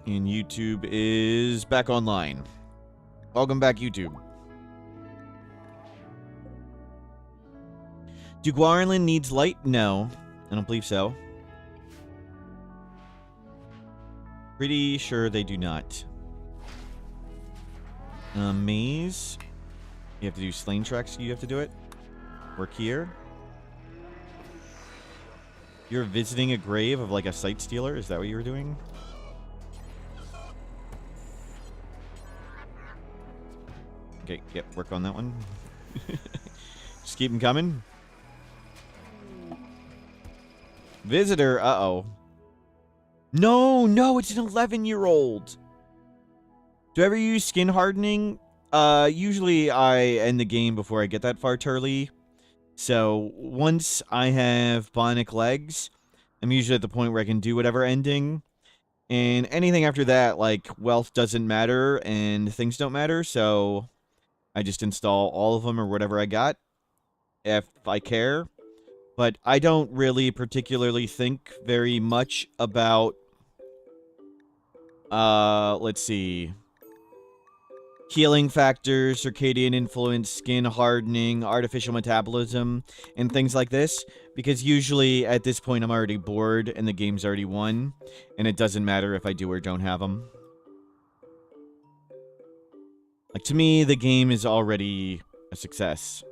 And YouTube is back online. Welcome back, YouTube. Do Guarlin needs light? No, I don't believe so. Pretty sure they do not. Maze. You have to do slain tracks. You have to do it. Work here. You're visiting a grave of like a sight stealer. Is that what you were doing? Okay, yep, work on that one. Just keep them coming. Visitor, uh-oh. No, it's an 11-year-old. Do I ever use skin hardening? Usually I end the game before I get that far, Turley. So, once I have bionic legs, I'm usually at the point where I can do whatever ending. And anything after that, like, wealth doesn't matter and things don't matter, so I just install all of them or whatever I got, if I care. But I don't really particularly think very much about, let's see, healing factors, circadian influence, skin hardening, artificial metabolism, and things like this. Because usually, at this point, I'm already bored and the game's already won. And it doesn't matter if I do or don't have them. Like, to me, the game is already a success.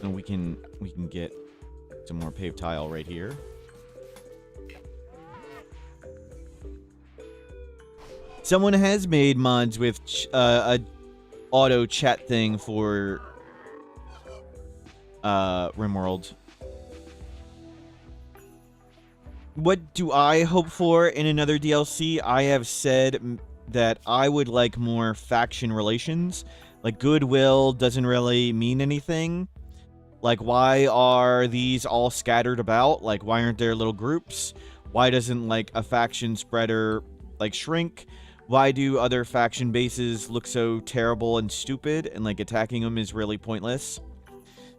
And we can get some more paved tile right here. Someone has made mods with a auto chat thing for Rimworld. What do I hope for in another DLC? I have said that I would like more faction relations. Like, goodwill doesn't really mean anything. Like, why are these all scattered about? Like, why aren't there little groups? Why doesn't, like, a faction spreader, like, shrink? Why do other faction bases look so terrible and stupid? And, like, attacking them is really pointless.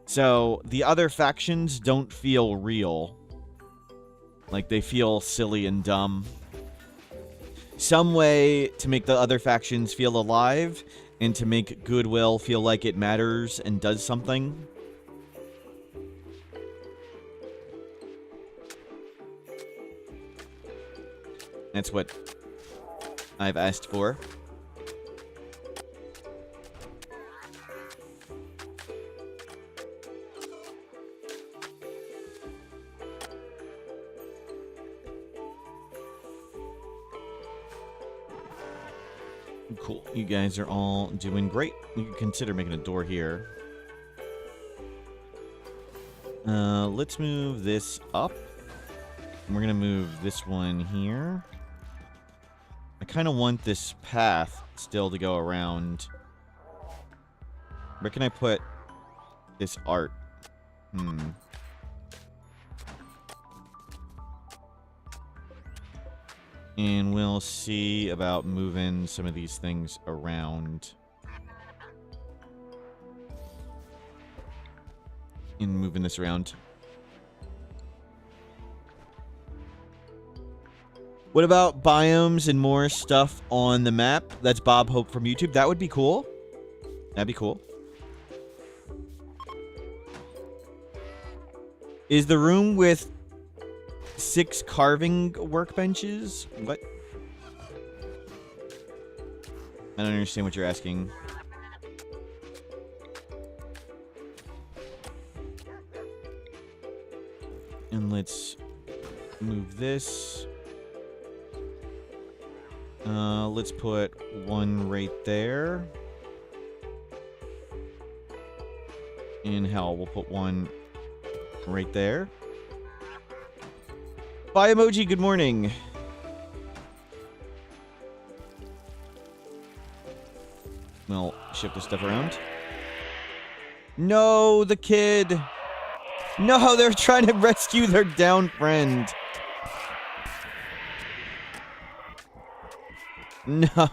So, the other factions don't feel real. Like, they feel silly and dumb. Some way to make the other factions feel alive and to make goodwill feel like it matters and does something. That's what I've asked for. Cool. You guys are all doing great. You can consider making a door here. Let's move this up. We're going to move this one here. I kind of want this path still to go around. Where can I put this art? And we'll see about moving some of these things around. And moving this around. What about biomes and more stuff on the map? That's Bob Hope from YouTube. That would be cool. That'd be cool. Is the room with 6 carving workbenches? What? I don't understand what you're asking. And let's move this. Let's put one right there. And hell, we'll put one right there. Bye, emoji. Good morning. We'll shift this stuff around. No, the kid. No, they're trying to rescue their down friend. No.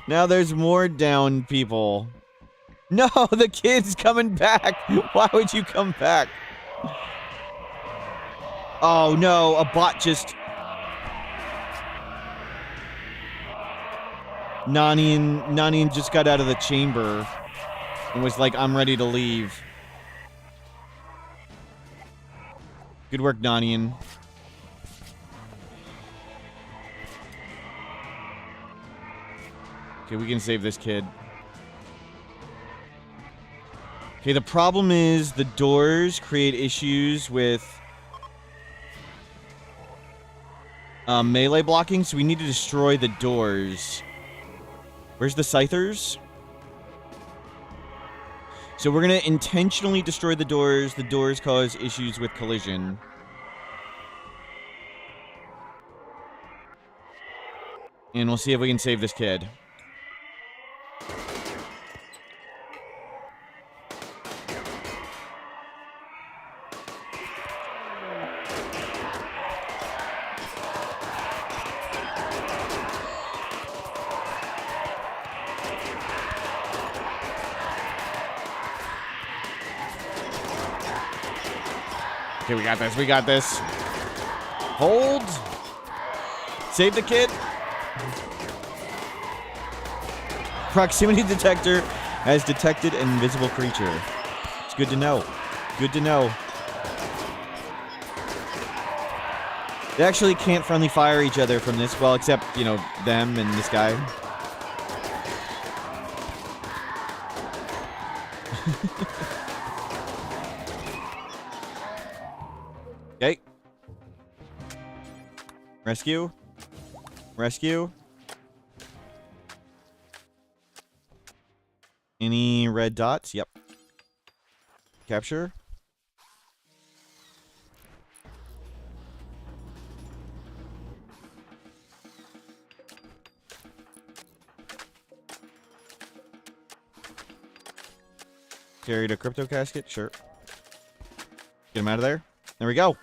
Now there's more down people. No, the kid's coming back. Why would you come back? Oh no, a bot just... Nanian just got out of the chamber and was like, I'm ready to leave. Good work, Nanian. Okay, we can save this kid. Okay, the problem is the doors create issues with melee blocking, so we need to destroy the doors. Where's the Scythers? So we're going to intentionally destroy the doors. The doors cause issues with collision. And we'll see if we can save this kid. Okay, we got this. We got this. Hold. Save the kid. Proximity detector has detected an invisible creature. It's good to know. Good to know. They actually can't friendly fire each other from this. Well, except, you know, them and this guy. Okay. Rescue. Rescue. Any red dots? Yep. Capture. Carried a crypto casket? Sure. Get him out of there. There we go.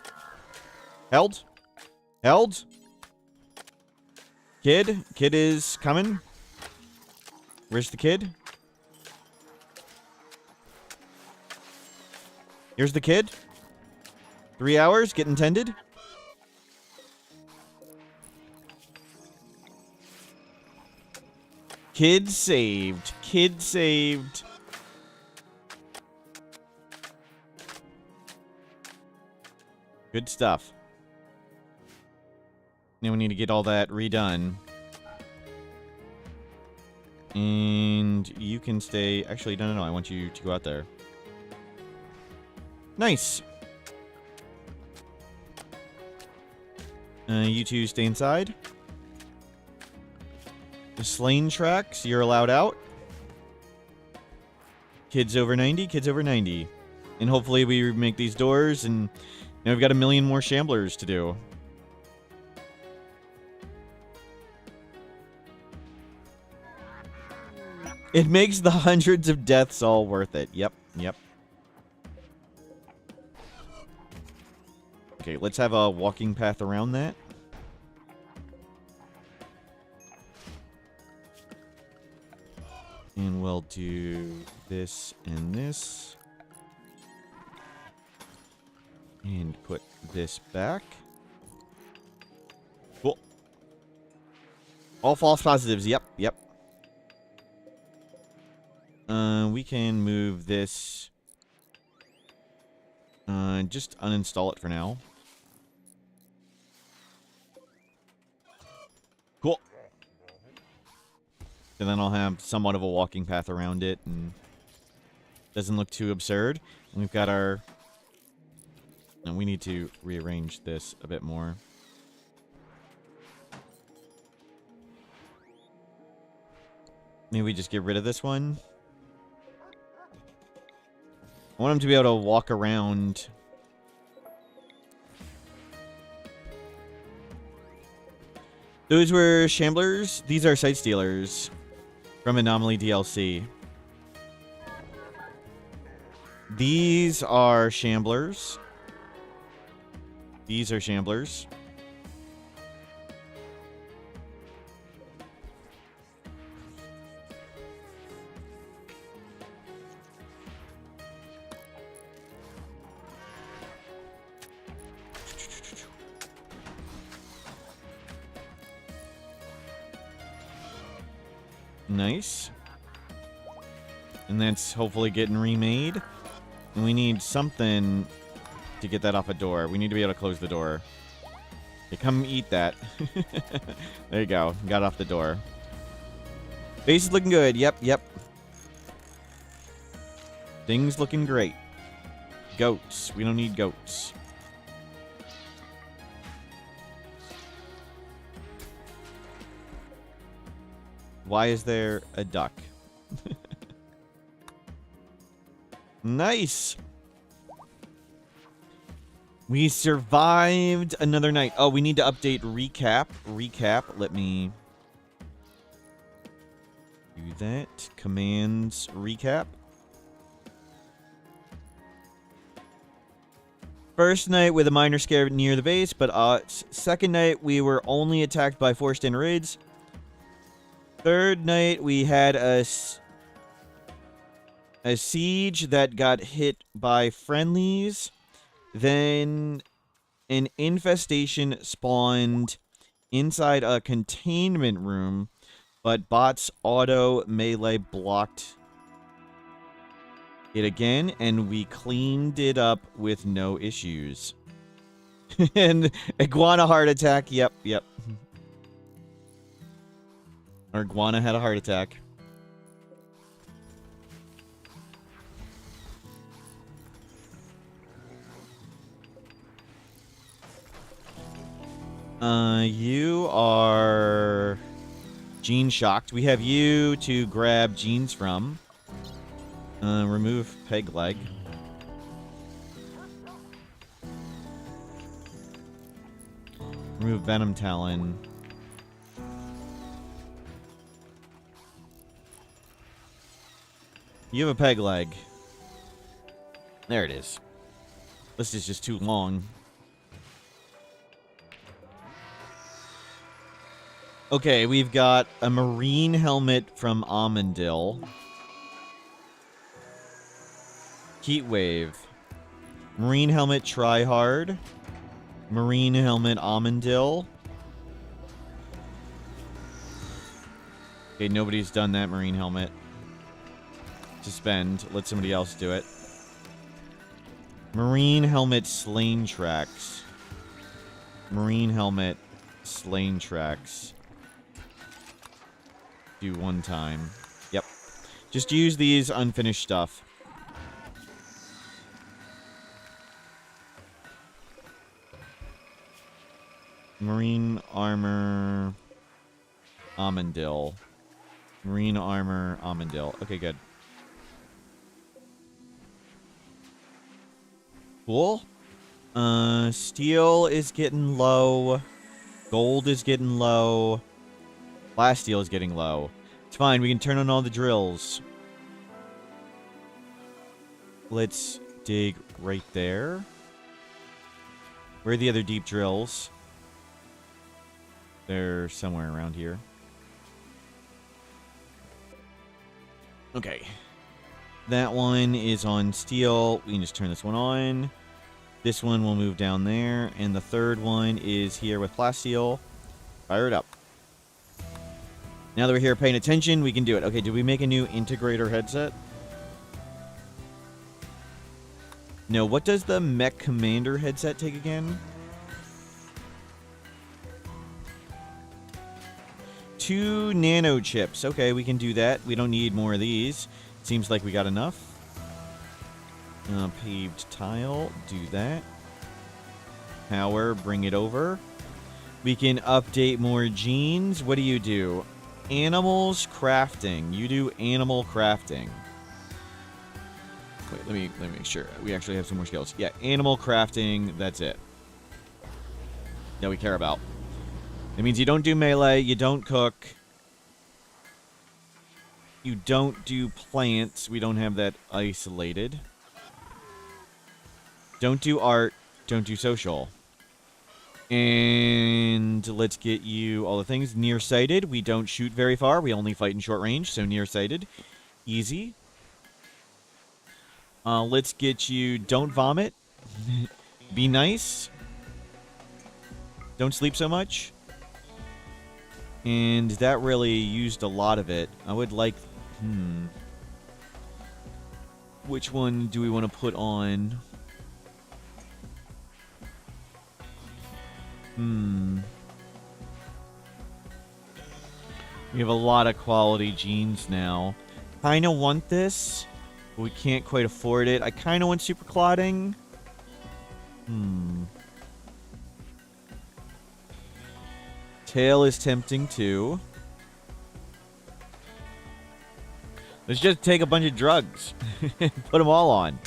Held. Held. Kid. Kid is coming. Where's the kid? Here's the kid. 3 hours. Getting tended. Kid saved. Kid saved. Good stuff. Now we need to get all that redone. And you can stay... Actually, no. I want you to go out there. Nice. You two stay inside. The slain tracks, you're allowed out. Kids over 90, kids over 90. And hopefully we make these doors, and now we've got 1 million more shamblers to do. It makes the hundreds of deaths all worth it. Yep, yep. Okay, let's have a walking path around that. And we'll do this and this. And put this back. Cool. All false positives. Yep, yep. We can move this. Just uninstall it for now. Cool. And then I'll have somewhat of a walking path around it, and doesn't look too absurd. And we've got our... And we need to rearrange this a bit more. Maybe we just get rid of this one. I want him to be able to walk around. Those were Shamblers. These are Sight Stealers from Anomaly DLC. These are Shamblers. These are Shamblers. Nice. And that's hopefully getting remade. And we need something to get that off a door. We need to be able to close the door. Okay, come eat that. There you go. Got off the door. Base is looking good. Yep, yep. Things looking great. Goats. We don't need goats. Why is there a duck? Nice. We survived another night. Oh, we need to update recap. Recap. Let me do that. Commands recap. First night with a minor scare near the base, but second night we were only attacked by 4 standard raids. Third night we had a siege that got hit by friendlies. Then an infestation spawned inside a containment room, but bots auto melee blocked it again, and we cleaned it up with no issues. And iguana heart attack. Yep, yep. Our iguana had a heart attack. You are gene shocked. We have you to grab genes from. Remove peg leg. Remove venom talon. You have a peg leg. There it is. This is just too long. Okay, we've got a marine helmet from Amandil. Heat wave. Marine helmet try hard. Marine helmet Amandil. Okay, nobody's done that marine helmet. Suspend. Let somebody else do it. Marine helmet slain tracks. Marine helmet slain tracks. Do one time. Yep. Just use these unfinished stuff. Marine armor Amandil. Marine armor Amandil. Okay, good. Cool. Steel is getting low. Gold is getting low. Blast steel is getting low. It's fine. We can turn on all the drills. Let's dig right there. Where are the other deep drills? They're somewhere around here. Okay. That one is on steel. We can just turn this one on. This one will move down there. And the third one is here with plasteel. Fire it up. Now that we're here paying attention, we can do it. Okay, did we make a new integrator headset? No, what does the Mech Commander headset take again? 2 nano chips. Okay, we can do that. We don't need more of these. Seems like we got enough. Paved tile. Do that. Power. Bring it over. We can update more genes. What do you do? Animals crafting. You do animal crafting. Wait, let me make sure. We actually have some more skills. Yeah, animal crafting. That's it. That we care about. That means you don't do melee. You don't cook. You don't do plants. We don't have that isolated. Don't do art. Don't do social. And let's get you all the things. Nearsighted. We don't shoot very far. We only fight in short range. So nearsighted. Easy. Let's get you... Don't vomit. Be nice. Don't sleep so much. And that really used a lot of it. I would like... Which one do we want to put on? We have a lot of quality genes now. Kinda want this, but we can't quite afford it. I kinda want super clotting. Tail is tempting too. Let's just take a bunch of drugs. Put them all on.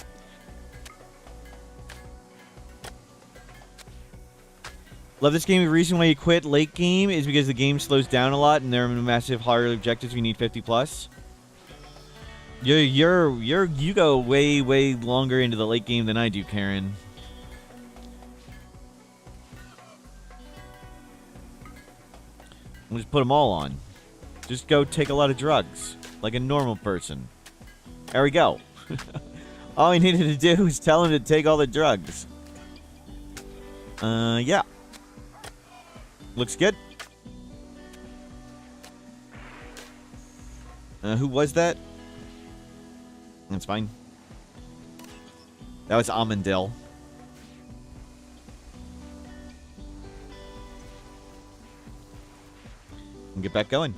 Love this game. The reason why you quit late game is because the game slows down a lot and there are massive harder objectives. We need 50 plus. You go way longer into the late game than I do, Karen. We'll just put them all on. Just go take a lot of drugs, like a normal person. There we go. All we needed to do was tell him to take all the drugs. Yeah. Looks good. Who was that? That's fine. That was Amandil. And get back going.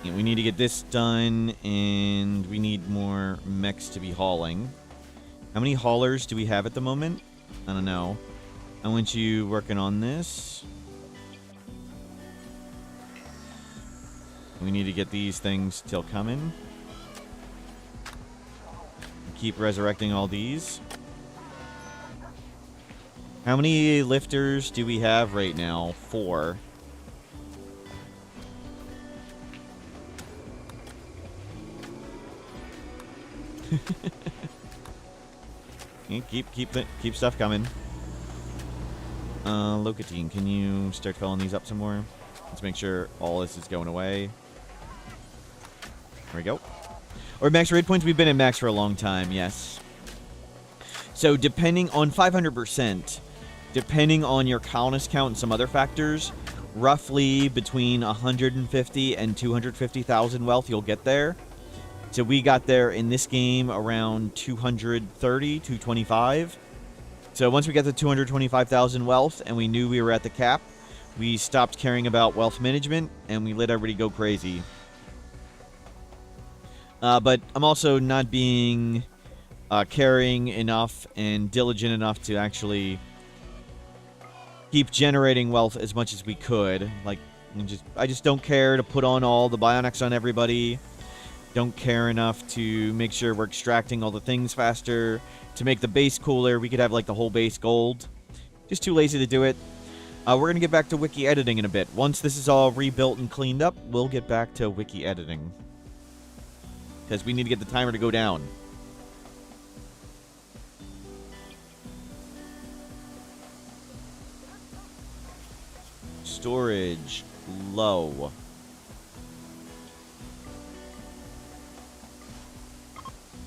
Yeah, we need to get this done, and we need more mechs to be hauling. How many haulers do we have at the moment? I don't know. I want you working on this. We need to get these things till coming. Keep resurrecting all these. How many lifters do we have right now? 4. Keep stuff coming. Locatine, can you start filling these up some more? Let's make sure all this is going away. There we go. Or max raid points. We've been at max for a long time, yes. So depending on 500%, depending on your colonist count and some other factors, roughly between 150 and 250,000 wealth you'll get there. So we got there in this game around 230, 225. So once we got to 225,000 wealth and we knew we were at the cap, we stopped caring about wealth management and we let everybody go crazy. But I'm also not being caring enough and diligent enough to actually keep generating wealth as much as we could. Like, I just don't care to put on all the bionics on everybody. Don't care enough to make sure we're extracting all the things faster. To make the base cooler, we could have like the whole base gold. Just too lazy to do it. We're going to get back to wiki editing in a bit. Once this is all rebuilt and cleaned up, we'll get back to wiki editing. Because we need to get the timer to go down. Storage low.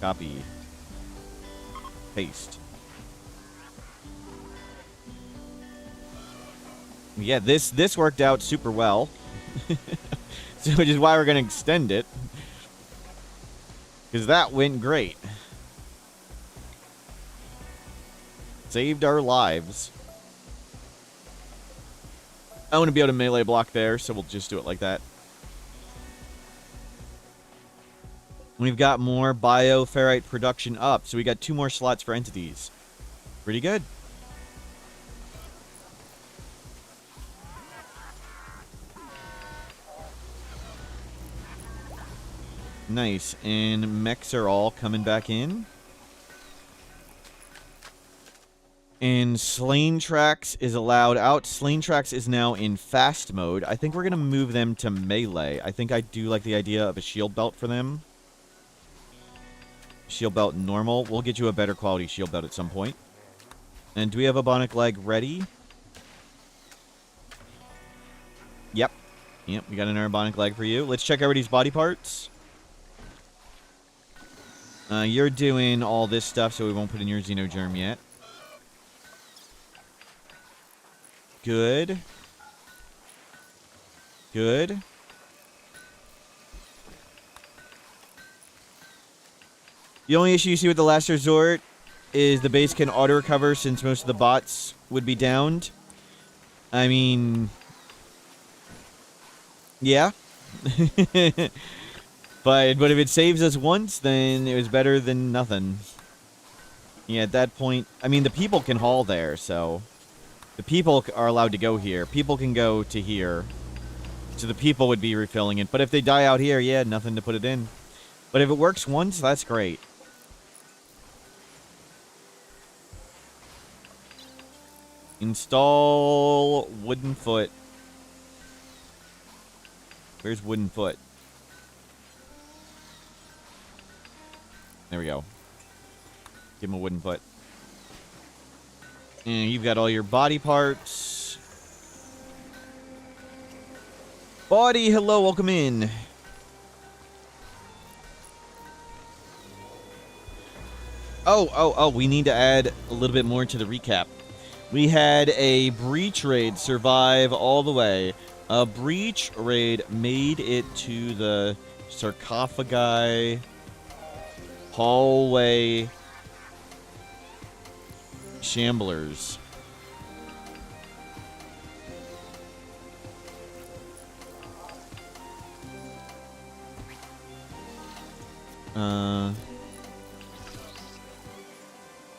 Copy. Paste. Yeah, this worked out super well. So, which is why we're going to extend it. Because that went great. Saved our lives. I want to be able to melee block there, so we'll just do it like that. We've got more bioferrite production up, so we got 2 more slots for entities. Pretty good. Nice. And mechs are all coming back in. And Slain Tracks is allowed out. Slain Tracks is now in fast mode. I think we're going to move them to melee. I think I do like the idea of a shield belt for them. Shield belt normal. We'll get you a better quality shield belt at some point. And do we have a bionic leg ready? Yep. Yep, we got an bionic leg for you. Let's check everybody's body parts. You're doing all this stuff, so we won't put in your Xenogerm yet. Good. Good. The only issue you see with the Last Resort is the base can auto-recover since most of the bots would be downed. I mean... Yeah. But if it saves us once, then it was better than nothing. Yeah, at that point... I mean, the people can haul there, so... The people are allowed to go here. People can go to here. So the people would be refilling it. But if they die out here, yeah, nothing to put it in. But if it works once, that's great. Install wooden foot. Where's wooden foot? There we go. Give him a wooden foot. And you've got all your body parts. Body, hello, welcome in. Oh, we need to add a little bit more to the recap. We had a breach raid survive all the way. A breach raid made it to the sarcophagi hallway shamblers.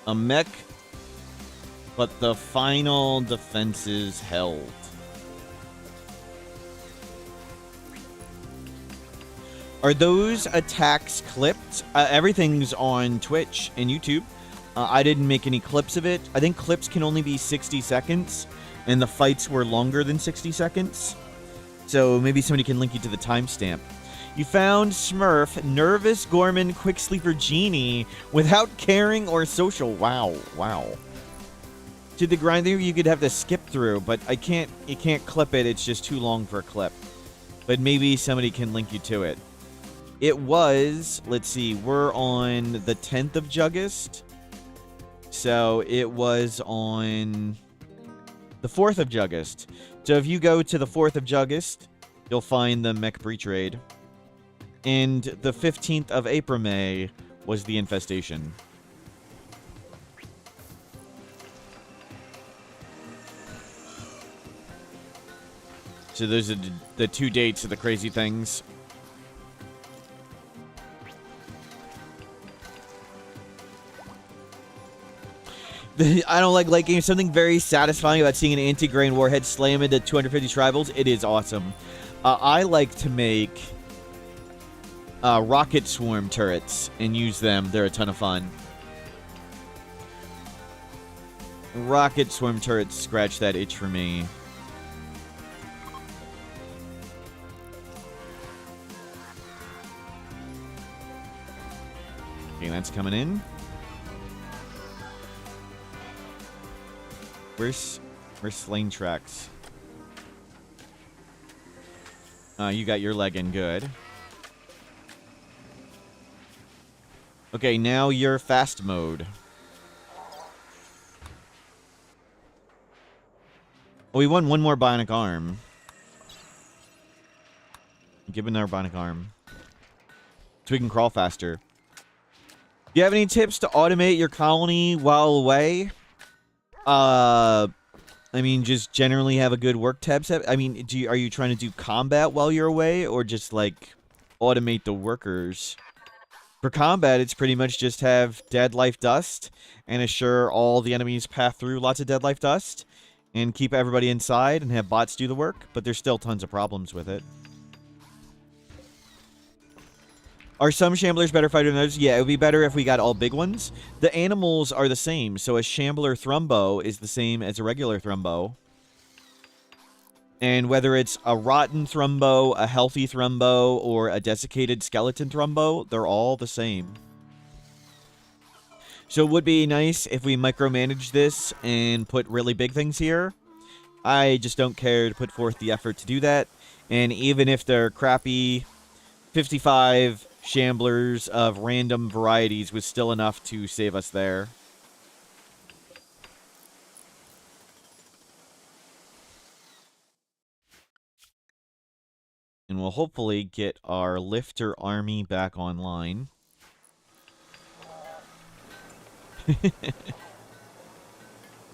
A mech, but the final defenses held. Are those attacks clipped? Everything's on Twitch and YouTube. I didn't make any clips of it. I think clips can only be 60 seconds, and the fights were longer than 60 seconds. So maybe somebody can link you to the timestamp. You found Smurf, Nervous Gorman, Quick Sleeper Genie, without caring or social. Wow. To the grinder, you could have to skip through, but you can't clip it. It's just too long for a clip. But maybe somebody can link you to it. It was, let's see, we're on the 10th of Juggist. So it was on the 4th of Juggist. So if you go to the 4th of Juggist, you'll find the mech breach raid. And the 15th of April May was the infestation. So those are the 2 dates of the crazy things. I don't like late game. Something very satisfying about seeing an anti-grain warhead slam into 250 tribals. It is awesome. I like to make rocket swarm turrets and use them. They're a ton of fun. Rocket swarm turrets scratch that itch for me. Okay, that's coming in. Where's Slane Tracks? You got your leg in, good. Okay, now you're fast mode. Oh, we won one more bionic arm. Give him our bionic arm. So we can crawl faster. Do you have any tips to automate your colony while away? I mean, just generally have a good work tab set. I mean, are you trying to do combat while you're away, or just like automate the workers? For combat, it's pretty much just have dead life dust and assure all the enemies pass through lots of dead life dust, and keep everybody inside and have bots do the work. But there's still tons of problems with it. Are some Shamblers better fighter than others? Yeah, it would be better if we got all big ones. The animals are the same, so a Shambler Thrumbo is the same as a regular Thrumbo. And whether it's a rotten Thrumbo, a healthy Thrumbo, or a desiccated skeleton Thrumbo, they're all the same. So it would be nice if we micromanage this and put really big things here. I just don't care to put forth the effort to do that. And even if they're crappy, 55 Shamblers of random varieties was still enough to save us there. And we'll hopefully get our lifter army back online.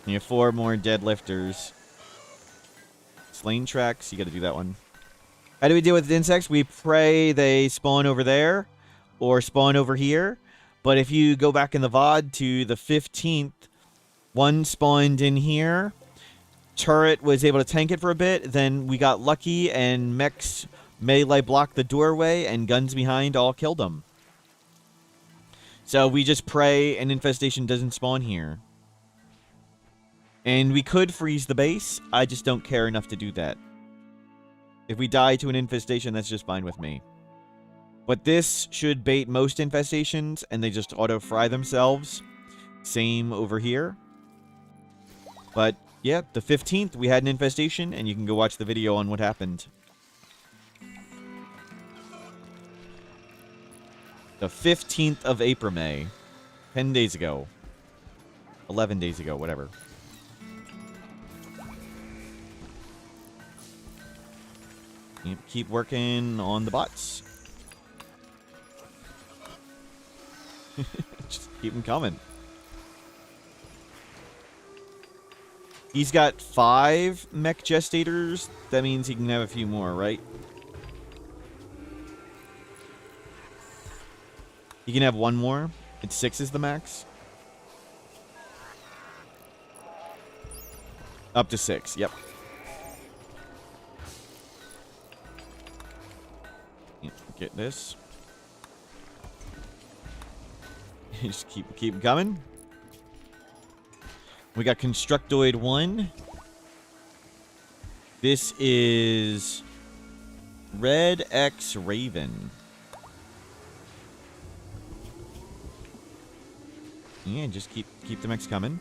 You have 4 more dead lifters. Slain tracks, you gotta do that one. How do we deal with insects? We pray they spawn over there or spawn over here. But if you go back in the VOD to the 15th, one spawned in here. Turret was able to tank it for a bit. Then we got lucky and mechs melee blocked the doorway and guns behind all killed them. So we just pray an infestation doesn't spawn here. And we could freeze the base. I just don't care enough to do that. If we die to an infestation, that's just fine with me. But this should bait most infestations, and they just auto-fry themselves. Same over here. But, yeah, the 15th, we had an infestation, and you can go watch the video on what happened. The 15th of April, May. 10 days ago. 11 days ago, whatever. Keep working on the bots. Just keep them coming. He's got 5 mech gestators. That means he can have a few more, right? He can have 1 more. It's 6 is the max. Up to 6, yep. Get this. Just keep coming. We got Constructoid 1. This is Red X Raven. Yeah, just keep the mechs coming.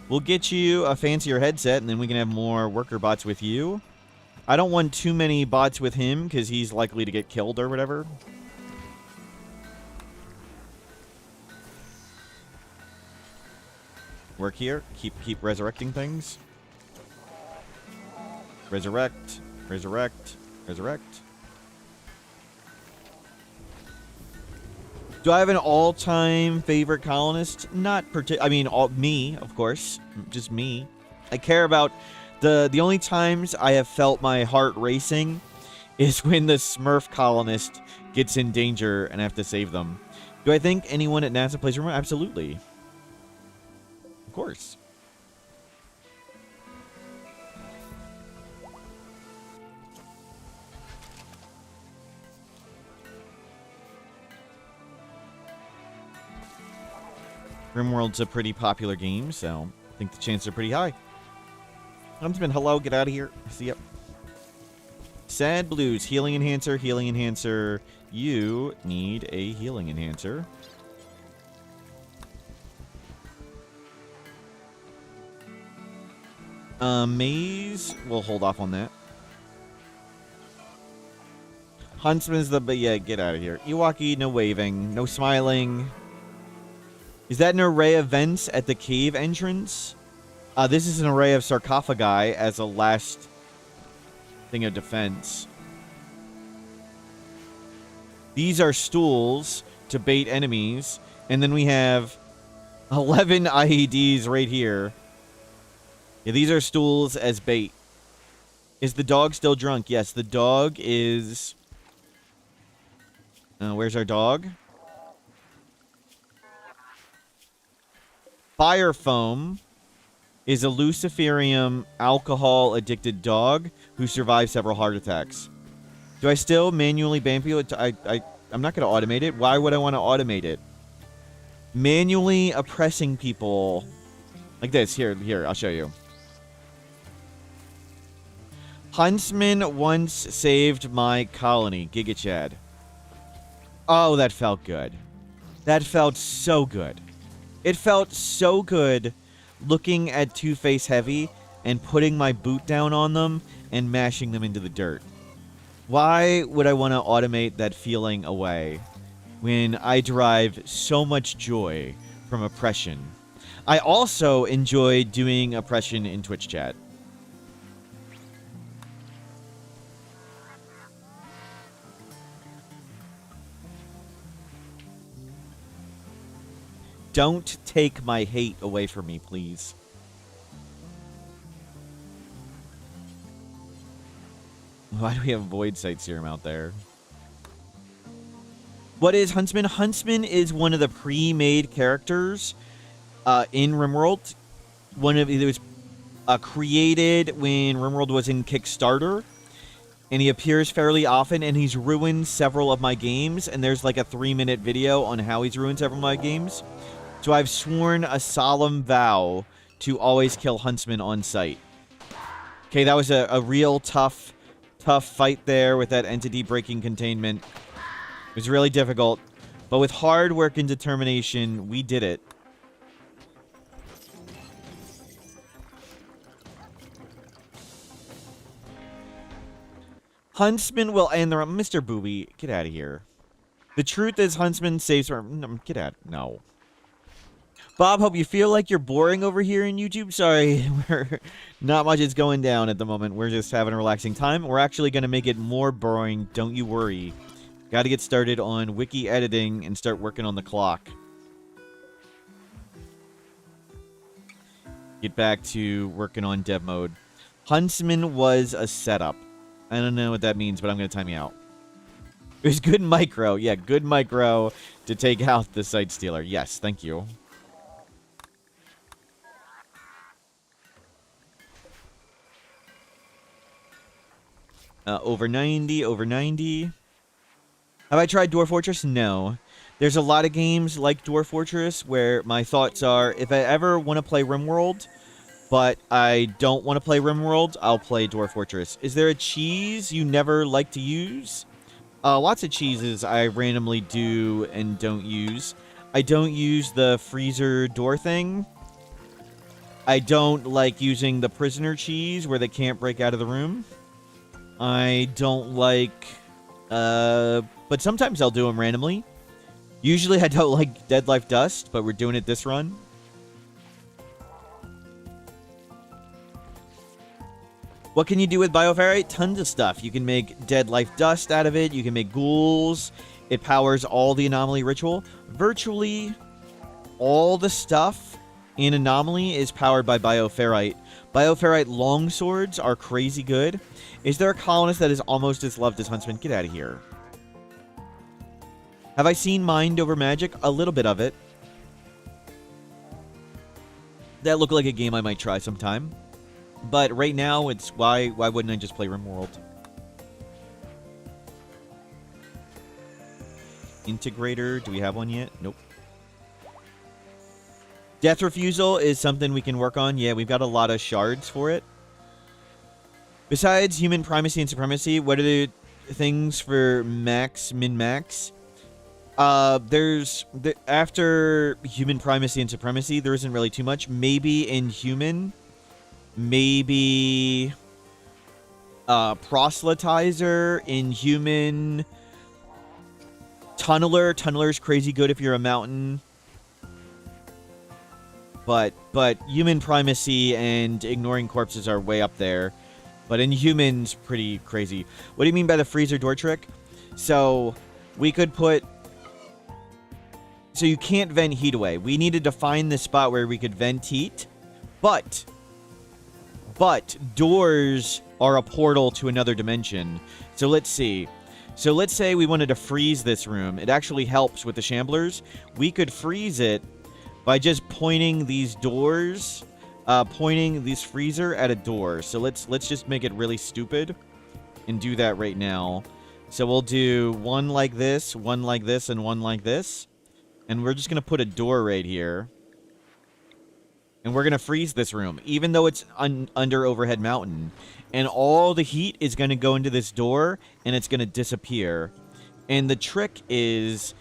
We'll get you a fancier headset, and then we can have more worker bots with you. I don't want too many bots with him, because he's likely to get killed or whatever. Work here. Keep resurrecting things. Resurrect. Resurrect. Resurrect. Do I have an all-time favorite colonist? Not I mean, me, of course. Just me. I care about... The only times I have felt my heart racing is when the Smurf colonist gets in danger and I have to save them. Do I think anyone at NASA plays Rimworld? Absolutely. Of course. Rimworld's a pretty popular game, so I think the chances are pretty high. Huntsman, hello, get out of here. See ya. Sad Blues, healing enhancer, healing enhancer. You need a healing enhancer. Maze, we'll hold off on that. Huntsman's but yeah, get out of here. Ewaki, no waving, no smiling. Is that an array of vents at the cave entrance? This is an array of sarcophagi as a last thing of defense. These are stools to bait enemies. And then we have 11 IEDs right here. Yeah, these are stools as bait. Is the dog still drunk? Yes, the dog is... where's our dog? Fire Foam is a Luciferium alcohol-addicted dog who survived several heart attacks. Do I still manually ban people? I'm not going to automate it. Why would I want to automate it? Manually oppressing people like this. Here, I'll show you. Huntsman once saved my colony. Giga Chad. Oh, that felt good. That felt so good. It felt so good looking at Two-Face Heavy and putting my boot down on them and mashing them into the dirt. Why would I want to automate that feeling away when I derive so much joy from oppression? I also enjoy doing oppression in Twitch chat. Don't take my hate away from me, please. Why do we have Void Sight Serum out there? What is Huntsman? Huntsman is one of the pre-made characters in Rimworld. It was created when Rimworld was in Kickstarter, and he appears fairly often, and he's ruined several of my games, and there's like a 3-minute video on how he's ruined several of my games. So I've sworn a solemn vow to always kill Huntsman on sight. Okay, that was a real tough fight there with that entity breaking containment. It was really difficult, but with hard work and determination, we did it. Huntsman will end the... Mr. Booby, get out of here. The truth is Huntsman saves... Get out. No. Bob, hope you feel like you're boring over here in YouTube. Sorry, not much is going down at the moment. We're just having a relaxing time. We're actually going to make it more boring. Don't you worry. Got to get started on wiki editing and start working on the clock. Get back to working on dev mode. Huntsman was a setup. I don't know what that means, but I'm going to time you out. It was good micro. Yeah, good micro to take out the Sight Stealer. Yes, thank you. Over 90, over 90. Have I tried Dwarf Fortress? No. There's a lot of games like Dwarf Fortress where my thoughts are, if I ever want to play Rimworld, but I don't want to play Rimworld, I'll play Dwarf Fortress. Is there a cheese you never like to use? Lots of cheeses I randomly do and don't use. I don't use the freezer door thing. I don't like using the prisoner cheese where they can't break out of the room. I don't like... but sometimes I'll do them randomly. Usually I don't like Dead Life Dust, but we're doing it this run. What can you do with Bioferrite? Tons of stuff. You can make Dead Life Dust out of it. You can make ghouls. It powers all the Anomaly ritual. Virtually all the stuff in Anomaly is powered by Bioferrite. Bioferrite longswords are crazy good. Is there a colonist that is almost as loved as Huntsman? Get out of here. Have I seen Mind Over Magic? A little bit of it. That looked like a game I might try sometime. But right now, it's why wouldn't I just play Rimworld? Integrator, do we have one yet? Nope. Death Refusal is something we can work on. Yeah, we've got a lot of shards for it. Besides human primacy and supremacy, what are the things for max, min-max? After human primacy and supremacy, there isn't really too much. Maybe in human... Maybe proselytizer, inhuman, tunneler. Tunneler's crazy good if you're a mountain. But human primacy and ignoring corpses are way up there. But inhuman's pretty crazy. What do you mean by the freezer door trick? So we could put... So you can't vent heat away. We needed to find the spot where we could vent heat. But doors are a portal to another dimension. So let's see. So let's say we wanted to freeze this room. It actually helps with the shamblers. We could freeze it by just pointing these doors, pointing this freezer at a door. So let's just make it really stupid and do that right now. So we'll do one like this, and one like this. And we're just going to put a door right here. And we're going to freeze this room, even though it's under Overhead Mountain. And all the heat is going to go into this door, and it's going to disappear. And the trick is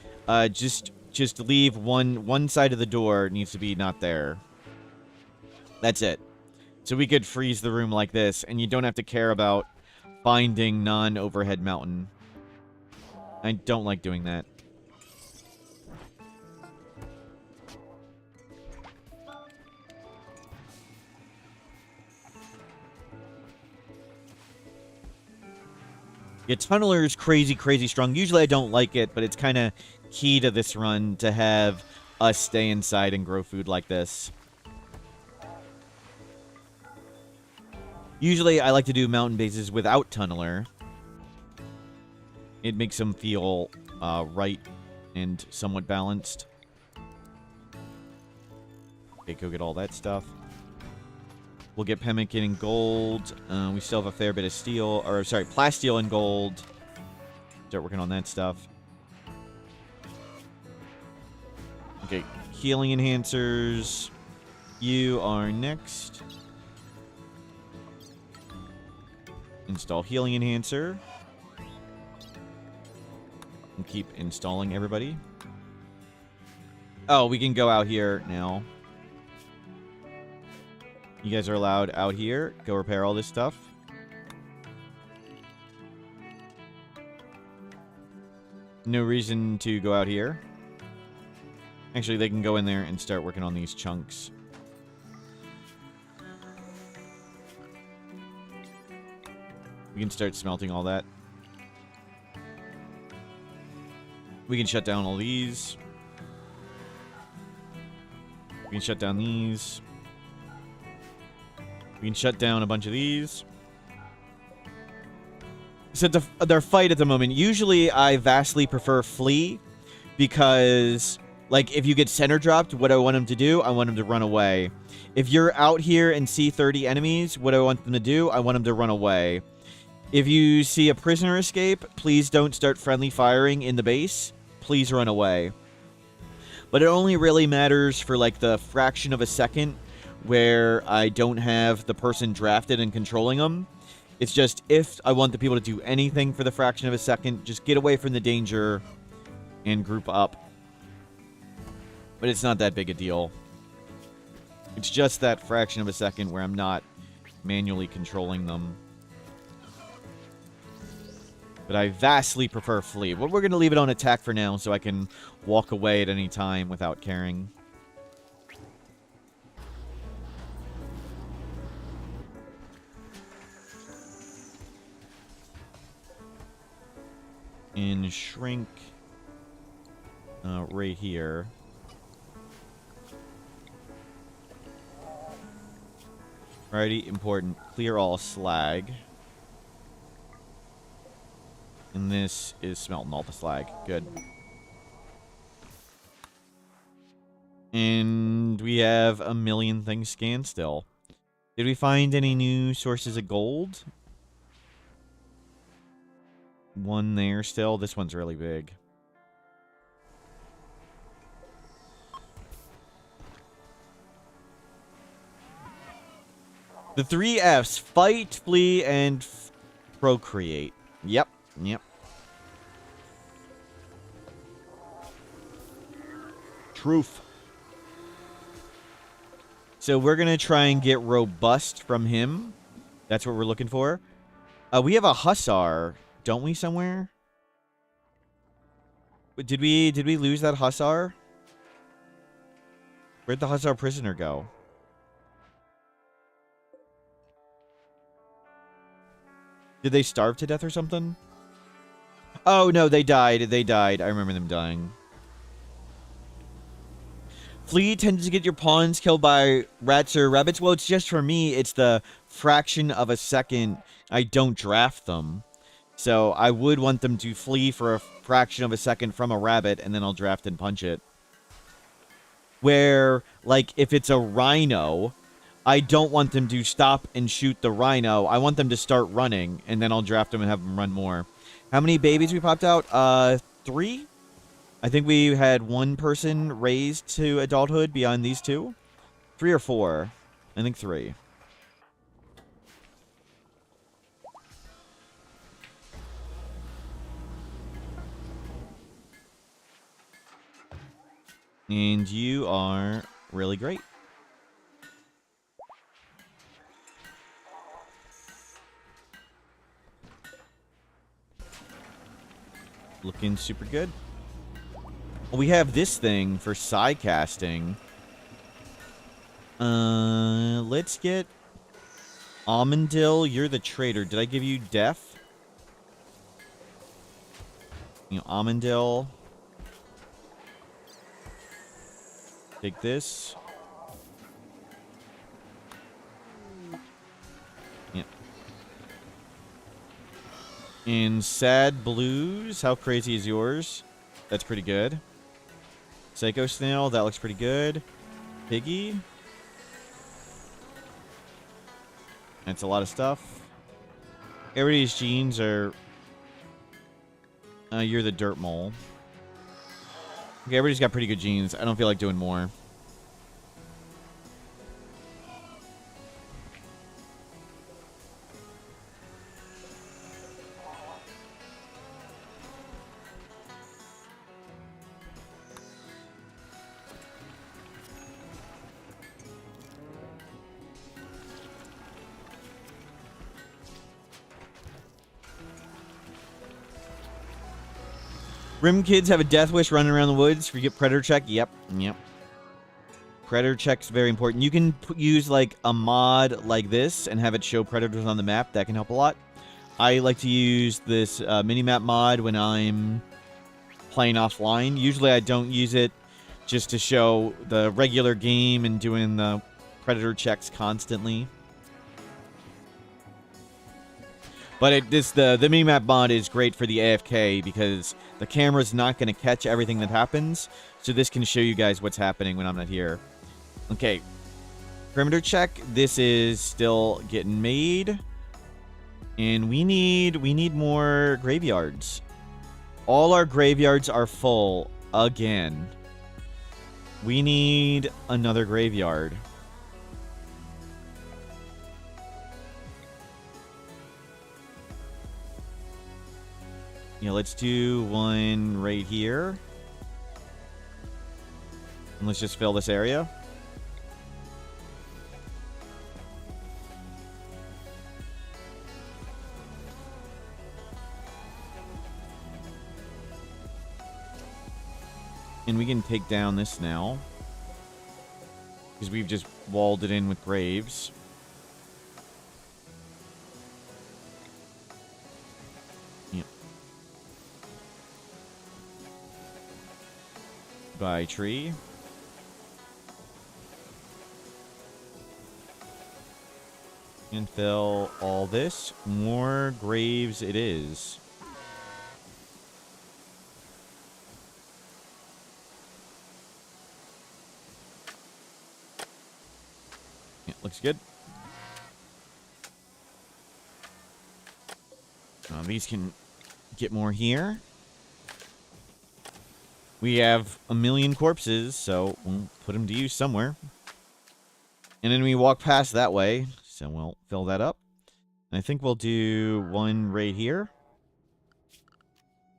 just leave one side of the door needs to be not there. That's it. So we could freeze the room like this, and you don't have to care about finding non-Overhead Mountain. I don't like doing that. Yeah, Tunneler is crazy, crazy strong. Usually I don't like it, but it's kind of key to this run to have us stay inside and grow food like this. Usually, I like to do mountain bases without Tunneler. It makes them feel right and somewhat balanced. Okay, go get all that stuff. We'll get pemmican and gold. We still have a fair bit of steel. Or, sorry, plasteel and gold. Start working on that stuff. Okay, healing enhancers. You are next. Install healing enhancer. And keep installing everybody. Oh, we can go out here now. You guys are allowed out here. Go repair all this stuff. No reason to go out here. Actually, they can go in there and start working on these chunks. We can start smelting all that. We can shut down all these. We can shut down these. We can shut down a bunch of these. So their fight at the moment. Usually, I vastly prefer flee because, like, if you get center dropped, what I want them to do, I want them to run away. If you're out here and see 30 enemies, what I want them to do, I want them to run away. If you see a prisoner escape, please don't start friendly firing in the base. Please run away. But it only really matters for, like, the fraction of a second where I don't have the person drafted and controlling them. It's just, if I want the people to do anything for the fraction of a second, just get away from the danger and group up. But it's not that big a deal. It's just that fraction of a second where I'm not manually controlling them. But I vastly prefer flee. But we're going to leave it on attack for now so I can walk away at any time without caring. And shrink right here. Alrighty, important. Clear all slag. And this is smelting all the slag. Good. And we have a million things scanned still. Did we find any new sources of gold? One there still. This one's really big. The 3 Fs. Fight, flee, and procreate. Yep. Yep. Truth. So we're going to try and get robust from him. That's what we're looking for. We have a hussar, don't we, somewhere? Did we lose that hussar? Where'd the hussar prisoner go? Did they starve to death or something? Oh, no, they died. They died. I remember them dying. Flee tends to get your pawns killed by rats or rabbits. Well, it's just for me, it's the fraction of a second I don't draft them. So I would want them to flee for a fraction of a second from a rabbit, and then I'll draft and punch it. Where, like, if it's a rhino, I don't want them to stop and shoot the rhino. I want them to start running, and then I'll draft them and have them run more. How many babies we popped out? 3? I think we had 1 person raised to adulthood beyond these 2. 3 or 4. I think 3. And you are really great. Looking super good. We have this thing for psi casting. Let's get Amandil. You're the traitor. Did I give you death? You know, Amandil. Take this. Yep. In Sad Blues, how crazy is yours? That's pretty good. Psycho Snail, that looks pretty good. Piggy. That's a lot of stuff. Everybody's genes are... you're the dirt mole. Okay, everybody's got pretty good genes. I don't feel like doing more. Rim kids have a death wish running around the woods. Forget predator check. Yep. Predator check's very important. You can use like a mod like this and have it show predators on the map. That can help a lot. I like to use this mini-map mod when I'm playing offline. Usually I don't use it just to show the regular game and doing the predator checks constantly. But the mini-map mod is great for the AFK because the camera's not going to catch everything that happens. So this can show you guys what's happening when I'm not here. Okay. Perimeter check. This is still getting made. And we need more graveyards. All our graveyards are full again. We need another graveyard. Yeah, let's do one right here. And let's just fill this area. And we can take down this now. Because we've just walled it in with graves. Yep. By tree. And fill all this. More graves it is. Yeah, looks good. These can get more here. We have 1,000,000 corpses, so we'll put them to use somewhere. And then we walk past that way, so we'll fill that up. And I think we'll do one right here.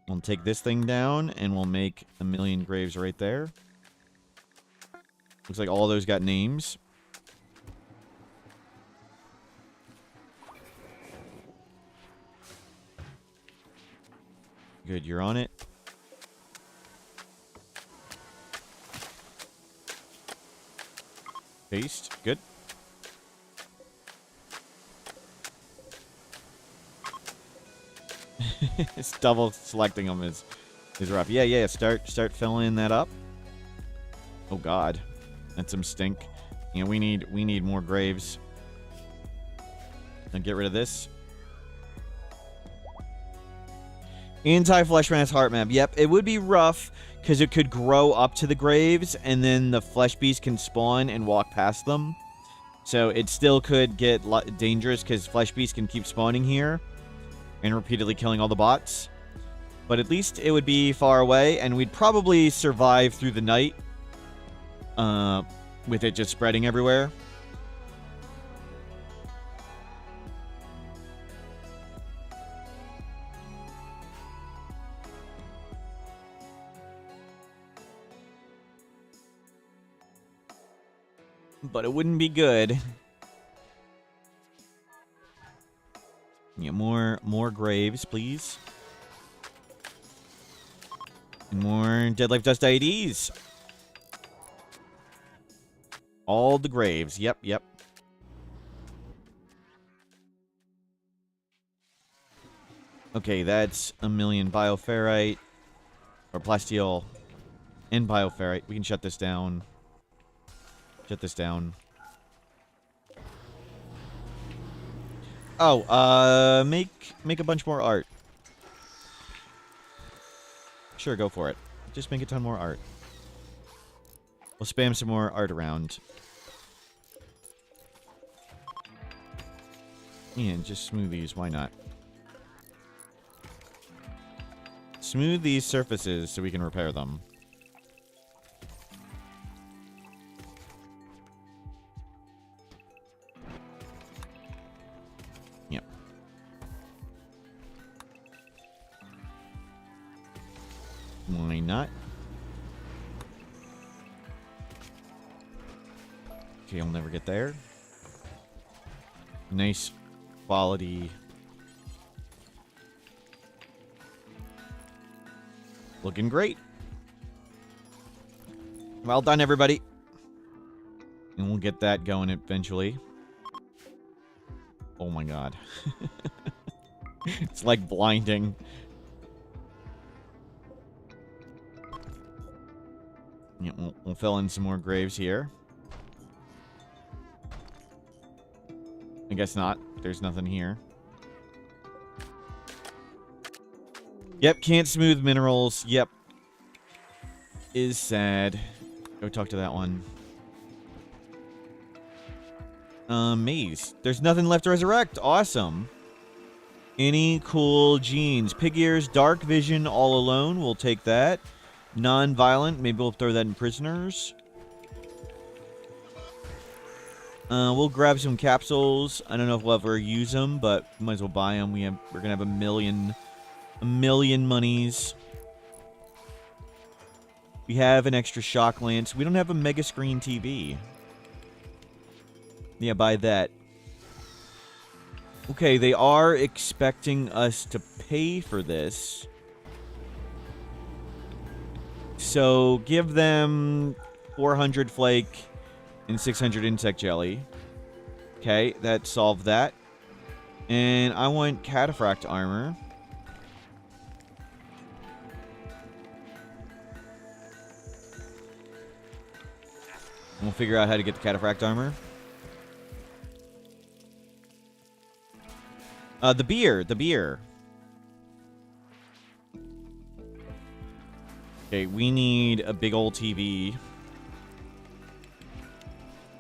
We'll take this thing down, and we'll make 1,000,000 graves right there. Looks like all those got names. Good, you're on it. Paste, good. It's double selecting them is rough. Yeah, start filling that up. Oh god. That's some stink. You know, we need more graves. And get rid of this. Anti-flesh mass heart map. Yep, it would be rough because it could grow up to the graves and then the flesh beast can spawn and walk past them. So it still could get dangerous because flesh beasts can keep spawning here and repeatedly killing all the bots. But at least it would be far away and we'd probably survive through the night with it just spreading everywhere. But it wouldn't be good. Yeah, more graves, please. And more Dead Life Dust IDs. All the graves. Yep. Okay, that's 1,000,000 bioferrite. Or plasteel and bioferrite. We can shut this down. Shut this down. Oh, make a bunch more art. Sure, go for it. Just make a ton more art. We'll spam some more art around. And just smooth these, why not? Smooth these surfaces so we can repair them. Yep. Why not? Okay, I'll never get there. Nice quality. Looking great. Well done, everybody. And we'll get that going eventually. Oh my god. It's like blinding. Yeah, we'll fill in some more graves here. I guess not. There's nothing here. Yep, can't smooth minerals. Yep. Is sad. Go talk to that one. Maze. There's nothing left to resurrect. Awesome. Any cool genes? Pig ears, dark vision, all alone. We'll take that. Non-violent. Maybe we'll throw that in prisoners. We'll grab some capsules. I don't know if we'll ever use them, but might as well buy them. We're gonna have a million monies. We have an extra shock lance. We don't have a mega screen TV. Yeah, buy that. Okay, they are expecting us to pay for this. So give them 400 flake and 600 insect jelly. Okay, that solved that. And I want cataphract armor. And we'll figure out how to get the cataphract armor. The beer. Okay, we need a big old TV.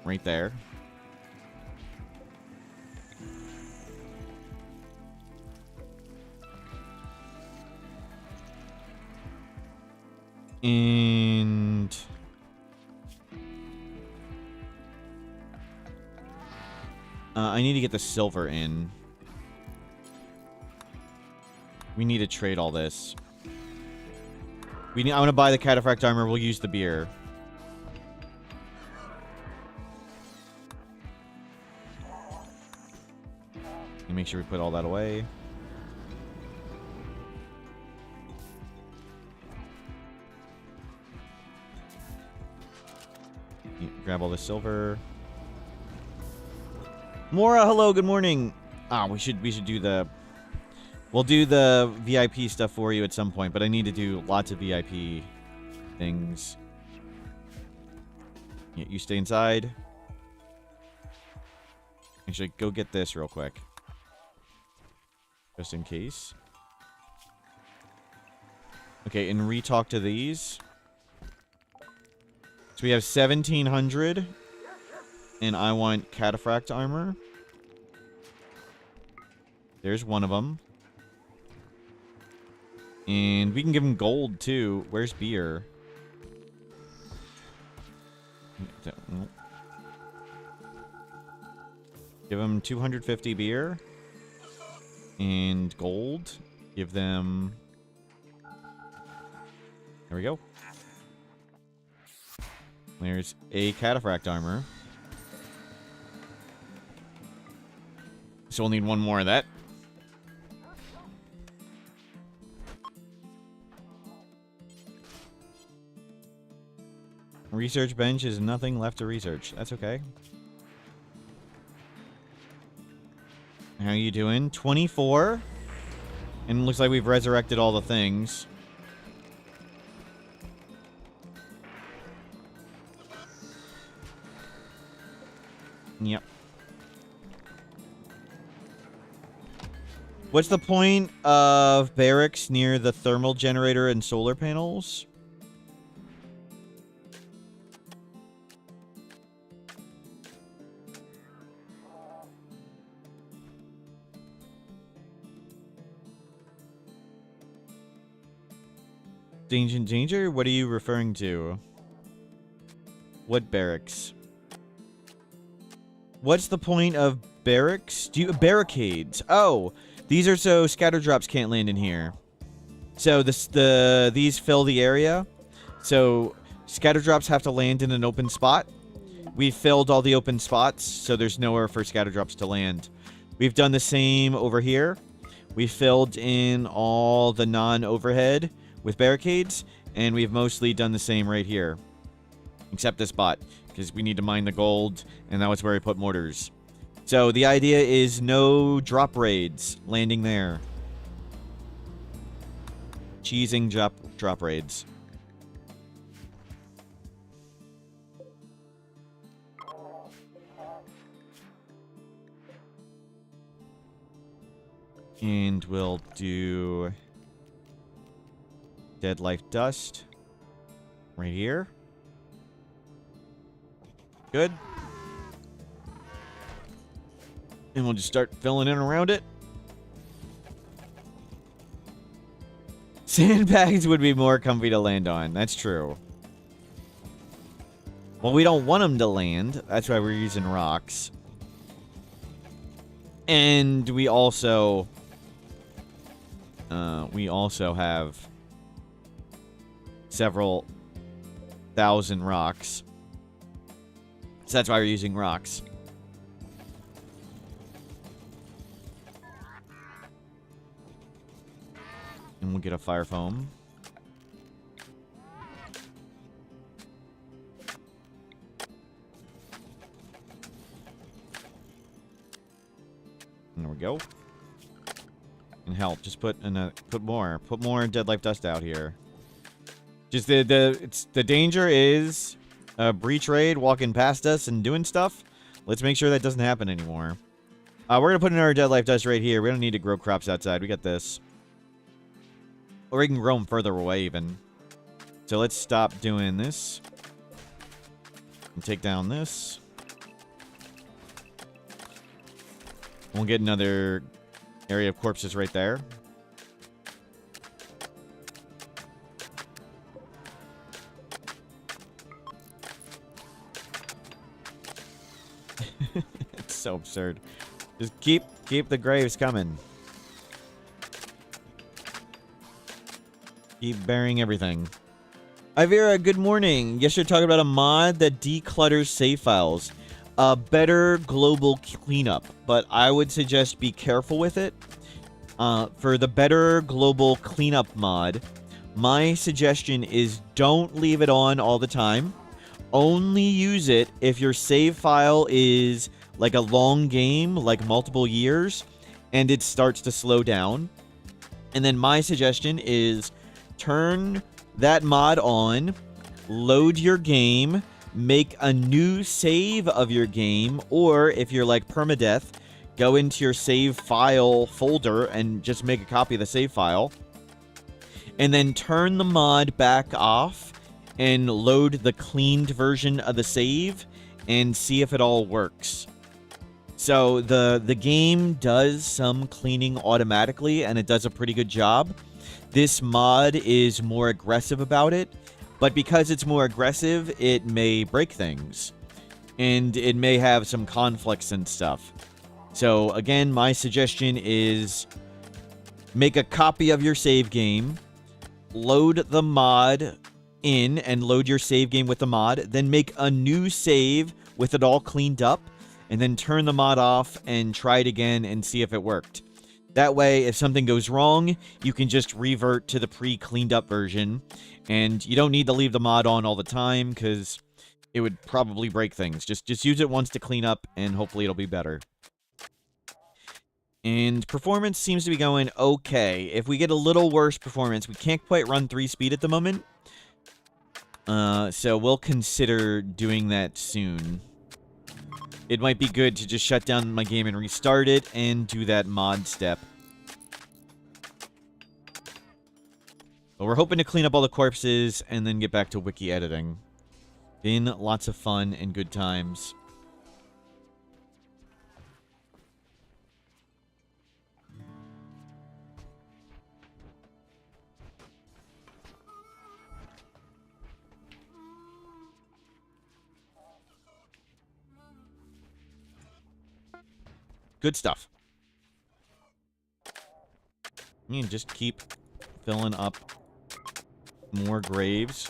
Right there. And I need to get the silver in. We need to trade all this. I want to buy the cataphract armor. We'll use the beer. And make sure we put all that away. Grab all the silver. Mora, hello, good morning. We should do the... We'll do the VIP stuff for you at some point, but I need to do lots of VIP things. Yeah, you stay inside. Actually, go get this real quick. Just in case. Okay, and re-talk to these. So we have 1,700. And I want cataphract armor. There's one of them. And we can give him gold, too. Where's beer? Give him 250 beer. And gold. Give them... There we go. There's a cataphract armor. So we'll need one more of that. Research bench is nothing left to research. That's okay. How are you doing? 24. And it looks like we've resurrected all the things. Yep. What's the point of barracks near the thermal generator and solar panels? Danger? What are you referring to? What barracks? What's the point of barracks? Barricades. Oh, these are so scatter drops can't land in here. So these fill the area. So scatter drops have to land in an open spot. We've filled all the open spots, so there's nowhere for scatter drops to land. We've done the same over here. We filled in all the non-overhead with barricades, and we've mostly done the same right here. Except this spot, because we need to mine the gold, and that was where we put mortars. So the idea is no drop raids landing there. Cheesing drop raids. And we'll do Dead Life Dust right here. Good. And we'll just start filling in around it. Sandbags would be more comfy to land on. That's true. Well, we don't want them to land. That's why we're using rocks. And we also have several thousand rocks. So that's why we're using rocks. And we'll get a fire foam. There we go. And help, just put more Dead Life Dust out here. Just the danger is a breach raid walking past us and doing stuff. Let's make sure that doesn't happen anymore. We're gonna put in our Dead Life Dust right here. We don't need to grow crops outside. We got this. Or we can grow them further away even. So let's stop doing this. And take down this. We'll get another area of corpses right there. It's so absurd. Just keep the graves coming. Keep burying everything. Ivera, good morning. Yes, you're talking about a mod that declutters save files. A better global cleanup, but I would suggest be careful with it. For the better global cleanup mod, my suggestion is don't leave it on all the time. Only use it if your save file is like a long game, like multiple years, and it starts to slow down. And then my suggestion is turn that mod on, load your game, make a new save of your game, or if you're like permadeath, go into your save file folder and just make a copy of the save file. And then turn the mod back off and load the cleaned version of the save and see if it all works. So the game does some cleaning automatically, and it does a pretty good job. This mod is more aggressive about it, but because it's more aggressive, it may break things. And it may have some conflicts and stuff. So again, my suggestion is make a copy of your save game, load the mod in and load your save game with the mod, then make a new save with it all cleaned up, and then turn the mod off and try it again and see if it worked. That way, if something goes wrong, you can just revert to the pre-cleaned up version, and you don't need to leave the mod on all the time, because it would probably break things. Just use it once to clean up, and hopefully it'll be better. And performance seems to be going okay. If we get a little worse performance, we can't quite run 3 speed at the moment. So we'll consider doing that soon. it might be good to just shut down my game and restart it and do that mod step. But we're hoping to clean up all the corpses and then get back to wiki editing. Been lots of fun and good times. Good stuff. You can just keep filling up more graves.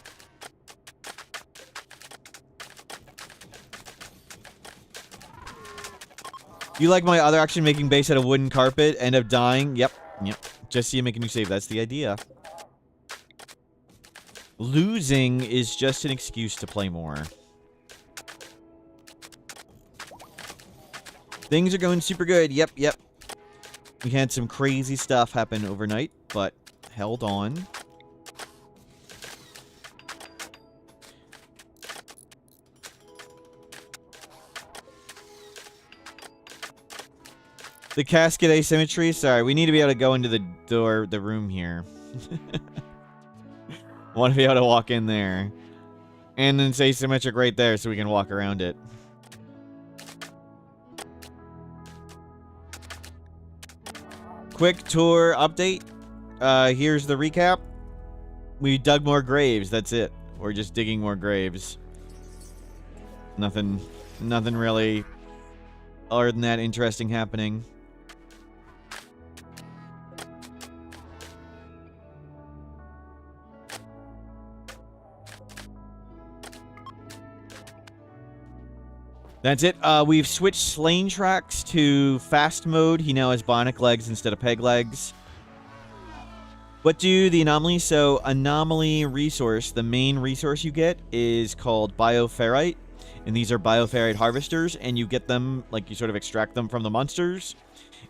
You like my other action making base out of wooden carpet, end up dying? Yep. Just see you making you save. That's the idea. Losing is just an excuse to play more. Things are going super good. Yep. We had some crazy stuff happen overnight, but held on. The casket asymmetry? Sorry, we need to be able to go into the room here. Want to be able to walk in there. And then it's asymmetric right there so we can walk around it. Quick tour update. Here's the recap. We dug more graves, that's it. We're just digging more graves. Nothing really other than that interesting happening. That's it. We've switched Slain Tracks to fast mode. He now has bionic legs instead of peg legs. What do the anomalies? So, anomaly resource, the main resource you get is called bioferrite. And these are bioferrite harvesters. And you get them, like you sort of extract them from the monsters.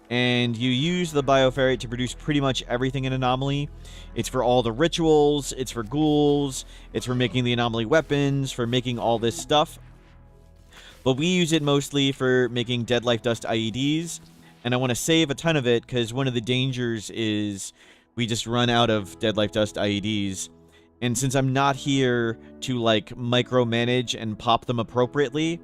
And you use the bioferrite to produce pretty much everything in anomaly. It's for all the rituals. It's for ghouls. It's for making the anomaly weapons. For making all this stuff. But we use it mostly for making Dead Life Dust IEDs. And I want to save a ton of it because one of the dangers is we just run out of Dead Life Dust IEDs. And since I'm not here to, like, micromanage and pop them appropriately,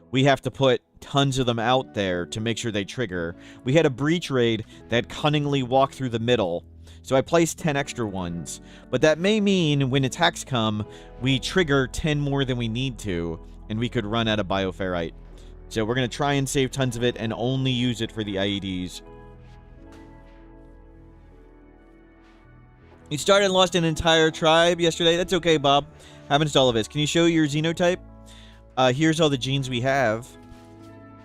we have to put tons of them out there to make sure they trigger. We had a breach raid that cunningly walked through the middle. So I placed 10 extra ones. But that may mean when attacks come, we trigger 10 more than we need to. And we could run out of bioferrite. So we're going to try and save tons of it and only use it for the IEDs. You started and lost an entire tribe yesterday. That's okay, Bob. Happens to all of us. Can you show your xenotype? Here's all the genes we have.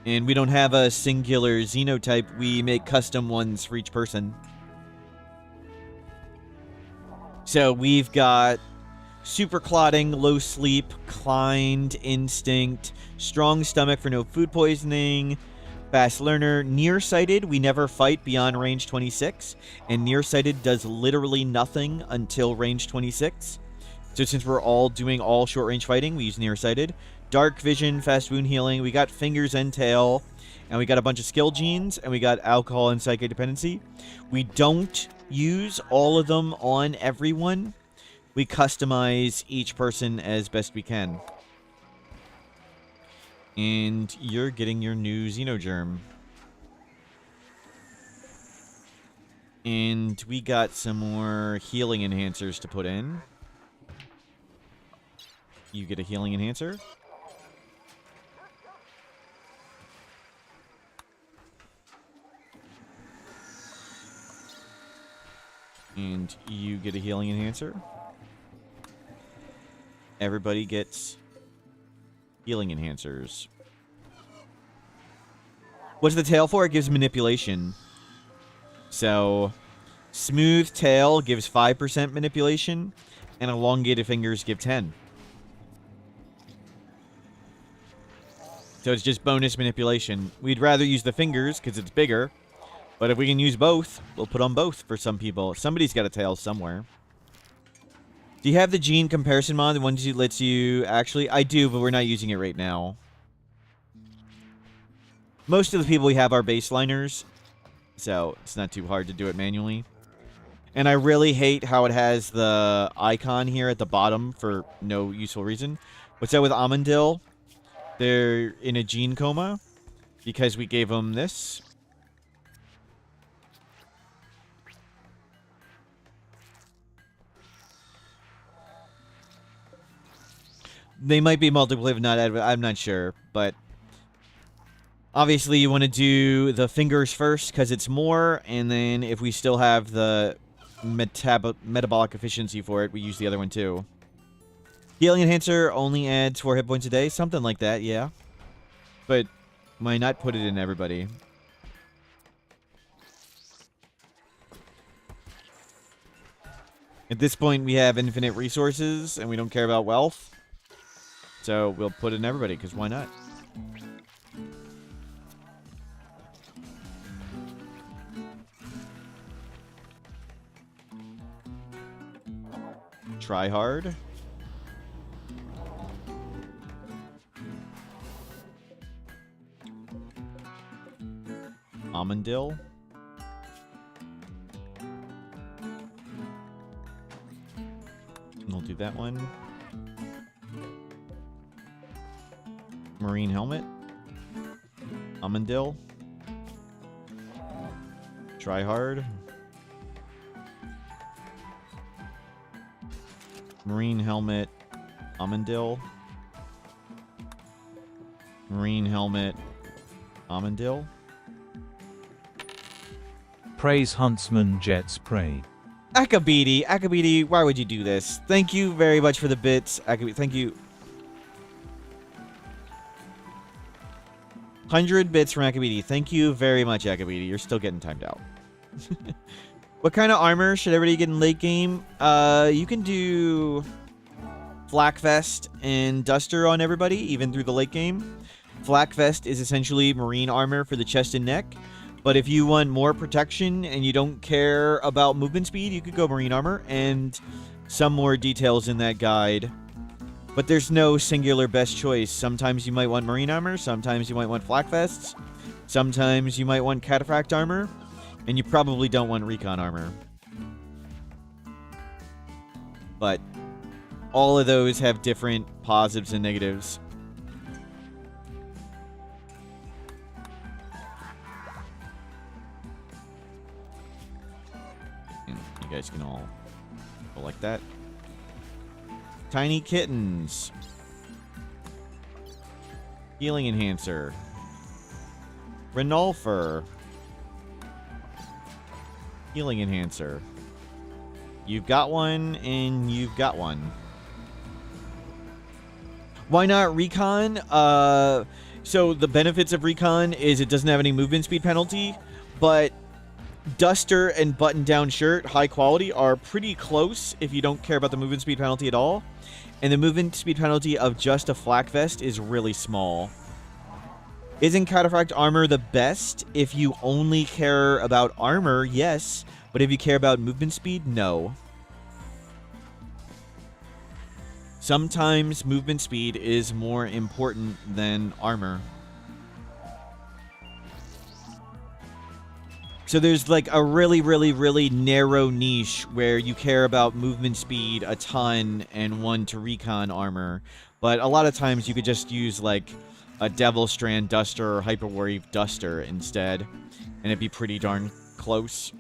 And we don't have a singular xenotype. We make custom ones for each person. So we've got super clotting, low sleep, climbed, instinct, strong stomach for no food poisoning, fast learner, nearsighted. We never fight beyond range 26, and nearsighted does literally nothing until range 26. So since we're all doing all short range fighting, we use nearsighted. Dark vision, fast wound healing. We got fingers and tail, and we got a bunch of skill genes, and we got alcohol and psychic dependency. We don't use all of them on everyone. We customize each person as best we can. And you're getting your new Xenogerm. And we got some more healing enhancers to put in. You get a healing enhancer. And you get a healing enhancer. Everybody gets healing enhancers. What's the tail for? It gives manipulation. So, smooth tail gives 5% manipulation, and elongated fingers give 10. So it's just bonus manipulation. We'd rather use the fingers because it's bigger, but if we can use both, we'll put on both for some people. Somebody's got a tail somewhere. Do you have the gene comparison mod, the one that lets you actually... I do, but we're not using it right now. Most of the people we have are baseliners, so it's not too hard to do it manually. And I really hate how it has the icon here at the bottom for no useful reason. What's that with Amandil? They're in a gene coma because we gave them this. They might be multiple, not I'm not sure, but obviously you want to do the fingers first because it's more, and then if we still have the metabolic efficiency for it, we use the other one too. Healing enhancer only adds 4 hit points a day, something like that, yeah. But might not put it in everybody. At this point, we have infinite resources, and we don't care about wealth. So we'll put it in everybody, because why not? Try hard. Amandil. We'll do that one. Marine helmet. Amandil. Try hard. Marine helmet. Amandil. Marine helmet. Amandil. Praise Huntsman Jets Prey. Akabidi, why would you do this? Thank you very much for the bits. Akabidi, thank you. 100 bits from Akabidi. Thank you very much, Akabidi. You're still getting timed out. What kind of armor should everybody get in late game? You can do Flak Vest and Duster on everybody, even through the late game. Flak Vest is essentially marine armor for the chest and neck. But if you want more protection and you don't care about movement speed, you could go marine armor, and some more details in that guide. But there's no singular best choice. Sometimes you might want marine armor, sometimes you might want flak vests, sometimes you might want cataphract armor, and you probably don't want recon armor. But all of those have different positives and negatives. You guys can all go like that. Tiny kittens. Healing enhancer. Renulfer. Healing enhancer. You've got one, and you've got one. Why not recon? So the benefits of recon is it doesn't have any movement speed penalty, but Duster and button-down shirt, high quality, are pretty close if you don't care about the movement speed penalty at all. And the movement speed penalty of just a flak vest is really small. Isn't cataphract armor the best? If you only care about armor, yes. But if you care about movement speed, no. Sometimes movement speed is more important than armor. So there's like a really, really, really narrow niche where you care about movement speed a ton and one to recon armor. But a lot of times you could just use like a Devil Strand Duster or Hyperweave Duster instead. And it'd be pretty darn close.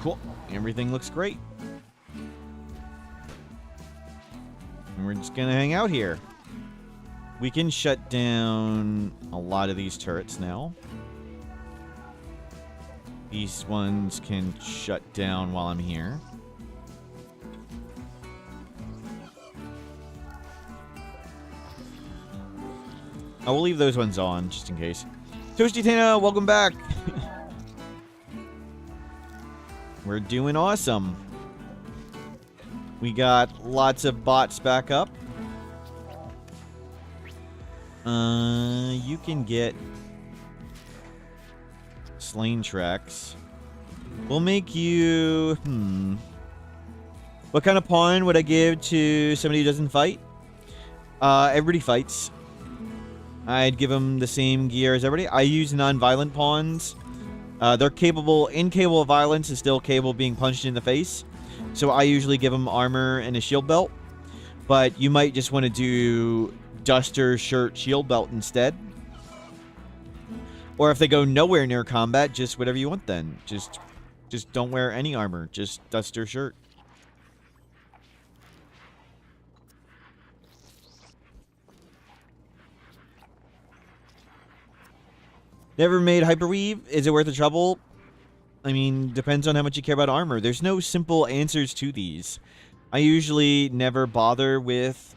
Cool. Everything looks great. And we're just gonna hang out here. We can shut down a lot of these turrets now. These ones can shut down while I'm here. I will leave those ones on, just in case. Toasty Tana, welcome back! We're doing awesome. We got lots of bots back up. You can get slain tracks. We'll make you... What kind of pawn would I give to somebody who doesn't fight? Everybody fights. I'd give them the same gear as everybody. I use non-violent pawns. They're incapable of violence and still capable of being punched in the face. So I usually give them armor and a shield belt. But you might just want to do duster, shirt, shield belt instead. Or if they go nowhere near combat, just whatever you want then. Just don't wear any armor. Just duster, shirt. Never made hyperweave. Is it worth the trouble? I mean, depends on how much you care about armor. There's no simple answers to these. I usually never bother with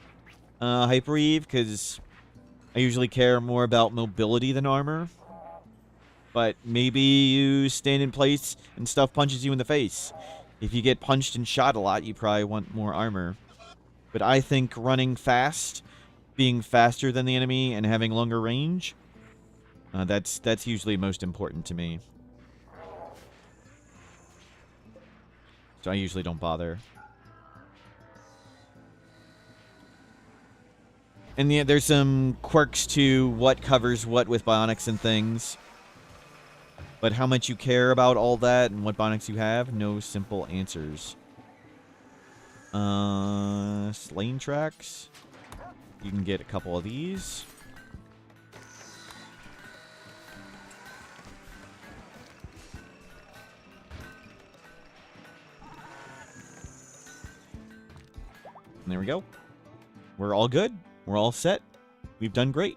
hyperweave because I usually care more about mobility than armor. But maybe you stand in place and stuff punches you in the face. If you get punched and shot a lot, you probably want more armor. But I think running fast, being faster than the enemy, and having longer range, that's usually most important to me. So I usually don't bother. And yeah, there's some quirks to what covers what with bionics and things. But how much you care about all that and what bionics you have, no simple answers. Slain tracks. You can get a couple of these. And there we go. We're all good. We're all set. We've done great.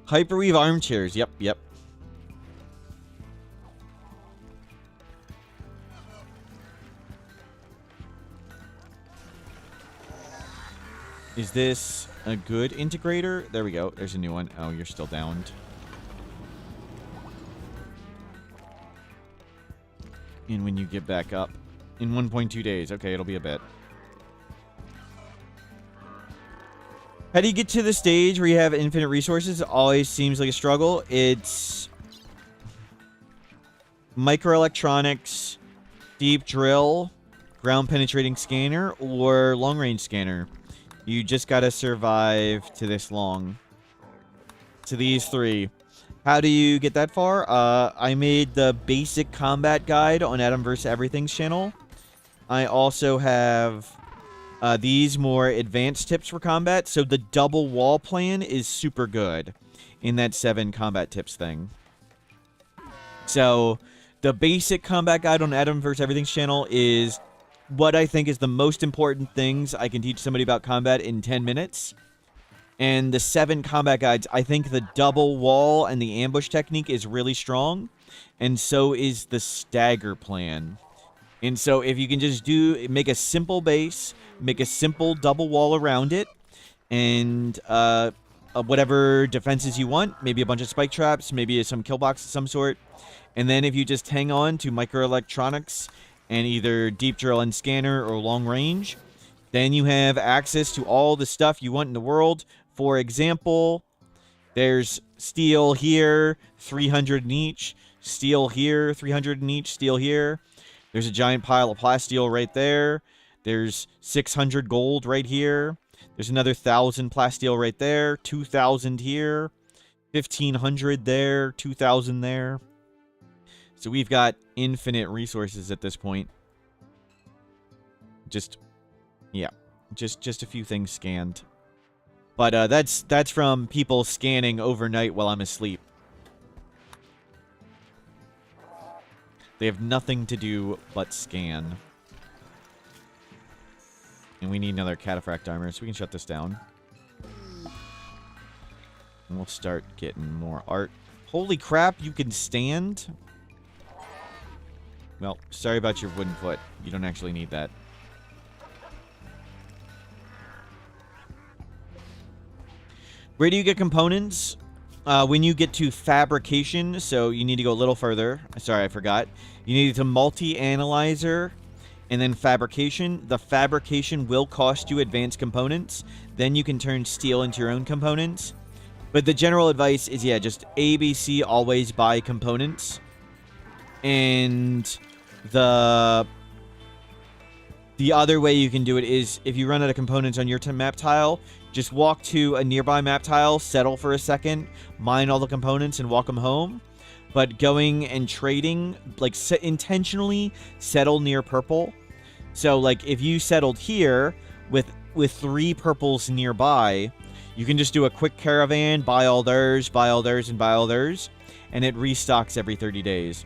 Hyperweave armchairs. Yep, yep. Is this a good integrator? There we go. There's a new one. Oh, you're still downed. And when you get back up. In 1.2 days. Okay, it'll be a bit. How do you get to the stage where you have infinite resources? It always seems like a struggle. It's microelectronics, deep drill, ground penetrating scanner, or long range scanner. You just gotta survive to this long. To these three. How do you get that far? I made the basic combat guide on Adam vs. Everything's channel. I also have these more advanced tips for combat. So the double wall plan is super good in that 7 combat tips thing. So the basic combat guide on Adam vs. Everything's channel is what I think is the most important things I can teach somebody about combat in 10 minutes. And the 7 combat guides, I think the double wall and the ambush technique is really strong. And so is the stagger plan. And so if you can just make a simple base, make a simple double wall around it, and whatever defenses you want, maybe a bunch of spike traps, maybe some kill box of some sort. And then if you just hang on to microelectronics and either deep drill and scanner or long range, then you have access to all the stuff you want in the world. For example, there's steel here, 300 in each. Steel here, 300 in each. Steel here. There's a giant pile of plasteel right there. There's 600 gold right here. There's another 1,000 plasteel right there. 2,000 here. 1,500 there. 2,000 there. So we've got infinite resources at this point. Just a few things scanned. But that's from people scanning overnight while I'm asleep. They have nothing to do but scan. And we need another cataphract armor, so we can shut this down. And we'll start getting more art. Holy crap, you can stand? Well, sorry about your wooden foot. You don't actually need that. Where do you get components? When you get to fabrication, so you need to go a little further. Sorry, I forgot. You need to multi-analyzer and then fabrication. The fabrication will cost you advanced components. Then you can turn steel into your own components. But the general advice is, yeah, just ABC, always buy components. And the other way you can do it is, if you run out of components on your map tile, just walk to a nearby map tile, settle for a second, mine all the components, and walk them home. But going and trading, like, intentionally settle near purple. So, like, if you settled here with 3 purples nearby, you can just do a quick caravan, buy all theirs, buy all theirs, and buy all theirs, and it restocks every 30 days.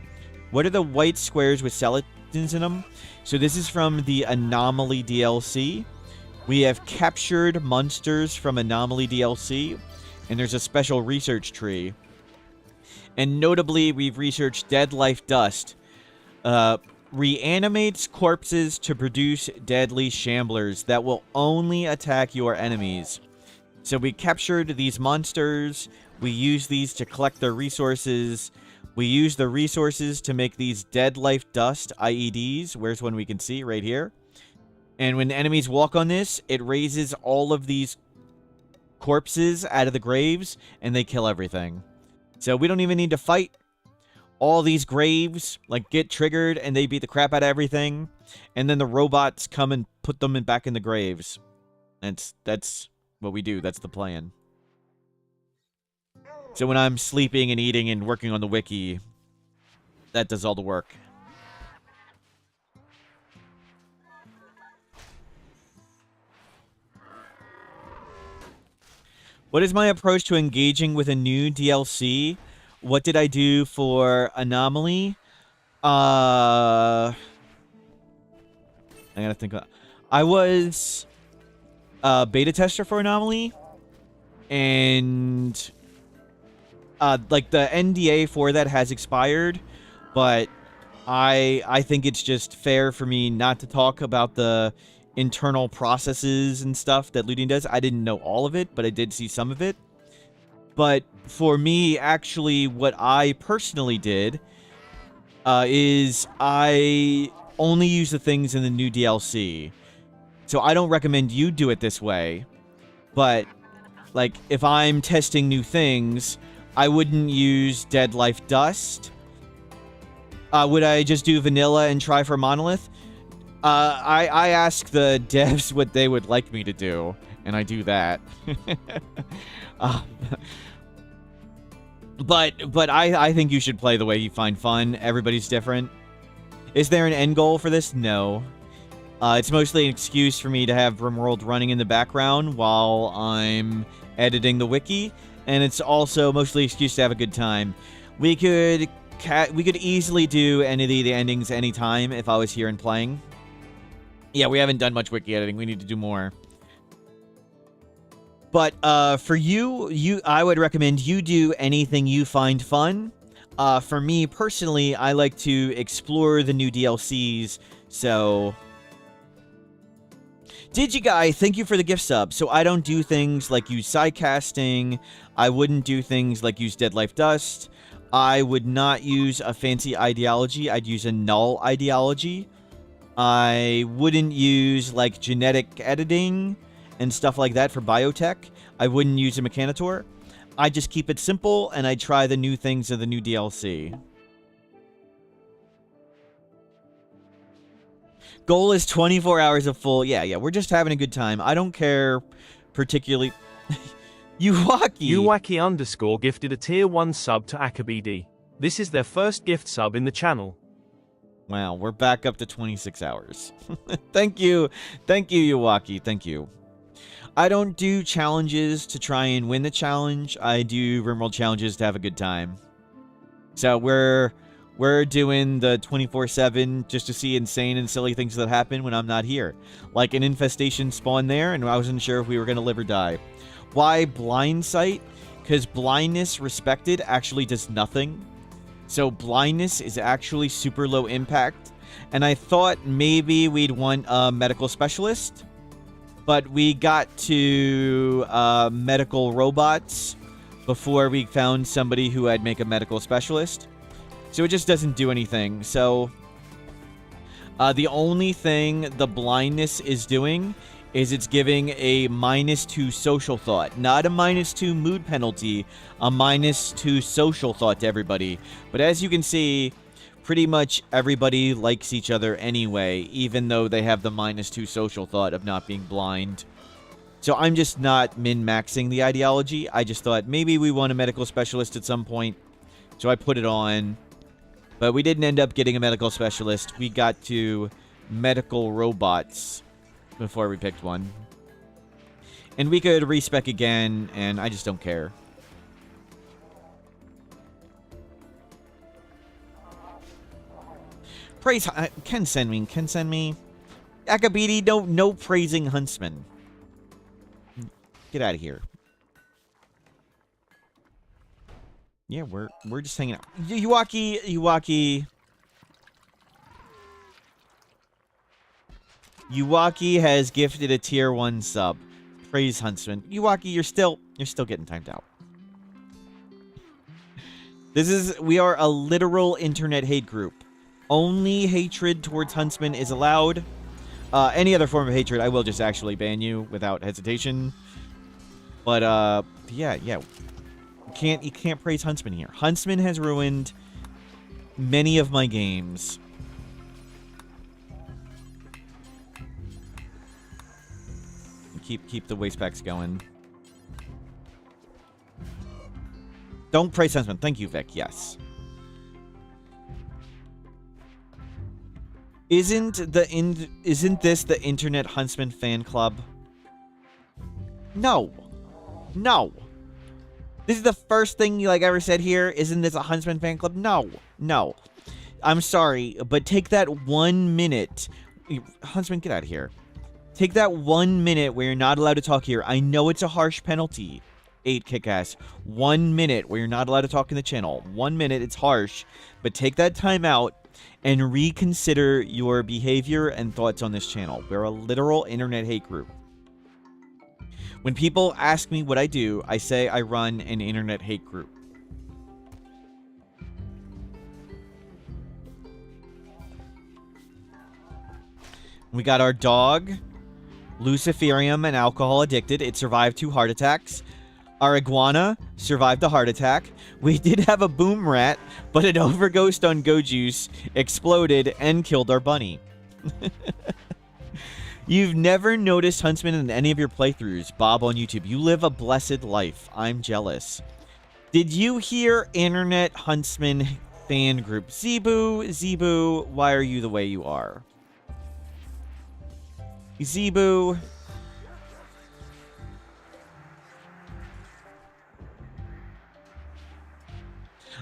What are the white squares with skeletons in them? So this is from the Anomaly DLC. We have captured monsters from Anomaly DLC, and there's a special research tree. And notably, we've researched Dead Life Dust. Reanimates corpses to produce deadly shamblers that will only attack your enemies. So we captured these monsters. We use these to collect their resources. We use the resources to make these Dead Life Dust IEDs. Where's one we can see? Right here. And when enemies walk on this, it raises all of these corpses out of the graves, and they kill everything. So we don't even need to fight. All these graves, like, get triggered, and they beat the crap out of everything. And then the robots come and put them back in the graves. That's what we do. That's the plan. So when I'm sleeping and eating and working on the wiki, that does all the work. What is my approach to engaging with a new DLC? What did I do for Anomaly? I gotta think about. I was a beta tester for Anomaly, and like, the NDA for that has expired, but I think it's just fair for me not to talk about the internal processes and stuff that looting does. I didn't know all of it, but I did see some of it. But for me, actually, what I personally did is I only use the things in the new DLC. So I don't recommend you do it this way. But, like, if I'm testing new things, I wouldn't use Dead Life Dust. Would I just do vanilla and try for Monolith? I ask the devs what they would like me to do, and I do that. But I think you should play the way you find fun. Everybody's different. Is there an end goal for this? No. It's mostly an excuse for me to have Rimworld running in the background while I'm editing the wiki, and it's also mostly an excuse to have a good time. We could easily do any of the endings anytime if I was here and playing. Yeah, we haven't done much wiki editing. We need to do more. But for you, I would recommend you do anything you find fun. For me personally, I like to explore the new DLCs. So, Digiguy, thank you for the gift sub. So I don't do things like use sidecasting. I wouldn't do things like use Dead Life Dust. I would not use a fancy ideology. I'd use a null ideology. I wouldn't use, like, genetic editing and stuff like that for biotech. I wouldn't use a Mechanitor. I just keep it simple, and I try the new things of the new DLC. Goal is 24 hours of full. Yeah, we're just having a good time. I don't care particularly. Uwaki_ gifted a tier 1 sub to AkaBD. This is their first gift sub in the channel. Wow, we're back up to 26 hours. Thank you, Uwaki. Thank you. I don't do challenges to try and win the challenge. I do Rimworld challenges to have a good time. So we're doing the 24/7 just to see insane and silly things that happen when I'm not here. Like an infestation spawned there, and I wasn't sure if we were going to live or die. Why blind sight? Because blindness respected actually does nothing. So blindness is actually super low impact. And I thought maybe we'd want a medical specialist. but we got to medical robots before we found somebody who had make a medical specialist. So it just doesn't do anything. So the only thing the blindness is doing is it's giving a -2 social thought. Not a -2 mood penalty, a -2 social thought to everybody. But as you can see, pretty much everybody likes each other anyway, even though they have the -2 social thought of not being blind. So I'm just not min-maxing the ideology. I just thought maybe we want a medical specialist at some point. So I put it on. But we didn't end up getting a medical specialist. We got to medical robots before we picked one. And we could respec again, and I just don't care. Praise... Ken send me. Akabidi, no praising Huntsman. Get out of here. Yeah, we're just hanging out. Yuwaki has gifted a tier 1 sub. Praise Huntsman. Yuwaki, you're still getting timed out. We are a literal internet hate group. Only hatred towards Huntsman is allowed. Any other form of hatred, I will just actually ban you without hesitation. But yeah. You can't praise Huntsman here. Huntsman has ruined many of my games. Keep the waste packs going. Don't praise Huntsman. Thank you, Vic. Yes. Isn't this the Internet Huntsman fan club? No. This is the first thing you ever said here. Isn't this a Huntsman fan club? No. I'm sorry, but take that 1 minute. Huntsman, get out of here. Take that 1 minute where you're not allowed to talk here. I know it's a harsh penalty. 8 Kickass. 1 minute where you're not allowed to talk in the channel. 1 minute, it's harsh. But take that time out and reconsider your behavior and thoughts on this channel. We're a literal internet hate group. When people ask me what I do, I say I run an internet hate group. We got our dog, Luciferium, and alcohol addicted. It survived 2 heart attacks. Our iguana survived a heart attack. We did have a boom rat, but an overdosed on go juice, exploded, and killed our bunny. You've never noticed Huntsman in any of your playthroughs. Bob on YouTube. You live a blessed life. I'm jealous. Did you hear Internet Huntsman fan group? Zebu, why are you the way you are? Zebu.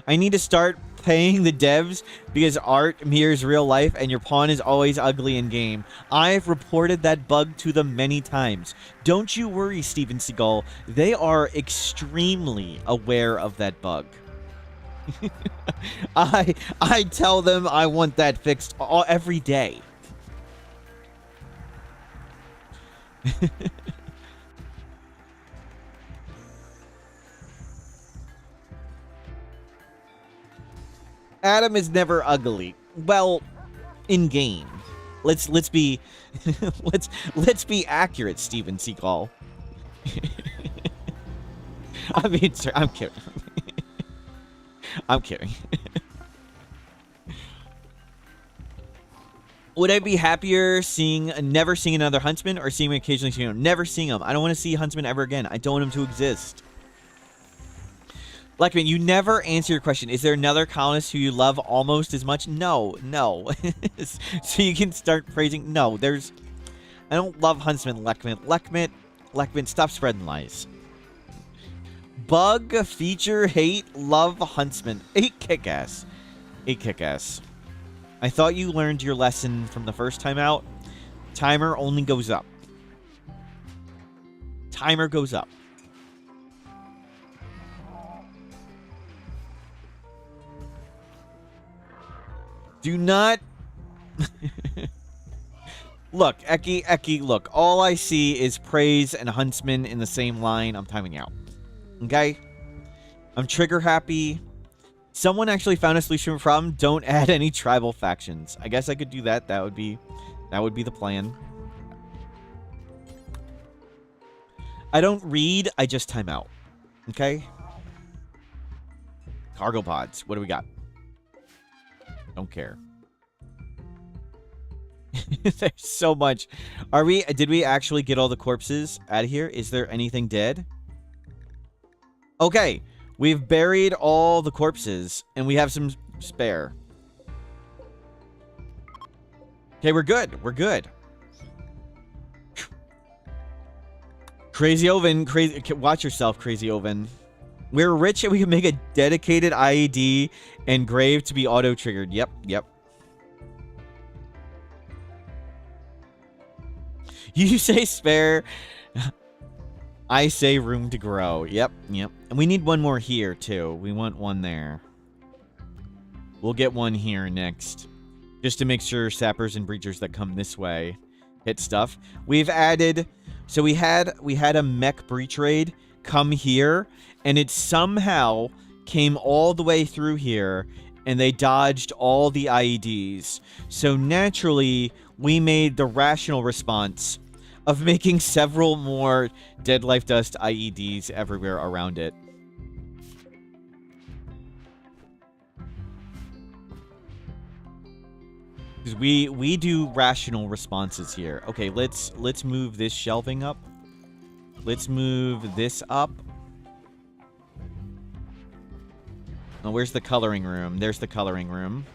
I need to start paying the devs because art mirrors real life and your pawn is always ugly in game. I've reported that bug to them many times. Don't you worry, Steven Seagal. They are extremely aware of that bug. I tell them I want that fixed every day. Adam is never ugly. Well, in game. Let's be let's be accurate, Steven Seagal. I mean, sir, I'm kidding. I'm kidding. Would I be happier never seeing another Huntsman or seeing him occasionally? Never seeing him. I don't want to see Huntsman ever again. I don't want him to exist. Blackman, you never answer your question. Is there another colonist who you love almost as much? No. So you can start praising. No, I don't love Huntsman, Leckman, stop spreading lies. Bug, feature, hate, love, Huntsman. 8 Kickass. 8 Kickass. I thought you learned your lesson from the first time out. Timer only goes up. Timer goes up. Do not... Look, Eki, look. All I see is praise and huntsman in the same line. I'm timing out. Okay? I'm trigger happy. Someone actually found a solution from don't add any tribal factions. I guess I could do that. That would be the plan. I don't read, I just time out. Okay? Cargo pods. What do we got? Don't care. There's so much. Did we actually get all the corpses out of here? Is there anything dead? Okay. We've buried all the corpses and we have some spare. Okay, we're good. We're good. Crazy Oven, watch yourself, Crazy Oven. We're rich and we can make a dedicated IED engraved to be auto-triggered. Yep, yep. You say spare. I say room to grow. Yep, yep. And we need one more here, too. We want one there. We'll get one here next. Just to make sure sappers and breachers that come this way hit stuff. We've added... So we had a mech breach raid come here, and it somehow came all the way through here, and they dodged all the IEDs. So naturally, we made the rational response of making several more Dead Life Dust IEDs everywhere around it. Because we do rational responses here. Okay, let's move this shelving up. Let's move this up. Oh, where's the coloring room? There's the coloring room.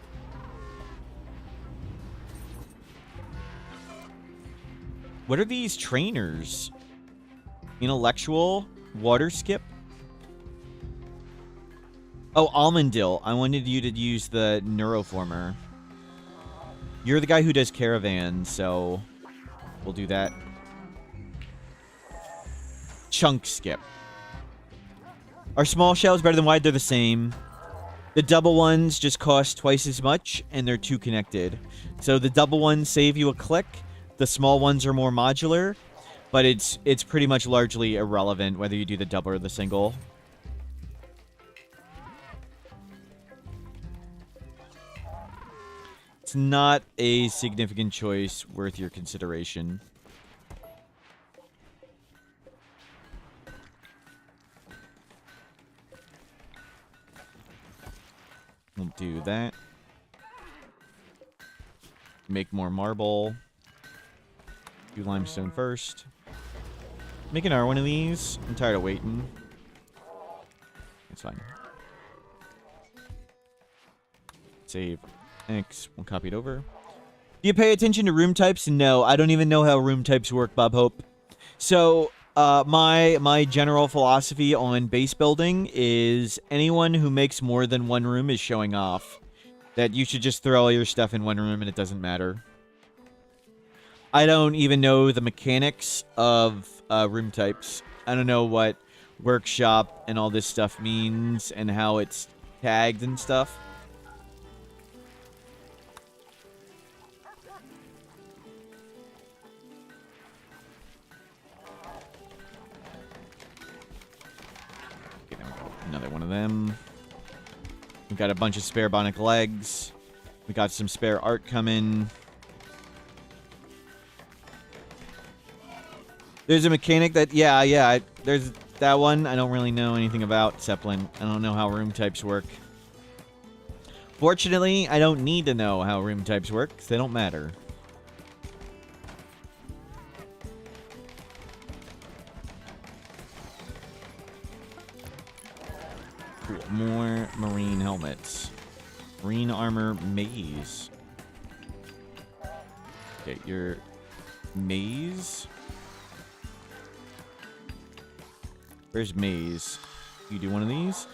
What are these trainers? Intellectual? Water skip? Oh, Almondil. I wanted you to use the neuroformer. You're the guy who does caravans, so we'll do that. Chunk skip. Are small shells better than wide? They're the same. The double ones just cost twice as much, and they're too connected. So the double ones save you a click. The small ones are more modular, but it's pretty much largely irrelevant whether you do the double or the single. It's not a significant choice worth your consideration. We'll do that. Make more marble. Do limestone first. Make another one of these. I'm tired of waiting. It's fine. Save. X. We'll copy it over. Do you pay attention to room types? No, I don't even know how room types work, Bob Hope. So, my general philosophy on base building is anyone who makes more than one room is showing off. That you should just throw all your stuff in one room and it doesn't matter. I don't even know the mechanics of room types. I don't know what workshop and all this stuff means and how it's tagged and stuff. Another one of them. We've got a bunch of spare bionic legs. We got some spare art coming. There's a mechanic that, yeah, there's that one I don't really know anything about, Zeppelin. I don't know how room types work. Fortunately, I don't need to know how room types work, because they don't matter. Cool. More marine helmets. Marine armor maze. Okay, your maze. Where's maze? You do one of these?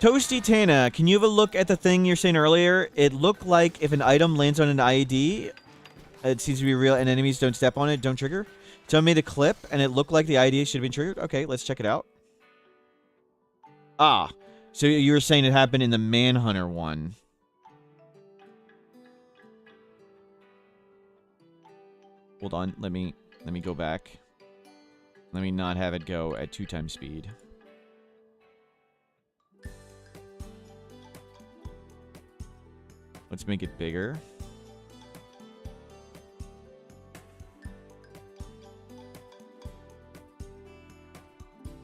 Toasty Tana, can you have a look at the thing you're saying earlier? It looked like if an item lands on an IED, it seems to be real and enemies don't step on it, don't trigger. So I made a clip and it looked like the IED should have been triggered. Okay, let's check it out. Ah, so you were saying it happened in the Manhunter one. Hold on. Let me go back. Let me not have it go at 2 times speed. Let's make it bigger.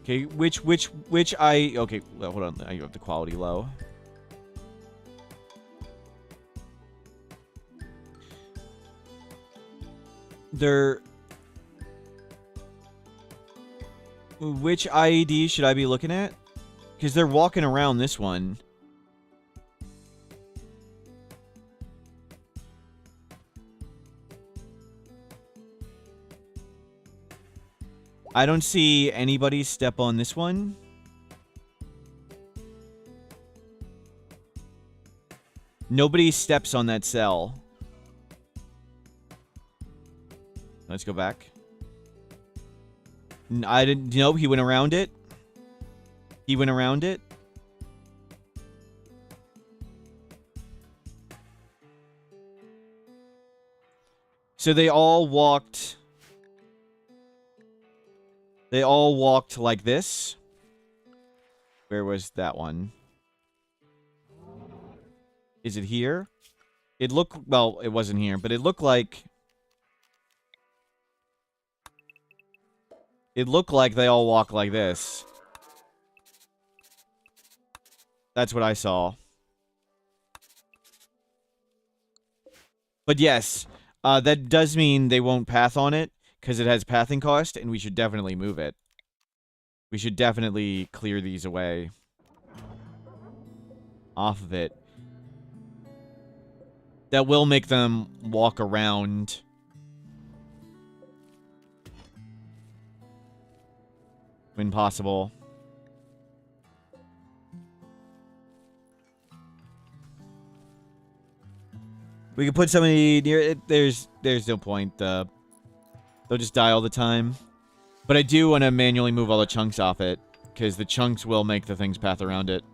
Okay, which okay, well, hold on. I have the quality low. Which IED should I be looking at? Because they're walking around this one. I don't see anybody step on this one. Nobody steps on that cell. Let's go back. I didn't. Nope, he went around it. He went around it. So they all walked. They all walked like this. Where was that one? Is it here? It looked, well, it wasn't here, but it looked like they all walk like this. That's what I saw. But yes, that does mean they won't path on it, because it has pathing cost, and we should definitely move it. We should definitely clear these away. Off of it. That will make them walk around. When possible. We could put somebody near it. There's no point. They'll just die all the time. But I do want to manually move all the chunks off it, because the chunks will make the things path around it.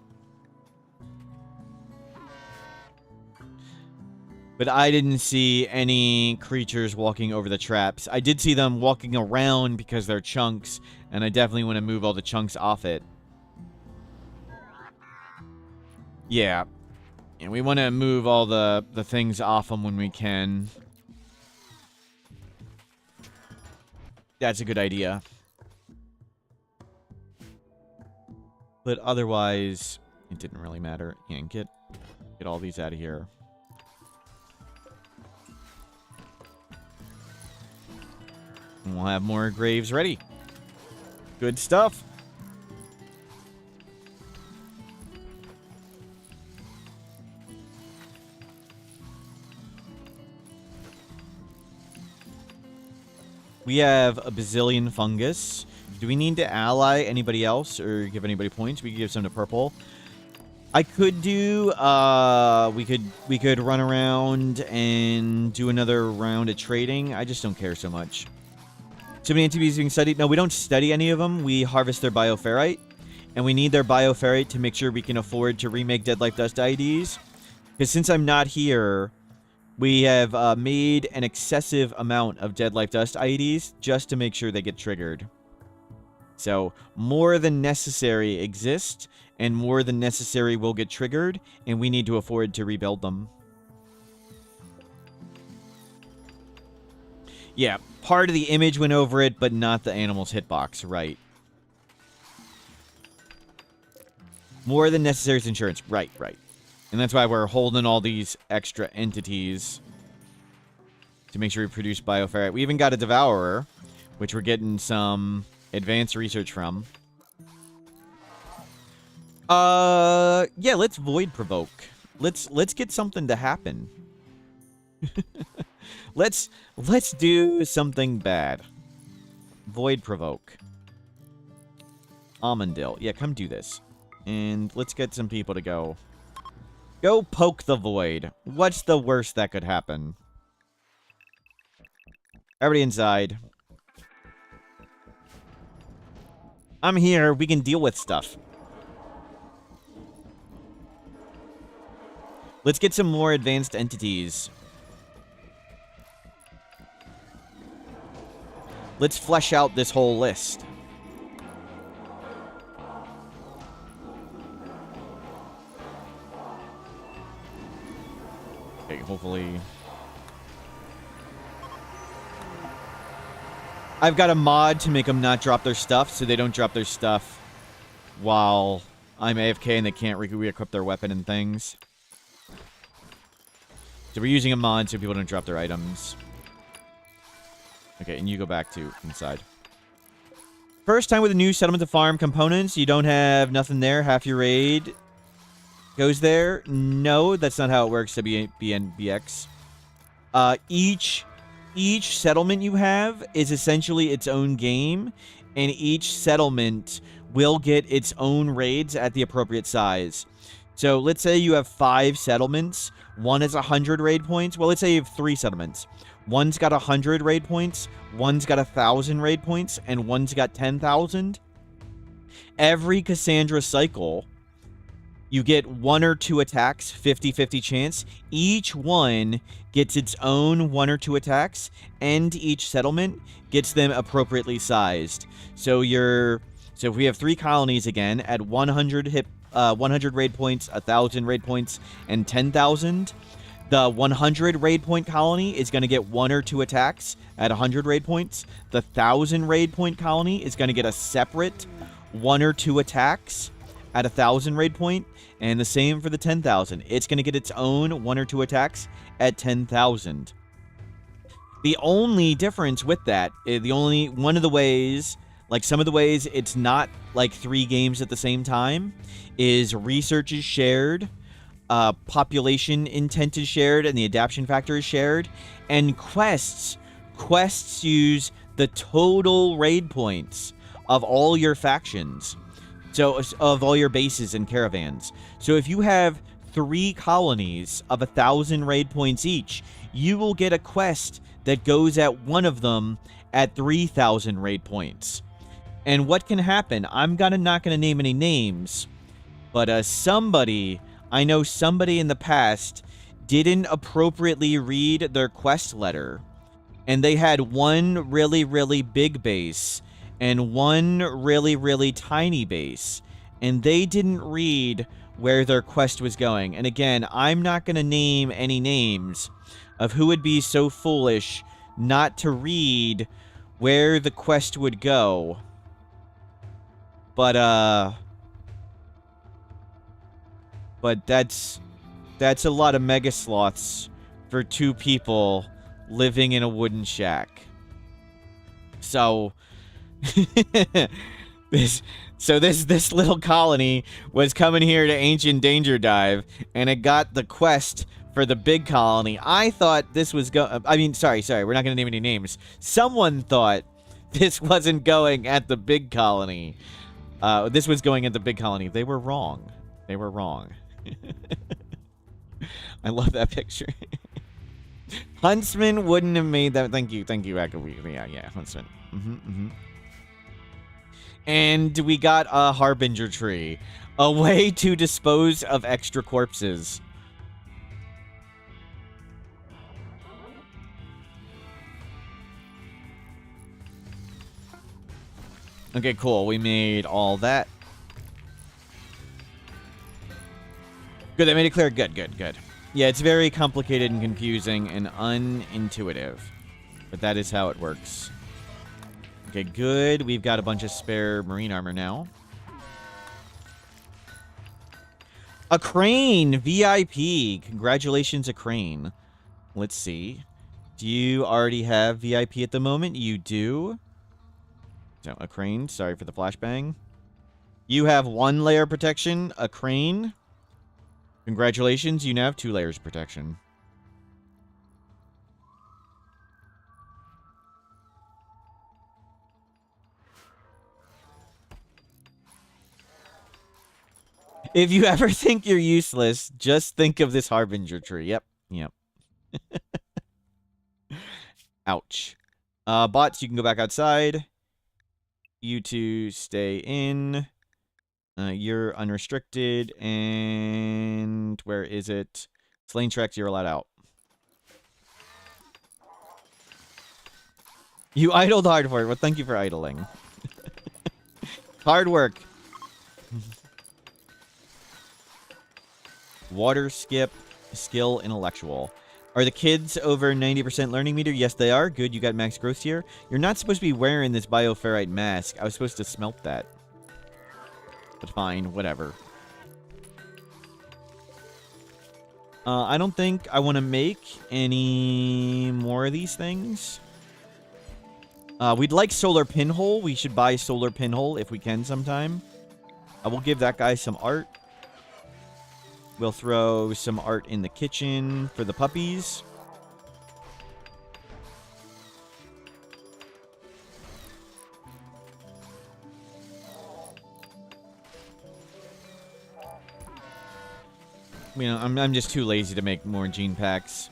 But I didn't see any creatures walking over the traps. I did see them walking around because they're chunks, and I definitely want to move all the chunks off it. Yeah. And we want to move all the things off them when we can. That's a good idea. But otherwise, it didn't really matter. Yeah, get all these out of here. And we'll have more graves ready. Good stuff. We have a bazillion fungus. Do we need to ally anybody else or give anybody points? We could give some to purple. I could do, we could run around and do another round of trading. I just don't care so much. Too many NTBs being studied. No, we don't study any of them. We harvest their bioferrite. And we need their bioferrite to make sure we can afford to remake Dead Life Dust IDs. Because since I'm not here, we have made an excessive amount of Dead Life Dust IDs just to make sure they get triggered. So, more than necessary exist, and more than necessary will get triggered, and we need to afford to rebuild them. Yeah, part of the image went over it, but not the animal's hitbox, right. More than necessary is insurance, right. And that's why we're holding all these extra entities to make sure we produce bioferrite. We even got a devourer, which we're getting some advanced research from. Yeah, let's void provoke. Let's get something to happen. Let's do something bad. Void provoke. Almondil. Yeah, come do this. And let's get some people to go. Go poke the void. What's the worst that could happen? Everybody inside. I'm here. We can deal with stuff. Let's get some more advanced entities. let's flesh out this whole list. Okay, hopefully... I've got a mod to make them not drop their stuff, so they don't drop their stuff while I'm AFK and they can't re-equip their weapon and things. So we're using a mod so people don't drop their items. Okay, and you go back to inside. First time with a new settlement to farm components. You don't have nothing there. Half your raid goes there. No, that's not how it works, WBNBX. Each settlement you have is essentially its own game, and each settlement will get its own raids at the appropriate size. So let's say you have 5 settlements. One is 100 raid points. Well, let's say you have 3 settlements. One's got 100 raid points, one's got 1,000 raid points, and one's got 10,000. Every Cassandra cycle, you get 1 or 2 attacks, 50-50 chance. Each one gets its own 1 or 2 attacks, and each settlement gets them appropriately sized. So if we have 3 colonies again at 100 100 raid points, 1,000 raid points, and 10,000, the 100 raid point colony is going to get 1 or 2 attacks at 100 raid points. The 1,000 raid point colony is going to get a separate 1 or 2 attacks at 1,000 raid point, and the same for the 10,000. It's going to get its own 1 or 2 attacks at 10,000. The only difference with that, one of the ways, like some of the ways it's not like 3 games at the same time, is research is shared, population intent is shared, and the adaptation factor is shared, and quests use the total raid points of all your factions. So, of all your bases and caravans. So if you have 3 colonies of 1,000 raid points each, you will get a quest that goes at one of them at 3,000 raid points. And what can happen? I'm not gonna name any names, but I know somebody in the past didn't appropriately read their quest letter, and they had one really, really big base and one really, really tiny base, and they didn't read where their quest was going. And again, I'm not going to name any names of who would be so foolish not to read where the quest would go. But that's a lot of mega sloths for 2 people living in a wooden shack. So this little colony was coming here to Ancient Danger Dive, and it got the quest for the big colony. I thought this was sorry, we're not gonna name any names. Someone thought this wasn't going at the big colony. This was going at the big colony. They were wrong. They were wrong. I love that picture. Huntsman wouldn't have made that. Thank you, Akawi. Yeah, Huntsman. And we got a Harbinger tree. A way to dispose of extra corpses. Okay, cool. We made all that. Good, they made it clear. Good. Yeah, it's very complicated and confusing and unintuitive. But that is how it works. Okay, good. We've got a bunch of spare marine armor now. A crane! VIP! Congratulations, a crane. Let's see. Do you already have VIP at the moment? You do. So, a crane. Sorry for the flashbang. You have 1 layer protection. A crane. Congratulations, you now have 2 layers of protection. If you ever think you're useless, just think of this Harbinger tree. Yep. Ouch. Bots, you can go back outside. You two stay in. You're unrestricted, and where is it? Slain tracks, you're allowed out. You idled hard for it. Well, thank you for idling. Hard work. Water skip, skill, intellectual. Are the kids over 90% learning meter? Yes, they are. Good, you got max growth here. You're not supposed to be wearing this bioferrite mask. I was supposed to smelt that. But fine, whatever. I don't think I want to make any more of these things. We'd like solar pinhole. We should buy solar pinhole if we can sometime. I will give that guy some art. We'll throw some art in the kitchen for the puppies. You know, I'm just too lazy to make more gene packs.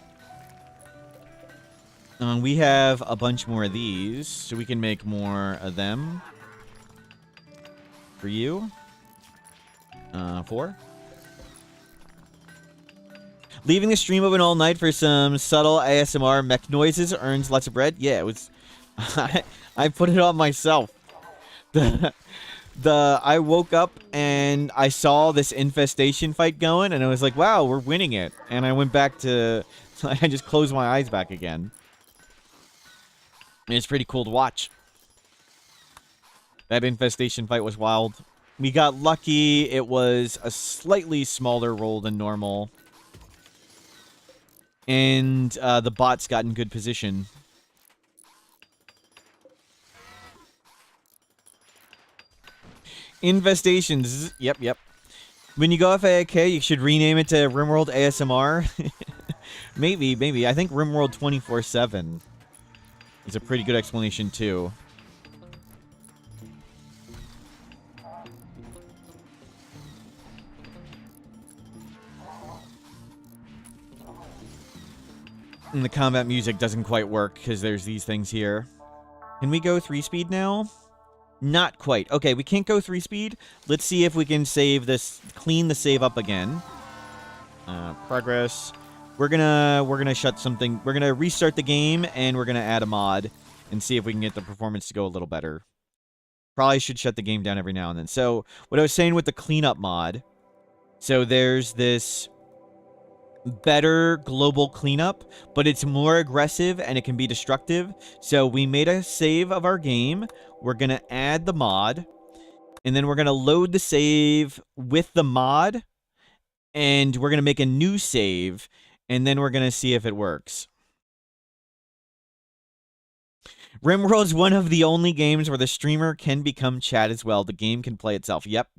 We have a bunch more of these, so we can make more of them. For you. 4. Leaving the stream open all night for some subtle ASMR mech noises earns lots of bread. Yeah, it was... I put it on myself. I woke up and I saw this infestation fight going, and I was like, wow, we're winning it. And I went back to... I just closed my eyes back again. And it's pretty cool to watch. That infestation fight was wild. We got lucky. It was a slightly smaller roll than normal. And the bots got in good position. Infestations. Yep. When you go FAK, you should rename it to Rimworld ASMR. maybe. I think Rimworld 24/7 is a pretty good explanation, too. And the combat music doesn't quite work because there's these things here. Can we go 3-speed now? Not quite. Okay, we can't go 3-speed. Let's see if we can save this, clean the save up again. Progress. We're gonna shut something. We're gonna restart the game and we're gonna add a mod and see if we can get the performance to go a little better. Probably should shut the game down every now and then. So what I was saying with the cleanup mod. So there's this better global cleanup, but it's more aggressive and it can be destructive. So we made a save of our game. We're going to add the mod, and then we're going to load the save with the mod, and we're going to make a new save, and then we're going to see if it works. Rimworld is one of the only games where the streamer can become chat as well. The game can play itself. Yep.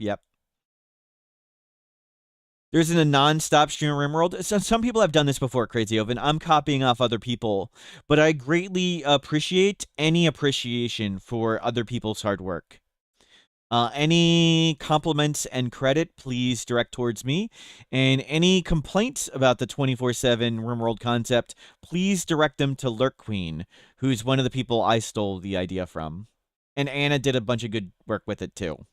There isn't a non-stop stream of Rimworld. Some people have done this before, Crazy Oven. I'm copying off other people. But I greatly appreciate any appreciation for other people's hard work. Any compliments and credit, please direct towards me. And any complaints about the 24/7 Rimworld concept, please direct them to Lurk Queen, who's one of the people I stole the idea from. And Anna did a bunch of good work with it, too.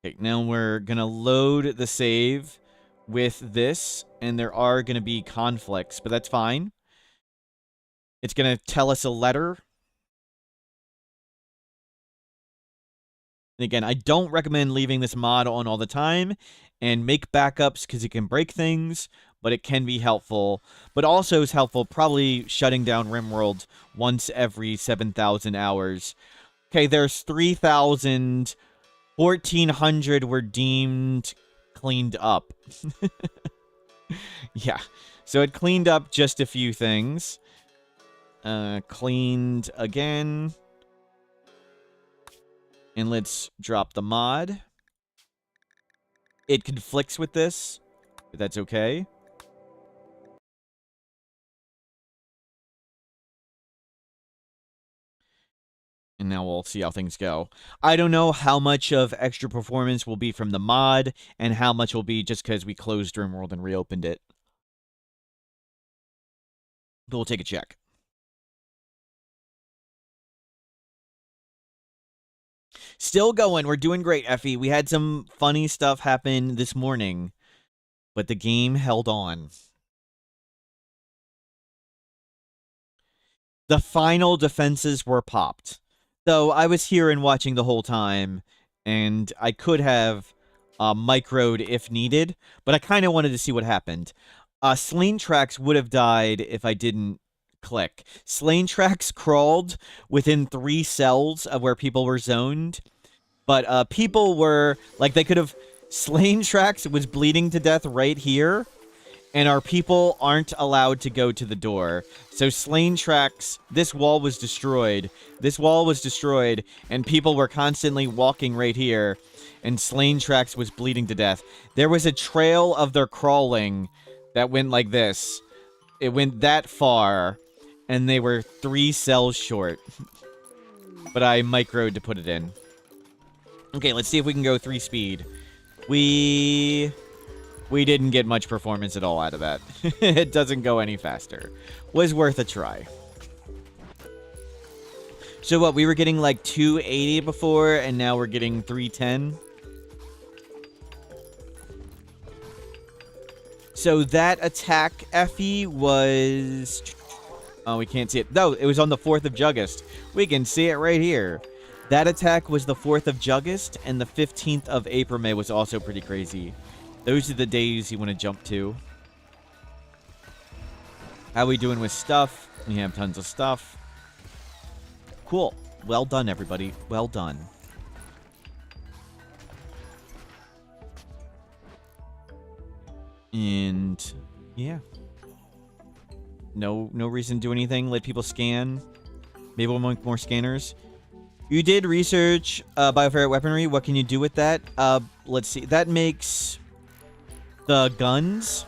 Okay, now we're going to load the save with this, and there are going to be conflicts, but that's fine. It's going to tell us a letter. And again, I don't recommend leaving this mod on all the time, and make backups because it can break things, but it can be helpful. But also is helpful probably shutting down Rimworld once every 7,000 hours. Okay, there's 3,000... 1,400 were deemed cleaned up. Yeah. So it cleaned up just a few things. Cleaned again. And let's drop the mod. It conflicts with this, but that's okay. And now we'll see how things go. I don't know how much of extra performance will be from the mod, and how much will be just because we closed Rimworld and reopened it. But we'll take a check. Still going. We're doing great, Effie. We had some funny stuff happen this morning. but the game held on. The final defenses were popped. Though I was here and watching the whole time, and I could have microed if needed, but I kind of wanted to see what happened. Slain Tracks would have died if I didn't click. Slain Tracks crawled within 3 cells of where people were zoned, but people were, like, they could have... Slain Tracks was bleeding to death right here, and our people aren't allowed to go to the door. So Slain Tracks, this wall was destroyed. This wall was destroyed, and people were constantly walking right here, and Slain Tracks was bleeding to death. There was a trail of their crawling that went like this. It went that far, and they were 3 cells short. But I microed to put it in. Okay, let's see if we can go 3 speed. We didn't get much performance at all out of that. It doesn't go any faster. Was worth a try. So what, we were getting like 280 before, and now we're getting 310? So that attack, Effie, was... Oh, we can't see it. No, it was on the 4th of Juggist. We can see it right here. That attack was the 4th of Juggist, and the 15th of April May was also pretty crazy. Those are the days you want to jump to. How we doing with stuff? We have tons of stuff. Cool. Well done, everybody. Well done. And yeah. No reason to do anything. Let people scan. Maybe we'll make more scanners. You did research bioferrite weaponry. What can you do with that? Let's see. That makes the guns.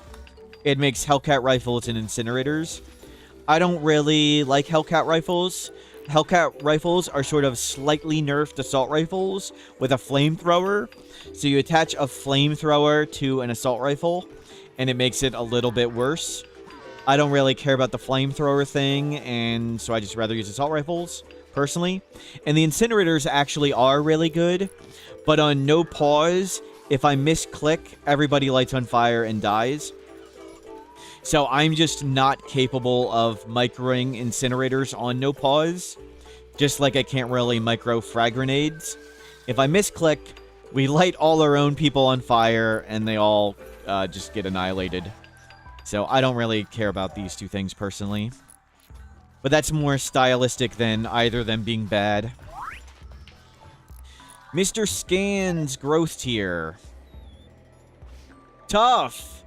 It makes Hellcat rifles and incinerators. I don't really like Hellcat rifles. Hellcat rifles are sort of slightly nerfed assault rifles with a flamethrower. So you attach a flamethrower to an assault rifle, and it makes it a little bit worse. I don't really care about the flamethrower thing, and so I just rather use assault rifles, personally. And the incinerators actually are really good, but on no pause, if I misclick, everybody lights on fire and dies. So I'm just not capable of microing incinerators on no pause, just like I can't really micro frag grenades. If I misclick, we light all our own people on fire, and they all just get annihilated. So I don't really care about these two things personally. But that's more stylistic than either of them being bad. Mr. Scan's growth tier. Tough!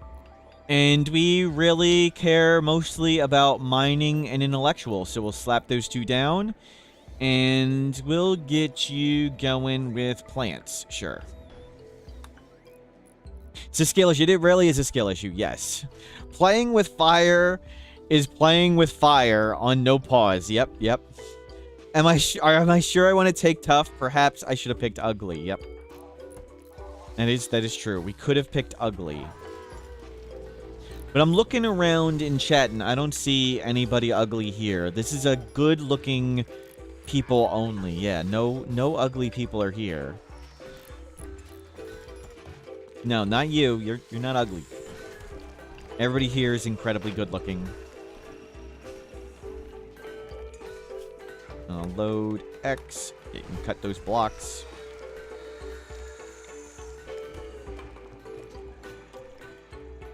And we really care mostly about mining and intellectual, so we'll slap those two down. And we'll get you going with plants, sure. It's a skill issue. It really is a skill issue, yes. Playing with fire is playing with fire on no pause. Yep. Am I sure I want to take tough? Perhaps I should have picked ugly. Yep. That is true. We could have picked ugly. But I'm looking around in chat and I don't see anybody ugly here. This is a good looking people only. Yeah, no ugly people are here. No, not you. You're not ugly. Everybody here is incredibly good looking. Load X. You can cut those blocks.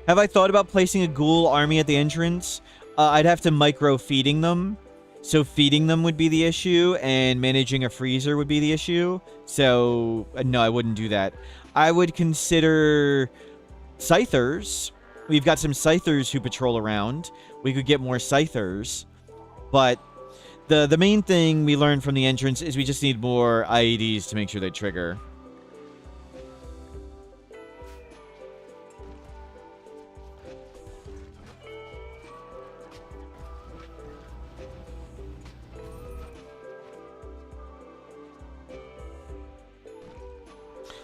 Have I thought about placing a ghoul army at the entrance? I'd have to micro feeding them. So feeding them would be the issue, and managing a freezer would be the issue. So, no, I wouldn't do that. I would consider scythers. We've got some scythers who patrol around. We could get more scythers. But the main thing we learned from the entrance is we just need more IEDs to make sure they trigger.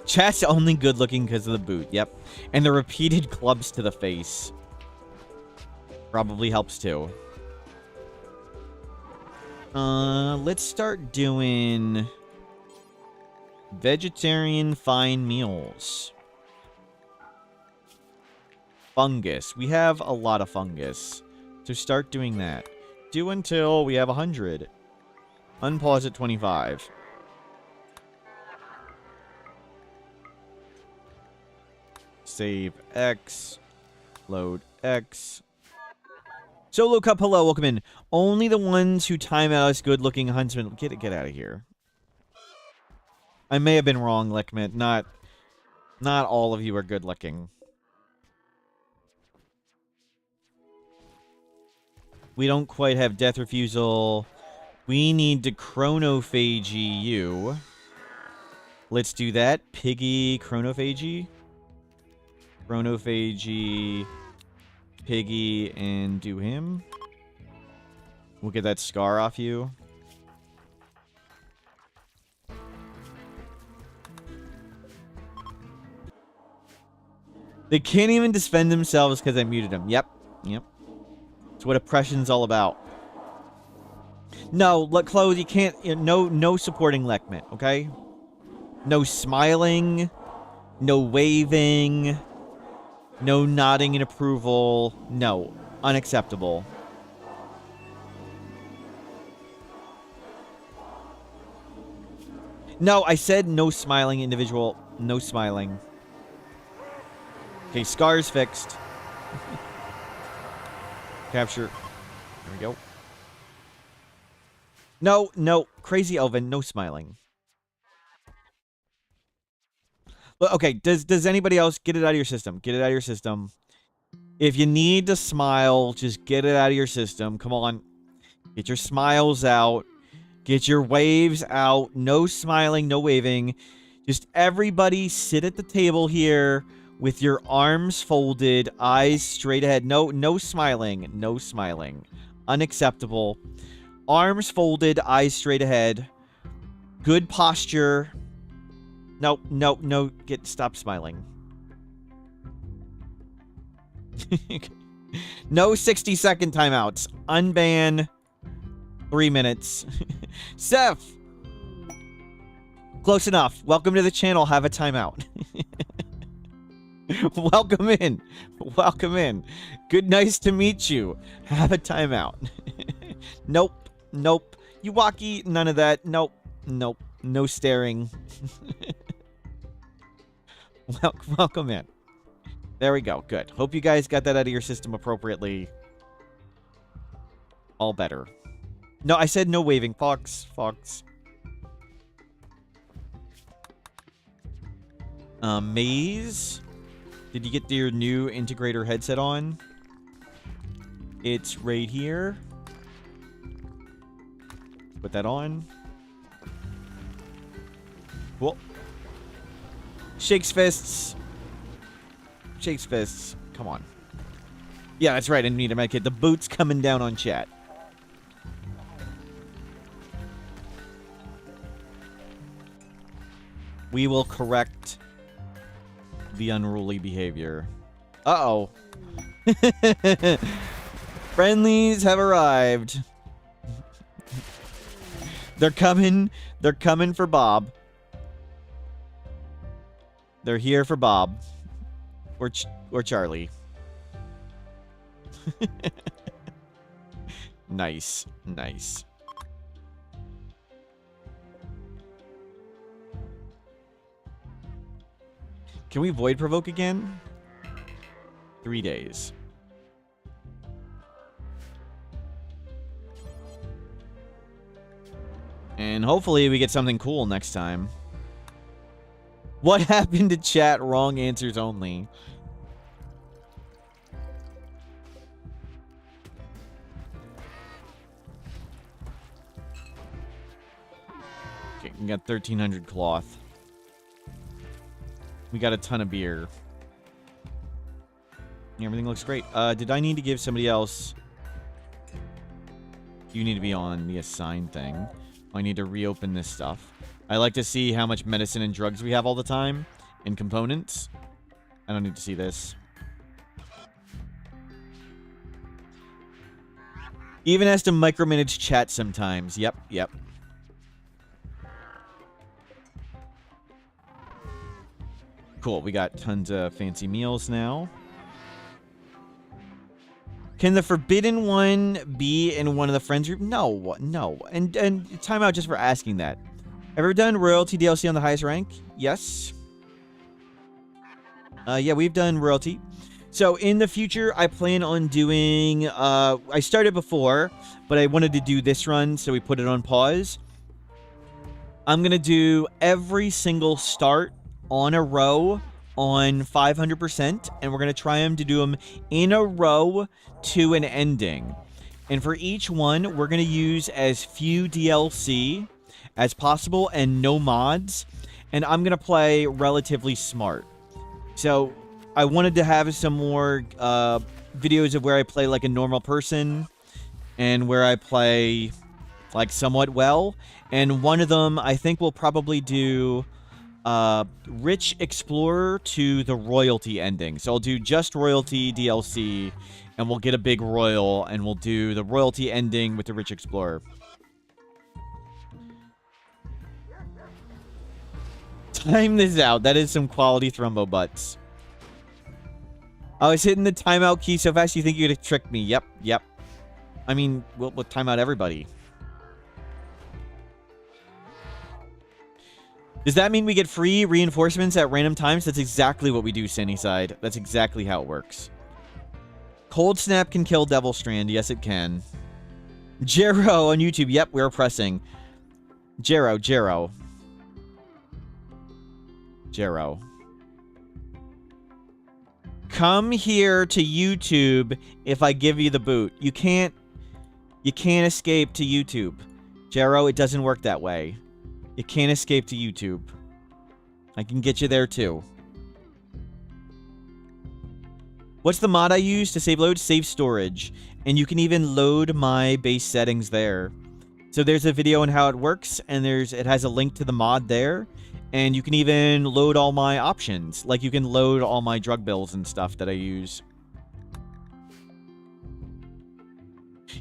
Chat's only good looking because of the boot. Yep. And the repeated clubs to the face. Probably helps too. Let's start doing vegetarian fine meals. fungus. We have a lot of fungus. So start doing that. Do until we have 100. Unpause at 25. Save X. Load X. Solo Cup, hello, welcome in. Only the ones who time out as good-looking huntsmen. Get out of here. I may have been wrong, Lickmit. Not all of you are good-looking. We don't quite have death refusal. We need to chronophagy you. Let's do that. Piggy chronophagy. Chronophagy Piggy and do him. We'll get that scar off you. They can't even defend themselves because I muted them. Yep. It's what oppression's all about. No, look, Chloe, you can't. No supporting Lekmit, okay? No smiling. No waving. No nodding in approval. No. Unacceptable. No, I said no smiling individual. No smiling. Okay, Scar's fixed. Capture. There we go. No. Crazy Elvin, no smiling. Okay, does anybody else get it out of your system? Get it out of your system. If you need to smile, just get it out of your system. Come on. Get your smiles out. Get your waves out. No smiling, no waving. Just everybody sit at the table here with your arms folded, eyes straight ahead. No smiling. No smiling. Unacceptable. Arms folded, eyes straight ahead. Good posture. No. Stop smiling. No 60-second timeouts. Unban. 3 minutes. Seth! Close enough. Welcome to the channel. Have a timeout. Welcome in. Welcome in. Good, nice to meet you. Have a timeout. Nope. Yuwaki, none of that. Nope. No staring. Welcome in. There we go. Good. Hope you guys got that out of your system appropriately. All better. No, I said no waving. Fox. Maze. Did you get your new integrator headset on? It's right here. Put that on. Cool. Shakes fists. Come on. Yeah, that's right. I need a medkit. The boot's coming down on chat. We will correct the unruly behavior. Uh-oh. Friendlies have arrived. They're coming for Bob. They're here for Bob. Or Charlie. Nice. Can we void provoke again? 3 days. And hopefully we get something cool next time. What happened to chat? Wrong answers only. Okay, we got 1,300 cloth. We got a ton of beer. Everything looks great. Did I need to give somebody else... You need to be on the assigned thing. I need to reopen this stuff. I like to see how much medicine and drugs we have all the time. And components. I don't need to see this. Even has to micromanage chat sometimes. Yep. Cool, we got tons of fancy meals now. Can the Forbidden One be in one of the Friends group? No, no. And time out just for asking that. Ever done royalty DLC on the highest rank? Yes. Yeah, we've done royalty. So in the future, I plan on doing, I started before, but I wanted to do this run, so we put it on pause. I'm going to do every single start on a row on 500%, and we're going to try them to do them in a row to an ending. And for each one, we're going to use as few DLC as possible and no mods, and I'm going to play relatively smart. So I wanted to have some more videos of where I play like a normal person and where I play like somewhat well. And one of them, I think we'll probably do Rich Explorer to the royalty ending. So I'll do just royalty DLC and we'll get a big royal and we'll do the royalty ending with the Rich Explorer. Time this out. That is some quality Thrumbo butts. I was hitting the timeout key so fast you think you could have tricked me. Yep, yep. I mean, we'll time out everybody. Does that mean we get free reinforcements at random times? That's exactly what we do, Sunnyside. That's exactly how it works. Cold Snap can kill Devil Strand. Yes, it can. Jero on YouTube. Yep, we're pressing. Jero. Come here to YouTube if I give you the boot. You can't escape to YouTube. Jero, it doesn't work that way. You can't escape to YouTube. I can get you there too. What's the mod I use to save load? Save storage. And you can even load my base settings there. So there's a video on how it works, and it has a link to the mod there. And you can even load all my options. Like, you can load all my drug bills and stuff that I use.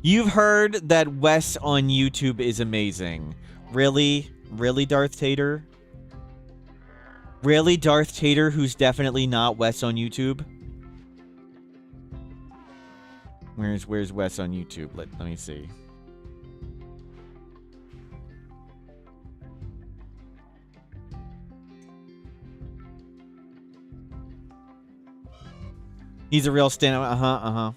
You've heard that Wes on YouTube is amazing. Really? Really, Darth Tater? Really, Darth Tater, who's definitely not Wes on YouTube? Where's Wes on YouTube? Let me see. He's a real stand-up.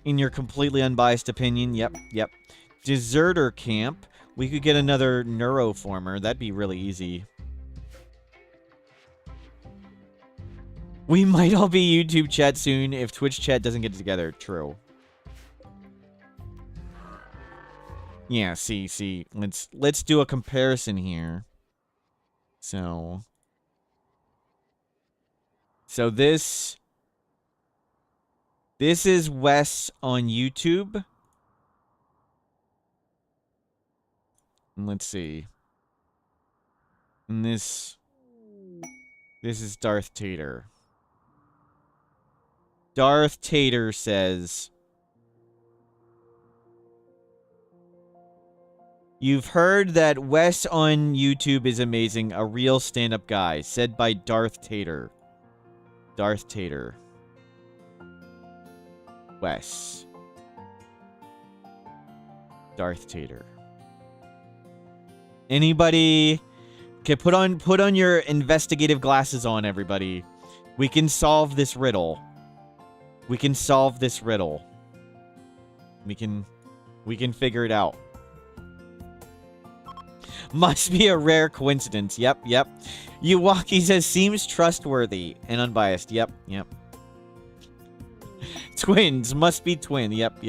In your completely unbiased opinion, yep. Deserter camp. We could get another neuroformer. That'd be really easy. We might all be YouTube chat soon if Twitch chat doesn't get together. True. Yeah, see. Let's do a comparison here. So this is Wes on YouTube. And let's see. And this is Darth Tater. Darth Tater says, "You've heard that Wes on YouTube is amazing, a real stand-up guy," said by Darth Tater. Darth Tater. Wes. Darth Tater. Anybody? Okay, put on your investigative glasses on, everybody. We can solve this riddle. We can solve this riddle. We can figure it out. Must be a rare coincidence. Yep. Yuwaki says, seems trustworthy and unbiased. Yep. Twins. Must be twin. Yep.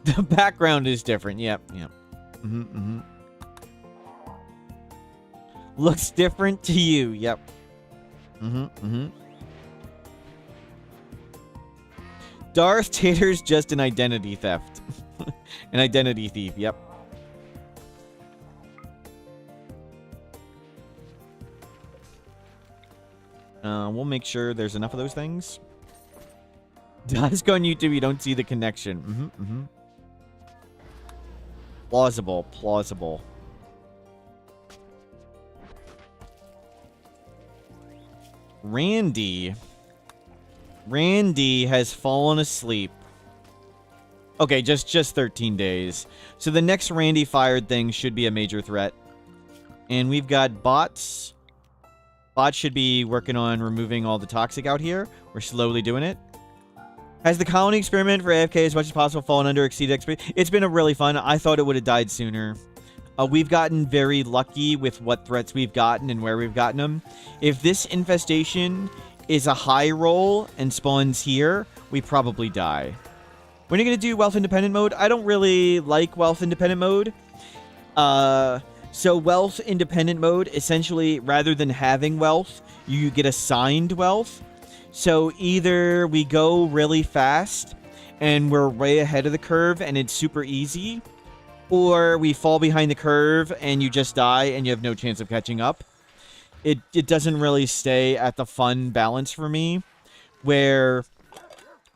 The background is different. Yep. Looks different to you. Yep. Darth Tater's just an identity theft. An identity thief, yep. We'll make sure there's enough of those things. Just go on YouTube, you don't see the connection. Plausible, plausible. Randy. Randy has fallen asleep. Okay, just 13 days. So the next Randy fired thing should be a major threat. And we've got bots. Bots should be working on removing all the toxic out here. We're slowly doing it. Has the colony experiment for AFK as much as possible fallen under exceeded expectations? It's been a really fun. I thought it would have died sooner. We've gotten very lucky with what threats we've gotten and where we've gotten them. If this infestation is a high roll and spawns here, we probably die. When are you going to do wealth independent mode? I don't really like wealth independent mode. So wealth independent mode, essentially, rather than having wealth, you get assigned wealth. So either we go really fast and we're way ahead of the curve and it's super easy, or we fall behind the curve and you just die and you have no chance of catching up. It doesn't really stay at the fun balance for me, where,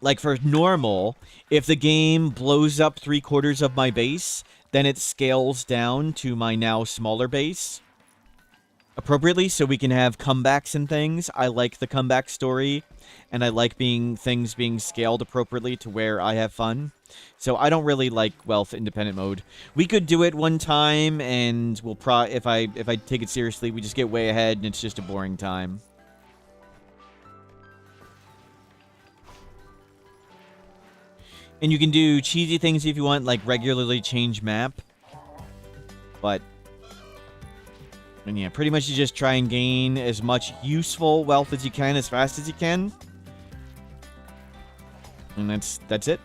like for normal, if the game blows up 3/4 of my base, then it scales down to my now smaller base appropriately, so we can have comebacks and things. I like the comeback story, and I like things being scaled appropriately to where I have fun. So I don't really like wealth independent mode. We could do it one time, and we'll if I take it seriously, we just get way ahead, and it's just a boring time. And you can do cheesy things if you want, like regularly change map. But, and yeah, pretty much you just try and gain as much useful wealth as you can, as fast as you can. And that's it.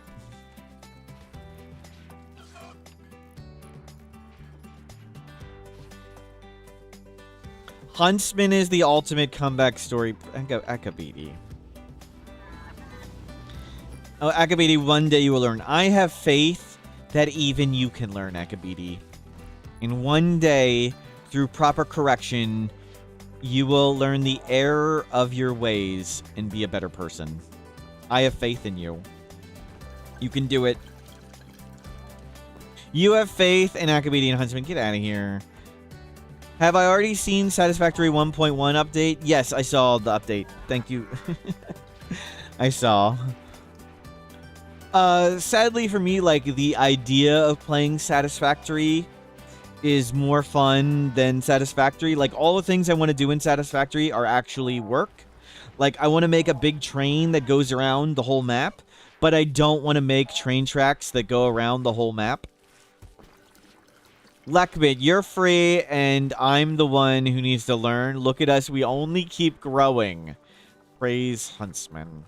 Huntsman is the ultimate comeback story. Akabidi. Oh, Akabidi, one day you will learn. I have faith that even you can learn, Akabidi. And one day, through proper correction, you will learn the error of your ways and be a better person. I have faith in you. You can do it. You have faith in Akabidi and Huntsman. Get out of here. Have I already seen Satisfactory 1.1 update? Yes, I saw the update. Thank you. I saw. Sadly for me, like, the idea of playing Satisfactory is more fun than Satisfactory. Like, all the things I want to do in Satisfactory are actually work. Like, I want to make a big train that goes around the whole map, but I don't want to make train tracks that go around the whole map. Lekbit, you're free, and I'm the one who needs to learn. Look at us, we only keep growing. Praise Huntsman.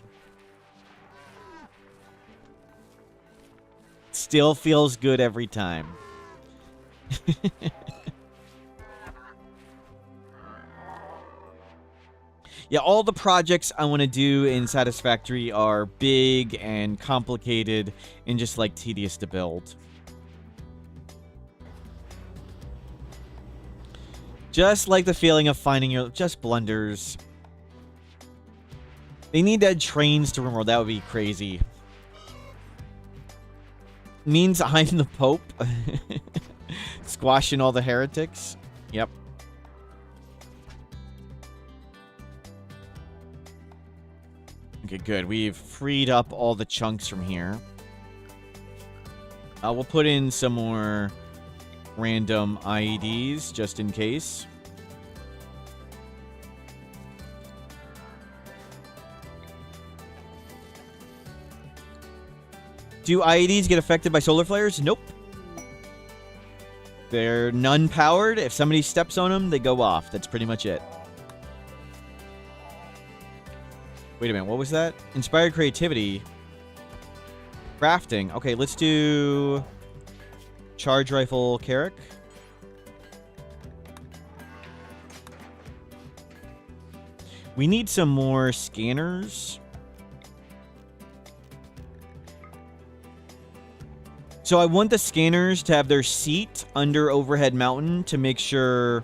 Still feels good every time. Yeah, all the projects I want to do in Satisfactory are big and complicated and just, like, tedious to build. Just like the feeling of finding your... just blunders. They need to add trains to Rimworld. That would be crazy. Means I'm the Pope. Squashing all the heretics. Yep. Okay, good. We've freed up all the chunks from here. We'll put in some more random IEDs just in case. Do IEDs get affected by solar flares? Nope. They're none-powered. If somebody steps on them, they go off. That's pretty much it. Wait a minute. What was that? Inspired creativity. Crafting. Okay, let's do... Charge rifle Carrick. We need some more scanners. So I want the scanners to have their seat under Overhead Mountain to make sure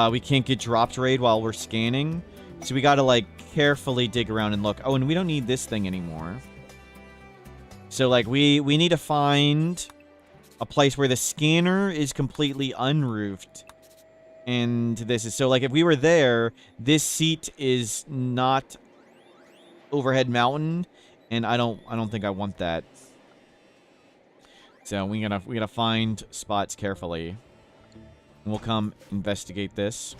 we can't get dropped raid while we're scanning. So we gotta, like, carefully dig around and look. Oh, and we don't need this thing anymore. So, like, we need to find a place where the scanner is completely unroofed. And this is... So, like, if we were there, this seat is not overhead mountain, and I don't think I want that. So we gotta find spots carefully. And we'll come investigate this.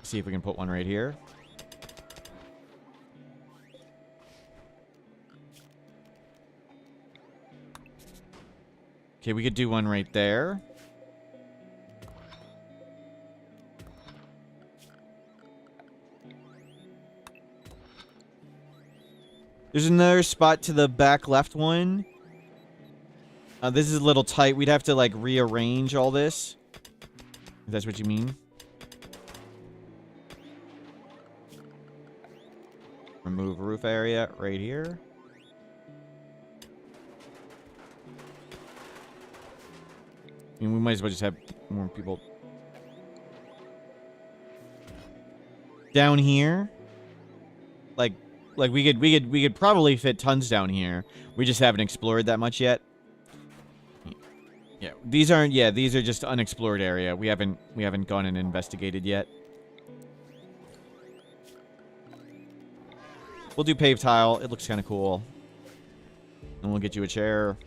See if we can put one right here. Okay, we could do one right there. There's another spot to the back left one. This is a little tight. We'd have to, like, rearrange all this. If that's what you mean. Remove roof area right here. I mean, we might as well just have more people down here. Like we could probably fit tons down here. We just haven't explored that much yet. Yeah, these are just unexplored area. We haven't gone and investigated yet. We'll do paved tile. It looks kind of cool. And we'll get you a chair.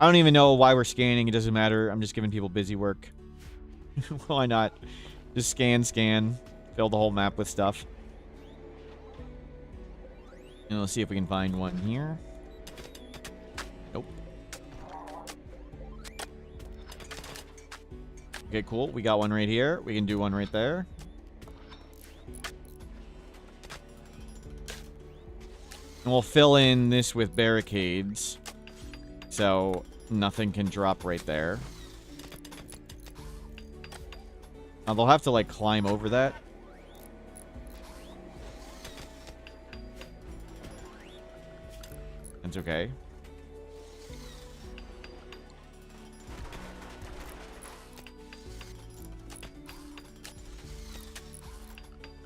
I don't even know why we're scanning. It doesn't matter. I'm just giving people busy work. Why not? Just scan. Fill the whole map with stuff. And let's see if we can find one here. Nope. Okay, cool. We got one right here. We can do one right there. And we'll fill in this with barricades. So nothing can drop right there. Now they'll have to, like, climb over that. That's okay.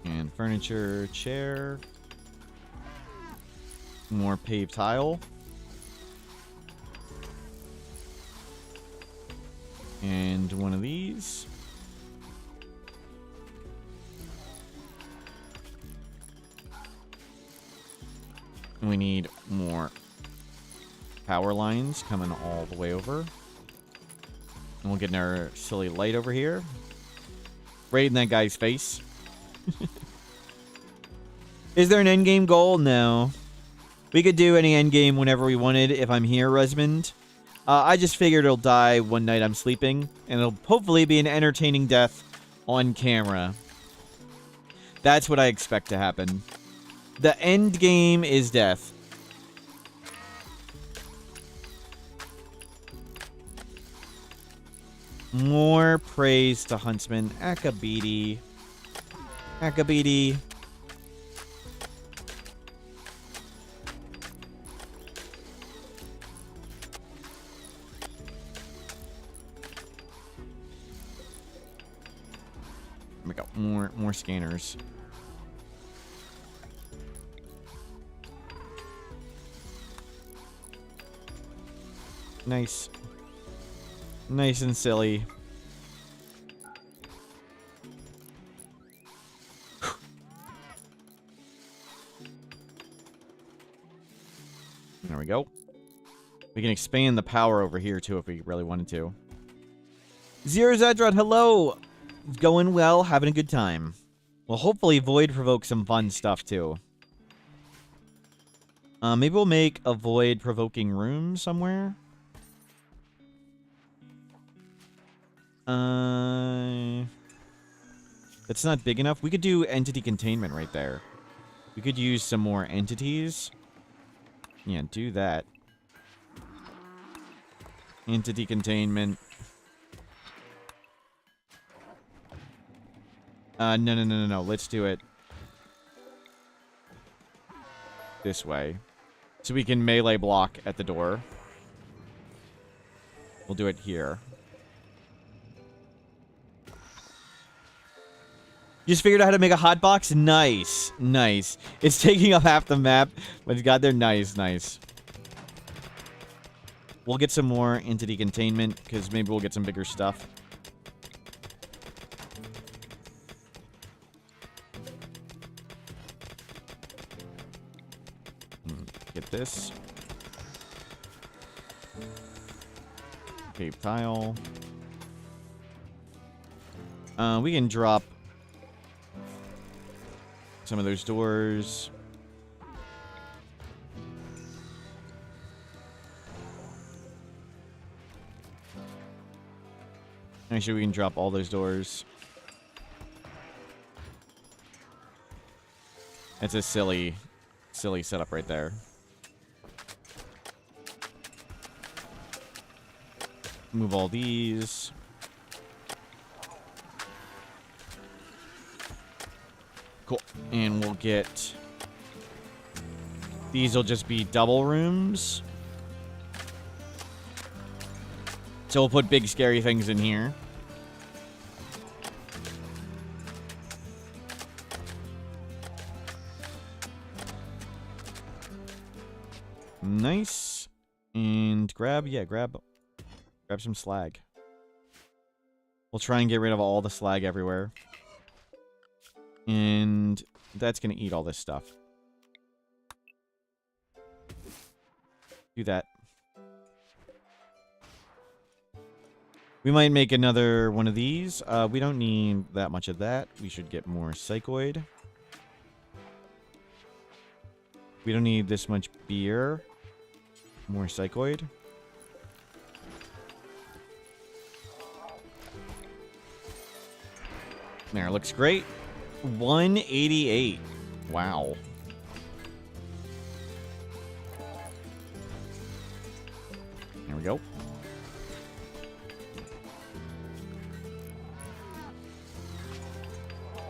And furniture, chair. More paved tile. And one of these. And we need more power lines coming all the way over. And we'll get our silly light over here. Right in that guy's face. Is there an endgame goal? No. We could do any endgame whenever we wanted if I'm here, Resmond. I just figured it'll die one night I'm sleeping. And it'll hopefully be an entertaining death on camera. That's what I expect to happen. The end game is death. More praise to Huntsman. Akabidi. Akabidi. We got more scanners. Nice. Nice and silly. There we go. We can expand the power over here too if we really wanted to. Zero Zadrod, hello! Going well, having a good time. Well, hopefully Void provokes some fun stuff too. Maybe we'll make a Void provoking room somewhere. That's not big enough. We could do entity containment right there. We could use some more entities. Yeah, do that. Entity containment. No. Let's do it this way. So we can melee block at the door. We'll do it here. You just figured out how to make a hotbox? Nice. Nice. It's taking up half the map, but it's got there. Nice, nice. We'll get some more entity containment, because maybe we'll get some bigger stuff. Get this. Cave tile. We can drop some of those doors. Actually, we can drop all those doors. It's a silly setup right there. Move all these. Cool. And we'll get... These will just be double rooms. So we'll put big scary things in here. Nice. And grab some slag. We'll try and get rid of all the slag everywhere. And that's going to eat all this stuff. Do that. We might make another one of these. We don't need that much of that. We should get more psychoid. We don't need this much beer. More psychoid. There, looks great. 188. Wow. There we go.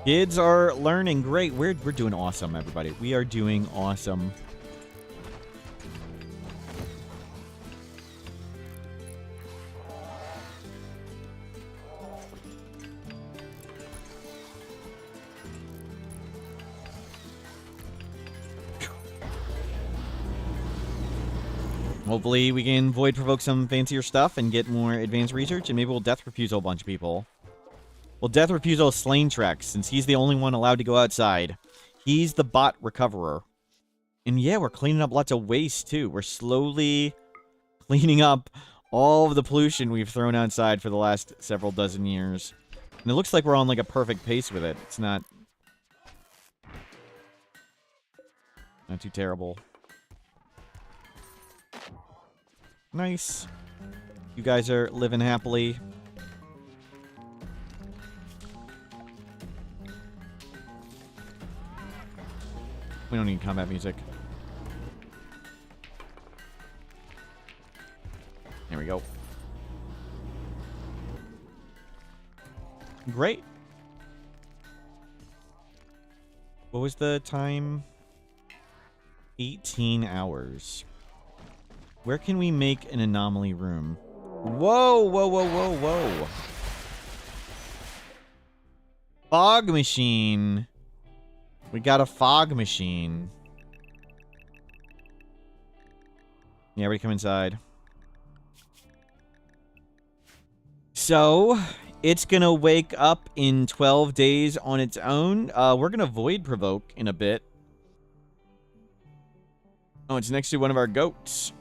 Kids are learning. Great. We're doing awesome, everybody. We are doing awesome. Hopefully we can void provoke some fancier stuff and get more advanced research, and maybe we'll death refusal a bunch of people. Well, death refusal Slain Trex, since he's the only one allowed to go outside. He's the bot recoverer. And yeah, we're cleaning up lots of waste, too. We're slowly cleaning up all of the pollution we've thrown outside for the last several dozen years. And it looks like we're on, like, a perfect pace with it. It's not too terrible. Nice. You guys are living happily. We don't need combat music. There we go. Great. What was the time? 18 hours. Where can we make an anomaly room? Whoa, whoa, whoa, whoa, whoa. Fog machine. We got a fog machine. Yeah, everybody come inside. So, it's gonna wake up in 12 days on its own. We're gonna void provoke in a bit. Oh, it's next to one of our goats.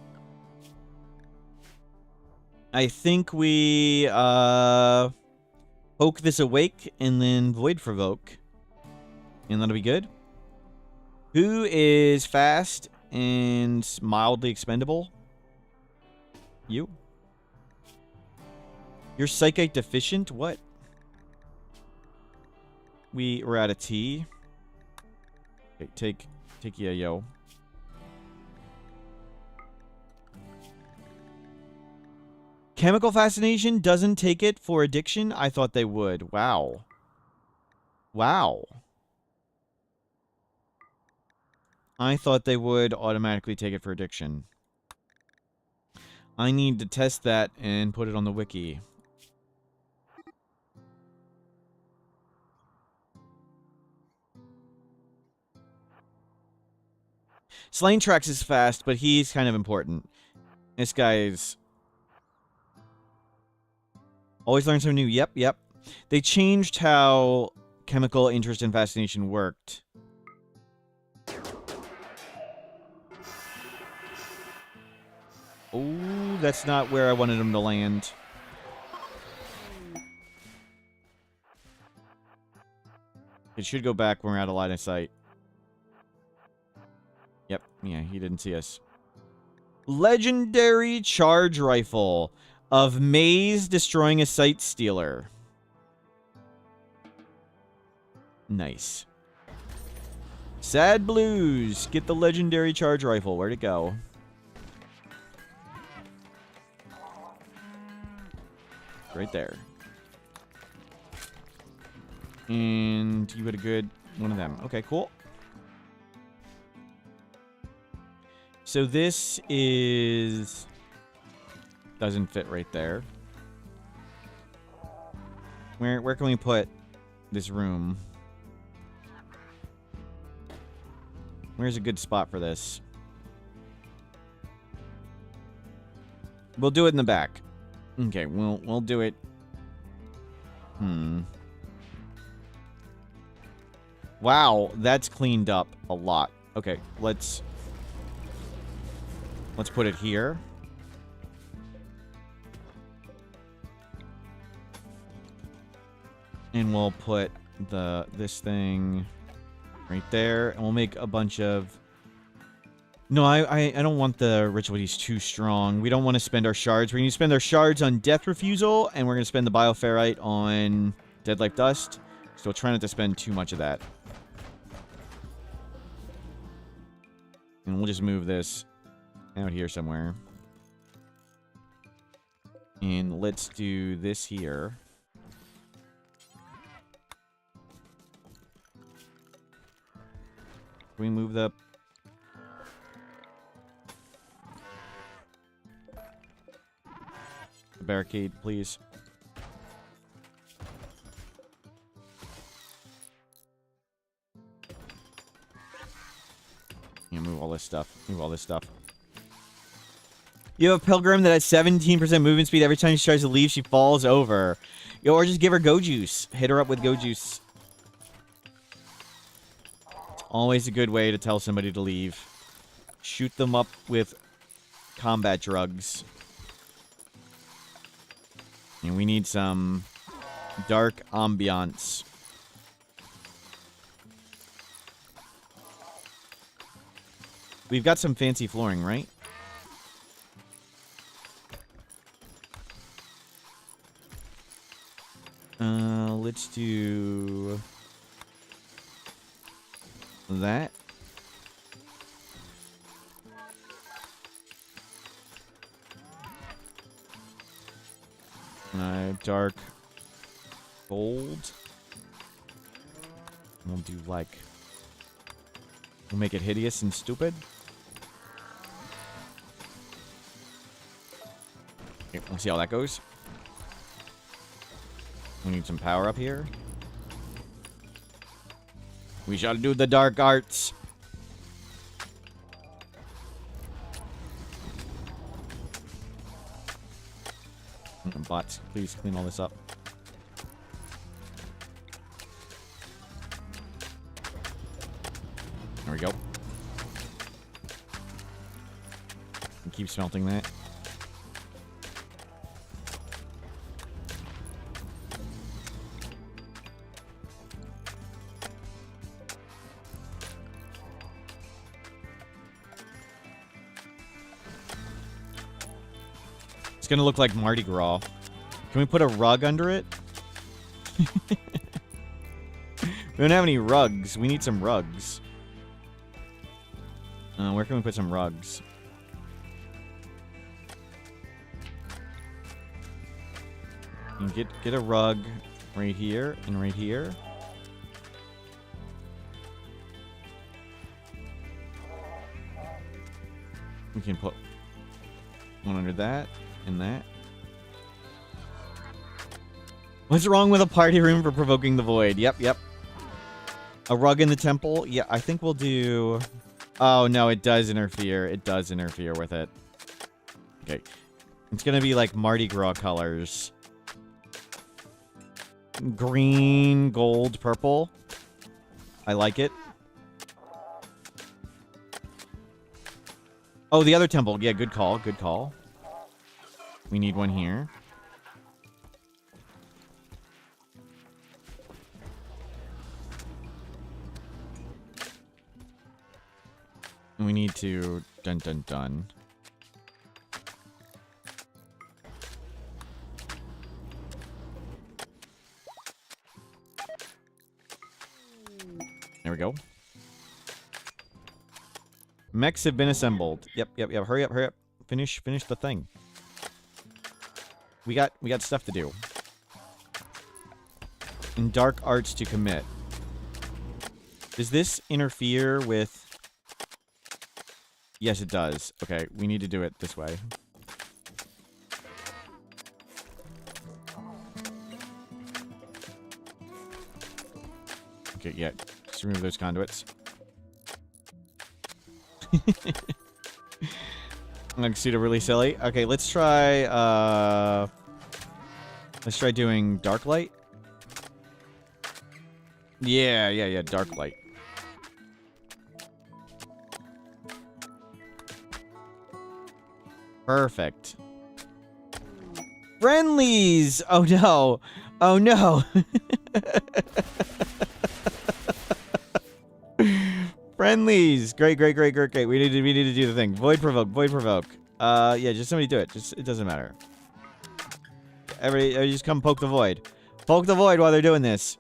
I think we poke this awake and then void provoke. And that'll be good. Who is fast and mildly expendable? You. You're psychic deficient? What? We're out of tea. Okay, take yo. Chemical fascination doesn't take it for addiction? I thought they would. Wow. Wow. I thought they would automatically take it for addiction. I need to test that and put it on the wiki. Slain Trax is fast, but he's kind of important. This guy's... Always learn something new. Yep, yep. They changed how chemical interest and fascination worked. Oh, that's not where I wanted him to land. It should go back when we're out of line of sight. Yep, yeah, he didn't see us. Legendary charge rifle of Maze destroying a sight stealer. Nice. Sad Blues. Get the legendary charge rifle. Where'd it go? Right there. And you had a good one of them. Okay, cool. So this is... Doesn't fit right there. Where can we put this room? Where's a good spot for this? We'll do it in the back. Okay, we'll do it. Wow, that's cleaned up a lot. Okay, let's put it here. And we'll put this thing right there, and we'll make a bunch of... No, I don't want the ritual. He's too strong. We don't want to spend our shards. We're going to spend our shards on Death Refusal, and we're going to spend the Bioferrite on Dead Life Dust. So we'll try not to spend too much of that. And we'll just move this out here somewhere. And let's do this here. Can we move the... barricade, please? Yeah, move all this stuff. Move all this stuff. You have a pilgrim that has 17% movement speed. Every time she tries to leave, she falls over. Yo, or just give her go juice. Hit her up with go juice. It's always a good way to tell somebody to leave. Shoot them up with combat drugs. And we need some dark ambiance. We've got some fancy flooring, right? Let's do that. Dark gold. We'll do like... We'll make it hideous and stupid. Okay, we'll see how that goes. We need some power up here. We shall do the dark arts. Bots, please clean all this up. There we go. And keep smelting that. It's gonna look like Mardi Gras. Can we put a rug under it? We don't have any rugs. We need some rugs. Where can we put some rugs? And get a rug right here and right here. We can put one under that and that. What's wrong with a party room for provoking the void? Yep, yep. A rug in the temple? Yeah, I think we'll do... Oh, no, it does interfere. It does interfere with it. Okay. It's gonna be like Mardi Gras colors. Green, gold, purple. I like it. Oh, the other temple. Yeah, good call. Good call. We need one here. And we need to... Dun, dun, dun. There we go. Mechs have been assembled. Yep. Hurry up. Finish the thing. We got stuff to do. And dark arts to commit. Does this interfere with... Yes, it does. Okay, we need to do it this way. Okay, yeah. Just remove those conduits. Looks really silly. Okay, let's try doing dark light. Yeah, dark light. Perfect. Friendlies! Oh no. Oh no. Friendlies! Great. We need to do the thing. Void provoke. Yeah, just somebody do it. It doesn't matter. Everybody just come poke the void. Poke the void while they're doing this.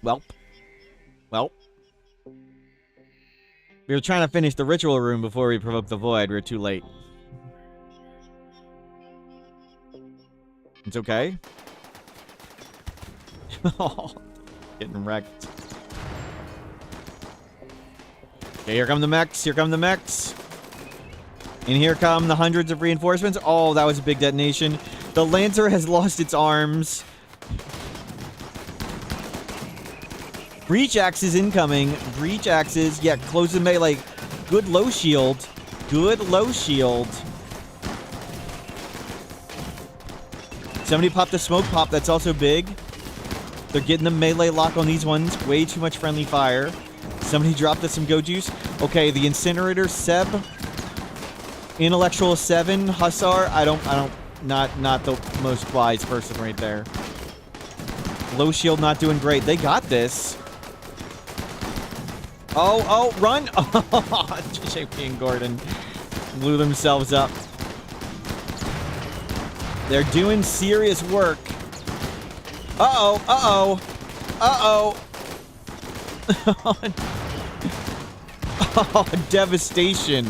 Well. We were trying to finish the ritual room before we provoked the void. We were too late. It's okay. Oh, getting wrecked. Okay, here come the mechs. And here come the hundreds of reinforcements. Oh, that was a big detonation. The Lancer has lost its arms. Breach axes incoming. Breach axes. Yeah, close the melee. Good low shield. Somebody popped a smoke pop. That's also big. They're getting the melee lock on these ones. Way too much friendly fire. Somebody dropped us some go juice. Okay, the incinerator. Seb. Intellectual 7. Hussar. Not the most wise person right there. Low shield not doing great. They got this. Oh, run! Oh, JP and Gordon blew themselves up. They're doing serious work. Uh-oh. Oh, devastation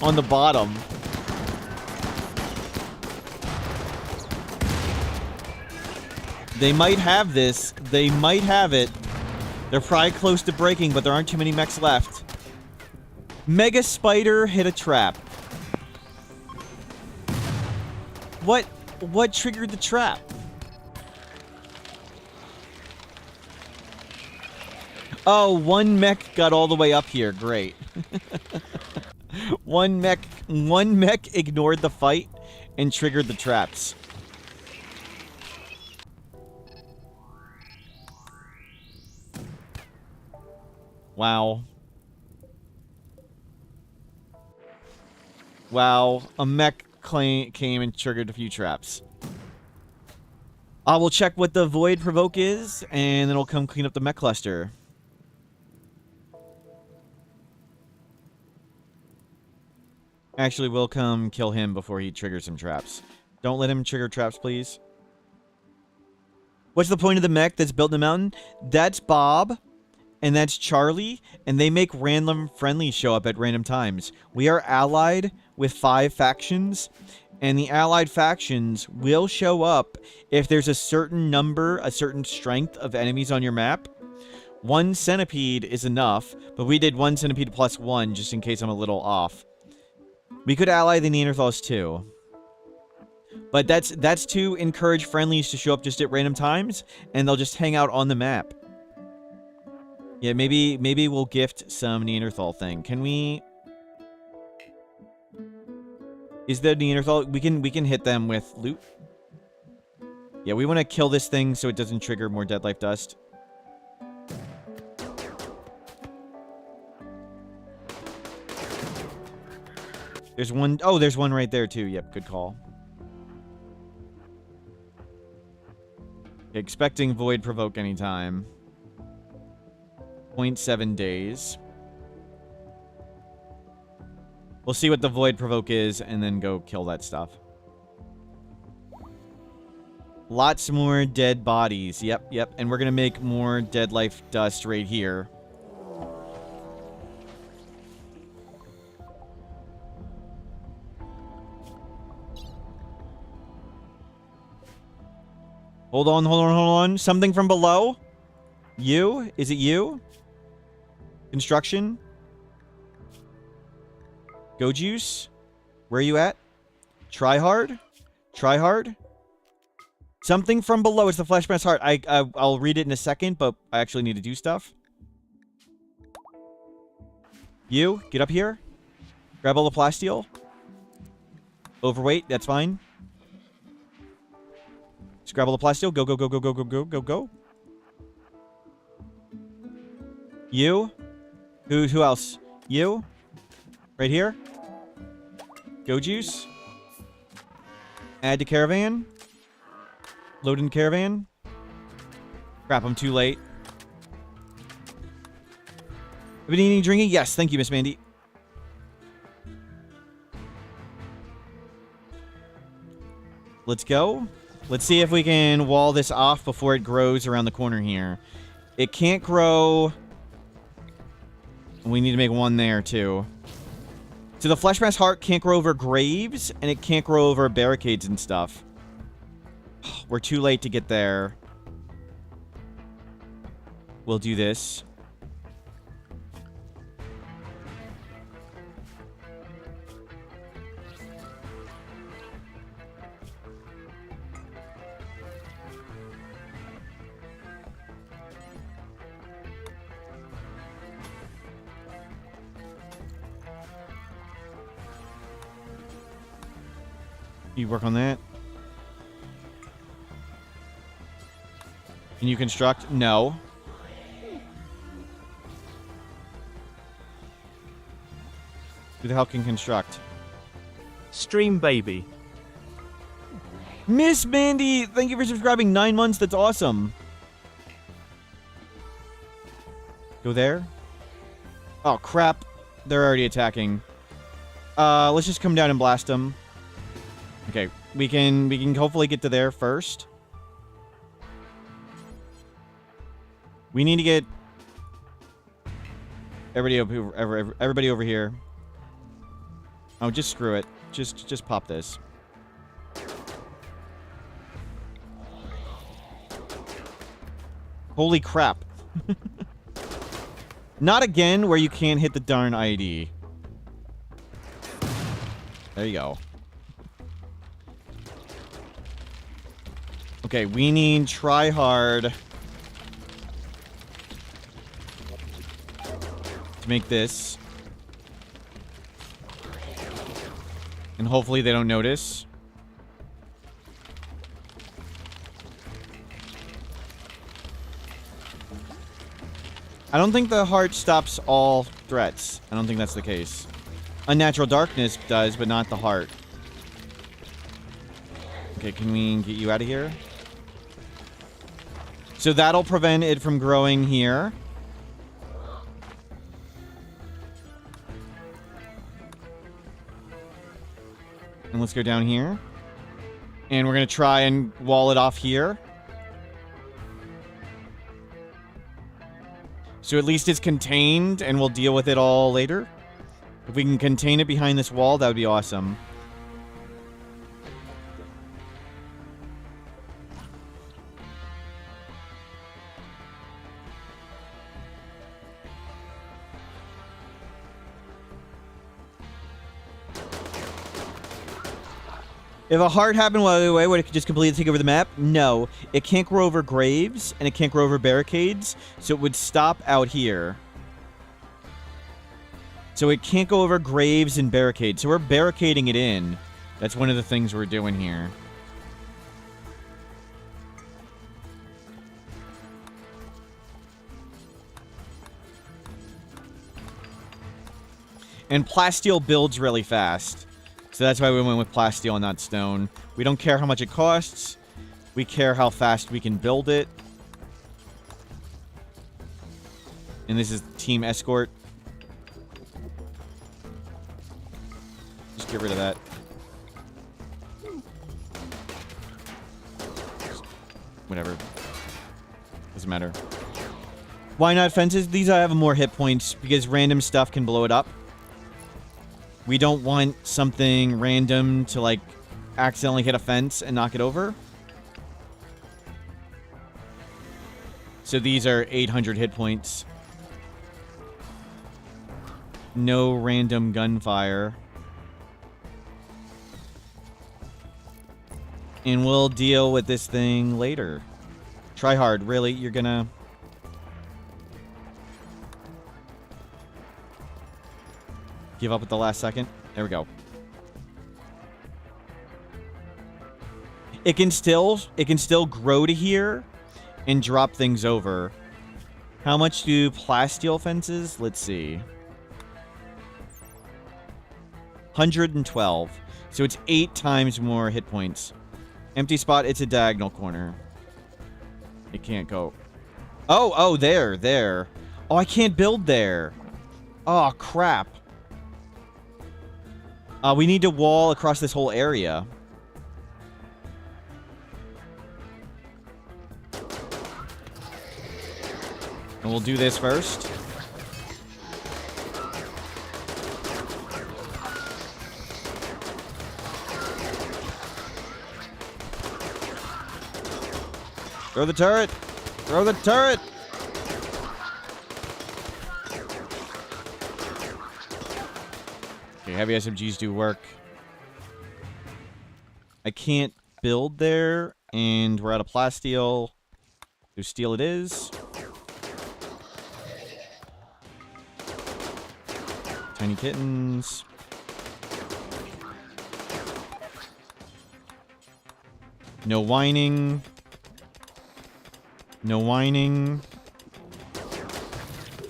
on the bottom. They might have this. They might have it. They're probably close to breaking, but there aren't too many mechs left. Mega Spider hit a trap. What triggered the trap? Oh, one mech got all the way up here. Great. One mech ignored the fight and triggered the traps. Wow. A mech came and triggered a few traps. We'll check what the void provoke is, and then we'll come clean up the mech cluster. Actually, we'll come kill him before he triggers some traps. Don't let him trigger traps, please. What's the point of the mech that's built in the mountain? That's Bob. And that's Charlie, and they make random friendlies show up at random times. We are allied with 5 factions, and the allied factions will show up if there's a certain number, a certain strength of enemies on your map. 1 centipede is enough, but we did 1 centipede plus 1 just in case I'm a little off. We could ally the Neanderthals too. But that's to encourage friendlies to show up just at random times, and they'll just hang out on the map. Yeah, maybe we'll gift some Neanderthal thing. Can we... Is the Neanderthal... We can hit them with loot. Yeah, we want to kill this thing so it doesn't trigger more dead life dust. There's one... Oh, there's one right there too. Yep, good call. Expecting Void Provoke anytime. 0.7 days. We'll see what the Void Provoke is and then go kill that stuff. Lots more dead bodies. Yep, yep. And we're going to make more dead life dust right here. Hold on, hold on, hold on. Something from below? You? Is it you? Construction? Go Juice? Where are you at? Try hard? Try hard? Something from below. It's the Fleshman's Heart. I'll read it in a second, but I actually need to do stuff. You? Get up here. Grab all the plasteel. Overweight. That's fine. Just grab all the plasteel. Go, go, go, go, go, go, go, go, go. You? Who else? You? Right here? Go Juice. Add to caravan. Load in caravan. Crap, I'm too late. Have been eating, drinking? Yes, thank you, Miss Mandy. Let's go. Let's see if we can wall this off before it grows around the corner here. It can't grow. We need to make one there, too. So the Fleshmass Heart can't grow over graves, and it can't grow over barricades and stuff. We're too late to get there. We'll do this. You work on that. Can you construct? No. Who the hell can construct? Stream baby. Miss Mandy, thank you for subscribing. 9 months, that's awesome. Go there. Oh, crap. They're already attacking. Let's just come down and blast them. Okay, we can hopefully get to there first. We need to get everybody over here. Oh, just screw it. Just pop this. Holy crap. Not again where you can't hit the darn ID. There you go. Okay, we need try hard to make this. And hopefully they don't notice. I don't think the heart stops all threats. I don't think that's the case. Unnatural darkness does, but not the heart. Okay, can we get you out of here? So that'll prevent it from growing here. And let's go down here. And we're going to try and wall it off here. So at least it's contained, and we'll deal with it all later. If we can contain it behind this wall, that would be awesome. If a heart happened while away, would it just completely take over the map? No. It can't grow over graves, and it can't grow over barricades, so it would stop out here. So it can't go over graves and barricades. So we're barricading it in. That's one of the things we're doing here. And plasteel builds really fast. So that's why we went with plasteel and not stone. We don't care how much it costs. We care how fast we can build it. And this is Team Escort. Just get rid of that. Whatever. Doesn't matter. Why not fences? These have more hit points because random stuff can blow it up. We don't want something random to, like, accidentally hit a fence and knock it over. So these are 800 hit points. No random gunfire. And we'll deal with this thing later. Try hard. Really? You're gonna... give up at the last second? There we go. It can still grow to here and drop things over. How much do plasteel fences? Let's see. 112. So it's 8 times more hit points. Empty spot, it's a diagonal corner. It can't go. Oh, there. Oh, I can't build there. Oh, crap. We need to wall across this whole area. And we'll do this first. Throw the turret! Throw the turret! Okay, heavy SMGs do work. I can't build there, and we're out of plasteel. So steel it is. Tiny kittens. No whining. No whining.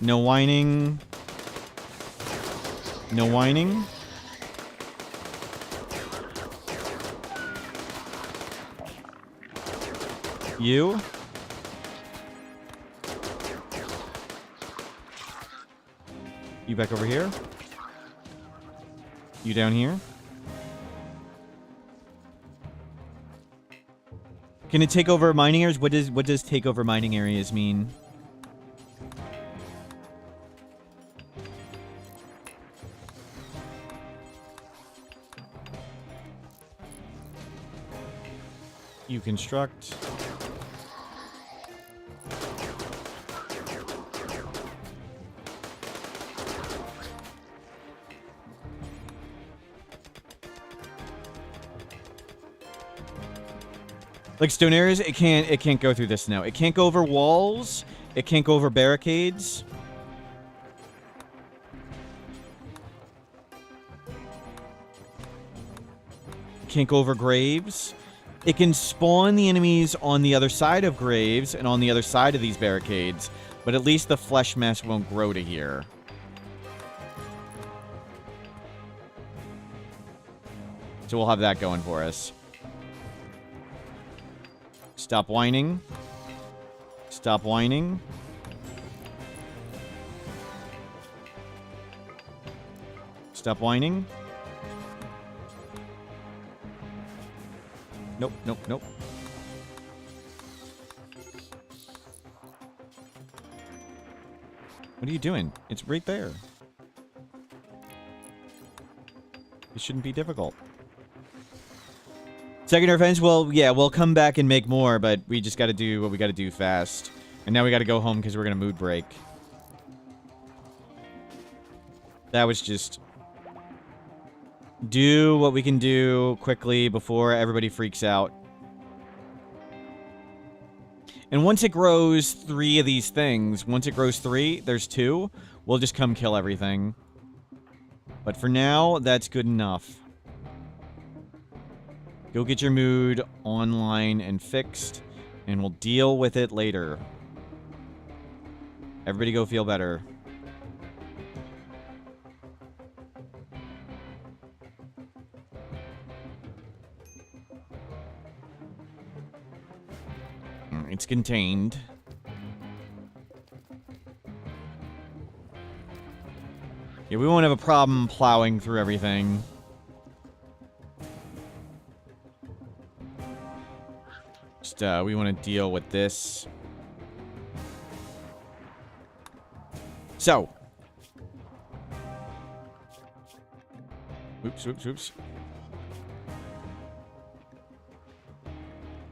No whining. No whining. You. You back over here. You down here. Can it take over mining areas? What does take over mining areas mean? You construct. Like stone areas, it can't go through this now. It can't go over walls. It can't go over barricades. It can't go over graves. It can spawn the enemies on the other side of graves and on the other side of these barricades, but at least the flesh mass won't grow to here. So we'll have that going for us. Stop whining. Stop whining. Stop whining. Nope, nope, nope. What are you doing? It's right there. It shouldn't be difficult. Secondary fence, well, yeah, we'll come back and make more, but we just gotta do what we gotta do fast. And now we gotta go home because we're gonna mood break. That was just... do what we can do quickly before everybody freaks out. And once it grows 3 of these things, once it grows 3, there's 2, we'll just come kill everything. But for now, that's good enough. Go get your mood online and fixed, and we'll deal with it later. Everybody go feel better. It's contained. Yeah, we won't have a problem plowing through everything. Just, we want to deal with this. So. Oops.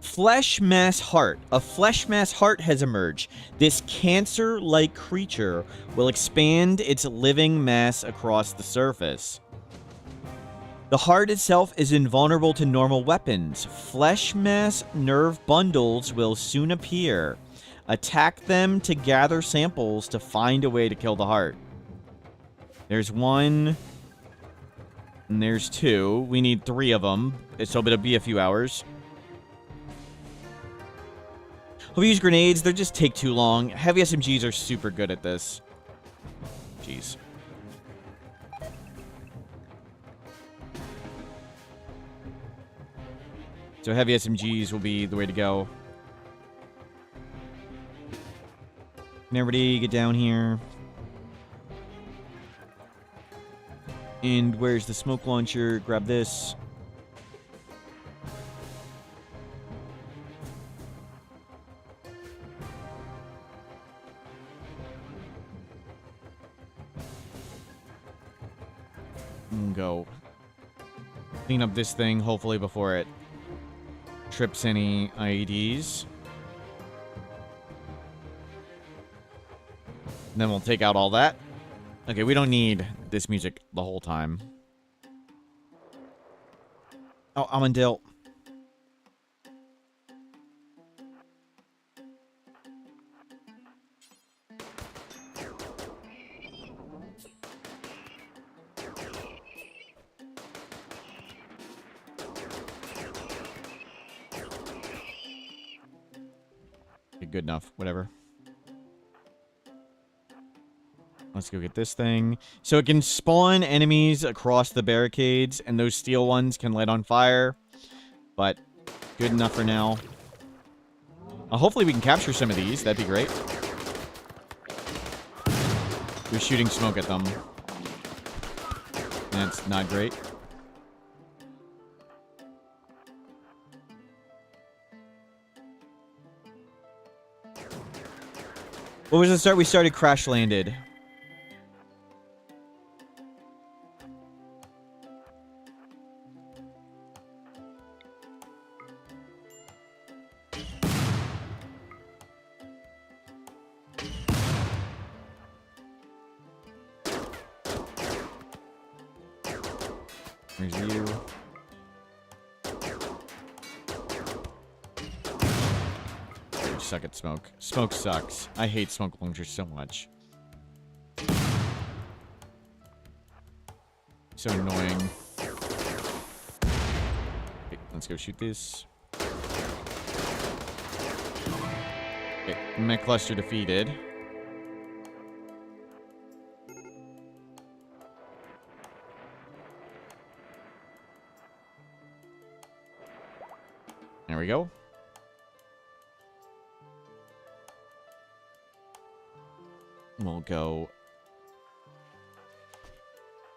Flesh mass heart. A flesh mass heart has emerged. This cancer-like creature will expand its living mass across the surface. The heart itself is invulnerable to normal weapons. Flesh mass nerve bundles will soon appear. Attack them to gather samples to find a way to kill the heart. There's 1. And there's 2. We need 3 of them. So it'll be a few hours. We'll use grenades. They just take too long. Heavy SMGs are super good at this. Jeez. So heavy SMGs will be the way to go. And everybody get down here. And where's the smoke launcher? Grab this. And go. Clean up this thing, hopefully before it trips any IEDs. And then we'll take out all that. Okay, we don't need this music the whole time. Oh, Amandil. Okay, good enough. Whatever. Let's go get this thing. So it can spawn enemies across the barricades, and those steel ones can light on fire. But good enough for now. Hopefully we can capture some of these. That'd be great. We're shooting smoke at them. That's not great. What was the start? We started crash landed. There's you. You suck at smoke. Smoke sucks. I hate smoke launchers so much. So annoying. Okay, let's go shoot this. Okay, mech cluster defeated. There we go. We'll go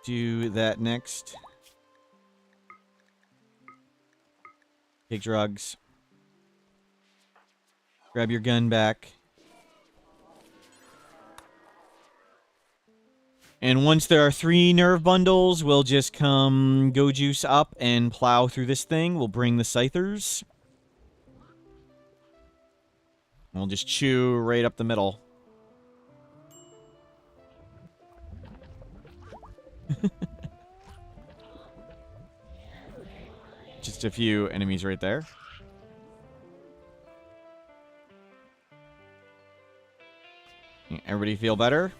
do that next. Take drugs. Grab your gun back. And once there are 3 nerve bundles, we'll just come go juice up and plow through this thing. We'll bring the scythers. We'll just chew right up the middle. Just a few enemies right there. Everybody feel better?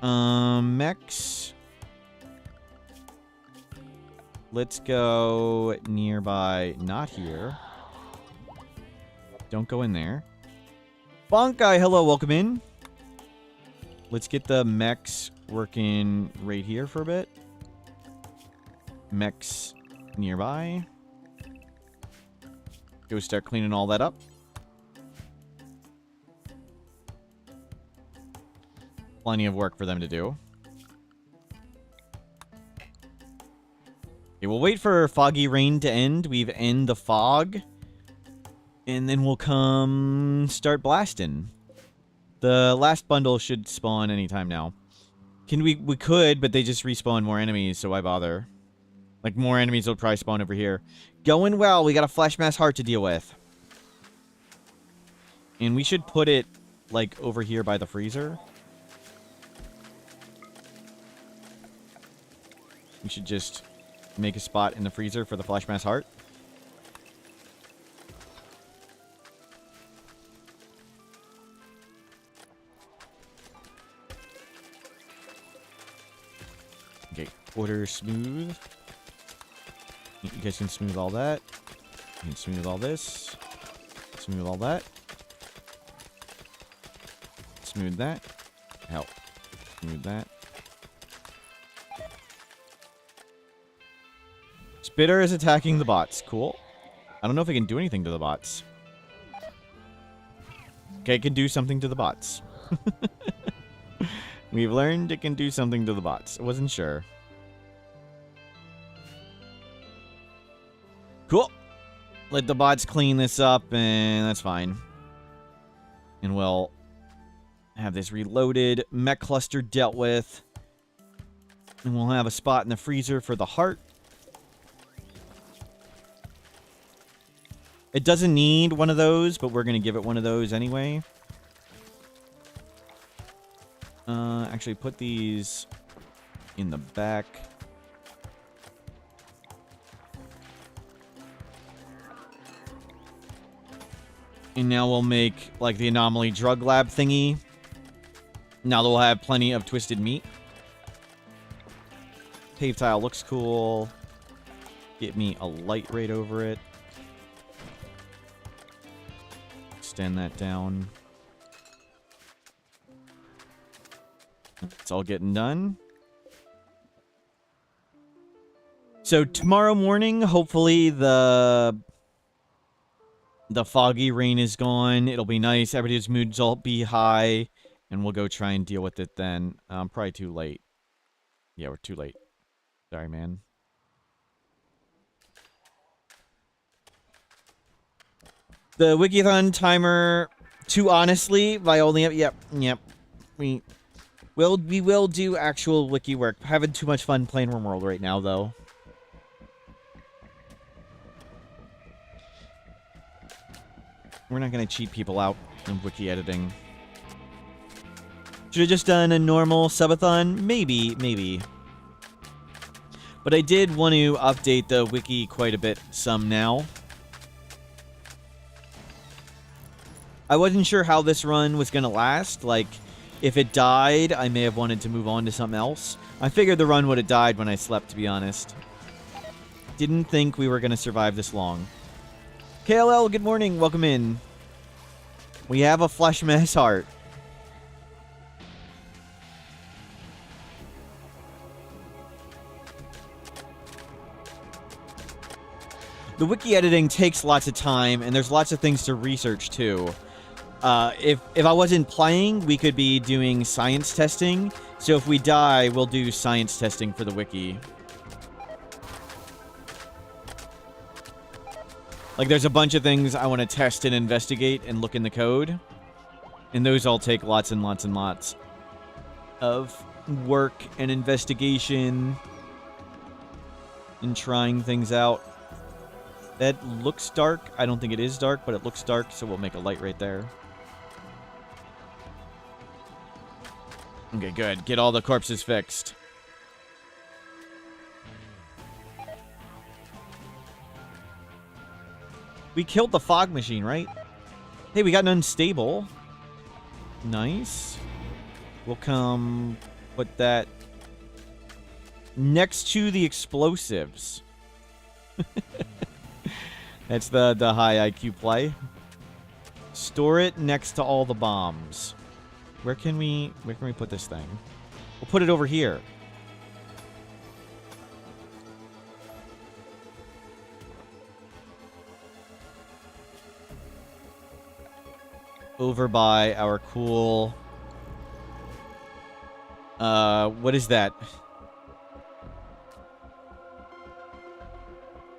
Mechs. Let's go nearby. Not here. Don't go in there. Bonkai, hello, welcome in. Let's get the mechs working right here for a bit. Mechs nearby. Go start cleaning all that up. Plenty of work for them to do. Okay, we'll wait for foggy rain to end. We've end the fog. And then we'll come start blasting. The last bundle should spawn anytime now. We could, but they just respawn more enemies, so why bother? Like, more enemies will probably spawn over here. Going well. We got a Flesh Mass Heart to deal with. And we should put it, like, over here by the freezer. We should just make a spot in the freezer for the Flesh Mass Heart. Okay, quarter smooth. You guys can smooth all that. You can smooth all this. Smooth all that. Smooth that. Help. Smooth that. Spitter is attacking the bots. Cool. I don't know if it can do anything to the bots. Okay, it can do something to the bots. We've learned it can do something to the bots. I wasn't sure. Cool. Let the bots clean this up, and that's fine. And we'll have this reloaded, mech cluster dealt with. And we'll have a spot in the freezer for the heart. It doesn't need one of those, but we're going to give it one of those anyway. Actually, put these in the back. And now we'll make, like, the anomaly drug lab thingy. Now that we'll have plenty of twisted meat. Pave tile looks cool. Get me a light right over it. Extend that down. It's all getting done. So tomorrow morning, hopefully the foggy rain is gone. It'll be nice. Everybody's moods will be high. And we'll go try and deal with it then. Probably too late. Yeah, we're too late. Sorry, man. The Wikithon timer, too honestly, I only have... Yep. We will do actual wiki work. Having too much fun playing Rimworld right now, though. We're not going to cheat people out in wiki editing. Should have just done a normal subathon? Maybe. But I did want to update the wiki quite a bit some now. I wasn't sure how this run was going to last. Like, if it died, I may have wanted to move on to something else. I figured the run would have died when I slept, to be honest. Didn't think we were going to survive this long. KLL, good morning. Welcome in. We have a Flesh Mass Heart. The wiki editing takes lots of time, and there's lots of things to research, too. If I wasn't playing, we could be doing science testing. So if we die, we'll do science testing for the wiki. Like, there's a bunch of things I want to test and investigate and look in the code. And those all take lots and lots and lots of work and investigation and trying things out. That looks dark. I don't think it is dark, but it looks dark, so we'll make a light right there. Okay, good. Get all the corpses fixed. We killed the fog machine, right? Hey, we got an unstable. Nice. We'll come put that next to the explosives. That's the high IQ play. Store it next to all the bombs. Where can we put this thing? We'll put it over here. Over by our cool... what is that?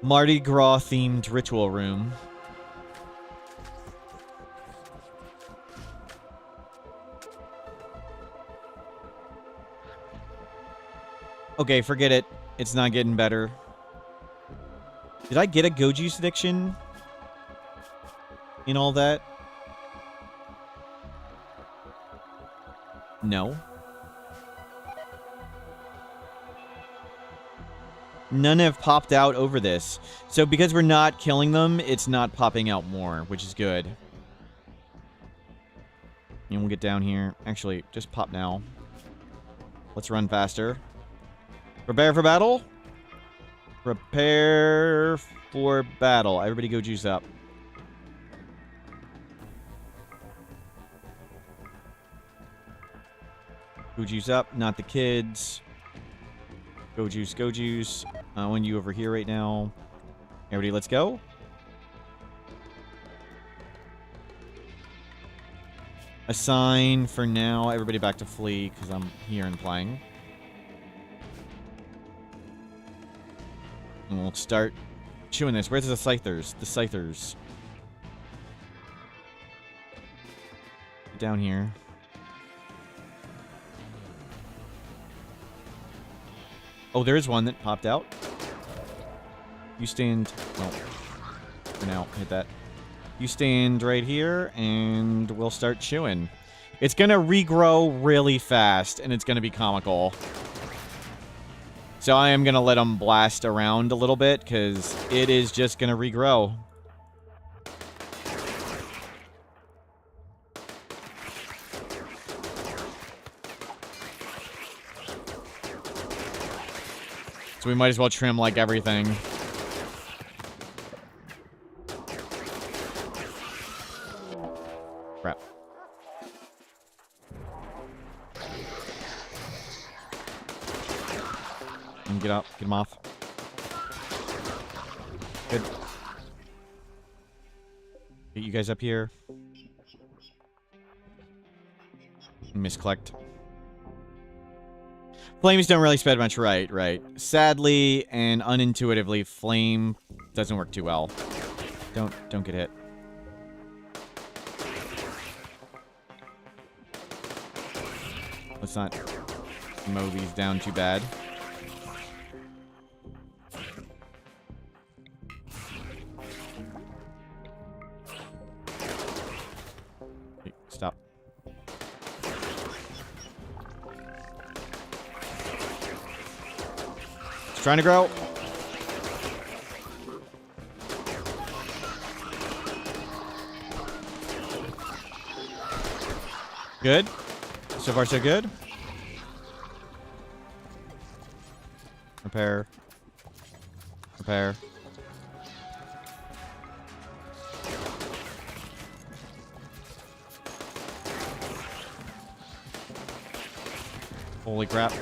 Mardi Gras themed ritual room. Okay, forget it. It's not getting better. Did I get a go juice addiction in all that? No. None have popped out over this. So because we're not killing them, it's not popping out more, which is good. And we'll get down here. Actually, just pop now. Let's run faster. Prepare for battle. Prepare for battle. Everybody go juice up. Go juice up, not the kids. Go juice, go juice. I want you over here right now. Everybody, let's go. Assign for now. Everybody back to flee because I'm here and playing. And we'll start chewing this. Where's the scythers? The scythers. Down here. Oh, there is one that popped out. You stand... Oh. For now, hit that. You stand right here, and we'll start chewing. It's going to regrow really fast, and it's going to be comical. So I am going to let them blast around a little bit, because it is just going to regrow. So we might as well trim, like, everything. Crap. And get up. Get him off. Good. Get you guys up here. Misclicked. Flames don't really spread much, right. Sadly and unintuitively, flame doesn't work too well. Don't get hit. Let's not mow these down too bad. Hey, stop. Trying to grow. Good. So far, so good. Repair. Repair. Holy crap.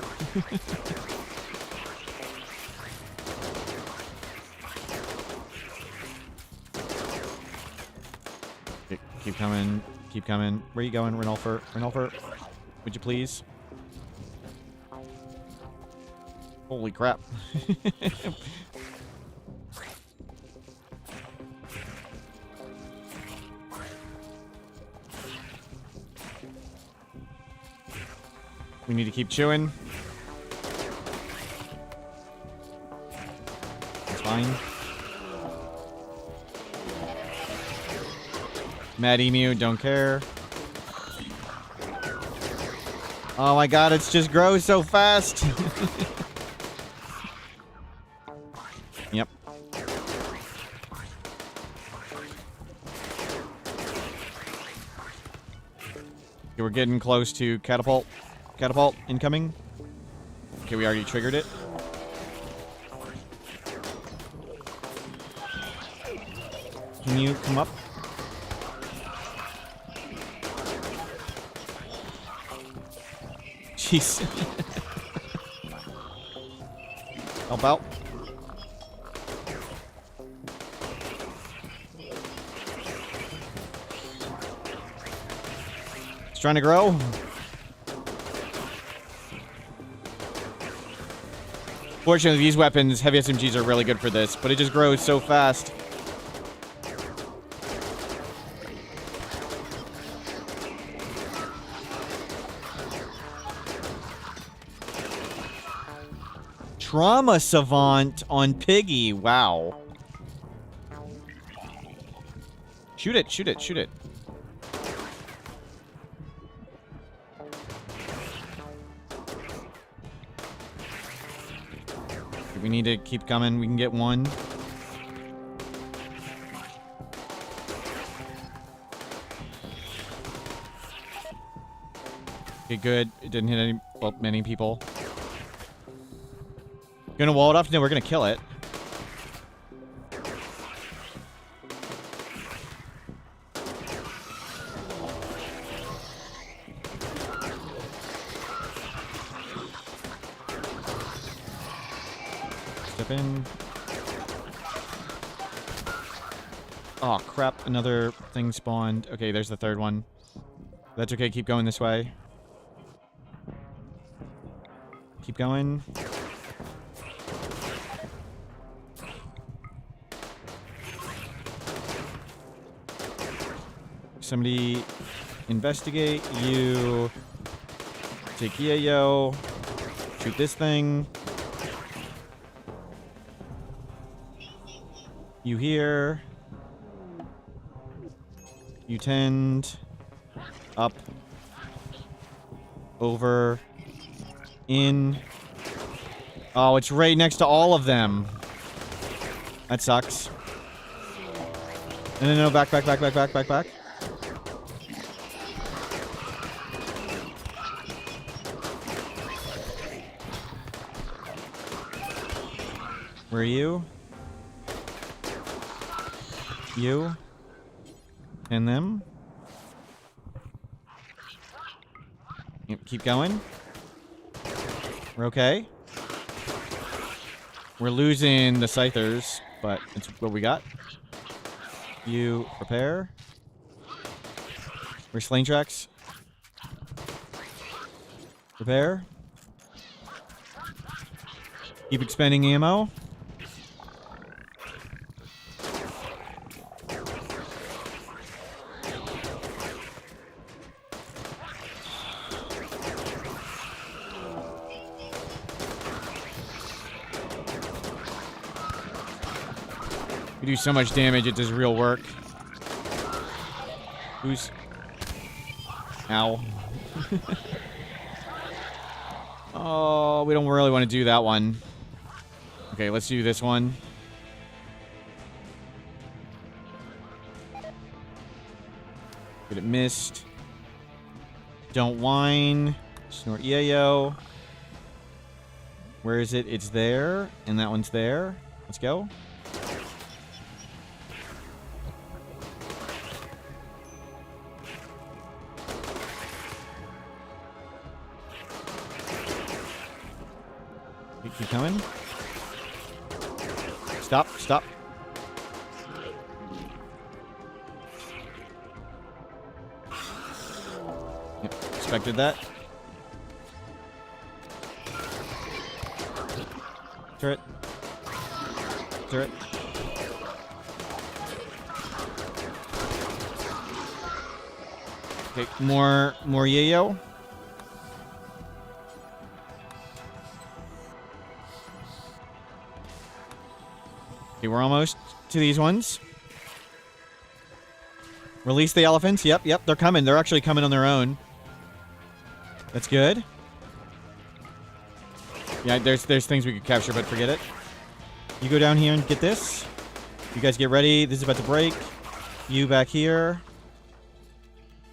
Keep coming. Keep coming. Where are you going, Renolfer? Renolfer, would you please? Holy crap. We need to keep chewing. That's fine. Mad Emu, don't care. Oh my god, it's just grows so fast. Yep. Okay, we're getting close to catapult. Catapult incoming. Okay, we already triggered it. Can you come up? Jeez. Help out. It's trying to grow. Fortunately, these weapons, heavy SMGs, are really good for this, but it just grows so fast. Trauma Savant on Piggy. Wow. Shoot it, shoot it, shoot it. We need to keep coming. We can get one. Okay, good. It didn't hit any, well, many people. Gonna wall it off? No, we're gonna kill it. Step in. Oh, crap. Another thing spawned. Okay, there's the third one. That's okay. Keep going this way. Keep going. Somebody investigate. You take Yayo. Shoot this thing. You here. You tend. Up. Over. In. Oh, it's right next to all of them. That sucks. No, back. Where are you? You? And them? Yep, keep going. We're okay. We're losing the Scythers, but it's what we got. You prepare. We're Slain Tracks. Prepare. Keep expending ammo. We do so much damage, it does real work. Who's... Ow. Oh, we don't really want to do that one. Okay, let's do this one. But it missed. Don't whine. Snort yayo. Where is it? It's there. And that one's there. Let's go. Keep coming. Stop, stop. Yep, expected that. Turret. Turret. Okay, more yayo. Okay, we're almost to these ones. Release the elephants. Yep, they're coming. They're actually coming on their own. That's good. Yeah, there's things we could capture, but forget it. You go down here and get this. You guys get ready. This is about to break. You back here.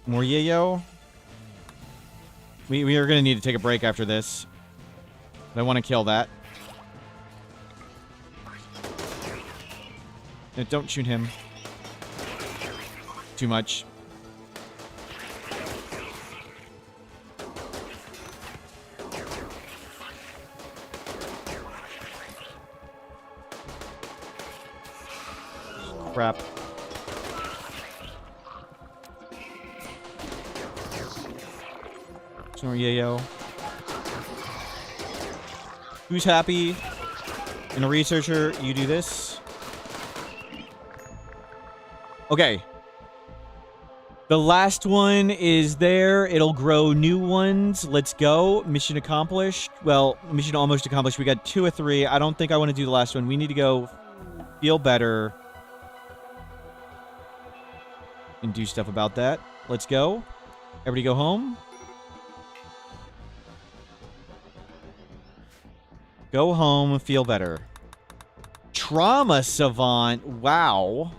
More yayo. We are going to need to take a break after this. I want to kill that. No, don't shoot him. Too much. Crap. Snore yayo. Who's happy? And a researcher, you do this. Okay. The last one is there. It'll grow new ones. Let's go. Mission accomplished. Well, mission almost accomplished. We got 2 or 3. I don't think I want to do the last one. We need to go feel better and do stuff about that. Let's go. Everybody go home. Go home and feel better. Trauma savant. Wow.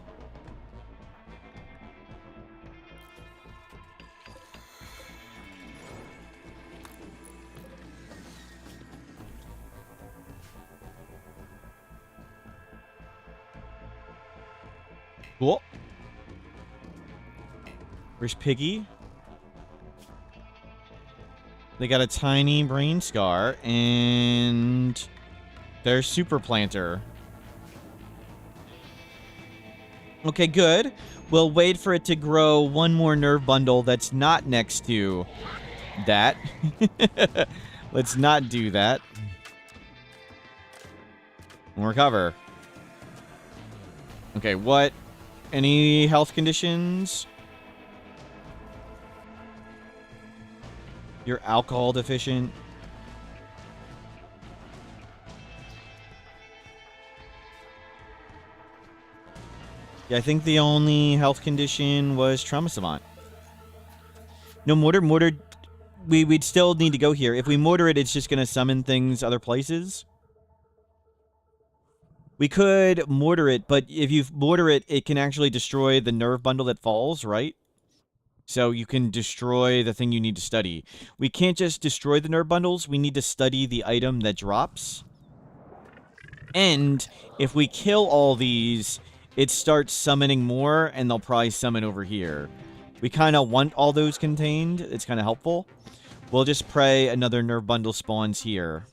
Cool. Where's Piggy? They got a tiny brain scar, and there's Super Planter. Okay, good. We'll wait for it to grow one more nerve bundle that's not next to that. Let's not do that. We'll recover. Okay, what? Any health conditions? You're alcohol deficient. Yeah, I think the only health condition was trauma savant. No, mortar. We'd still need to go here. If we mortar it, it's just going to summon things other places. We could mortar it, but if you mortar it, it can actually destroy the nerve bundle that falls, right? So you can destroy the thing you need to study. We can't just destroy the nerve bundles. We need to study the item that drops. And if we kill all these, it starts summoning more, and they'll probably summon over here. We kind of want all those contained. It's kind of helpful. We'll just pray another nerve bundle spawns here.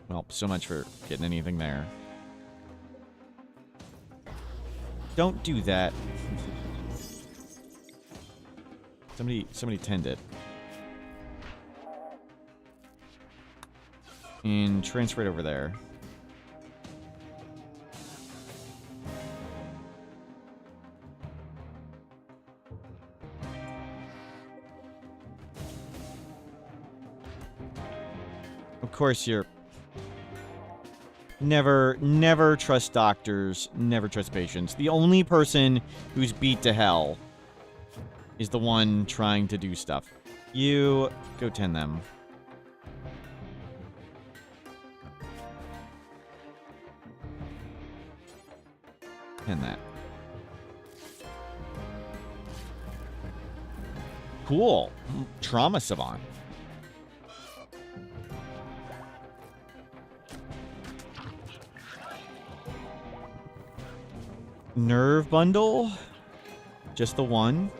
Well, so much for getting anything there. Don't do that. Somebody tend it. And transfer it over there. Of course, you're... Never trust doctors. Never trust patients. The only person who's beat to hell is the one trying to do stuff. You go tend them. Tend that. Cool. Trauma savant. Nerve bundle? Just the one?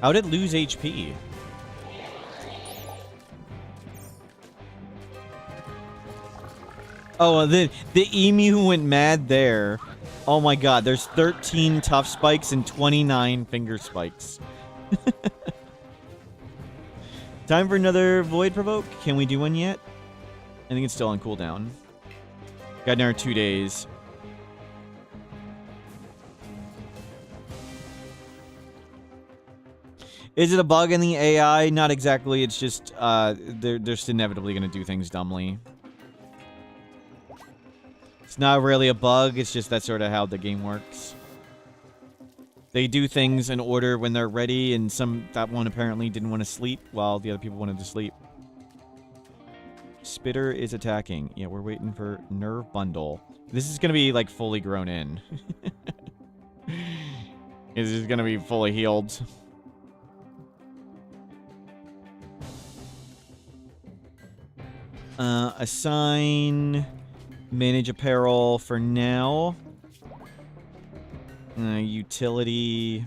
How'd it lose HP? Oh, the emu went mad there. Oh my god, there's 13 tough spikes and 29 finger spikes. Time for another Void Provoke? Can we do one yet? I think it's still on cooldown. Got another 2 days. Is it a bug in the AI? Not exactly. It's just, they're just inevitably going to do things dumbly. It's not really a bug. It's just that's sort of how the game works. They do things in order when they're ready, and that one apparently didn't want to sleep while the other people wanted to sleep. Spitter is attacking. Yeah, we're waiting for Nerve Bundle. This is going to be, like, fully grown in. Is just gonna be fully healed. Assign manage apparel for now. Utility.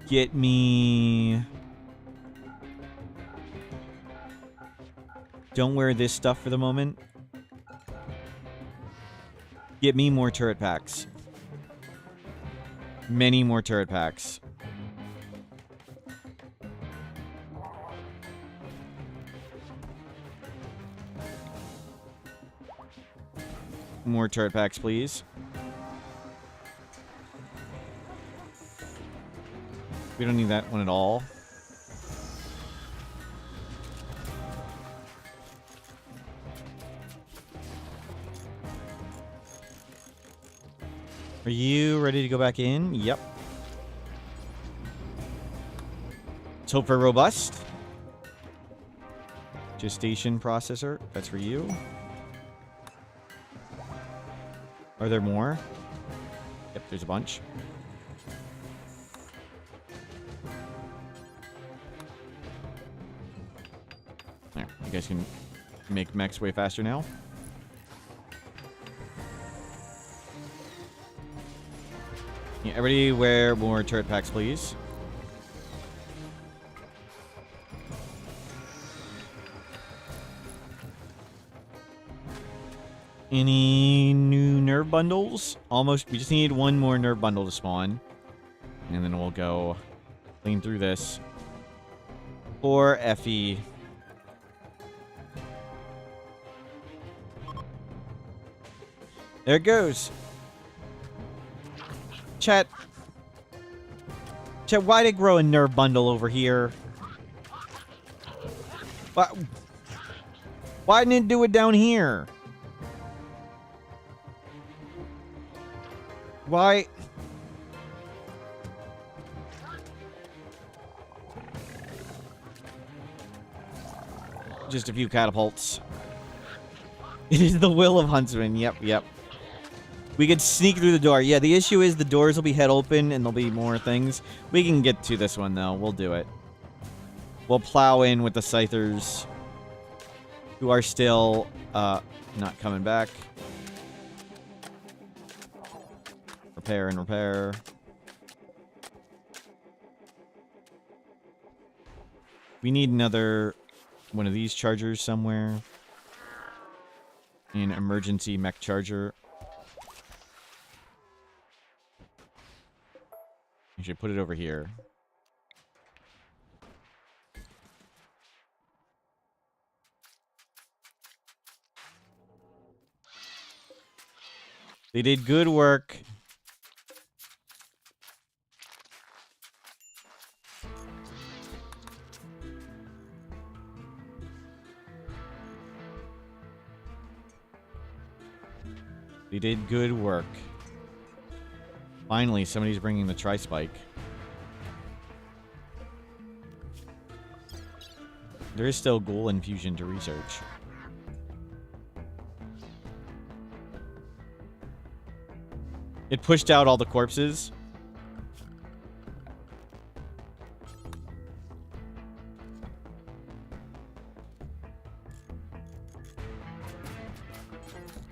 Get me. Don't wear this stuff for the moment. Get me more turret packs. Many more turret packs. More turret packs, please. We don't need that one at all. Are you ready to go back in? Yep. Let's hope for robust. Gestation processor. That's for you. Are there more? Yep, there's a bunch. There, you guys can make mechs way faster now. Yeah, everybody wear more turret packs, please. Any new nerve bundles? Almost. We just need one more nerve bundle to spawn. And then we'll go clean through this. Poor Effie. There it goes. Chat, why'd it grow a nerve bundle over here? Why didn't it do it down here? Why? Just a few catapults. It is the will of Huntsman. Yep, yep. We could sneak through the door. Yeah, the issue is the doors will be head open and there'll be more things. We can get to this one, though. We'll do it. We'll plow in with the Scythers, who are still not coming back. Repair and repair. We need another one of these chargers somewhere. An emergency mech charger. I should put it over here. They did good work. They did good work. Finally, somebody's bringing the tri-spike. There is still ghoul infusion to research. It pushed out all the corpses.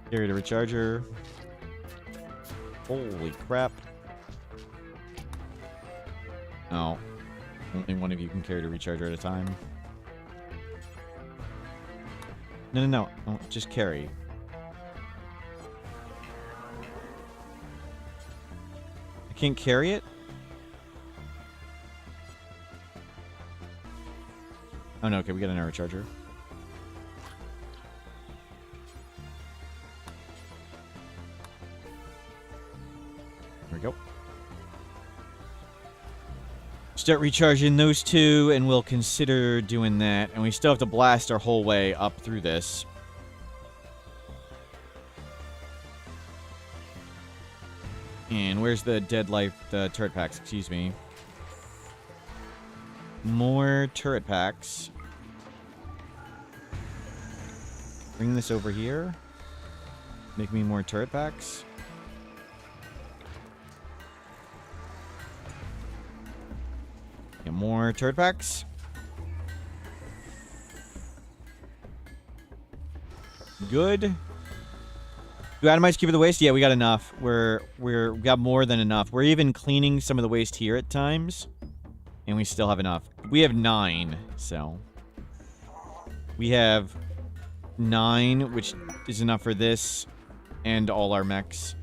Carry the recharger. Holy crap. Oh. Only one of you can carry the recharger at a time. No. Oh, just carry. I can't carry it? Oh no, okay, we got another recharger. There we go. Start recharging those two, and we'll consider doing that. And we still have to blast our whole way up through this. And where's the dead life, the turret packs, excuse me. More turret packs. Bring this over here. Make me more turret packs. Get more turret packs. Good. Do atomites keep the waste? Yeah, we got enough. We got more than enough. We're even cleaning some of the waste here at times. And we still have enough. We have 9, so. We have 9, which is enough for this and all our mechs.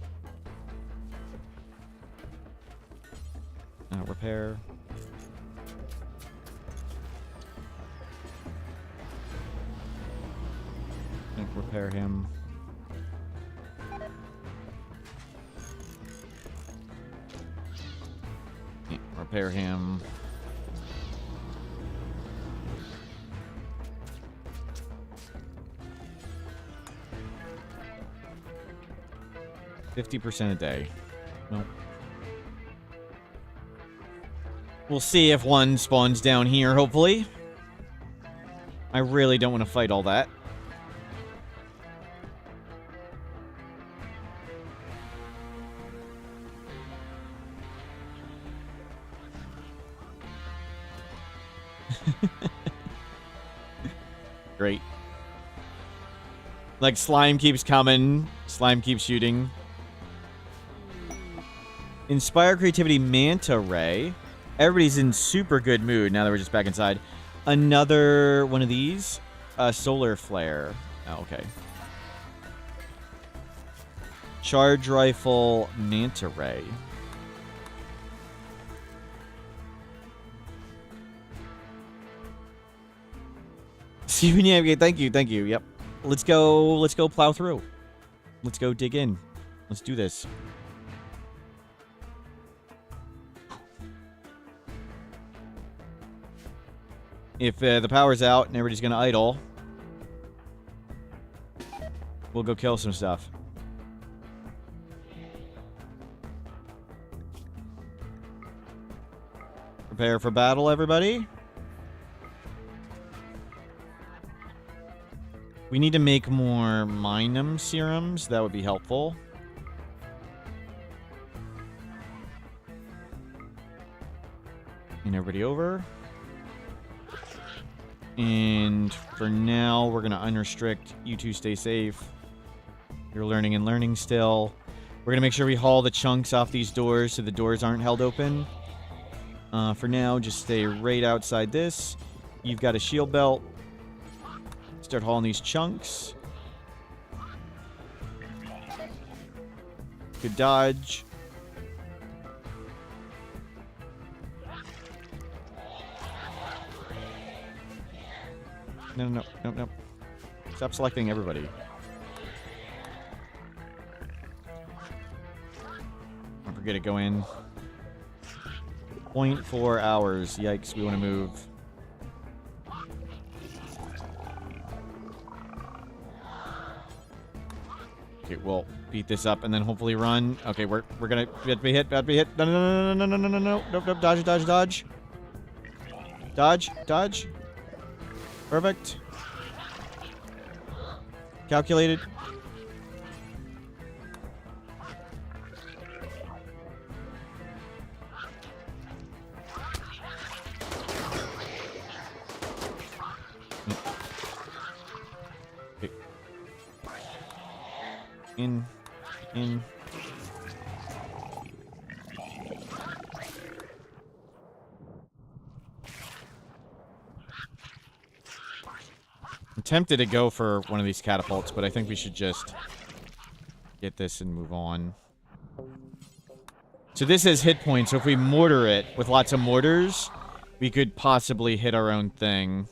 Repair. Repair him. Yeah, repair him. $50 a day. Nope. We'll see if one spawns down here, hopefully. I really don't want to fight all that. Great. Like, slime keeps coming. Slime keeps shooting. Inspire creativity manta ray. Everybody's in super good mood now that we're just back inside. Another one of these. Solar flare. Oh, okay. Charge rifle manta ray. Steven, yeah, okay, thank you, yep. Let's go plow through. Let's go dig in. Let's do this. If the power's out and everybody's gonna idle, we'll go kill some stuff. Prepare for battle, everybody. We need to make more Minum serums. That would be helpful. And everybody over. And for now, we're going to unrestrict. You two stay safe. You're learning and learning still. We're going to make sure we haul the chunks off these doors so the doors aren't held open. For now, just stay right outside this. You've got a shield belt. Start hauling these chunks. Good dodge. No. Stop selecting everybody. Don't forget to go in. 0.4 hours. Yikes, we want to move. Okay, we'll beat this up and then hopefully run. Okay, we're gonna be hit. No. Nope. Dodge. Perfect. Calculated. Okay. In. I'm tempted to go for one of these catapults, but I think we should just get this and move on. So this has hit points, so if we mortar it with lots of mortars, we could possibly hit our own thing.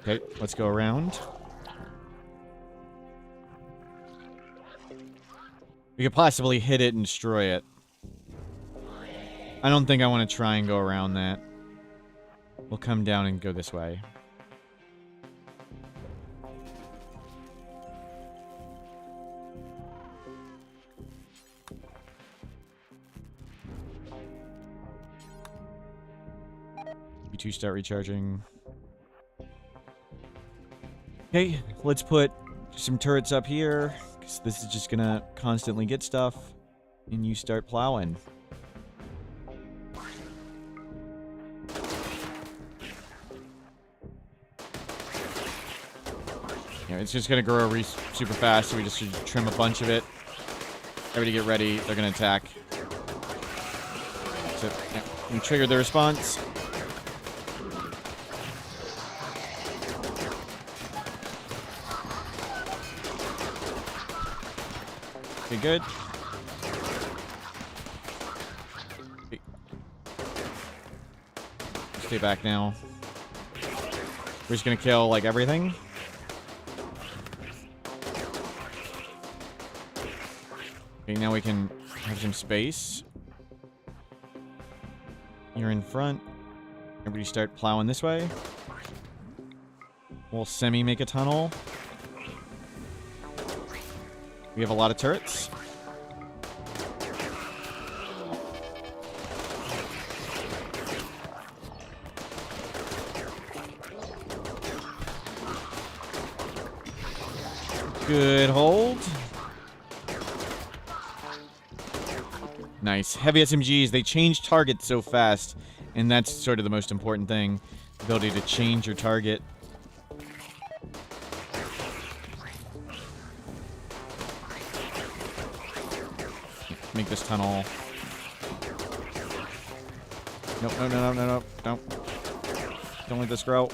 Okay, let's go around. We could possibly hit it and destroy it. I don't think I want to try and go around that. We'll come down and go this way. You two start recharging. Okay, let's put some turrets up here, because this is just gonna constantly get stuff. And you start plowing. Yeah, it's just gonna grow super fast, so we just should trim a bunch of it. Everybody get ready. They're gonna attack. So, yeah, we triggered the response. Okay, good. Okay. Stay back now. We're just gonna kill, like, everything. Okay, now we can have some space. You're in front. Everybody start plowing this way. We'll semi-make a tunnel. We have a lot of turrets. Good hold. Nice. Heavy SMGs, they change targets so fast, and that's sort of the most important thing. The ability to change your target. Make this tunnel. Nope, no. Don't let this grow.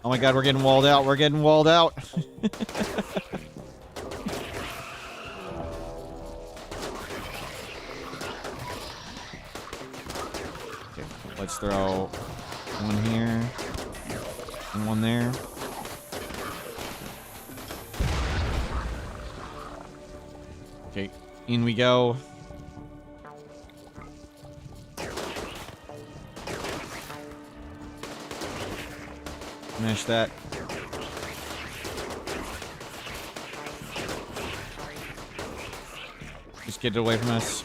Oh my god, we're getting walled out. We're getting walled out. Okay, let's throw one here and one there. Okay, in we go. Smash that. Just get it away from us.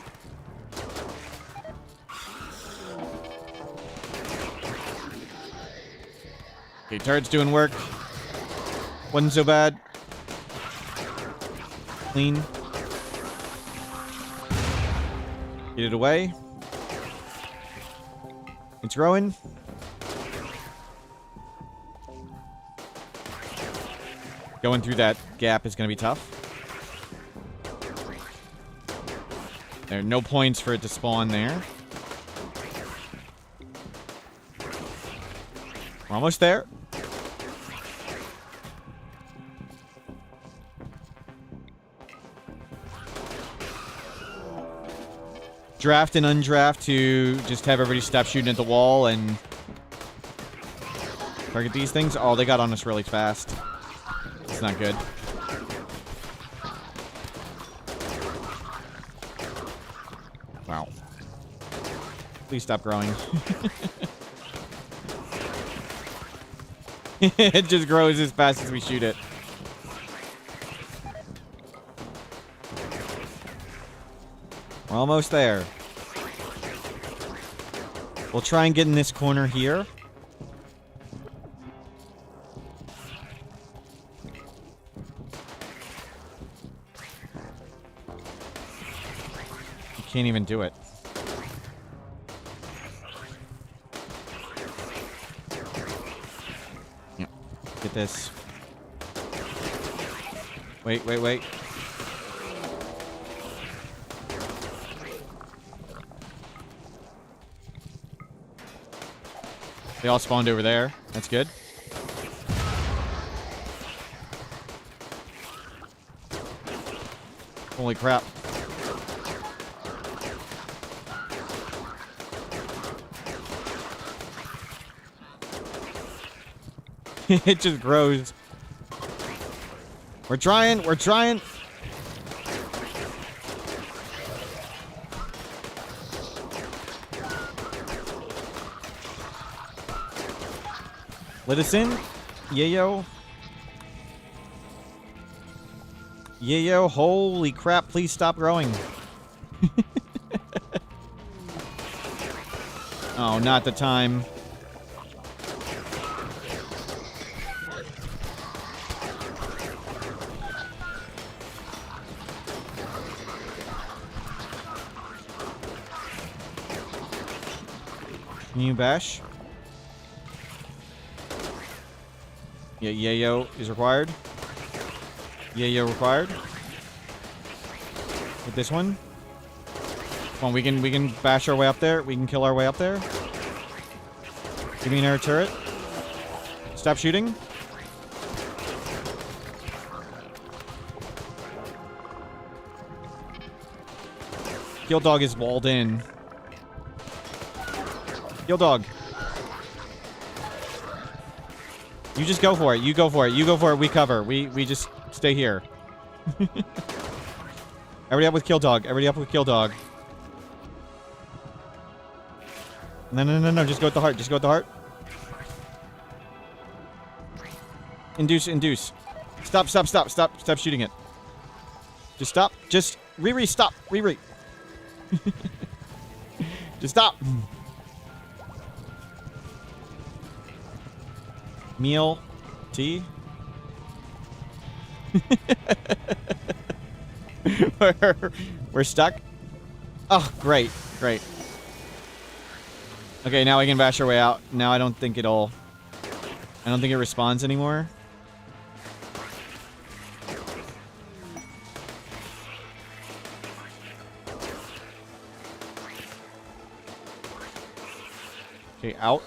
Okay, turret's doing work. Wasn't so bad. Clean. Get it away. It's growing. Going through that gap is going to be tough. There are no points for it to spawn there. We're almost there. Draft and undraft to just have everybody stop shooting at the wall and target these things. Oh, they got on us really fast. It's not good. Wow. Please stop growing. It just grows as fast as we shoot it. We're almost there. We'll try and get in this corner here. You can't even do it. Yeah. Get this. Wait. They all spawned over there. That's good. Holy crap. It just grows. We're trying. Let us in. Yayo. Yayo. Holy crap. Please stop growing. Oh, not the time. Can you bash? Yeah, yayo is required. Yayo required. With this one. Come on, we can bash our way up there. We can kill our way up there. Give me an air turret. Stop shooting. Kill dog is walled in. Kill dog. You just go for it. You go for it. You go for it. We cover. We just stay here. Everybody up with kill dog. Everybody up with kill dog. No. Just go with the heart. Just go with the heart. Induce. Stop shooting it. Just stop. Just Riri, stop. Riri. Just stop. Meal. Tea. We're stuck. Oh, great. Okay, now we can bash our way out. Now I don't think it responds anymore. Okay, out.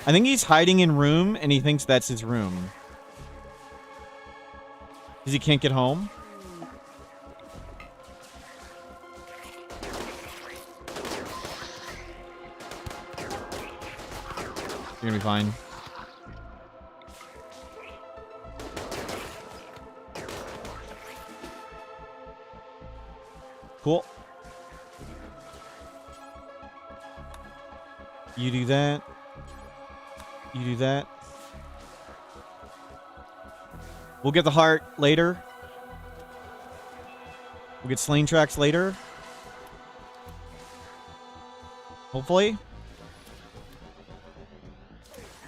I think he's hiding in room, and he thinks that's his room. Because he can't get home. You're gonna be fine. Cool. You do that. You do that. We'll get the heart later. We'll get slain tracks later. Hopefully.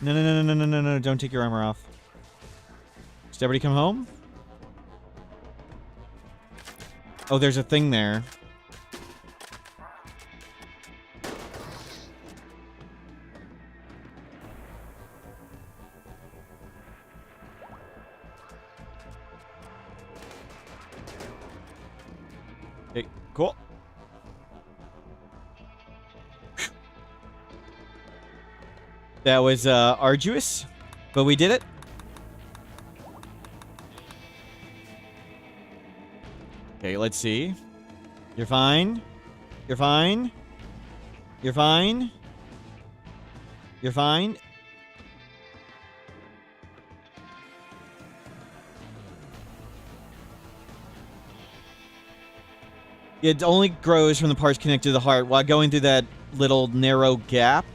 No. Don't take your armor off. Does everybody come home? Oh, there's a thing there. Okay, cool. That was arduous, but we did it. Okay, let's see. You're fine. You're fine. You're fine. You're fine. It only grows from the parts connected to the heart while going through that little narrow gap.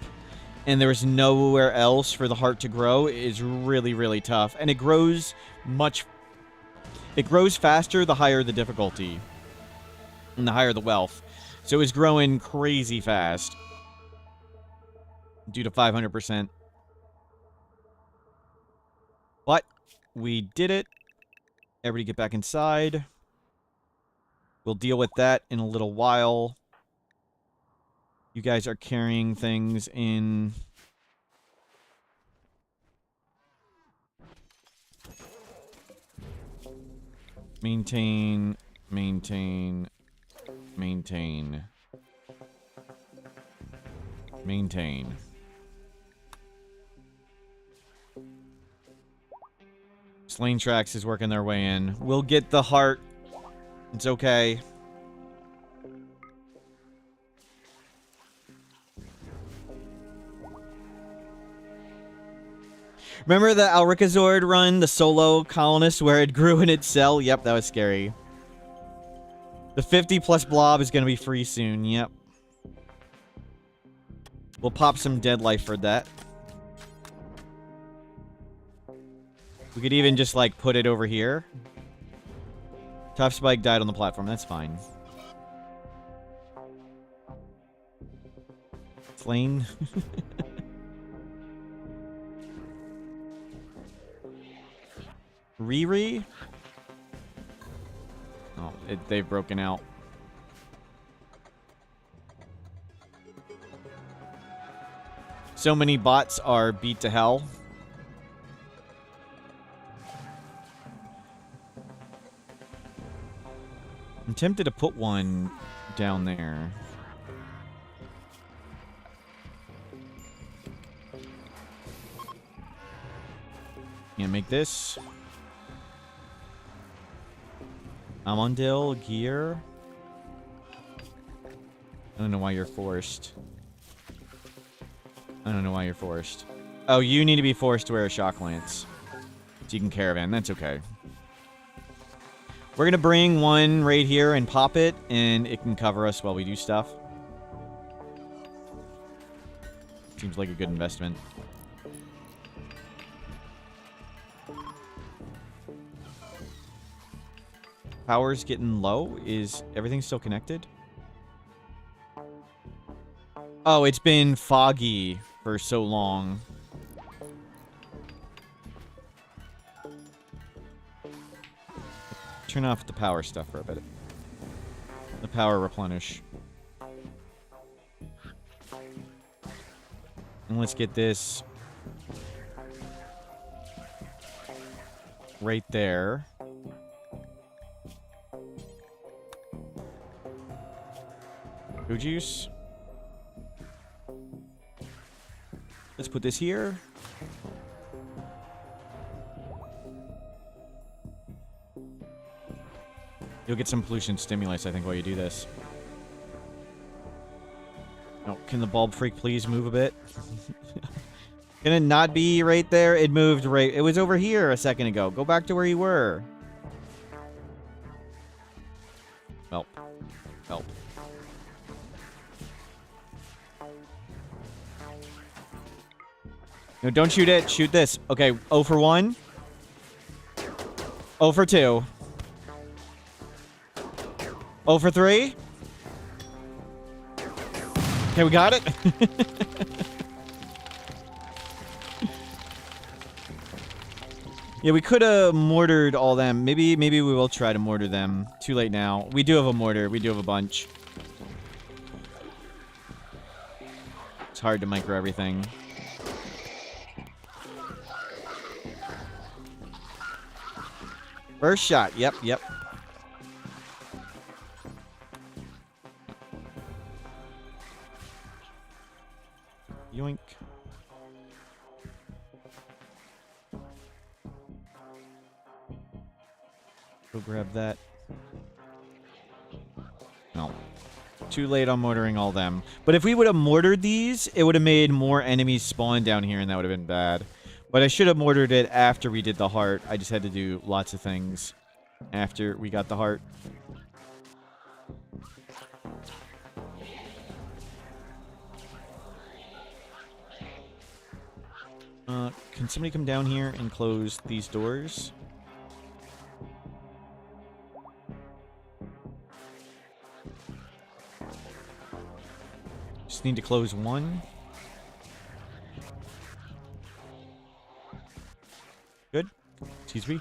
And there's nowhere else for the heart to grow is really, really tough. And it grows faster the higher the difficulty. And the higher the wealth. So it's growing crazy fast. Due to 500%. But we did it. Everybody get back inside. We'll deal with that in a little while. You guys are carrying things in. Maintain. Slain tracks is working their way in. We'll get the heart. It's okay. Remember the Alricazord run, the solo colonist, where it grew in its cell? Yep, that was scary. The 50 plus blob is going to be free soon, yep. We'll pop some dead life for that. We could even just, like, put it over here. Tough Spike died on the platform, that's fine. Slain. Riri? Oh, they've broken out. So many bots are beat to hell. I'm tempted to put one down there. Can't make this. Amondil, gear. I don't know why you're forced. I don't know why you're forced. Oh, you need to be forced to wear a shock lance. So you can caravan. That's okay. We're going to bring one right here and pop it, and it can cover us while we do stuff. Seems like a good investment. Power's getting low. Is everything still connected? Oh, it's been foggy for so long. Turn off the power stuff for a bit. The power replenish. And let's get this right there. Go juice. Let's put this here. You'll get some pollution stimulus, I think, while you do this. Oh, can the bulb freak please move a bit? Can it not be right there? It moved right. It was over here a second ago. Go back to where you were. Help. Help. No, don't shoot it. Shoot this. Okay, 0 for 1. 0 for 2. 0 for 3. Okay, we got it. Yeah, we could have mortared all them. Maybe we will try to mortar them. Too late now. We do have a mortar. We do have a bunch. It's hard to micro everything. First shot. Yep, yep. Yoink. Go grab that. No. Too late on mortaring all them. But if we would have mortared these, it would have made more enemies spawn down here, and that would have been bad. But I should have mortared it after we did the heart. I just had to do lots of things after we got the heart. Can somebody come down here and close these doors? Just need to close one. Good. Excuse me.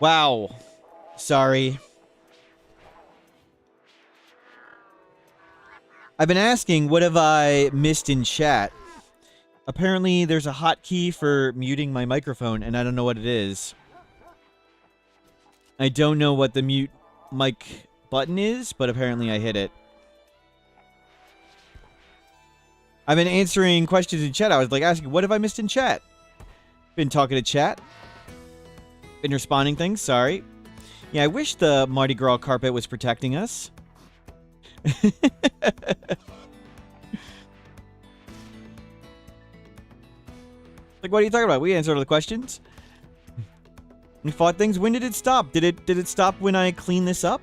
Wow. Sorry. I've been asking, what have I missed in chat? Apparently, there's a hotkey for muting my microphone, and I don't know what it is. I don't know what the mute mic button is, but apparently I hit it. I've been answering questions in chat. I was like asking, what have I missed in chat? Been talking to chat. Been responding things. Sorry. Yeah, I wish the Mardi Gras carpet was protecting us. Like, what are you talking about? We answered all the questions. We fought things. When did it stop? Did it stop when I cleaned this up?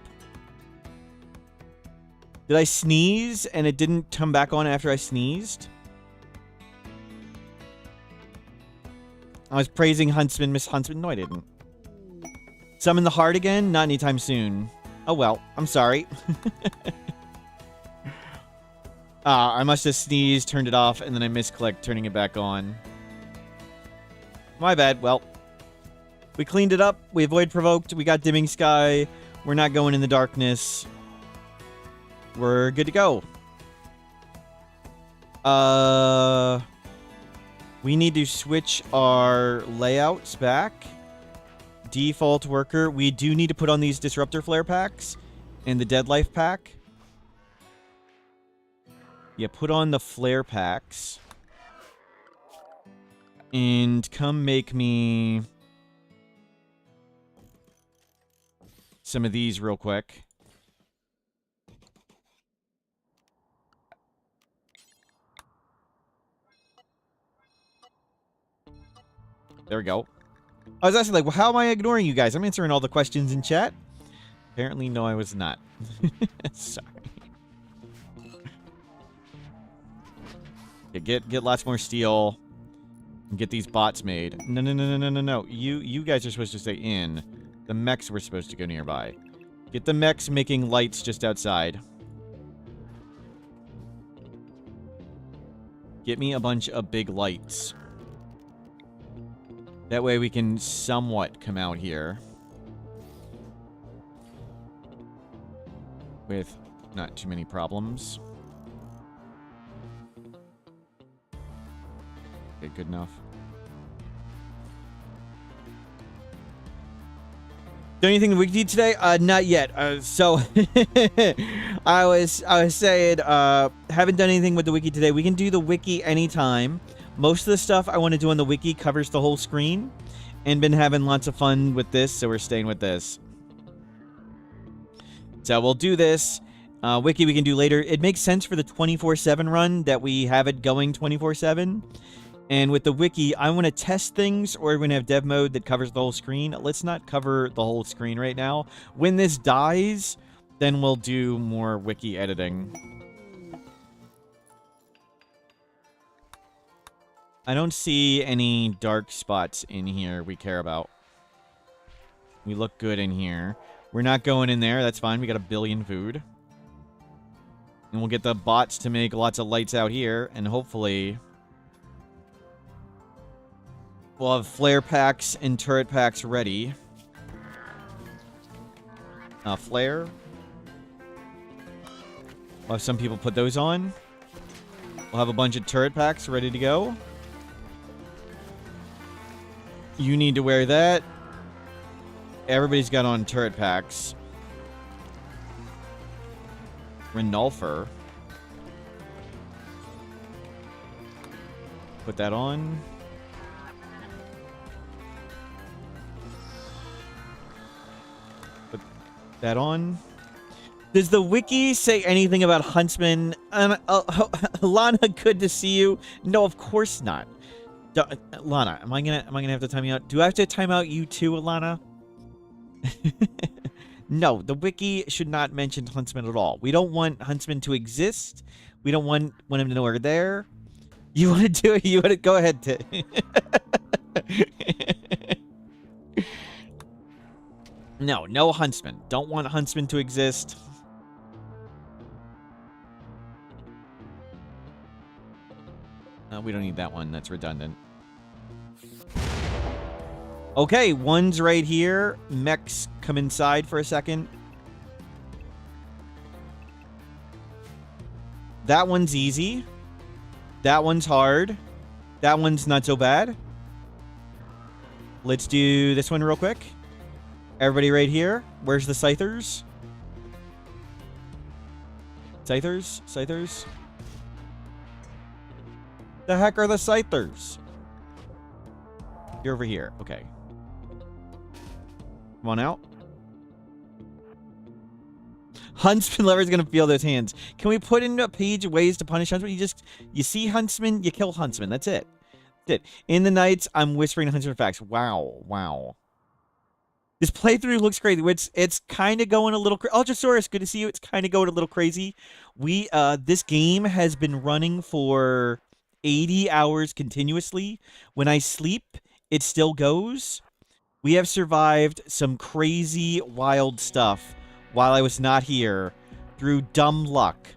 Did I sneeze and it didn't come back on after I sneezed? I was praising Huntsman, Miss Huntsman. No, I didn't. Summon the heart again? Not anytime soon. Oh well, I'm sorry. I must have sneezed, turned it off, and then I misclicked turning it back on. My bad. Well, we cleaned it up. We avoid provoked. We got dimming sky. We're not going in the darkness. We're good to go. We need to switch our layouts back. Default worker. We do need to put on these disruptor flare packs and the dead life pack. Yeah, put on the flare packs. And come make me some of these real quick. There we go. I was asking, like, well, how am I ignoring you guys? I'm answering all the questions in chat. Apparently, no, I was not. Sorry. Yeah, get lots more steel. And get these bots made. No. You guys are supposed to stay in. The mechs were supposed to go nearby. Get the mechs making lights just outside. Get me a bunch of big lights. That way we can somewhat come out here with not too many problems. Okay, good enough. Do anything we did today? Not yet. So I was saying, haven't done anything with the wiki today. We can do the wiki anytime. Most of the stuff I want to do on the wiki covers the whole screen, and been having lots of fun with this, so we're staying with this. So we'll do this. Wiki we can do later. It makes sense for the 24/7 run that we have it going 24/7. And with the wiki, I want to test things, or we're going to have dev mode that covers the whole screen. Let's not cover the whole screen right now. When this dies, then we'll do more wiki editing. I don't see any dark spots in here we care about. We look good in here. We're not going in there. That's fine. We got a billion food. And we'll get the bots to make lots of lights out here, and hopefully we'll have flare packs and turret packs ready. Flare. We'll have some people put those on. We'll have a bunch of turret packs ready to go. You need to wear that. Everybody's got on turret packs. Renulfer. Put that on. Put that on. Does the wiki say anything about Huntsman? Lana, good to see you. No, of course not. Lana, am I gonna have to time you out? Do I have to time out you too, Alana? No, the wiki should not mention Huntsman at all. We don't want Huntsman to exist. We don't want him to know we're there. You want to do it? You want to go ahead to. No Huntsman. Don't want Huntsman to exist. We don't need that one. That's redundant. Okay, one's right here. Mechs, come inside for a second. That one's easy. That one's hard. That one's not so bad. Let's do this one real quick. Everybody right here. Where's the Scythers? Scythers? Scythers? The heck are the Scythers? You're over here. Okay. Come on out. Huntsman lover's gonna feel those hands. Can we put in a page of ways to punish Huntsman? You see Huntsman, you kill Huntsman. That's it. That's it. In the nights, I'm whispering Huntsman facts. Wow. Wow. This playthrough looks crazy. It's kind of going a little crazy. Ultrasaurus, good to see you. It's kind of going a little crazy. This game has been running for 80 hours continuously. When I sleep, it still goes. We have survived some crazy, wild stuff while I was not here through dumb luck.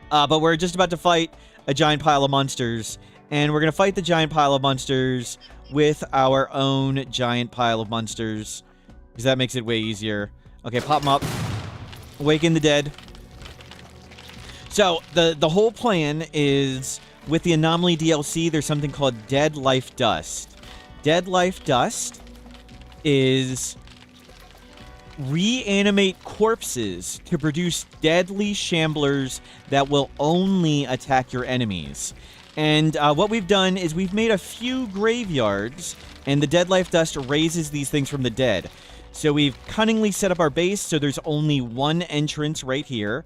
But we're just about to fight a giant pile of monsters. And we're going to fight the giant pile of monsters with our own giant pile of monsters, because that makes it way easier. Okay, pop them up. Awaken the dead. So, the whole plan is, with the Anomaly DLC, there's something called Dead Life Dust. Dead Life Dust is reanimate corpses to produce deadly shamblers that will only attack your enemies. And what we've done is we've made a few graveyards, and the Dead Life Dust raises these things from the dead. So we've cunningly set up our base so there's only one entrance right here.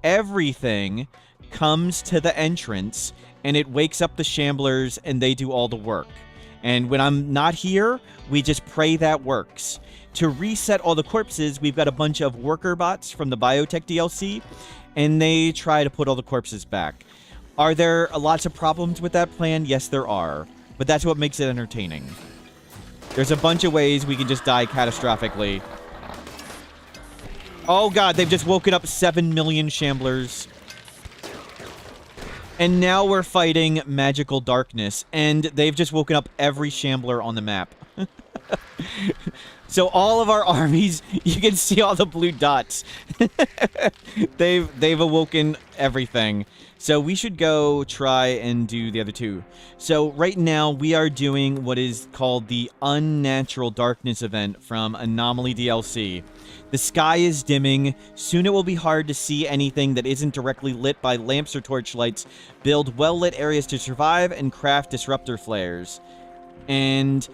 Everything comes to the entrance, and it wakes up the shamblers, and they do all the work. And when I'm not here, we just pray that works. To reset all the corpses, we've got a bunch of worker bots from the Biotech DLC, and they try to put all the corpses back. Are there lots of problems with that plan? Yes, there are. But that's what makes it entertaining. There's a bunch of ways we can just die catastrophically. Oh god, they've just woken up 7 million shamblers. And now we're fighting magical darkness, and they've just woken up every shambler on the map. So all of our armies, you can see all the blue dots. They've awoken everything. So we should go try and do the other two. So right now we are doing what is called the Unnatural Darkness event from Anomaly DLC. The sky is dimming. Soon it will be hard to see anything that isn't directly lit by lamps or torchlights. Build well-lit areas to survive and craft disruptor flares. And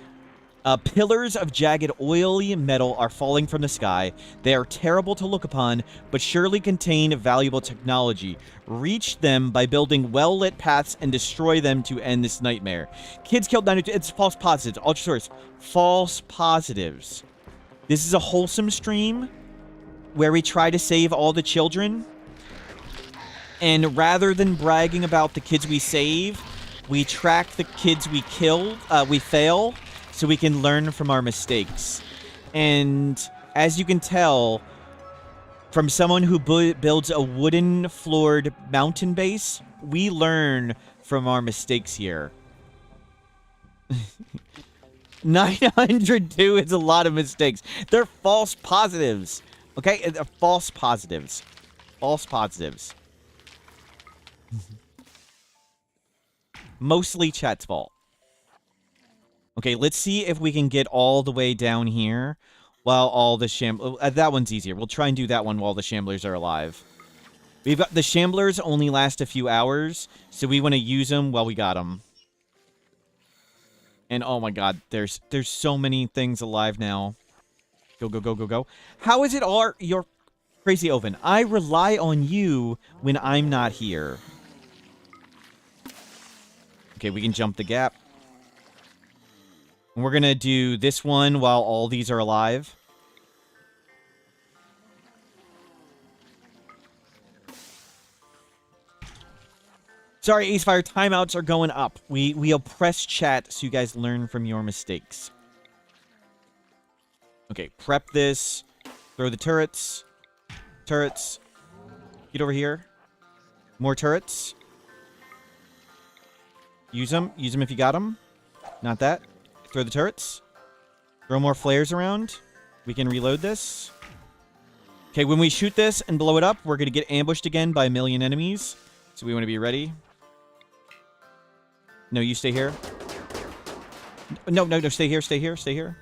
pillars of jagged, oily metal are falling from the sky. They are terrible to look upon, but surely contain valuable technology. Reach them by building well-lit paths and destroy them to end this nightmare. Kids killed 92. It's false positives. Ultrasaurus. False positives. This is a wholesome stream where we try to save all the children. And rather than bragging about the kids we save, we track the kids we killed, we fail, so we can learn from our mistakes. And as you can tell, from someone who builds a wooden floored mountain base, we learn from our mistakes here. 902 is a lot of mistakes. They're false positives. Okay? They're false positives. False positives. Mostly chat's fault. Okay, let's see if we can get all the way down here while all the that one's easier. We'll try and do that one while the shamblers are alive. We've got the shamblers only last a few hours, so we want to use them while we got them. And oh my god, there's so many things alive now. Go, go, go, go, go. How is it your crazy oven? I rely on you when I'm not here. Okay, we can jump the gap. And we're going to do this one while all these are alive. Sorry, Acefire, timeouts are going up. We oppress chat so you guys learn from your mistakes. Okay, prep this. Throw the turrets. Turrets. Get over here. More turrets. Use them. Use them if you got them. Not that. Throw the turrets. Throw more flares around. We can reload this. Okay, when we shoot this and blow it up, we're going to get ambushed again by a million enemies. So we want to be ready. No, you stay here. No, stay here, stay here, stay here.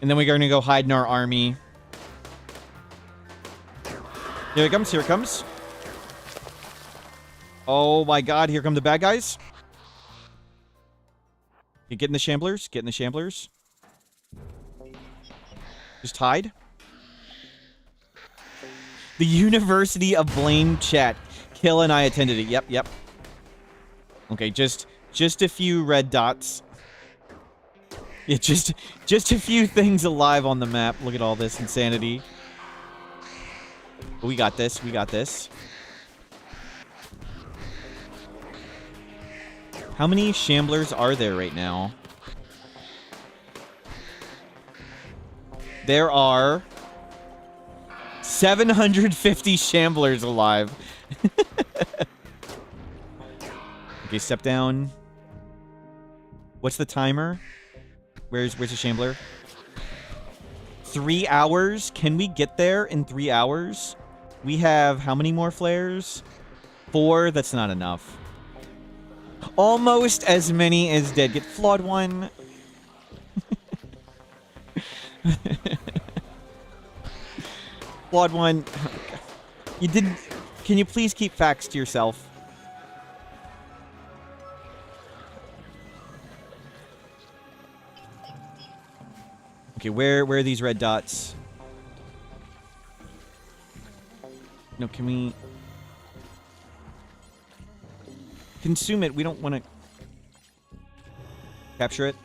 And then we're going to go hide in our army. Here it comes, here it comes. Oh my god, here come the bad guys. Okay, get in the shamblers, get in the shamblers. Just hide. The University of Blame chat. Kill and I attended it. Yep, yep. Okay, just a few red dots. Yeah, just a few things alive on the map. Look at all this insanity. We got this. We got this. How many shamblers are there right now? There are 750 shamblers alive. Okay, step down. What's the timer? Where's the shambler? 3 hours? Can we get there in 3 hours? We have how many more flares? 4? That's not enough. Almost as many as dead. Get flawed one. Flawed one. You didn't... Can you please keep facts to yourself? Okay, where are these red dots? No, can we... Consume it. We don't want to... Capture it.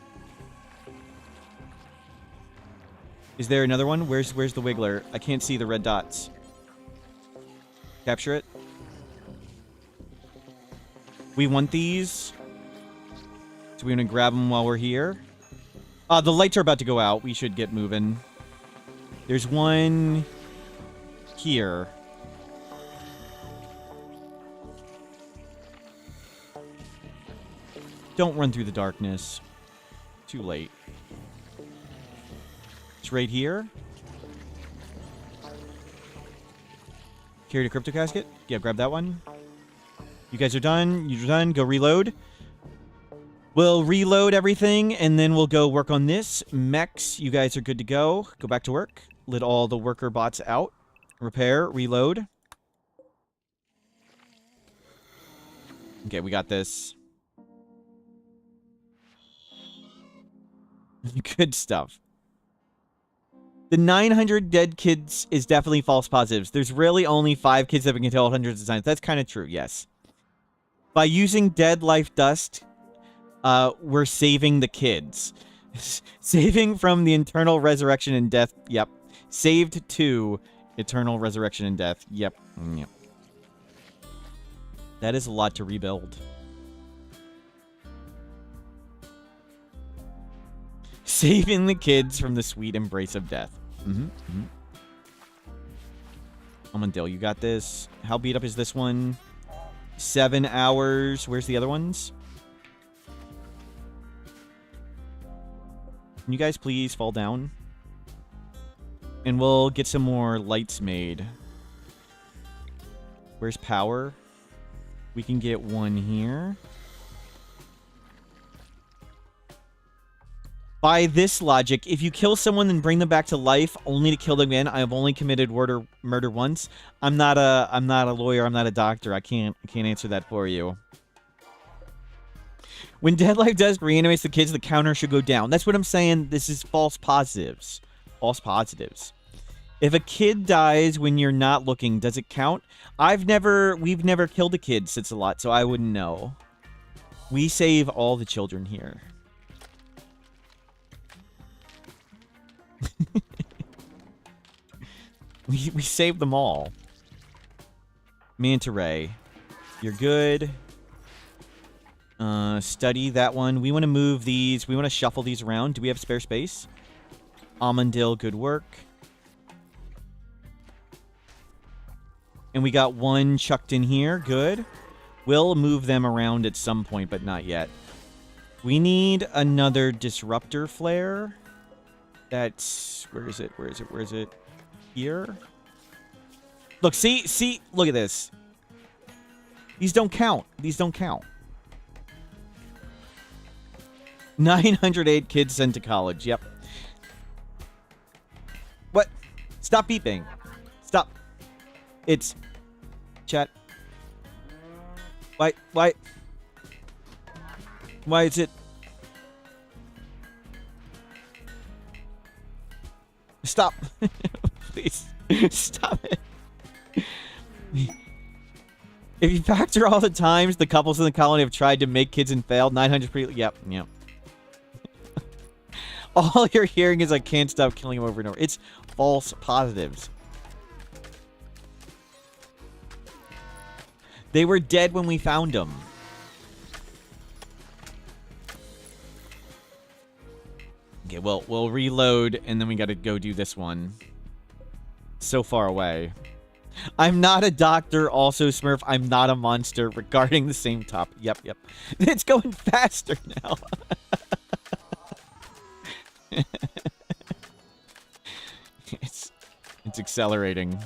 Is there another one? Where's the wiggler? I can't see the red dots. Capture it. We want these. So we're going to grab them while we're here. The lights are about to go out. We should get moving. There's one here. Don't run through the darkness. Too late. It's right here. Carried a crypto casket? Yeah, grab that one. You guys are done. You're done. Go reload. We'll reload everything, and then we'll go work on this. Mechs, you guys are good to go. Go back to work. Let all the worker bots out. Repair. Reload. Okay, we got this. Good stuff. The 900 dead kids is definitely false positives. There's really only 5 kids that have been killed hundreds of times. That's kind of true, yes. By using dead life dust, we're saving the kids. Saving from the eternal resurrection and death. Yep. Saved to eternal resurrection and death. Yep. Yep. That is a lot to rebuild. Saving the kids from the sweet embrace of death. Amandil, you got this. How beat up is this one? 7 hours. Where's the other ones? Can you guys please fall down? And we'll get some more lights made. Where's power? We can get one here. By this logic, if you kill someone and bring them back to life only to kill them again, I have only committed murder once. I'm not a lawyer. I'm not a doctor. I can't answer that for you. When Dead Life Dust reanimates the kids, the counter should go down. That's what I'm saying. This is false positives. False positives. If a kid dies when you're not looking, does it count? We've never killed a kid since a lot, so I wouldn't know. We save all the children here. we saved them all. Manta Ray, you're good. Study that one. We want to move these. We want to shuffle these around. Do we have spare space? Amandil, good work. And we got one chucked in here. Good. We'll move them around at some point, but not yet. We need another disruptor flare. That's... Where is it? Where is it? Where is it? Here? Look, see? Look at this. These don't count. These don't count. 908 kids sent to college. Yep. What? Stop beeping. Stop. It's... Chat. Why? Why is it... Stop. Please. Stop it. If you factor all the times the couples in the colony have tried to make kids and failed, 900 pre... Yep. All you're hearing is I can't stop killing him over and over. It's false positives. They were dead when we found them. Okay, well, we'll reload, and then we gotta go do this one. So far away. I'm not a doctor, also Smurf. I'm not a monster regarding the same topic. Yep. It's going faster now. It's accelerating.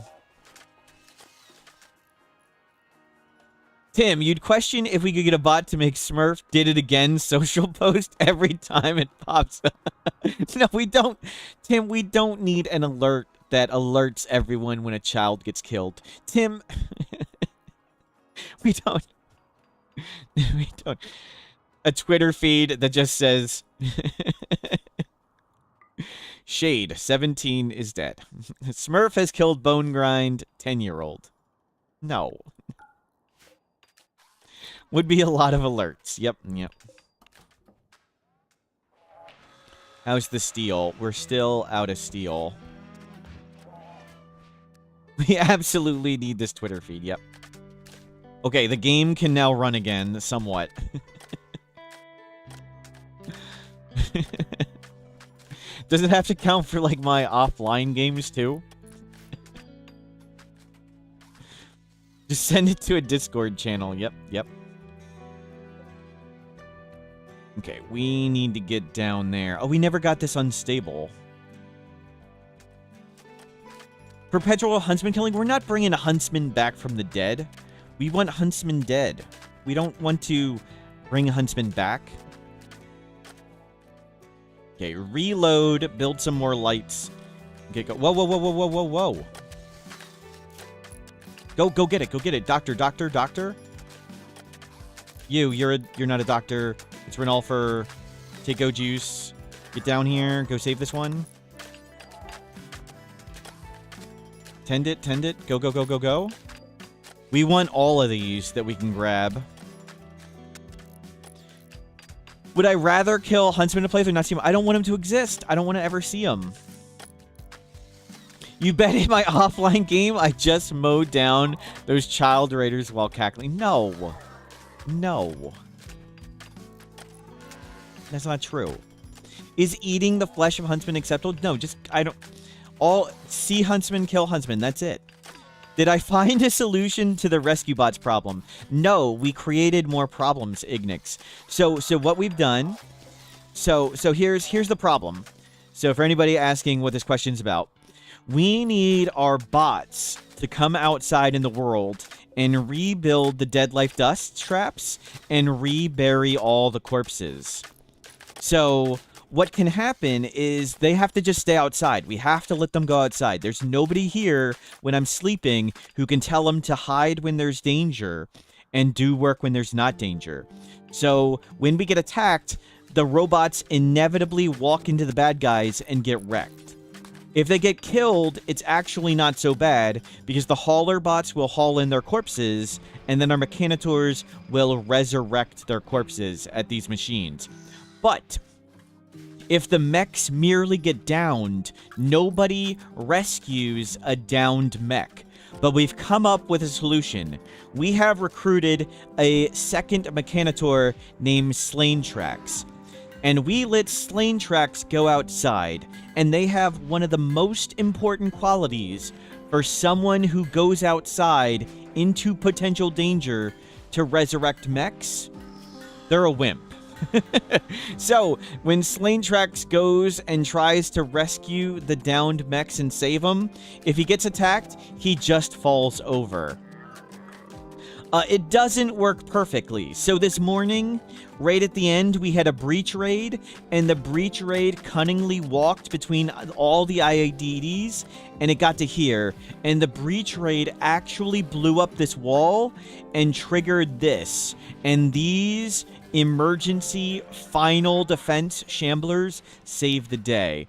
Tim, you'd question if we could get a bot to make Smurf did it again social post every time it pops up. No, we don't. Tim, we don't need an alert that alerts everyone when a child gets killed. Tim, we don't. We don't. A Twitter feed that just says, Shade, 17 is dead. Smurf has killed Bone Grind, 10-year-old. No. Would be a lot of alerts. Yep. How's the steel? We're still out of steel. We absolutely need this Twitter feed. Yep. Okay, the game can now run again, somewhat. Does it have to count for, like, my offline games, too? Just send it to a Discord channel. Yep. Okay, we need to get down there. Oh, we never got this unstable. Perpetual huntsman killing? We're not bringing a huntsman back from the dead. We want huntsman dead. We don't want to bring a huntsman back. Okay, reload, build some more lights. Okay, go. Whoa. Go get it. Doctor. You're not a doctor. It's Renalfer. Take Go Juice. Get down here. Go save this one. Tend it. Go. We want all of these that we can grab. Would I rather kill Huntsman to play than not see him? I don't want him to exist. I don't want to ever see him. You bet in my offline game I just mowed down those child raiders while cackling. No. That's not true. Is eating the flesh of Huntsman acceptable? No, see Huntsman, kill Huntsman. That's it. Did I find a solution to the rescue bots problem? No, we created more problems, Ignix. So what we've done, so here's the problem. So for anybody asking what this question's about, we need our bots to come outside in the world and rebuild the dead life dust traps and rebury all the corpses. So what can happen is they have to just stay outside. We have to let them go outside. There's nobody here when I'm sleeping who can tell them to hide when there's danger and do work when there's not danger. So when we get attacked, the robots inevitably walk into the bad guys and get wrecked. If they get killed, it's actually not so bad because the hauler bots will haul in their corpses and then our mechanitors will resurrect their corpses at these machines. But if the mechs merely get downed, nobody rescues a downed mech. But we've come up with a solution. We have recruited a second mechanitor named Slain Trax. And we let Slain Trax go outside. And they have one of the most important qualities for someone who goes outside into potential danger to resurrect mechs. They're a wimp. So, when Slaintrax goes and tries to rescue the downed mechs and save them, if he gets attacked, he just falls over. It doesn't work perfectly. So this morning, right at the end, we had a breach raid, and the breach raid cunningly walked between all the IADDs, and it got to here. And the breach raid actually blew up this wall and triggered this. And these emergency final defense shamblers saved the day.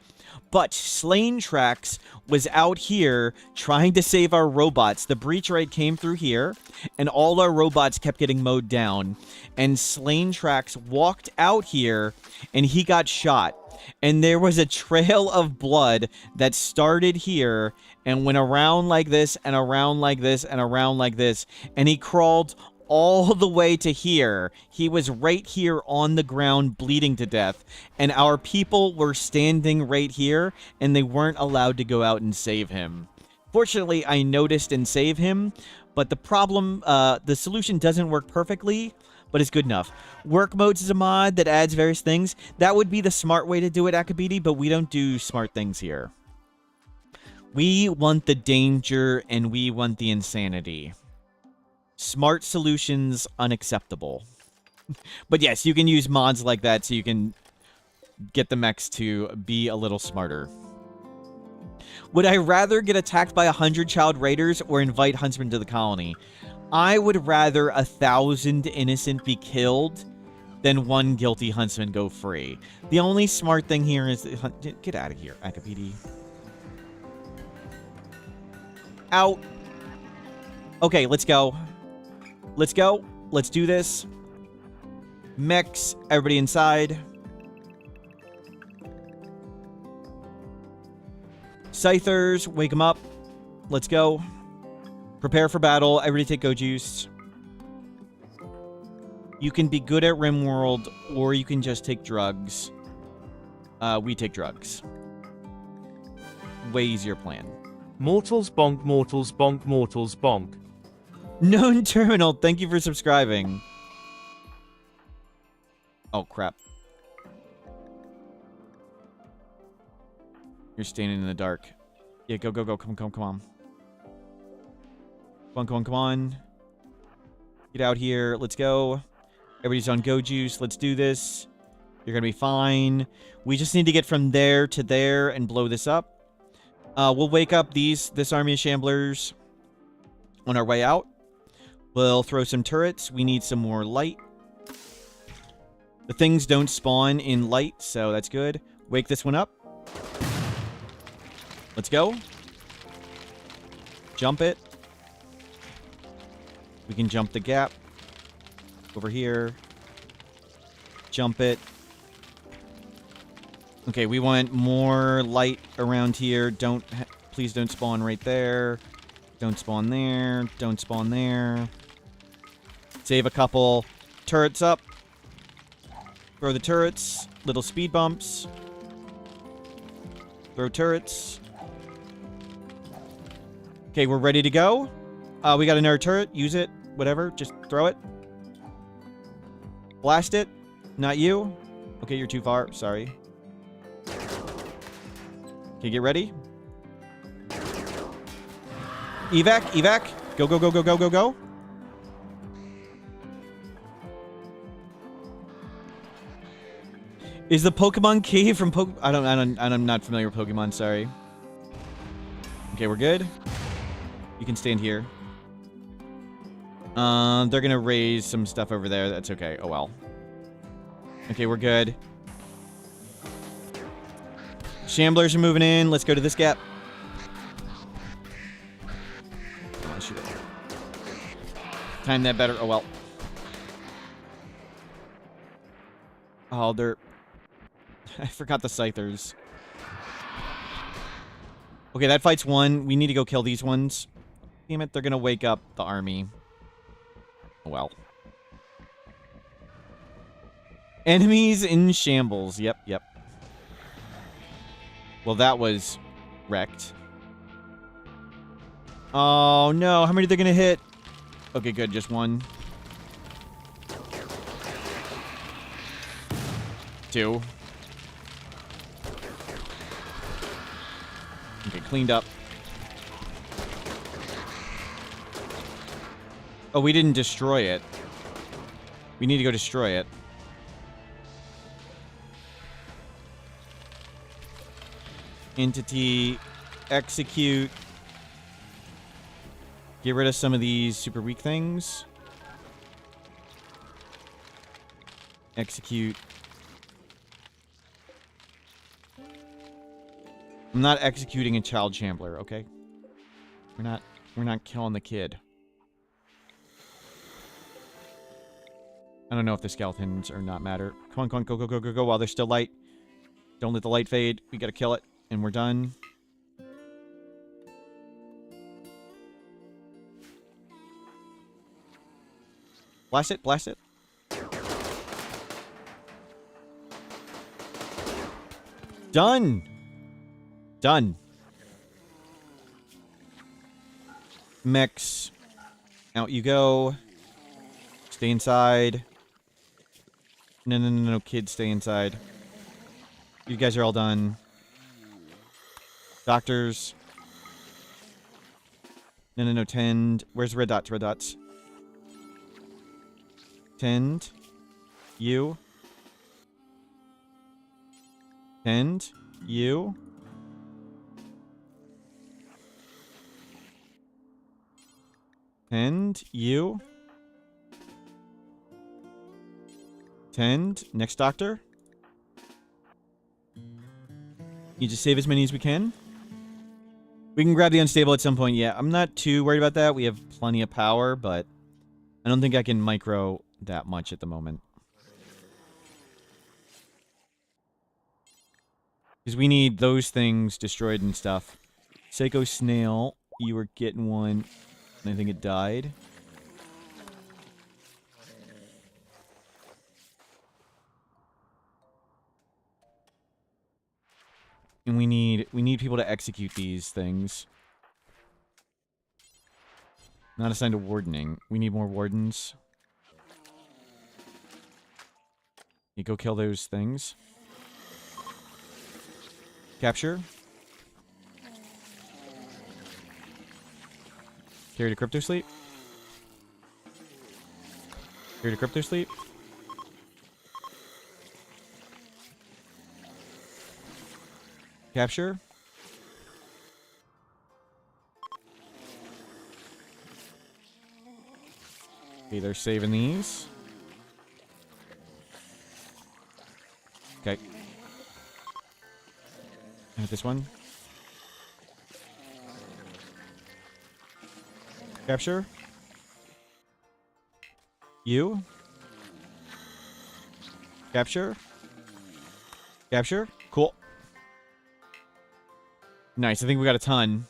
But Slaintrax was out here trying to save our robots. The breach raid came through here, and all our robots kept getting mowed down. And Slaintrax walked out here, and he got shot. And there was a trail of blood that started here and went around like this, and around like this, and around like this. And he crawled all the way to here. He was right here on the ground bleeding to death, and our people were standing right here, and they weren't allowed to go out and save him. Fortunately, I noticed and saved him, but the problem, the solution doesn't work perfectly, but it's good enough. Work modes is a mod that adds various things. That would be the smart way to do it, Akabidi, but we don't do smart things here. We want the danger, and we want the insanity. Smart solutions unacceptable. But yes, you can use mods like that so you can get the mechs to be a little smarter. Would I rather get attacked by 100 child raiders or invite huntsmen to the colony? I would rather 1,000 innocent be killed than 1 guilty huntsman go free. The only smart thing here is... Get out of here, Akapidi. Out. Okay, let's go. Let's go. Let's do this. Mechs, everybody inside. Scythers, wake them up. Let's go. Prepare for battle. Everybody take go juice. You can be good at Rimworld, or you can just take drugs. We take drugs. Way easier plan. Mortals bonk, mortals bonk, mortals bonk. Known Terminal, thank you for subscribing. Oh, crap. You're standing in the dark. Yeah, go, go, go. Come on, come on, come on. Come on, come on, come on. Get out here. Let's go. Everybody's on go juice. Let's do this. You're going to be fine. We just need to get from there to there and blow this up. We'll wake up this army of shamblers on our way out. We'll throw some turrets. We need some more light. The things don't spawn in light, so that's good. Wake this one up. Let's go. Jump it. We can jump the gap. Over here. Jump it. Okay, we want more light around here. Please don't spawn right there. Don't spawn there. Don't spawn there. Save a couple turrets up. Throw the turrets. Little speed bumps. Throw turrets. Okay, we're ready to go. We got another turret. Use it. Whatever. Just throw it. Blast it. Not you. Okay, you're too far. Sorry. Okay, get ready. Evac. Evac. Go, go, go, go, go, go, go. Is the Pokemon key from I'm not familiar with Pokemon, sorry. Okay, we're good. You can stand here. They're gonna raise some stuff over there. That's okay. Oh well. Okay, we're good. Shamblers are moving in. Let's go to this gap. Oh, I should have timed that better. Oh well. Oh, they're... I forgot the Scythers. Okay, that fight's won. We need to go kill these ones. Damn it, they're gonna wake up the army. Oh, well. Enemies in shambles. Yep, yep. Well, that was wrecked. Oh, no. How many are they gonna hit? Okay, good. Just one. to. Okay, cleaned up. Oh, we didn't destroy it. We need to go destroy it. Entity, execute. Get rid of some of these super weak things. Execute. I'm not executing a child shambler, okay? We're not killing the kid. I don't know if the skeletons or not matter. Come on, go, go, go, go, go while there's still light. Don't let the light fade. We gotta kill it. And we're done. Blast it, blast it. Done! Done. Mechs. Out you go. Stay inside. No, no, no, no, kids, stay inside. You guys are all done. Doctors. No, no, no, tend. Where's red dots? Red dots. Tend. You. Tend. You. Tend. You. Tend. Next doctor. You just save as many as we can. We can grab the unstable at some point. Yeah, I'm not too worried about that. We have plenty of power, but I don't think I can micro that much at the moment. Because we need those things destroyed and stuff. Psycho Snail, you were getting one, and I think it died. And we need people to execute these things. Not assigned to wardening. We need more wardens. You go kill those things. Capture. Carry to crypto sleep. Carry to crypto sleep. Capture. Okay, they're saving these. Okay. Hit this one. Capture. You. Capture. Capture. Cool. Nice. I think we got a ton.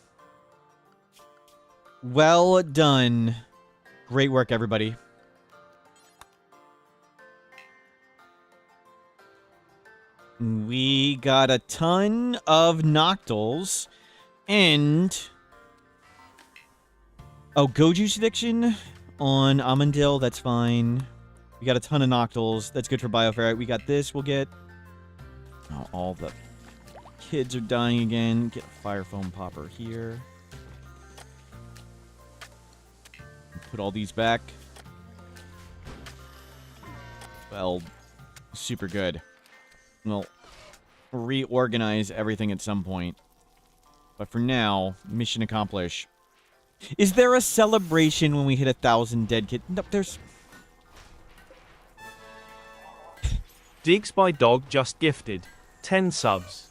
Well done. Great work, everybody. We got a ton of Noctals. And... oh, Go Juice Addiction on Amandil. That's fine. We got a ton of Noctals. That's good for Bioferrite. We got this. We'll get... oh, all the kids are dying again. Get a Fire Foam Popper here. Put all these back. Well, super good. We'll reorganize everything at some point. But for now, mission accomplished. Is there a celebration when we hit 1,000 dead kids? No, there's... Digs by Dog just gifted 10 subs.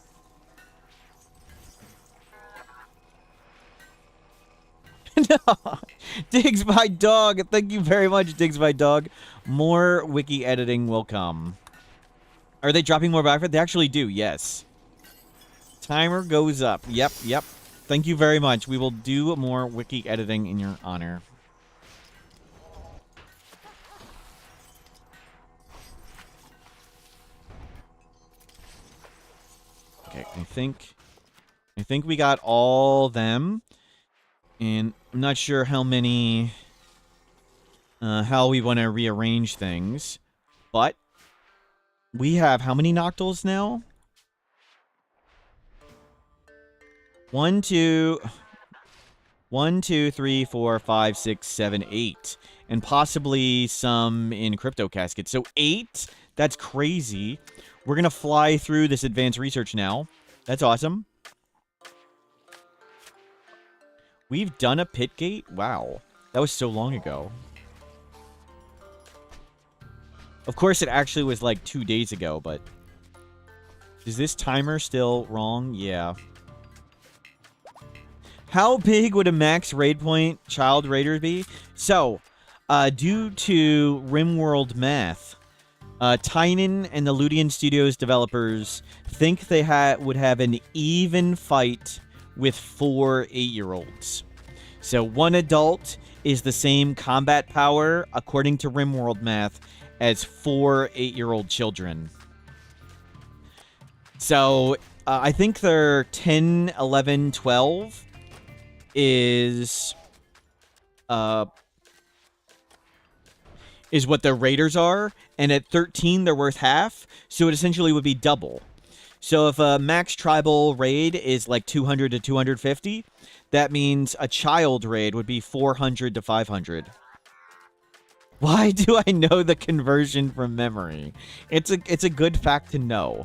No. Digs by Dog. Thank you very much, Digs by Dog. More wiki editing will come. Are they dropping more back? They actually do, yes. Timer goes up. Yep, yep. Thank you very much. We will do more wiki editing in your honor. Okay, I think we got all them. And I'm not sure how many... how we want to rearrange things. But We have how many Noctils now? 1, 2, 3, 4, 5, 6, 7, 8. And possibly some in Crypto Casket. So 8? That's crazy. We're going to fly through this advanced research now. That's awesome. We've done a pit gate? Wow. That was so long ago. Of course, it actually was like 2 days ago, but... Is this timer still wrong? Yeah. How big would a max raid point child raider be? So, due to Rimworld math, Tynan and the Ludian Studios developers think they would have an even fight with 4 8-year-olds. So 1 adult is the same combat power, according to Rimworld math, as 4 8-year-old children. So I think they're 10, 11, 12 is what their raiders are, and at 13 they're worth half, so it essentially would be double. So if a max tribal raid is like 200 to 250, that means a child raid would be 400 to 500. Why do I know the conversion from memory? It's a good fact to know.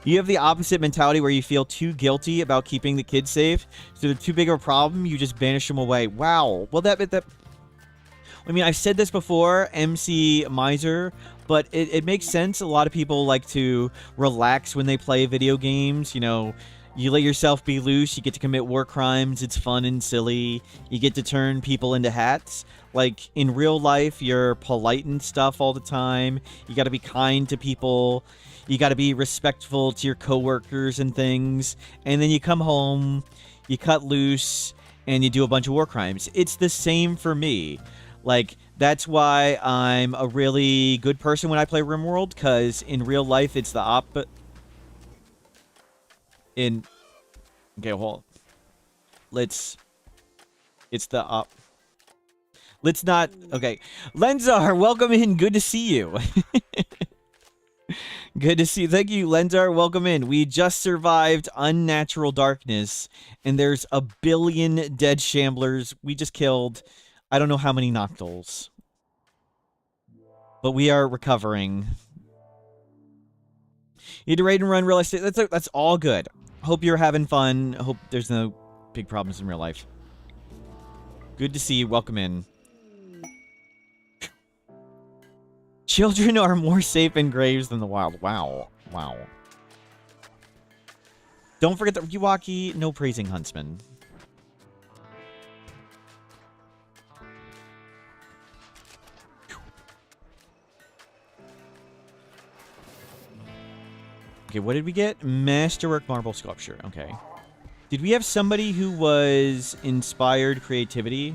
You have the opposite mentality where you feel too guilty about keeping the kids safe, so they're too big of a problem, you just banish them away. Wow. Well, that I mean, I've said this before, MC Miser, but it makes sense. A lot of people like to relax when they play video games. You know, you let yourself be loose. You get to commit war crimes. It's fun and silly. You get to turn people into hats. Like, in real life, you're polite and stuff all the time. You got to be kind to people. You got to be respectful to your coworkers and things. And then you come home, you cut loose, and you do a bunch of war crimes. It's the same for me. Like, that's why I'm a really good person when I play Rimworld, because in real life, it's the opposite. Okay, hold on. Let's not... Okay. Lenzar, welcome in. Good to see you. Good to see you. Thank you, Lenzar. Welcome in. We just survived unnatural darkness, and there's a billion dead shamblers. We just killed... I don't know how many Noctils. But we are recovering. You had to raid and run real estate. That's all good. Hope you're having fun. Hope there's no big problems in real life. Good to see you. Welcome in. Children are more safe in graves than the wild. Wow. Wow. Don't forget the Yuwaki, no praising huntsman. Okay, what did we get? Masterwork marble sculpture. Okay. Did we have somebody who was inspired creativity?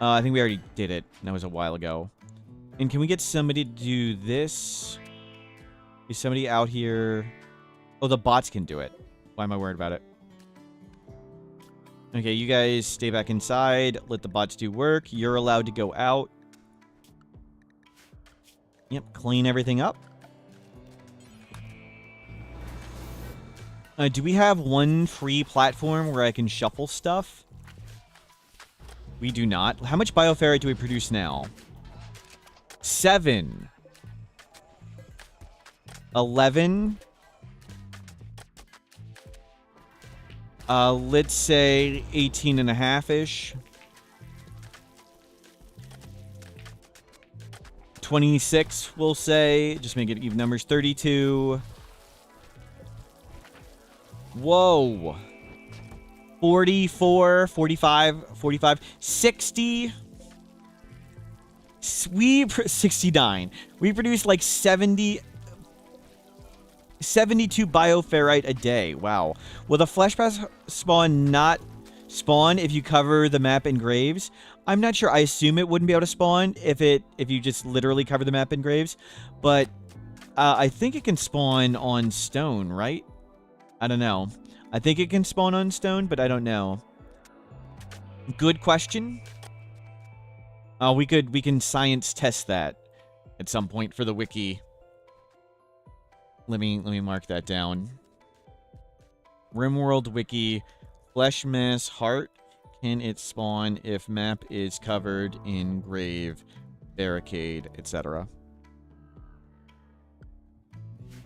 I think we already did it. That was a while ago. And can we get somebody to do this? Is somebody out here? Oh, the bots can do it. Why am I worried about it? Okay, you guys stay back inside. Let the bots do work. You're allowed to go out. Yep, clean everything up. Do we have one free platform where I can shuffle stuff? We do not. How much bioferrite do we produce now? 7. 11. Let's say 18 and a half-ish. 26, we'll say. Just make it even numbers. 32. Whoa. 44, 45, 45, 60. 69. We produce like 72 bioferrite a day. Wow. Will the flesh pass spawn not spawn if you cover the map in graves? I'm not sure. I assume it wouldn't be able to spawn if you just literally cover the map in graves. But I think it can spawn on stone, right? I don't know. I think it can spawn on stone, but I don't know. Good question. We can science test that at some point for the wiki. Let me mark that down. Rimworld wiki, flesh mass heart. Can it spawn if map is covered in grave, barricade, etc.?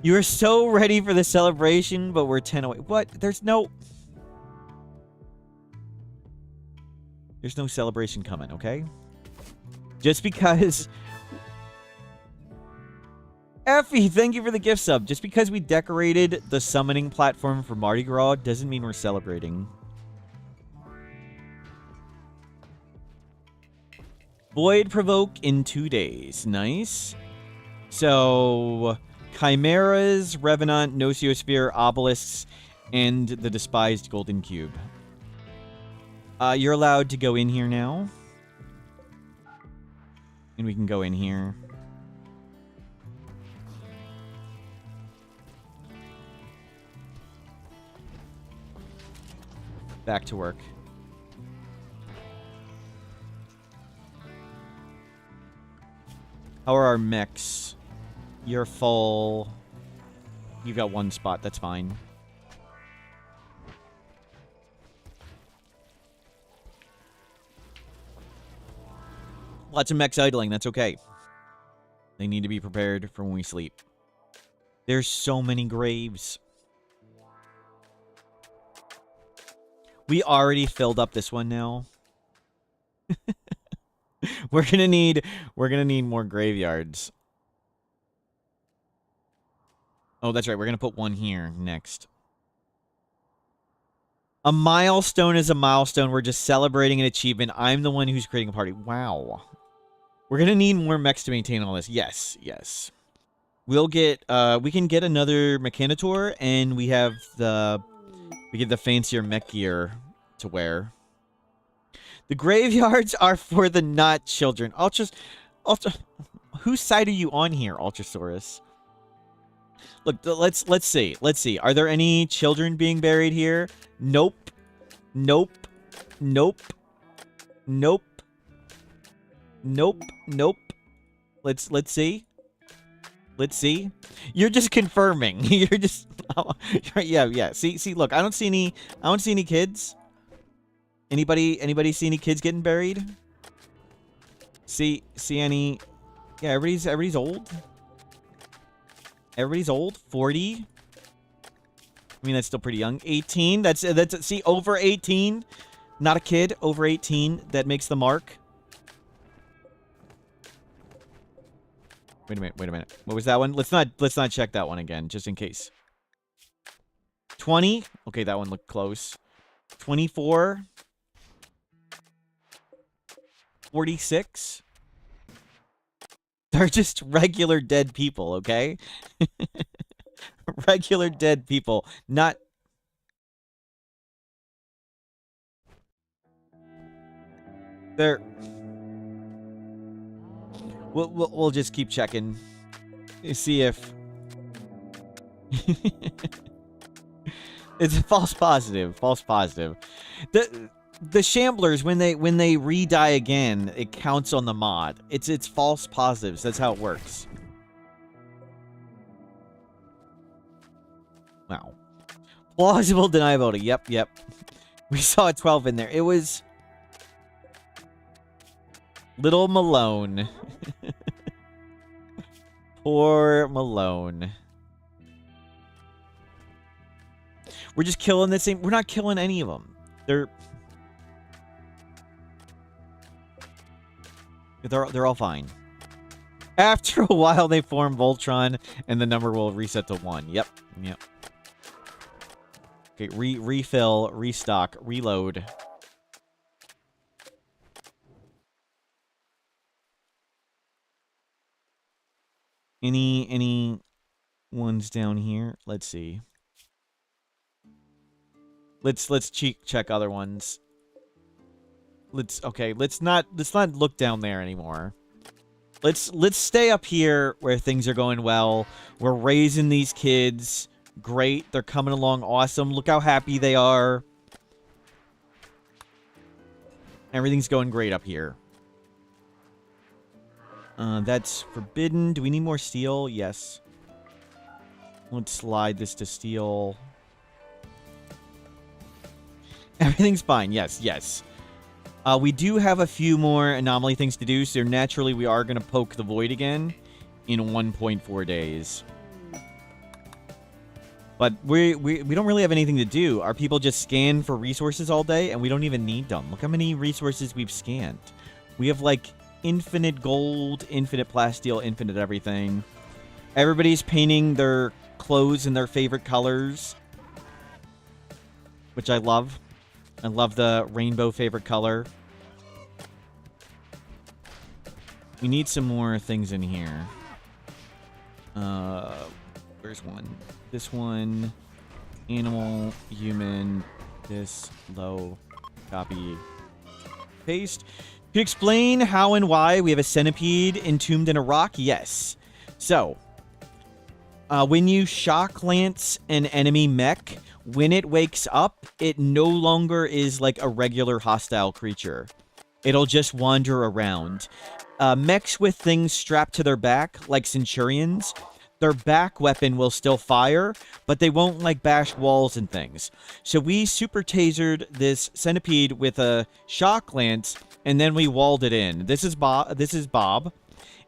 You are so ready for the celebration, but we're 10 away. What? There's no celebration coming, okay? Just because... Effie, thank you for the gift sub. Just because we decorated the summoning platform for Mardi Gras doesn't mean we're celebrating. Void provoke in 2 days. Nice. So, chimeras, revenant, noceosphere, obelisks, and the despised golden cube. You're allowed to go in here now. And we can go in here. Back to work. How are our mechs? You're full. You've got one spot. That's fine. Lots of mechs idling. That's okay. They need to be prepared for when we sleep. There's so many graves. We already filled up this one now. We're gonna need more graveyards. Oh, that's right. We're gonna put one here next. A milestone is a milestone. We're just celebrating an achievement. I'm the one who's creating a party. Wow. We're gonna need more mechs to maintain all this. Yes, yes. We'll get we can get another Mechanitor, and we get the fancier mech gear to wear. The graveyards are for the not children. Ultra, whose side are you on here, Ultrasaurus? Look, let's see. Let's see. Are there any children being buried here? Nope. Nope. Nope. Nope. Nope. Nope. Let's see. Let's see. You're just confirming. You're just yeah. See, look, I don't see any kids. Anybody see any kids getting buried? See any? Yeah, everybody's old. Everybody's old. 40. I mean, that's still pretty young. 18. That's see, over 18. Not a kid. Over 18. That makes the mark. Wait a minute. What was that one? Let's not check that one again, just in case. 20. Okay, that one looked close. 24. 46. They're just regular dead people, okay? Regular dead people, not... They're... We'll just keep checking. See if... It's a false positive. False positive. The Shamblers, when they re-die again, it counts on the mod. It's false positives. That's how it works. Wow. Plausible deniability. Yep. We saw a 12 in there. It was little Malone. Poor Malone. We're just killing the same. We're not killing any of them. They're all fine. After a while, they form Voltron, and the number will reset to 1. Yep. Okay, refill, restock, reload. Any ones down here? Let's see. Let's check other ones. Let's not look down there anymore. Let's stay up here where things are going well. We're raising these kids. Great. They're coming along awesome. Look how happy they are. Everything's going great up here. That's forbidden. Do we need more steel? Yes. Let's slide this to steel. Everything's fine. Yes, yes. We do have a few more anomaly things to do, so naturally we are going to poke the void again in 1.4 days. But we don't really have anything to do. Our people just scan for resources all day, and we don't even need them. Look how many resources we've scanned. We have, like, infinite gold, infinite plasteel, infinite everything. Everybody's painting their clothes in their favorite colors, which I love. I love the rainbow favorite color. We need some more things in here. Where's one? This one. Animal, human, this, low, copy, paste. To explain how and why we have a centipede entombed in a rock, yes. So, when you shock lance an enemy mech, when it wakes up, it no longer is like a regular hostile creature. It'll just wander around. Mechs with things strapped to their back, like Centurions, their back weapon will still fire, but they won't, like, bash walls and things. So we super tasered this centipede with a shock lance, and then we walled it in. This is Bob.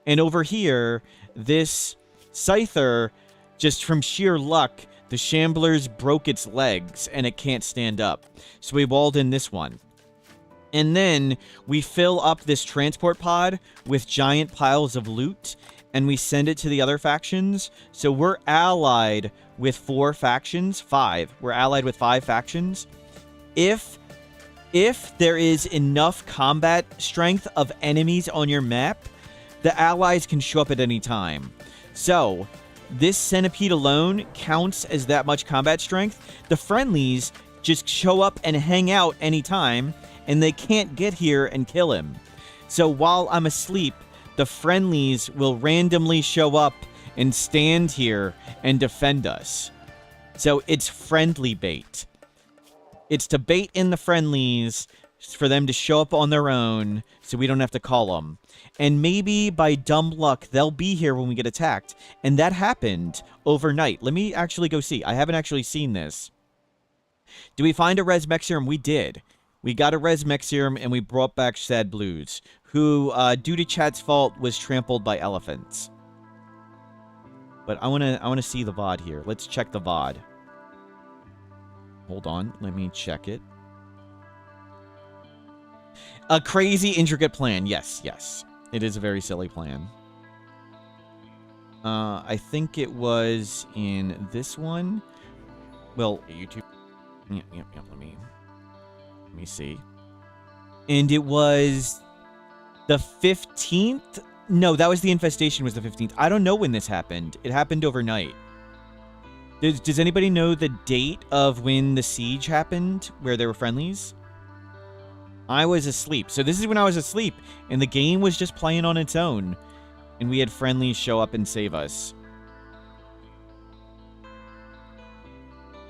And over here, this Scyther, just from sheer luck, the Shamblers broke its legs, and it can't stand up. So we walled in this one. And then we fill up this transport pod with giant piles of loot, and we send it to the other factions. So we're allied with 4 factions. 5. We're allied with 5 factions. If there is enough combat strength of enemies on your map, the allies can show up at any time. So this centipede alone counts as that much combat strength. The friendlies just show up and hang out anytime, and they can't get here and kill him. So while I'm asleep, the friendlies will randomly show up and stand here and defend us. So it's friendly bait. It's to bait in the friendlies for them to show up on their own so we don't have to call them. And maybe by dumb luck, they'll be here when we get attacked. And that happened overnight. Let me actually go see. I haven't actually seen this. Do we find a res mech serum? We did. We got a res mech serum and we brought back Sad Blues, who, due to chat's fault, was trampled by elephants. But I wanna see the VOD here. Let's check the VOD. Hold on, let me check it. A crazy, intricate plan. Yes, yes. It is a very silly plan. I think it was in this one. Well, YouTube. Yep. Let me see. And it was the 15th? No, that was the infestation was the 15th. I don't know when this happened. It happened overnight. Does anybody know the date of when the siege happened, where there were friendlies? I was asleep. So this is when I was asleep, and the game was just playing on its own, and we had friendlies show up and save us.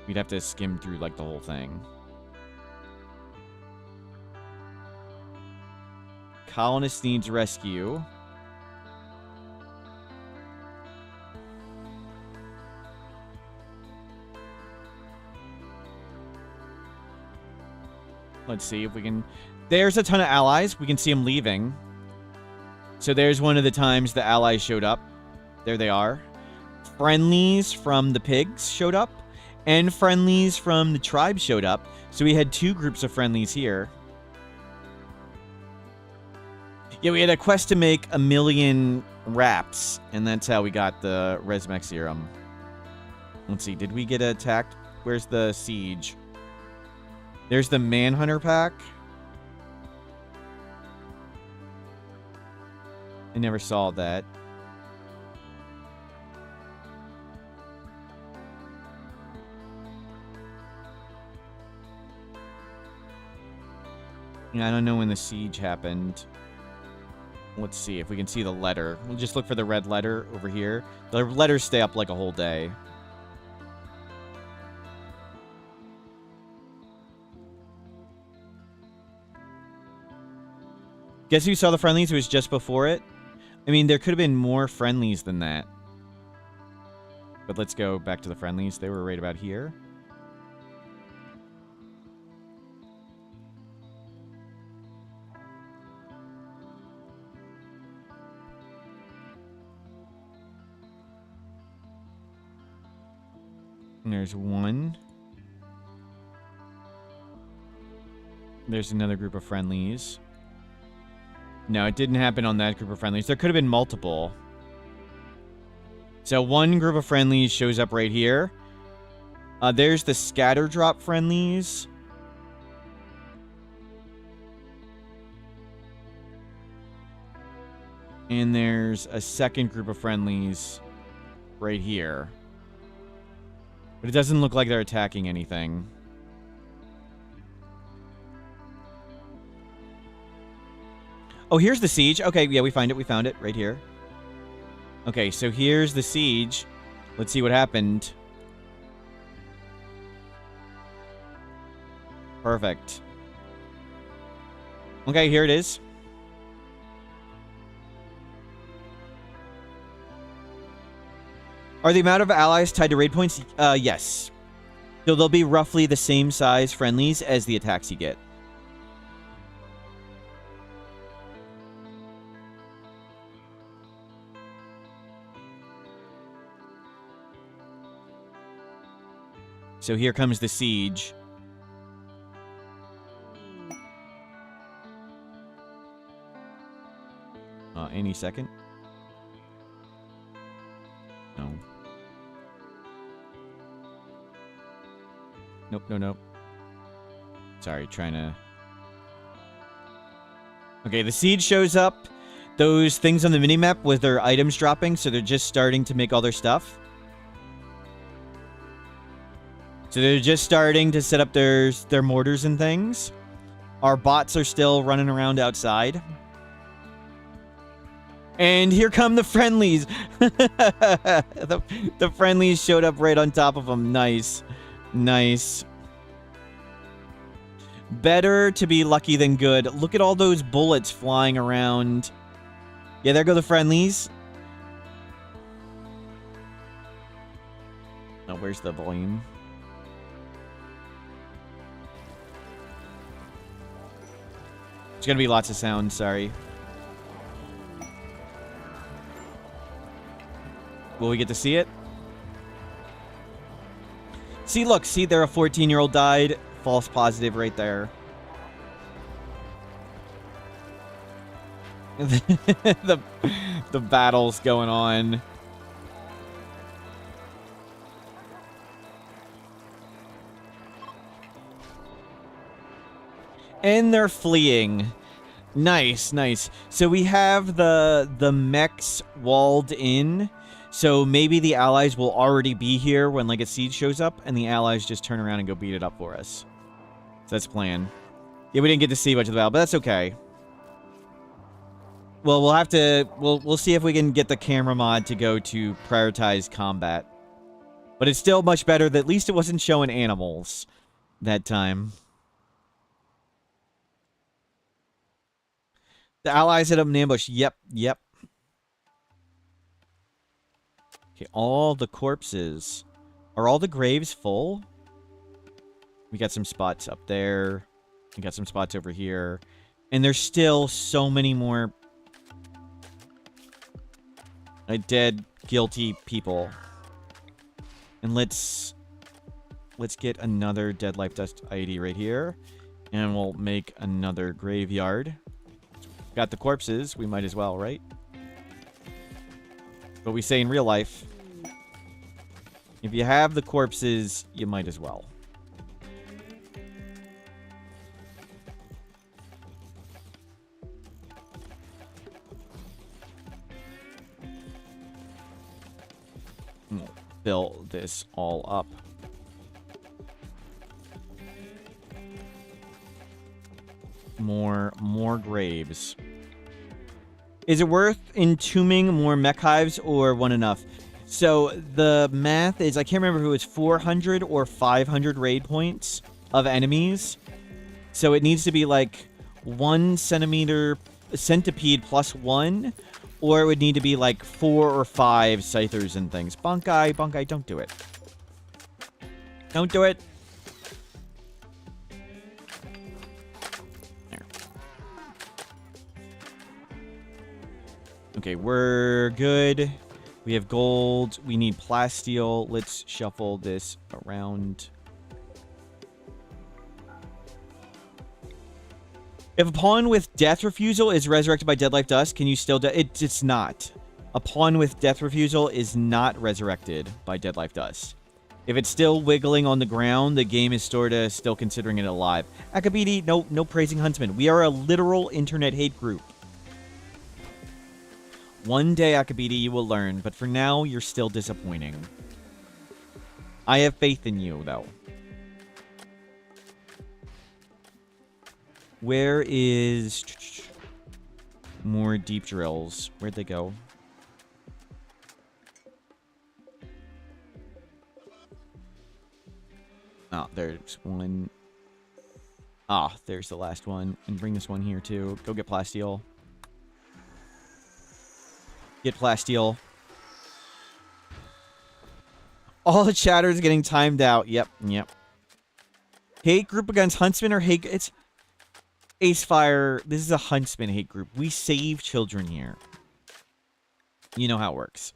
We'd have to skim through, like, the whole thing. Colonist needs rescue. Let's see if we can... There's a ton of allies. We can see them leaving. So there's one of the times the allies showed up. There they are. Friendlies from the pigs showed up. And friendlies from the tribe showed up. So we had 2 groups of friendlies here. Yeah, we had a quest to make 1 million wraps. And that's how we got the Resmec serum. Let's see. Did we get attacked? Where's the siege? There's the Manhunter pack. I never saw that. Yeah, I don't know when the siege happened. Let's see if we can see the letter. We'll just look for the red letter over here. The letters stay up like a whole day. Guess who saw the friendlies? It was just before it. I mean, there could have been more friendlies than that. But let's go back to the friendlies. They were right about here. And there's one. There's another group of friendlies. No, it didn't happen on that group of friendlies. There could have been multiple. So one group of friendlies shows up right here. There's the scatter drop friendlies. And there's a second group of friendlies right here. But it doesn't look like they're attacking anything. Oh, here's the siege. Okay, yeah, we find it. We found it right here. Okay, so here's the siege. Let's see what happened. Perfect. Okay, here it is. Are the amount of allies tied to raid points? Yes. So they'll be roughly the same size friendlies as the attacks you get. So here comes the siege. Any second. No. Nope, nope. Sorry, trying to... Okay, the siege shows up. Those things on the minimap with their items dropping, so they're just starting to make all their stuff. So they're just starting to set up their mortars and things. Our bots are still running around outside. And here come the friendlies. the friendlies showed up right on top of them. Nice. Nice. Better to be lucky than good. Look at all those bullets flying around. Yeah, there go the friendlies. Oh, where's the volume? There's gonna be lots of sound, sorry. Will we get to see it? See, look, see there a 14-year-old died. False positive right there. the battle's going on. And they're fleeing. Nice, nice. So we have the mechs walled in. So maybe the allies will already be here when like a siege shows up, and the allies just turn around and go beat it up for us. So that's the plan. Yeah, we didn't get to see much of the battle, but that's okay. Well, we'll have to... We'll see if we can get the camera mod to go to prioritize combat. But it's still much better that at least it wasn't showing animals that time. The allies hit up an ambush. Yep, yep. Okay, all the corpses. Are all the graves full? We got some spots up there. We got some spots over here. And there's still so many more dead, guilty people. And let's get another Dead Life Dust ID right here. And we'll make another graveyard. Got the corpses, we might as well, right? But we say in real life, if you have the corpses, you might as well. We'll fill this all up. More graves. Is it worth entombing more mech hives or one enough? So the math is, I can't remember if it was 400 or 500 raid points of enemies. So it needs to be like 1 centipede plus 1 Or it would need to be like 4 or 5 scythers and things. Bunkai, Bunkai, don't do it. Don't do it. There. Okay, we're good. We have gold. We need plasteel. Let's shuffle this around. If a pawn with death refusal is resurrected by Dead Life Dust, can you still... It's not. A pawn with death refusal is not resurrected by Dead Life Dust. If it's still wiggling on the ground, the game is sort of still considering it alive. Akabidi, no praising Huntsman. We are a literal internet hate group. One day, Akabidi, you will learn, but for now, you're still disappointing. I have faith in you, though. Where is... more deep drills? Where'd they go? Oh, there's one. Ah, there's the last one. And bring this one here, too. Go get plasteel. Get plasteel. All the chatter is getting timed out. Yep. Hate group against Huntsman or hate... It's... Acefire, this is a Huntsman hate group. We save children here. You know how it works.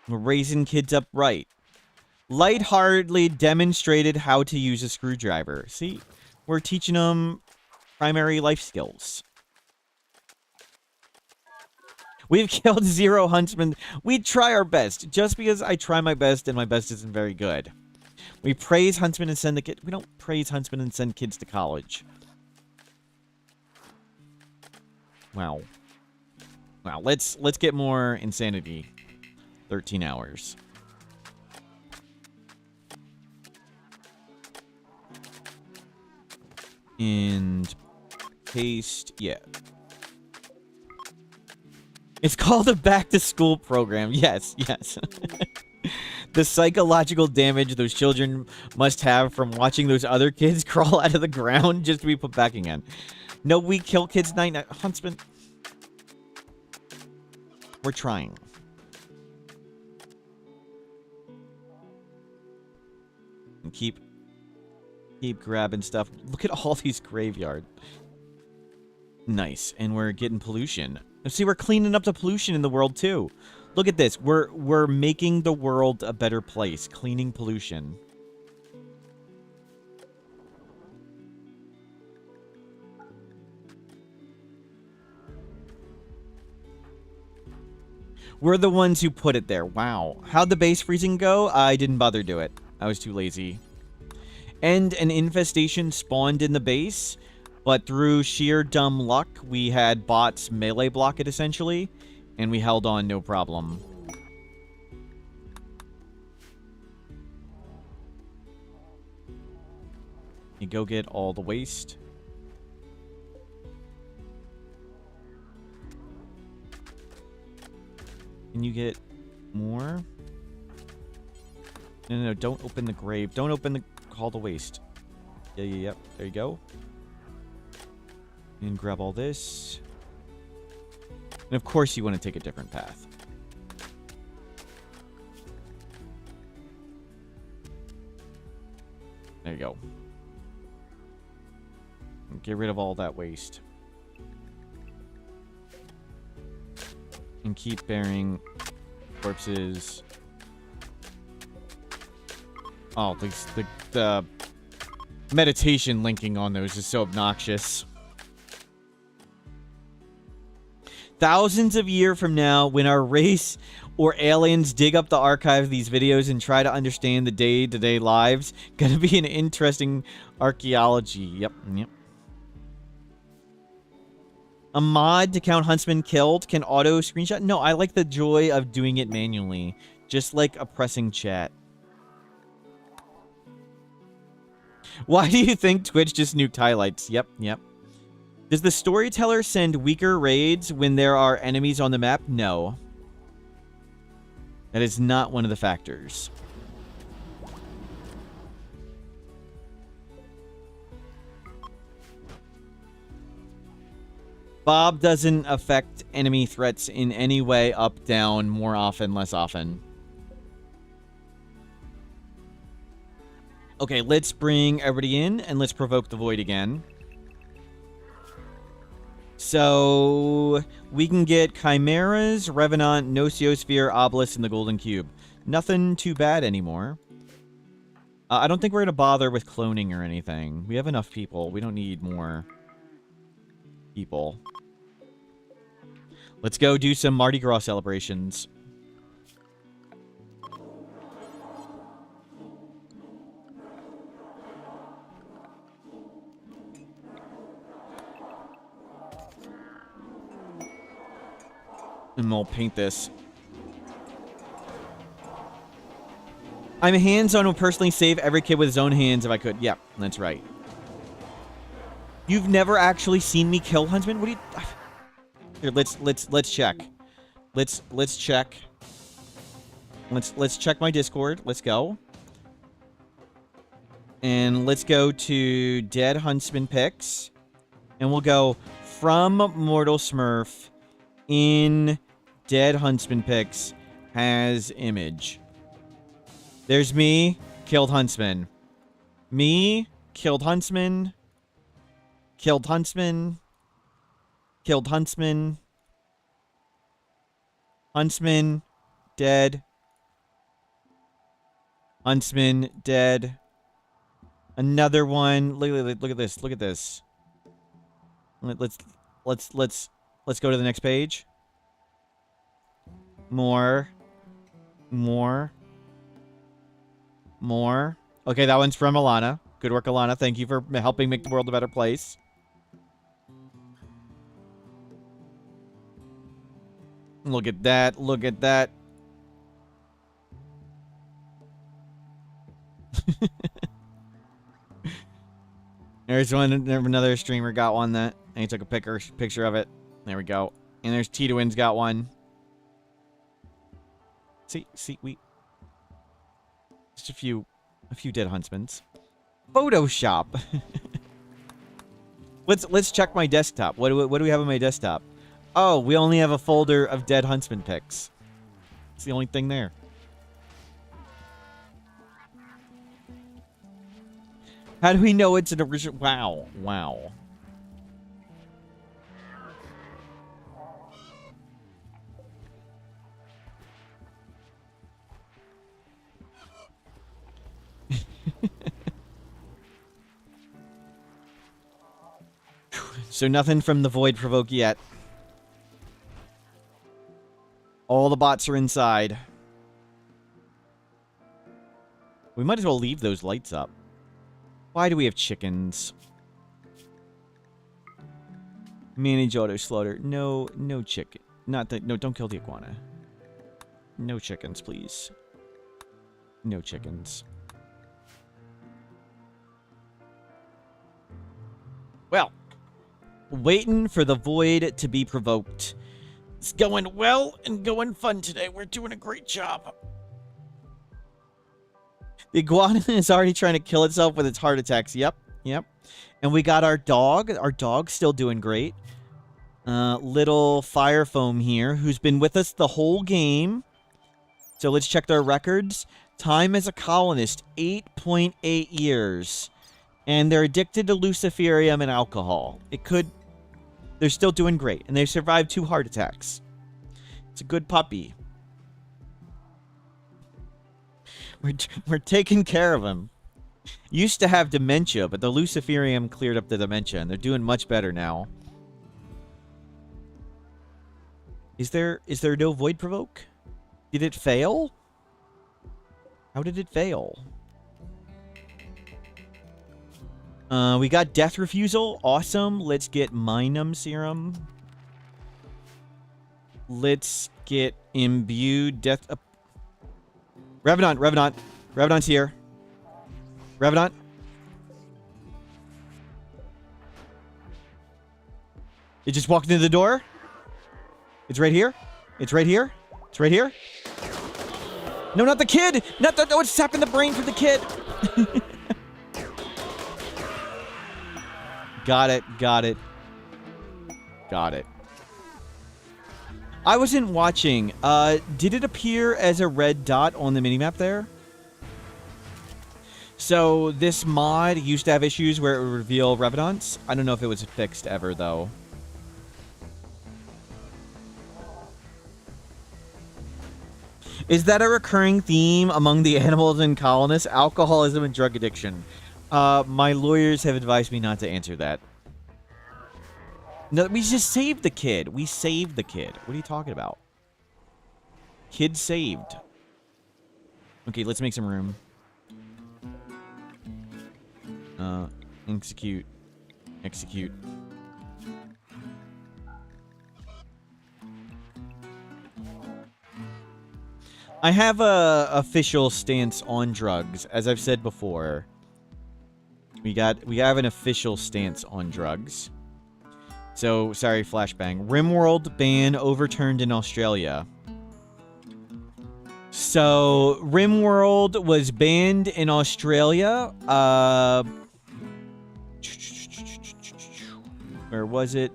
We're raising kids up right. Lightheartedly demonstrated how to use a screwdriver. See? We're teaching them primary life skills. We've killed 0 Huntsmen. We try our best. Just because I try my best and my best isn't very good. We praise Huntsmen and send the kid. We don't praise Huntsmen and send kids to college. Wow. Let's get more insanity. 13 hours. And paste, yeah. It's called a back-to-school program. Yes. The psychological damage those children must have from watching those other kids crawl out of the ground just to be put back again. No, we kill kids night. Huntsman. We're trying. And keep grabbing stuff. Look at all these graveyards. Nice. And we're getting pollution. See, we're cleaning up the pollution in the world, too. Look at this. We're making the world a better place. Cleaning pollution. We're the ones who put it there. Wow. How'd the base freezing go? I didn't bother do it. I was too lazy. And an infestation spawned in the base, but through sheer dumb luck, we had bots melee block it, essentially. And we held on no problem. You go get all the waste. Can you get more? No, don't open the grave. Don't open the... Call the waste. Yep. There you go. And grab all this. And of course you want to take a different path. There you go. And get rid of all that waste. And keep burying corpses. Oh, the meditation linking on those is so obnoxious. Thousands of years from now, when our race or aliens dig up the archive of these videos and try to understand the day-to-day lives, gonna be an interesting archaeology. Yep. A mod to count Huntsman killed can auto screenshot? No, I like the joy of doing it manually. Just like a pressing chat. Why do you think Twitch just nuked highlights? Yep. Does the storyteller send weaker raids when there are enemies on the map? No. That is not one of the factors. Bob doesn't affect enemy threats in any way, up, down, more often, less often. Okay, let's bring everybody in, and let's provoke the void again. So, we can get Chimeras, Revenant, Nociosphere, Obelisk, and the Golden Cube. Nothing too bad anymore. I don't think we're going to bother with cloning or anything. We have enough people. We don't need more people. Let's go do some Mardi Gras celebrations. And we'll paint this. I'm hands-on, will personally save every kid with his own hands if I could. Yeah, that's right. You've never actually seen me kill Huntsman? What do you... Here, let's check. Let's check. Let's check my Discord. Let's go. And let's go to Dead Huntsman Pics. And we'll go from Mortal Smurf in Dead Huntsman Pics has image. There's me, killed Huntsman. Me, killed Huntsman. Killed Huntsman. Killed Huntsman. Huntsman, dead. Huntsman, dead. Another one. Look at this. Look at this. Let's go to the next page. More. Okay, that one's from Alana. Good work, Alana. Thank you for helping make the world a better place. Look at that. Look at that. There's one. Another streamer got one that. And he took a picture of it. There we go. And there's Titowin's got one. See, we... Just a few dead huntsmans. Photoshop. Let's check my desktop. What do we have on my desktop? Oh, we only have a folder of dead huntsman pics. It's the only thing there. How do we know it's an original? Wow. So nothing from the void provoke yet. All the bots are inside. We might as well leave those lights up. Why do we have chickens? Manage auto slaughter. No chicken. Not that. No, don't kill the iguana. No chickens, please. No chickens. Well, waiting for the void to be provoked. It's going well and going fun today. We're doing a great job. The iguana is already trying to kill itself with its heart attacks. Yep. And we got our dog. Our dog's still doing great. Little fire foam here, who's been with us the whole game. So let's check their records. Time as a colonist, 8.8 years. And they're addicted to luciferium and alcohol. They're still doing great. And they've survived 2 heart attacks. It's a good puppy. We're taking care of him. Used to have dementia, but the luciferium cleared up the dementia, and they're doing much better now. Is there no void provoke? Did it fail? How did it fail? We got death refusal. Awesome. Let's get Minum serum. Let's get imbued death. Revenant's here. Revenant. It just walked into the door. It's right here. It's right here. It's right here. No, not the kid. Not the. No, it's sapping the brain from the kid. Got it. Got it. I wasn't watching. Did it appear as a red dot on the minimap there? So this mod used to have issues where it would reveal revenants. I don't know if it was fixed ever, though. Is that a recurring theme among the animals and colonists? Alcoholism and drug addiction. My lawyers have advised me not to answer that. No, we just saved the kid. We saved the kid. What are you talking about? Kid saved. Okay, let's make some room. Execute. Execute. I have a official stance on drugs, as I've said before. We have an official stance on drugs. So, sorry, flashbang. Rimworld ban overturned in Australia. So, Rimworld was banned in Australia. Where was it?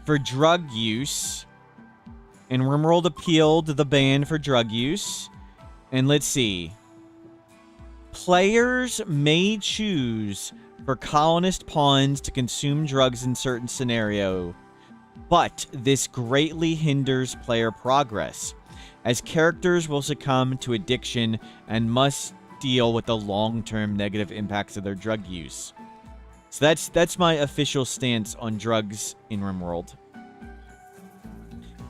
For drug use. And Rimworld appealed the ban for drug use. And let's see. Players may choose for colonist pawns to consume drugs in certain scenario, but this greatly hinders player progress, as characters will succumb to addiction and must deal with the long-term negative impacts of their drug use. So that's my official stance on drugs in Rimworld.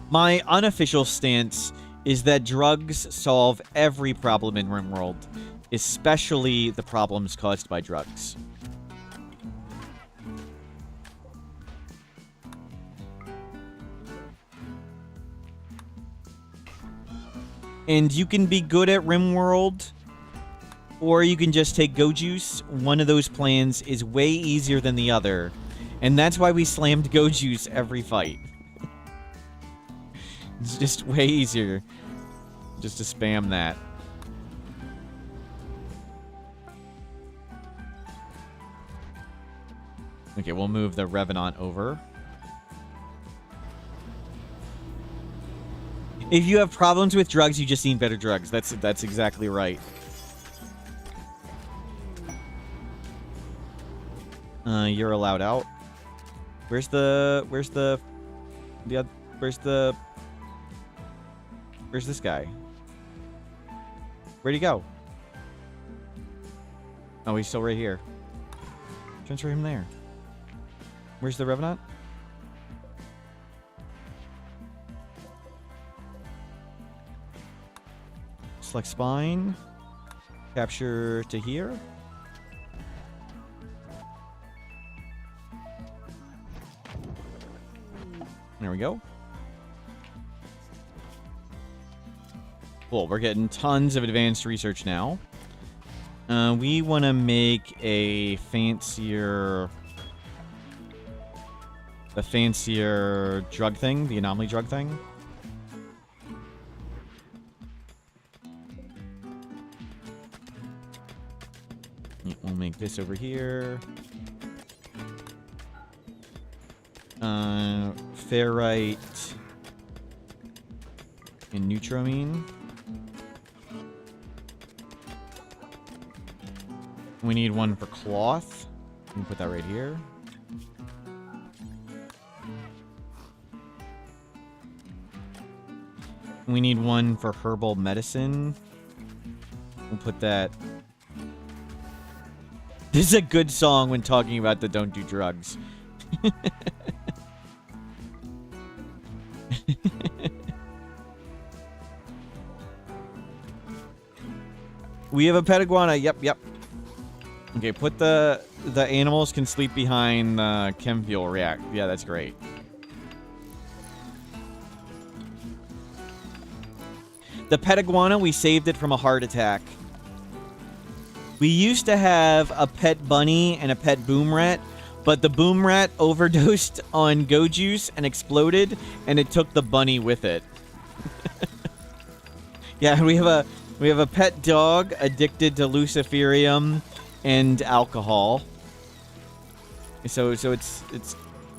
My unofficial stance is that drugs solve every problem in Rimworld, especially the problems caused by drugs. And you can be good at Rimworld, or you can just take Go Juice. One of those plans is way easier than the other, and that's why we slammed Go Juice every fight. It's just way easier just to spam that. Okay, we'll move the Revenant over. If you have problems with drugs, you just need better drugs. That's exactly right. You're allowed out. Where's this guy? Where'd he go? Oh, he's still right here. Transfer him there. Where's the Revenant? Select spine. Capture to here. There we go. Cool, we're getting tons of advanced research now. We want to make a fancier drug thing, the anomaly drug thing. We'll make this over here. Ferrite and neutramine. We need one for cloth. We can put that right here. We need one for herbal medicine. We'll put that. This is a good song when talking about the don't do drugs. We have a pet iguana. Yep. Okay, put the animals can sleep behind the chem fuel react. Yeah, that's great. The pet iguana, we saved it from a heart attack. We used to have a pet bunny and a pet boom rat, but the boom rat overdosed on Go Juice and exploded, and it took the bunny with it. Yeah, we have a pet dog addicted to luciferium and alcohol. So it's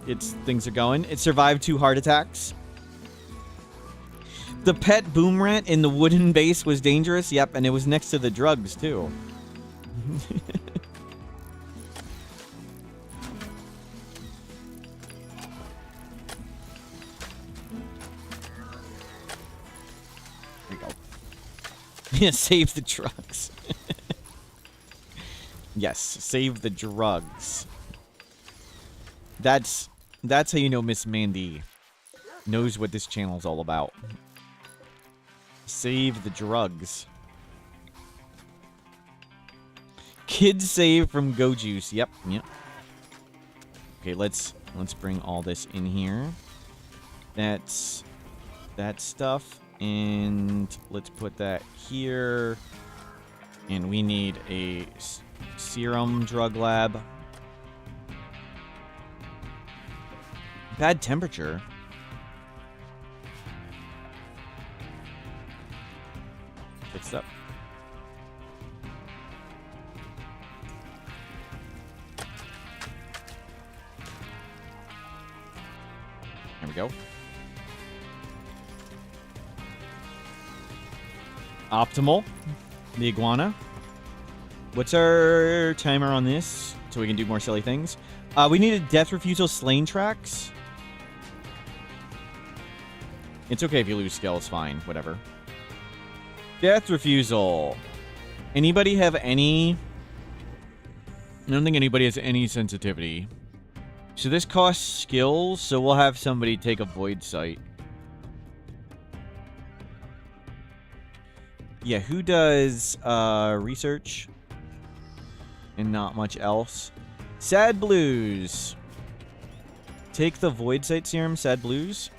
its things are going. It survived 2 heart attacks. The pet boom rat in the wooden base was dangerous. Yep, and it was next to the drugs, too. There we go. Yeah, save the drugs. Yes, save the drugs. That's how you know Miss Mandy knows what this channel's all about. Save the drugs. Kids save from Go Juice. Yep, yep. Okay, let's bring all this in here. That's that stuff, and let's put that here. And we need a serum drug lab. Bad temperature. Fixed up. There we go. Optimal. The iguana. What's our timer on this? So we can do more silly things. We need a death refusal slain tracks. It's okay if you lose skill, it's fine. Whatever. Death refusal. Anybody have any... I don't think anybody has any sensitivity. So this costs skills, so we'll have somebody take a void sight. Yeah, who does research? And not much else. Sad Blues. Take the void sight serum, Sad Blues.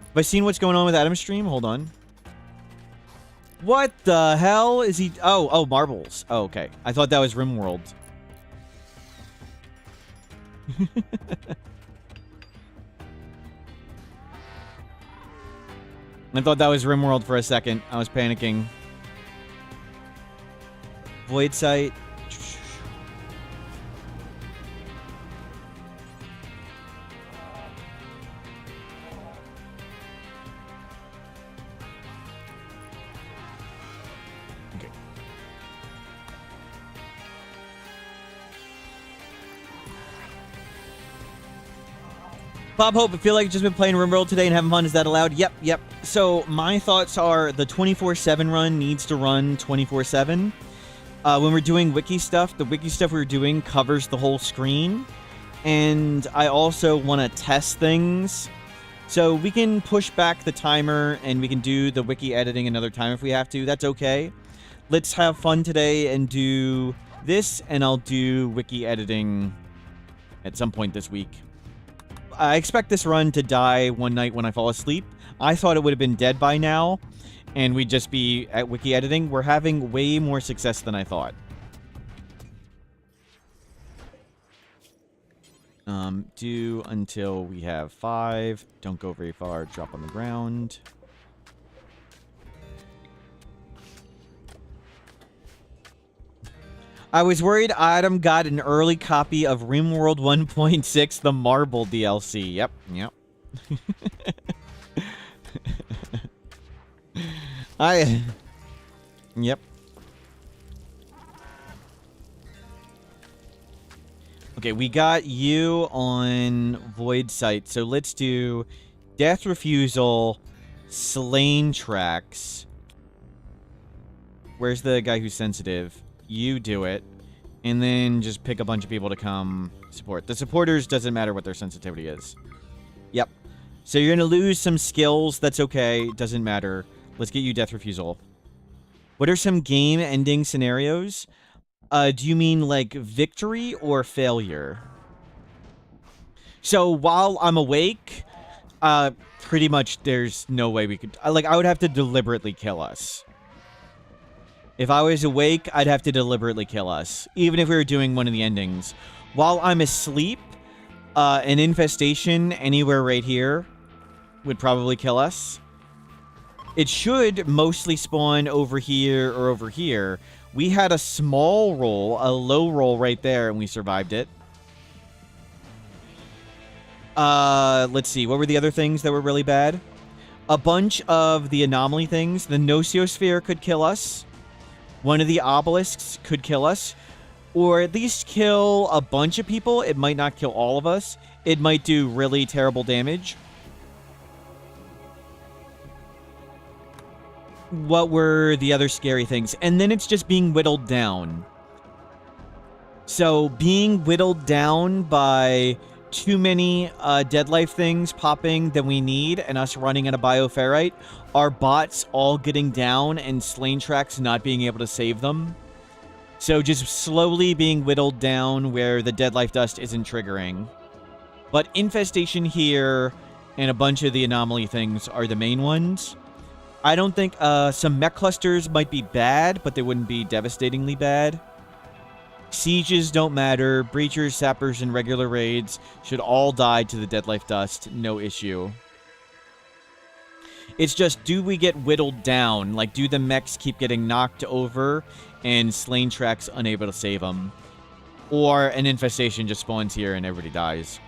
Have I seen what's going on with Adam's stream? Hold on. What the hell is he... Oh, marbles. Oh, okay. I thought that was Rimworld. I thought that was Rimworld for a second. I was panicking. Void sight. Okay. Bob Hope, I feel like I've just been playing Rimworld today and having fun. Is that allowed? Yep. So my thoughts are the 24/7 run needs to run 24/7. When we're doing wiki stuff, the wiki stuff we're doing covers the whole screen. And I also want to test things. So we can push back the timer and we can do the wiki editing another time if we have to. That's okay. Let's have fun today and do this, and I'll do wiki editing at some point this week. I expect this run to die one night when I fall asleep. I thought it would have been dead by now, and we'd just be at wiki editing. We're having way more success than I thought. Do until we have 5. Don't go very far. Drop on the ground. I was worried Adam got an early copy of Rimworld 1.6, the Marble DLC. Yep. Yep. Okay, we got you on Void Sight, so let's do Death Refusal, Slain Tracks. Where's the guy who's sensitive? You do it, and then just pick a bunch of people to come support. The supporters doesn't matter what their sensitivity is. Yep. So you're going to lose some skills. That's okay. Doesn't matter. Let's get you Death Refusal. What are some game-ending scenarios? Do you mean like victory or failure? So while I'm awake, pretty much there's no way we could... I would have to deliberately kill us. If I was awake, I'd have to deliberately kill us, even if we were doing one of the endings. While I'm asleep, an infestation anywhere right here would probably kill us. It should mostly spawn over here or over here. We had a small roll, a low roll right there, and we survived it. Let's see. What were the other things that were really bad? A bunch of the anomaly things. The Nociosphere could kill us. One of the obelisks could kill us. Or at least kill a bunch of people. It might not kill all of us. It might do really terrible damage. What were the other scary things? And then it's just being whittled down. So being whittled down by too many dead life things popping than we need and us running out of bioferrite, our bots all getting down and slain tracks not being able to save them. So just slowly being whittled down where the dead life dust isn't triggering. But infestation here and a bunch of the anomaly things are the main ones. I don't think some mech clusters might be bad, but they wouldn't be devastatingly bad. Sieges don't matter. Breachers, sappers, and regular raids should all die to the dead life dust. No issue. It's just, do we get whittled down? Like, do the mechs keep getting knocked over and slain tracks unable to save them? Or an infestation just spawns here and everybody dies?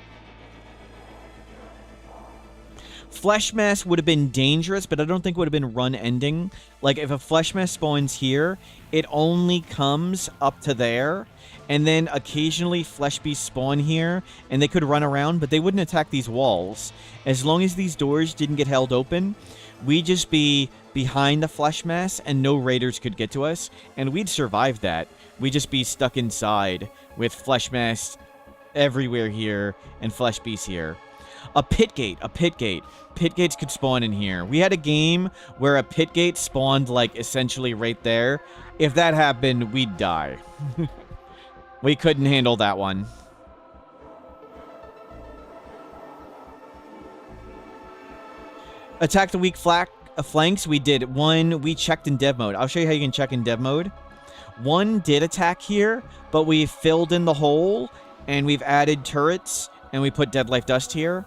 Flesh mass would have been dangerous, but I don't think it would have been run ending. Like, if a flesh mass spawns here, it only comes up to there, and then occasionally flesh beasts spawn here, and they could run around, but they wouldn't attack these walls. As long as these doors didn't get held open, we'd just be behind the flesh mass, and no raiders could get to us, and we'd survive that. We'd just be stuck inside with flesh mass everywhere here, and flesh beasts here. A pit gate. Pit gates could spawn in here. We had a game where a pit gate spawned, like, essentially right there. If that happened, we'd die. We couldn't handle that one. Attack the weak flanks. We did. One, we checked in dev mode. I'll show you how you can check in dev mode. One did attack here, but we filled in the hole, and we've added turrets, and we put dead life dust here.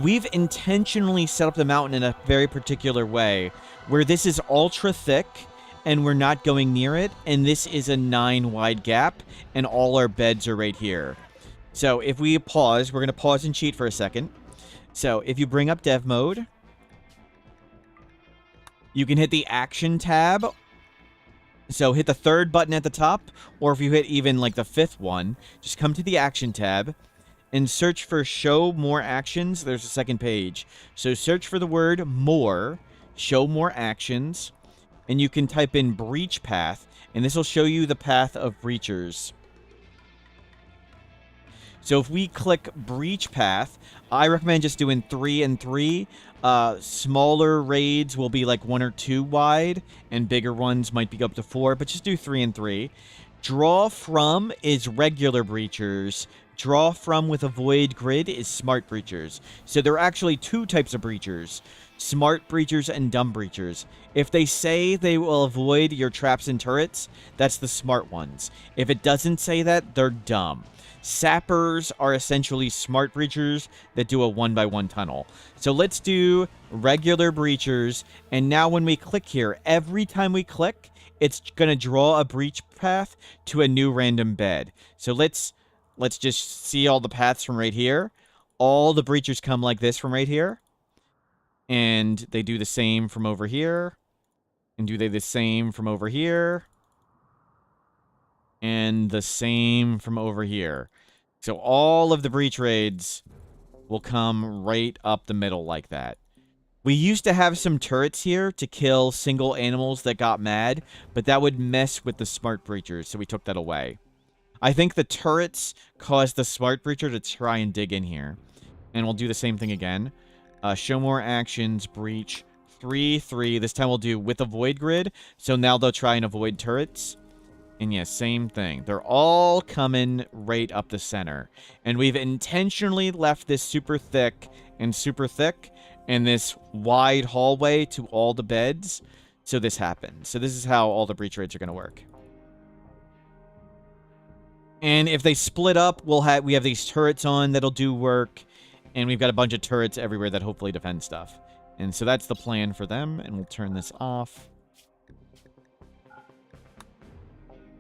We've intentionally set up the mountain in a very particular way, where this is ultra thick, and we're not going near it, and this is a 9 wide gap, and all our beds are right here. So if we pause, we're going to pause and cheat for a second. So if you bring up dev mode, you can hit the action tab. So hit the third button at the top, or if you hit even like the 5th one, just come to the action tab and search for show more actions. There's a second page. So search for the word more, show more actions, and you can type in breach path, and this will show you the path of breachers. So if we click breach path, I recommend just doing 3 and 3. Smaller raids will be like 1 or 2 wide, and bigger ones might be up to 4, but just do 3 and 3. Draw from is regular breachers. Draw from with a void grid is smart breachers. So there are actually 2 types of breachers. Smart breachers and dumb breachers. If they say they will avoid your traps and turrets, that's the smart ones. If it doesn't say that, they're dumb. Sappers are essentially smart breachers that do a 1x1 tunnel. So let's do regular breachers, and now when we click here, every time we click, it's going to draw a breach path to a new random bed. So let's just see all the paths from right here. All the breachers come like this from right here. And they do the same from over here. And do they the same from over here. And the same from over here. So all of the breach raids will come right up the middle like that. We used to have some turrets here to kill single animals that got mad, but that would mess with the smart breachers, so we took that away. I think the turrets caused the smart breacher to try and dig in here. And we'll do the same thing again. Show more actions, breach, 3, 3. This time we'll do with a void grid, so now they'll try and avoid turrets. And yes, same thing. They're all coming right up the center. And we've intentionally left this super thick and this wide hallway to all the beds, so this happens. So this is how all the breach raids are going to work. And if they split up, we have these turrets on that'll do work, and we've got a bunch of turrets everywhere that hopefully defend stuff. And so that's the plan for them, and we'll turn this off.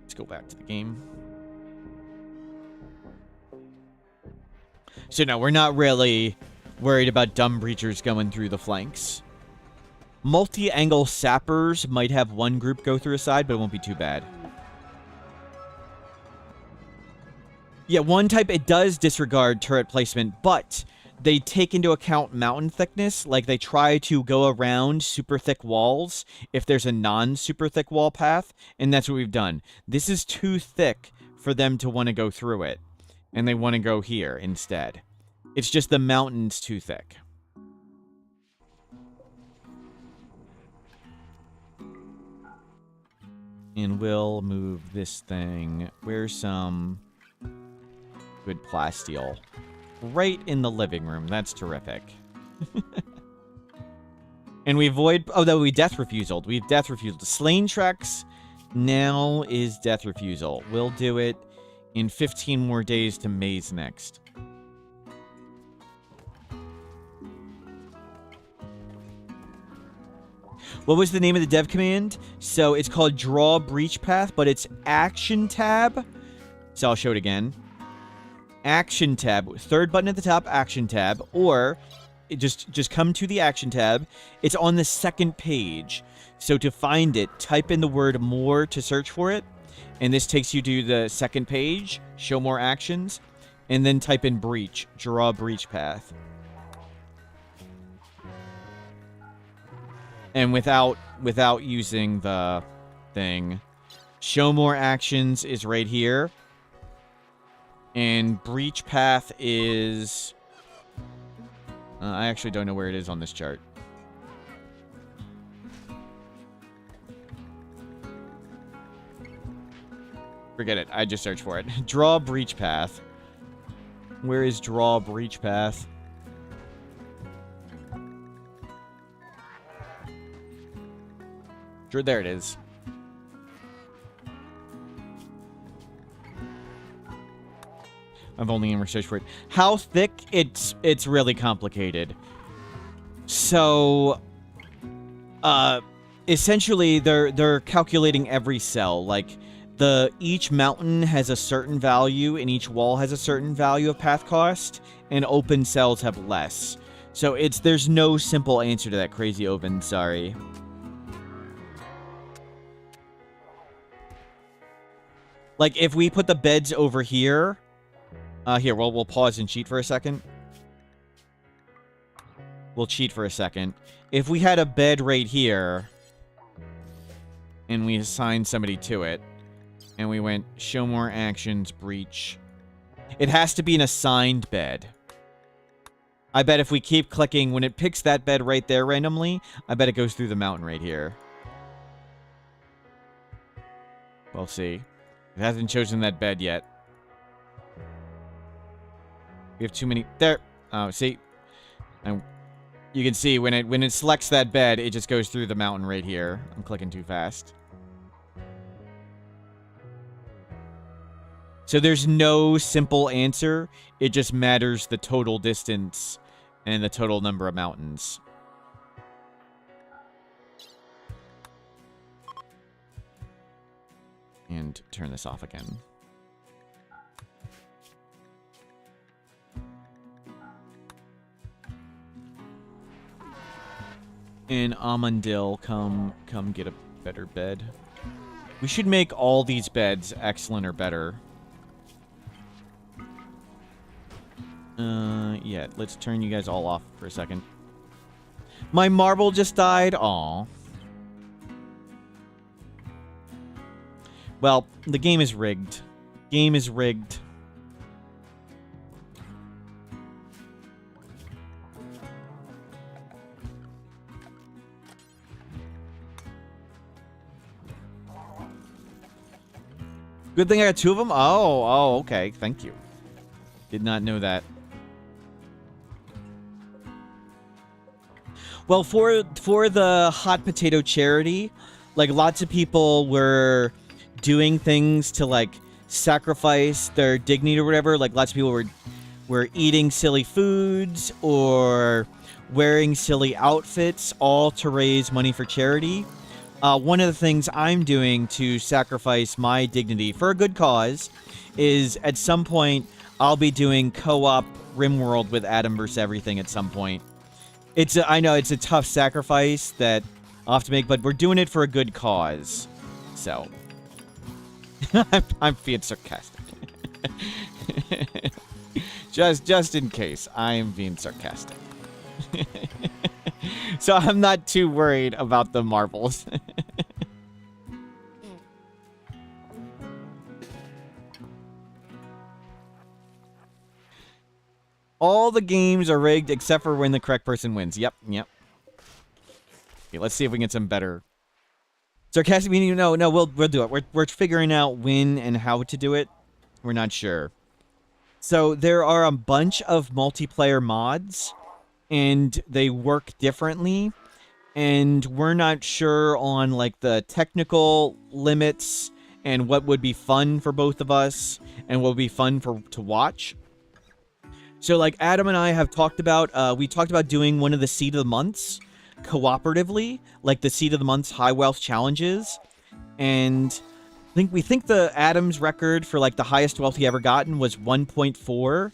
Let's go back to the game. So no, we're not really worried about dumb breachers going through the flanks. Multi-angle sappers might have one group go through a side, but it won't be too bad. Yeah, one type, it does disregard turret placement, but they take into account mountain thickness. Like, they try to go around super thick walls if there's a non-super thick wall path, and that's what we've done. This is too thick for them to want to go through it, and they want to go here instead. It's just the mountain's too thick. And we'll move this thing. Where's some good plasteel? Right in the living room. That's terrific. And we avoid... Oh, no, we death refusal. We've death refusal. Slain Trex now is death refusal. We'll do it in 15 more days to Maze next. What was the name of the dev command? So it's called Draw Breach Path, but it's Action Tab. So I'll show it again. Action Tab. Third button at the top, Action Tab. Or just come to the Action Tab. It's on the second page. So to find it, type in the word more to search for it. And this takes you to the second page. Show more actions. And then type in breach. Draw breach path. And without using the thing, show more actions is right here. And breach path is... I actually don't know where it is on this chart. Forget it. I just searched for it. Draw breach path. Where is draw breach path? Sure, there it is. I've only ever searched for it. How thick? It's really complicated. So, essentially, they're calculating every cell. Like, each mountain has a certain value, and each wall has a certain value of path cost, and open cells have less. So there's no simple answer to that, Crazy Oven. Sorry. Like, if we put the beds over here... here, we'll pause and cheat for a second. We'll cheat for a second. If we had a bed right here, and we assigned somebody to it, and we went, show more actions, breach... It has to be an assigned bed. I bet if we keep clicking, when it picks that bed right there randomly, I bet it goes through the mountain right here. We'll see. It hasn't chosen that bed yet. We have too many... There! Oh, see? And you can see when it selects that bed, it just goes through the mountain right here. I'm clicking too fast. So there's no simple answer. It just matters the total distance and the total number of mountains. And turn this off again. And Amandil, come get a better bed. We should make all these beds excellent or better. Yeah, let's turn you guys all off for a second. My marble just died. Aw. Well, the game is rigged. Game is rigged. Good thing I got two of them? Oh, okay. Thank you. Did not know that. Well, for the hot potato charity, like, lots of people were doing things to, like, sacrifice their dignity or whatever. Like, lots of people were eating silly foods or wearing silly outfits, all to raise money for charity. One of the things I'm doing to sacrifice my dignity for a good cause is, at some point, I'll be doing co-op Rimworld with Adam versus everything at some point. I know it's a tough sacrifice that I'll have to make, but we're doing it for a good cause. So, I'm being sarcastic. just in case, I'm being sarcastic. So I'm not too worried about the marbles. All the games are rigged except for when the correct person wins. Yep. Okay, let's see if we can get some better. Sarcastic meaning, no, we'll do it. We're figuring out when and how to do it. We're not sure. So there are a bunch of multiplayer mods, and they work differently. And we're not sure on like the technical limits and what would be fun for both of us and what would be fun to watch. So like Adam and I have talked about, we talked about doing one of the Seed of the Months cooperatively, like the Seed of the Month's high wealth challenges. And we think the Adam's record for like the highest wealth he ever gotten was 1.4.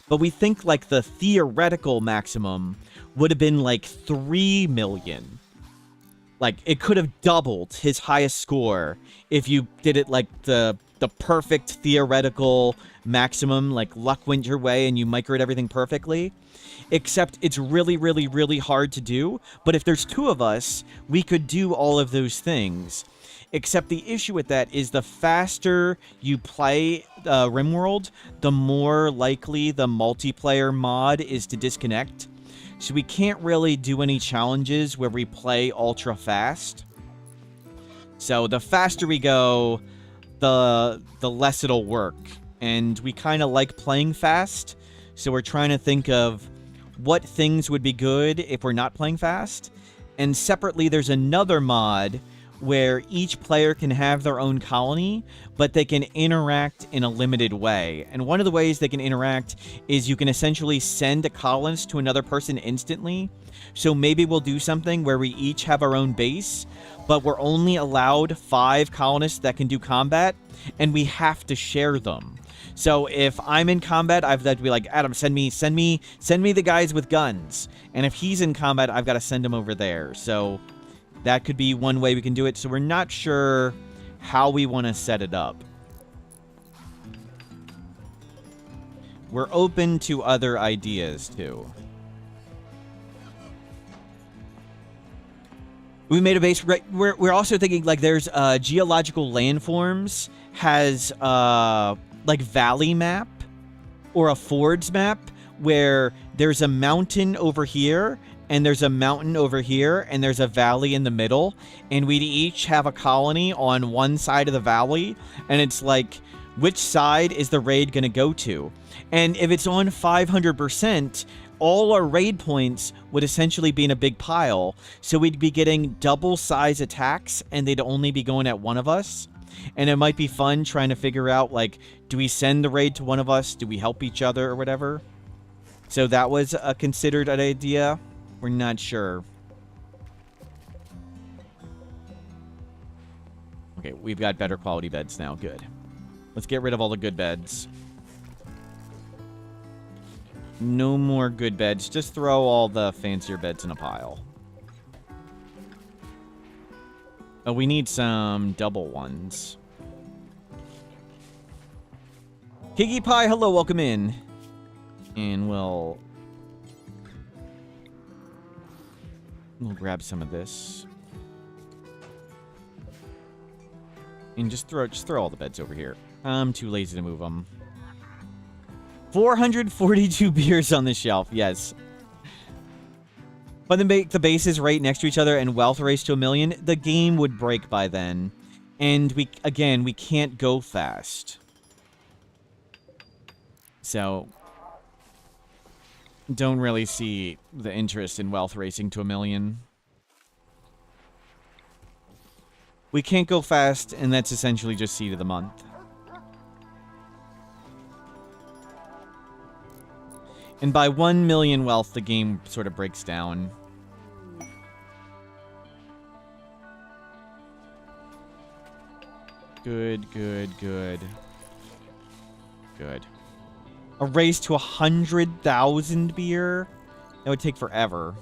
But we think like the theoretical maximum would have been like 3 million. Like it could have doubled his highest score if you did it like the perfect theoretical maximum, like luck went your way and you microed everything perfectly. Except it's really, really, really hard to do. But if there's 2 of us, we could do all of those things. Except the issue with that is the faster you play Rimworld, the more likely the multiplayer mod is to disconnect. So we can't really do any challenges where we play ultra fast. So the faster we go, the less it'll work. And we kind of like playing fast. So we're trying to think of what things would be good if we're not playing fast. And separately, there's another mod where each player can have their own colony, but they can interact in a limited way. And one of the ways they can interact is you can essentially send a colonist to another person instantly. So maybe we'll do something where we each have our own base, but we're only allowed 5 colonists that can do combat, and we have to share them. So if I'm in combat, I've got to be like, Adam, send me the guys with guns. And if he's in combat, I've got to send him over there. So that could be one way we can do it. So we're not sure how we want to set it up. We're open to other ideas, too. We made a base. Right, we're also thinking, like, there's geological landforms has like valley map or a fords map where there's a mountain over here and there's a mountain over here and there's a valley in the middle, and we'd each have a colony on one side of the valley, and it's like, which side is the raid going to go to? And if it's on 500%, all our raid points would essentially be in a big pile, so we'd be getting double size attacks and they'd only be going at one of us. And it might be fun trying to figure out, like, do we send the raid to one of us? Do we help each other or whatever? So that was considered an idea. We're not sure. Okay, we've got better quality beds now. Good. Let's get rid of all the good beds. No more good beds. Just throw all the fancier beds in a pile. Oh, we need some double ones. Kiki Pie, hello, welcome in. And we'll grab some of this. And just throw all the beds over here. I'm too lazy to move them. 442 beers on the shelf, yes. But then make the bases right next to each other and wealth race to 1 million, the game would break by then. And we can't go fast. So don't really see the interest in wealth racing to 1 million. We can't go fast, and that's essentially just seed of the month. And by 1 million wealth, the game sort of breaks down. Good, good, good. Good. A race to 100,000 beer? That would take forever.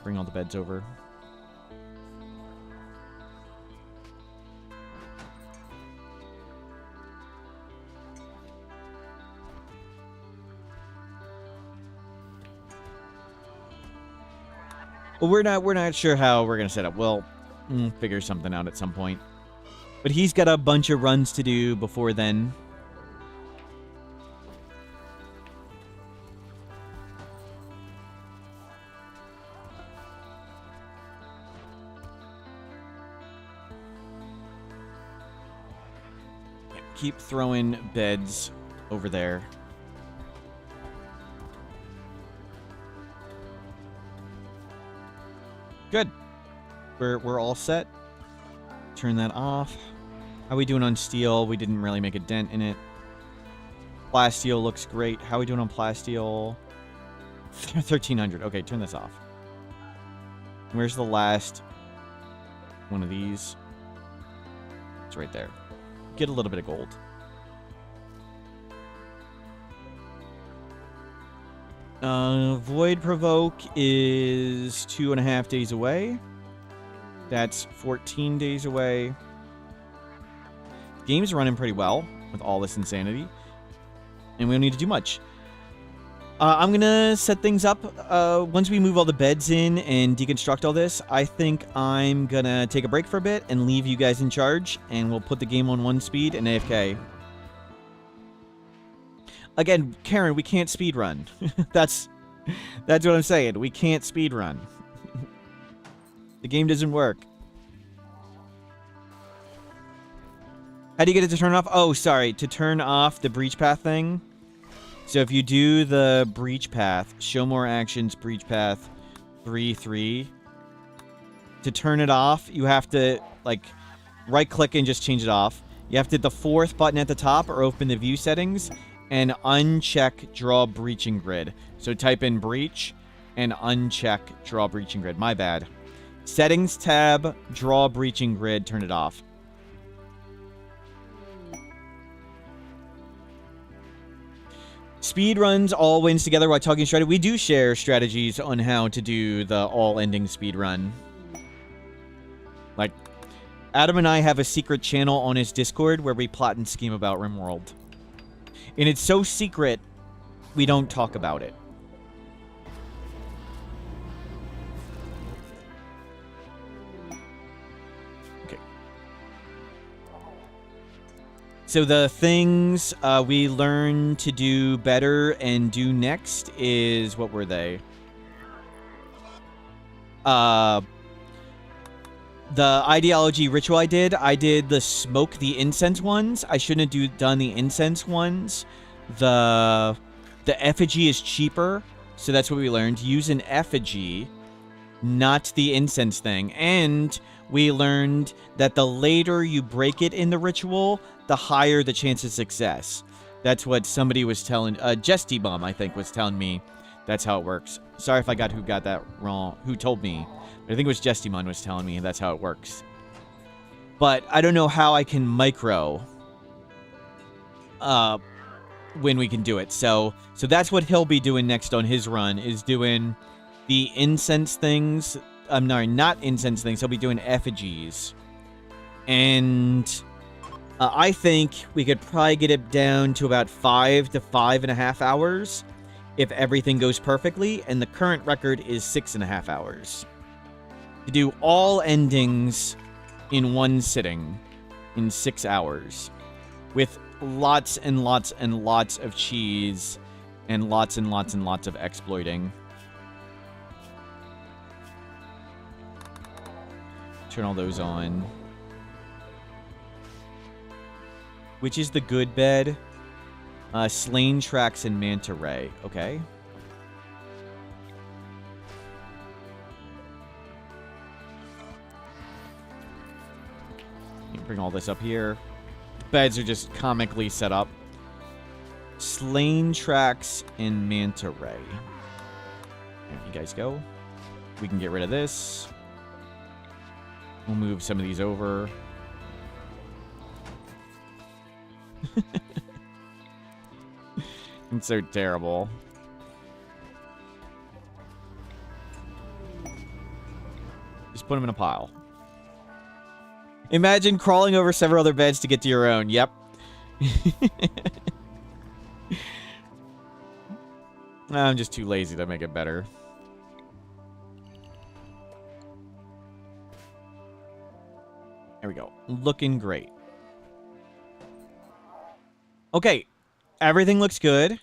Bring all the beds over. Well, we're not sure how we're gonna set up. We'll figure something out at some point. But he's got a bunch of runs to do before then. Keep throwing beds over there. Good. We're all set. Turn that off. How we doing on steel? We didn't really make a dent in it. Plasteel looks great. How we doing on plasteel? 1300. Okay, turn this off. Where's the last one of these? It's right there. Get a little bit of gold. Void Provoke is 2.5 days away. That's 14 days away. Game's running pretty well with all this insanity. And we don't need to do much. I'm going to set things up. Once we move all the beds in and deconstruct all this, I think I'm going to take a break for a bit and leave you guys in charge. And we'll put the game on 1 speed and AFK. Again, Karen, we can't speedrun. That's what I'm saying. We can't speedrun. The game doesn't work. How do you get it to turn off? Oh, sorry. To turn off the breach path thing. So if you do the breach path, show more actions, breach path 3-3. To turn it off, you have to like right click and just change it off. You have to hit the 4th button at the top or open the view settings and uncheck draw breaching grid. So type in breach and uncheck draw breaching grid. My bad. Settings tab, draw breaching grid, turn it off. Speed runs all wins together while talking strategy. We do share strategies on how to do the all-ending speed run. Like, Adam and I have a secret channel on his Discord where we plot and scheme about Rimworld. And it's so secret, we don't talk about it. Okay. So the things we learn to do better and do next is... What were they? The ideology ritual I did the smoke the incense ones. I shouldn't have done the incense ones. The effigy is cheaper, so that's what we learned. Use an effigy, not the incense thing. And we learned that the later you break it in the ritual, the higher the chance of success. That's what somebody was telling... Jesty Bum, I think, was telling me that's how it works. Sorry if I got who got that wrong, who told me. I think it was Jestymon was telling me that's how it works. But I don't know how I can micro when we can do it. So that's what he'll be doing next on his run, is doing the incense things. No, not incense things. He'll be doing effigies. And I think we could probably get it down to about 5 to 5.5 hours if everything goes perfectly. And the current record is 6.5 hours. To do all endings in one sitting in 6 hours with lots and lots and lots of cheese and lots and lots and lots of exploiting. Turn all those on. Which is the good bed? Slain Tracks and Manta Ray. Okay. Bring all this up here. Beds are just comically set up. Slain Tracks and Manta Ray. There you guys go. We can get rid of this. We'll move some of these over. It's so terrible. Just put them in a pile. Imagine crawling over several other beds to get to your own. Yep. I'm just too lazy to make it better. There we go. Looking great. Okay. Everything looks good.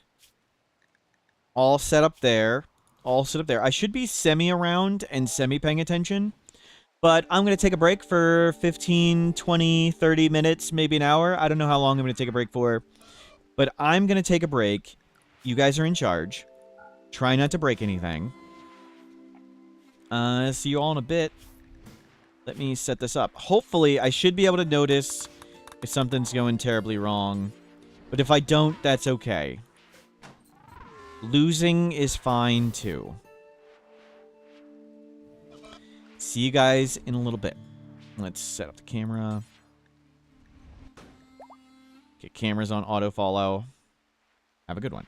All set up there. All set up there. I should be semi-around and semi-paying attention. But I'm going to take a break for 15, 20, 30 minutes, maybe an hour. I don't know how long I'm going to take a break for. But I'm going to take a break. You guys are in charge. Try not to break anything. See you all in a bit. Let me set this up. Hopefully, I should be able to notice if something's going terribly wrong. But if I don't, that's okay. Losing is fine, too. See you guys in a little bit. Let's set up the camera. Get cameras on auto follow. Have a good one.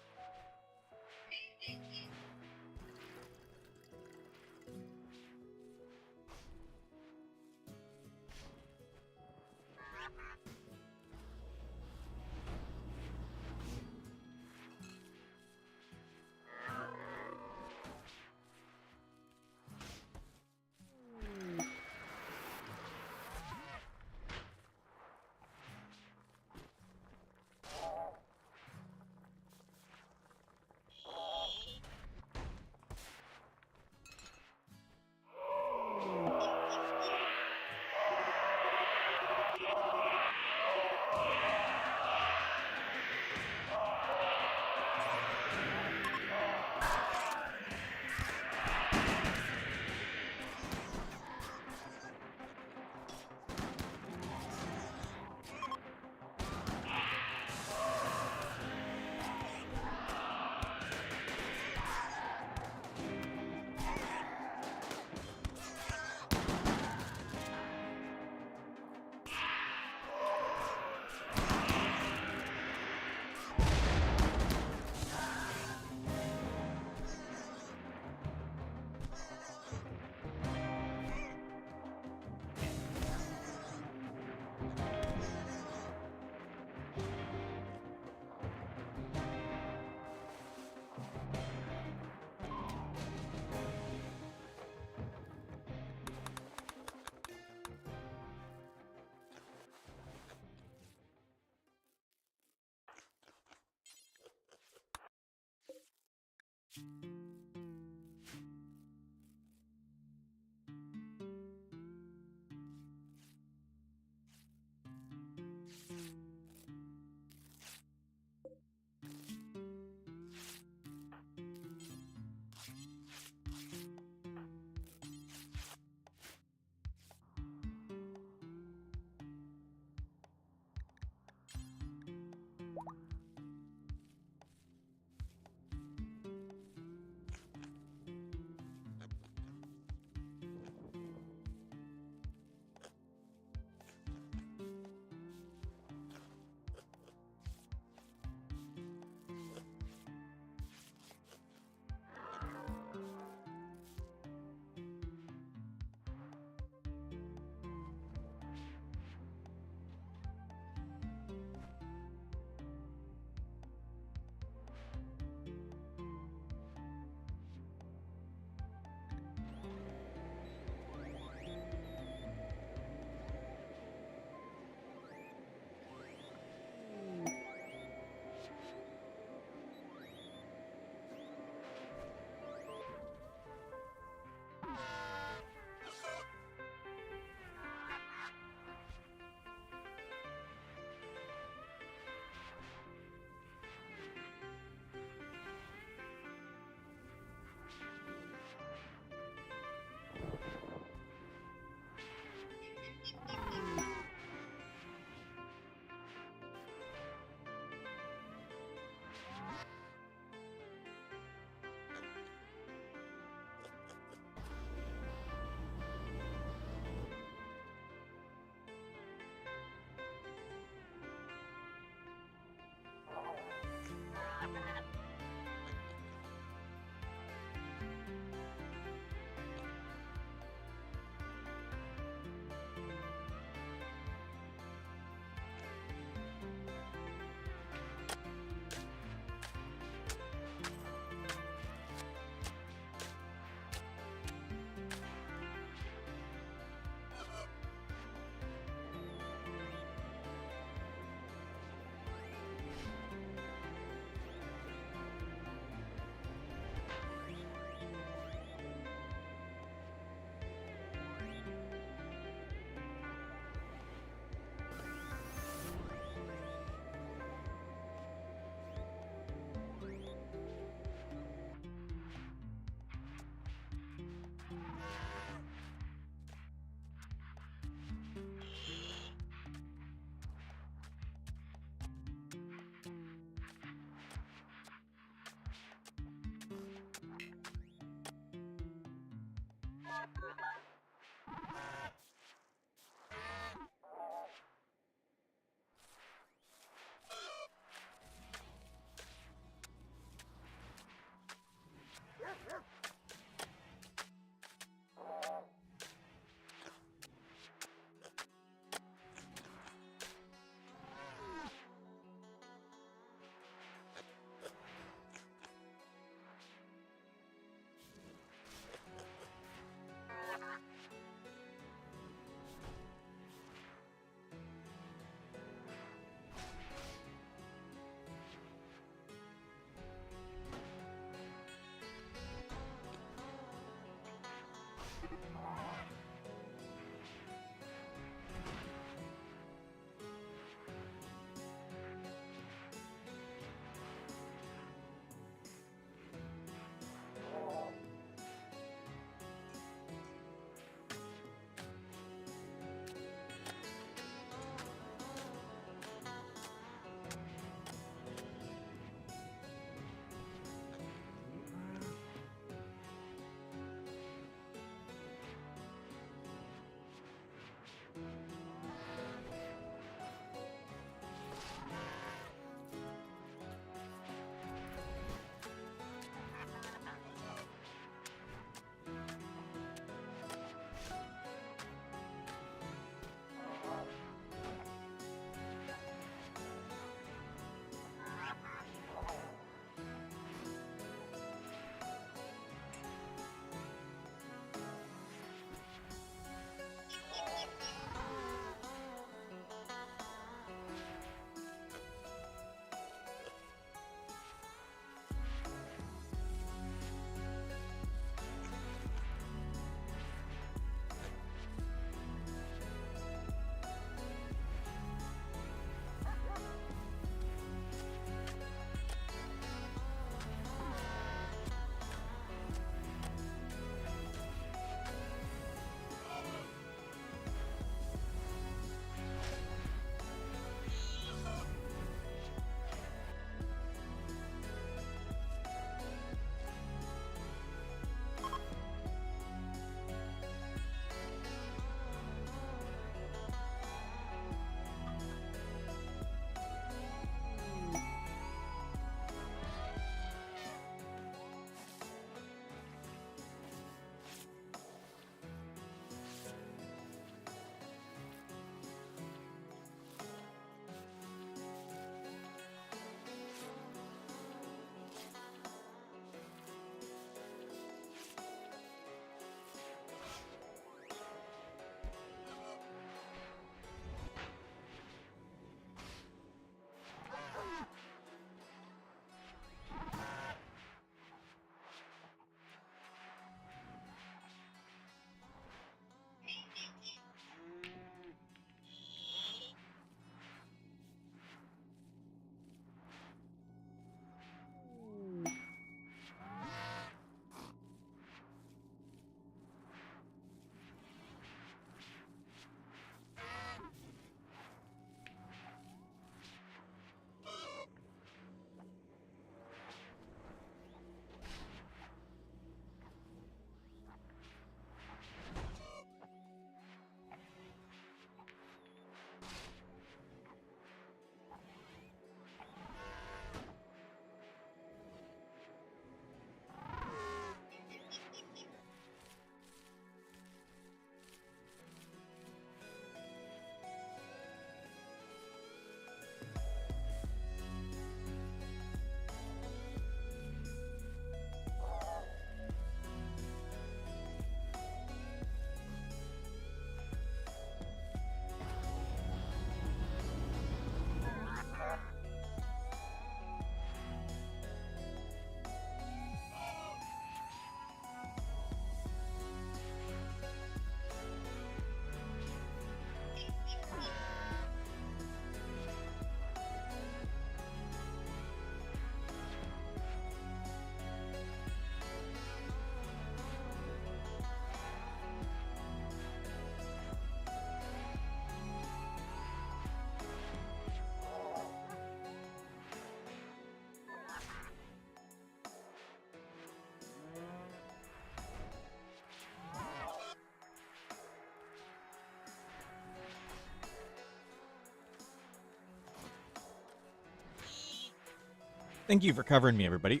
Thank you for covering me, everybody.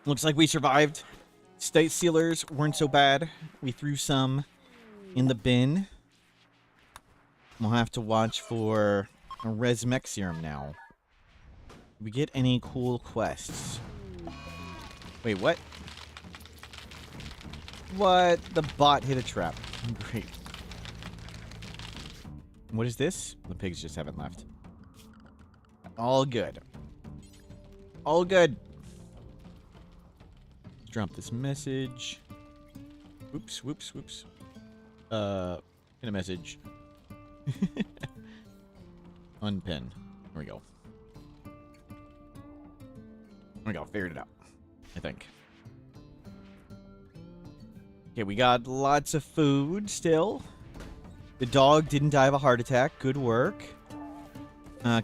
Looks like we survived. State sealers weren't so bad. We threw some in the bin. We'll have to watch for a Resmec serum now. Did we get any cool quests? Wait, what? What? The bot hit a trap. Great. What is this? The pigs just haven't left. All good. All good. Drop this message. Whoops, whoops, whoops. Pin a message. Unpin. There we go. There we go. Figured it out. I think. Okay, we got lots of food still. The dog didn't die of a heart attack. Good work.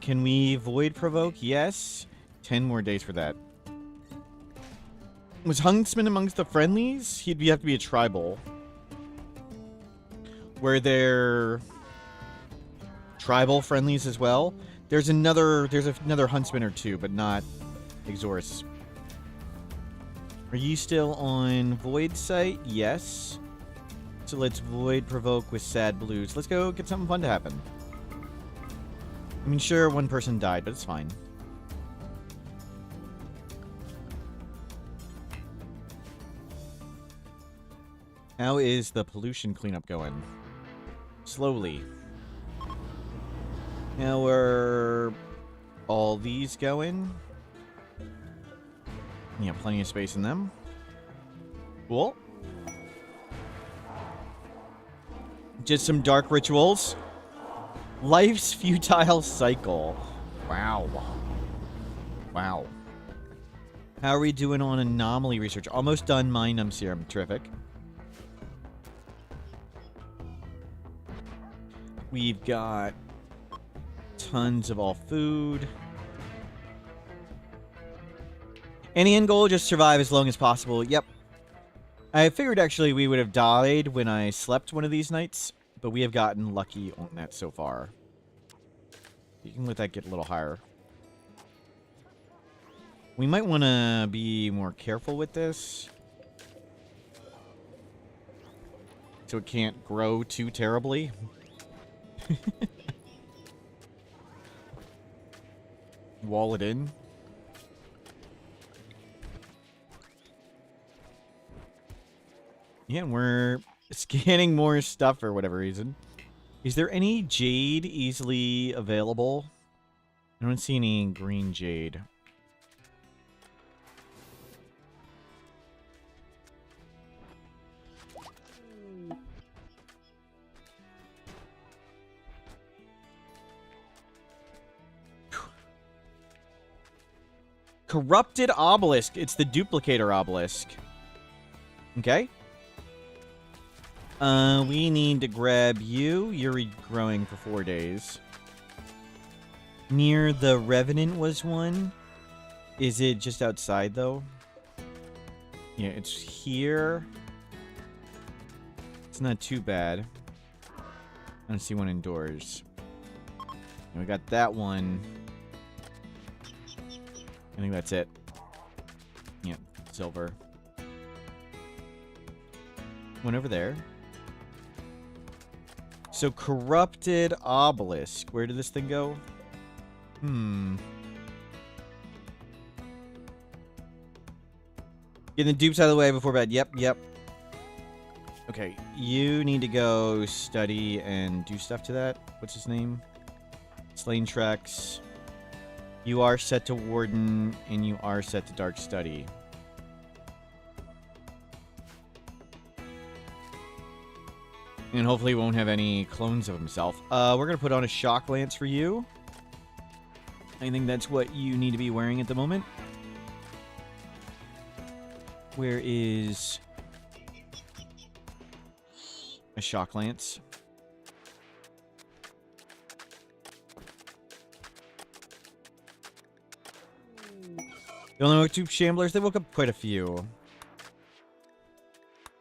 Can we void provoke? Yes. 10 more days for that. Was Huntsman amongst the friendlies? He'd have to be a tribal. Were there tribal friendlies as well? There's another Huntsman or two, but not Exorus. Are you still on Void site? Yes. So let's Void provoke with Sad Blues. Let's go get something fun to happen. I mean, sure, one person died, but it's fine. How is the pollution cleanup going? Slowly. How are all these going? Yeah, plenty of space in them. Cool. Just some dark rituals. Life's futile cycle. Wow. Wow. How are we doing on anomaly research? Almost done Minum Serum. Terrific. We've got tons of all food. Any end goal, just survive as long as possible. Yep. I figured actually we would have died when I slept one of these nights, but we have gotten lucky on that so far. You can let that get a little higher. We might want to be more careful with this, so it can't grow too terribly. Wall it in. Yeah, we're scanning more stuff for whatever reason. Is there any jade easily available? I don't see any green jade. Corrupted obelisk. It's the duplicator obelisk. Okay. We need to grab you. You're regrowing for 4 days. Near the Revenant was one. Is it just outside, though? Yeah, it's here. It's not too bad. I don't see one indoors. And we got that one. I think that's it. Yeah, silver. One over there. So, corrupted obelisk. Where did this thing go? Getting the dupes out of the way before bed. Yep, yep. Okay, you need to go study and do stuff to that. What's his name? Slain Trex. You are set to Warden, and you are set to Dark Study. And hopefully he won't have any clones of himself. We're going to put on a shock lance for you. I think that's what you need to be wearing at the moment. Where is a shock lance? The only woke two shamblers, they woke up quite a few.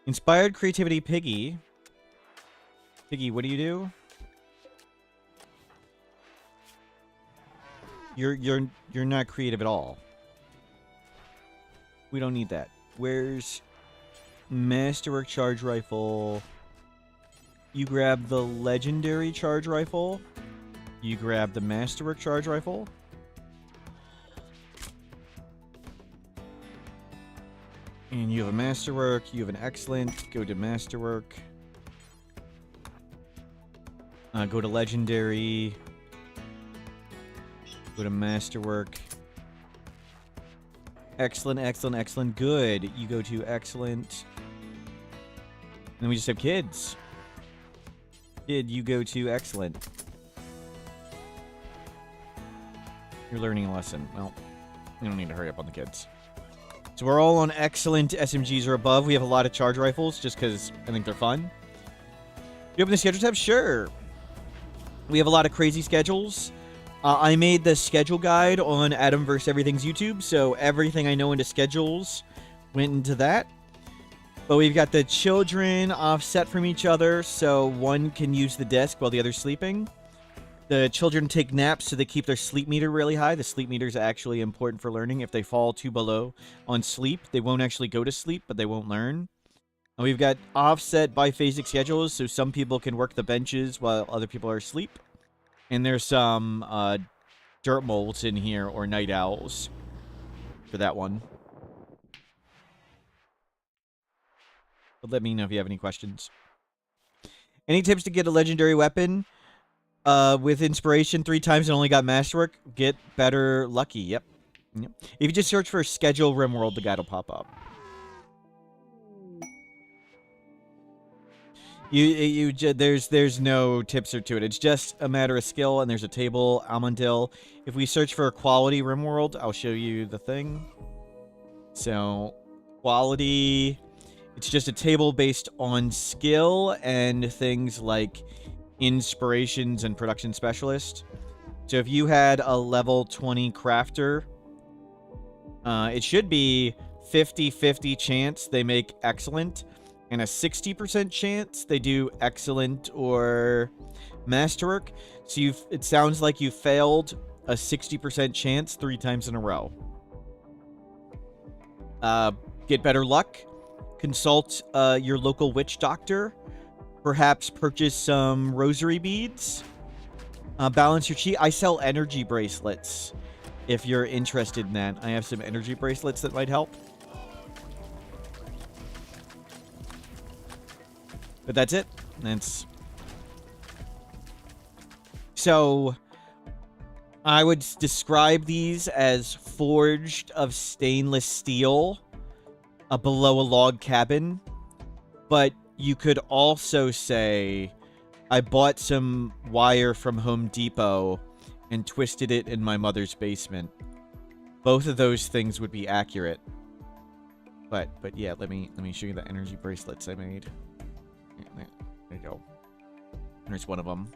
Inspired creativity Piggy. Piggy, what do you do? You're not creative at all. We don't need that. Where's Masterwork Charge Rifle? You grab the Legendary Charge Rifle. You grab the Masterwork Charge Rifle. And you have a Masterwork. You have an Excellent. Go to Masterwork. Go to Legendary. Go to Masterwork. Excellent, excellent, excellent. Good. You go to Excellent. And then we just have kids. Kid, you go to Excellent. You're learning a lesson. Well, you don't need to hurry up on the kids. So we're all on Excellent SMGs or above. We have a lot of charge rifles just because I think they're fun. You open the schedule tab? Sure. We have a lot of crazy schedules. I made the schedule guide on Adam vs. Everything's YouTube, so everything I know into schedules went into that. But we've got the children offset from each other, so one can use the desk while the other's sleeping. The children take naps, so they keep their sleep meter really high. The sleep meter is actually important for learning. If they fall too below on sleep, they won't actually go to sleep, but they won't learn. And we've got offset biphasic schedules, so some people can work the benches while other people are asleep. And there's some dirt moles in here, or night owls, for that one. But let me know if you have any questions. Any tips to get a legendary weapon? With inspiration 3 times and only got masterwork? Get better lucky. Yep. If you just search for schedule Rimworld, the guide will pop up. There's no tips or to it. It's just a matter of skill, and there's a table, Almondil. If we search for quality Rimworld, I'll show you the thing. So, quality, it's just a table based on skill and things like inspirations and production specialist. So if you had a level 20 crafter, it should be 50-50 chance they make excellent, and a 60% chance they do excellent or masterwork. So it sounds like you failed a 60% chance 3 times in a row. Get better luck. Consult your local witch doctor. Perhaps purchase some rosary beads. Balance your chi. I sell energy bracelets. If you're interested in that, I have some energy bracelets that might help. But that's it. So, I would describe these as forged of stainless steel below a log cabin. But you could also say, I bought some wire from Home Depot and twisted it in my mother's basement. Both of those things would be accurate. But yeah, let me show you the energy bracelets I made. There you go. There's one of them.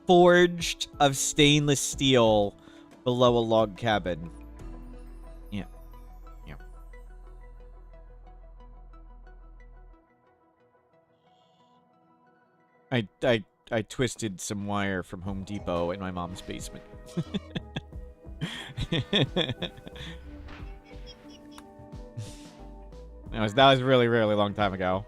Forged of stainless steel below a log cabin. Yeah. Yeah. I twisted some wire from Home Depot in my mom's basement. That was really, really long time ago.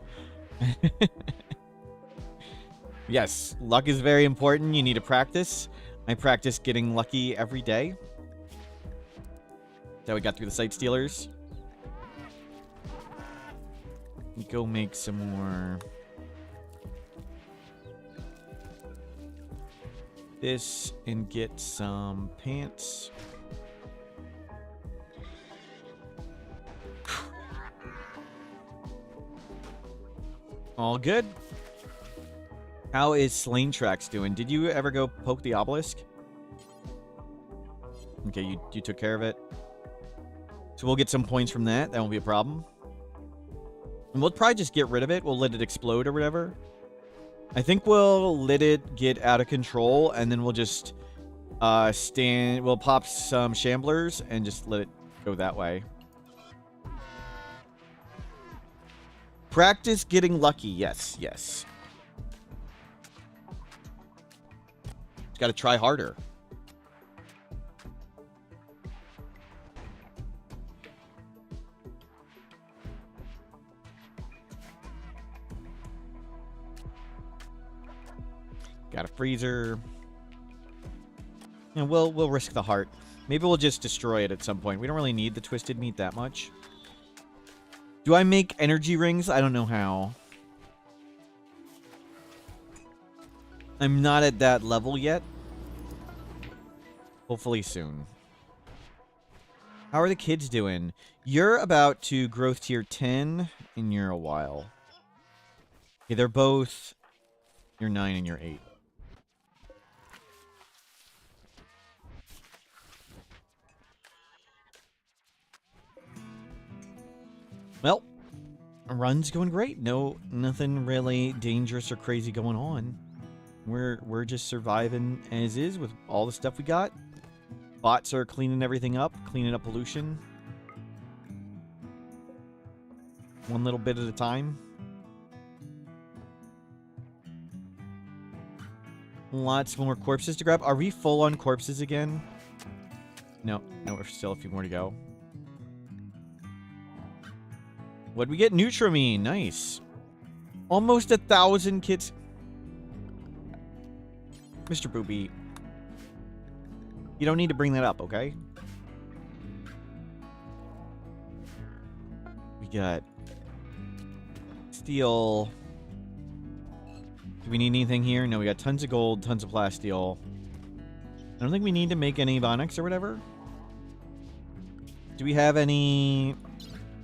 Yes, luck is very important. You need to practice. I practice getting lucky every day. That's how we got through the Sight Stealers. Go make some more. This and get some pants. All good. How is Slain Tracks doing? Did you ever go poke the obelisk? Okay, you took care of it. So we'll get some points from that. That won't be a problem. And we'll probably just get rid of it. We'll let it explode or whatever. I think we'll let it get out of control, and then we'll just we'll pop some shamblers and just let it go that way. Practice getting lucky. Yes, yes. Got to try harder. Got a freezer. And we'll risk the heart. Maybe we'll just destroy it at some point. We don't really need the twisted meat that much. Do I make energy rings? I don't know how. I'm not at that level yet. Hopefully soon. How are the kids doing? You're about to growth tier 10 and you're a while. Okay, they're both... You're 9 and you're 8. Well, run's going great. Nothing really dangerous or crazy going on. We're just surviving as is with all the stuff we got. Bots are cleaning everything up, cleaning up pollution. One little bit at a time. Lots more corpses to grab. Are we full on corpses again? No, we're still a few more to go. What'd we get? Nutramine. Nice. Almost 1,000 kits. Mr. Booby. You don't need to bring that up, okay? We got steel. Do we need anything here? No, we got tons of gold, tons of plasteel. I don't think we need to make any Ebonics or whatever. Do we have any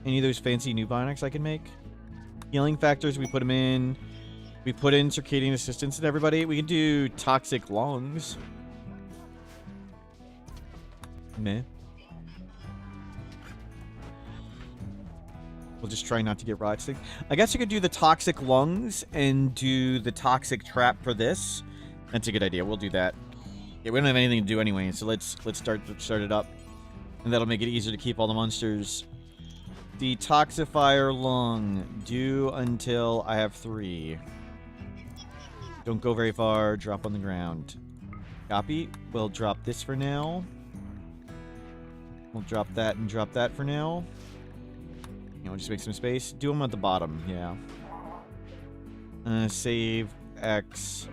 of those fancy new Ebonics I can make? Healing factors, we put them in. We put in circadian assistance and everybody. We can do toxic lungs. Meh. We'll just try not to get rot stick. I guess you could do the toxic lungs and do the toxic trap for this. That's a good idea. We'll do that. Yeah, we don't have anything to do anyway, so let's start it up. And that'll make it easier to keep all the monsters. Detoxifier lung. Do until I have 3. Don't go very far. Drop on the ground. Copy. We'll drop this for now. We'll drop that and drop that for now. We'll just make some space. Do them at the bottom, yeah. Save X.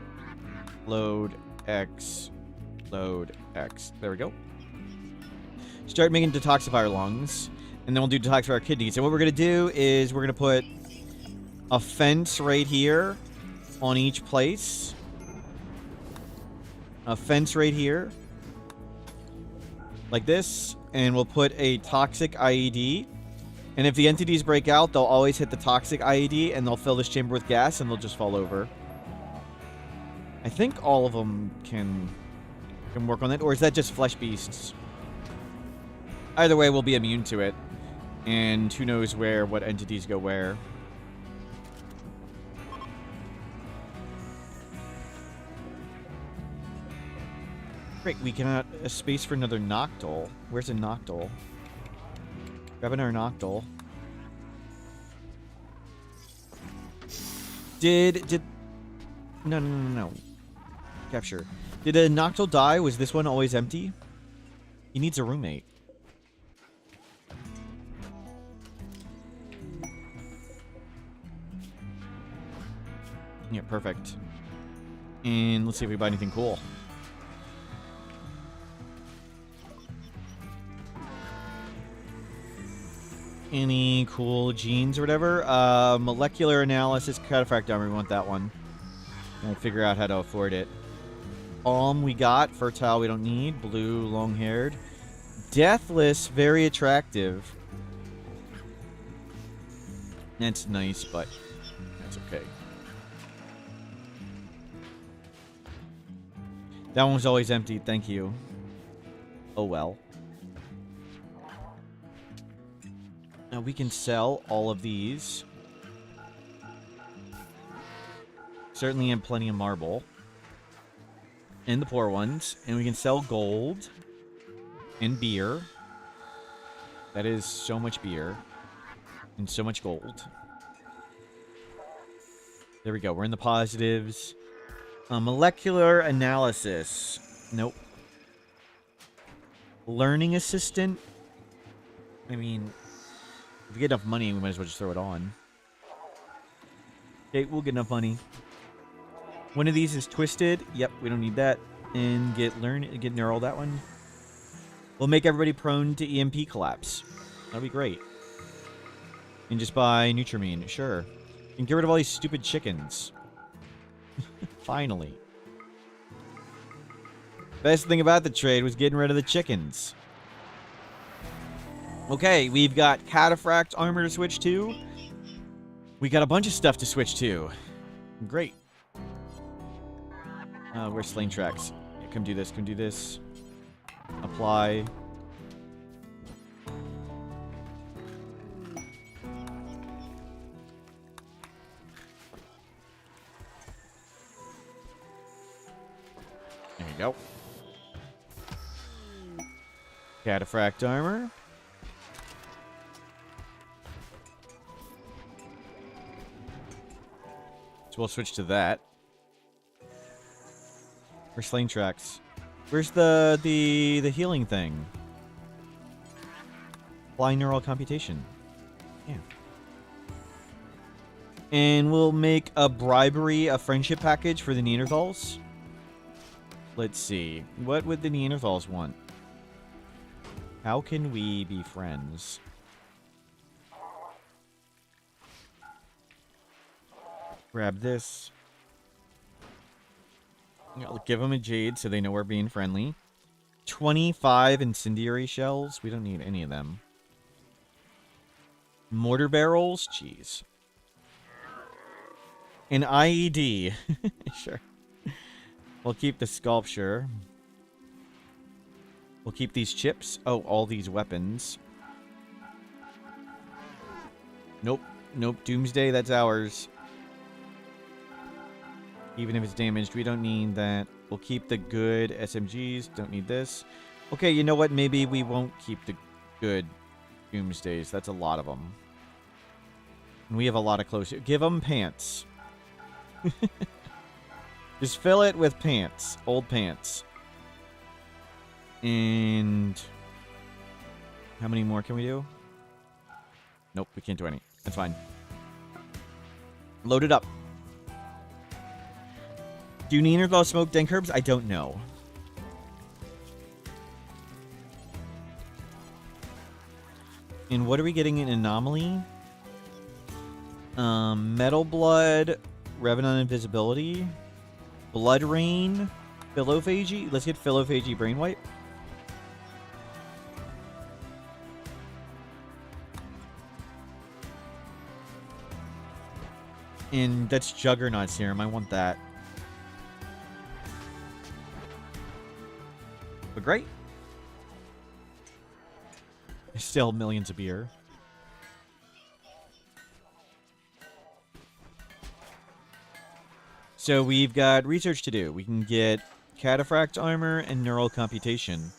Load X. Load X. There we go. Start making detoxifier lungs. And then we'll do detoxifier kidneys. And what we're going to do is we're going to put a fence right here on each place. A fence right here. Like this. And we'll put a toxic IED. And if the entities break out, they'll always hit the toxic IED, and they'll fill this chamber with gas, and they'll just fall over. I think all of them can work on that. Or is that just flesh beasts? Either way, we'll be immune to it. And who knows what entities go where. Great, we got a space for another Noctol. Where's a Noctol? Grabbing our Noctol. No. Capture. Did a Noctol die? Was this one always empty? He needs a roommate. Yeah, perfect. And let's see if we buy anything cool. Any cool genes or whatever? Molecular analysis, cataphract armor. We want that one. Gotta figure out how to afford it. We got. Fertile, we don't need. Blue, long-haired. Deathless, very attractive. That's nice, but that's okay. That one was always empty. Thank you. Oh, well. Now we can sell all of these. Certainly have plenty of marble. And the poor ones. And we can sell gold. And beer. That is so much beer. And so much gold. There we go. We're in the positives. Molecular analysis. Nope. Learning assistant. I mean... if we get enough money, we might as well just throw it on. Okay, we'll get enough money. One of these is twisted. Yep, we don't need that. And get neural that one. We'll make everybody prone to EMP collapse. That'll be great. And just buy Nutrimine, sure. And get rid of all these stupid chickens. Finally. Best thing about the trade was getting rid of the chickens. Okay, we've got Cataphract armor to switch to. We got a bunch of stuff to switch to. Great. Where's Slain Tracks? Yeah, come do this, come do this. Apply. There you go. Cataphract armor. So we'll switch to that. Where's Slain Tracks? Where's the healing thing? Apply neural computation. Yeah. And we'll make a bribery, a friendship package for the Neanderthals. Let's see. What would the Neanderthals want? How can we be friends? Grab this. I'll give them a jade so they know we're being friendly. 25 incendiary shells. We don't need any of them. Mortar barrels. Jeez. An IED. Sure. We'll keep the sculpture. We'll keep these chips. Oh, all these weapons. Nope. Nope. Doomsday, that's ours. Even if it's damaged, we don't need that. We'll keep the good SMGs. Don't need this. Okay, you know what? Maybe we won't keep the good Doomsdays. That's a lot of them. And we have a lot of clothes. Give them pants. Just fill it with pants. Old pants. And how many more can we do? Nope, we can't do any. That's fine. Load it up. Do Neanderthals smoke dank herbs? I don't know. And what are we getting in anomaly? Metal blood, Revenant invisibility, blood rain, philophagy. Let's get philophagy brain wipe. And that's Juggernaut serum. I want that. But great. Still millions of beer. So we've got research to do. We can get cataphract armor and neural computation.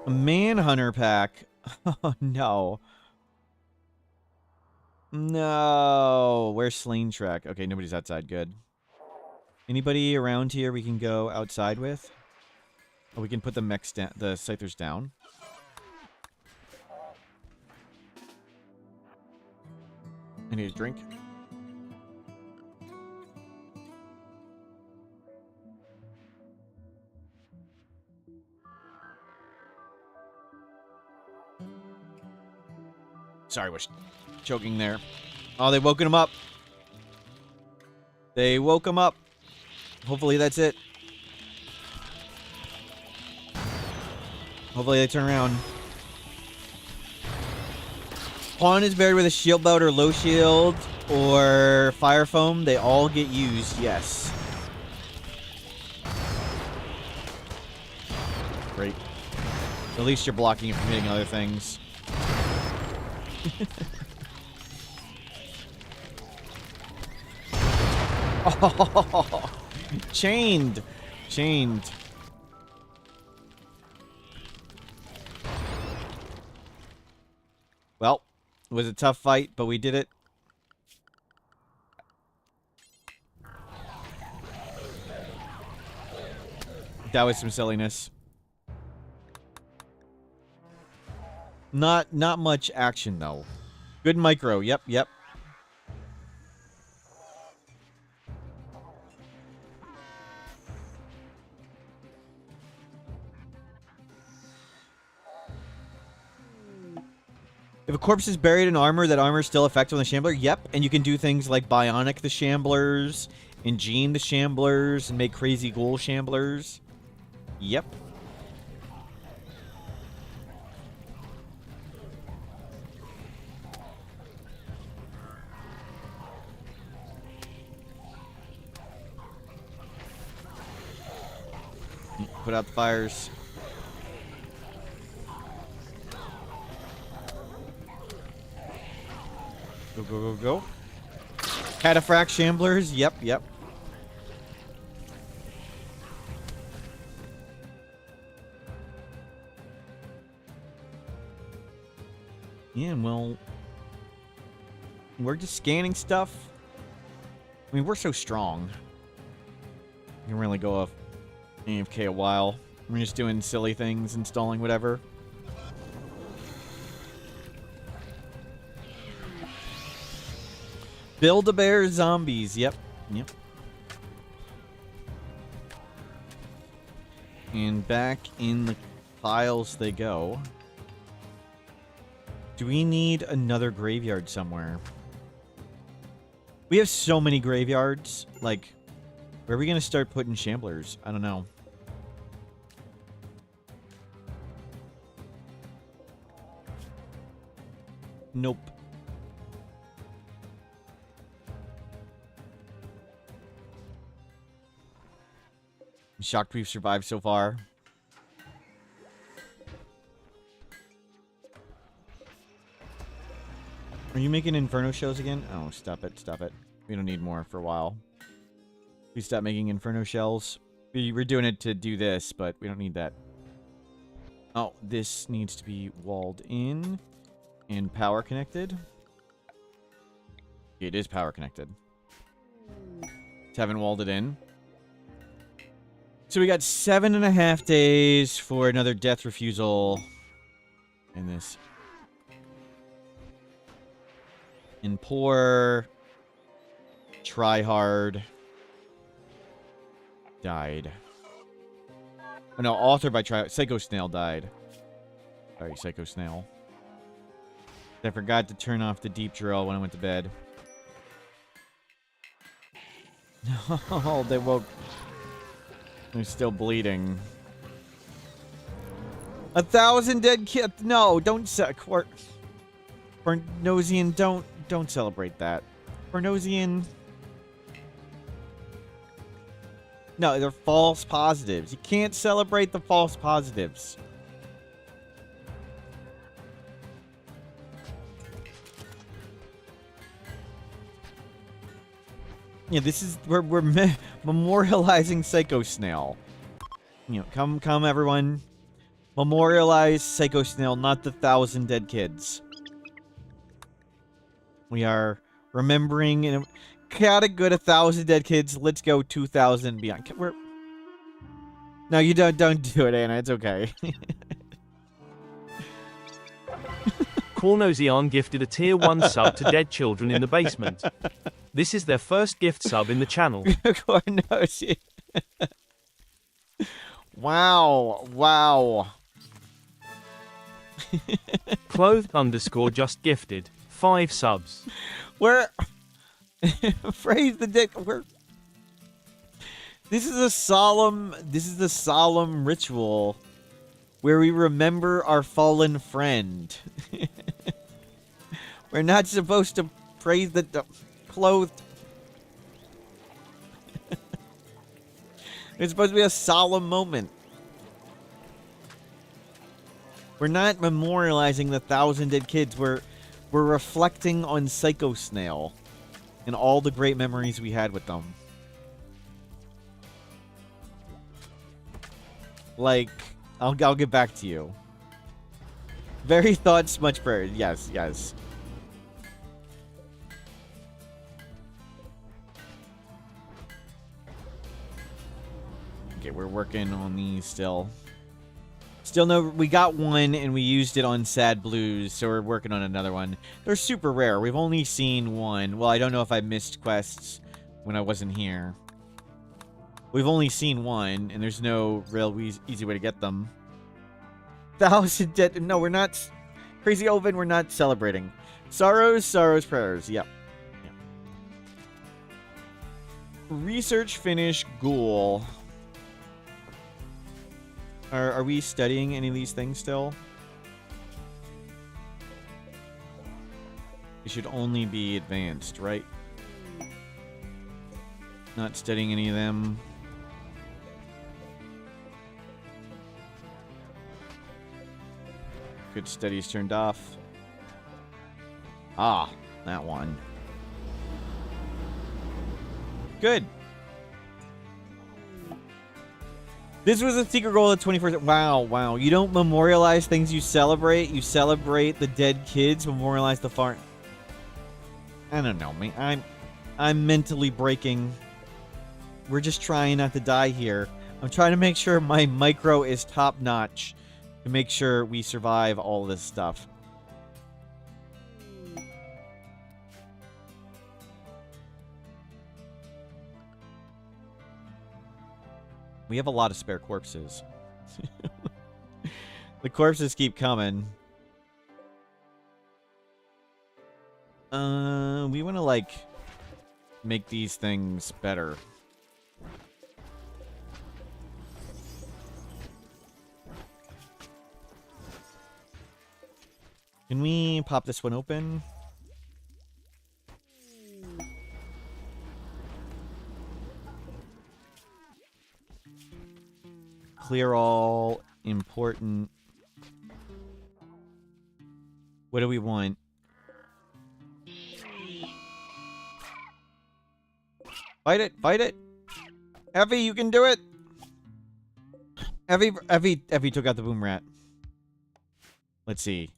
A manhunter pack. Oh no. No. Where's Slain Track? Okay, nobody's outside. Good. Anybody around here we can go outside with? Oh, we can put the mechs down, the scythers down. I need a drink. Sorry, was choking there. Oh, they woken him up. They woke him up. Hopefully that's it. Hopefully they turn around. Pawn is buried with a shield belt or low shield or fire foam. They all get used, yes. Great. At least you're blocking it from hitting other things. Oh, chained. Chained. Well, it was a tough fight, but we did it. That was some silliness. Not much action, though. Good micro. Yep, yep. If a corpse is buried in armor, that armor is still effective on the Shambler? Yep, and you can do things like Bionic the Shamblers, and Gene the Shamblers, and make crazy ghoul Shamblers. Yep. Put out the fires. Go, go, go, go. Cataphract Shamblers. Yep, yep. Yeah, well, we're just scanning stuff. I mean, we're so strong. We can really go off AFK a while. We're just doing silly things, installing whatever. Build-A-Bear zombies. Yep. Yep. And back in the piles they go. Do we need another graveyard somewhere? We have so many graveyards. Like, where are we going to start putting Shamblers? I don't know. Nope. I'm shocked we've survived so far. Are you making Inferno shows again? Oh, stop it, stop it. We don't need more for a while. Please stop making Inferno shells. We're doing it to do this, but we don't need that. Oh, this needs to be walled in and power connected. It is power connected. Just haven't walled it in. So we got 7.5 days for another death refusal in this. And poor try hard died. Oh no, authored by Psycho Snail died. Sorry, Psycho Snail. I forgot to turn off the deep drill when I went to bed. No, they woke. They're still bleeding. 1,000 dead kids. No, don't Fornosian, don't celebrate that. Fornosian. No, they're false positives. You can't celebrate the false positives. Yeah, this is we're memorializing Psycho Snail. You know, come everyone. Memorialize Psycho Snail, not the 1,000 dead kids. We are remembering and got a good 1,000 dead kids. Let's go 2,000 beyond. No, you don't do it, Anna. It's okay. Colonial gifted a tier 1 sub to Dead Children in the Basement. This is their first gift sub in the channel. Wow. Wow. Clothed _ just gifted 5 subs. We're phrase the dick. This is a solemn ritual where we remember our fallen friend. We're not supposed to praise the clothed. It's supposed to be a solemn moment. We're not memorializing the 1,000 dead kids. We're reflecting on Psycho Snail and all the great memories we had with them. Like, I'll get back to you. Very thoughts, much prayer. Yes, yes. Okay, we're working on these still. Still no, we got one and we used it on Sad Blues, so we're working on another one. They're super rare. We've only seen one. Well, I don't know if I missed quests when I wasn't here. We've only seen one, and there's no real easy way to get them. 1,000 dead. No, we're not. Crazy Oven, we're not celebrating. Sorrows, sorrows, prayers. Yep. Yep. Research finish, ghoul. Are we studying any of these things still? It should only be advanced, right? Not studying any of them. Good studies turned off. Ah, that one. Good. This was a secret goal of the 21st. Wow, wow. You don't memorialize things you celebrate. You celebrate the dead kids, memorialize the farm. I don't know, man. I'm mentally breaking. We're just trying not to die here. I'm trying to make sure my micro is top notch to make sure we survive all this stuff. We have a lot of spare corpses. The corpses keep coming. We want to, like, make these things better. Can we pop this one open? Clear all important. What do we want? Fight it! Fight it! Effie, you can do it! Effie took out the boom rat. Let's see.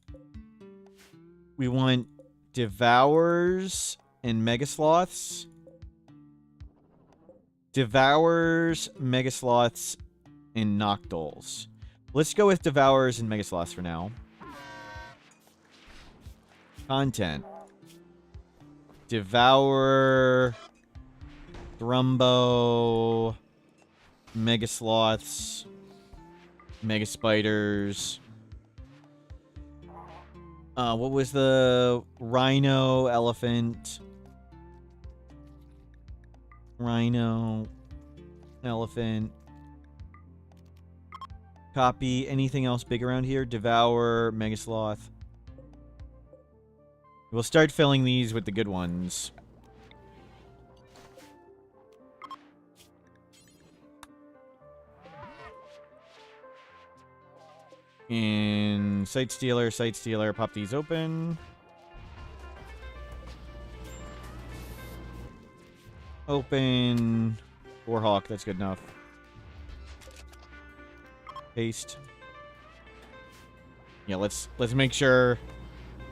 We want Devours and Mega Sloths. Devours, Mega Sloths, and Noctols. Let's go with Devours and Mega Sloths for now. Content. Devour, Thrumbo, Mega Sloths, Mega Spiders. What was the Rhino, Elephant? Rhino, Elephant. Copy. Anything else big around here? Devour, Mega Sloth. We'll start filling these with the good ones. And Sight Stealer, pop these open. Open. Warhawk, that's good enough. Paste. Yeah, let's make sure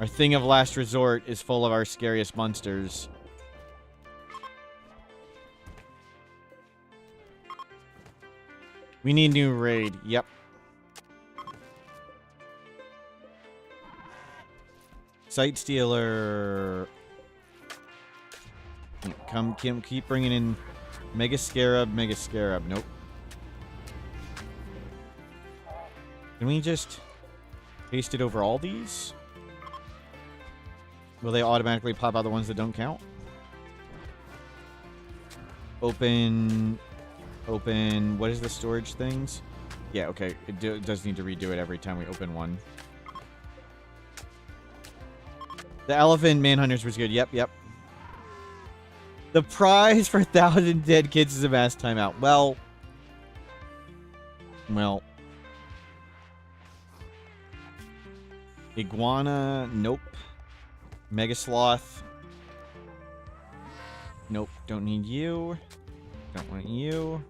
our thing of last resort is full of our scariest monsters. We need new raid. Yep. Sight Stealer. Keep bringing in Mega Scarab, Mega Scarab. Nope. Can we just paste it over all these? Will they automatically pop out the ones that don't count? Open. What is the storage things? Yeah, okay. It does need to redo it every time we open one. The Elephant Manhunters was good. Yep. The prize for 1,000 dead kids is a mass timeout. Well. Iguana, nope. Mega Sloth. Nope, don't need you. Don't want you.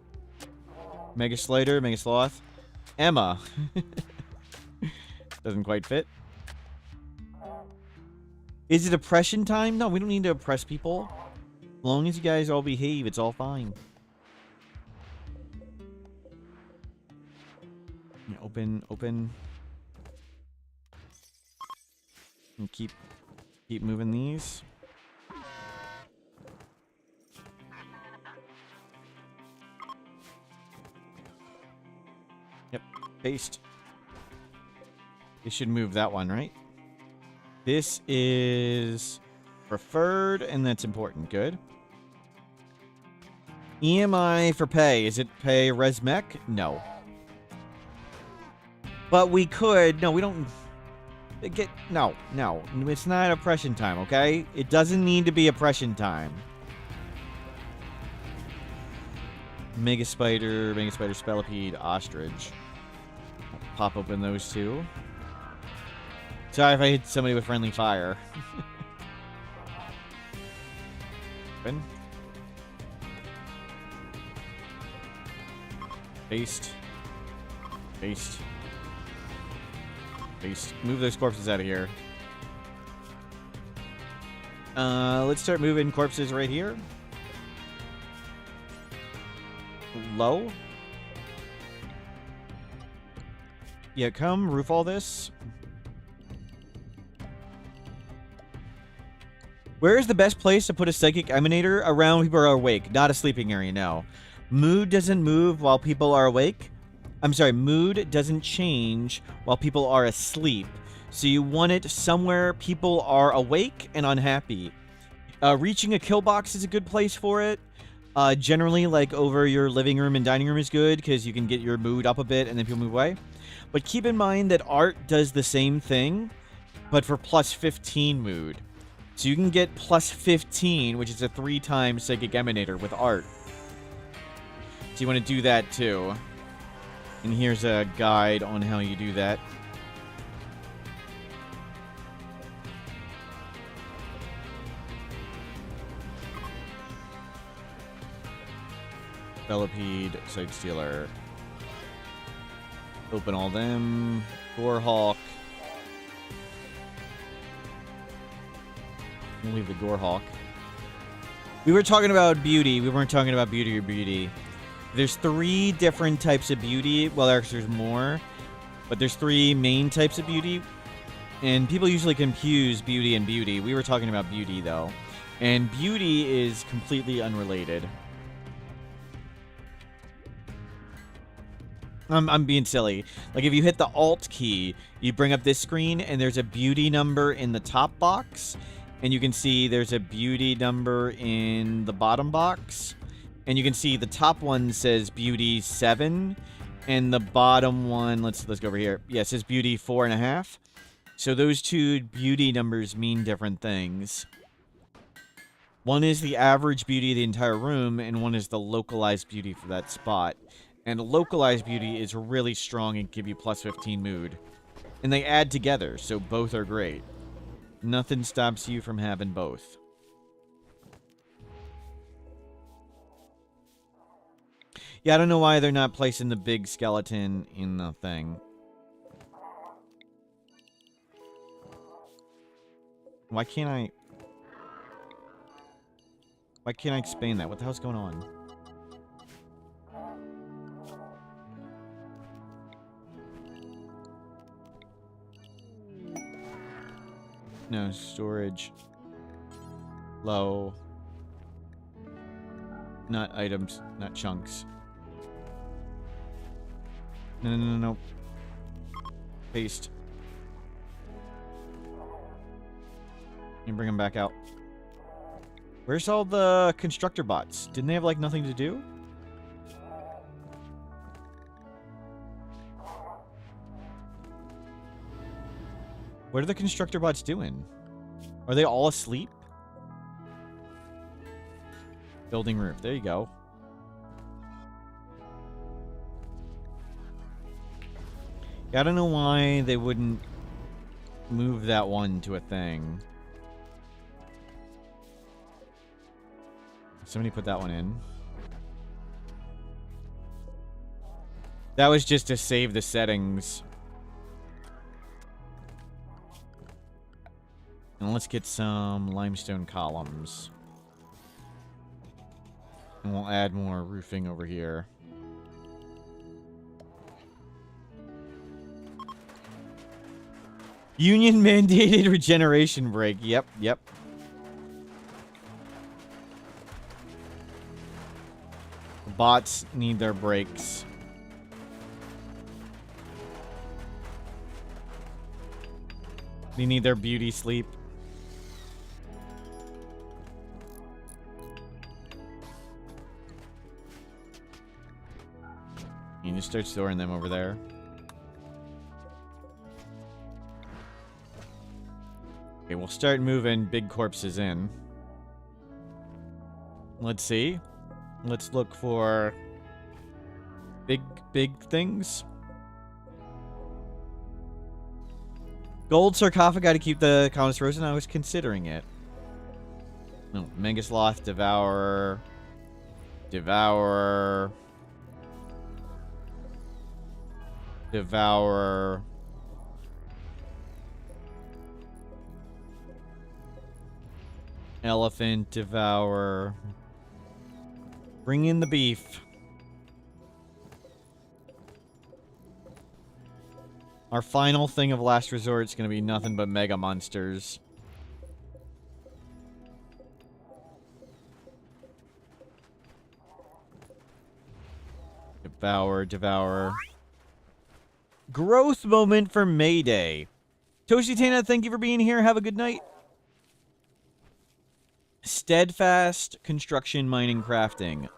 Mega Slider, Mega Sloth. Emma. Doesn't quite fit. Is it oppression time? No, we don't need to oppress people. As long as you guys all behave, it's all fine. Yeah, open. And keep moving these. Yep, paste. They should move that one, right? This is preferred, and that's important. Good. EMI for pay. Is it pay resmec? No. But we could. No, we don't. No. It's not oppression time, okay? It doesn't need to be oppression time. Mega Spider, Spellipede, Ostrich. Pop open those two. Sorry if I hit somebody with friendly fire. Open. Paste. Paste. Paste. Move those corpses out of here. Let's start moving corpses right here. Low. Yeah, come roof all this. Where is the best place to put a psychic emanator? Around when people are awake, not a sleeping area, no. Mood doesn't move while people are awake. I'm sorry, mood doesn't change while people are asleep. So you want it somewhere people are awake and unhappy. Reaching a kill box is a good place for it. Generally, like over your living room and dining room is good because you can get your mood up a bit and then people move away. But keep in mind that art does the same thing, but for plus 15 mood. So you can get plus 15, which is a 3-time psychic emanator with art. So you want to do that too. And here's a guide on how you do that. Bellipede, Sight Stealer. Open all them. Gorehawk. We'll leave the Gorehawk. We were talking about beauty. We weren't talking about beauty or beauty. There's 3 different types of beauty. Well, actually, there's more. But there's 3 main types of beauty. And people usually confuse beauty and beauty. We were talking about beauty, though. And beauty is completely unrelated. I'm being silly. Like, if you hit the Alt key, you bring up this screen, and there's a beauty number in the top box. And you can see there's a beauty number in the bottom box. And you can see the top one says beauty 7. And the bottom one, let's go over here. Yeah, it says beauty 4.5. So those 2 beauty numbers mean different things. One is the average beauty of the entire room, and one is the localized beauty for that spot. And localized beauty is really strong and give you plus 15 mood. And they add together, so both are great. Nothing stops you from having both. Yeah, I don't know why they're not placing the big skeleton in the thing. Why can't I expand that? What the hell's going on? No, storage. Low. Not items, not chunks. No. Paste. And bring them back out. Where's all the constructor bots? Didn't they have, like, nothing to do? What are the constructor bots doing? Are they all asleep? Building roof. There you go. Yeah, I don't know why they wouldn't move that one to a thing. Somebody put that one in. That was just to save the settings. And let's get some limestone columns. And we'll add more roofing over here. Union mandated regeneration break. Yep. Bots need their breaks. They need their beauty sleep. You can just start storing them over there. Okay, we'll start moving big corpses in. Let's see. Let's look for big things. Gold sarcophagi to keep the colonists frozen. I was considering it. No, Megasloth, Devourer. Devourer. Devourer. Elephant, Devourer. Bring in the beef. Our final thing of last resort is going to be nothing but mega monsters. Devour, Devourer. Growth moment for Mayday. Toshi Tana, thank you for being here. Have a good night. Steadfast, construction, mining, crafting.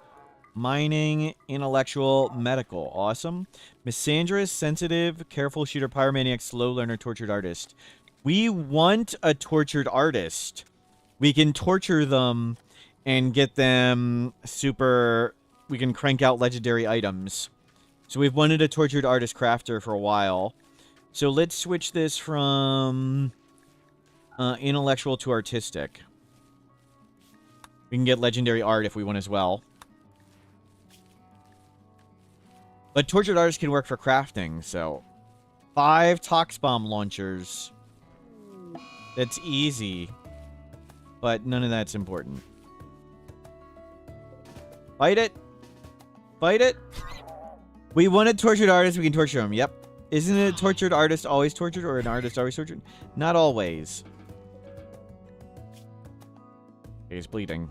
Mining, intellectual, medical. Awesome. Misandrous, sensitive, careful shooter, pyromaniac, slow learner, tortured artist. We want a tortured artist. We can torture them and get them super... We can crank out legendary items. So we've wanted a tortured artist crafter for a while. So let's switch this from intellectual to artistic. We can get legendary art if we want as well. But tortured artists can work for crafting, so... 5 Tox Bomb launchers. That's easy. But none of that's important. Fight it! Fight it! We want a tortured artist, we can torture him. Yep. Isn't a tortured artist always tortured, or an artist always tortured? Not always. He's bleeding.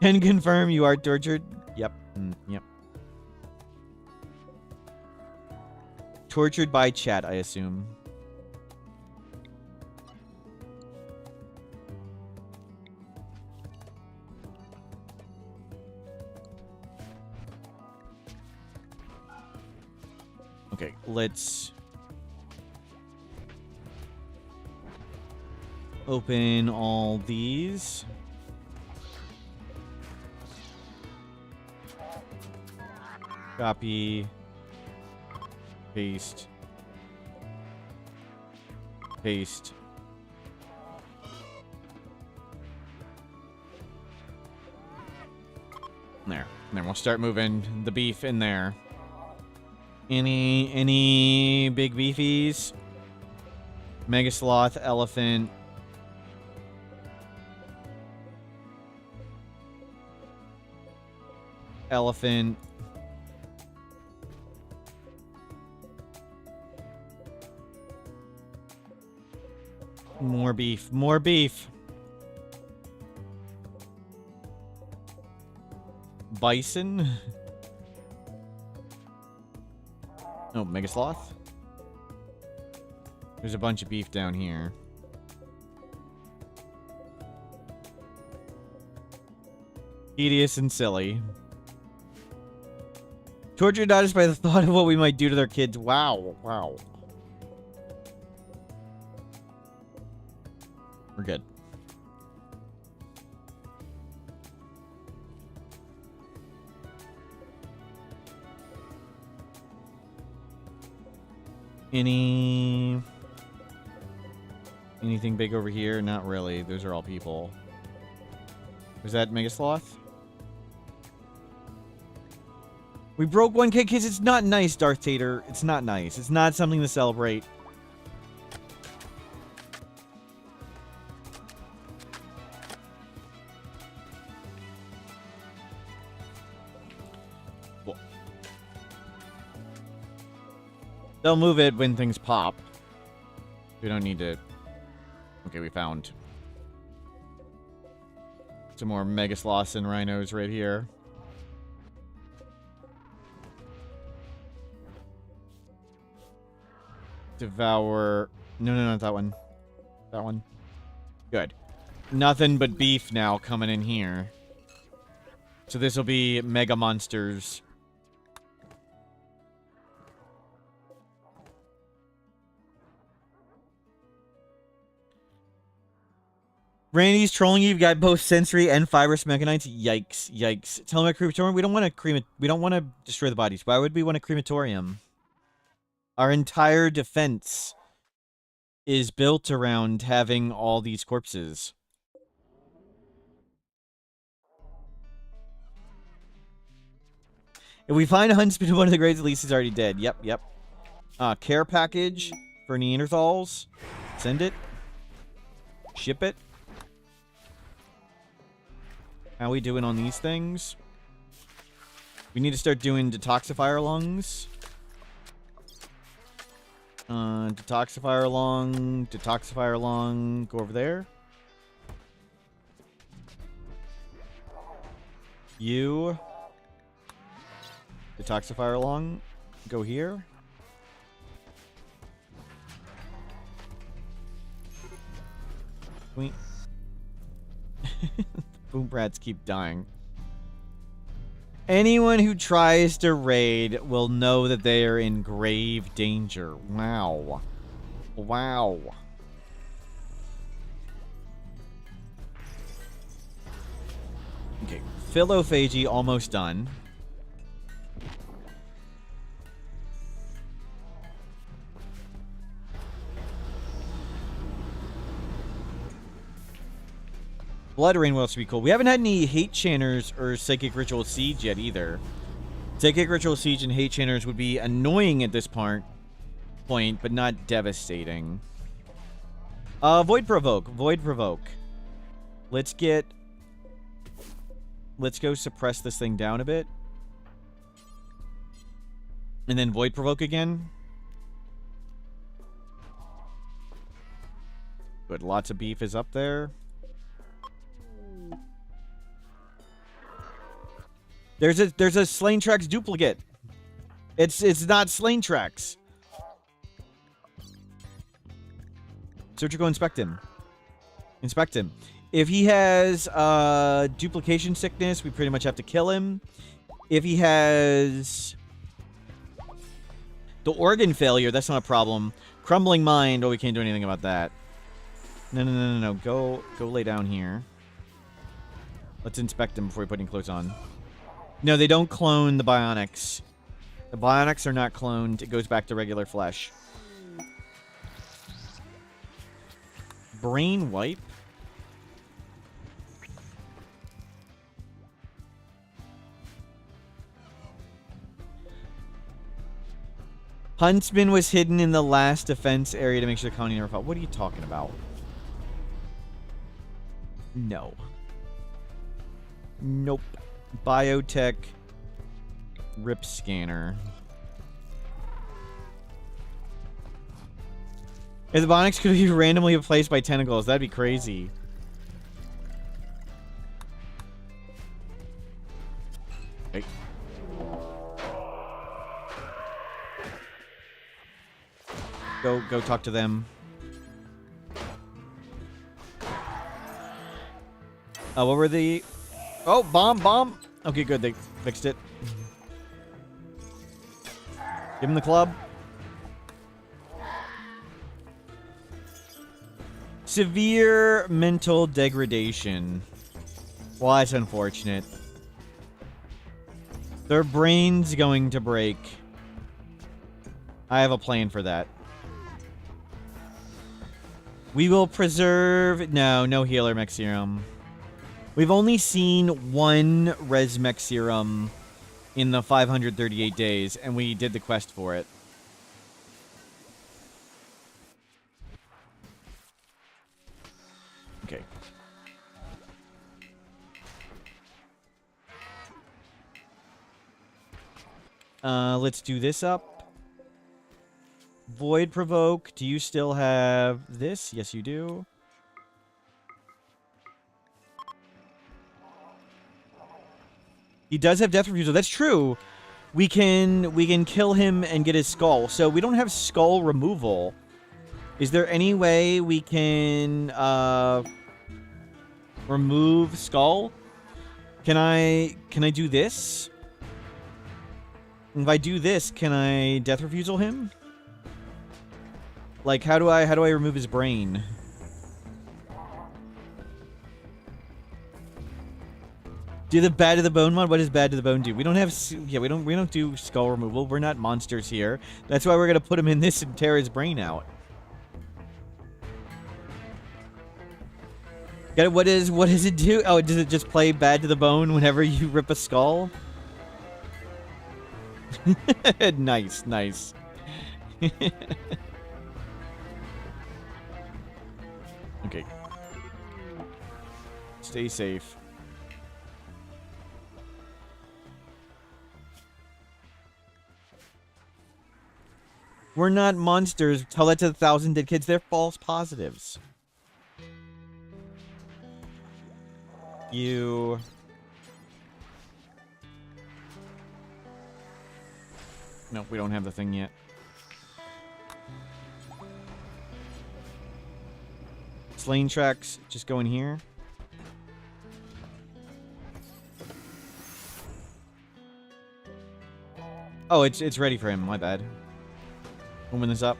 Can confirm you are tortured? Yep. Yep. Tortured by chat, I assume. Okay, let's open all these. Copy. Paste. Paste. There. And then we'll start moving the beef in there. Any big beefies? Mega Sloth, Elephant. Elephant. More beef. More beef. Bison. Oh, Mega Sloth. There's a bunch of beef down here. Tedious and silly. Tortured daughters by the thought of what we might do to their kids. Wow. Wow. We're good. Anything big over here? Not really. Those are all people. Was that Mega Sloth? We broke 1K kids. It's not nice, Darth Tater. It's not nice. It's not something to celebrate. Cool. They'll move it when things pop. We don't need to... Okay, we found some more Mega Sloths and Rhinos right here. Devour No, not that one. That one. Good. Nothing but beef now coming in here. So this will be mega monsters. Randy's trolling you. You've got both sensory and fibrous mechanites. Yikes! Yikes! Tell him a crematorium. We don't want to We don't want to destroy the bodies. Why would we want a crematorium? Our entire defense is built around having all these corpses. If we find Huntsman in one of the graves, at least he's already dead. Yep, yep. Care package for Neanderthals. Send it. Ship it. How we doing on these things? We need to start doing detoxifier lungs. Detoxifier lung, go over there. You. Detoxifier lung, go here. We. Boom brats keep dying. Anyone who tries to raid will know that they are in grave danger. Wow. Wow. Okay, philophagy almost done. Blood Rimworld should be cool. We haven't had any Hate Channers or Psychic Ritual Siege yet either. Psychic Ritual Siege and Hate Channers would be annoying at this point, but not devastating. Void Provoke. Void Provoke. Let's go suppress this thing down a bit. And then Void Provoke again. Good, lots of beef is up there. There's a Slain Tracks duplicate. It's not Slain Tracks. So go inspect him. Inspect him. If he has duplication sickness, we pretty much have to kill him. If he has the organ failure, that's not a problem. Crumbling mind, oh, we can't do anything about that. No. Go lay down here. Let's inspect him before we put any clothes on. No, they don't clone the bionics. The bionics are not cloned. It goes back to regular flesh. Brain wipe. Huntsman was hidden in the last defense area to make sure the colony never fell. What are you talking about? No. Nope. Biotech rip scanner. If the bionics could be randomly replaced by tentacles, that'd be crazy. Okay. Go talk to them. What were the... Oh, bomb. Okay, good. They fixed it. Give him the club. Severe mental degradation. Well, that's unfortunate. Their brain's going to break. I have a plan for that. We will preserve... No healer mech serum. We've only seen one res mech serum in the 538 days, and we did the quest for it. Okay. Let's do this up. Void Provoke. Do you still have this? Yes, you do. He does have death refusal. That's true. We can kill him and get his skull. So we don't have skull removal. Is there any way we can remove skull? Can I do this? If I do this, can I death refusal him? Like, how do I remove his brain? Do the bad to the bone mod? What does bad to the bone do? We don't have, yeah, we don't do skull removal. We're not monsters here. That's why we're gonna put him in this and tear his brain out. What does it do? Oh, does it just play bad to the bone whenever you rip a skull? Nice, nice. Okay. Stay safe. We're not monsters. Tell that to 1,000 dead kids. They're false positives. You... No, we don't have the thing yet. Slain tracks, just go in here. Oh, it's ready for him. My bad. Open this up.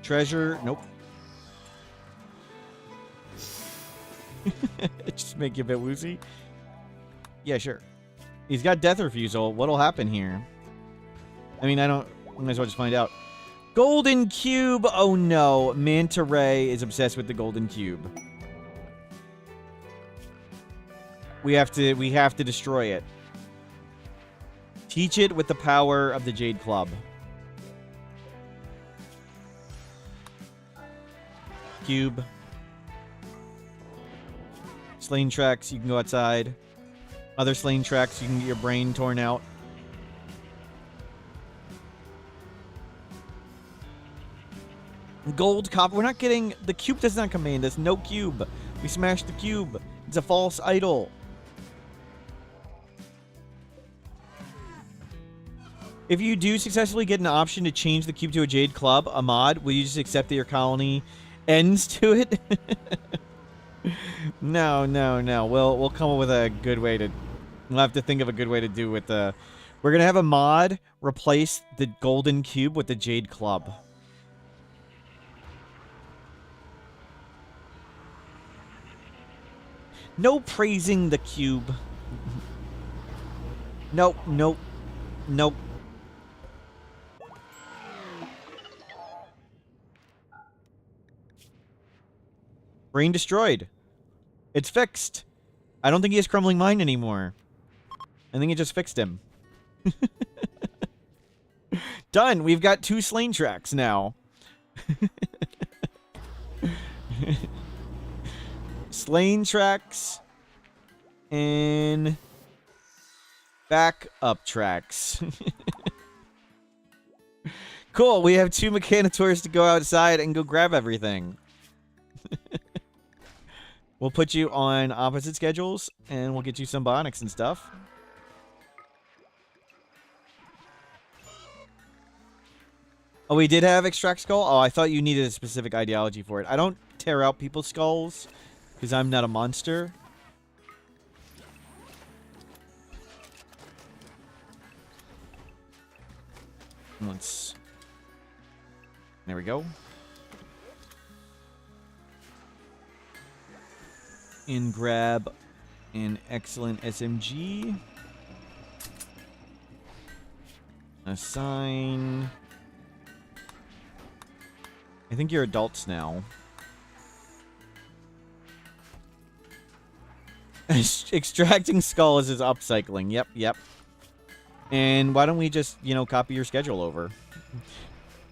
Treasure, nope. Just make you a bit woozy. Yeah, sure. He's got death refusal. What'll happen here? I mean, I might as well just find out. Golden cube. Oh no, Manta Ray is obsessed with the golden cube. We have to destroy it. Teach it with the power of the Jade Club. Cube. Slain tracks, you can go outside. Other slain tracks, you can get your brain torn out. Gold, copper. We're not getting... The cube does not command us. No cube. We smashed the cube. It's a false idol. If you do successfully get an option to change the cube to a Jade Club, a mod, will you just accept that your colony ends to it? No. We'll come up with a good way to... We'll have to think of a good way to do with the... We're going to have a mod replace the golden cube with the Jade Club. No praising the cube. Nope. Brain destroyed. It's fixed. I don't think he has crumbling mind anymore. I think it just fixed him. Done. We've got 2 slain tracks now. Slain tracks and backup tracks. Cool. We have 2 Mechanitors to go outside and go grab everything. We'll put you on opposite schedules, and we'll get you some bionics and stuff. Oh, we did have extract skull? Oh, I thought you needed a specific ideology for it. I don't tear out people's skulls, because I'm not a monster. Let's... There we go. And grab an excellent SMG. Assign. I think you're adults now. Extracting skulls is upcycling. Yep. And why don't we just, copy your schedule over?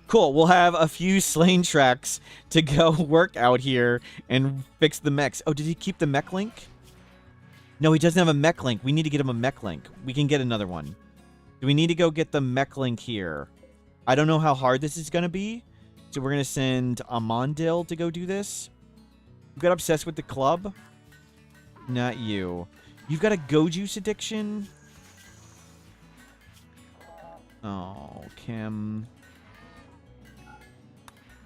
Cool, we'll have a few slain tracks to go work out here and fix the mechs. Oh, did he keep the mech link? No, he doesn't have a mech link. We need to get him a mech link. We can get another one. Do we need to go get the mech link here? I don't know how hard this is going to be. So we're going to send Amandil to go do this. You got obsessed with the club? Not you. You've got a go juice addiction? Oh, Kim...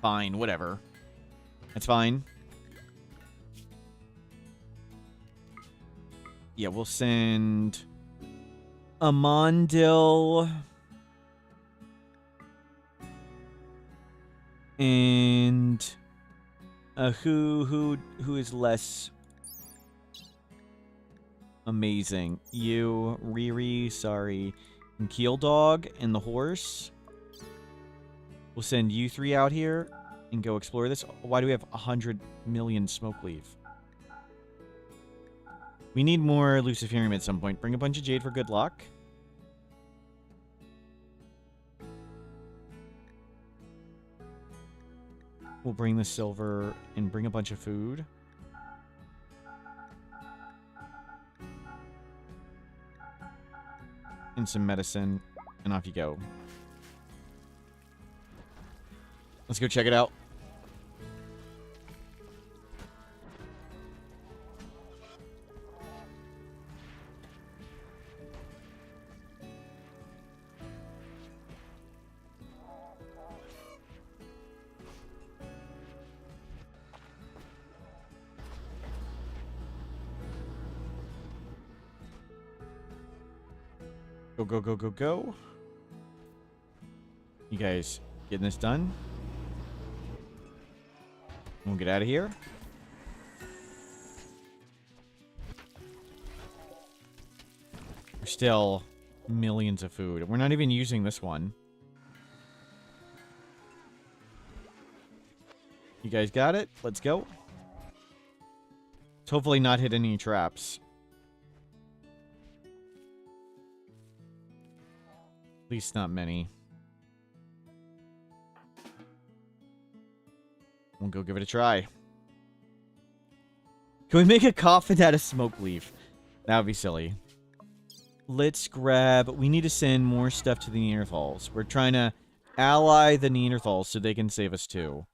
Fine, whatever. That's fine. Yeah, we'll send Amandil and who is less amazing? You, Riri, sorry, and Keel Dog and the horse. We'll send you three out here and go explore this. Why do we have 100 million smoke leaf? We need more Luciferium at some point. Bring a bunch of jade for good luck. We'll bring the silver and bring a bunch of food. And some medicine. And off you go. Let's go check it out. Go, go, go, go, go. You guys getting this done? We'll get out of here. There's still millions of food. We're not even using this one. You guys got it? Let's go. Let's hopefully not hit any traps. At least not many. We'll go give it a try. Can we make a coffin out of smoke leaf? That would be silly. Let's grab... We need to send more stuff to the Neanderthals. We're trying to ally the Neanderthals so they can save us too.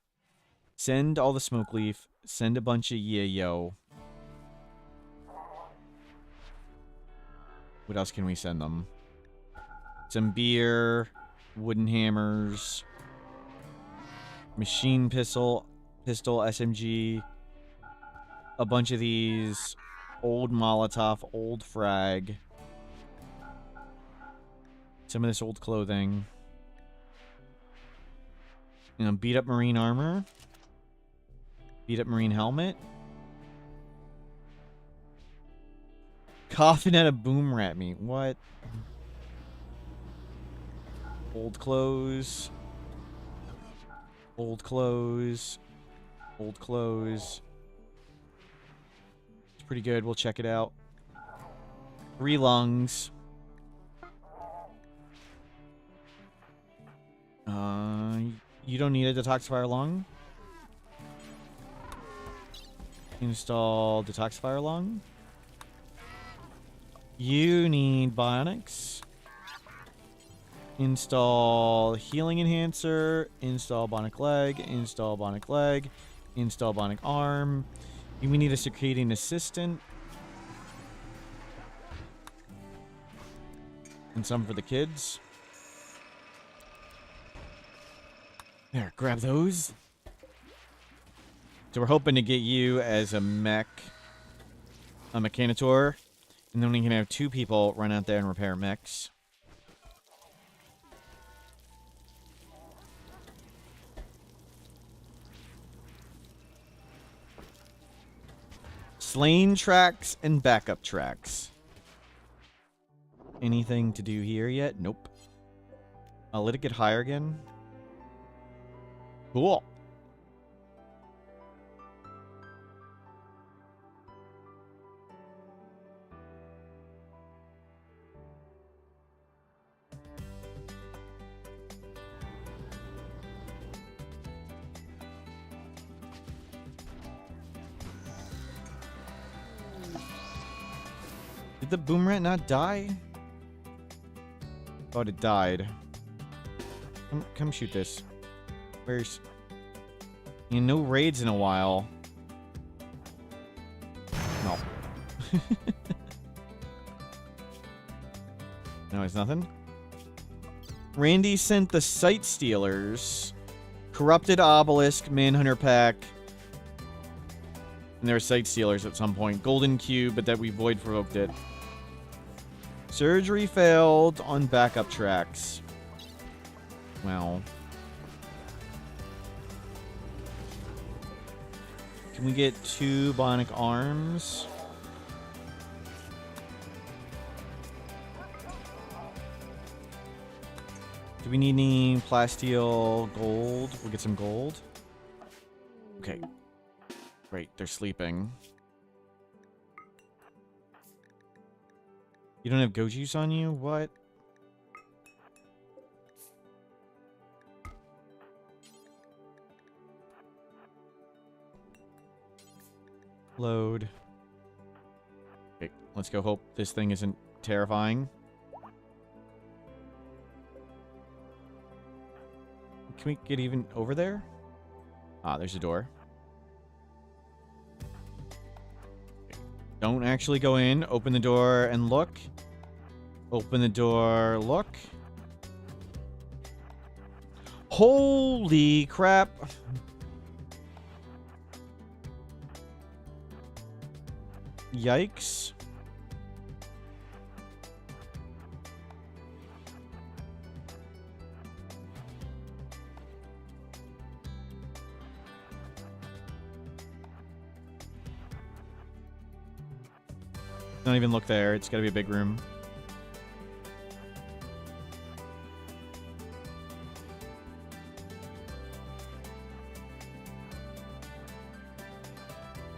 Send all the smoke leaf. Send a bunch of yayo. What else can we send them? Some beer. Wooden hammers. Machine pistol, SMG, a bunch of these, old Molotov, old frag, some of this old clothing, and beat up marine armor, beat up marine helmet, coffin out of boom rat meat, what? Old clothes. Old clothes. Old clothes. It's pretty good. We'll check it out. 3 lungs. You don't need a detoxifier lung. Install detoxifier lung. You need bionics. Install healing enhancer, install bionic leg, install bionic leg, install bionic arm. We need a circadian assistant. And some for the kids. There, grab those. So we're hoping to get you as a mech, a mechanitor, and then we can have 2 people run out there and repair mechs. Slain tracks and backup tracks. Anything to do here yet? Nope. I'll let it get higher again. Cool. Did the boom rat not die? Oh, it died. Come shoot this. Where's... You know, no raids in a while. No. No, it's nothing. Randy sent the Sight Stealers. Corrupted Obelisk, Manhunter Pack. And there were Sight Stealers at some point. Golden Cube, but that we void provoked it. Surgery failed on backup tracks. Well. Can we get 2 bionic arms? Do we need any plasteel gold? We'll get some gold. Okay. Great, they're sleeping. You don't have Goju's on you? What? Load. Okay, let's go hope this thing isn't terrifying. Can we get even over there? Ah, there's a door. Don't actually go in. Open the door and look. Open the door, look. Holy crap. Yikes. Don't even look there. It's gotta be a big room.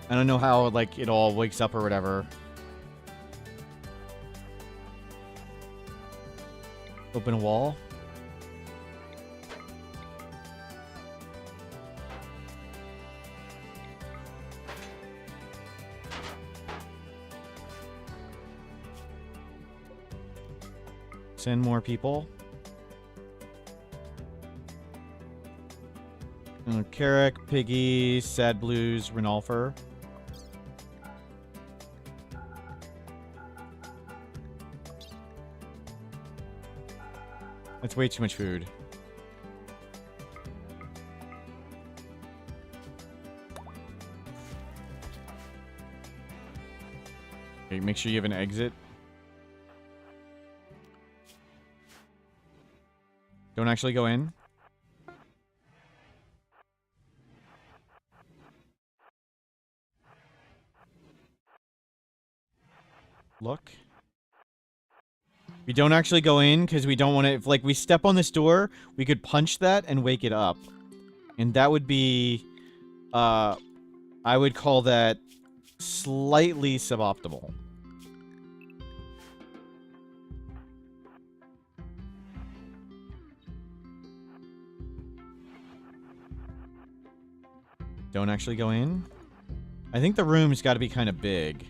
I don't know how, like, it all wakes up or whatever. Open a wall. Send more people. Carrick, Piggy, Sad Blues, Renalfer. That's way too much food. Okay, make sure you have an exit. Don't actually go in. Look. We don't actually go in because we don't want to... If, like, we step on this door, we could punch that and wake it up. And that would be... I would call that slightly suboptimal. Don't actually go in. I think the room's got to be kind of big.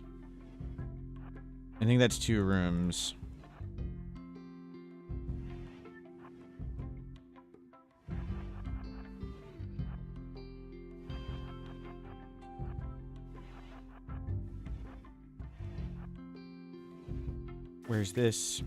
I think that's 2 rooms. Where's this?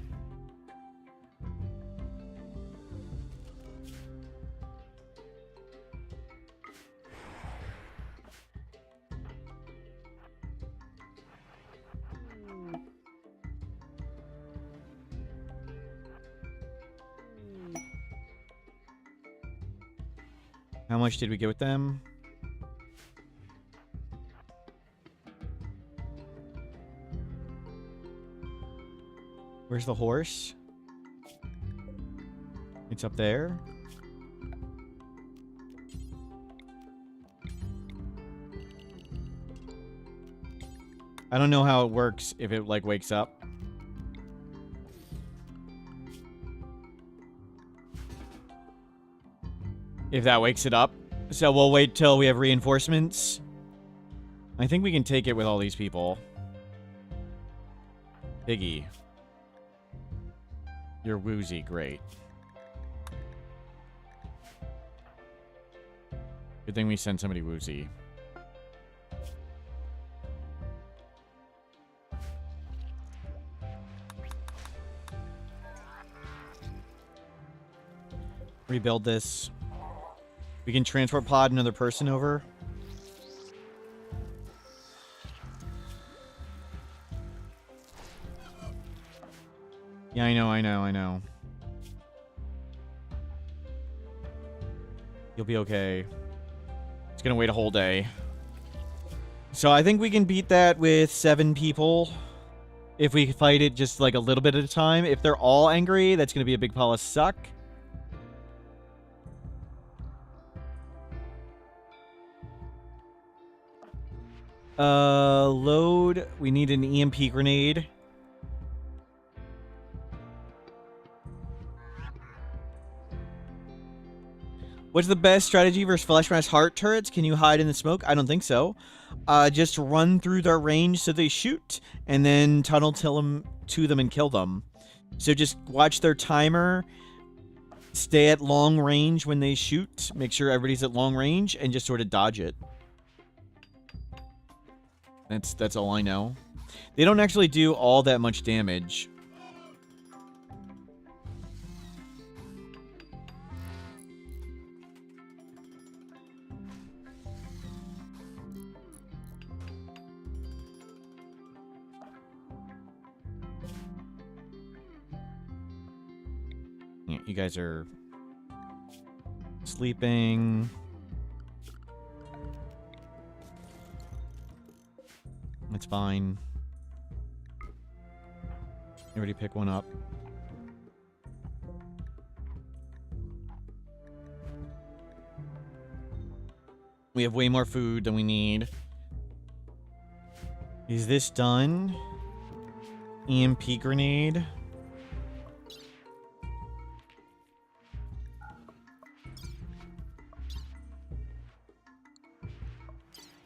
How much did we get with them? Where's the horse? It's up there. I don't know how it works if it, like, wakes up. If that wakes it up. So we'll wait till we have reinforcements. I think we can take it with all these people. Piggy. You're woozy, great. Good thing we sent somebody woozy. Rebuild this. We can transport pod another person over. Yeah, I know. You'll be okay. It's gonna wait a whole day. So I think we can beat that with 7 people. If we fight it just like a little bit at a time. If they're all angry, that's gonna be a big pile of suck. Load. We need an EMP grenade. What's the best strategy versus flesh mass heart turrets? Can you hide in the smoke? I don't think so. Just run through their range so they shoot, and then tunnel to them and kill them. So just watch their timer. Stay at long range when they shoot. Make sure everybody's at long range, and just sort of dodge it. That's all I know. They don't actually do all that much damage. Yeah, you guys are sleeping. It's fine. Everybody pick one up. We have way more food than we need. Is this done? EMP grenade.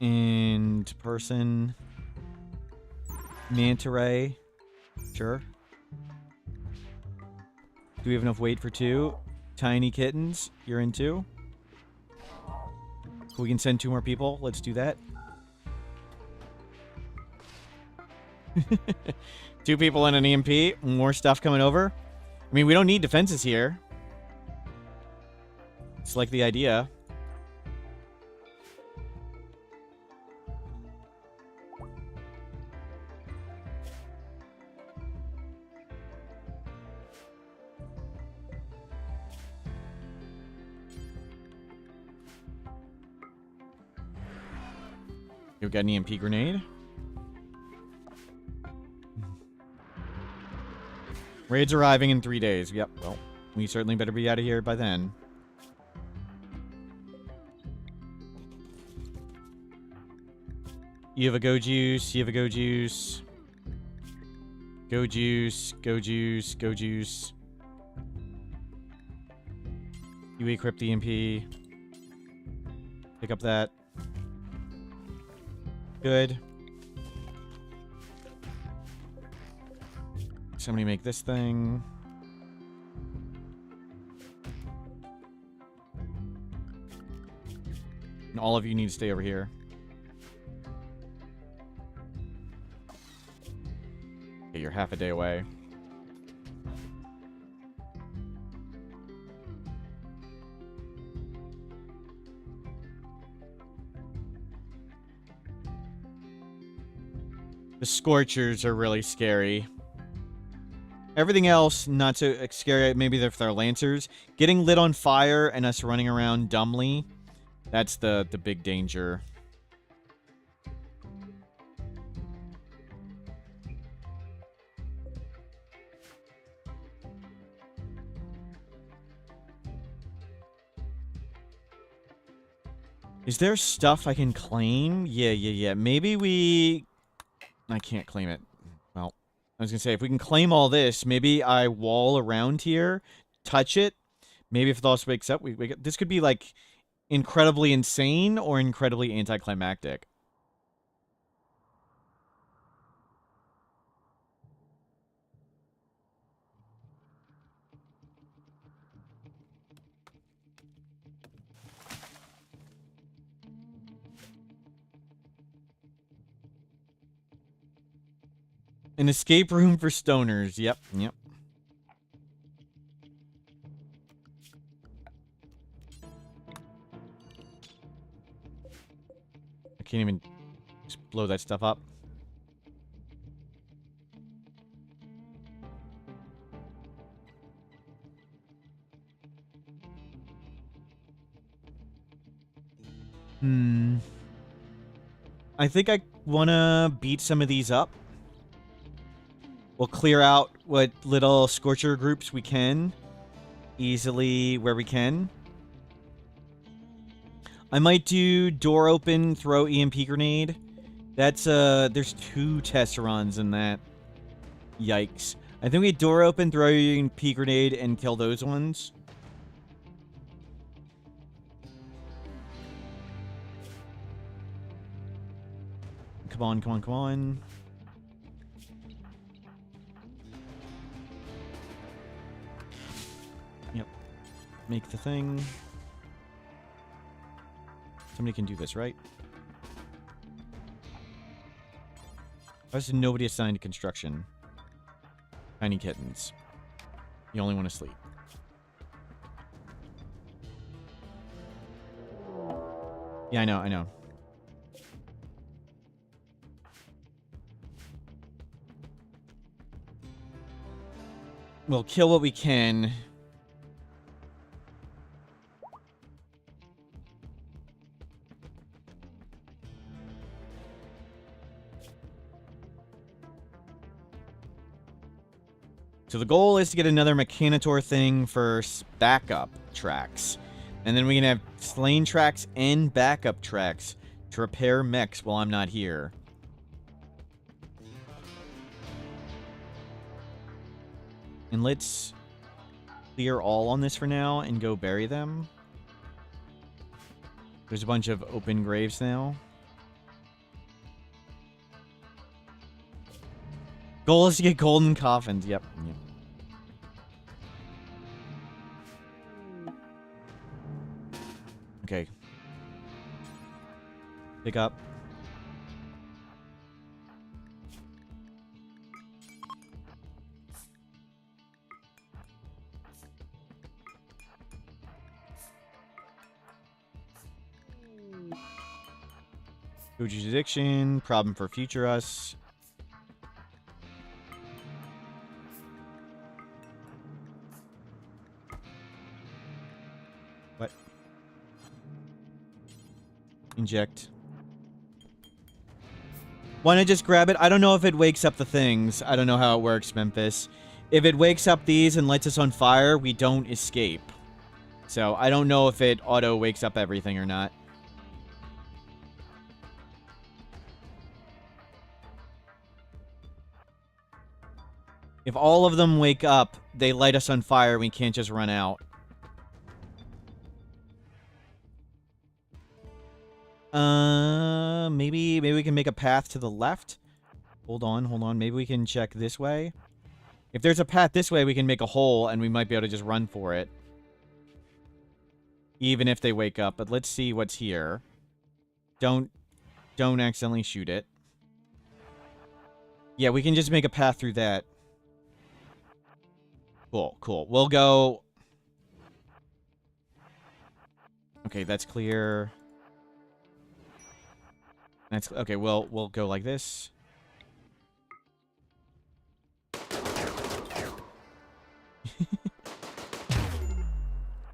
And person. Manta ray. Sure. Do we have enough weight for 2? Tiny kittens. You're in 2. We can send 2 more people. Let's do that. 2 people and an EMP. More stuff coming over. I mean, we don't need defenses here. It's like the idea. We've got an EMP grenade. Raids arriving in 3 days. Yep, well, we certainly better be out of here by then. You have a go juice. You have a go juice. Go juice. Go juice. Go juice. You equip the EMP. Pick up that. Good. Somebody make this thing. And all of you need to stay over here. Okay, you're half a day away. The Scorchers are really scary. Everything else, not so scary. Maybe if they're Lancers. Getting lit on fire and us running around dumbly, that's the big danger. Is there stuff I can claim? Yeah. Maybe we... I can't claim it. Well, I was going to say, if we can claim all this, maybe I wall around here, touch it. Maybe if Thos wakes up, this could be, like, incredibly insane or incredibly anticlimactic. An escape room for stoners. Yep. can't even just blow that stuff up. I think I want to beat some of these up. We'll clear out what little Scorcher groups we can. Easily where we can. I might do door open, throw EMP grenade. That's, there's 2 Tesserons in that. Yikes. I think we door open, throw EMP grenade, and kill those ones. Come on, come on, come on. Yep. Make the thing. Somebody can do this, right? Why is nobody assigned to construction? Tiny kittens. You only want to sleep. Yeah, I know, I know. We'll kill what we can. So the goal is to get another Mechanitor thing for backup tracks. And then we can have slain tracks and backup tracks to repair mechs while I'm not here. And let's clear all on this for now and go bury them. There's a bunch of open graves now. Goal is to get golden coffins. Yep. Okay. Pick up. Go jurisdiction. Problem for future us. What? Inject. Why not just grab it? I don't know if it wakes up the things. I don't know how it works, Memphis. If it wakes up these and lights us on fire, we don't escape. So I don't know if it auto wakes up everything or not. If all of them wake up, they light us on fire, we can't just run out. Maybe we can make a path to the left. Hold on. Maybe we can check this way. If there's a path this way, we can make a hole, and we might be able to just run for it. Even if they wake up. But let's see what's here. Don't accidentally shoot it. Yeah, we can just make a path through that. Cool. We'll go... Okay, that's clear. That's... Okay, we'll go like this.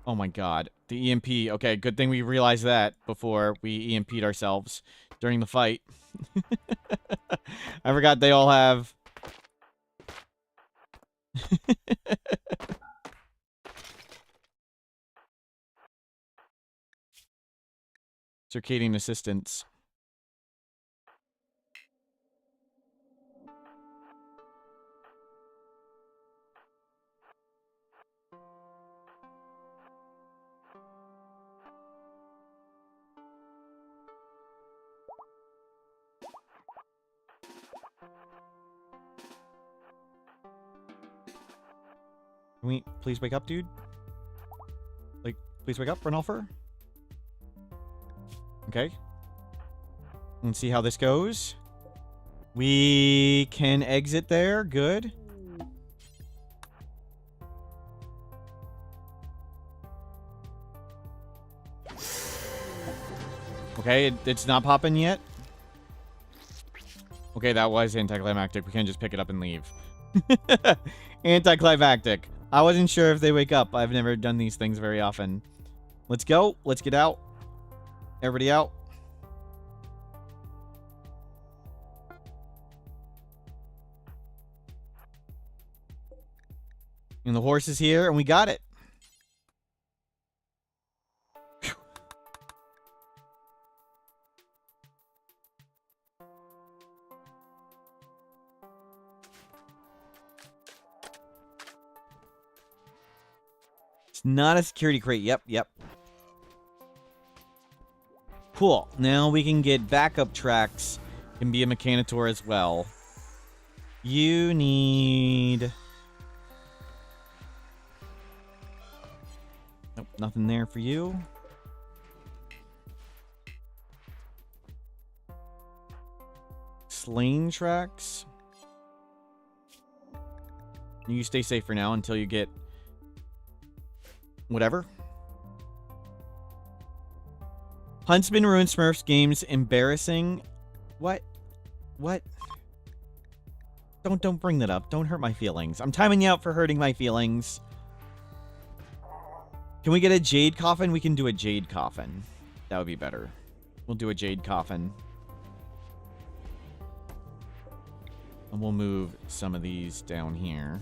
Oh my god. The EMP. Okay, good thing we realized that before we EMP'd ourselves during the fight. I forgot they all have... Circadian assistance. Can we please wake up, dude? Like, please wake up, Renalfer? Okay. Let's see how this goes. We can exit there. Good. Okay, it's not popping yet. Okay, that was anticlimactic. We can't just pick it up and leave. Anticlimactic. I wasn't sure if they wake up. I've never done these things very often. Let's go. Let's get out. Everybody out. And the horse is here, and we got it. It's not a security crate. Yep. Cool. Now we can get backup tracks. Can be a Mechanitor as well. You need... Nope, nothing there for you. Slain tracks. You stay safe for now until you get... whatever. Huntsman ruined Smurfs games. Embarrassing. What? Don't bring that up. Don't hurt my feelings. I'm timing you out for hurting my feelings. Can we get a jade coffin? We can do a jade coffin. That would be better. We'll do a jade coffin. And we'll move some of these down here.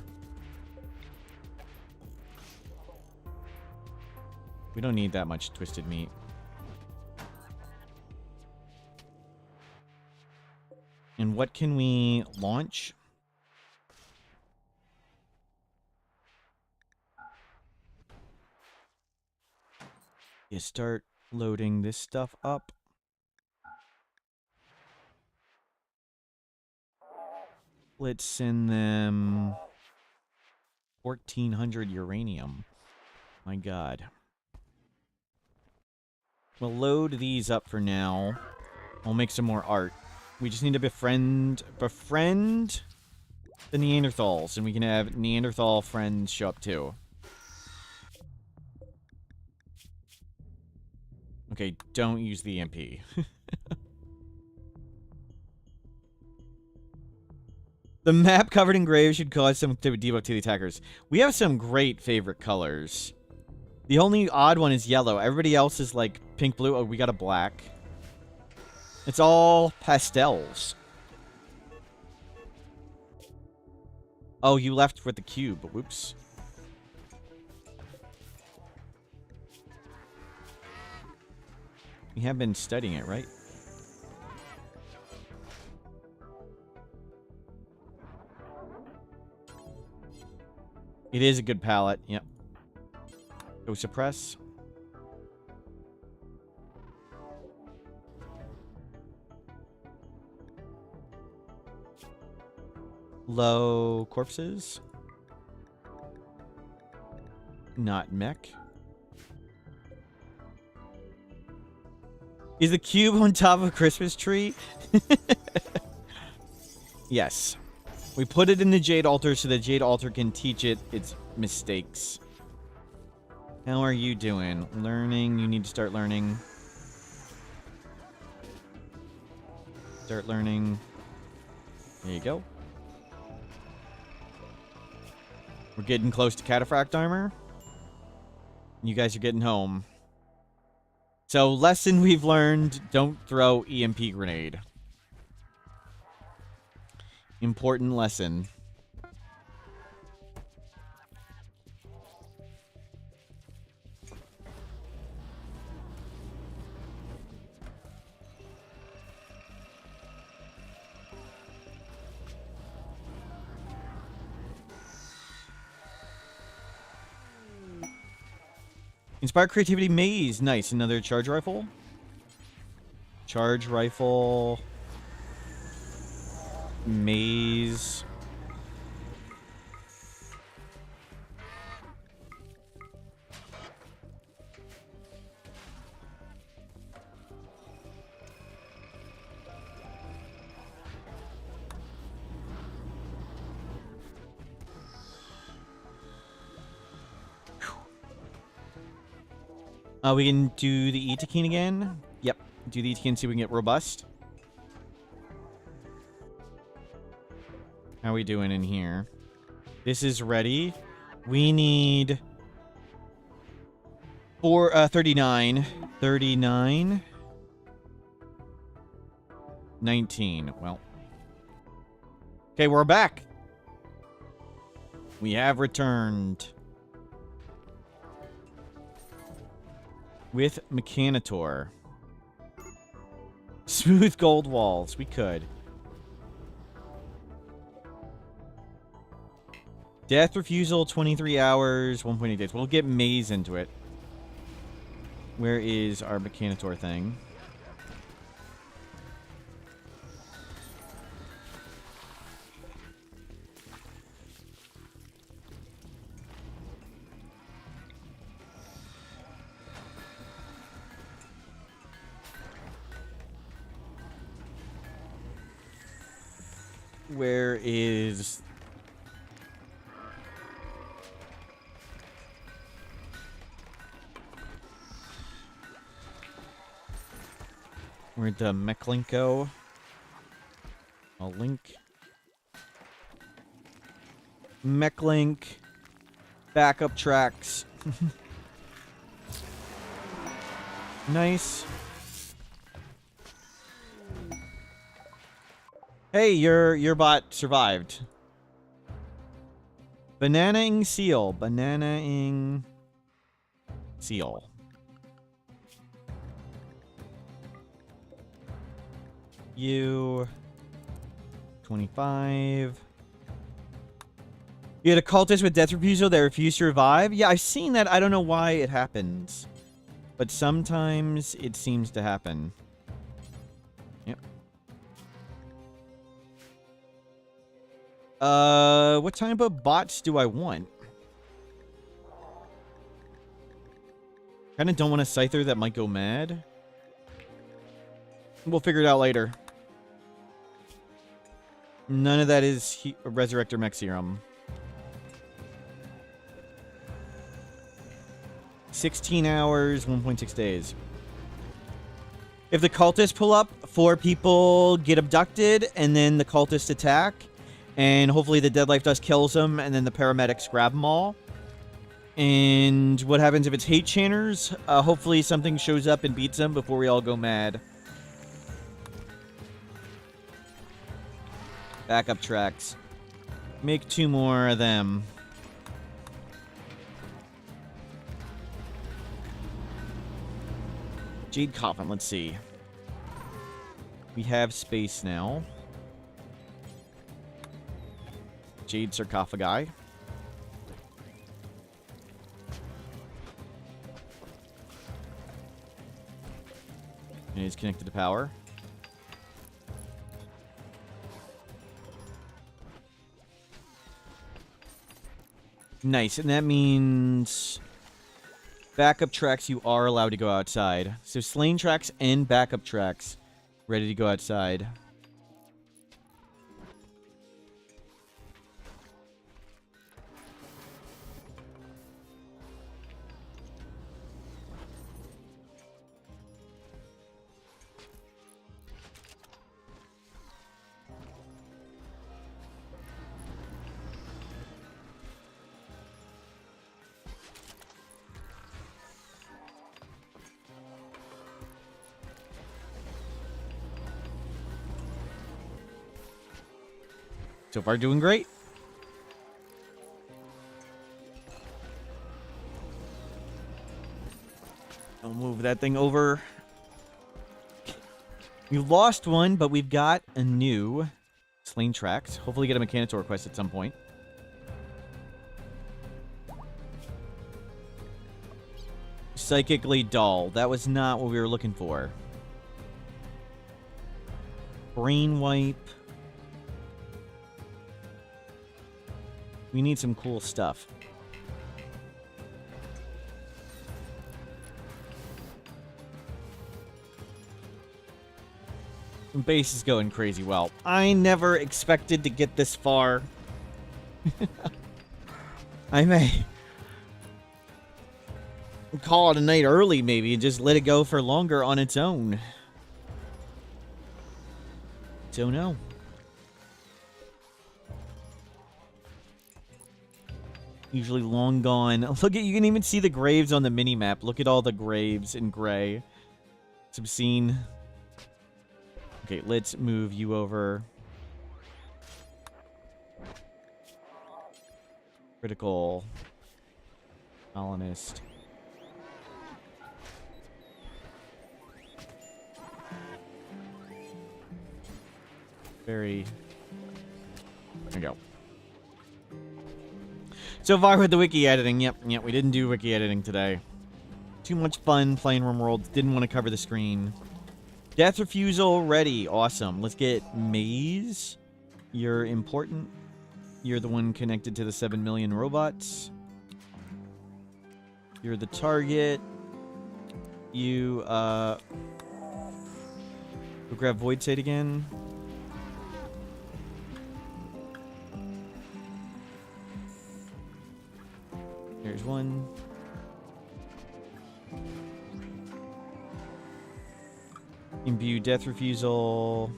We don't need that much twisted meat. And what can we launch? You start loading this stuff up. Let's send them 1,400 uranium. My God. We'll load these up for now. We'll make some more art. We just need to befriend the Neanderthals, and we can have Neanderthal friends show up too. Okay, don't use the EMP. The map covered in gray should cause some debuff to the attackers. We have some great favorite colors. The only odd one is yellow. Everybody else is like pink, blue. Oh, we got a black. It's all pastels. Oh, you left with the cube. Whoops. We have been studying it, right? It is a good palette. Yep. Go suppress. Low corpses. Not mech. Is the cube on top of a Christmas tree? Yes. We put it in the Jade Altar so the Jade Altar can teach it its mistakes. How are you doing? Learning. You need to start learning. Start learning. There you go. We're getting close to cataphract armor. You guys are getting home. So, lesson we've learned, don't throw EMP grenade. Important lesson. Inspire creativity maze. Nice. Another charge rifle. Charge rifle. Maze. We can do the Itakine again. Yep. do these again, see if we can get robust. How are we doing in here? This is ready. We need 39. 39. 19. Well. Okay, we're back. We have returned. With Mechanitor. Smooth gold walls. We could. Death refusal, 23 hours, 1.8 days. We'll get Maze into it. Where is our Mechanitor thing? Where is... Where'd the mech link go? A link. Mech link. Backup tracks. Nice. Hey, your bot survived. Banana-ing seal. Banana-ing seal. You 25. You had a cultist with death refusal that refused to revive? Yeah, I've seen that. I don't know why it happens. But sometimes it seems to happen. Yep. What type of bots do I want? Kinda don't want a Scyther that might go mad. We'll figure it out later. None of that is Resurrector Mech Serum. 16 hours, 1.6 days. If the cultists pull up, 4 people get abducted, and then the cultists attack. And hopefully the Dead Life Dust kills them, and then the paramedics grab them all. And what happens if it's hate channers? Hopefully something shows up and beats them before we all go mad. Backup tracks. Make 2 more of them. Jade Coffin, let's see. We have space now. Jade Sarcophagi. And it's connected to power. Nice, and that means backup tracks, you are allowed to go outside. So slain tracks and backup tracks ready to go outside. So far, doing great. I'll move that thing over. We've lost one, but we've got a new slain tracks. Hopefully get a Mechanitor quest at some point. Psychically dull. That was not what we were looking for. Brain wipe. We need some cool stuff. Base is going crazy well. I never expected to get this far. I may call it a night early, maybe, and just let it go for longer on its own. Don't know. Usually long gone. Look at, you can even see the graves on the mini map. Look at all the graves in gray. It's obscene. Okay, let's move you over. Critical. Colonist. Very. There we go. So far with the wiki editing. Yep, we didn't do wiki editing today. Too much fun playing Rimworld. Didn't want to cover the screen. Death refusal ready. Awesome. Let's get Maze. You're important. You're the one connected to the 7 million robots. You're the target. You, we'll grab Void State again. There's one. Imbue death refusal.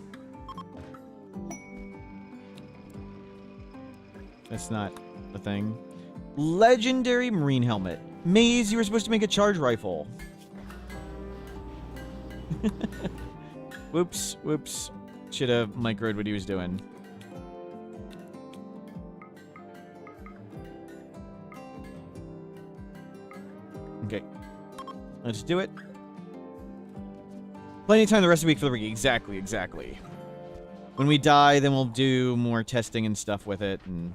That's not the thing. Legendary marine helmet. Maze, you were supposed to make a charge rifle. Whoops, whoops. Should have microed what he was doing. Okay. Let's do it. Plenty of time the rest of the week for the rig. Exactly, exactly. When we die, then we'll do more testing and stuff with it. And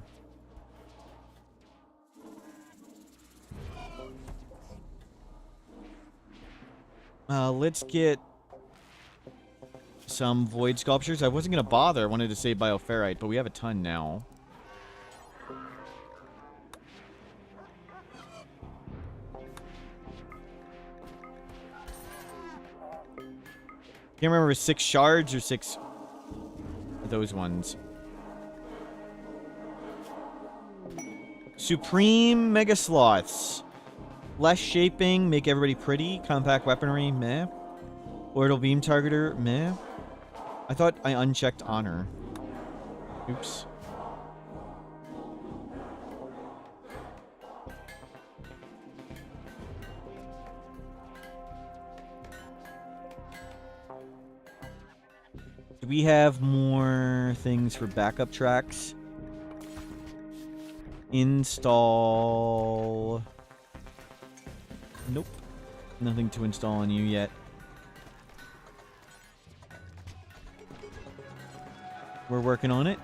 let's get some void sculptures. I wasn't going to bother. I wanted to save bioferrite, but we have a ton now. Can't remember, 6 shards or 6 those ones. Supreme Mega Sloths. Less shaping, make everybody pretty. Compact weaponry, meh. Orbital beam targeter, meh. I thought I unchecked honor. Oops. Do we have more things for backup tracks? Install. Nope. Nothing to install on you yet. We're working on it.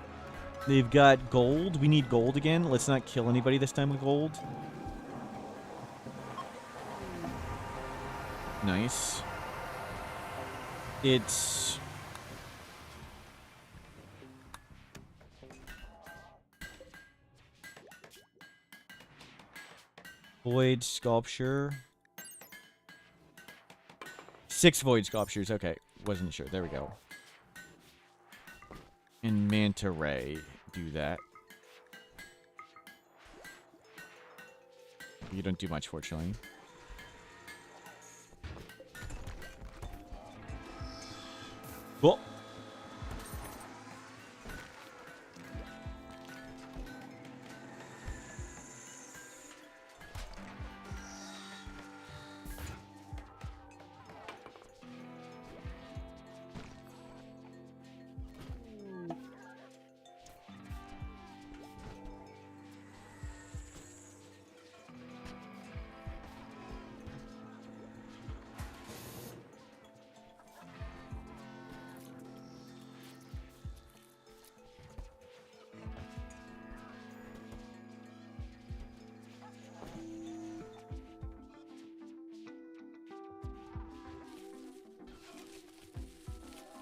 They've got gold. We need gold again. Let's not kill anybody this time with gold. Nice. It's... Void sculpture. 6 void sculptures. Okay. Wasn't sure. There we go. And manta ray. Do that. You don't do much, fortunately. Cool.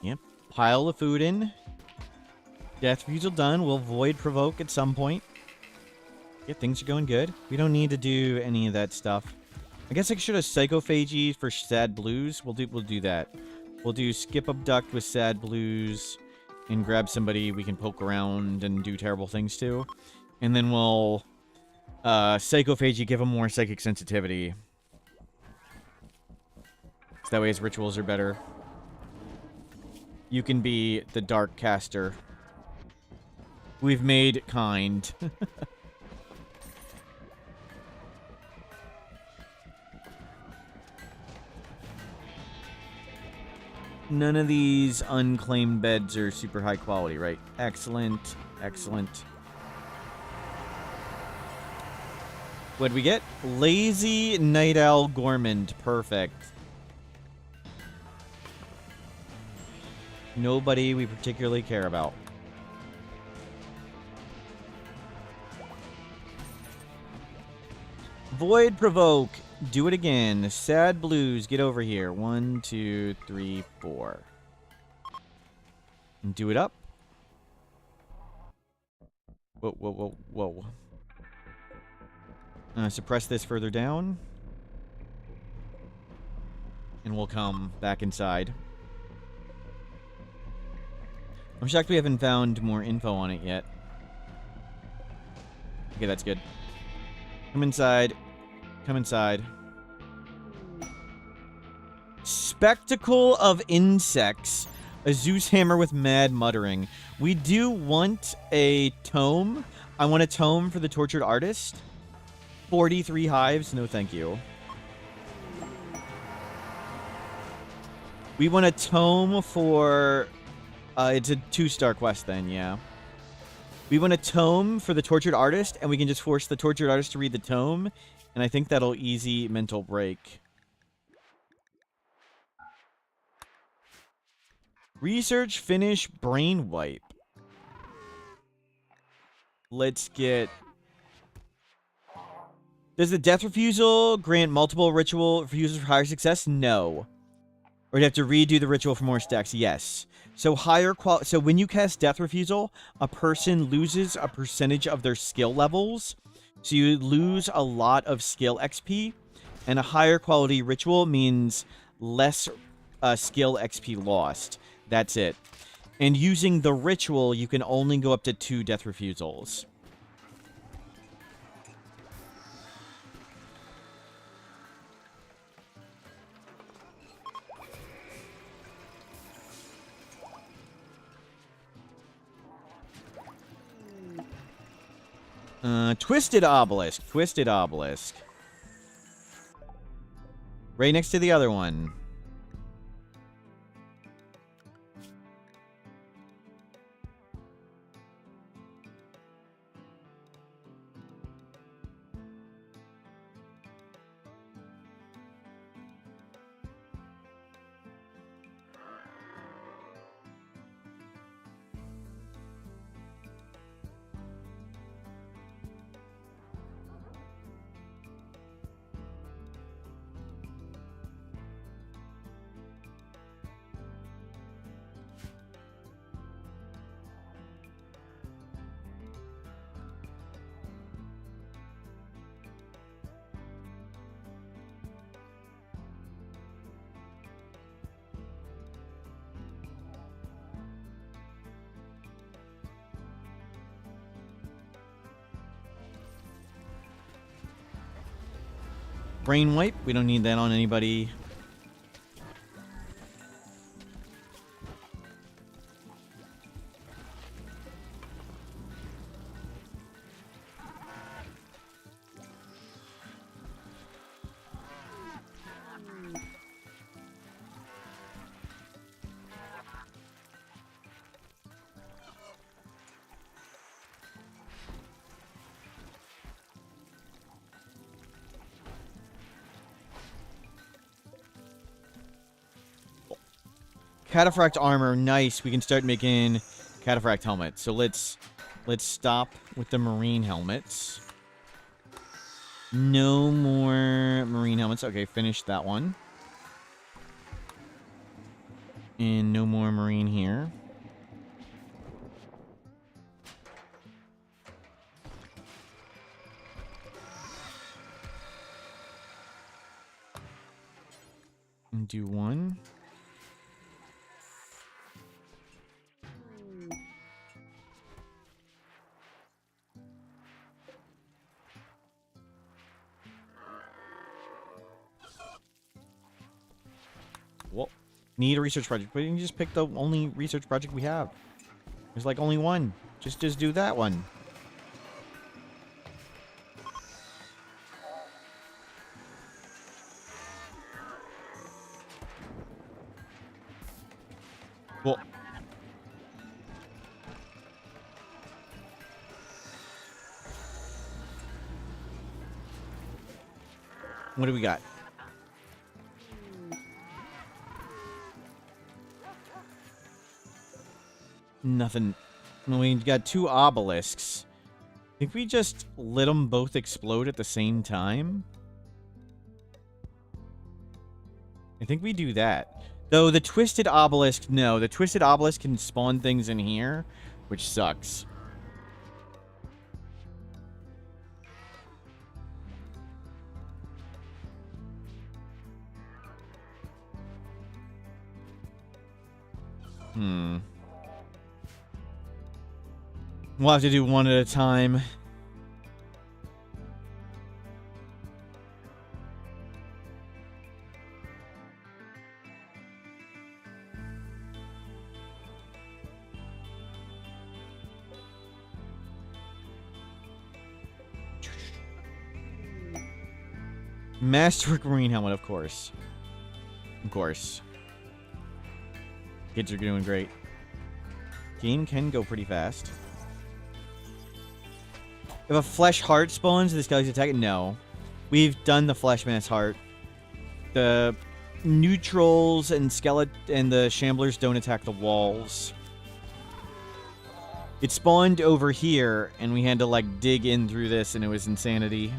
Yep. Pile the food in. Death refusal done. We'll void provoke at some point. Yeah, things are going good. We don't need to do any of that stuff. I guess I should have psychophagy for sad blues. We'll do that. We'll do skip abduct with sad blues and grab somebody we can poke around and do terrible things to. And then we'll psychophagy, give them more psychic sensitivity. So that way his rituals are better. You can be the dark caster. We've made kind. None of these unclaimed beds are super high quality, right? Excellent. Excellent. What'd we get? Lazy Night Owl Gourmand. Perfect. Nobody we particularly care about. Void Provoke. Do it again. Sad Blues. Get over here. 1, 2, 3, 4. And do it up. Whoa, whoa, whoa, whoa. Suppress this further down. And we'll come back inside. I'm shocked we haven't found more info on it yet. Okay, that's good. Come inside. Come inside. Spectacle of Insects. A Zeus hammer with mad muttering. We do want a tome. I want a tome for the tortured artist. 43 hives. No, thank you. We want a tome for... it's a 2-star quest then, yeah. We want a tome for the tortured artist, and we can just force the tortured artist to read the tome, and I think that'll easy mental break. Research, finish, brain wipe. Let's get... Does the death refusal grant multiple ritual refusals for higher success? No. Or you have to redo the ritual for more stacks? Yes. So so when you cast death refusal, a person loses a percentage of their skill levels. So you lose a lot of skill XP. And a higher quality ritual means less skill XP lost. That's it. And using the ritual, you can only go up to 2 death refusals. Twisted Obelisk. Twisted Obelisk. Right next to the other one. Brain wipe. We don't need that on anybody. Cataphract armor, nice. We can start making cataphract helmets. So let's stop with the marine helmets. No more marine helmets. Okay, finish that one. And no more marine here. And do one. Whoa. Need a research project. But you can just pick the only research project we have. There's like only one. Just do that one. Well, what do we got? Nothing. We got 2 obelisks. I think we just let them both explode at the same time. I think we do that. Though the twisted obelisk, no. The twisted obelisk can spawn things in here, which sucks. We'll have to do one at a time. Masterwork Marine Helmet, of course. Of course. Kids are doing great. Game can go pretty fast. If a flesh heart spawns, this guy's attacking? No. We've done the flesh mass heart. The neutrals and skeleton and the shamblers don't attack the walls. It spawned over here, and we had to like dig in through this, and it was insanity.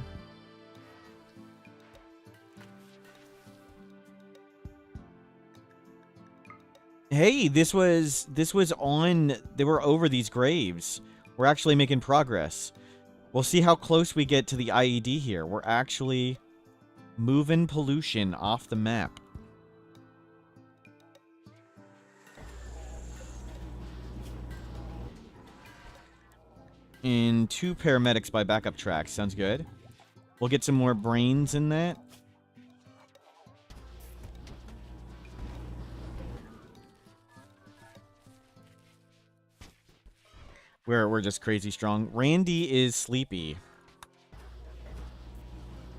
Hey, this was on. They were over these graves. We're actually making progress. We'll see how close we get to the IED here. We're actually moving pollution off the map. And 2 paramedics by backup tracks. Sounds good. We'll get some more brains in that. We're just crazy strong. Randy is sleepy.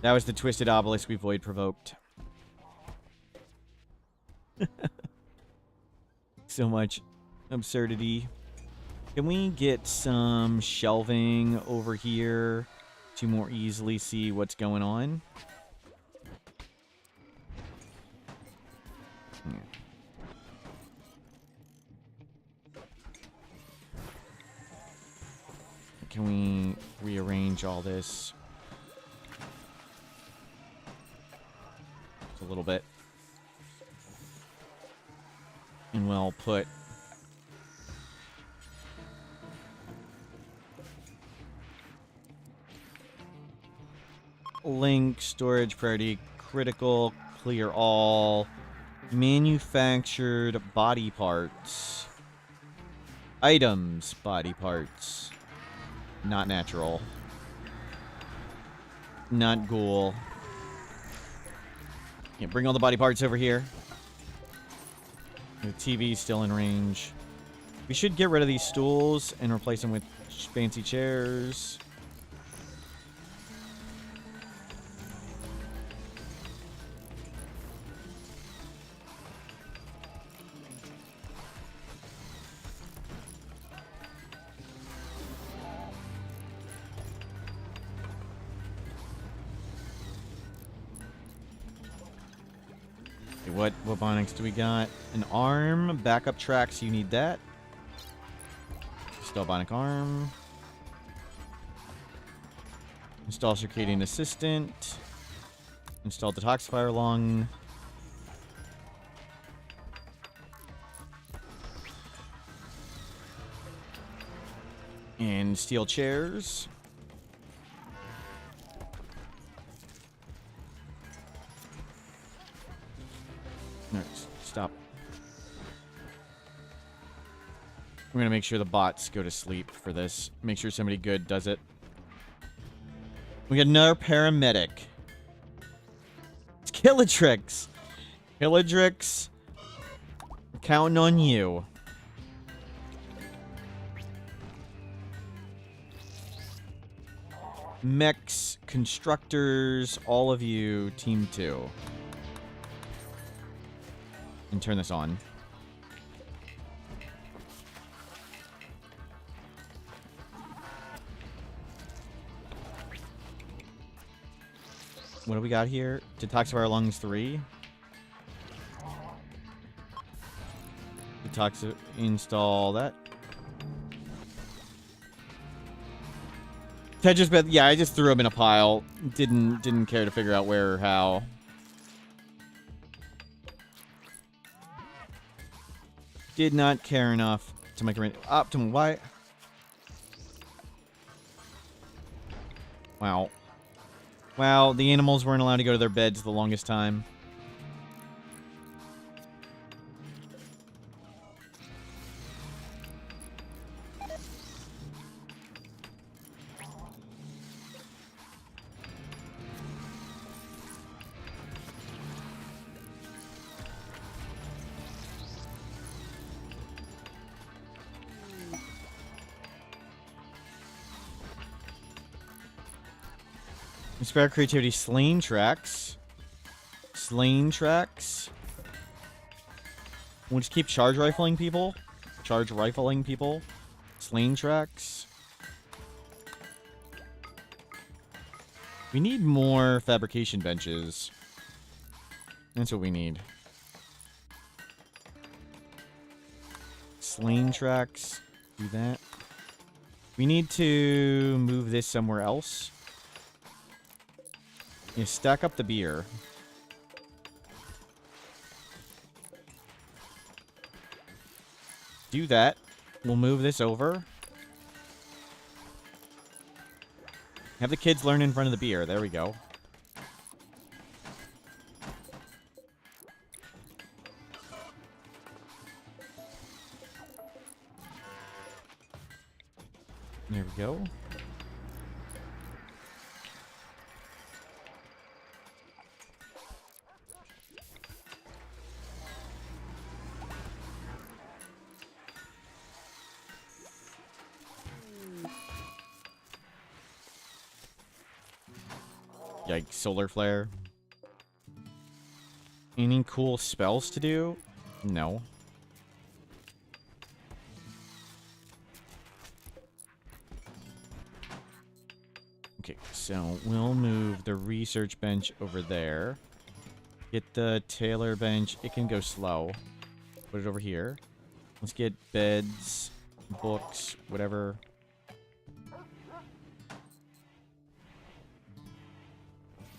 That was the twisted obelisk we void provoked. So much absurdity. Can we get some shelving over here to more easily see what's going on? Yeah. Can we rearrange all this? Just a little bit. And we'll put link, storage, priority, critical, clear all, manufactured body parts, items, body parts. Not natural. Not ghoul. Yeah, bring all the body parts over here. The TV's still in range. We should get rid of these stools and replace them with fancy chairs. What bonics do we got? An arm, backup tracks, you need that. Install bionic arm. Install circadian assistant. Install detoxifier lung. And steel chairs. No, stop. We're gonna make sure the bots go to sleep for this. Make sure somebody good does it. We got another paramedic. It's Killadrix. Killadrix Counting on you. Mechs, constructors, all of you, team 2. And turn this on. What do we got here? Detoxify our lungs 3. Install that. Yeah, I just threw them in a pile. Didn't care to figure out where or how. Did not care enough to make an optimal. Why? Wow. Wow, the animals weren't allowed to go to their beds the longest time. Inspire creativity. Slain tracks. Slain tracks. We'll just keep charge rifling people. Charge rifling people. Slain tracks. We need more fabrication benches. That's what we need. Slain tracks. Do that. We need to move this somewhere else. Yeah, stack up the beer. Do that. We'll move this over. Have the kids learn in front of the beer. There we go. There we go. Yikes, solar flare. Any cool spells to do? No. Okay, so we'll move the research bench over there. Get the tailor bench. It can go slow. Put it over here. Let's get beds, books, whatever.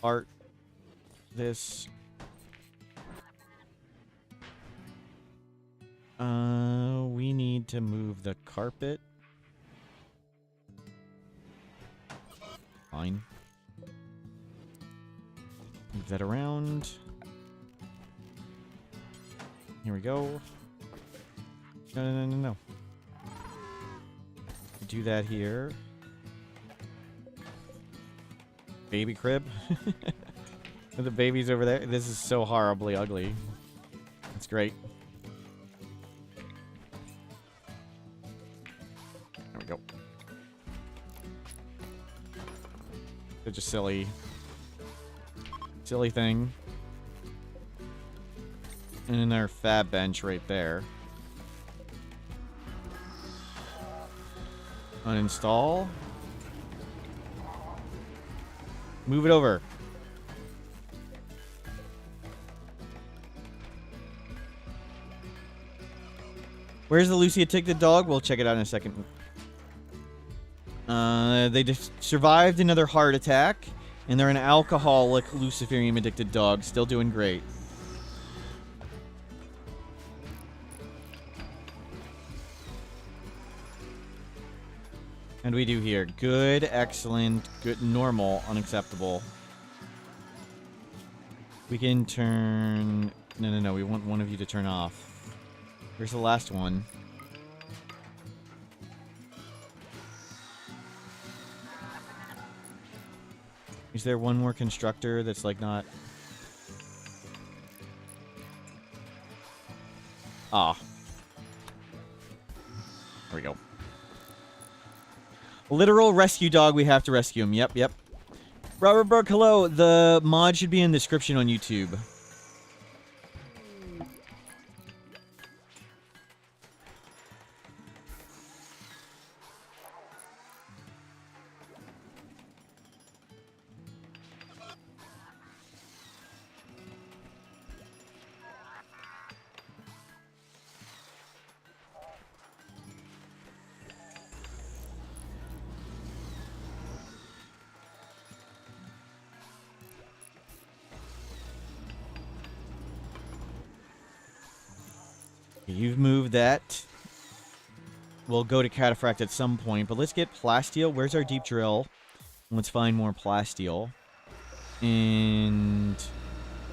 Art. This. We need to move the carpet. Fine. Move that around. Here we go. No. Do that here. Baby crib. The baby's over there. This is so horribly ugly. That's great. There we go. Such a silly thing. And then our fab bench right there. Uninstall. Move it over. Where's the Lucia Tick the dog? We'll check it out in a second. They just survived another heart attack, and they're an alcoholic Luciferium addicted dog. Still doing great. And we do here. Good, excellent, good, normal, unacceptable. We can turn... No. We want one of you to turn off. Here's the last one. Is there one more constructor that's like not... Ah. There we go. Literal rescue dog. We have to rescue him. Yep, yep. Robert Burke, hello. The mod should be in the description on YouTube. You've moved that. We'll go to Cataphract at some point, but let's get Plasteel. Where's our deep drill? Let's find more Plasteel. And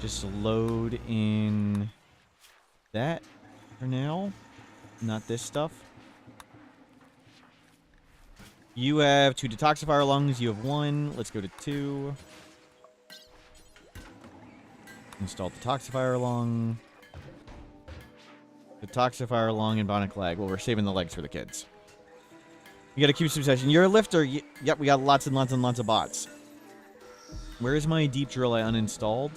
just load in that for now. Not this stuff. You have 2 detoxifier lungs. You have 1. Let's go to 2. Install detoxifier lung. Detoxifier lung and bionic leg. Well, we're saving the legs for the kids. You gotta keep some session. You're a lifter. Yep, we got lots and lots and lots of bots. Where is my deep drill I uninstalled?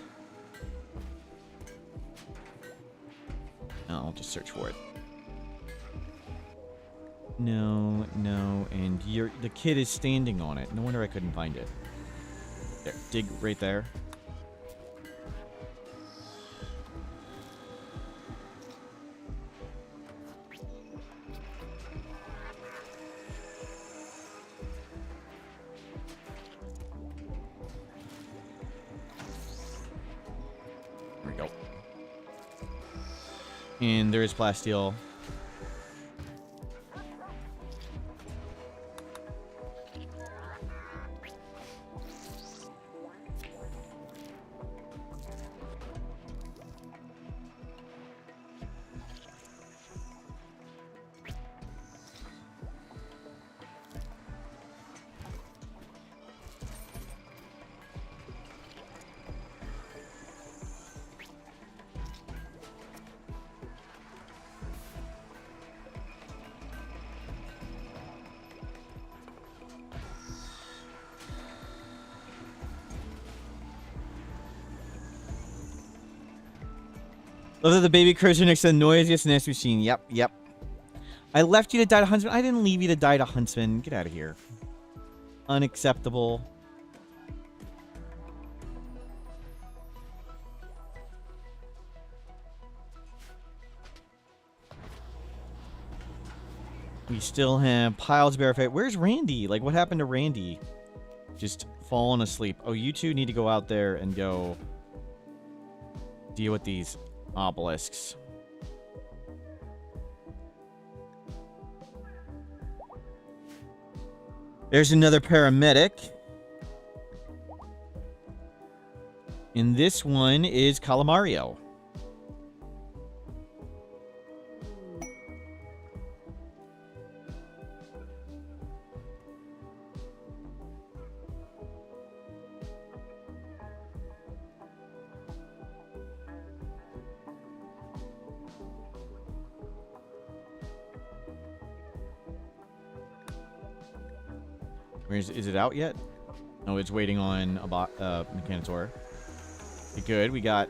I'll just search for it. No, no, and the kid is standing on it. No wonder I couldn't find it. There, dig right there. There we go. And there is Plasteel. Those are the baby cribs next to the noisiest nest machine. Yep, yep. I left you to die to Huntsman. I didn't leave you to die to Huntsman. Get out of here. Unacceptable. We still have piles of barrifade. Where's Randy? Like, what happened to Randy? Just falling asleep. Oh, you two need to go out there and go deal with these obelisks. There's another paramedic. And this one is Calamario. Is it out yet? No, it's waiting on a Mechanitor. Okay, good, we got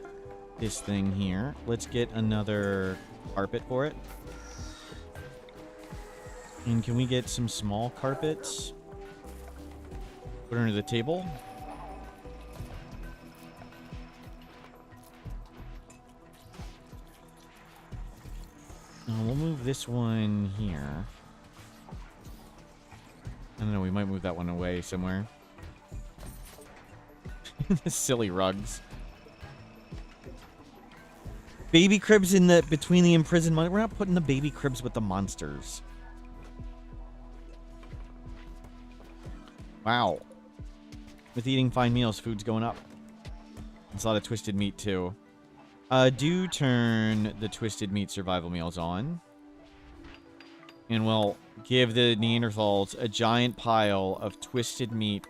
this thing here. Let's get another carpet for it. And can we get some small carpets? Put it under the table. We'll move this one here. I don't know, we might move that one away somewhere. Silly rugs. Baby cribs in the between the imprisoned money. We're not putting the baby cribs with the monsters. Wow. With eating fine meals, food's going up. It's a lot of twisted meat too. Do turn the twisted meat survival meals on. And we'll give the Neanderthals a giant pile of twisted meat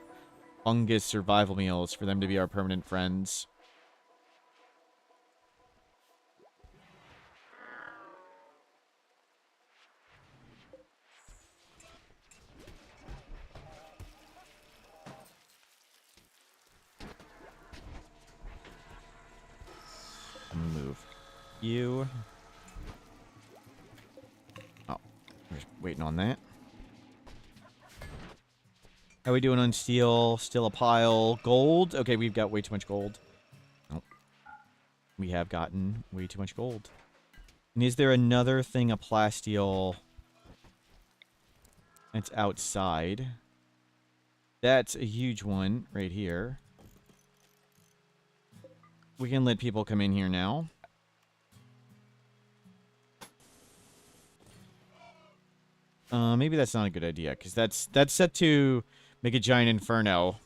fungus survival meals for them to be our permanent friends. you. Oh, we're just waiting on that. How are we doing on steel? Still a pile. Gold? Okay, we've got way too much gold. Nope. We have gotten way too much gold. And is there another thing, a plasteel, that's outside? That's a huge one right here. We can let people come in here now. Maybe that's not a good idea, because that's set to make a giant inferno.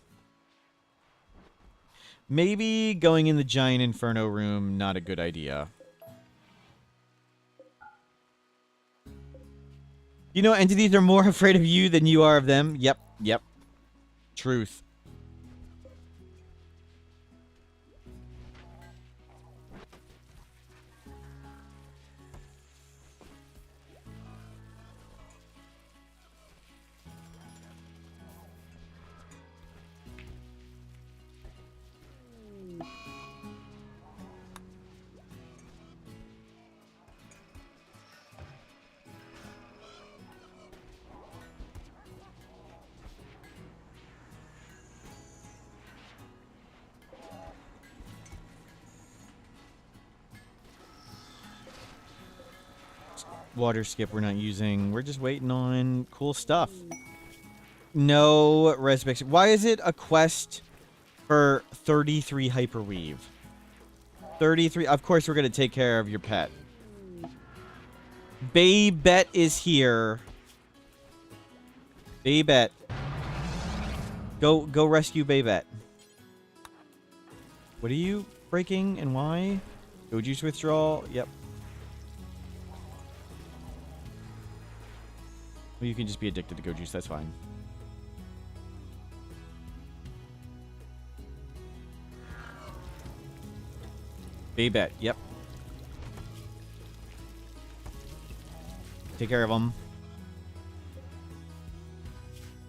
Maybe going in the giant inferno room, not a good idea. You know, entities are more afraid of you than you are of them. Yep, yep. Truth. Water skip we're not using. We're just waiting on cool stuff. No resurrection. Why is it a quest for 33 hyperweave? 33. Of course we're going to take care of your pet. Baybet is here. Baybet. Go rescue Baybet. What are you breaking and why? Go juice withdrawal. Yep. Well, you can just be addicted to go juice. That's fine. Baybet. Yep. Take care of them.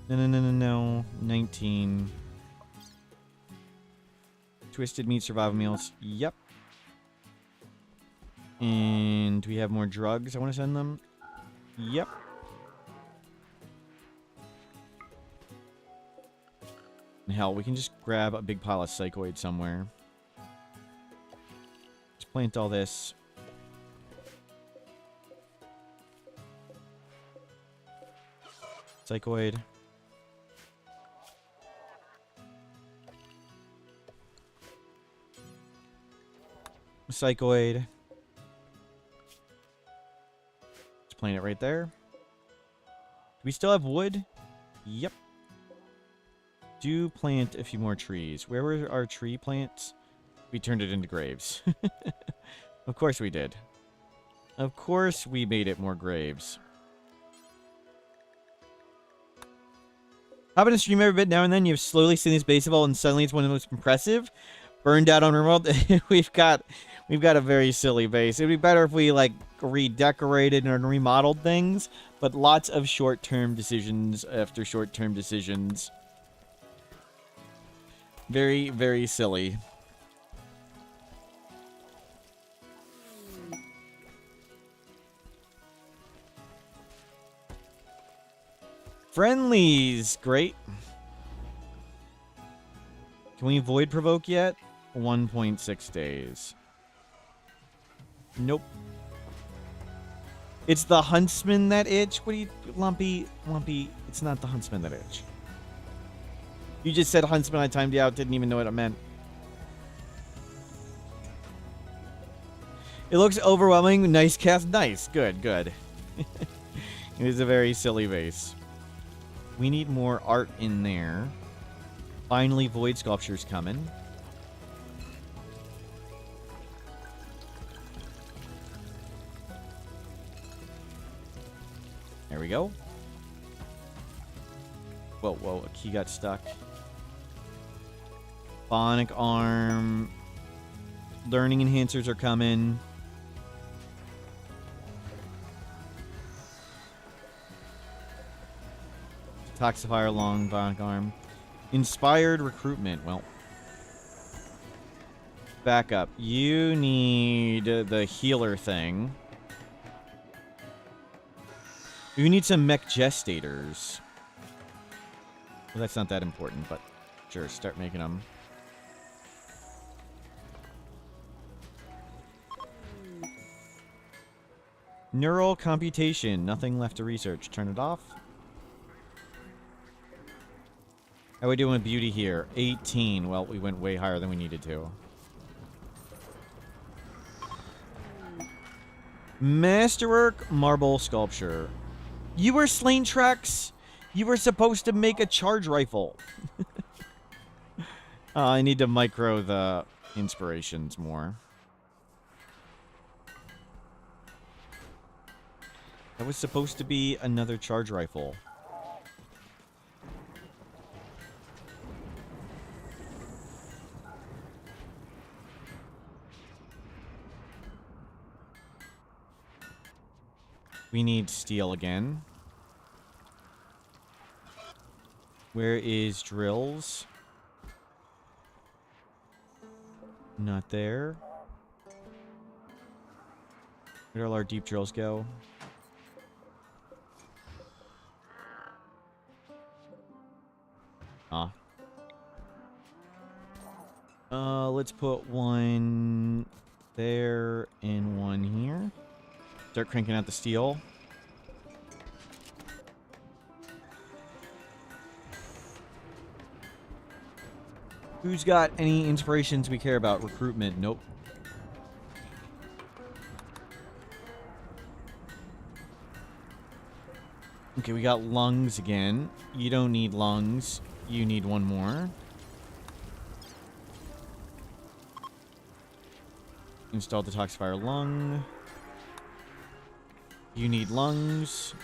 No. 19. Twisted meat survival meals. Yep. And do we have more drugs I want to send them? Yep. And hell, we can just grab a big pile of psychoid somewhere. Just plant all this. Psychoid. Psychoid. Just plant it right there. Do we still have wood? Yep. Do plant a few more trees. Where were our tree plants? We turned it into graves. Of course we did. Of course we made it more graves. Hopping a stream every bit now and then. You've slowly seen this base evolve, and suddenly it's one of the most impressive. Burned out on Rimworld. we've got a very silly base. It'd be better if we like redecorated and remodeled things, but lots of short-term decisions after short-term decisions. Very, very silly. Friendlies! Great. Can we void provoke yet? 1.6 days. Nope. It's the huntsman that itch? What do you... Lumpy, it's not the huntsman that itch. You just said huntsman, I timed you out, didn't even know what it meant. It looks overwhelming. Nice cast. Nice. Good. It is a very silly vase. We need more art in there. Finally, void sculpture's coming. There we go. Whoa, a key got stuck. Bionic arm. Learning enhancers are coming. Toxifier long, bionic arm. Inspired recruitment. Well. Back up. You need the healer thing. You need some mech gestators. Well, that's not that important, but sure, start making them. Neural computation. Nothing left to research. Turn it off. How are we doing with beauty here? 18. Well, we went way higher than we needed to. Masterwork marble sculpture. You were slain, Trex. You were supposed to make a charge rifle. I need to micro the inspirations more. That was supposed to be another charge rifle. We need steel again. Where is drills? Not there. Where did all our deep drills go? Ah. Let's put one there and one here. Start cranking out the steel. Who's got any inspirations we care about? Recruitment? Nope. Okay, we got lungs again. You don't need lungs. You need one more. Install detoxifier lung. You need lungs.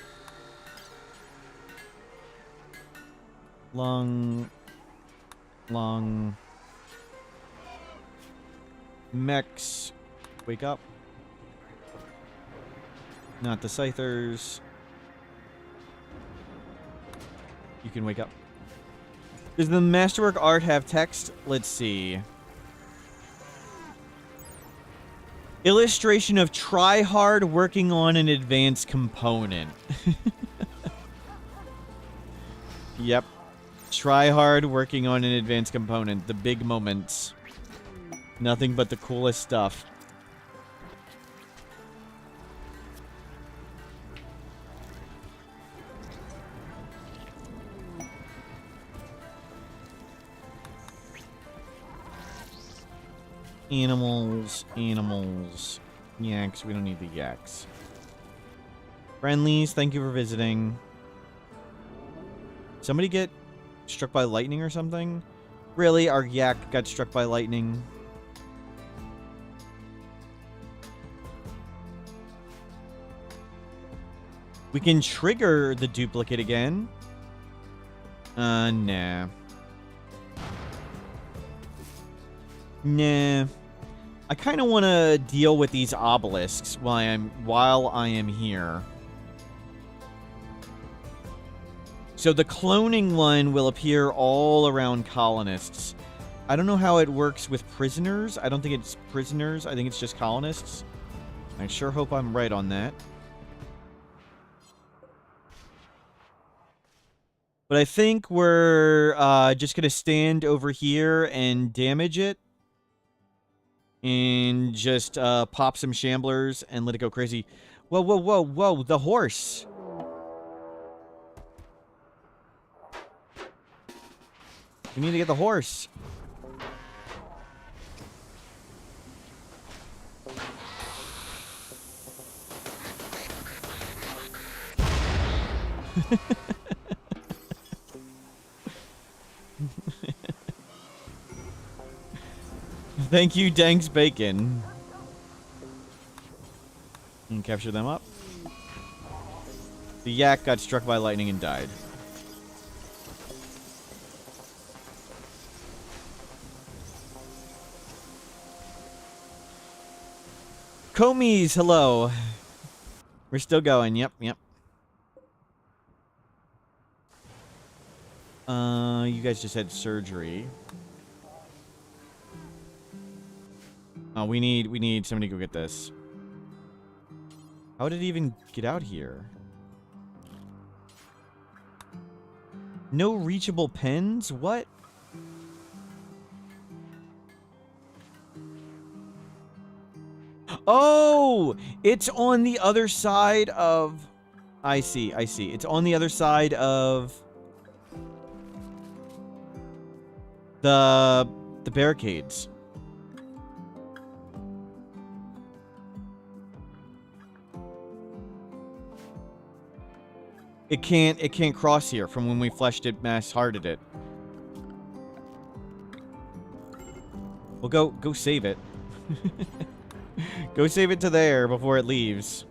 Lung. Lung. Mechs. Wake up. Not the scythers. You can wake up. Does the Masterwork art have text? Let's see. Illustration of try hard working on an advanced component. Yep. Try hard working on an advanced component. The big moments. Nothing but the coolest stuff. Animals, animals. Yaks, we don't need the yaks. Friendlies, thank you for visiting. Somebody get struck by lightning or something? Really? Our yak got struck by lightning? We can trigger the duplicate again. Nah. Nah. I kind of want to deal with these obelisks while I am here. So the cloning one will appear all around colonists. I don't know how it works with prisoners. I don't think it's prisoners. I think it's just colonists. I sure hope I'm right on that. But I think we're just going to stand over here and damage it. And just pop some shamblers and let it go crazy. Whoa, whoa, whoa, whoa, the horse. We need to get the horse. Thank you, Danks Bacon. And capture them up. The yak got struck by lightning and died. Comies, hello. We're still going. Yep, yep. You guys just had surgery. We need somebody to go get this. How did it even get out here? No reachable pens? What? Oh! It's on the other side of... I see. It's on the other side of... the barricades. It can't cross here from when we fleshed it, mass hearted it. Well, go save it. Go save it to there before it leaves.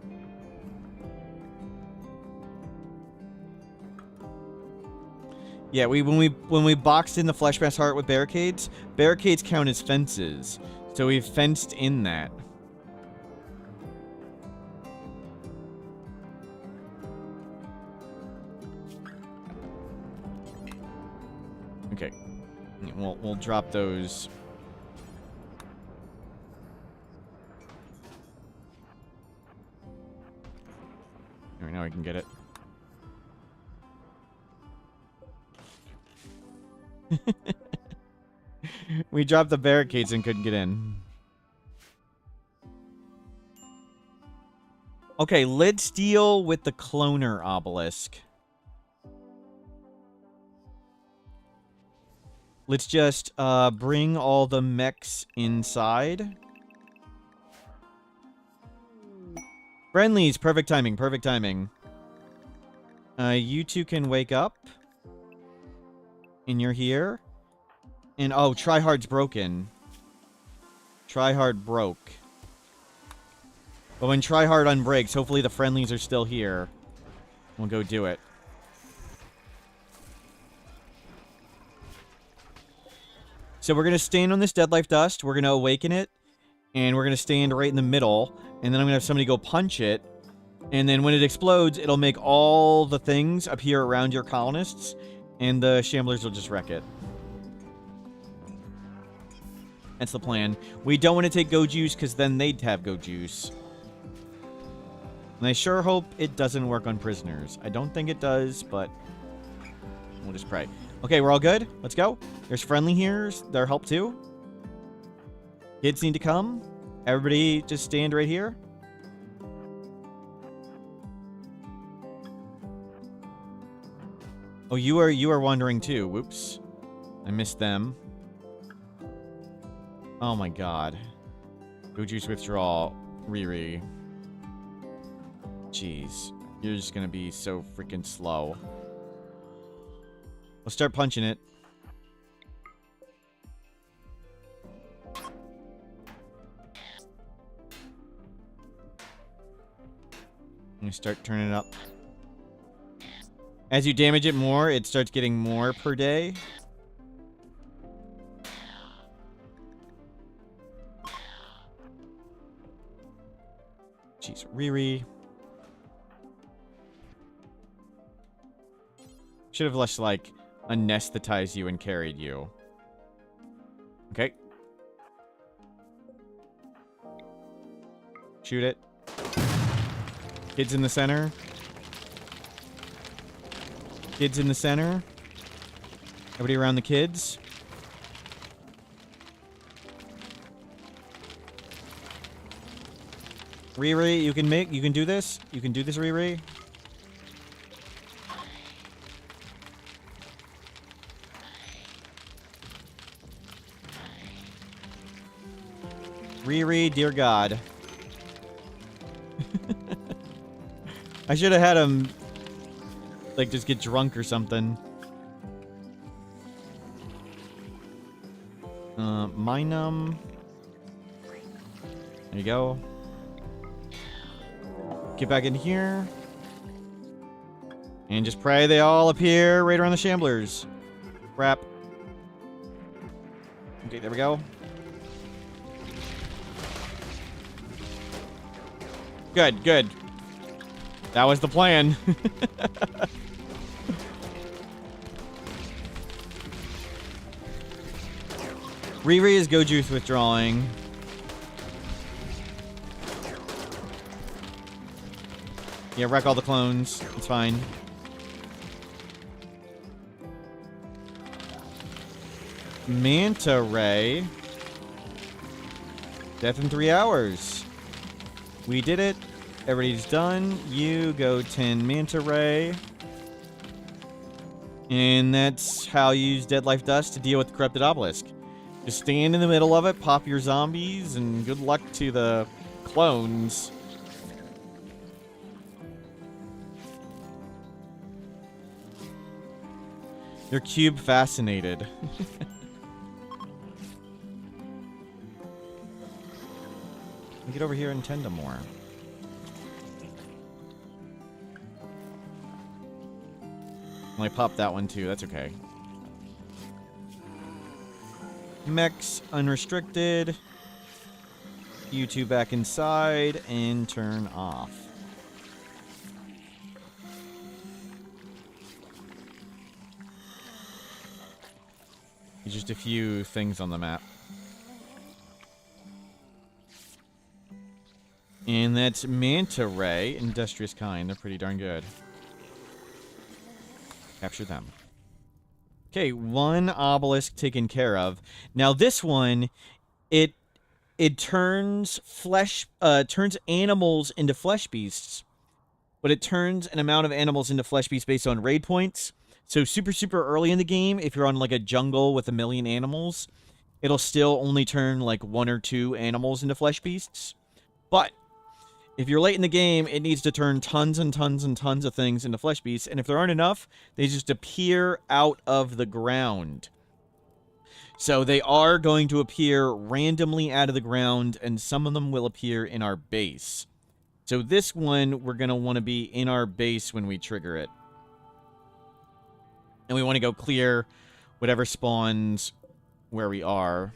Yeah, when we boxed in the flesh mass heart with barricades count as fences. So we've fenced in that. Okay. We'll drop those. Alright, now I can get it. We dropped the barricades and couldn't get in. Okay, let's deal with the cloner obelisk. Let's just bring all the mechs inside. Friendlies, perfect timing, perfect timing. You two can wake up. And you're here. And oh, Tryhard's broken. Tryhard broke. But when Tryhard unbreaks, hopefully the friendlies are still here. We'll go do it. So we're going to stand on this Dead Life Dust. We're going to awaken it. And we're going to stand right in the middle. And then I'm going to have somebody go punch it. And then when it explodes, it'll make all the things appear around your colonists. And the Shamblers will just wreck it. That's the plan. We don't want to take Go Juice because then they'd have Go Juice. And I sure hope it doesn't work on prisoners. I don't think it does, but we'll just pray. Okay, we're all good. Let's go. There's friendly here. Their help too. Kids need to come. Everybody just stand right here. Oh, you are wandering too. Whoops. I missed them. Oh my god. Go Juice withdrawal. Riri. Jeez. You're just gonna be so freaking slow. Let's start punching it. And start turning it up. As you damage it more, it starts getting more per day. Jeez, Riri. Should have less, like, anesthetized you and carried you. Okay. Shoot it. Kids in the center. Kids in the center. Everybody around the kids. Riri, you can do this. You can do this, Riri. Riri, dear God. I should have had him, like, just get drunk or something. Minum. There you go. Get back in here. And just pray they all appear right around the Shamblers. Crap. Okay, there we go. Good, good. That was the plan. Riri is Go Juice withdrawing. Yeah, wreck all the clones. It's fine. Manta Ray. Death in 3 hours. We did it. Everybody's done. You go 10 Manta Ray. And that's how you use Dead Life Dust to deal with the Corrupted Obelisk. Just stand in the middle of it, pop your zombies, and good luck to the clones. You're cube fascinated. Get over here and tend to more. I popped that one too. That's okay. Mechs unrestricted. You two back inside and turn off. Just a few things on the map. And that's Manta Ray, Industrious Kind. They're pretty darn good. Capture them. Okay, one obelisk taken care of. Now this one, it turns turns animals into flesh beasts, but it turns an amount of animals into flesh beasts based on raid points. So super early in the game, if you're on like a jungle with 1 million animals, it'll still only turn like 1 or 2 animals into flesh beasts. But if you're late in the game, it needs to turn tons and tons and tons of things into flesh beasts. And if there aren't enough, they just appear out of the ground. So they are going to appear randomly out of the ground, and some of them will appear in our base. So this one, we're going to want to be in our base when we trigger it. And we want to go clear whatever spawns where we are.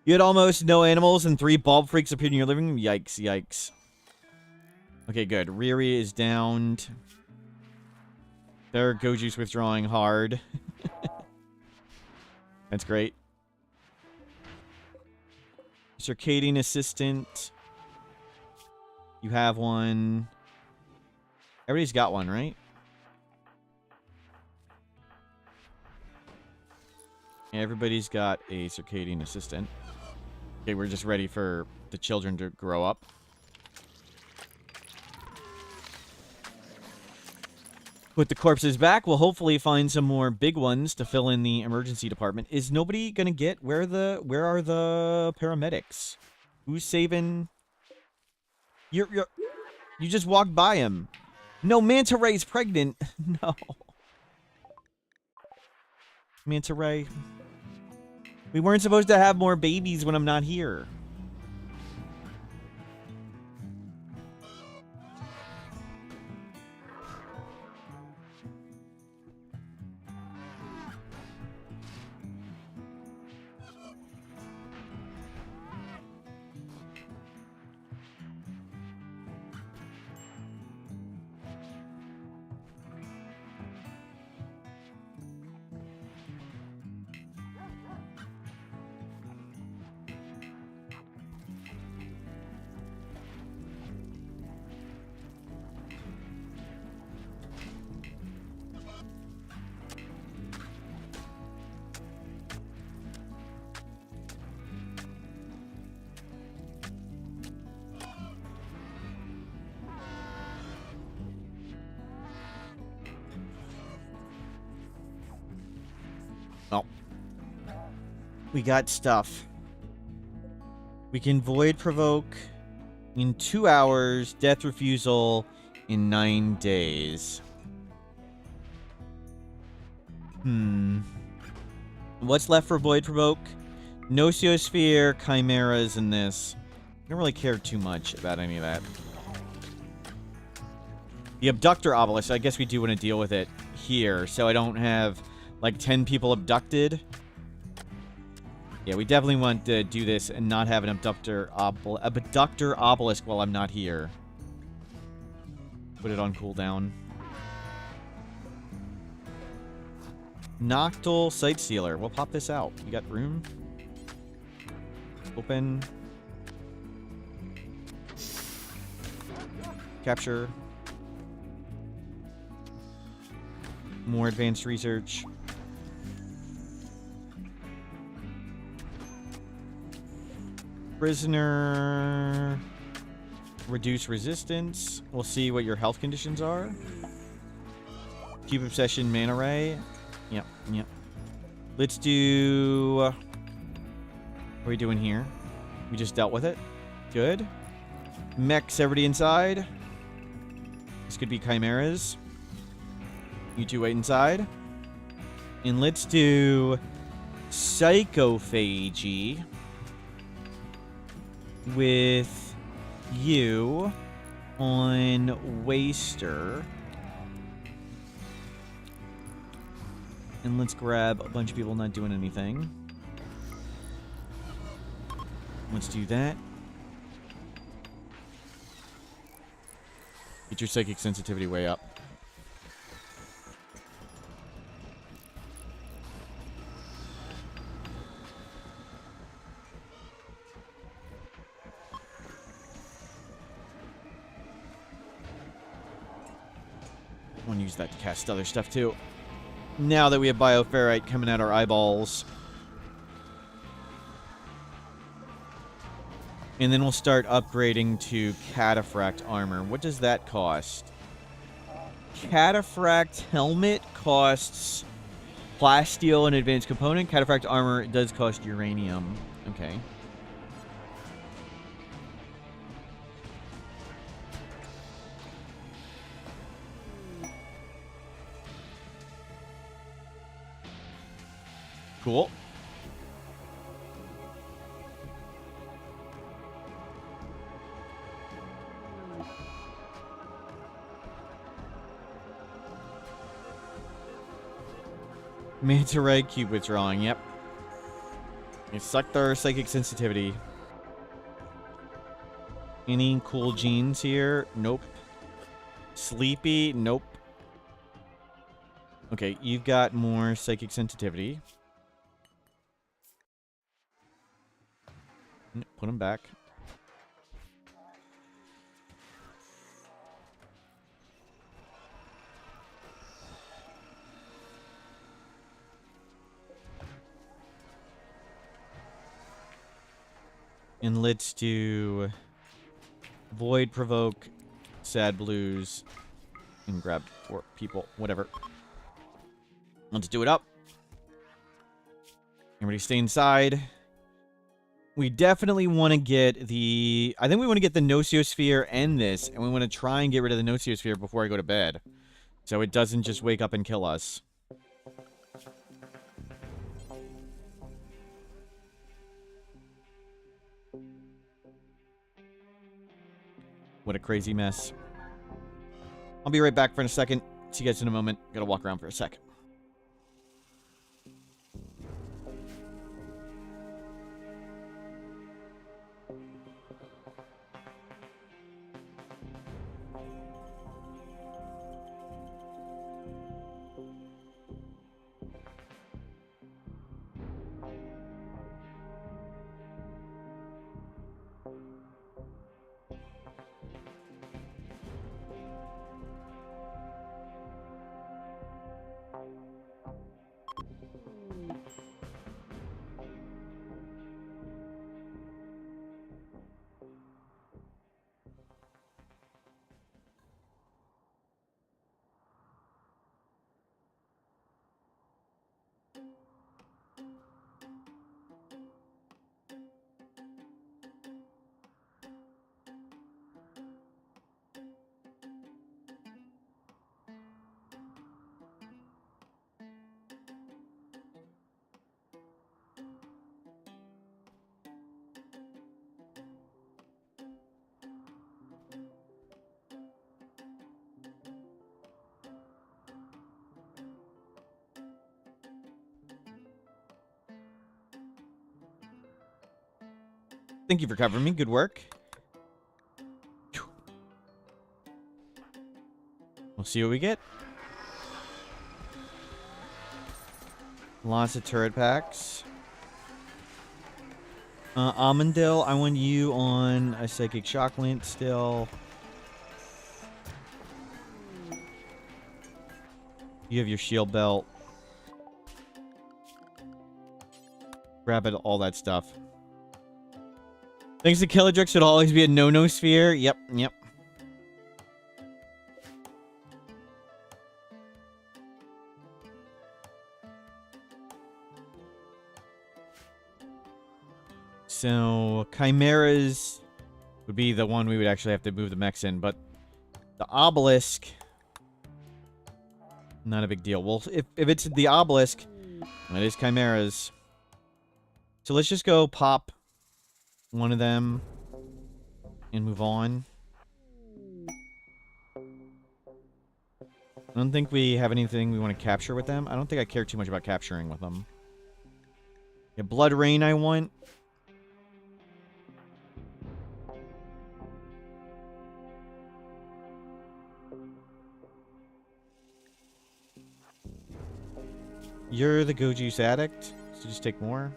You had almost no animals and 3 bulb freaks appeared in your living room? Yikes, yikes. Okay, good. Riri is downed. There, Goju's withdrawing hard. That's great. Circadian Assistant. You have one. Everybody's got one, right? Yeah, everybody's got a Circadian Assistant. Okay, we're just ready for the children to grow up. Put the corpses back. We'll hopefully find some more big ones to fill in the emergency department. Is nobody gonna get where are the paramedics? Who's saving? You just walked by him. No, Manta Ray's pregnant. No. Manta Ray. We weren't supposed to have more babies when I'm not here. We got stuff. We can void provoke in 2 hours, death refusal in 9 days. What's left for void provoke? Nociosphere, chimeras, and this. I don't really care too much about any of that. The abductor obelisk, I guess we do want to deal with it here, so I don't have like 10 people abducted. Yeah, we definitely want to do this and not have an abductor obelisk while I'm not here. Put it on cooldown. Noctil Sight Sealer. We'll pop this out. You got room? Open. capture. More advanced research. Prisoner. Reduce resistance. We'll see what your health conditions are. Cube Obsession, Mana Ray. Yep, yep. Let's do... what are we doing here? We just dealt with it. Good. Mechs, everybody inside. This could be chimeras. You two wait inside. And let's do... psychophagy. With you on Waster. And let's grab a bunch of people not doing anything. Let's do that. Get your psychic sensitivity way up. I want to use that to cast other stuff too. Now that we have Bioferrite coming out our eyeballs. And then we'll start upgrading to Cataphract armor. What does that cost? Cataphract helmet costs plasteel and advanced component. Cataphract armor does cost uranium. Okay. Cool. Manta Ray cube withdrawing, yep. It sucked our psychic sensitivity. Any cool genes here? Nope. Sleepy? Nope. Okay, you've got more psychic sensitivity. Put them back. And let's do Void, Provoke, Sad Blues, and grab 4 people. Whatever. Let's do it up. Everybody stay inside. We definitely want to get the... I think we want to get the Nociosphere and this, and we want to try and get rid of the Nociosphere before I go to bed. So it doesn't just wake up and kill us. What a crazy mess. I'll be right back for a second. See you guys in a moment. Gotta walk around for a sec. Thank you for covering me. Good work. We'll see what we get. Lots of turret packs. Amandil, I want you on a Psychic Shock Lint still. You have your shield belt. Grab it, all that stuff. Thanks to Killadrix, should always be a no-no sphere. Yep, yep. So, Chimeras would be the one we would actually have to move the mechs in, but the obelisk, not a big deal. Well, if it's the obelisk, it is Chimeras. So let's just go pop one of them and move on. I don't think we have anything we want to capture with them. I don't think I care too much about capturing with them. Yeah, Blood Rain I want. You're the Go Juice addict, so just take more.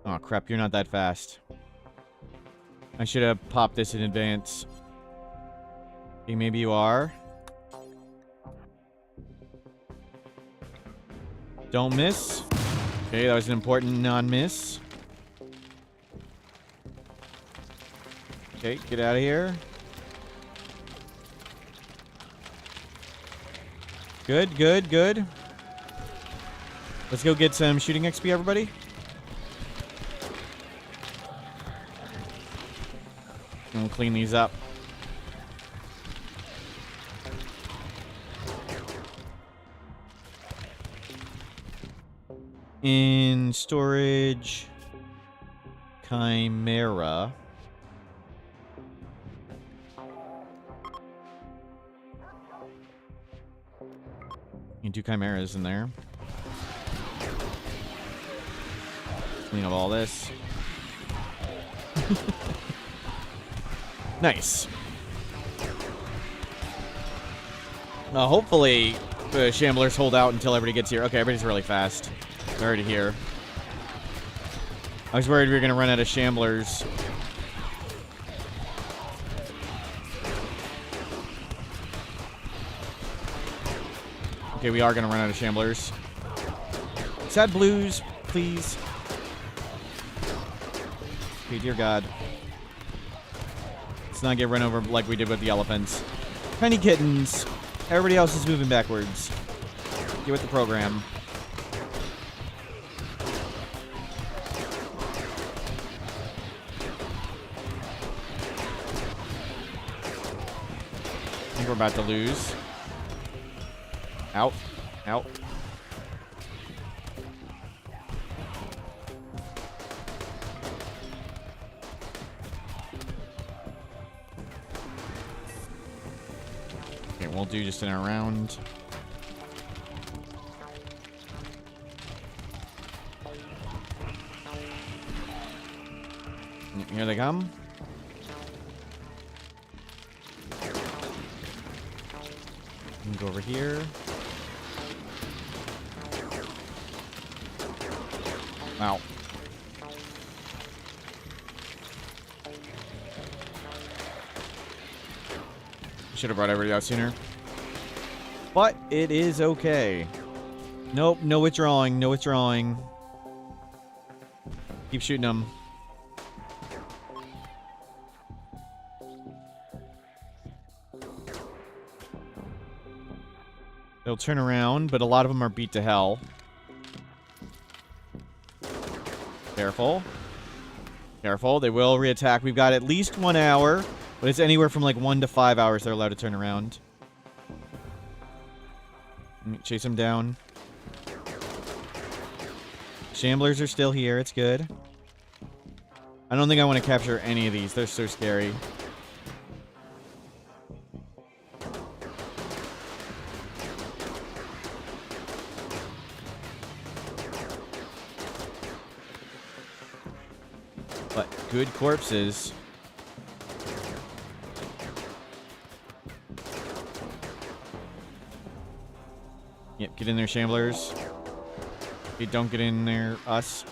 Oh crap, you're not that fast. I should have popped this in advance. Okay, maybe you are. Don't miss. Okay, that was an important non-miss. Okay, get out of here. Good, good, good. Let's go get some shooting XP, everybody. And we'll clean these up. In storage, Chimera. You can do Chimeras in there. Clean up all this. Nice. Hopefully the Shamblers hold out until everybody gets here. Okay, everybody's really fast. They're already here. I was worried we were going to run out of Shamblers. Okay, we are going to run out of Shamblers. Sad blues, please. Okay, dear God. Let's not get run over like we did with the elephants. Tiny kittens. Everybody else is moving backwards. Get with the program. I think we're about to lose. Out. Out. Okay, we'll do just in a round. Here they come. Go over here. Wow. Should have brought everybody out sooner. But it is okay. Nope, no withdrawing, no withdrawing. Keep shooting them. They'll turn around, but a lot of them are beat to hell. Careful. Careful, they will reattack. We've got at least 1 hour, but it's anywhere from like 1 to 5 hours they're allowed to turn around. Chase them down. Shamblers are still here, it's good. I don't think I want to capture any of these, they're so scary. But good corpses. Yep, get in there, shamblers. Hey, don't get in there, us.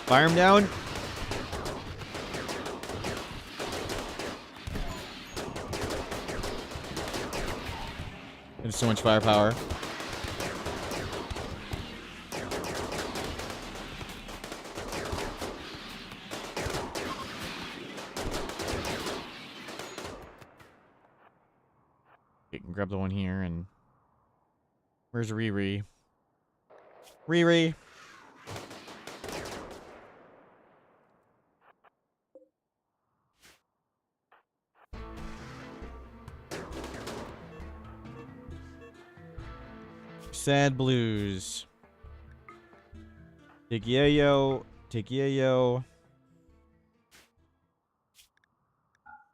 Fire him down. There's so much firepower. You can grab the one here and... Where's Riri? Riri! Sad blues. Take yayo. Take yayo.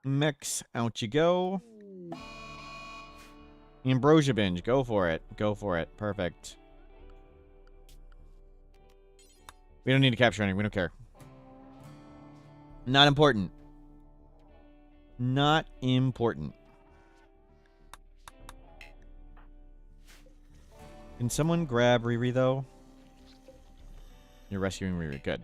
Mix. Out you go. Ambrosia binge. Go for it. Go for it. Perfect. We don't need to capture anything. We don't care. Not important. Not important. Can someone grab Riri, though? You're rescuing Riri. Good.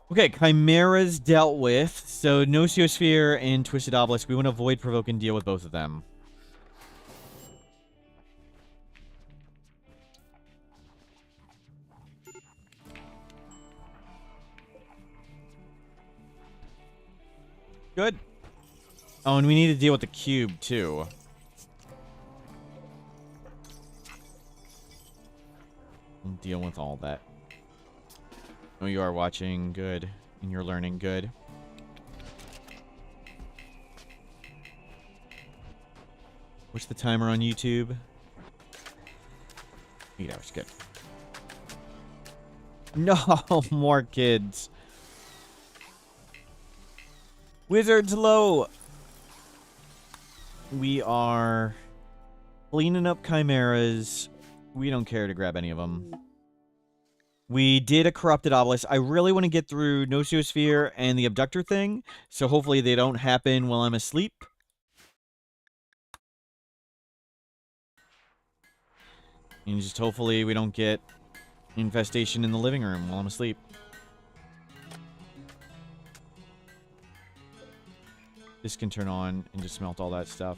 Okay, Chimeras dealt with. So, Nociosphere and Twisted Obelisk. We want to avoid, provoke, and deal with both of them. Good. Oh, and we need to deal with the cube, too. We'll deal with all that. Oh, you are watching. Good. And you're learning. Good. What's the timer on YouTube? 8 hours. Good. No more kids. Wizards low. We are cleaning up chimeras. We don't care to grab any of them. We did a corrupted obelisk. I really want to get through Nociosphere and the abductor thing, so hopefully they don't happen while I'm asleep. And just hopefully we don't get infestation in the living room while I'm asleep. This can turn on and just melt all that stuff.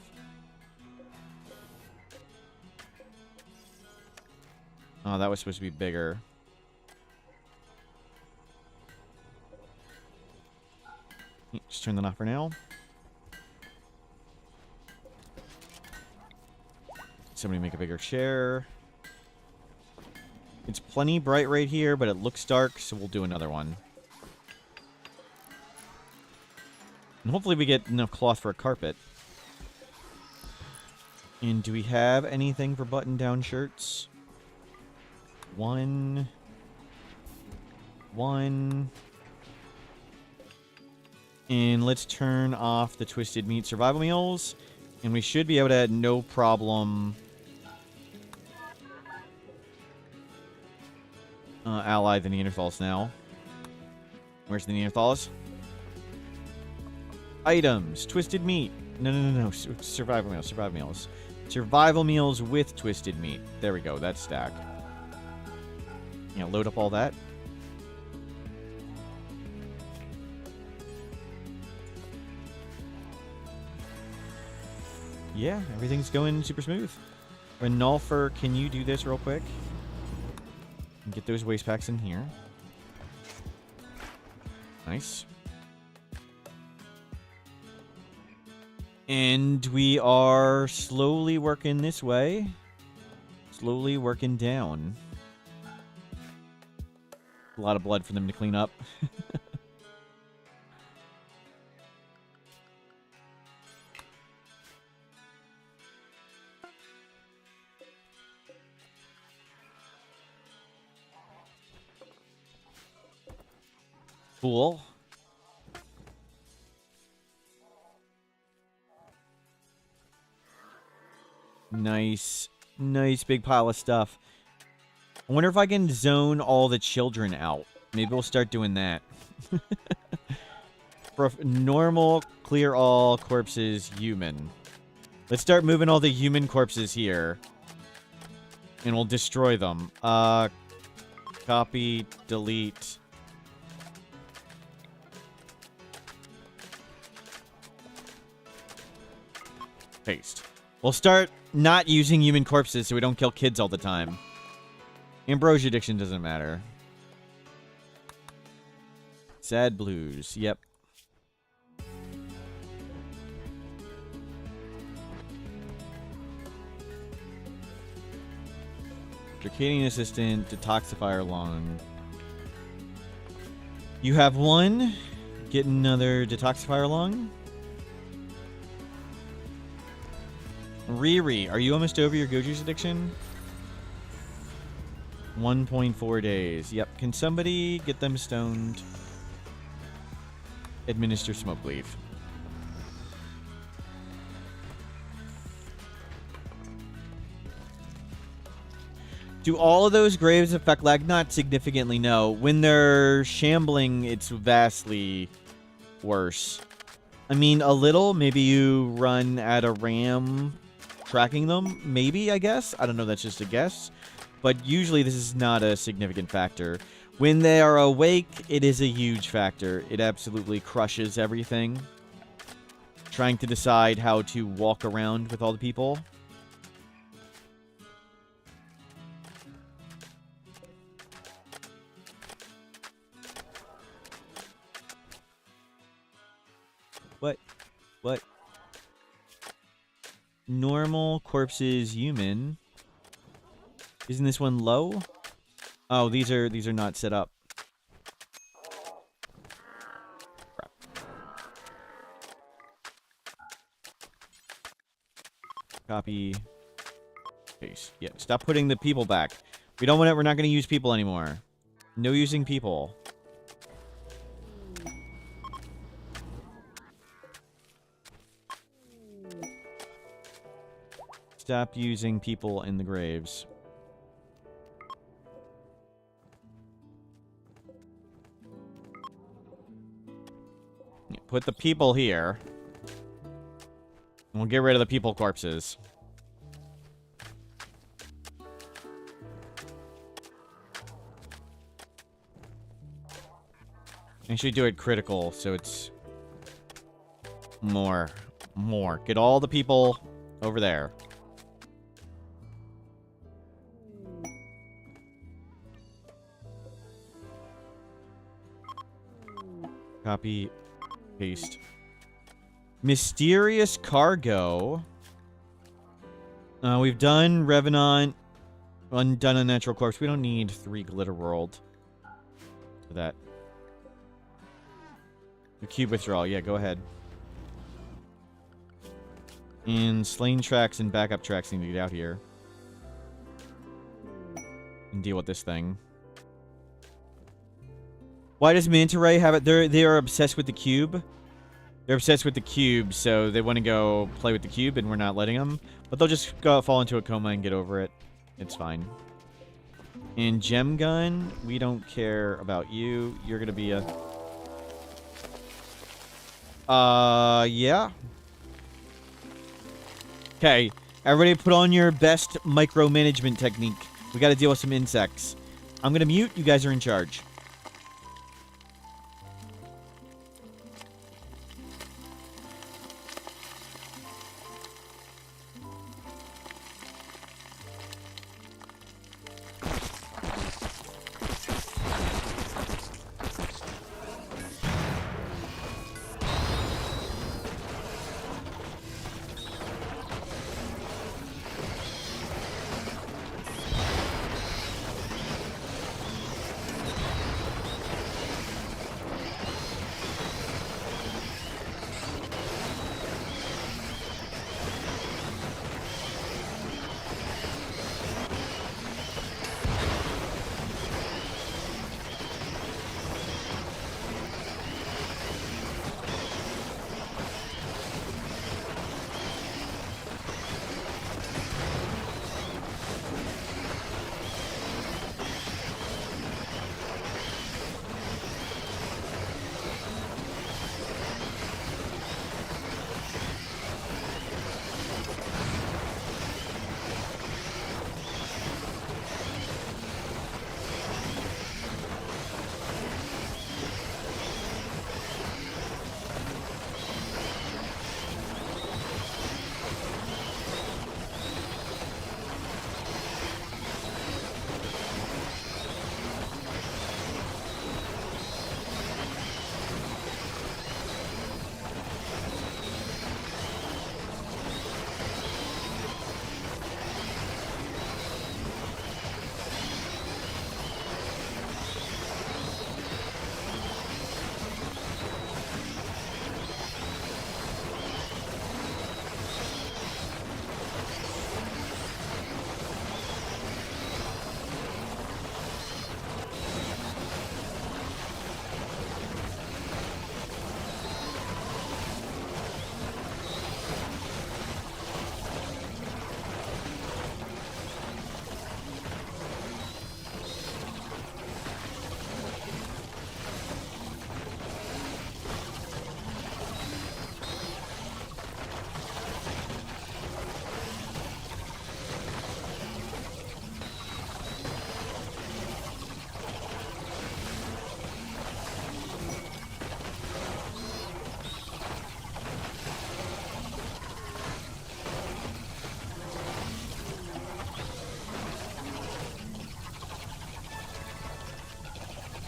Oh, that was supposed to be bigger. Just turn that off for now. Somebody make a bigger chair. It's plenty bright right here, but it looks dark, so we'll do another one. And hopefully we get enough cloth for a carpet. And do we have anything for button-down shirts? One. And let's turn off the Twisted Meat survival meals. And we should be able to, no problem, ally the Neanderthals now. Where's the Neanderthals? Items. Twisted Meat. No. Survival meals. Survival meals. Survival meals with Twisted Meat. There we go. That stack. Yeah, load up all that. Yeah, everything's going super smooth. Renulfer, can you do this real quick? And get those waste packs in here. Nice. And we are slowly working this way. Slowly working down. A lot of blood for them to clean up. Cool. Nice. Nice big pile of stuff. I wonder if I can zone all the children out. Maybe we'll start doing that. Normal, clear all, corpses, human. Let's start moving all the human corpses here. And we'll destroy them. Copy, delete. Paste. We'll start not using human corpses so we don't kill kids all the time. Ambrosia addiction doesn't matter. Sad blues. Yep. Circadian assistant, detoxifier lung. You have one. Get another detoxifier lung. Riri, are you almost over your go juice addiction? 1.4 days. Yep. Can somebody get them stoned? Administer smoke leaf. Do all of those graves affect lag? Not significantly, no. When they're shambling, it's vastly worse. I mean, a little. Maybe you run at a RAM tracking them. Maybe, I guess. I don't know. That's just a guess. But usually this is not a significant factor. When they are awake, it is a huge factor. It absolutely crushes everything. Trying to decide how to walk around with all the people. What? Normal, corpses, human. Isn't this one low? Oh, these are not set up. Crap. Copy. Paste. Yeah, stop putting the people back. We don't want it. We're not going to use people anymore. No using people. Stop using people in the graves. Yeah, put the people here. And we'll get rid of the people corpses. Actually do it critical, so it's more. Get all the people over there. Copy, paste. Mysterious cargo. We've done Revenant. Done Unnatural Corpse. We don't need 3 Glitter World for that. The cube withdrawal. Yeah, go ahead. And slain tracks and backup tracks need to get out here. And deal with this thing. Why does Manta Ray have it? They are obsessed with the cube. They're obsessed with the cube, so they want to go play with the cube, and we're not letting them. But they'll just go fall into a coma and get over it. It's fine. And Gem Gun, we don't care about you. You're gonna be a... yeah. Okay, everybody put on your best micromanagement technique. We gotta deal with some insects. I'm gonna mute. You guys are in charge.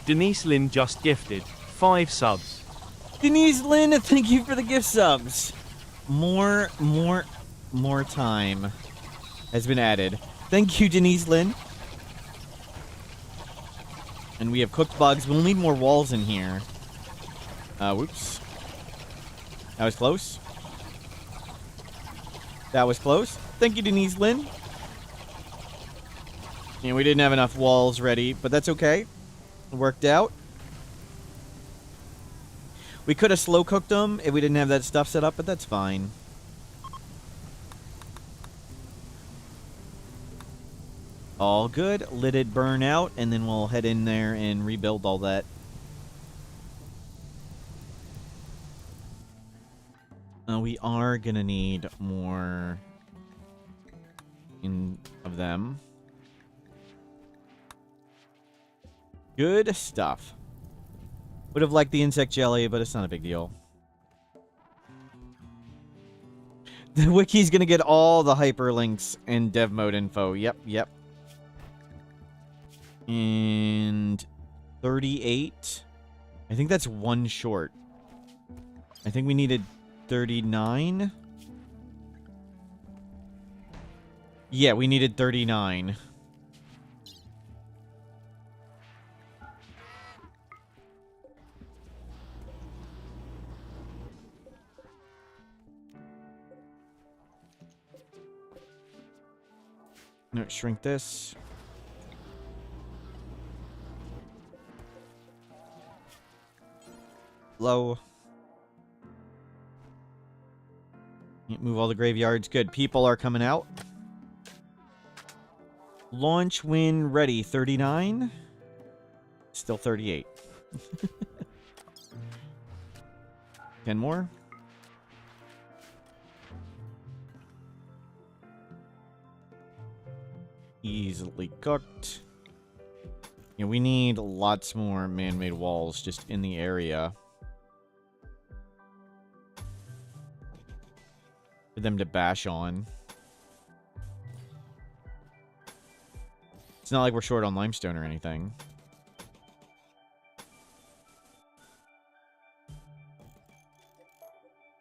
Denise Lynn just gifted 5 subs. Denise Lynn, thank you for the gift subs. More time has been added. Thank you, Denise Lynn. And we have cooked bugs. We'll need more walls in here. Whoops. That was close. That was close. Thank you, Denise Lynn. Yeah, we didn't have enough walls ready, but that's okay. It worked out. We could have slow cooked them if we didn't have that stuff set up, but that's fine. All good. Let it burn out, and then we'll head in there and rebuild all that. We are gonna need more of them. Good stuff. Would have liked the insect jelly, but it's not a big deal. The wiki's gonna get all the hyperlinks and dev mode info. Yep. And 38. I think that's one short. I think we needed 39. Yeah, we needed 39. No, shrink this. Low. Move all the graveyards. Good. People are coming out. Launch when ready. 39. Still 38. 10 more. Easily cooked. Yeah, we need lots more man-made walls just in the area. For them to bash on. It's not like we're short on limestone or anything.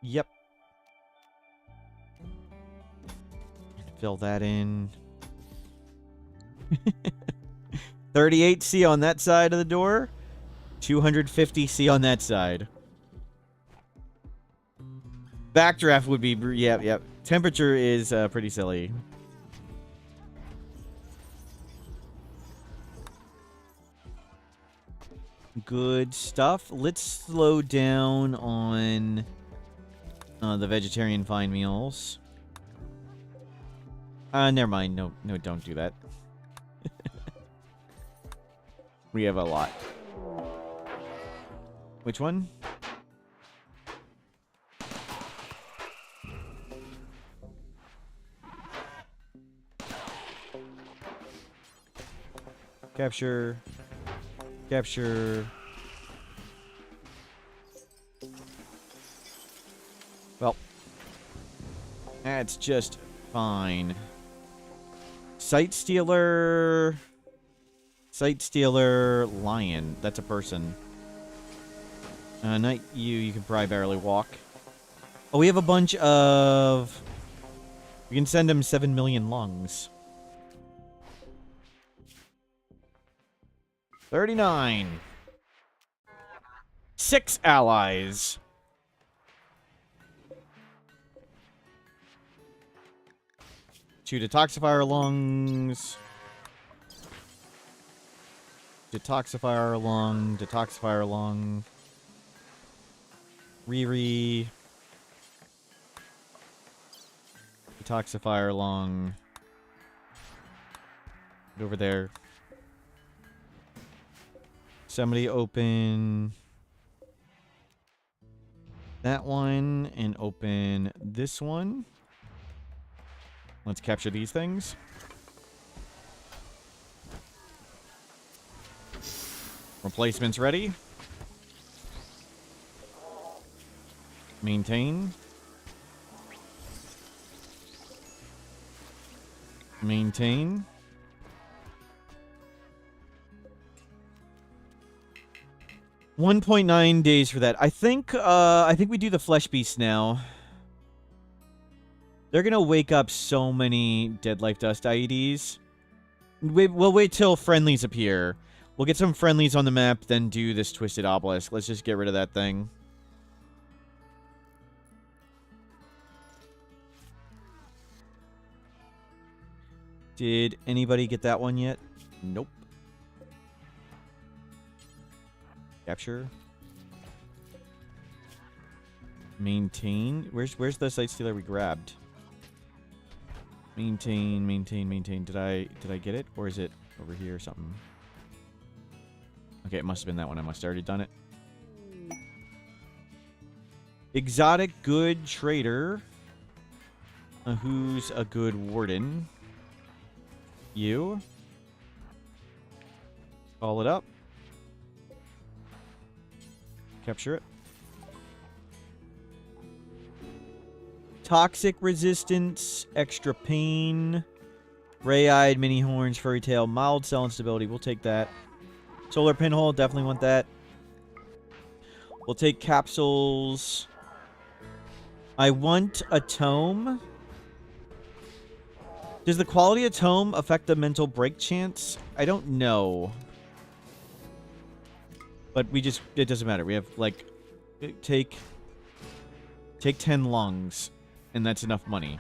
Yep. Fill that in. 38C on that side of the door. 250C on that side. Backdraft would be... Yep. Temperature is pretty silly. Good stuff. Let's slow down on the vegetarian fine meals. Never mind. No, don't do that. We have a lot. Which one? Capture. Well, that's just fine. Sight Stealer, Lion. That's a person. Not you. You can probably barely walk. Oh, we have a bunch of... We can send him 7 million lungs. 39. 6 allies. To detoxify our lungs. Detoxify our lung. Detoxify our lung. Riri. Detoxify our lung. Get over there. Somebody open that one and open this one. Let's capture these things. Replacements ready. Maintain. Maintain. 1.9 days for that. I think we do the flesh beast now. They're gonna wake up so many Dead Life Dust IEDs. We'll wait till friendlies appear. We'll get some friendlies on the map, then do this Twisted Obelisk. Let's just get rid of that thing. Did anybody get that one yet? Nope. Capture. Maintain. Where's the site stealer we grabbed? Maintain. Did I get it? Or is it over here or something? Okay, it must have been that one. I must have already done it. Exotic good trader. Who's a good warden? You. Call it up. Capture it. Toxic resistance, extra pain, ray-eyed, mini horns, furry tail, mild cell instability. We'll take that. Solar pinhole, definitely want that. We'll take capsules. I want a tome. Does the quality of tome affect the mental break chance? I don't know. But it doesn't matter. We have, like, take 10 lungs, and that's enough money.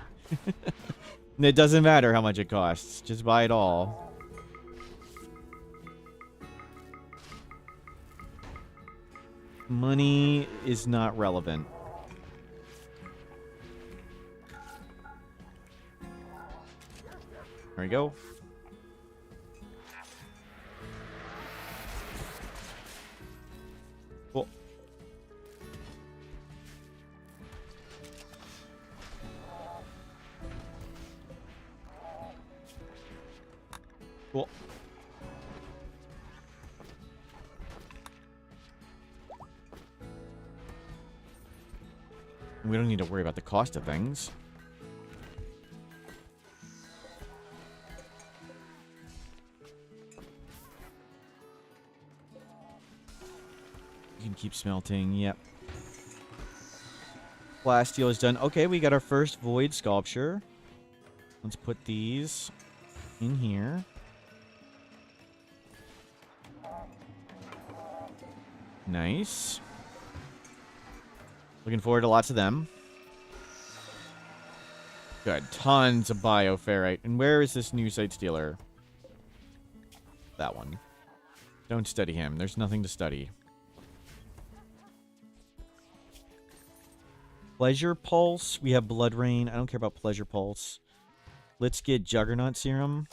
And it doesn't matter how much it costs. Just buy it all. Money is not relevant. There we go. Cool. Cool. We don't need to worry about the cost of things. You can keep smelting. Yep. Plasteel is done. Okay, we got our first void sculpture. Let's put these in here. Nice. Looking forward to lots of them. Good. Tons of bioferrite. And where is this new site stealer? That one. Don't study him. There's nothing to study. Pleasure Pulse. We have Blood Rain. I don't care about Pleasure Pulse. Let's get Juggernaut Serum.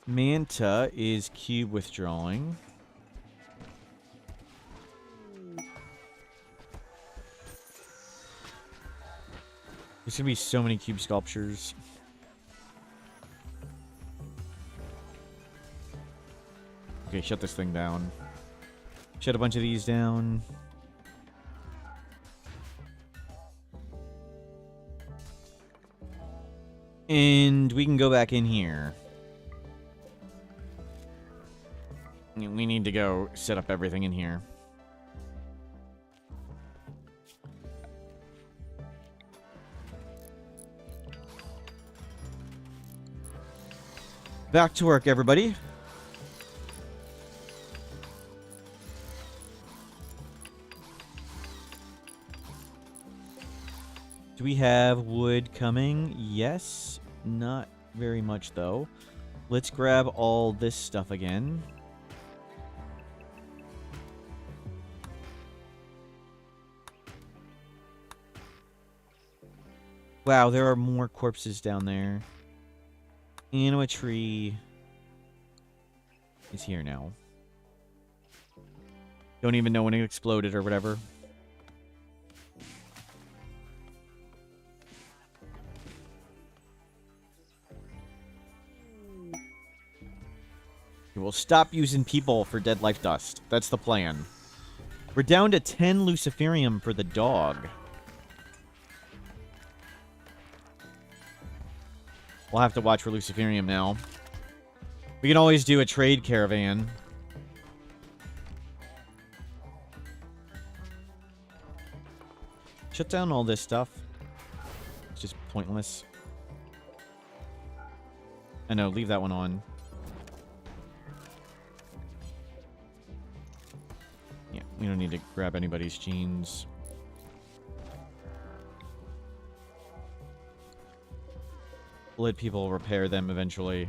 Manta is cube withdrawing. There's gonna be so many cube sculptures. Okay, shut this thing down. Shut a bunch of these down. And we can go back in here. We need to go set up everything in here. Back to work, everybody. Do we have wood coming? Yes. Not very much, though. Let's grab all this stuff again. Wow, there are more corpses down there. Anima tree is here now. Don't even know when it exploded or whatever. We'll stop using people for dead life dust. That's the plan. We're down to 10 Luciferium for the dog. We'll have to watch for Luciferium now. We can always do a trade caravan. Shut down all this stuff. It's just pointless. I know, leave that one on. Yeah, we don't need to grab anybody's genes. We'll let people repair them eventually.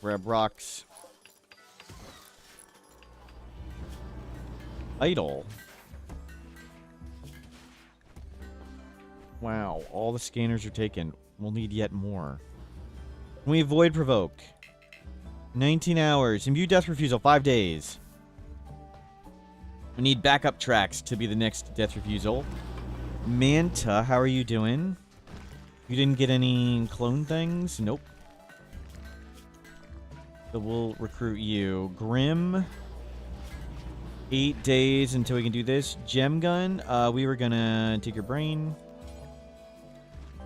Grab rocks. Idle. Wow, all the scanners are taken. We'll need yet more. Can we avoid provoke? 19 hours. Imbue death refusal, 5 days. We need backup tracks to be the next death refusal. Manta, how are you doing? You didn't get any clone things? Nope. So we'll recruit you. Grim. 8 days until we can do this. Gem gun. We were gonna take your brain.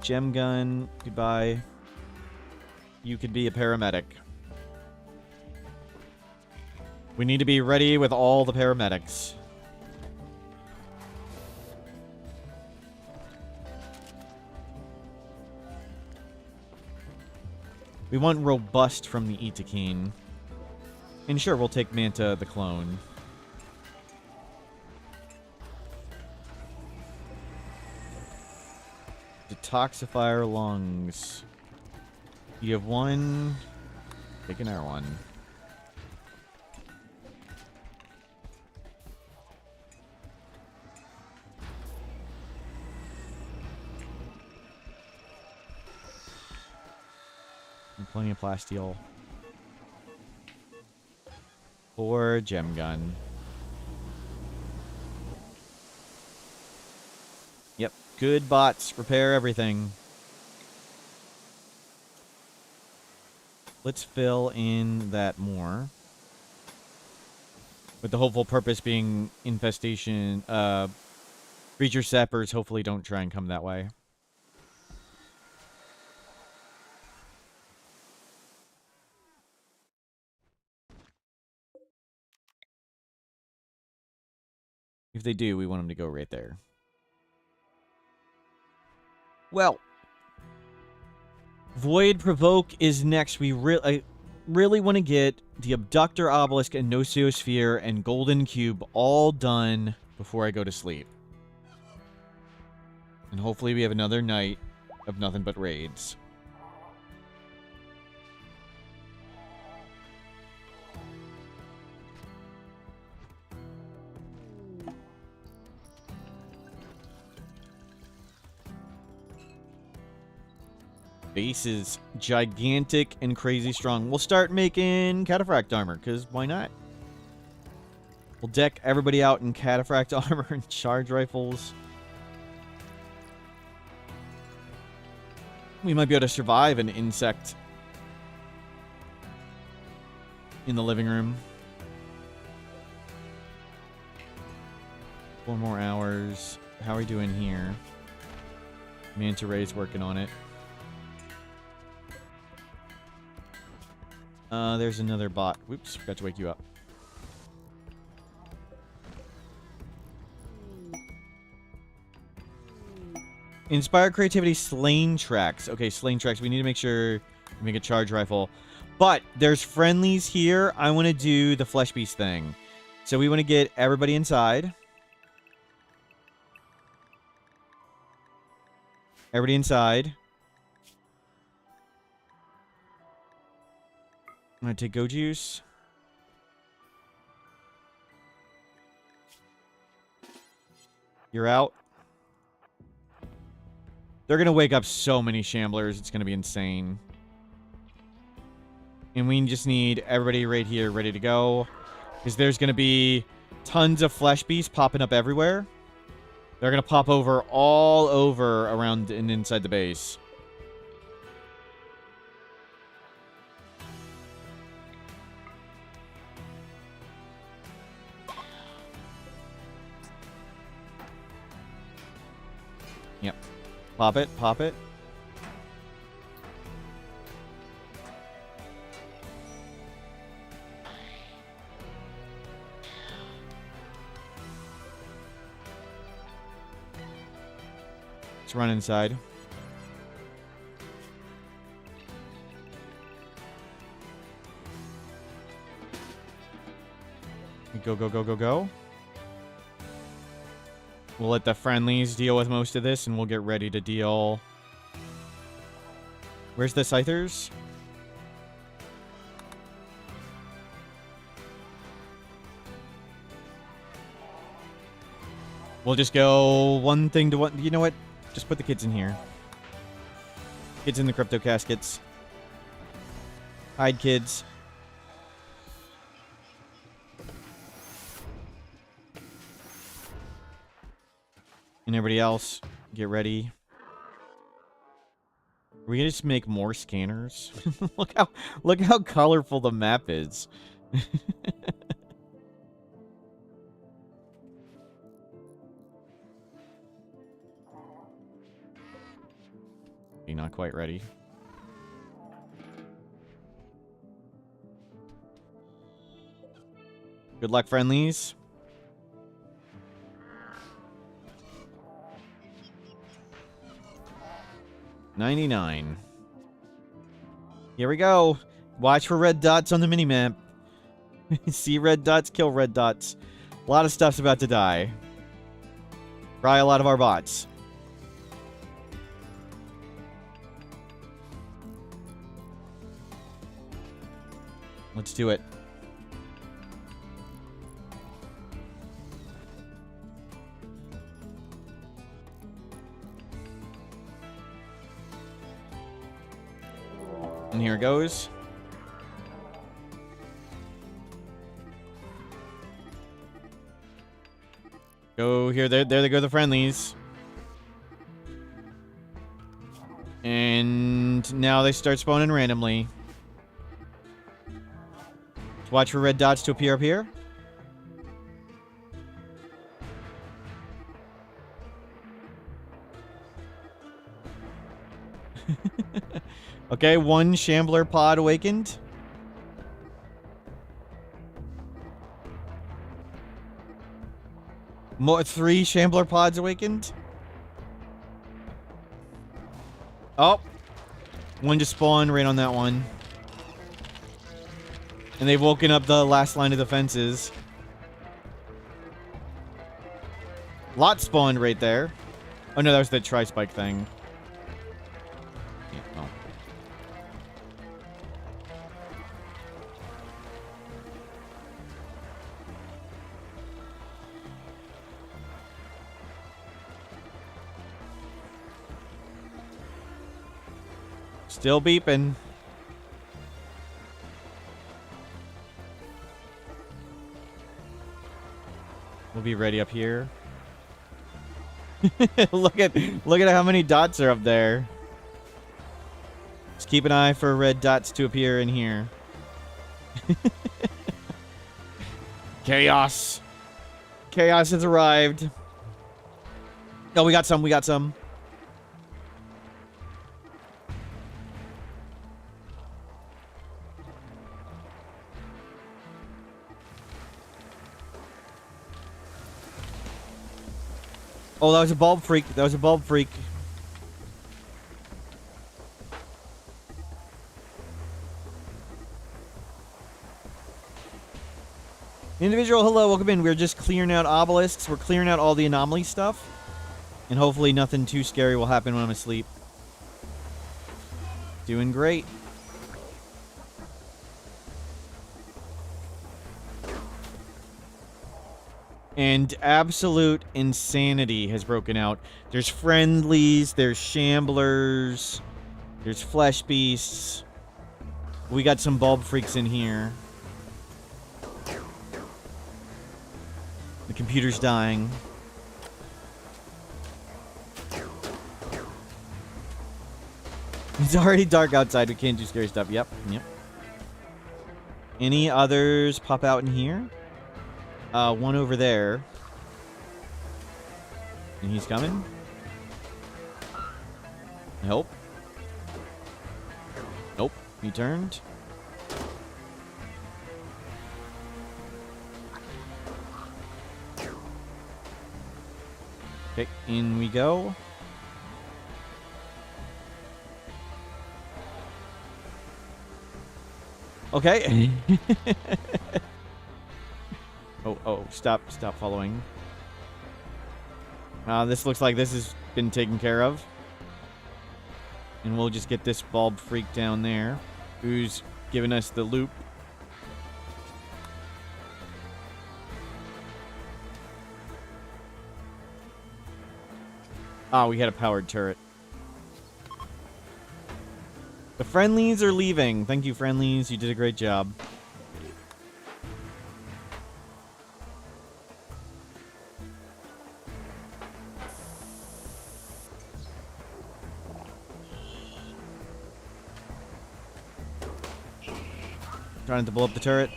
Gem gun. Goodbye. You could be a paramedic. We need to be ready with all the paramedics. We want robust from the Itakeen. And sure, we'll take Manta the clone. Detoxifier lungs. You have one. Take another one. And plenty of plasteel. 4 gem gun. Yep. Good bots. Repair everything. Let's fill in that more. With the hopeful purpose being infestation. Creature sappers hopefully don't try and come that way. If they do, we want them to go right there. Well, Void Provoke is next. I really want to get the Abductor Obelisk and Noceosphere and Golden Cube all done before I go to sleep. And hopefully we have another night of nothing but raids. Base is gigantic and crazy strong. We'll start making cataphract armor, because why not? We'll deck everybody out in cataphract armor and charge rifles. We might be able to survive an insect in the living room. 4 more hours. How are we doing here? Manta Ray's working on it. There's another bot. Whoops, forgot to wake you up. Inspire creativity, slain tracks. Okay, slain tracks. We need to make sure we make a charge rifle. But there's friendlies here. I want to do the flesh beast thing. So we want to get everybody inside. Everybody inside. I'm going to take Go Juice. You're out. They're going to wake up so many Shamblers. It's going to be insane. And we just need everybody right here ready to go. Because there's going to be tons of flesh beasts popping up everywhere. They're going to pop over all over around and inside the base. Pop it, pop it. Let's run inside. Go, go, go, go, go. We'll let the friendlies deal with most of this, and we'll get ready to deal... Where's the Scythers? We'll just go one thing to one... You know what? Just put the kids in here. Kids in the crypto caskets. Hide, kids. And everybody else, get ready. Are we gonna just make more scanners? look how colorful the map is. You're not quite ready. Good luck, friendlies. $99. Here we go. Watch for red dots on the minimap. See red dots, kill red dots. A lot of stuff's about to die. Probably a lot of our bots. Let's do it. And here it goes. Go here, there they go, the friendlies. And now they start spawning randomly. Watch for red dots to appear up here. Okay, one Shambler pod awakened. Three Shambler pods awakened. Oh. One just spawned right on that one. And they've woken up the last line of defenses. Lot spawned right there. Oh no, that was the tri-spike thing. Yeah, oh. Still beeping. We'll be ready up here. look at how many dots are up there. Just keep an eye for red dots to appear in here. Chaos. Chaos has arrived. Oh, we got some. We got some. Oh, that was a bulb freak. That was a bulb freak. Individual, hello, welcome in. We're just clearing out obelisks. We're clearing out all the anomaly stuff. And hopefully nothing too scary will happen when I'm asleep. Doing great. And absolute insanity has broken out. There's friendlies, there's shamblers, there's flesh beasts. We got some bulb freaks in here. The computer's dying. It's already dark outside. We can't do scary stuff. Yep. Any others pop out in here? One over there. And he's coming. Help. Nope. He turned. Okay, in we go. Okay. Oh, stop following. This looks like this has been taken care of. And we'll just get this bulb freak down there, who's giving us the loop. Ah, we had a powered turret. The friendlies are leaving. Thank you, friendlies. You did a great job. Trying to blow up the turret.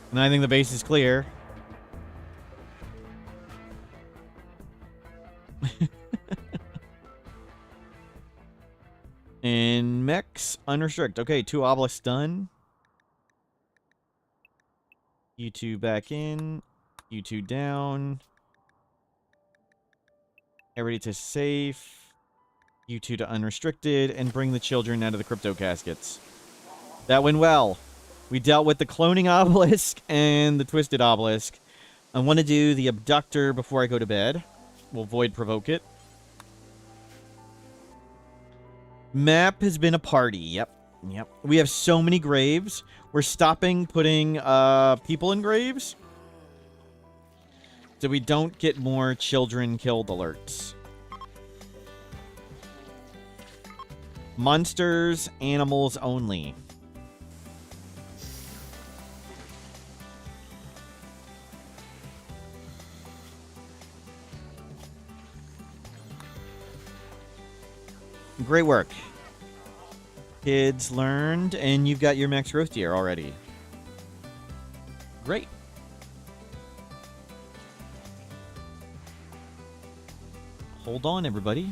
And I think the base is clear. And mechs unrestrict. Okay, 2 obelisks done. You 2 back in. You 2 down. Everybody to safe. You 2 to unrestricted. And bring the children out of the crypto caskets. That went well. We dealt with the cloning obelisk and the twisted obelisk. I want to do the abductor before I go to bed. We'll void provoke it. Map has been a party. Yep. We have so many graves. We're stopping putting people in graves, so we don't get more children killed alerts. Monsters, animals only. Great work. Kids learned, and you've got your max growth tier already. Great. Hold on, everybody.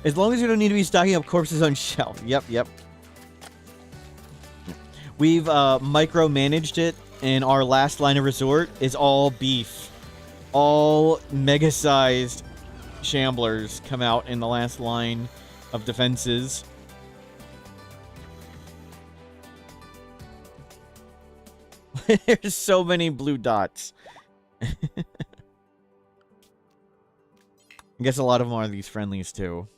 As long as you don't need to be stocking up corpses on shelf. Yep. We've micromanaged it, and our last line of resort is all beef. All mega-sized shamblers come out in the last line of defenses. There's so many blue dots. I guess a lot of them are these friendlies, too.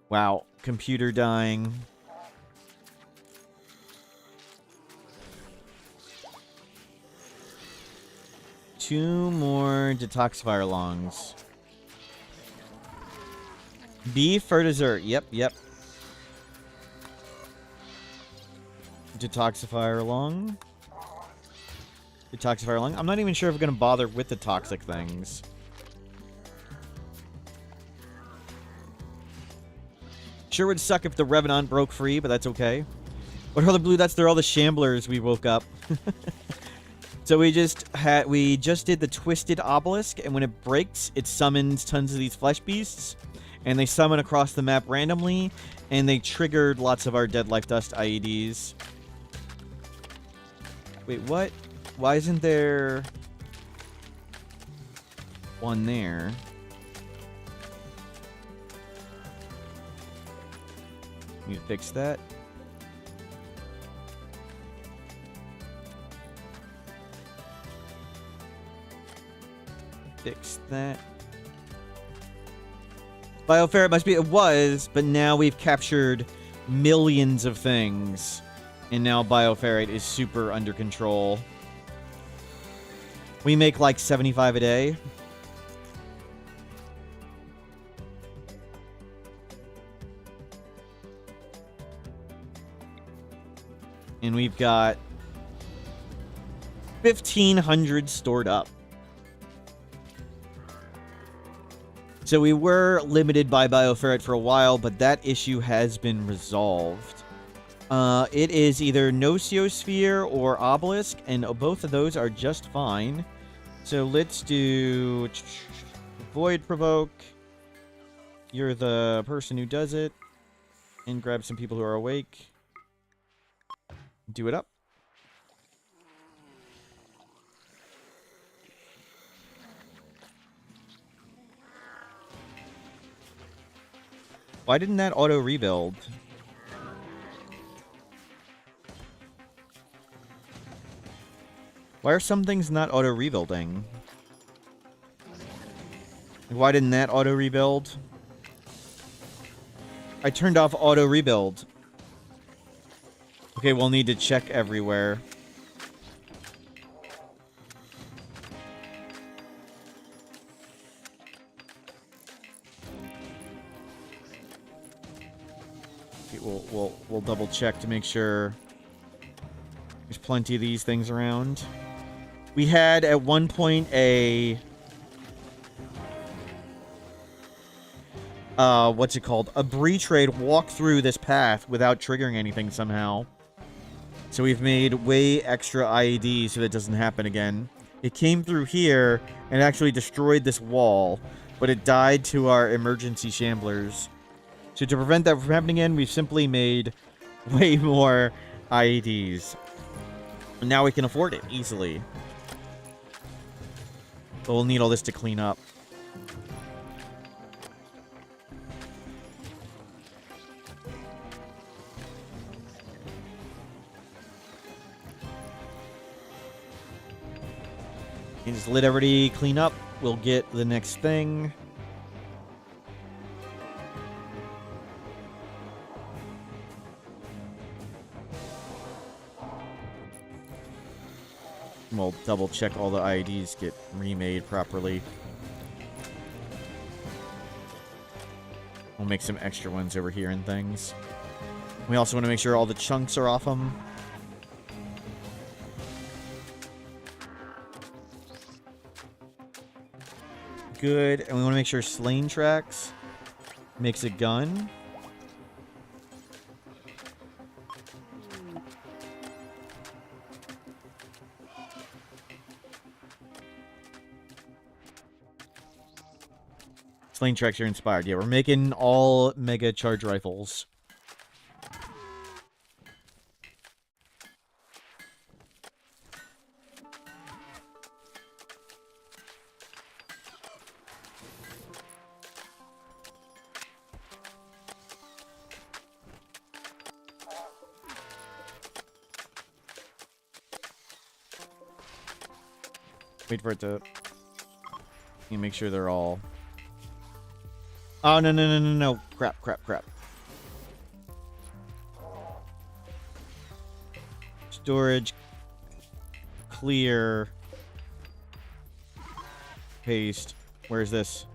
Wow. Computer dying. Two more detoxifier longs. Beef for dessert. Yep. Detoxifier long. Detoxifier long. I'm not even sure if we're going to bother with the toxic things. Sure would suck if the Revenant broke free, but that's okay. What are all the blue dots? They're all the shamblers we woke up. So we just did the twisted obelisk, and when it breaks, it summons tons of these flesh beasts, and they summon across the map randomly, and they triggered lots of our dead life dust IEDs. Wait, what? Why isn't there one there? Need to fix that. Fix that. Bioferret must be. It was, but now we've captured millions of things. And now Bioferret is super under control. We make like 75 a day. And we've got 1,500 stored up. So we were limited by bioferret for a while, but that issue has been resolved. It is either Nociosphere or Obelisk, and both of those are just fine. So let's do Void Provoke. You're the person who does it. And grab some people who are awake. Do it up. Why didn't that auto rebuild? Why are some things not auto rebuilding? Why didn't that auto rebuild? I turned off auto rebuild. Okay, we'll need to check everywhere. Okay, we'll double check to make sure there's plenty of these things around. We had at one point a what's it called? A breach raid walk through this path without triggering anything somehow. So we've made way extra IEDs so that doesn't happen again. It came through here and actually destroyed this wall, but it died to our emergency shamblers. So to prevent that from happening again, we've simply made way more IEDs. And now we can afford it easily. But we'll need all this to clean up. And just let everybody clean up. We'll get the next thing. We'll double check all the IEDs get remade properly. We'll make some extra ones over here and things. We also want to make sure all the chunks are off them. Good. And we want to make sure Slain Tracks makes a gun. Slain Tracks are inspired. Yeah, we're making all mega charge rifles. Wait for it to... You make sure they're all... Oh, no. Crap. Storage. Clear. Paste. Where's this?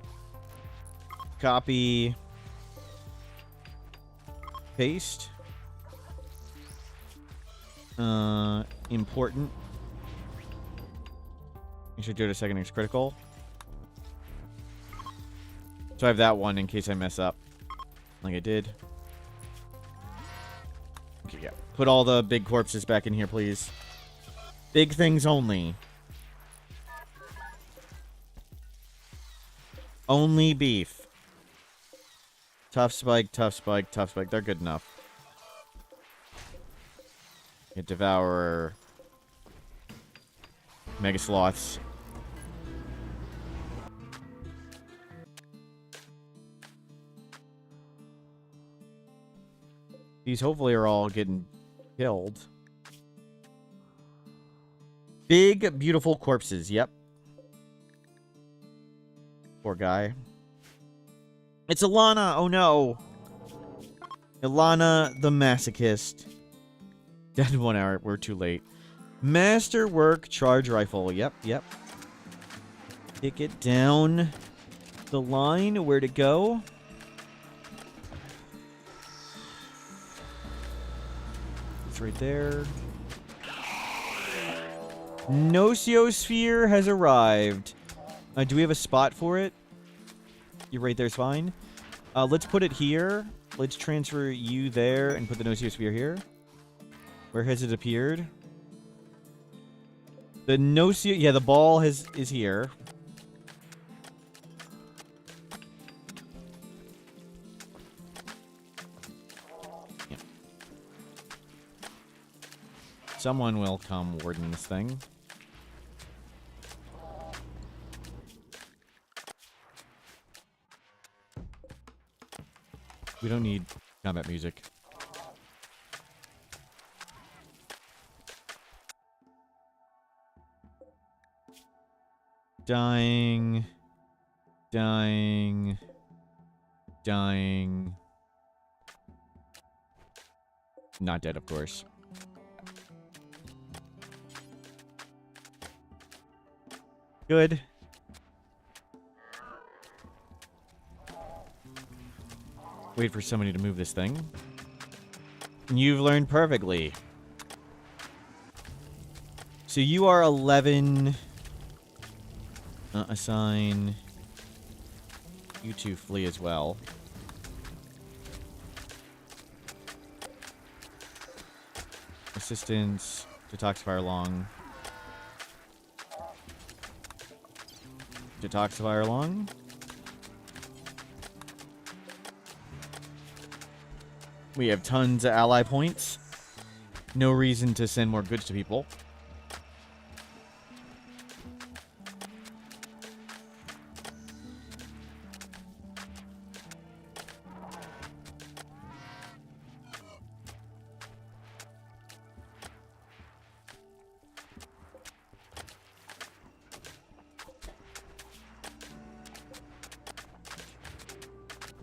Copy. Paste. Important. You should do it a second. It's critical. So I have that one in case I mess up. Like I did. Okay, yeah. Put all the big corpses back in here, please. Big things only. Only beef. Tough spike. They're good enough. Get Devourer. Mega Sloths. These hopefully are all getting killed. Big, beautiful corpses. Yep. Poor guy. It's Ilana. Oh, no. Ilana the Masochist. Dead 1 hour. We're too late. Masterwork charge rifle. Yep. Kick it down the line. Where to go? It's right there. Nociosphere has arrived. Do we have a spot for it? You're right there's fine. Let's put it here. Let's transfer you there and put the Nosiosphere here. Where has it appeared? The Nocio... Yeah, the ball is here. Yeah. Someone will come warden this thing. We don't need combat music. Dying. Dying. Dying. Not dead, of course. Good. Wait for somebody to move this thing. You've learned perfectly. So you are 11. Assign you to flee as well. Assistance, detoxify lung. Detoxify lung. We have tons of ally points. No reason to send more goods to people.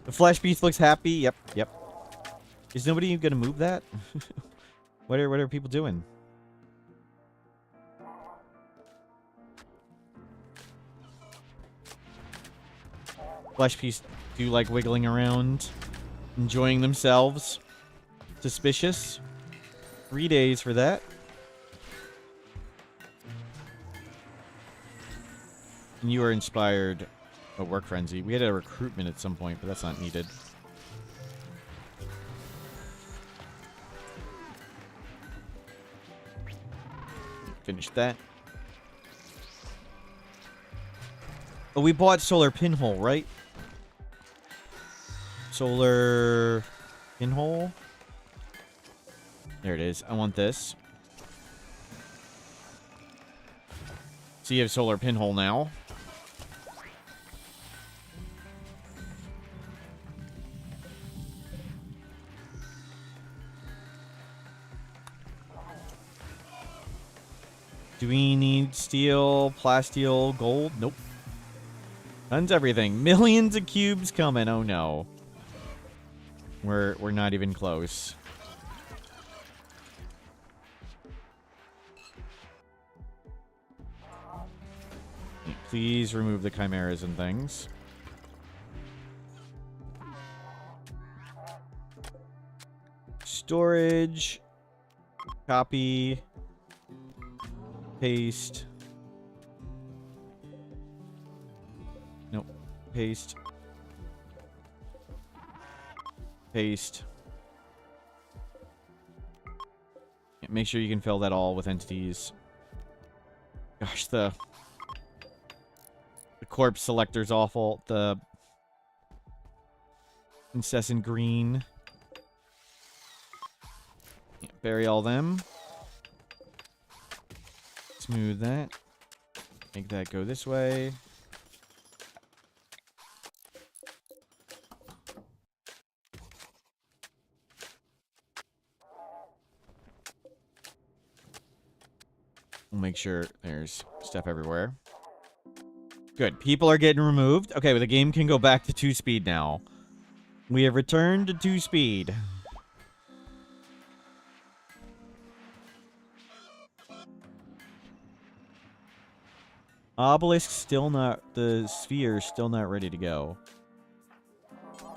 The flesh beast looks happy. Yep, yep. Is nobody gonna move that? What are people doing? Flesh beasts do like wiggling around, enjoying themselves. Suspicious. 3 days for that. And you are inspired. A work frenzy. We had a recruitment at some point, but that's not needed. Finish that. Oh, we bought solar pinhole, right? Solar pinhole. There it is. I want this. So you have solar pinhole now. Do we need steel, plasteel, gold? Nope. Tons of everything. Millions of cubes coming. Oh no. We're not even close. Please remove the chimeras and things. Storage. Copy. Paste. Nope. Paste. Paste. Yeah, make sure you can fill that all with entities. Gosh, the corpse selector's awful. The incessant green. Yeah, bury all them. Smooth that. Make that go this way. We'll make sure there's stuff everywhere. Good. People are getting removed. Okay, well, the game can go back to 2-speed now. We have returned to 2-speed. Obelisk still not... The sphere still not ready to go. Can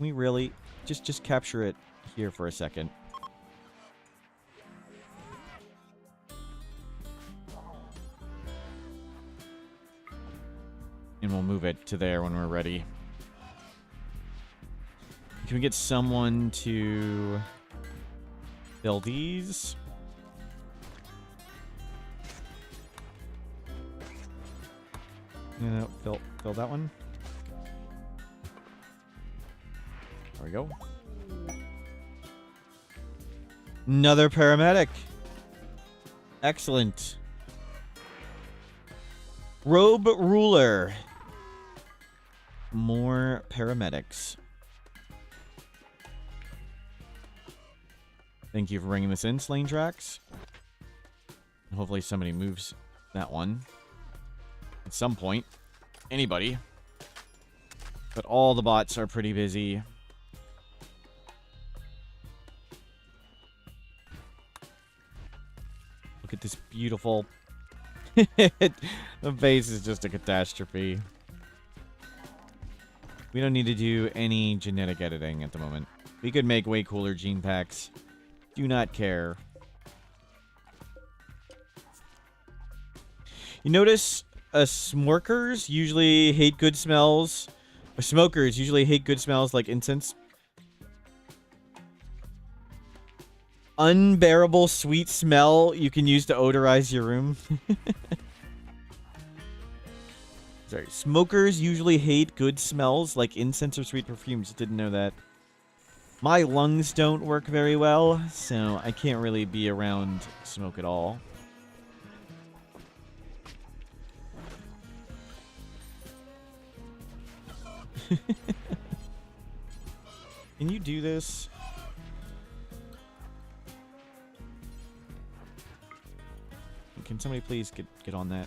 we really... Just capture it here for a second. And move it to there when we're ready. Can we get someone to fill these? No, fill that one. There we go. Another paramedic. Excellent. Robe ruler. More paramedics. Thank you for bringing this in, Slain Tracks. Hopefully somebody moves that one. At some point. Anybody. But all the bots are pretty busy. Look at this beautiful... The base is just a catastrophe. We don't need to do any genetic editing at the moment. We could make way cooler gene packs. Do not care. You notice smokers usually hate good smells. Smokers usually hate good smells like incense. Unbearable sweet smell you can use to odorize your room. Sorry. Smokers usually hate good smells like incense or sweet perfumes. Didn't know that. My lungs don't work very well, so I can't really be around smoke at all. Can you do this? Can somebody please get on that?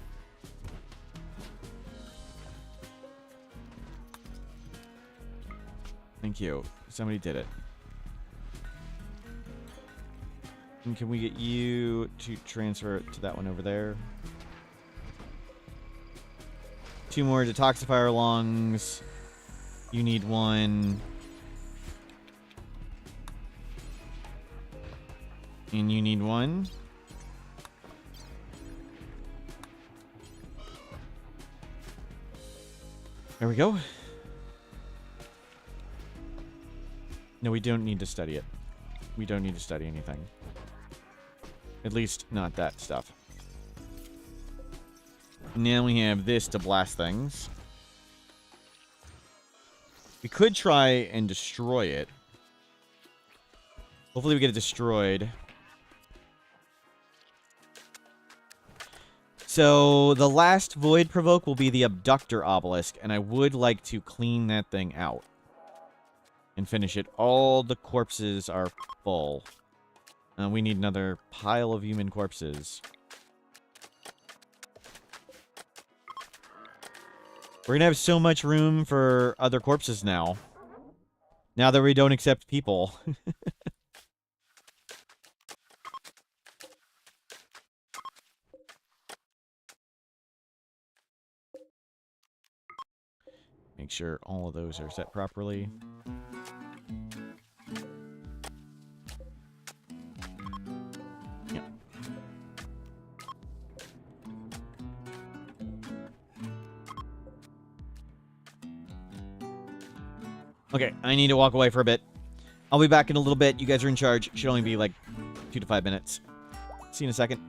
Thank you. Somebody did it. And can we get you to transfer it to that one over there? 2 more detoxifier lungs. You need 1. And you need 1. There we go. No, we don't need to study it. We don't need to study anything. At least, not that stuff. Now we have this to blast things. We could try and destroy it. Hopefully we get it destroyed. So, the last Void Provoke will be the Abductor Obelisk, and I would like to clean that thing out. And finish it. All the corpses are full. We need another pile of human corpses. We're gonna have so much room for other corpses now. Now that we don't accept people. Make sure all of those are set properly. Yeah. Okay, I need to walk away for a bit. I'll be back in a little bit. You guys are in charge. Should only be like 2 to 5 minutes. See you in a second.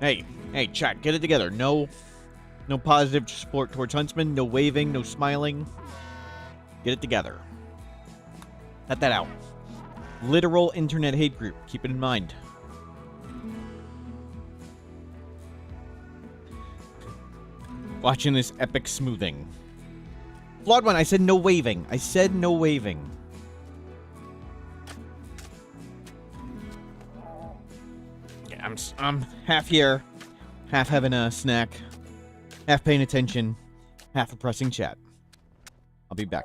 Hey, chat, get it together. No positive support towards Huntsman. No waving. No smiling. Get it together. Cut that out. Literal internet hate group. Keep it in mind. Watching this epic smoothing. Flawed one, I said no waving. I said no waving. Yeah, I'm half here, half having a snack, half paying attention, half pressing chat. I'll be back.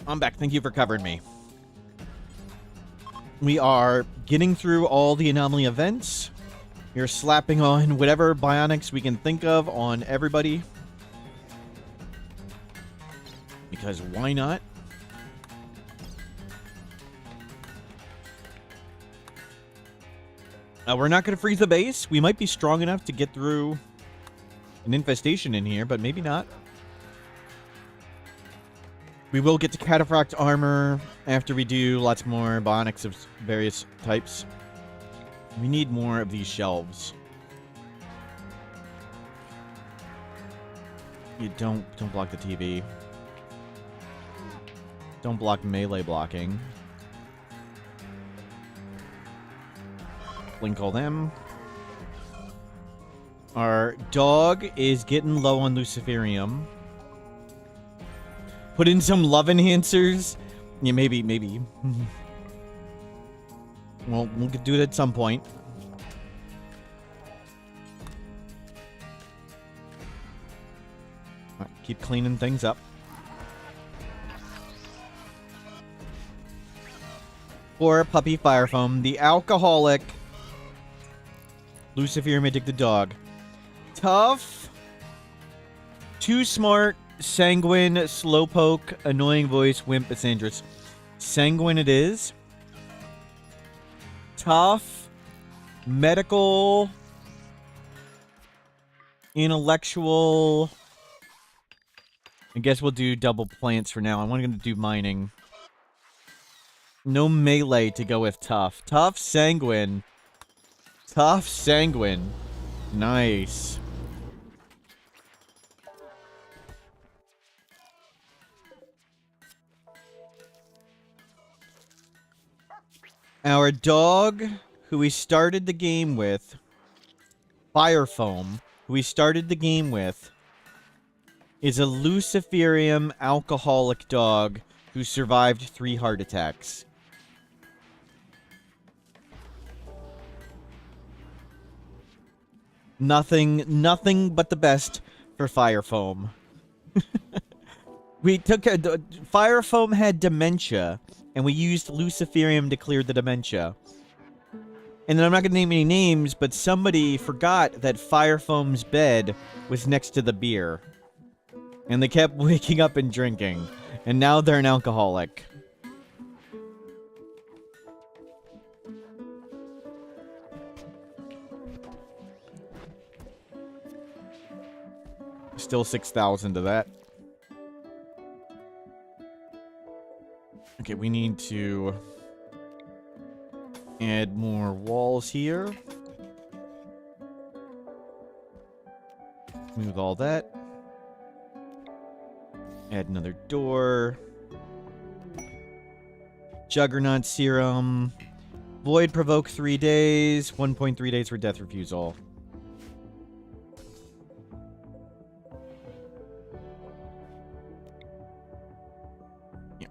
I'm back. Thank you for covering me. We are getting through all the anomaly events. You're slapping on whatever bionics we can think of on everybody. Because why not? We're not going to freeze the base. We might be strong enough to get through an infestation in here, but maybe not. We will get to cataphract armor after we do lots more bionics of various types. We need more of these shelves. You don't block the TV. Don't block melee blocking. Blink all them. Our dog is getting low on Luciferium. Put in some love enhancers. Yeah, maybe. Well, we'll do it at some point. Right, keep cleaning things up. Poor puppy Firefoam, the alcoholic Luciferium addicted dog. Tough. Too smart. Sanguine, slowpoke, annoying voice, wimp, Asandris. Sanguine it is. Tough. Medical. Intellectual. I guess we'll do double plants for now. I'm going to do mining. No melee to go with tough. Tough, sanguine. Tough, sanguine. Nice. Our dog, who we started the game with, Firefoam, who we started the game with, is a Luciferium alcoholic dog who survived 3 heart attacks. Nothing but the best for Firefoam. We took Firefoam had dementia, and we used Luciferium to clear the dementia. And then I'm not going to name any names, but somebody forgot that Firefoam's bed was next to the beer. And they kept waking up and drinking. And now they're an alcoholic. Still 6,000 to that. Okay, we need to add more walls here. Move all that. Add another door. Juggernaut serum. Void provoke 3 days. 1.3 days for death refusal.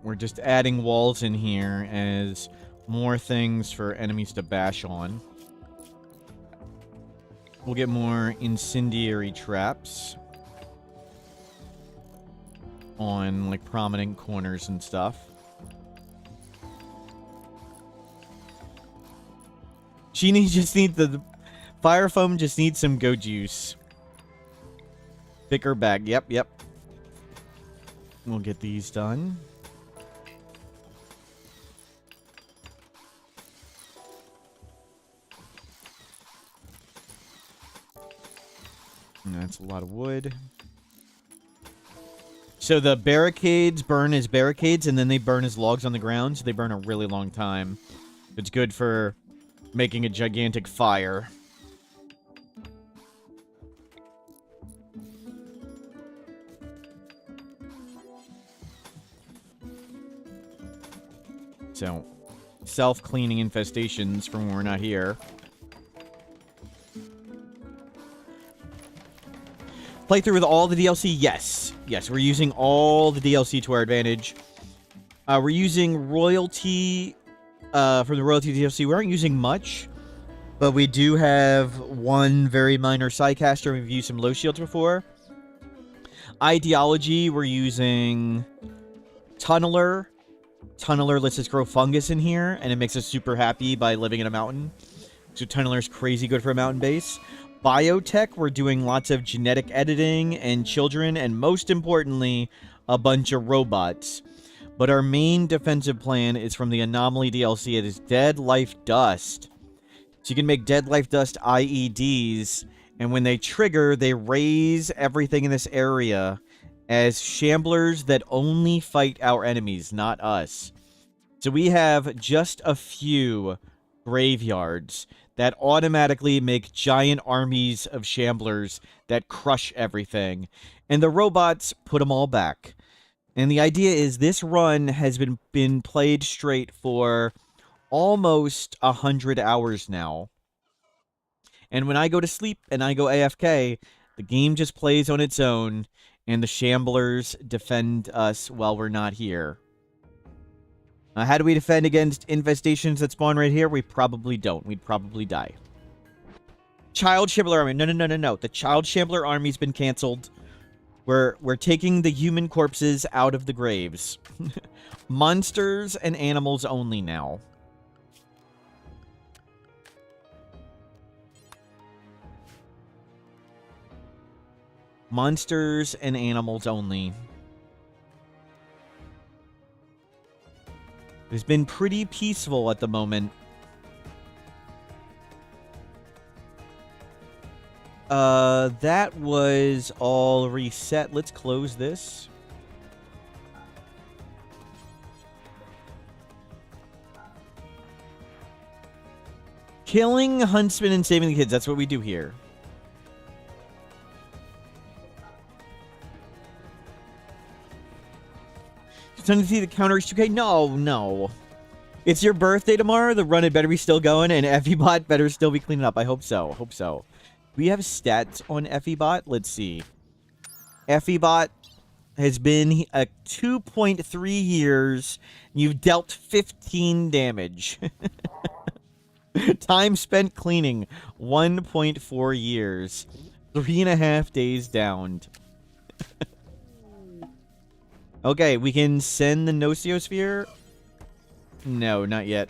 We're just adding walls in here as more things for enemies to bash on. We'll get more incendiary traps on, like, prominent corners and stuff. The Firefoam just needs some go juice. Thicker bag. Yep. We'll get these done. And that's a lot of wood. So the barricades burn as barricades, and then they burn as logs on the ground, so they burn a really long time. It's good for making a gigantic fire. So, self-cleaning infestations from when we're not here. Playthrough with all the DLC? Yes. Yes, we're using all the DLC to our advantage. We're using royalty from the royalty DLC. We aren't using much, but we do have one very minor sidecaster. We've used some low shields before. Ideology, we're using Tunneler. Tunneler lets us grow fungus in here, and it makes us super happy by living in a mountain. So Tunneler's crazy good for a mountain base. Biotech, we're doing lots of genetic editing and children, and most importantly, a bunch of robots. But our main defensive plan is from the Anomaly DLC. It is Dead Life Dust. So you can make Dead Life Dust IEDs, and when they trigger, they raise everything in this area as shamblers that only fight our enemies, not us. So we have just a few graveyards that automatically make giant armies of shamblers that crush everything. And the robots put them all back. And the idea is this run has been played straight for almost 100 hours now. And when I go to sleep and I go AFK, the game just plays on its own, and the shamblers defend us while we're not here. How do we defend against infestations that spawn right here? We probably don't. We'd probably die. Child Shambler Army. No. The Child Shambler Army's been canceled. We're taking the human corpses out of the graves. Monsters and animals only now. Monsters and animals only. It's been pretty peaceful at the moment. That was all reset. Let's close this. Killing huntsmen and saving the kids. That's what we do here. Starting to see the counter is 2K? No. It's your birthday tomorrow. The run had better be still going, and Effibot better still be cleaning up. I hope so. Hope so. We have stats on Effibot. Let's see. Effibot has been 2.3 years. You've dealt 15 damage. Time spent cleaning, 1.4 years. 3.5 days downed. Okay, we can send the Nociosphere. No, not yet.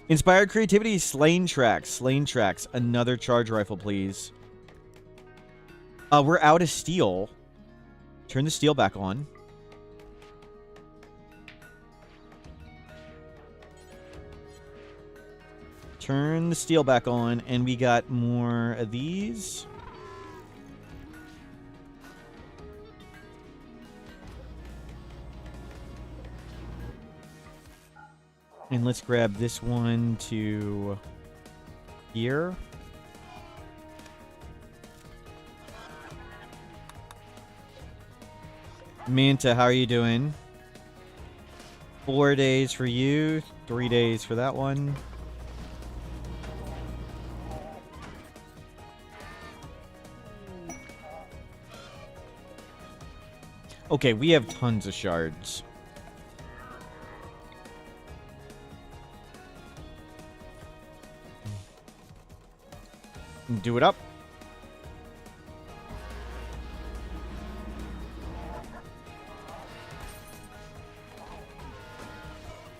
Inspired creativity, Slain Tracks. Slain Tracks. Another charge rifle, please. We're out of steel. Turn the steel back on. Turn the steel back on, and we got more of these. And let's grab this one to here. Manta, how are you doing? 4 days for you, 3 days for that one. Okay, we have tons of shards. Do it up.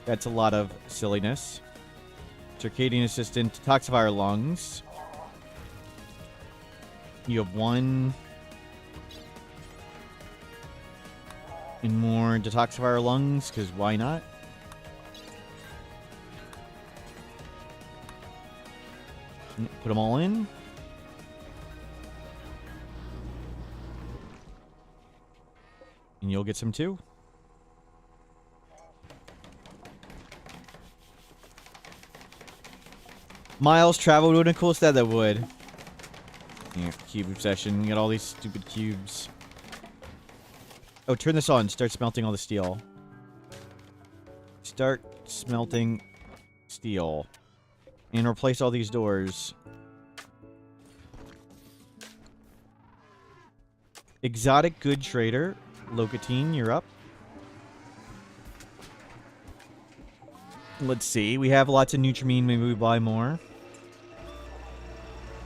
That's a lot of silliness. Circadian Assistant, detoxify our lungs. You have one. And more detoxify our lungs, because why not? Put them all in. And you'll get some too. Miles traveled with a cool stat that would. Yeah, cube obsession. We got all these stupid cubes. Oh, turn this on. Start smelting all the steel. Start smelting steel. And replace all these doors. Exotic Good Trader. Locatine, you're up. Let's see. We have lots of Nutrimine. Maybe we buy more.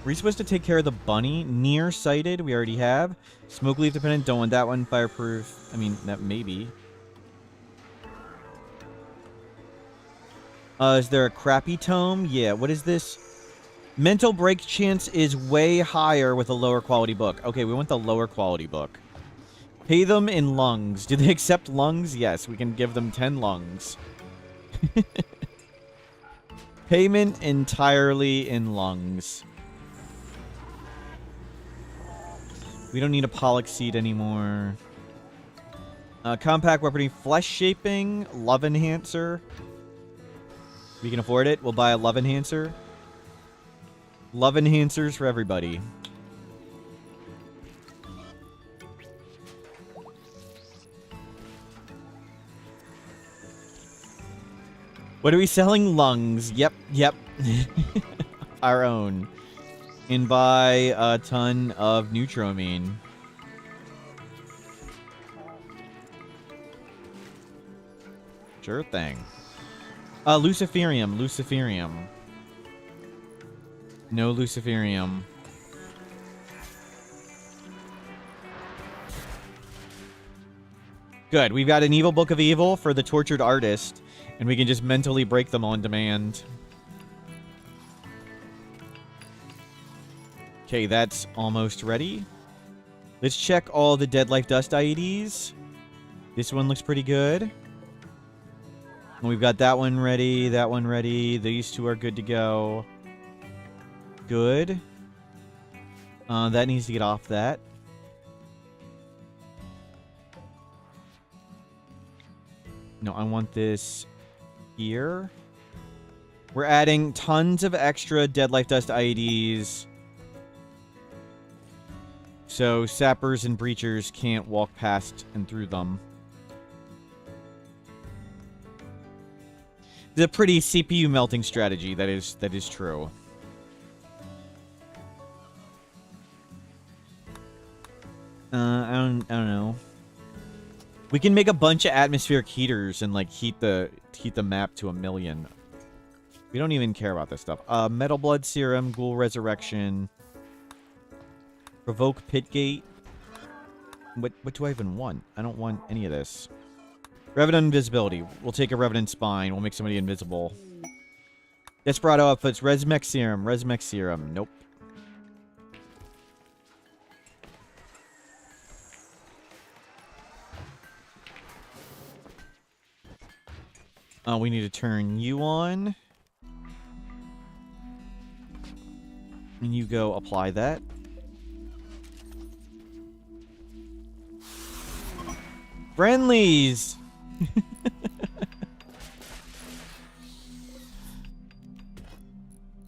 Are we supposed to take care of the bunny? Nearsighted, we already have. Smoke leaf dependent, don't want that one. Fireproof, I mean, that maybe. Is there a crappy tome? Yeah, what is this? Mental break chance is way higher with a lower quality book. Okay, we want the lower quality book. Pay them in lungs. Do they accept lungs? Yes, we can give them 10 lungs. Payment entirely in lungs. We don't need a pollock seed anymore. Compact weaponry, flesh shaping, love enhancer. We can afford it. We'll buy a love enhancer. Love enhancers for everybody. What are we selling? Lungs. Yep. Our own. And buy a ton of Nutrimine. Sure thing. Luciferium. No Luciferium. Good. We've got an Evil Book of Evil for the Tortured Artist, and we can just mentally break them on demand. Okay, that's almost ready. Let's check all the Dead Life Dust IEDs. This one looks pretty good. We've got that one ready, that one ready. These two are good to go. Good. That needs to get off that. No, I want this here. We're adding tons of extra Dead Life Dust IEDs So sappers and breachers can't walk past and through them. The pretty CPU melting strategy, that is true. I don't know. We can make a bunch of atmospheric heaters and like heat the map to 1,000,000. We don't even care about this stuff. Metal Blood Serum, Ghoul Resurrection, Provoke Pitgate. What do I even want? I don't want any of this. Revenant Invisibility. We'll take a Revenant Spine. We'll make somebody invisible. Desperado Outfits. Resmec Serum. Resmec Serum. Nope. We need to turn you on. And you go apply that. Friendlies!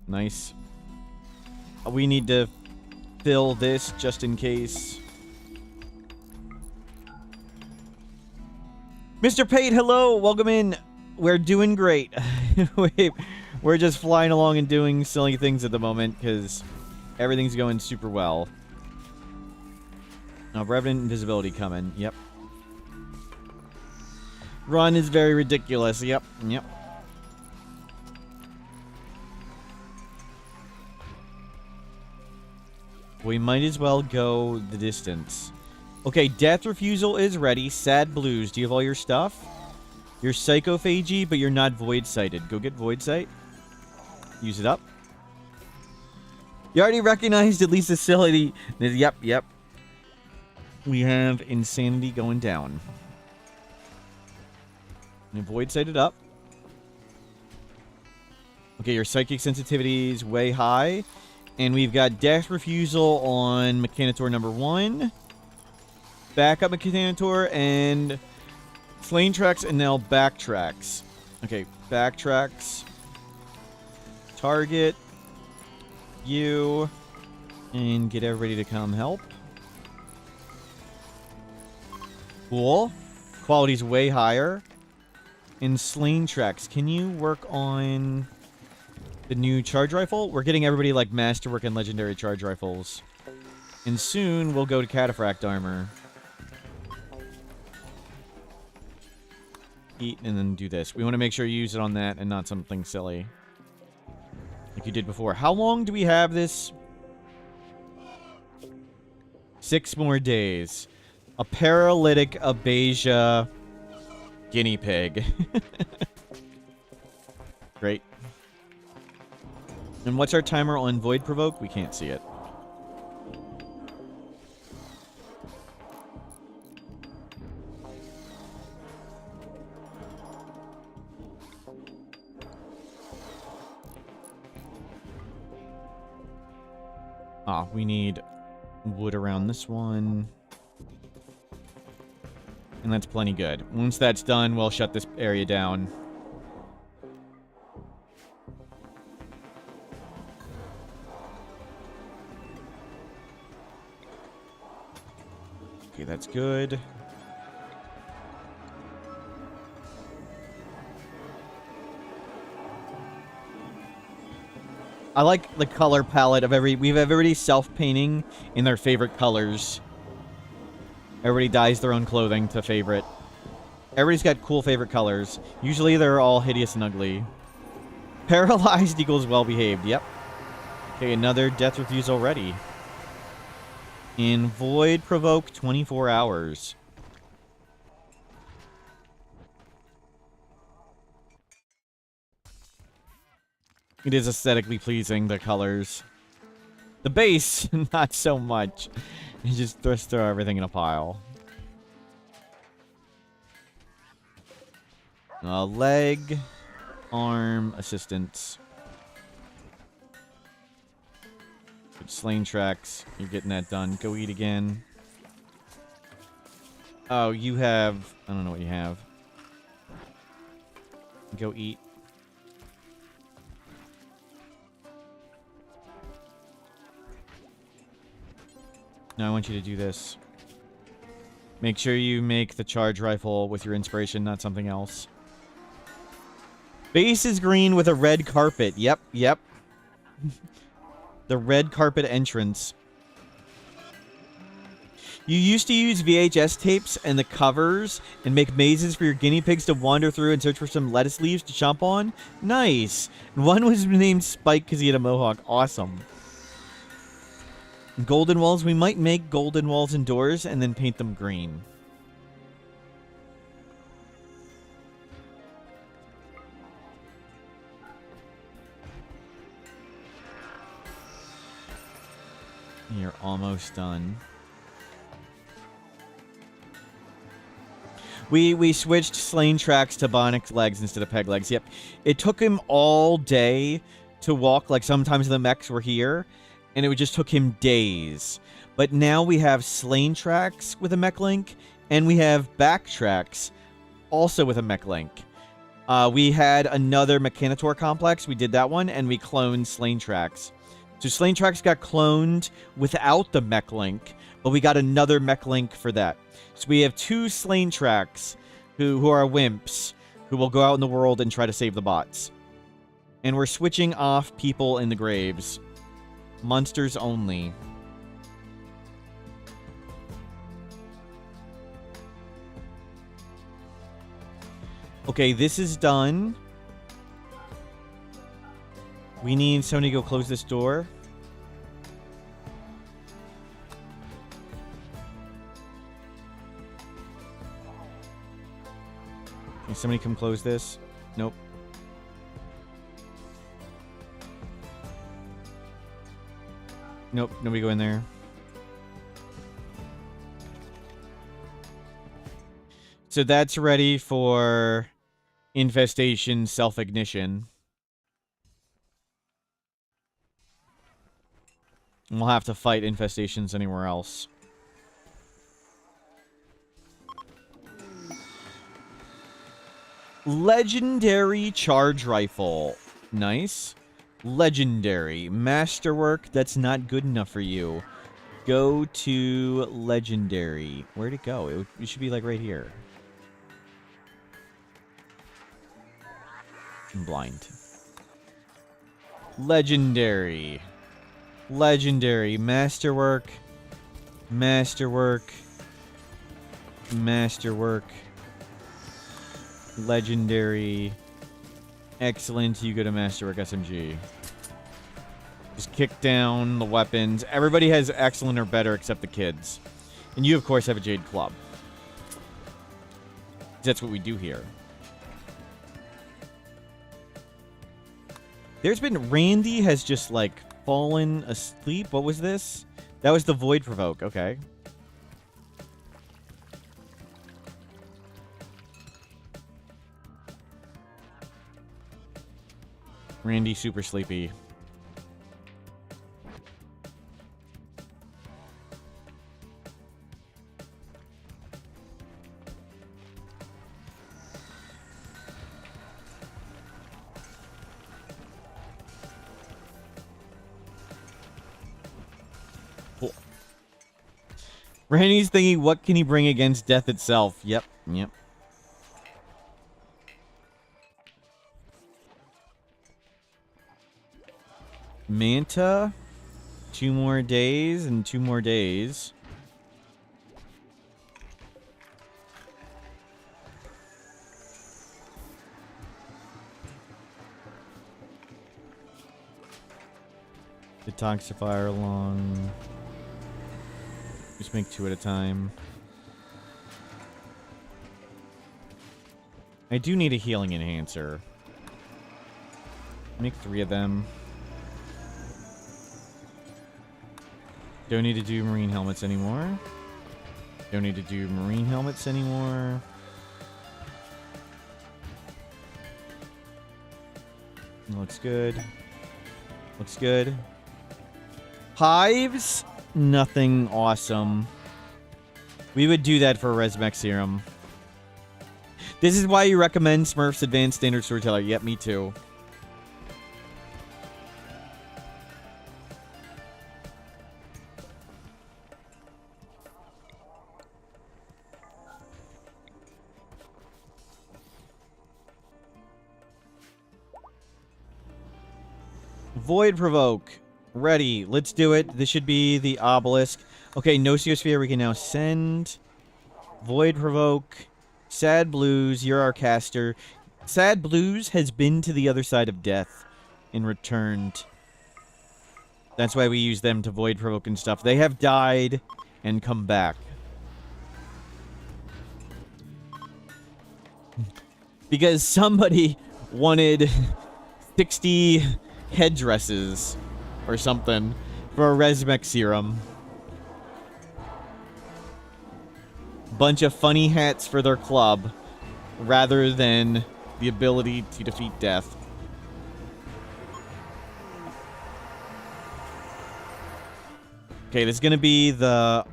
Nice. We need to fill this just in case. Mr. Pate, hello! Welcome in. We're doing great. We're just flying along and doing silly things at the moment because everything's going super well. Revenant Invisibility coming. Yep. Run is very ridiculous. Yep. Yep. We might as well go the distance. Okay, Death Refusal is ready. Sad Blues. Do you have all your stuff? You're Psychophagy, but you're not Void Sighted. Go get Void Sight. Use it up. You already recognized at least Facility. Yep, yep. We have Insanity going down. And Void Sighted up. Okay, your Psychic Sensitivity is way high. And we've got Death Refusal on Mechanitor number 1. Backup Mechanitor and Flame Tracks and now Backtracks. Okay, Backtracks. Target. You. And get everybody to come help. Cool. Quality's way higher. And Slain Tracks. Can you work on the new charge rifle? We're getting everybody like masterwork and legendary charge rifles. And soon we'll go to Cataphract Armor. Eat and then do this. We want to make sure you use it on that and not something silly like you did before. How long do we have this? 6 more days. A paralytic Abasia guinea pig. Great. And what's our timer on Void Provoke? We can't see it. We need wood around this one. And that's plenty good. Once that's done, we'll shut this area down. Okay, that's good. I like the color palette of we have everybody self-painting in their favorite colors. Everybody dyes their own clothing to favorite. Everybody's got cool favorite colors. Usually they're all hideous and ugly. Paralyzed equals well-behaved. Yep. Okay, another Death Refusal ready. And Void Provoke 24 hours. It is aesthetically pleasing, the colors. The base, not so much. You just throw everything in a pile. Leg, arm, assistance. Slain Tracks. You're getting that done. Go eat again. Oh, you have... I don't know what you have. Go eat. No, I want you to do this. Make sure you make the charge rifle with your inspiration, not something else. Base is green with a red carpet. Yep, yep. The red carpet entrance. You used to use VHS tapes and the covers and make mazes for your guinea pigs to wander through and search for some lettuce leaves to chomp on? Nice. One was named Spike because he had a mohawk. Awesome. Golden walls. We might make golden walls and doors and then paint them green. You're almost done. We switched Slain Tracks to Bionic legs instead of peg legs. Yep. It took him all day to walk. Like, sometimes the mechs were here, and it just took him days. But now we have Slain Tracks with a mech link, and we have Backtracks also with a mech link. We had another Mechanitor complex. We did that one, and we cloned Slain Tracks. So Slain Tracks got cloned without the mech link, but we got another mech link for that. So we have 2 Slain Tracks who are wimps who will go out in the world and try to save the bots. And we're switching off people in the graves. Monsters only. Okay, this is done. We need somebody to go close this door. Can somebody come close this? Nope. Nope, nobody go in there. So that's ready for infestation self-ignition. And we'll have to fight infestations anywhere else. Legendary charge rifle. Nice. Legendary. Masterwork, that's not good enough for you. Go to legendary. Where'd it go? It should be like right here. I'm blind. Legendary. Legendary. Masterwork. Masterwork. Masterwork. Legendary. Excellent. You go to Masterwork SMG. Just kick down the weapons. Everybody has excellent or better except the kids. And you, of course, have a Jade Club. That's what we do here. There's been... Randy has just, like, fallen asleep. What was this? That was the Void Provoke. Okay. Randy super sleepy. Cool. Randy's thinking, what can he bring against death itself? Yep, yep. Manta, 2 more days and 2 more days. Detoxifier along. Just make 2 at a time. I do need a healing enhancer. Make 3 of them. Don't need to do marine helmets anymore. Don't need to do marine helmets anymore. Looks good. Looks good. Hives? Nothing awesome. We would do that for a Resmec serum. This is why you recommend Smurfs Advanced Standard Storyteller. Yep, me too. Void Provoke. Ready. Let's do it. This should be the obelisk. Okay, Nociosphere we can now send. Void Provoke. Sad Blues, you're our caster. Sad Blues has been to the other side of death and returned. That's why we use them to Void Provoke and stuff. They have died and come back. Because somebody wanted 60 headdresses or something for a Resmec serum. Bunch of funny hats for their club rather than the ability to defeat death. Okay, this is going to be the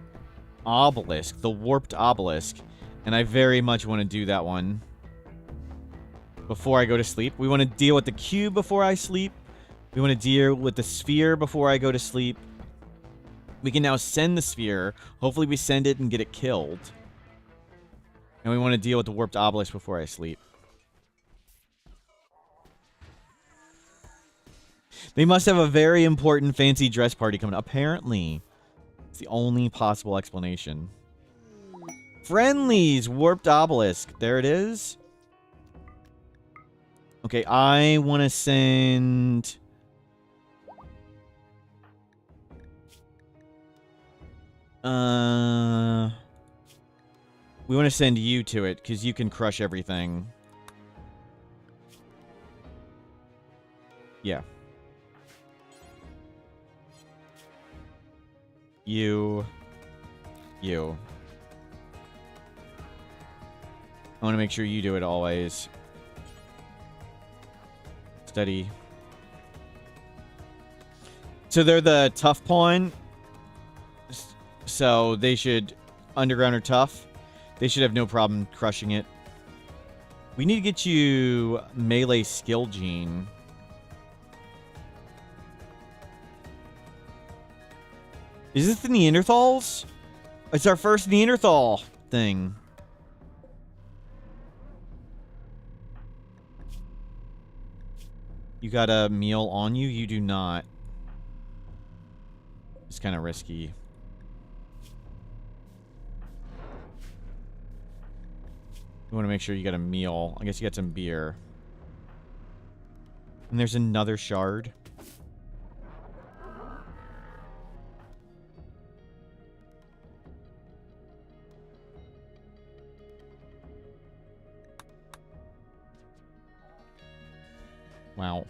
obelisk, the warped obelisk, and I very much want to do that one before I go to sleep. We want to deal with the cube before I sleep. We want to deal with the sphere before I go to sleep. We can now send the sphere. Hopefully we send it and get it killed. And we want to deal with the warped obelisk before I sleep. They must have a very important fancy dress party coming up. Apparently. It's the only possible explanation. Friendlies! Warped obelisk. There it is. Okay, I want to send... We want to send you to it, because you can crush everything. Yeah. You. I want to make sure you do it always. Steady. So they're the tough pawn. So they should... Underground or tough. They should have no problem crushing it. We need to get you melee skill gene. Is this the Neanderthals? It's our first Neanderthal thing. You got a meal on you? You do not. It's kind of risky. You want to make sure you got a meal. I guess you got some beer. And there's another shard. Wow.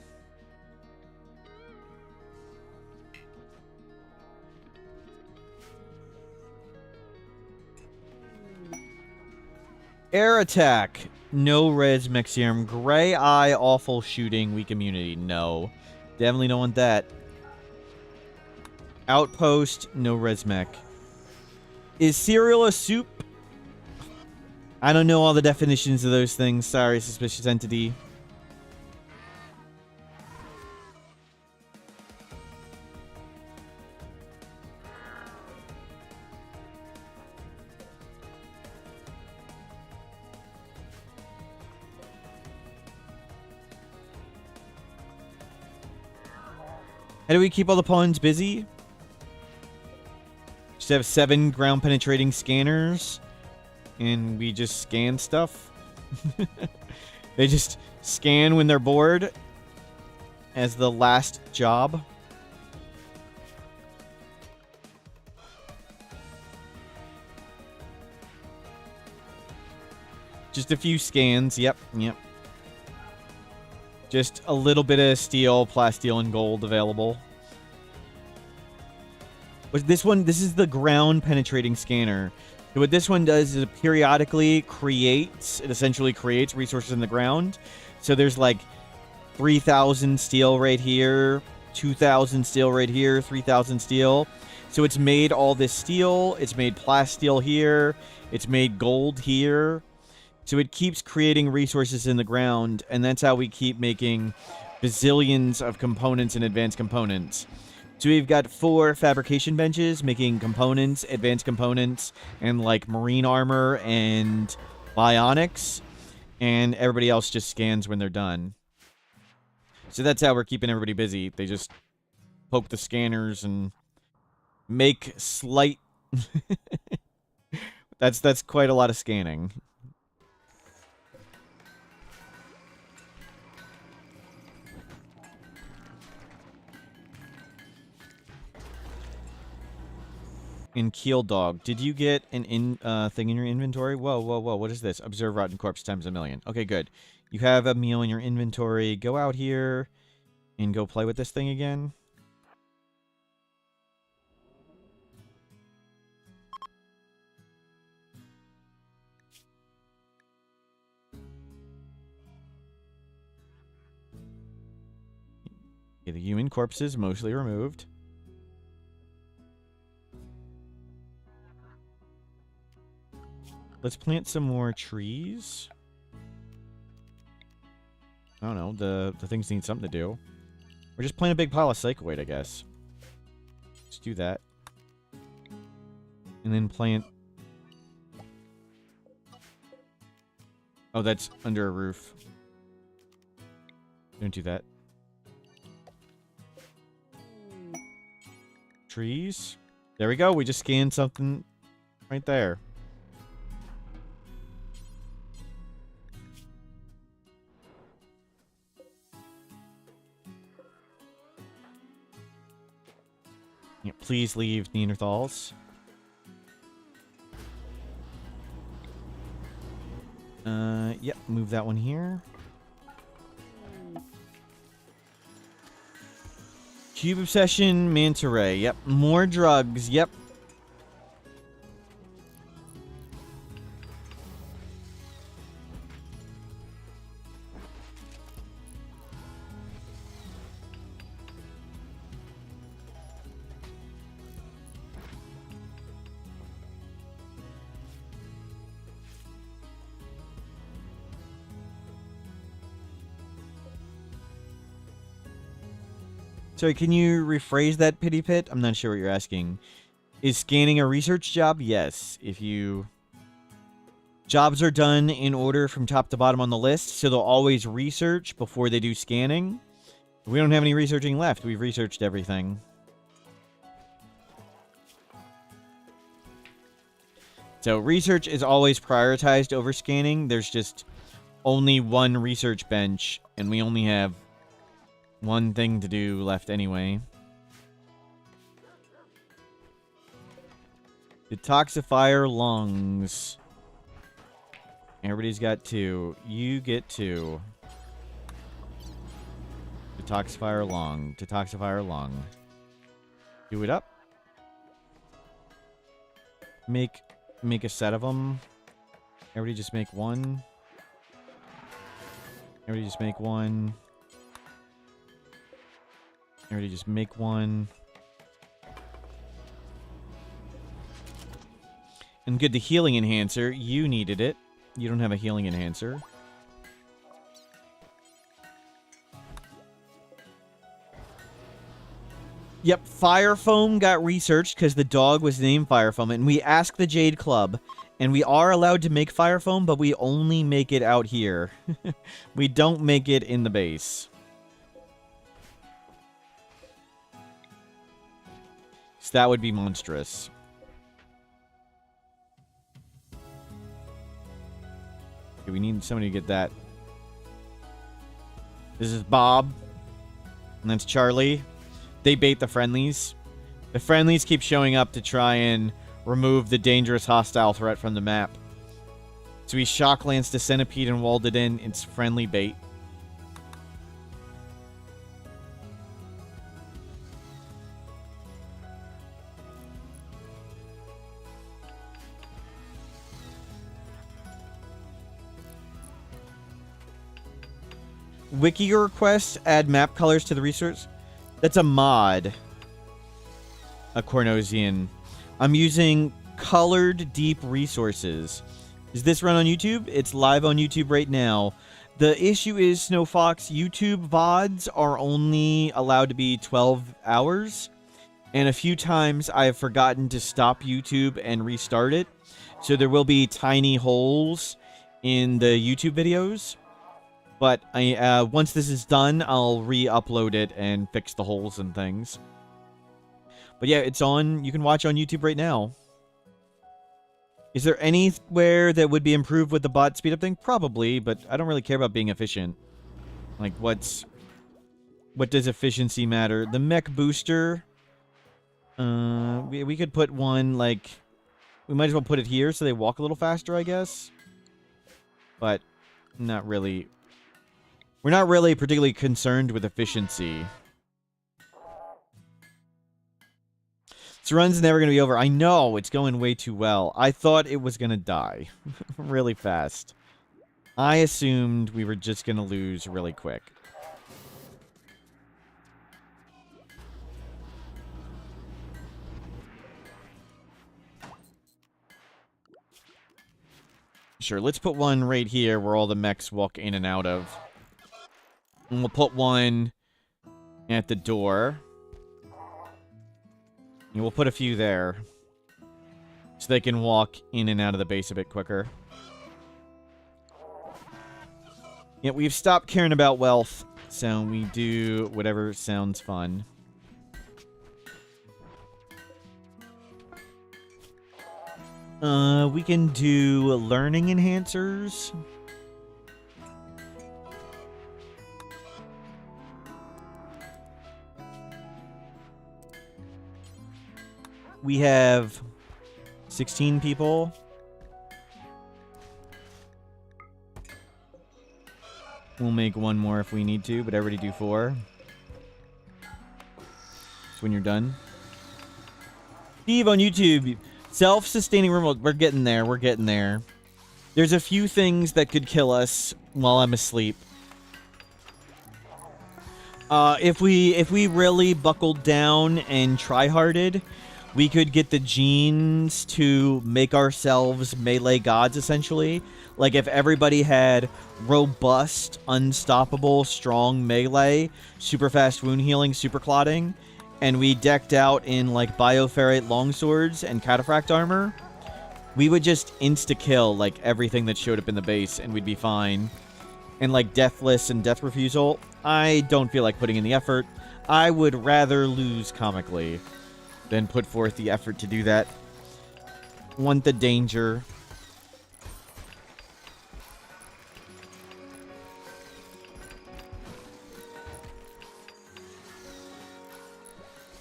Air attack. No res mexium. Gray eye, awful shooting, weak immunity. No. Definitely don't want that. Outpost, no res mech. Is cereal a soup? I don't know all the definitions of those things. Sorry, suspicious entity. How do we keep all the pawns busy? Just have 7 ground penetrating scanners. And we just scan stuff. They just scan when they're bored. As the last job. Just a few scans. Yep. Just a little bit of steel, plasteel, and gold available. But this is the ground penetrating scanner. So what this one does is it periodically essentially creates resources in the ground. So there's like 3,000 steel right here, 2,000 steel right here, 3,000 steel. So it's made all this steel, it's made plasteel here, it's made gold here. So it keeps creating resources in the ground, and that's how we keep making bazillions of components and advanced components. So we've got 4 fabrication benches making components, advanced components, and like marine armor and bionics, and everybody else just scans when they're done. So that's how we're keeping everybody busy. They just poke the scanners and make slight... That's quite a lot of scanning. In Keel Dog, did you get an thing in your inventory? Whoa, whoa, whoa, what is this? Observe rotten corpse times 1,000,000. Okay, good. You have a meal in your inventory. Go out here and go play with this thing again. Okay, the human corpses mostly removed. Let's plant some more trees. I don't know. The things need something to do. Or just plant a big pile of cycloid, I guess. Let's do that. And then plant... Oh, that's under a roof. Don't do that. Trees. There we go. We just scanned something right there. Yeah, please leave Neanderthals. Yep, move that one here. Cube Obsession, Manta Ray. Yep, more drugs. Yep. Sorry, can you rephrase that, Pity Pit? I'm not sure what you're asking. Is scanning a research job? Yes. If you... Jobs are done in order from top to bottom on the list, so they'll always research before they do scanning. We don't have any researching left. We've researched everything. So research is always prioritized over scanning. There's just only one research bench, and we only have one thing to do left anyway. Detoxifier lungs. Everybody's got 2. You get 2. Detoxifier lung. Detoxifier lung. Do it up. Make a set of them. Everybody just make 1. Everybody just make 1. Everybody just make 1. And good, the healing enhancer. You needed it. You don't have a healing enhancer. Yep, Fire Foam got researched because the dog was named Fire Foam. And we asked the Jade Club. And we are allowed to make Fire Foam, but we only make it out here. We don't make it in the base. So that would be monstrous. Okay, we need somebody to get that. This is Bob. And that's Charlie. They bait the friendlies. The friendlies keep showing up to try and remove the dangerous hostile threat from the map. So he shock lanced a centipede and walled it in. It's friendly bait. Wiki request, add map colors to the research. That's a mod. A Cornosian. I'm using colored deep resources. Is this run on YouTube? It's live on YouTube right now. The issue is, Snowfox, YouTube VODs are only allowed to be 12 hours. And a few times I have forgotten to stop YouTube and restart it. So there will be tiny holes in the YouTube videos. But once this is done, I'll re-upload it and fix the holes and things. But yeah, it's on. You can watch on YouTube right now. Is there anywhere that would be improved with the bot speed up thing? Probably, but I don't really care about being efficient. Like, what does efficiency matter? The mech booster. We could put one, like, we might as well put it here so they walk a little faster, I guess. But not really. We're not really particularly concerned with efficiency. This run's never going to be over. I know, it's going way too well. I thought it was going to die really fast. I assumed we were just going to lose really quick. Sure, let's put one right here where all the mechs walk in and out of. And we'll put one at the door. And we'll put a few there. So they can walk in and out of the base a bit quicker. Yeah, we've stopped caring about wealth. So we do whatever sounds fun. We can do learning enhancers. We have 16 people. We'll make one more if we need to, but I already do 4. So when you're done. Steve on YouTube. Self-sustaining Rimworld. We're getting there. We're getting there. There's a few things that could kill us while I'm asleep. If we really buckled down and try-harded, we could get the genes to make ourselves melee gods, essentially. Like, if everybody had robust, unstoppable, strong melee, super fast wound healing, super clotting, and we decked out in, like, bioferrite longswords and cataphract armor, we would just insta-kill, like, everything that showed up in the base, and we'd be fine. And, like, Deathless and Death Refusal, I don't feel like putting in the effort. I would rather lose comically than put forth the effort to do that. Want the danger.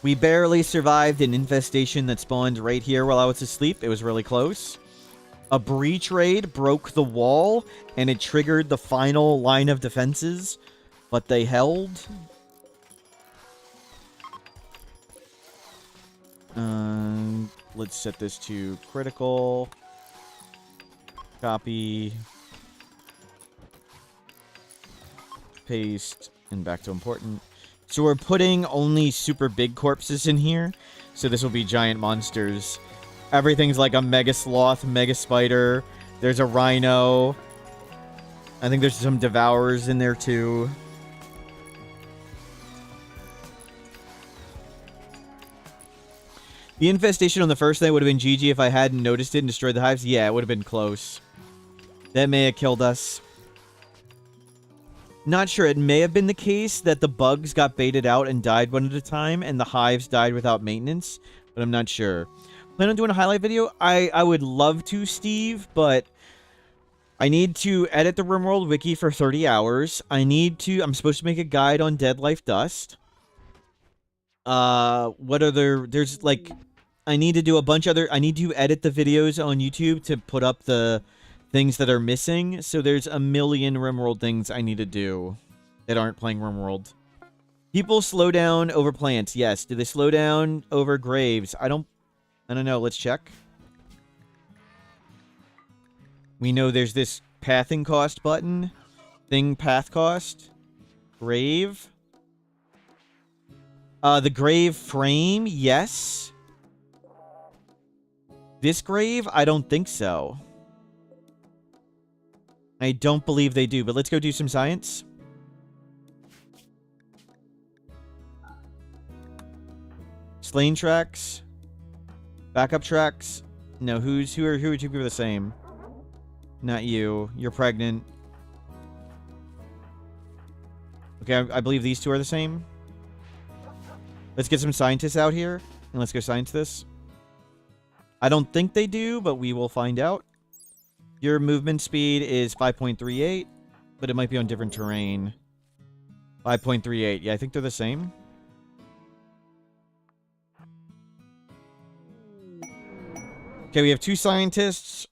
We barely survived an infestation that spawned right here while I was asleep. It was really close. A breach raid broke the wall, and it triggered the final line of defenses, but they held. Let's set this to critical. Copy. Paste. And back to important. So we're putting only super big corpses in here. So this will be giant monsters. Everything's like a mega sloth, mega spider. There's a rhino. I think there's some devourers in there too. The infestation on the first night would have been GG if I hadn't noticed it and destroyed the hives. Yeah, it would have been close. That may have killed us. Not sure. It may have been the case that the bugs got baited out and died one at a time, and the hives died without maintenance, but I'm not sure. Plan on doing a highlight video? I would love to, Steve, but I need to edit the Rimworld wiki for 30 hours. I'm supposed to make a guide on Dead Life Dust. There's like, I need to do a bunch I need to edit the videos on YouTube to put up the things that are missing. So there's a million Rimworld things I need to do that aren't playing Rimworld. People slow down over plants. Yes. Do they slow down over graves? I don't know. Let's check. We know there's this pathing cost button. Thing path cost. Grave. The grave frame, yes. This grave, I don't think so. I don't believe they do, but let's go do some science. Slain tracks. Backup tracks. No, who are 2 people the same? Not you. You're pregnant. Okay, I believe these two are the same. Let's get some scientists out here, and let's go science this. I don't think they do, but we will find out. Your movement speed is 5.38, but it might be on different terrain. 5.38. Yeah, I think they're the same. Okay, we have 2 scientists.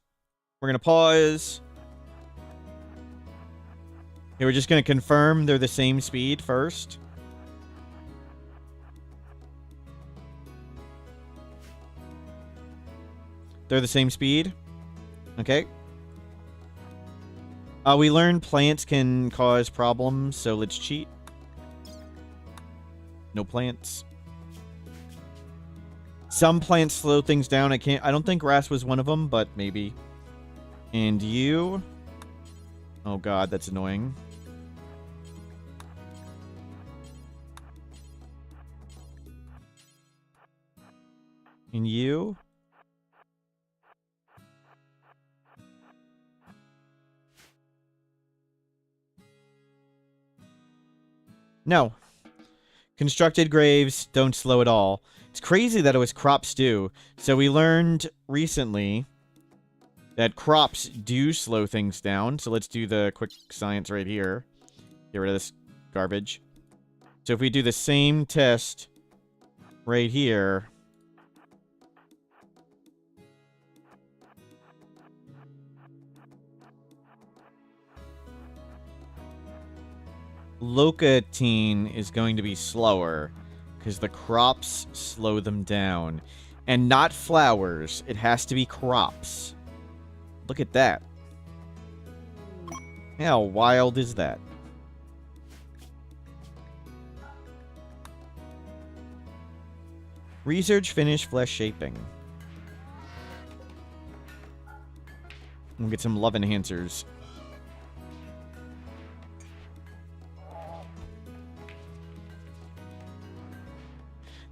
We're going to pause. Okay, we're just going to confirm they're the same speed first. They're the same speed. Okay. We learned plants can cause problems, so let's cheat. No plants. Some plants slow things down. I don't think grass was one of them, but maybe. And you? Oh god, that's annoying. And you? No. Constructed graves don't slow at all. It's crazy that it was crops do. So we learned recently that crops do slow things down. So let's do the quick science right here. Get rid of this garbage. So if we do the same test right here... Locatine is going to be slower because the crops slow them down. And not flowers. It has to be crops. Look at that. How wild is that? Research finish flesh shaping. We'll get some love enhancers.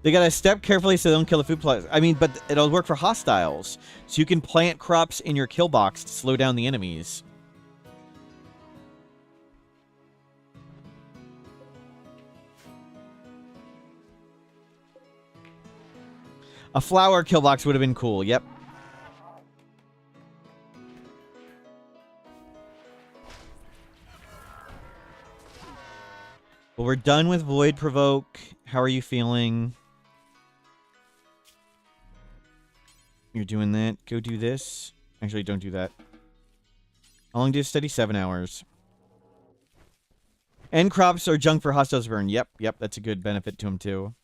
They gotta step carefully so they don't kill the food plot. I mean, but it'll work for hostiles. So you can plant crops in your kill box to slow down the enemies. A flower kill box would have been cool, yep. Well, we're done with Void Provoke. How are you feeling? You're doing that. Go do this. Actually, don't do that. How long do you study? 7 hours. End crops are junk for hostiles to burn. Yep, that's a good benefit to him, too.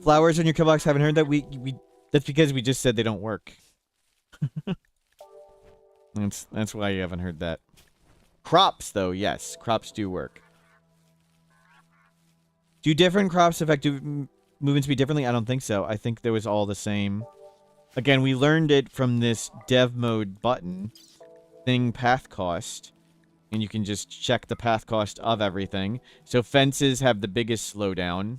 Flowers in your kill box, haven't heard that? That's because we just said they don't work. That's why you haven't heard that. Crops, though, yes. Crops do work. Do different crops affect movement speed differently? I don't think so. I think there was all the same. Again, we learned it from this dev mode button. Thing path cost. And you can just check the path cost of everything. So fences have the biggest slowdown.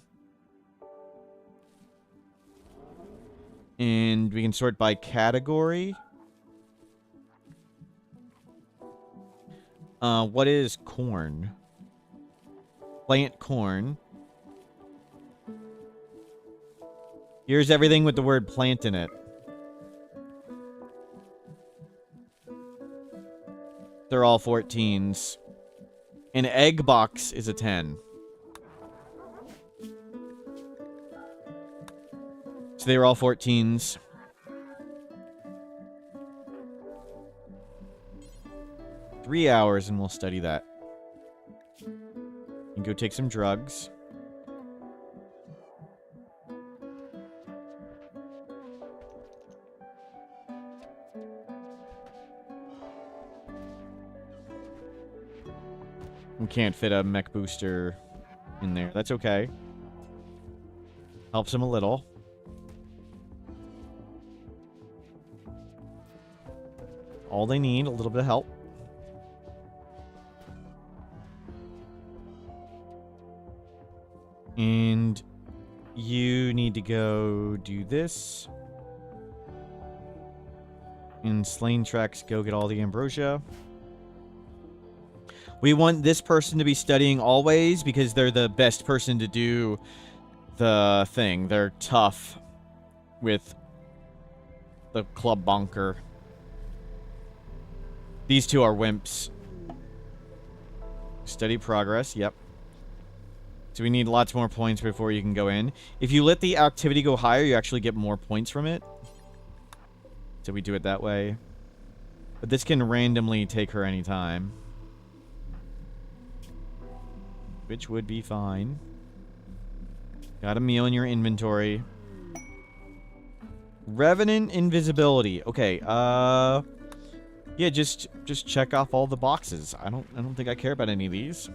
And we can sort by category. What is corn? Plant corn. Here's everything with the word plant in it. They're all 14s. An egg box is a 10. So they were all 14s. Three hours and we'll study that. You can go take some drugs. We can't fit a mech booster in there. That's okay. Helps him a little. All they need, a little bit of help. And you need to go do this. In Slain Tracks, go get all the ambrosia. We want this person to be studying always because they're the best person to do the thing. They're tough with the club bonker. These two are wimps. Steady progress, yep. So we need lots more points before you can go in. If you let the activity go higher, you actually get more points from it. So we do it that way. But this can randomly take her anytime. Which would be fine. Got a meal in your inventory. Revenant invisibility. Okay, yeah, just check off all the boxes. I don't think I care about any of these.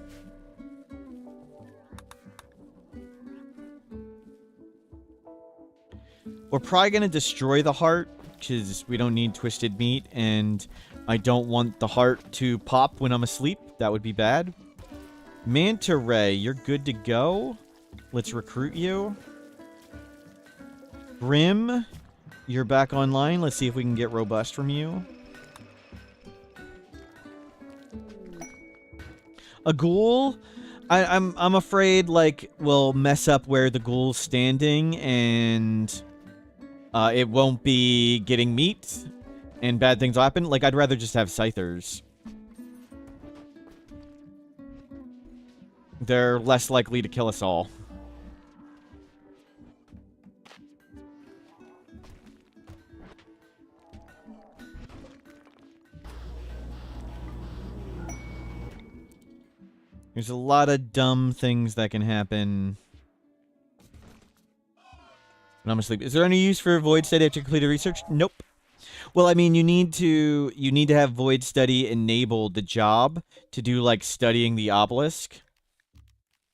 We're probably gonna destroy the heart because we don't need twisted meat, and I don't want the heart to pop when I'm asleep. That would be bad. Manta Ray, you're good to go. Let's recruit you. Grim, you're back online. Let's see if we can get robust from you. A ghoul, I'm afraid like we'll mess up where the ghoul's standing, and it won't be getting meat, and bad things will happen. Like, I'd rather just have scythers. They're less likely to kill us all. There's a lot of dumb things that can happen when I'm asleep. Is there any use for Void Study after completed research? Nope. Well, I mean, you need to have Void Study enabled the job to do, like, studying the obelisk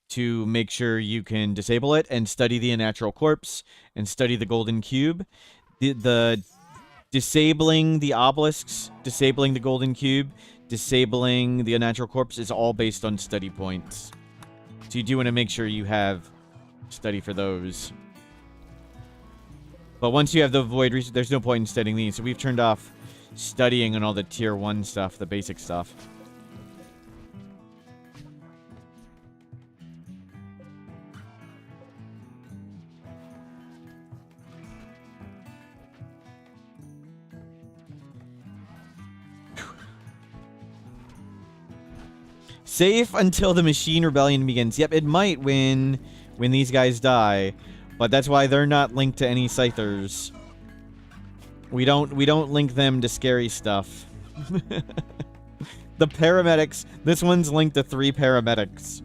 to make sure you can disable it, and study the unnatural corpse, and study the golden cube. The disabling the obelisks, disabling the golden cube, disabling the unnatural corpse is all based on study points. So you do want to make sure you have study for those. But once you have the void research, there's no point in studying these. So we've turned off studying on all the tier 1 stuff, the basic stuff. Safe until the machine rebellion begins. Yep, it might when these guys die, but that's why they're not linked to any scythers. We don't link them to scary stuff. The paramedics. This one's linked to 3 paramedics.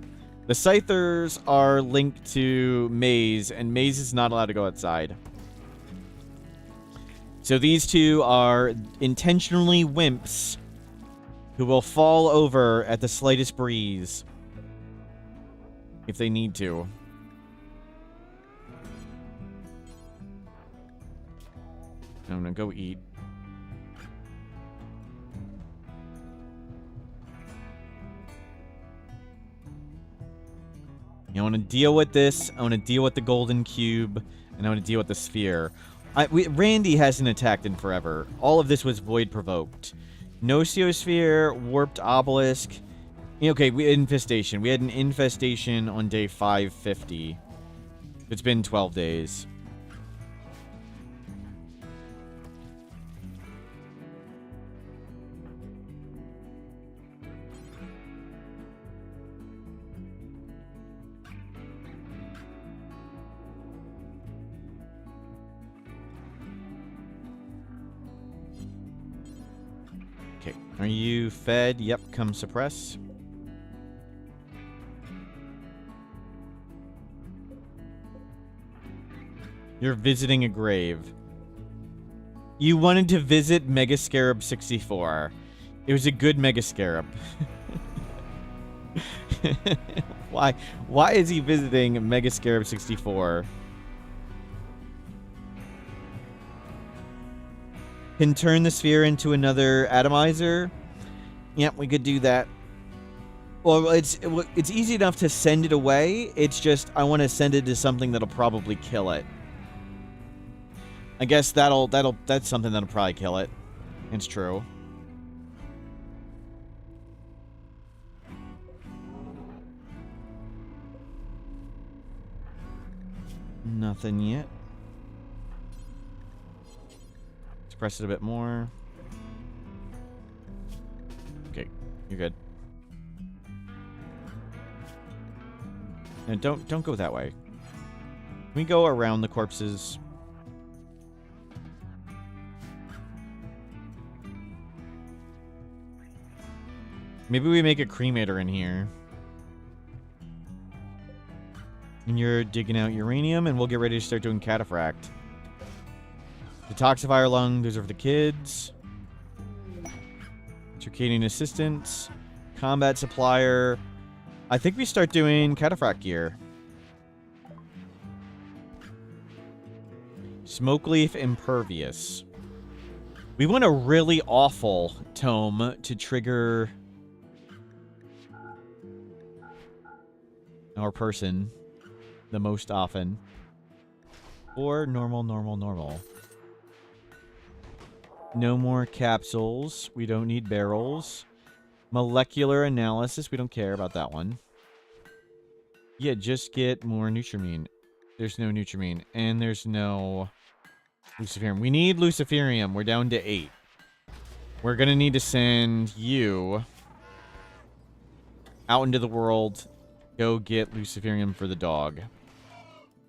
The scythers are linked to Maze, and Maze is not allowed to go outside. So these two are intentionally wimps who will fall over at the slightest breeze if they need to. I'm gonna go eat. I want to deal with this. I want to deal with the golden cube, and I want to deal with the sphere. Randy hasn't attacked in forever. All of this was void provoked. Nociosphere, warped obelisk. Okay, infestation. We had an infestation on day 550. It's been 12 days. Are you fed? Yep, come suppress. You're visiting a grave. You wanted to visit Mega Scarab 64. It was a good Mega Scarab. Why? Why is he visiting Mega Scarab 64? Can turn the sphere into another atomizer. Yep, we could do that. Well, it's easy enough to send it away. It's just I want to send it to something that'll probably kill it. I guess that's something that'll probably kill it. It's true. Nothing yet. Let's press it a bit more. Okay, you're good. And don't go that way. Can we go around the corpses? Maybe we make a cremator in here. And you're digging out uranium, and we'll get ready to start doing cataphract. Detoxifier lung, those are for the kids. Circadian assistance. Combat supplier. I think we start doing cataphract gear. Smoke leaf impervious. We want a really awful tome to trigger our person the most often. Or normal, normal, normal. No more capsules. We don't need barrels. Molecular analysis. We don't care about that one. Yeah, just get more Nutrimine. There's no Nutrimine. And there's no Luciferium. We need Luciferium. We're down to 8. We're going to need to send you out into the world. Go get Luciferium for the dog.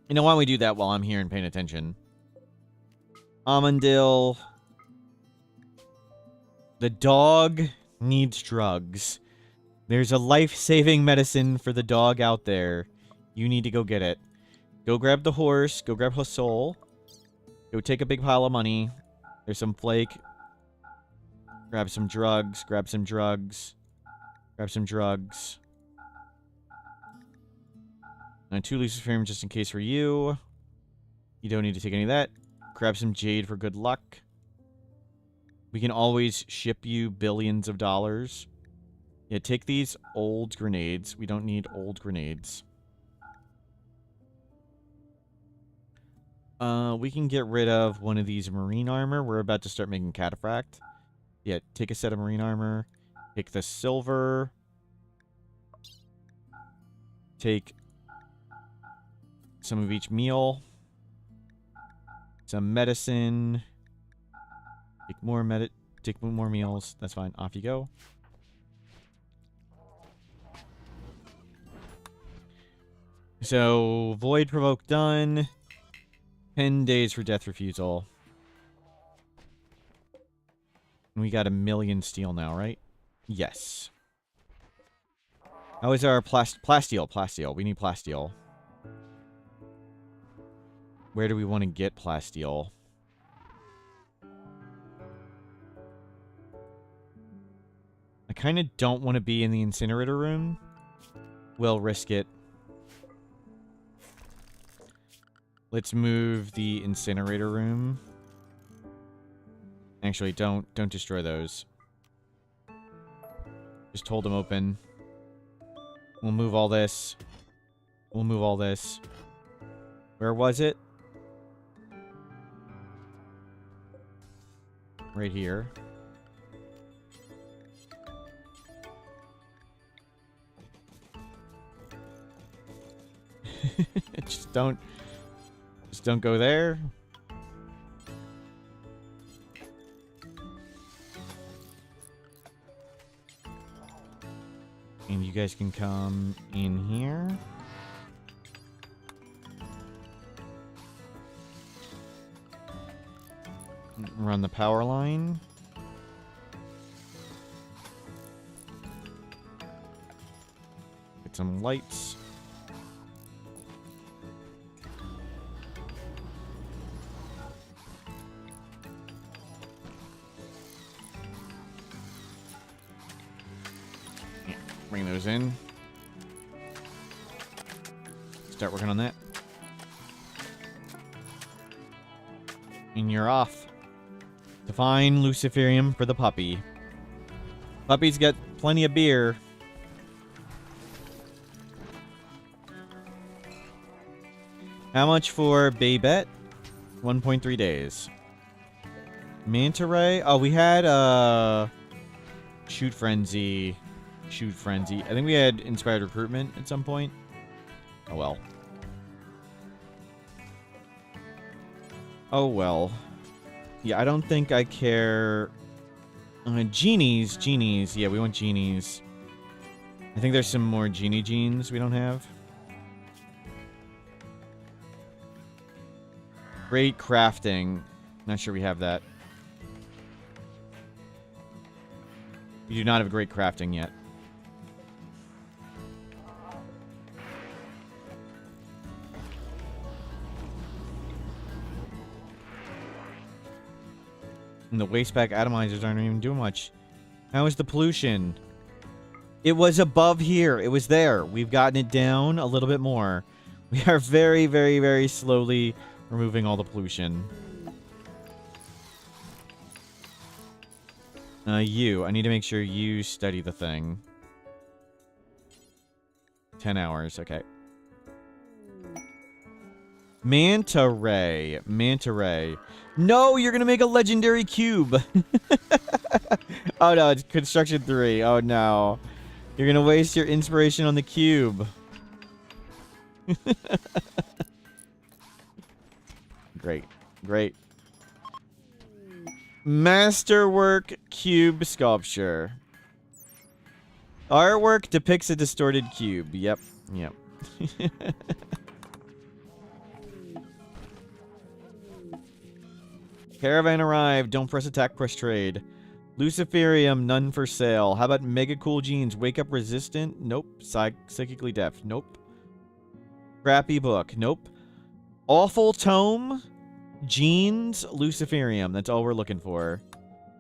You know, why don't we do that while I'm here and paying attention? Amandil. The dog needs drugs. There's a life-saving medicine for the dog out there. You need to go get it. Go grab the horse. Go grab her soul. Go take a big pile of money. There's some flake. Grab some drugs. Grab some drugs. Grab some drugs. And 2 Luciferium just in case for you. You don't need to take any of that. Grab some jade for good luck. We can always ship you billions of dollars. Yeah, take these old grenades. We don't need old grenades. We can get rid of one of these marine armor. We're about to start making cataphract. Yeah, take a set of marine armor. Take the silver. Take some of each meal. Some medicine. Take more meals. That's fine. Off you go. So, void provoke done. 10 days for death refusal. And we got 1 million steel now, right? Yes. How is our plasteel? Plasteel. We need plasteel. Where do we want to get plasteel? I kind of don't want to be in the incinerator room. We'll risk it. Let's move the incinerator room. Actually, don't destroy those. Just hold them open. We'll move all this. We'll move all this. Where was it? Right here. Just don't go there. And you guys can come in here. Run the power line. Get some lights. Bring those in. Start working on that. And you're off to find Luciferium for the puppy. Puppy's got plenty of beer. How much for Babette? 1.3 days. Manta Ray? Oh, we had, Shoot Frenzy. Shoot Frenzy. I think we had Inspired Recruitment at some point. Oh, well. Oh, well. Yeah, I don't think I care. Genies. Genies. Yeah, we want genies. I think there's some more genie genes we don't have. Great crafting. Not sure we have that. We do not have great crafting yet. And the wasteback atomizers aren't even doing much. How is the pollution? It was above here. It was there. We've gotten it down a little bit more. We are very, very, very slowly removing all the pollution. I need to make sure you study the thing. 10 hours, okay. Manta Ray. Manta Ray. No, you're gonna make a legendary cube. Oh no, it's construction 3. Oh no. You're gonna waste your inspiration on the cube. Great. Great. Masterwork cube sculpture. Artwork depicts a distorted cube. Yep. Yep. Caravan arrived. Don't press attack, press trade. Luciferium, none for sale. How about mega cool genes? Wake up resistant? Nope. Psychically deaf? Nope. Crappy book? Nope. Awful tome? Genes? Luciferium. That's all we're looking for.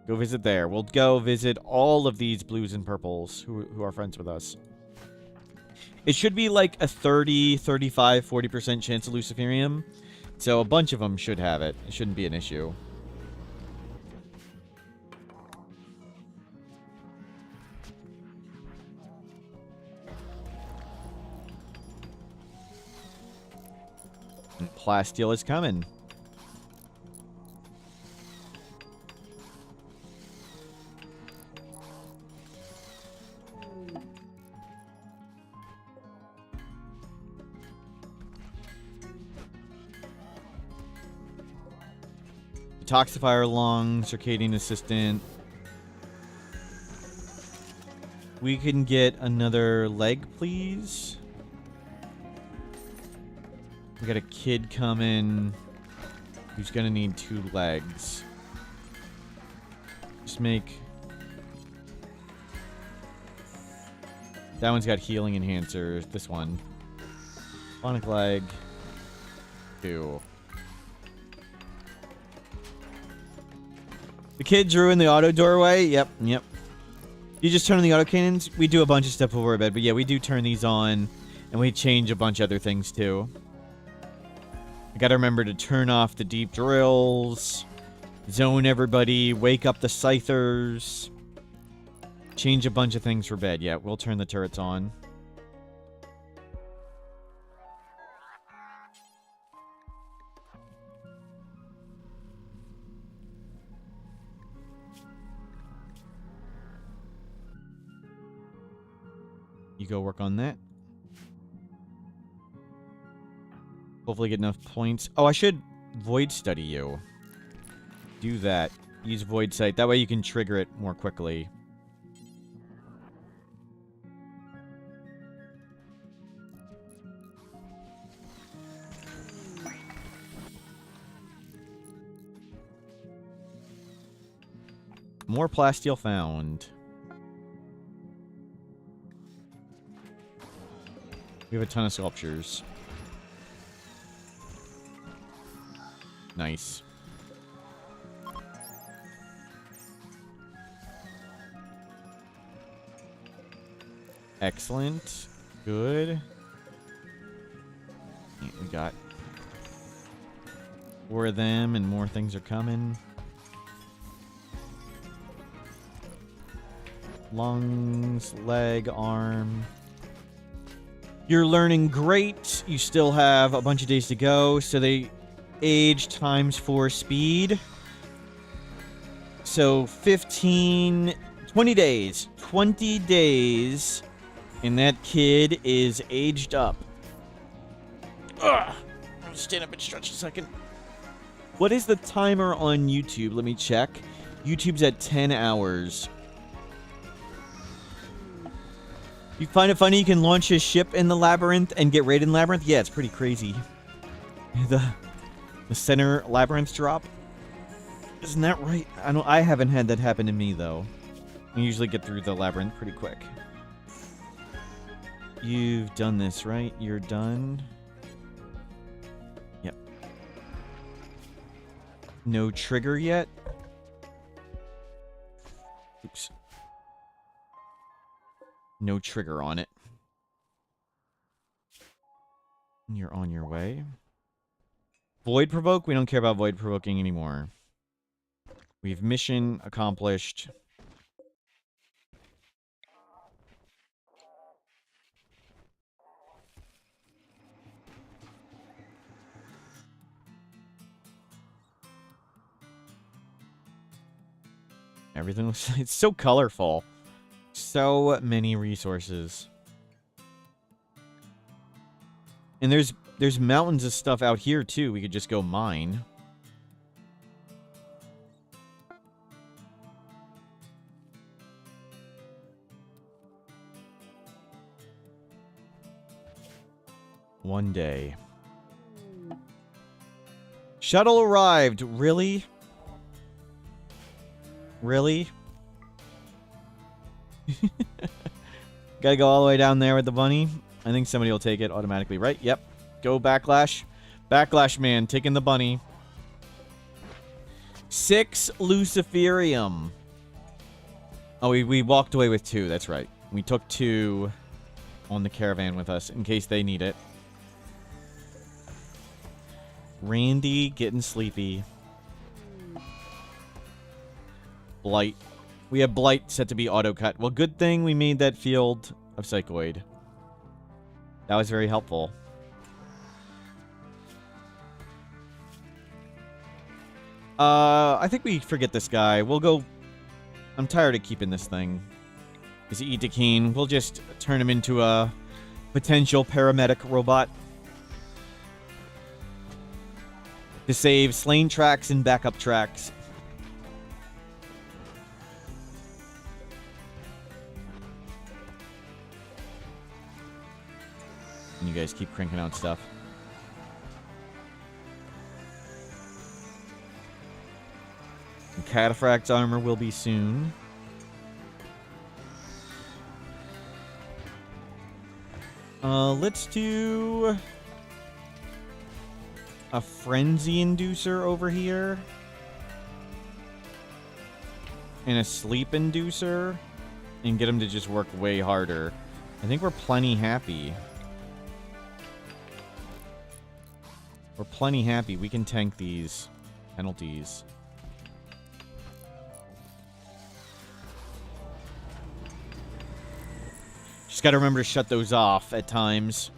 Go visit there. We'll go visit all of these blues and purples who are friends with us. It should be like a 30, 35, 40% chance of Luciferium. So a bunch of them should have it. It shouldn't be an issue. Plasteel is coming. Detoxifier lung, circadian assistant. We can get another leg, please. We got a kid coming who's gonna need 2 legs. Just make... That one's got healing enhancers. This one. Bionic leg. 2. The kid drew in the auto doorway. Yep, yep. You just turn on the auto cannons. We do a bunch of stuff before bed, but yeah, we do turn these on, and we change a bunch of other things too. I gotta remember to turn off the deep drills, zone everybody, wake up the scythers, change a bunch of things for bed. Yeah, we'll turn the turrets on. You go work on that. Hopefully get enough points. Oh, I should void study you. Do that. Use void sight. That way you can trigger it more quickly. More plasteel found. We have a ton of sculptures. Nice. Excellent. Good. Yeah, we got 4 of them, and more things are coming. Lungs, leg, arm. You're learning great. You still have a bunch of days to go, so they age times 4 speed. So 15, 20 days. 20 days, and that kid is aged up. Ugh. I'm gonna stand up and stretch a second. What is the timer on YouTube? Let me check. YouTube's at 10 hours. You find it funny you can launch a ship in the labyrinth and get raided in labyrinth? Yeah, it's pretty crazy. The center labyrinth drop. Isn't that right? I haven't had that happen to me though. I usually get through the labyrinth pretty quick. You've done this, right? You're done. Yep. No trigger yet. Oops. No trigger on it. You're on your way. Void provoke? We don't care about void provoking anymore. We've mission accomplished. Everything looks, it's so colorful. So many resources. And there's mountains of stuff out here too. We could just go mine. One day. Shuttle arrived. Really? Really? Gotta go all the way down there with the bunny. I think somebody will take it automatically, right? Yep. Go Backlash. Backlash man, taking the bunny. 6 Luciferium. Oh, we walked away with 2. That's right. We took 2 on the caravan with us in case they need it. Randy getting sleepy. Blight. We have Blight set to be auto-cut. Well, good thing we made that field of Psychoid. That was very helpful. I think we forget this guy. We'll go... I'm tired of keeping this thing. Is Itakeen. We'll just turn him into a potential paramedic robot. To save slain tracks and backup tracks. And you guys keep cranking out stuff. And Cataphract's armor will be soon. Let's do a frenzy inducer over here. And a sleep inducer. And get him to just work way harder. I think we're plenty happy. We're plenty happy. We can tank these penalties. Just gotta remember to shut those off at times.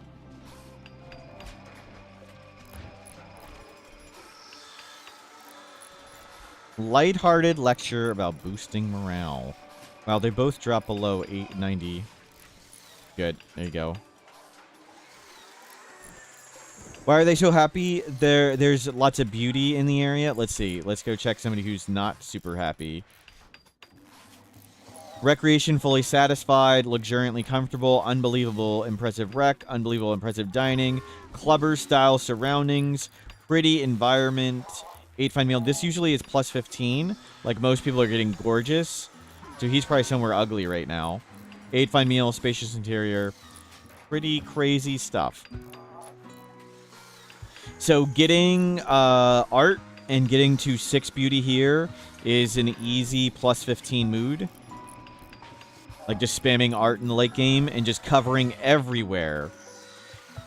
Lighthearted lecture about boosting morale. Wow, they both drop below 890. Good. There you go. Why are they so happy? There's lots of beauty in the area. Let's see. Let's go check somebody who's not super happy. Recreation fully satisfied, luxuriantly comfortable, unbelievable impressive rec, unbelievable impressive dining, clubber style surroundings, pretty environment, 8 fine meal. This usually is plus 15. Like most people are getting gorgeous. So he's probably somewhere ugly right now. 8 fine meal, spacious interior. Pretty crazy stuff. So getting art and getting to 6 beauty here is an easy plus 15 mood. Like just spamming art in the late game and just covering everywhere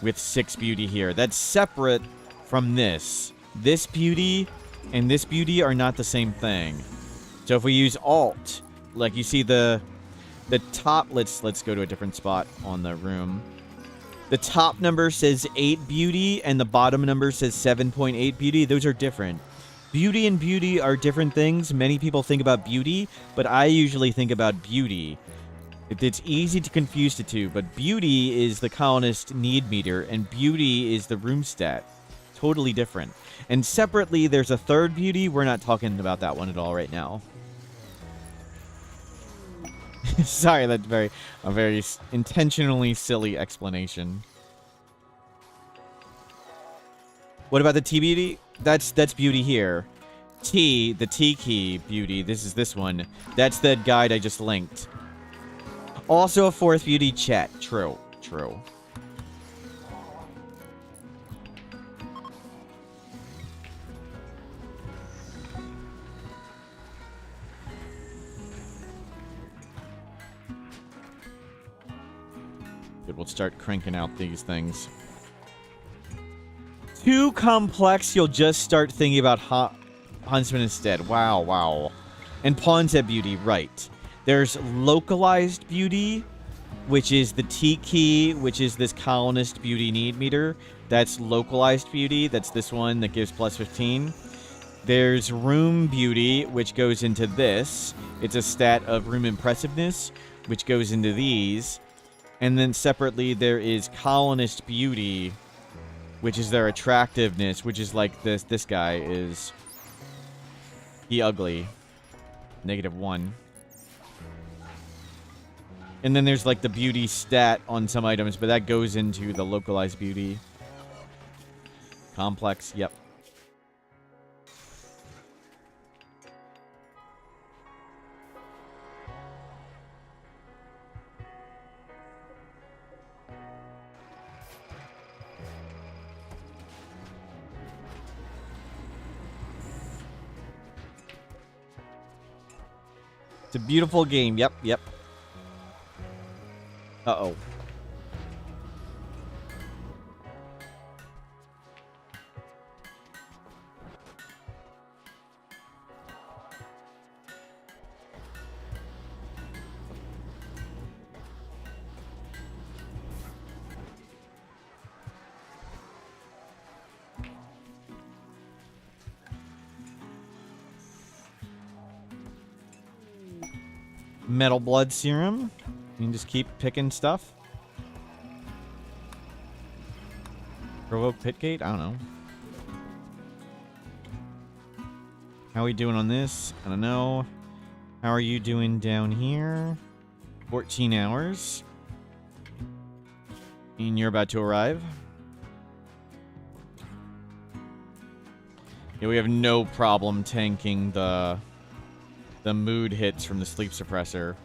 with 6 beauty here. That's separate from this. This beauty and this beauty are not the same thing. So if we use alt, like you see the top, let's go to a different spot on the room. The top number says 8 beauty, and the bottom number says 7.8 beauty. Those are different. Beauty and beauty are different things. Many people think about beauty, but I usually think about beauty. It's easy to confuse the two, but beauty is the colonist need meter, and beauty is the room stat. Totally different. And separately, there's a third beauty. We're not talking about that one at all right now. Sorry, that's a very intentionally silly explanation. What about the T beauty? That's beauty here. T, the T key beauty. This is this one. That's the guide I just linked. Also a fourth beauty, chat. True. True. Good, we'll start cranking out these things. Too complex, you'll just start thinking about Huntsman instead. Wow, wow. And pawns at beauty, right. There's localized beauty, which is the T key, which is this colonist beauty need meter. That's localized beauty. That's this one that gives plus 15. There's room beauty, which goes into this. It's a stat of room impressiveness, which goes into these. And then separately, there is colonist beauty, which is their attractiveness, which is like this. This guy is... he ugly. -1. And then there's like the beauty stat on some items, but that goes into the localized beauty. Complex, yep. It's a beautiful game. Yep, yep. Uh-oh. Metal blood serum. You can just keep picking stuff. Provoke Pitgate? I don't know. How are we doing on this? I don't know. How are you doing down here? 14 hours. And you're about to arrive. Yeah, we have no problem tanking the mood hits from the sleep suppressor.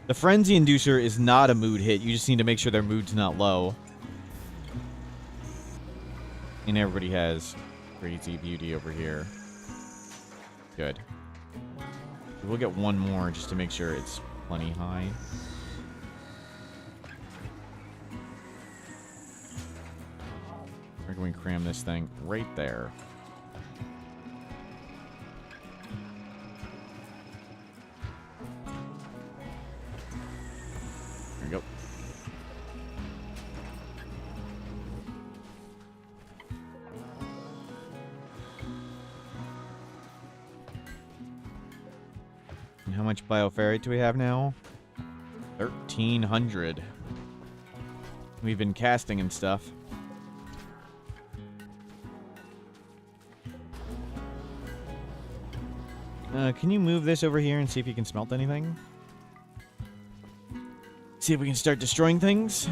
The frenzy inducer is not a mood hit. You just need to make sure their mood's not low. And everybody has crazy beauty over here. Good. We'll get one more just to make sure it's plenty high. We're going to cram this thing right there. There we go. And how much bioferrite do we have now? 1,300. We've been casting and stuff. Can you move this over here and see if you can smelt anything? See if we can start destroying things.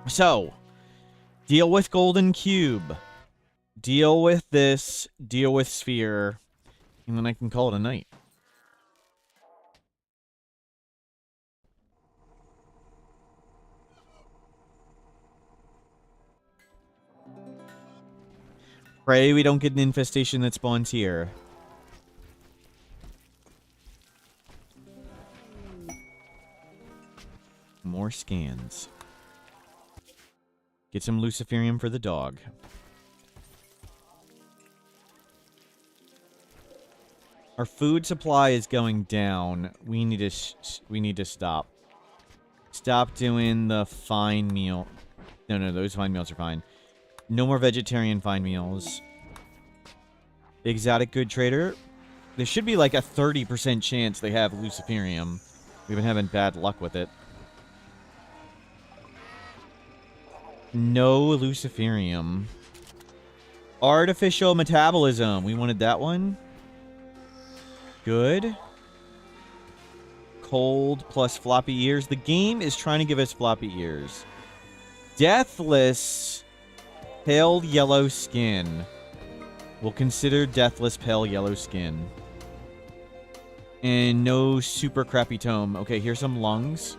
So, deal with golden cube. Deal with this. Deal with sphere. And then I can call it a night. Pray we don't get an infestation that spawns here. More scans. Get some luciferium for the dog. Our food supply is going down. We need to stop. Stop doing the fine meal. No, those fine meals are fine. No more vegetarian fine meals. Exotic good trader. There should be like a 30% chance they have Luciferium. We've been having bad luck with it. No Luciferium. Artificial metabolism. We wanted that one. Good. Cold plus floppy ears. The game is trying to give us floppy ears. Deathless pale yellow skin. We'll consider deathless pale yellow skin. And no super crappy tome. Okay, here's some lungs.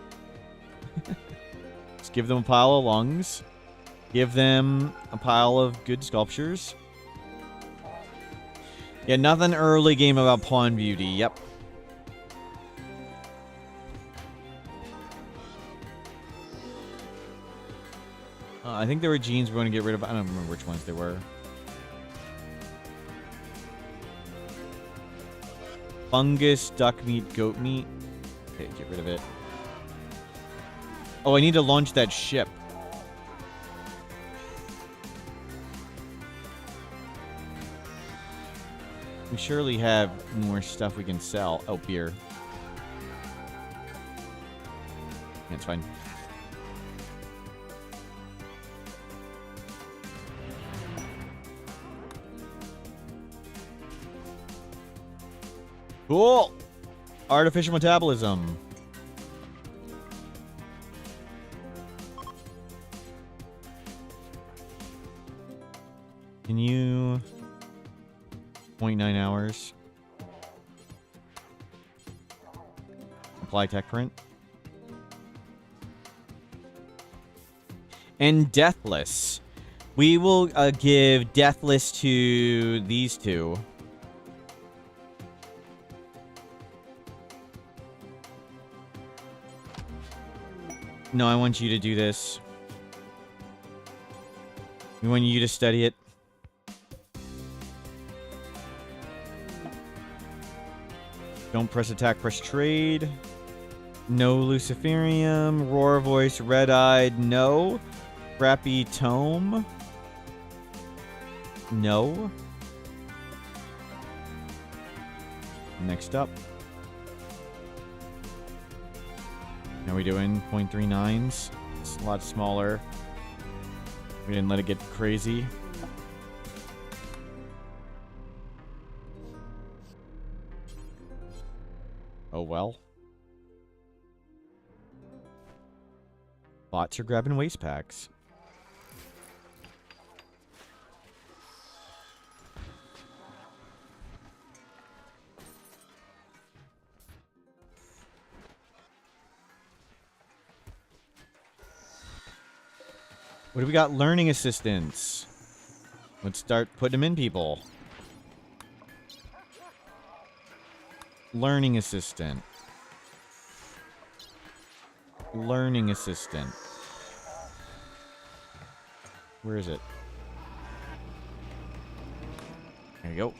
Let's give them a pile of lungs. Give them a pile of good sculptures. Yeah, nothing early game about Pawn Beauty. Yep. I think there were genes we're going to get rid of. I don't remember which ones they were. Fungus, duck meat, goat meat. Okay, get rid of it. Oh, I need to launch that ship. We surely have more stuff we can sell. Oh, beer. That's fine. Cool. Artificial metabolism. Can you... 0.9 hours. Apply tech print. And deathless. We will give deathless to these two. No, I want you to do this. We want you to study it. Don't press attack, press trade. No Luciferium. Roar voice, red-eyed, no. Crappy tome. No. Next up. How are we doing? 0.39s. It's a lot smaller. We didn't let it get crazy. Oh well. Bots are grabbing waste packs. What do we got? Learning assistants. Let's start putting them in people. Learning assistant. Learning assistant. Where is it? There you go.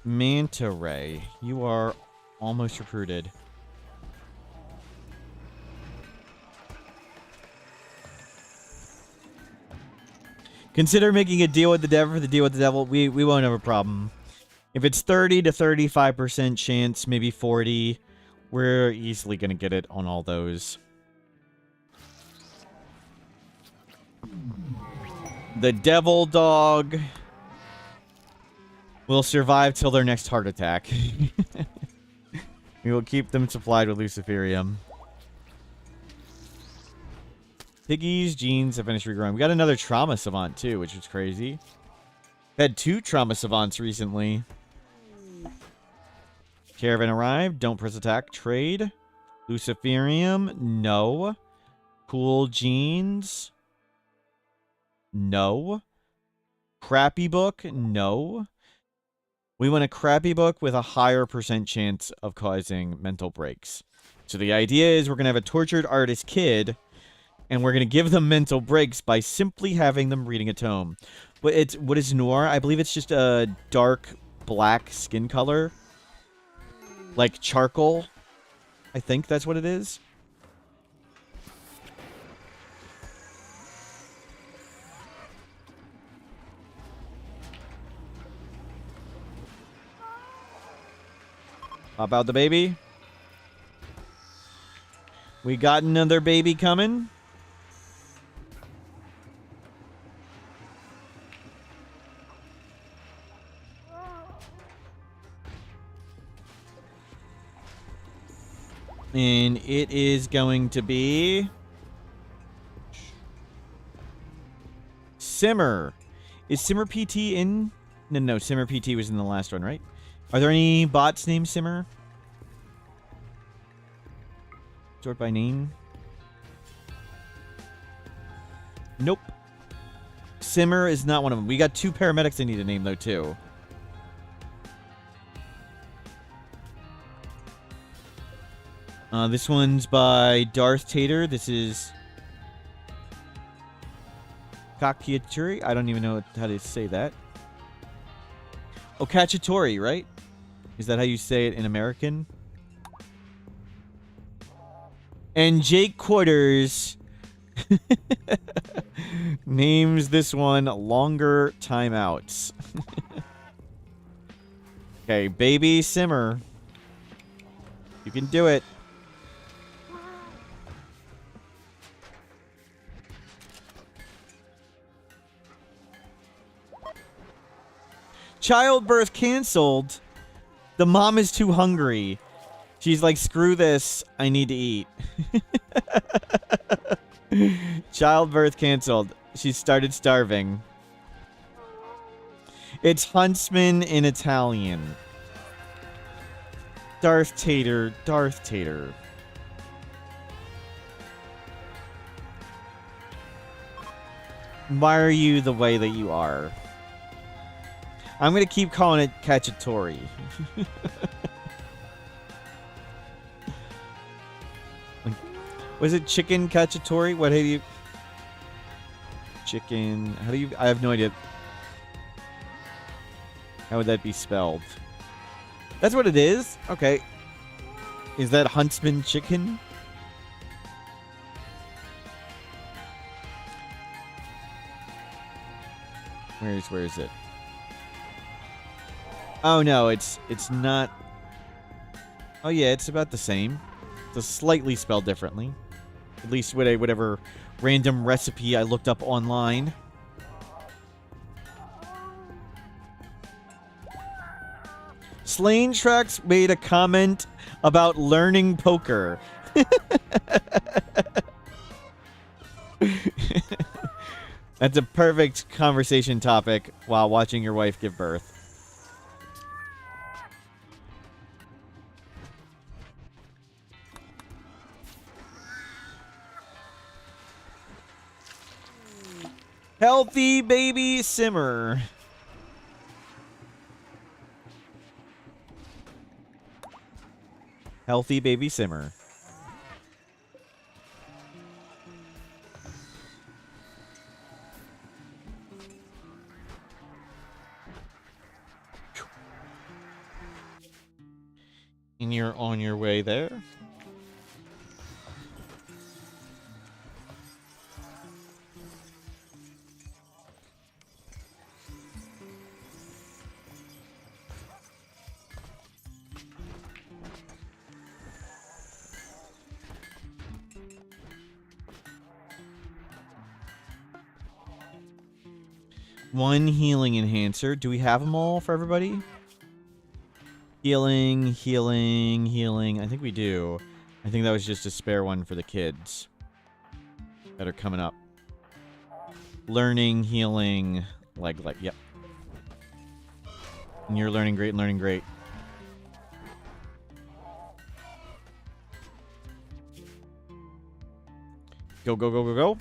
Manta Ray. You are almost recruited. Consider making a deal with the devil for the deal with the devil. We won't have a problem. If it's 30 to 35% chance, maybe 40, we're easily going to get it on all those. The devil dog will survive till their next heart attack. We will keep them supplied with Luciferium. Piggies, genes have finished regrowing. We got another trauma savant too, which is crazy. Had 2 trauma savants recently. Caravan arrived. Don't press attack. Trade. Luciferium. No. Cool genes. No. Crappy book. No. We want a crappy book with a higher % chance of causing mental breaks. So the idea is we're going to have a tortured artist kid, and we're going to give them mental breaks by simply having them reading a tome. But it's, what is noir? I believe it's just a dark black skin color. Like charcoal. I think that's what it is. Pop out the baby. We got another baby coming. And it is going to be Simmer. Is Simmer PT in? No, Simmer PT was in the last one, right? Are there any bots named Simmer? Sort by name? Nope. Simmer is not one of them. We got 2 paramedics I need to name, though, too. This one's by Darth Tater. This is Kakiaturi. I don't even know how to say that. Oh, Kachitori, right? Is that how you say it in American? And Jake Quarters names this one Longer Timeouts. Okay, baby Simmer. You can do it. Childbirth canceled. The mom is too hungry. She's like, screw this. I need to eat. Childbirth canceled. She started starving. It's Huntsman in Italian. Darth Tater. Darth Tater. Why are you the way that you are? I'm going to keep calling it Cacciatore. Was it chicken Cacciatore? What do you... Chicken... How do you... I have no idea. How would that be spelled? That's what it is? Okay. Is that Huntsman chicken? Where is it? Oh no, it's not. Oh yeah, it's about the same. It's slightly spelled differently. At least with whatever random recipe I looked up online. Slain Tracks made a comment about learning poker. That's a perfect conversation topic while watching your wife give birth. Healthy baby Simmer. Healthy baby Simmer. And you're on your way there. One healing enhancer. Do we have them all for everybody? Healing, healing, healing. I think we do. I think that was just a spare one for the kids that are coming up. Learning, healing, yep. And you're learning great and learning great. Go, go, go, go, go.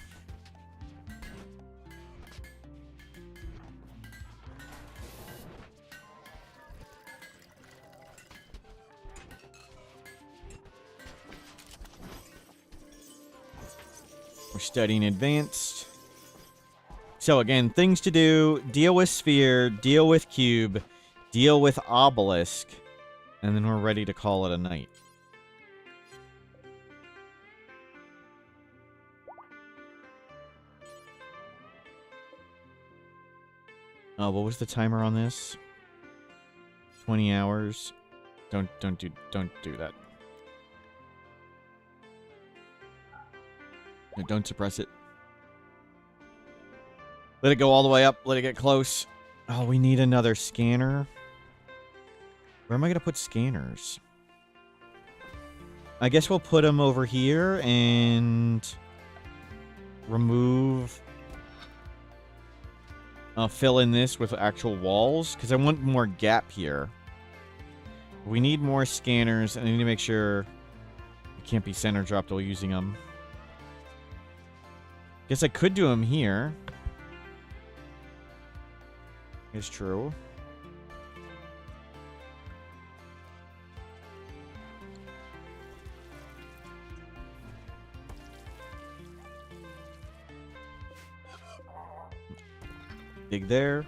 We're studying advanced. So again, things to do. Deal with sphere, deal with cube, deal with obelisk, and then we're ready to call it a night. Oh, what was the timer on this? 20 hours. Don't do that. No, don't suppress it. Let it go all the way up. Let it get close. Oh, we need another scanner. Where am I gonna put scanners? I guess we'll put them over here and remove. Fill in this with actual walls because I want more gap here. We need more scanners, and I need to make sure it can't be center dropped while using them. Guess I could do them here. It's true. Dig there.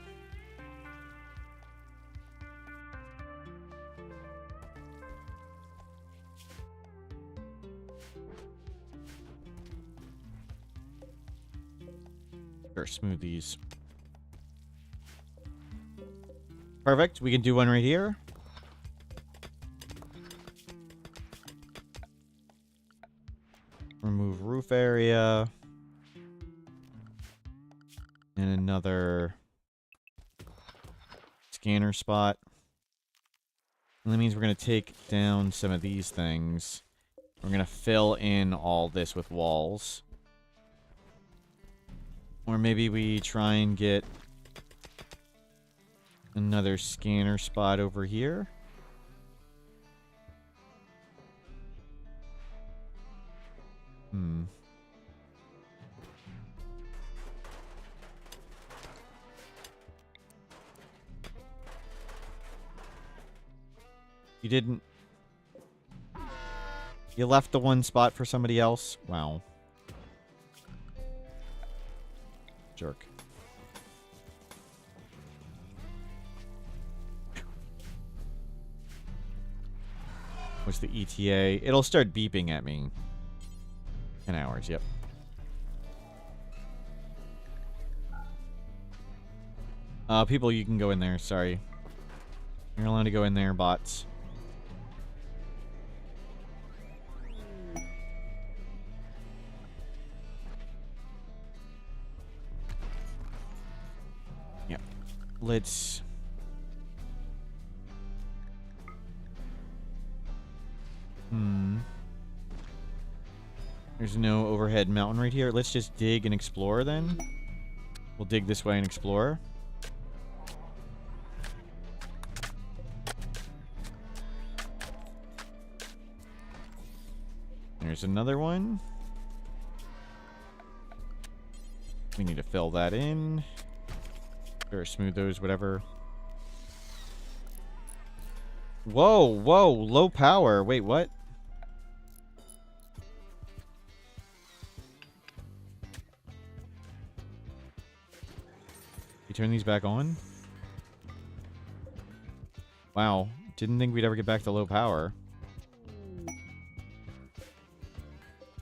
Or smooth these. Perfect. We can do one right here. Remove roof area. And another scanner spot. And that means we're going to take down some of these things. We're going to fill in all this with walls. Or maybe we try and get another scanner spot over here. You didn't... You left the one spot for somebody else? Wow. Jerk. What's the ETA? It'll start beeping at me. 10 hours, yep. People, you can go in there, sorry. You're allowed to go in there, bots. Yep. Let's... There's no overhead mountain right here. Let's just dig and explore then. We'll dig this way and explore. There's another one. We need to fill that in. Or smooth those, whatever. Whoa, whoa, low power. Wait, what? You turn these back on? Wow, didn't think we'd ever get back to low power.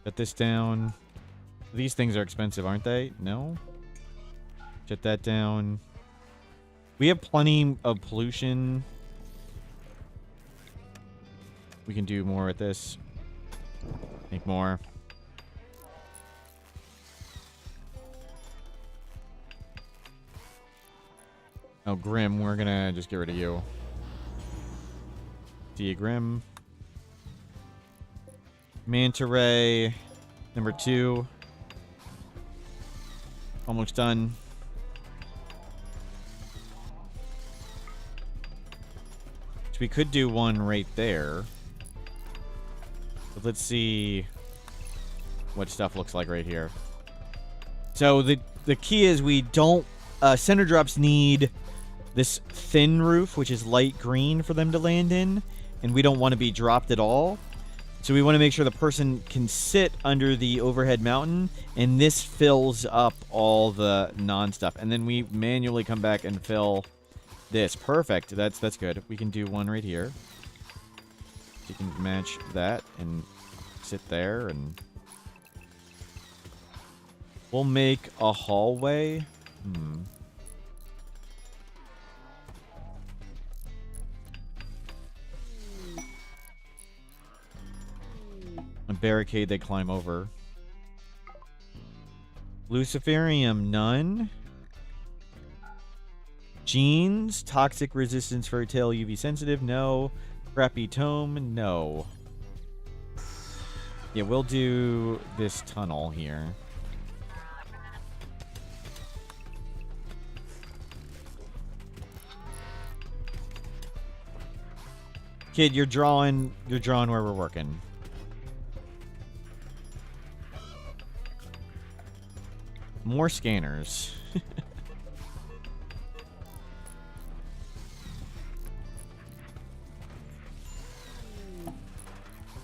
Shut this down. These things are expensive, aren't they? No? Shut that down. We have plenty of pollution. We can do more with this. Make more. Oh, Grim, we're gonna just get rid of you. See you, Grim. Manta Ray, number 2. Almost done. So we could do one right there. But let's see what stuff looks like right here. So the key is we don't... center drops need this thin roof, which is light green, for them to land in. And we don't want to be dropped at all. So we want to make sure the person can sit under the overhead mountain, and this fills up all the non-stuff. And then we manually come back and fill this. Perfect. That's good. We can do one right here. You can match that and sit there, and we'll make a hallway. barricade they climb over. Luciferium, none. Genes, toxic resistance for tail, UV sensitive, no. Crappy tome, no. Yeah, we'll do this tunnel here. Kid, you're drawing where we're working. More scanners.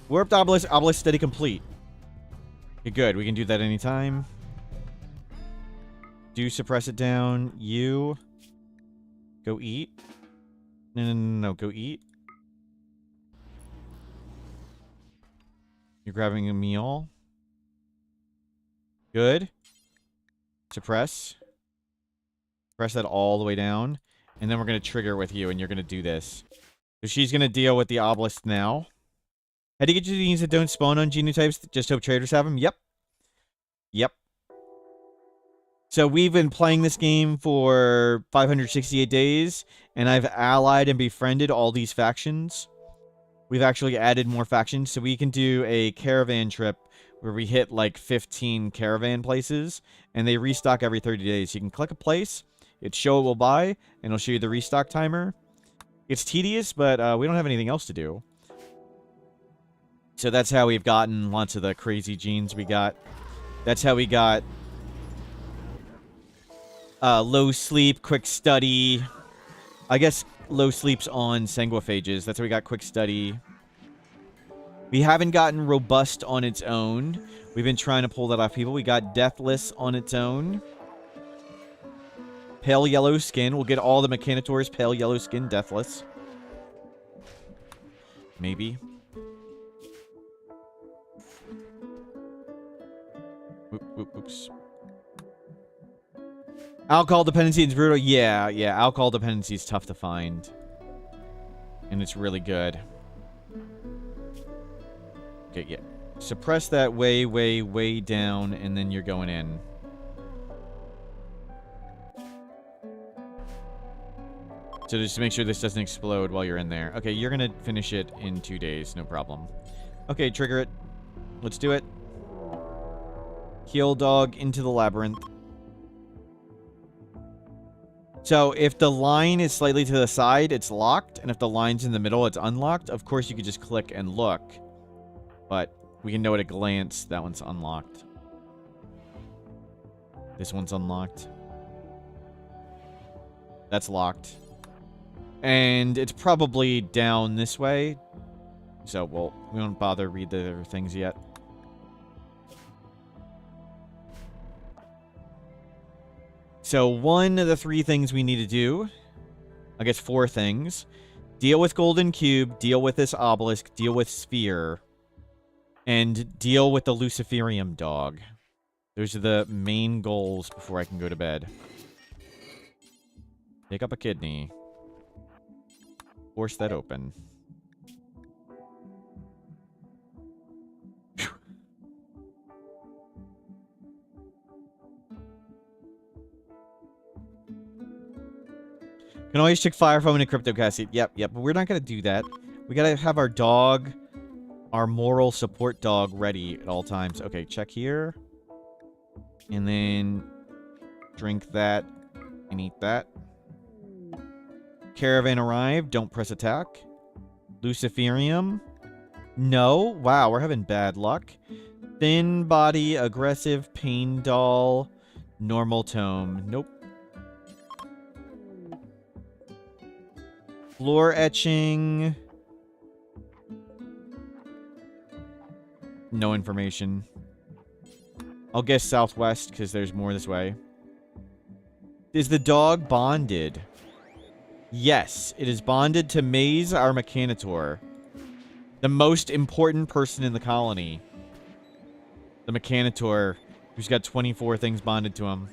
Warped obelisk, obelisk steady complete. Okay, good. We can do that anytime. Do suppress it down. You go eat. No. Go eat. You're grabbing a meal. Good. Suppress. Press that all the way down. And then we're going to trigger with you, and you're going to do this. So she's going to deal with the obelisk now. How do you get you things that don't spawn on genotypes? Just hope traders have them? Yep. Yep. So we've been playing this game for 568 days, and I've allied and befriended all these factions. We've actually added more factions, so we can do a caravan trip where we hit like 15 caravan places, and they restock every 30 days. You can click a place, it show it will buy, and it'll show you the restock timer. It's tedious, but we don't have anything else to do. So that's how we've gotten lots of the crazy genes we got. That's how we got low sleep, quick study. I guess low sleep's on sanguiphages. That's how we got quick study. We haven't gotten robust on its own. We've been trying to pull that off people. We got deathless on its own. Pale yellow skin. We'll get all the Mechanitors pale yellow skin, deathless. Maybe. Oops. Alcohol dependency is brutal. Yeah. Alcohol dependency is tough to find. And it's really good. Okay, yeah. Suppress that way down, and then you're going in. So just to make sure this doesn't explode while you're in there. Okay, you're gonna finish it in 2 days, no problem. Okay, trigger it. Let's do it. Heal dog into the labyrinth. So if the line is slightly to the side, it's locked. And if the line's in the middle, it's unlocked. Of course, you could just click and look. But we can know at a glance that one's unlocked. This one's unlocked. That's locked. And it's probably down this way. So, well, we don't bother read the other things yet. So, one of the 3 things we need to do, I guess 4 things. Deal with Golden Cube, deal with this obelisk, deal with Sphere, and deal with the Luciferium dog. Those are the main goals before I can go to bed. Pick up a kidney. Force that open. Can always check fire phone and crypto cassette. Yep. But we're not going to do that. We got to have our dog, our moral support dog, ready at all times. Okay, check here. And then drink that and eat that. Caravan arrived. Don't press attack. Luciferium. No. Wow, we're having bad luck. Thin body, aggressive, pain doll, normal tome. Nope. Floor etching. No information. I'll guess southwest because there's more this way. Is the dog bonded? Yes, it is bonded to Maze, our Mechanitor. The most important person in the colony. The Mechanitor, who's got 24 things bonded to him.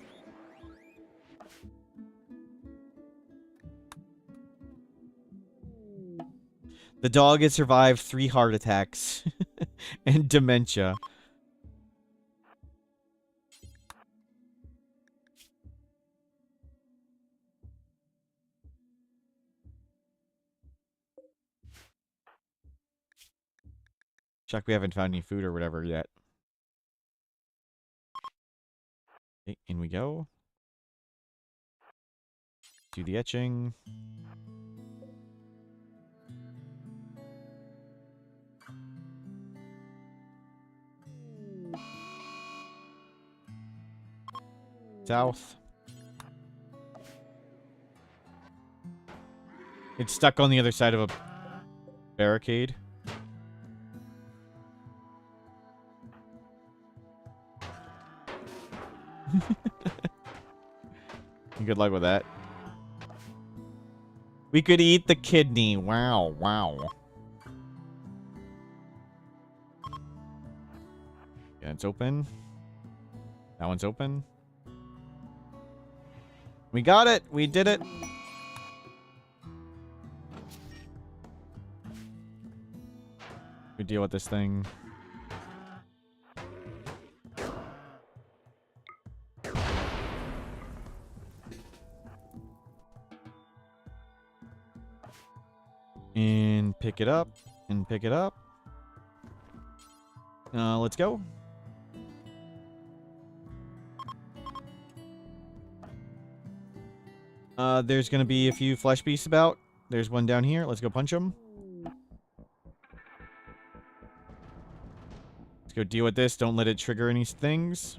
The dog has survived 3 heart attacks. and dementia. Chuck, we haven't found any food or whatever yet. Okay, in we go. Do the etching. South. It's stuck on the other side of a barricade. Good luck with that. We could eat the kidney. Wow, wow. Yeah, it's open. That one's open. We got it. We did it. We deal with this thing. And pick it up. And pick it up. Let's go. There's gonna be a few flesh beasts about. There's one down here. Let's go punch him. Let's go deal with this. Don't let it trigger any things.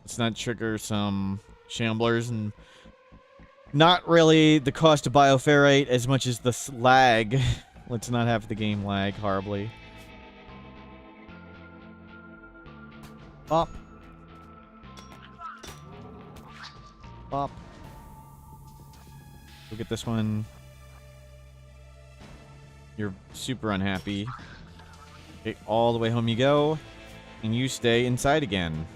Let's not trigger some shamblers and not really the cost of bioferrite as much as the lag. Let's not have the game lag horribly. Bop. Bop. Look at this one. You're super unhappy. Okay, all the way home you go. And you stay inside again.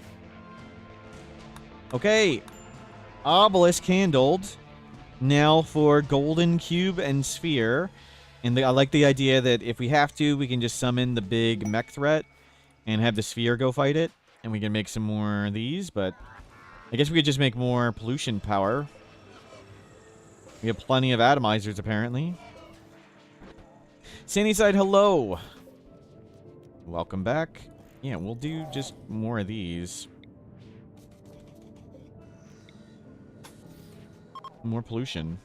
Okay. Obelisk handled. Now for golden cube and sphere. And I like the idea that if we have to, we can just summon the big mech threat and have the sphere go fight it. And we can make some more of these, but I guess we could just make more pollution power. We have plenty of atomizers, apparently. Sunnyside, hello. Welcome back. Yeah, we'll do just more of these. More pollution.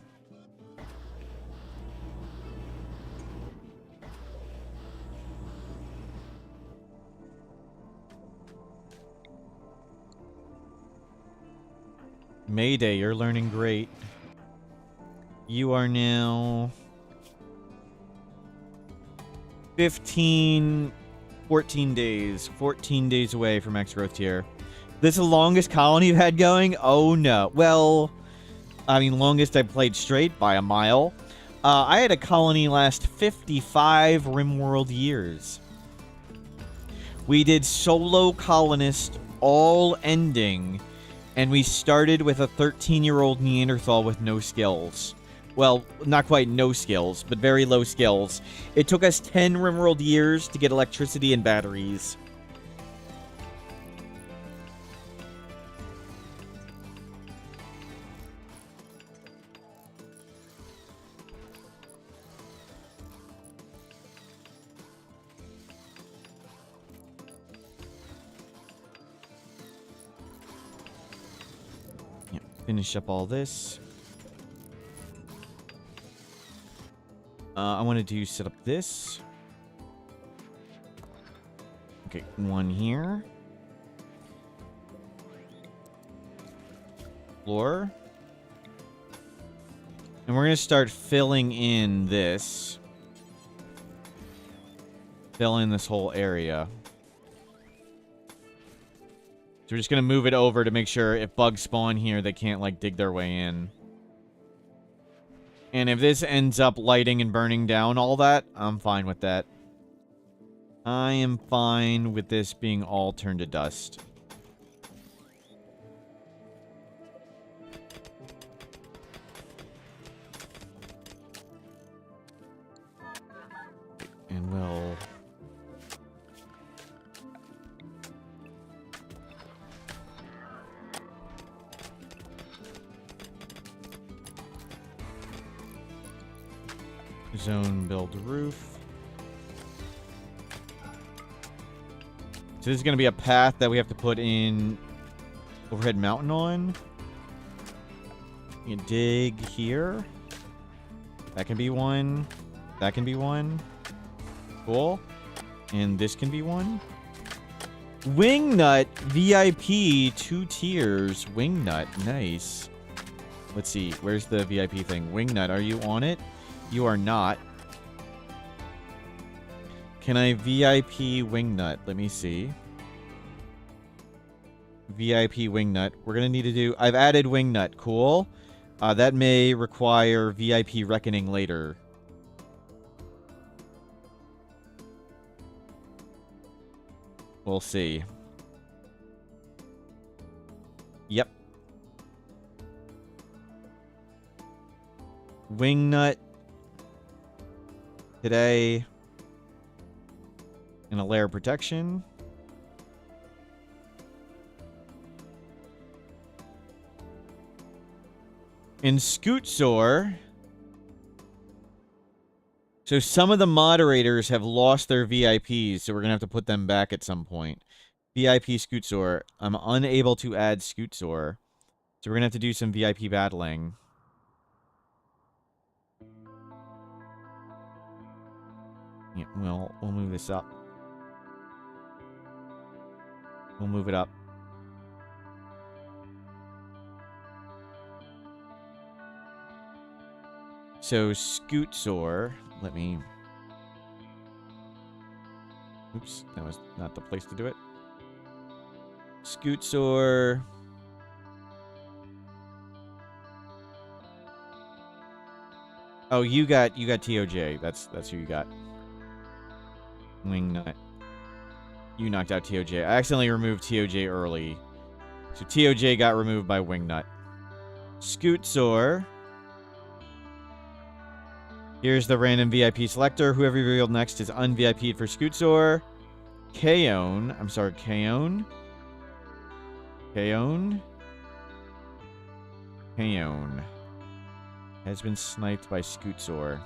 Mayday, you're learning great. You are now 14 days. 14 days away from X growth tier. This is the longest colony you've had going? Oh no. Well, I mean, longest I played straight by a mile. I had a colony last 55 Rimworld years. We did solo colonist all ending, and we started with a 13-year-old Neanderthal with no skills. Well, not quite no skills, but very low skills. It took us 10 Rimworld years to get electricity and batteries. Yeah, finish up all this. I wanted to set up this. Okay, one here. Floor. And we're going to start filling in this. Fill in this whole area. So we're just going to move it over to make sure if bugs spawn here, they can't, like, dig their way in. And if this ends up lighting and burning down all that, I'm fine with that. I am fine with this being all turned to dust. And we'll Zone build roof. So this is going to be a path that we have to put in overhead mountain on. You dig here. That can be one. That can be one. Cool. And this can be one. Wingnut VIP 2 tiers. Wingnut. Nice. Let's see. Where's the VIP thing? Wingnut, are you on it? You are not. Can I VIP Wingnut? Let me see. VIP Wingnut. We're going to need to do... I've added Wingnut. Cool. That may require VIP Reckoning later. We'll see. Yep. Wingnut. Today. And a layer of protection. In Scootsor. So some of the moderators have lost their VIPs, so we're going to have to put them back at some point. VIP Scootsor. I'm unable to add Scootsor. So we're going to have to do some VIP battling. Yeah, we'll move this up. We'll move it up. So Scootsor, let me... Oops, that was not the place to do it. Scootsor. Oh, you got TOJ. That's who you got. Wingnut. You knocked out TOJ. I accidentally removed TOJ early. So TOJ got removed by Wingnut. Scootsor. Here's the random VIP selector. Whoever revealed next is un-VIP'd for Scootsor. Kaon. I'm sorry, Kaon. Kaon. Kaon. Has been sniped by Scootsor.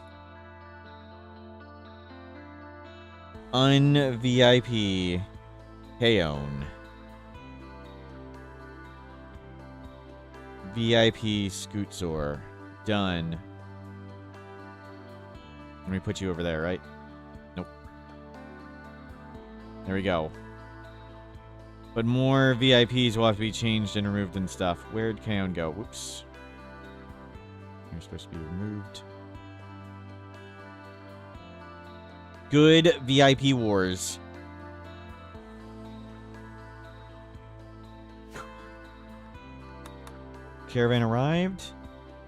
Un-VIP. Kaon. VIP Scootsor. Done. Let me put you over there, right? Nope. There we go. But more VIPs will have to be changed and removed and stuff. Where'd Kaon go? Whoops. You're supposed to be removed. Good VIP wars. Caravan arrived.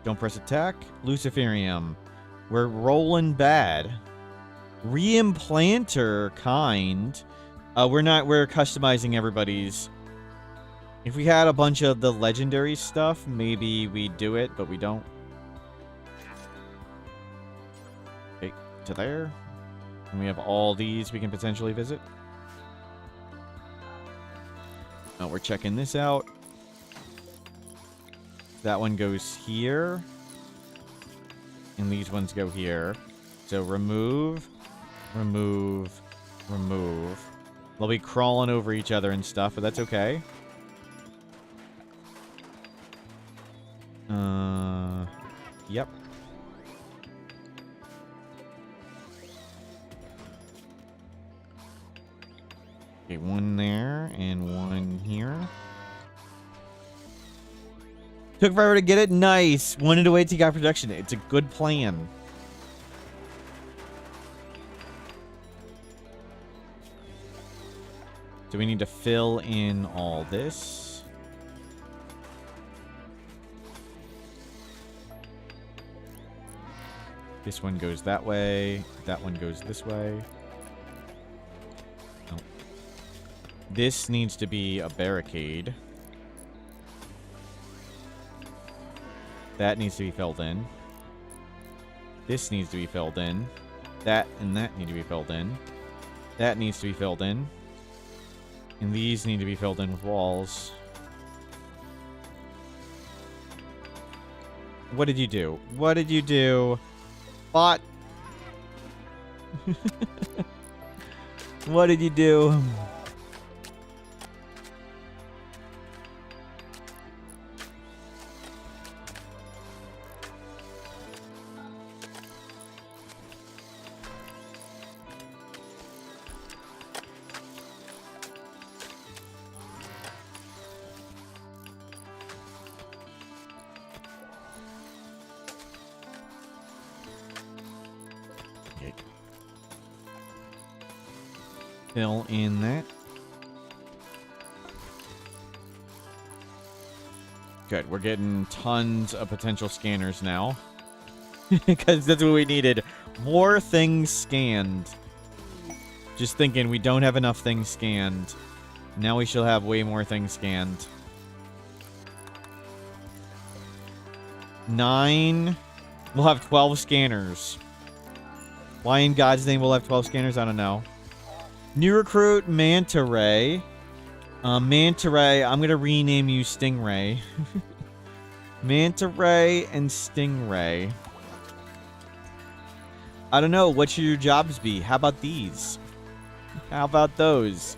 Don't press attack. Luciferium. We're rolling bad. Reimplanter kind. We're customizing everybody's. If we had a bunch of the legendary stuff, maybe we'd do it, but we don't. Okay, to there. And we have all these we can potentially visit. Oh, we're checking this out. That one goes here. And these ones go here. So remove, remove, remove. They'll be crawling over each other and stuff, but that's okay. Yep. Okay, one there and one here. Took forever to get it? Nice. Wanted to wait till you got production. It's a good plan. Do we need to fill in all this? This one goes that way. That one goes this way. Oh. This needs to be a barricade. That needs to be filled in. This needs to be filled in. That and that need to be filled in. That needs to be filled in. And these need to be filled in with walls. What did you do? What did you do? Bot, What did you do? Fill in that. Good. We're getting tons of potential scanners now. Because that's what we needed. More things scanned. Just thinking we don't have enough things scanned. Now we shall have way more things scanned. 9. We'll have 12 scanners. Why in God's name we'll have 12 scanners? I don't know. New recruit, Manta Ray. Manta Ray, I'm going to rename you Stingray. Manta Ray and Stingray. I don't know. What should your jobs be? How about these? How about those?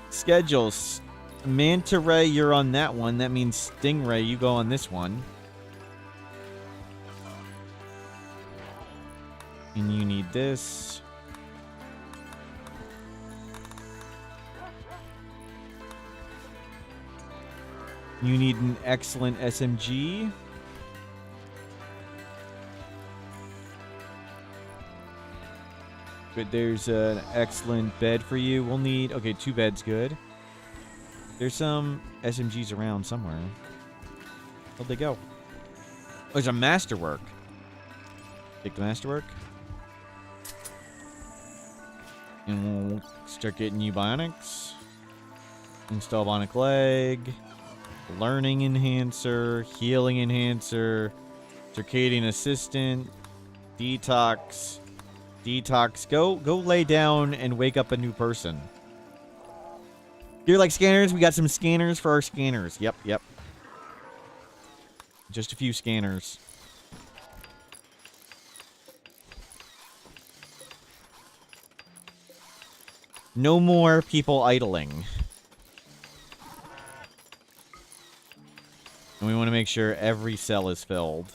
Schedules. Manta Ray, you're on that one. That means Stingray, you go on this one. And you need this. You need an excellent SMG. But there's an excellent bed for you. We'll need... Okay, 2 beds, good. There's some SMGs around somewhere. Where'd they go? Oh, there's a masterwork. Take the masterwork. And we'll start getting you bionics. Install bionic leg. Learning enhancer. Healing enhancer. Circadian assistant. Detox. Detox. Go lay down and wake up a new person. You're like scanners? We got some scanners for our scanners. Yep. Just a few scanners. No more people idling. And we want to make sure every cell is filled.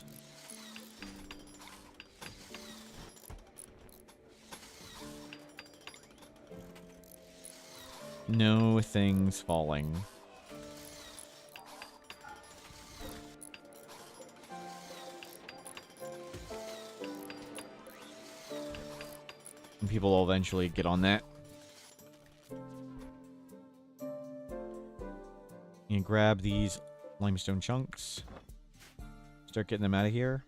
No things falling. And people will eventually get on that. And grab these limestone chunks. Start getting them out of here.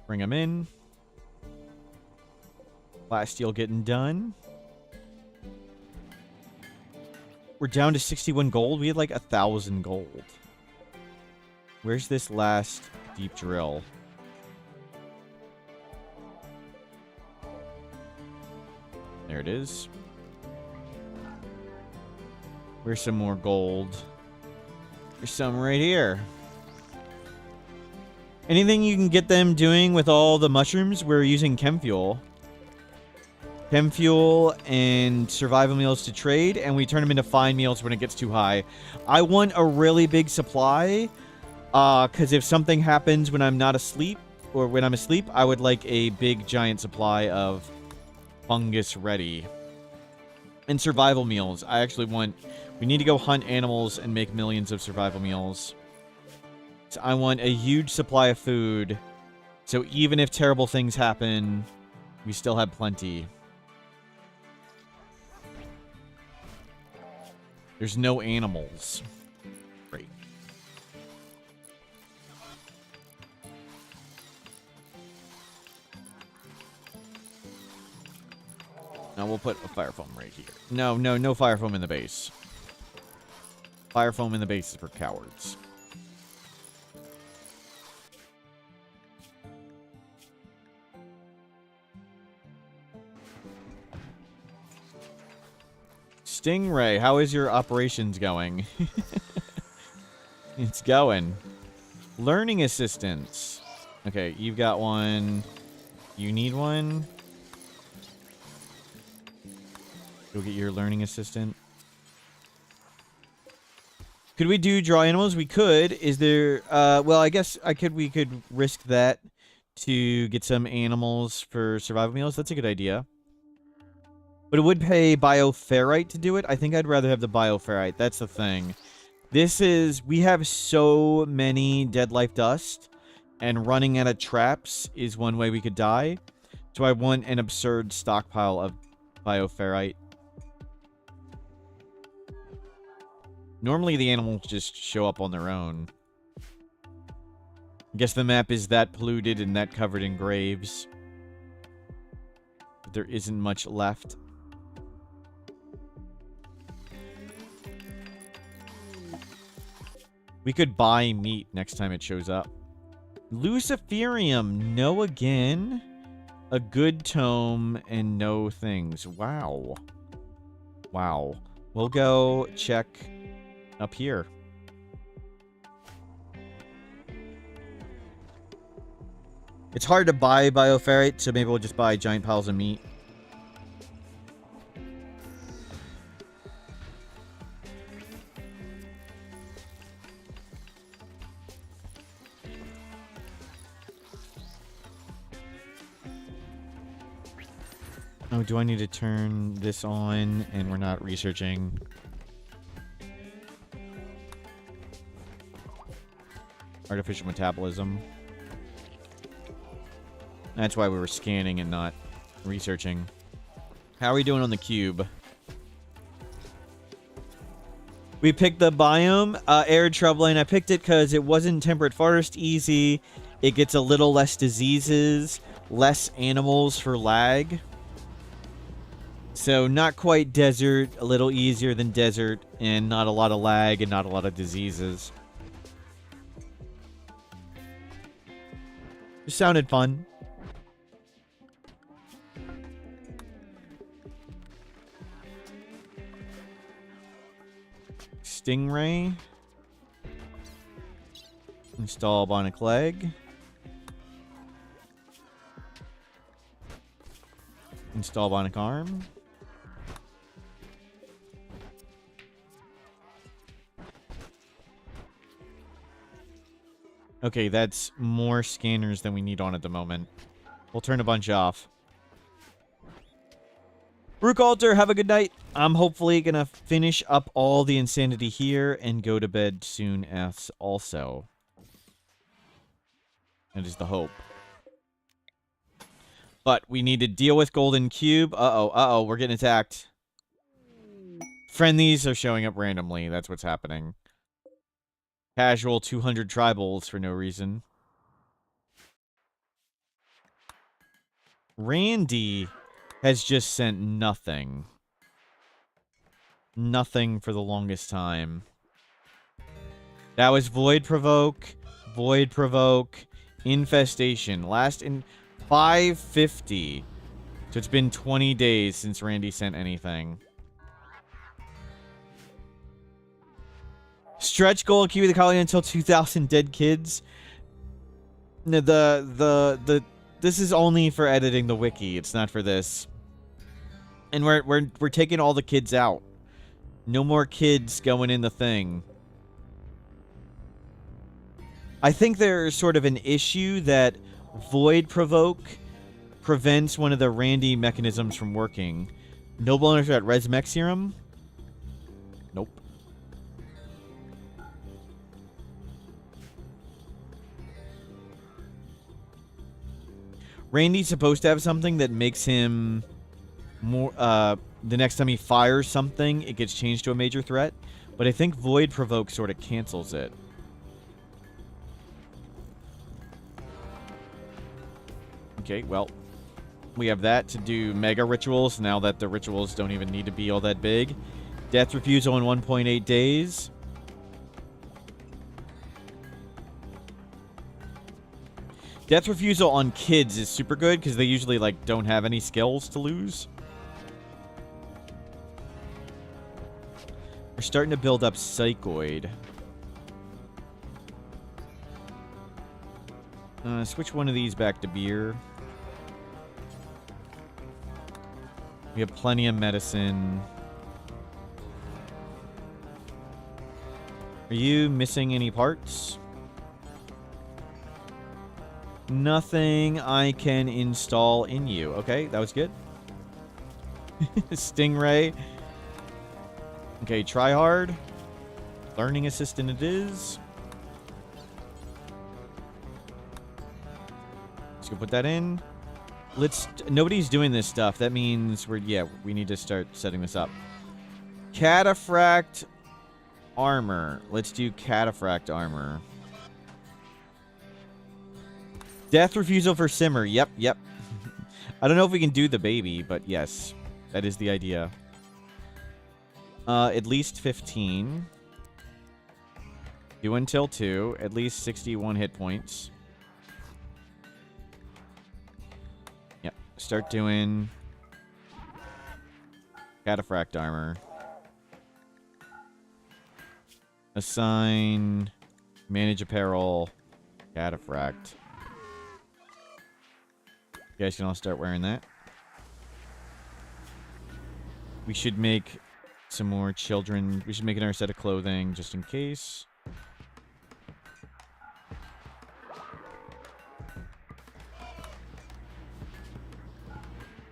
Bring them in. Last steel getting done. We're down to 61 gold. We had like 1,000 gold. Where's this last deep drill? There it is. Where's some more gold? There's some right here. Anything you can get them doing with all the mushrooms, we're using chem fuel. Chem fuel and survival meals to trade, and we turn them into fine meals when it gets too high. I want a really big supply, because if something happens when I'm not asleep, or when I'm asleep, I would like a big giant supply of fungus ready. And survival meals. I actually want... We need to go hunt animals and make millions of survival meals. So I want a huge supply of food, so even if terrible things happen, we still have plenty. There's no animals. Great. Now we'll put a fire foam right here. No fire foam in the base. Fire foam in the base is for cowards. Stingray, how is your operations going? It's going. Learning assistance. Okay, you've got one. You need one. Go get your learning assistant. Could we do draw animals? We could. Is there... well, I guess we could risk that to get some animals for survival meals. That's a good idea. But it would pay bioferrite to do it. I think I'd rather have the bioferrite. That's the thing. We have so many dead life dust, and running out of traps is one way we could die. So I want an absurd stockpile of bioferrite. Normally the animals just show up on their own. I guess the map is that polluted and that covered in graves. But there isn't much left. We could buy meat next time it shows up. Luciferium, no again. A good tome and no things. Wow. Wow. We'll go check up here. It's hard to buy bioferrite, so maybe we'll just buy giant piles of meat. Oh, do I need to turn this on? And we're not researching. Artificial metabolism. That's why we were scanning and not researching. How are we doing on the cube? We picked the biome, arid shrubland. I picked it because it wasn't temperate forest easy. It gets a little less diseases, less animals for lag. So not quite desert, a little easier than desert, and not a lot of lag and not a lot of diseases. It sounded fun. Stingray. Install bionic leg. Install bionic arm. Okay, that's more scanners than we need on at the moment. We'll turn a bunch off. Rook Alter, have a good night. I'm hopefully going to finish up all the insanity here and go to bed soon as also. That is the hope. But we need to deal with Golden Cube. Uh-oh, we're getting attacked. Friendlies are showing up randomly. That's what's happening. Casual 200 tribals for no reason. Randy has just sent nothing. Nothing for the longest time. That was Void Provoke, Infestation. Last in 550. So it's been 20 days since Randy sent anything. Stretch goal, Kiwi the Colony until 2,000 dead kids. No, this is only for editing the wiki. It's not for this. And we're taking all the kids out. No more kids going in the thing. I think there's sort of an issue that Void Provoke prevents one of the Randy mechanisms from working. Noble owners at Resmec Serum? Nope. Randy's supposed to have something that makes him more, the next time he fires something, it gets changed to a major threat. But I think Void Provoke sort of cancels it. Okay, well, we have that to do mega rituals now that the rituals don't even need to be all that big. Death refusal in 1.8 days. Death refusal on kids is super good because they usually like don't have any skills to lose. We're starting to build up Psychoid. Switch one of these back to beer. We have plenty of medicine. Are you missing any parts? Nothing I can install in you. Okay, that was good. Stingray. Okay, try hard. Learning assistant it is. Let's go put that in. Nobody's doing this stuff. That means we need to start setting this up. Cataphract armor. Let's do cataphract armor. Death refusal for Simmer. Yep. I don't know if we can do the baby, but yes. That is the idea. At least 15. Do until 2. At least 61 hit points. Yep. Start doing cataphract armor. Assign. Manage apparel. Cataphract. You guys can all start wearing that. We should make some more children. We should make another set of clothing just in case.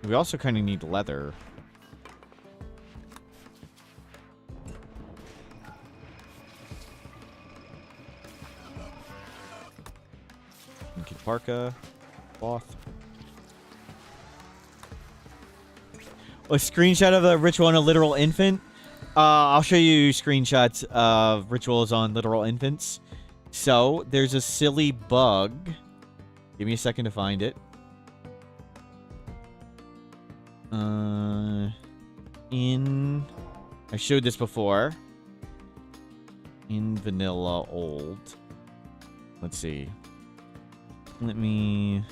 We also kind of need leather. Okay, parka. Cloth. A screenshot of the ritual on a literal infant. I'll show you screenshots of rituals on literal infants. So, there's a silly bug. Give me a second to find it. I showed this before. In vanilla old. Let's see. Let me...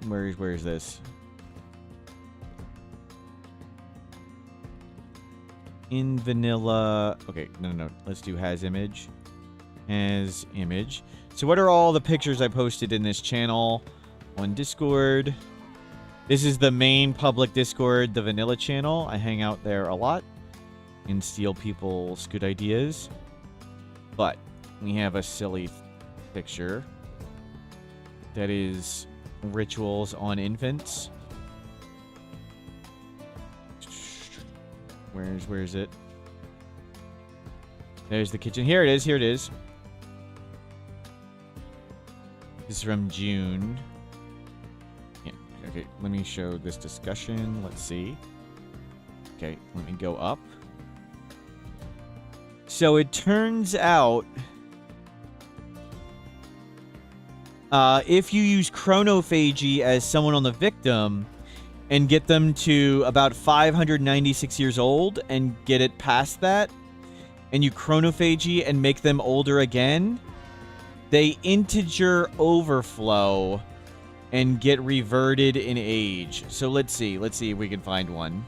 Where is this? In vanilla... Okay, no. Let's do has image. Has image. So what are all the pictures I posted in this channel on Discord? This is the main public Discord, the vanilla channel. I hang out there a lot and steal people's good ideas. But we have a silly picture that is... rituals on infants. Where is it? There's the kitchen. Here it is. This is from June. Yeah, okay, let me show this discussion. Let's see. Okay, let me go up. So it turns out... if you use chronophagy as someone on the victim and get them to about 596 years old and get it past that, and you chronophagy and make them older again, they integer overflow and get reverted in age. So let's see if we can find one.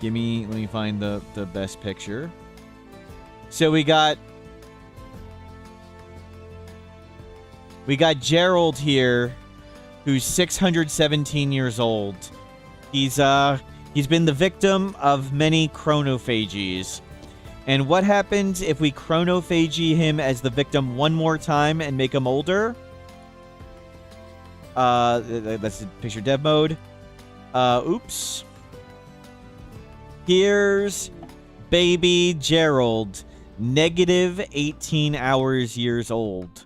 Let me find the best picture. So we got Gerald here, who's 617 years old. He's been the victim of many chronophagies. And what happens if we chronophagy him as the victim one more time and make him older? That's the picture dev mode. Oops. Here's baby Gerald, negative 18 years old.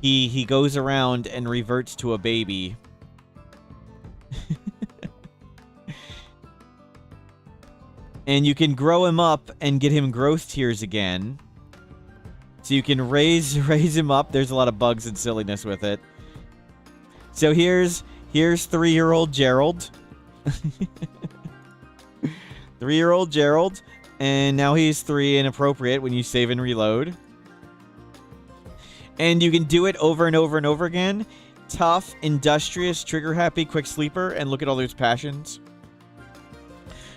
He goes around and reverts to a baby. And you can grow him up and get him growth tiers again. So you can raise him up. There's a lot of bugs and silliness with it. So here's 3-year-old Gerald. 3-year-old Gerald. And now he's 3 inappropriate when you save and reload. And you can do it over and over and over again. Tough, industrious, trigger-happy, quick sleeper, and look at all those passions.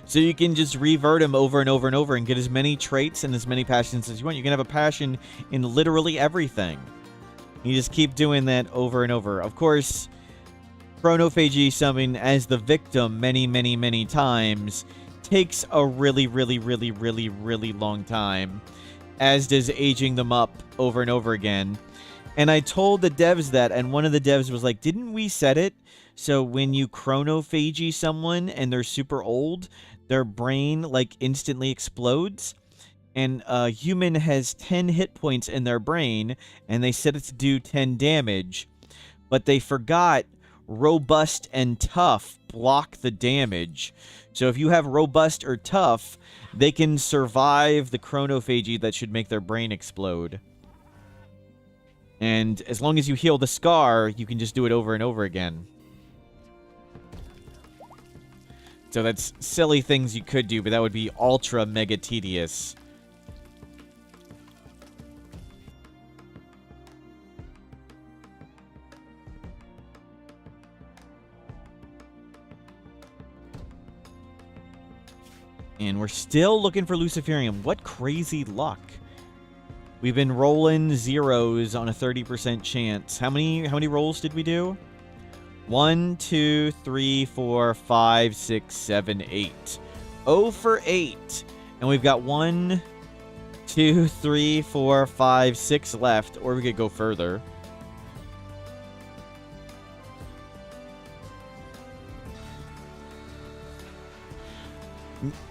So you can just revert him over and over and over and get as many traits and as many passions as you want. You can have a passion in literally everything. You just keep doing that over and over. Of course, chronophagy summoning as the victim many, many, many times takes a really, really, really, really, really long time, as does aging them up over and over again. And I told the devs that, and one of the devs was like, didn't we set it so when you chronophagy someone and they're super old, their brain, like, instantly explodes? And a human has 10 hit points in their brain, and they set it to do 10 damage, but they forgot robust and tough block the damage. So if you have robust or tough, they can survive the chronophagy that should make their brain explode. And as long as you heal the scar, you can just do it over and over again. So that's silly things you could do, but that would be ultra mega tedious. And we're still looking for Luciferium. What crazy luck. We've been rolling zeros on a 30% chance. How many rolls did we do? 1, 2, 3, 4, 5, 6, 7, 8. 0 for 8. And we've got 1, 2, 3, 4, 5, 6 left. Or we could go further.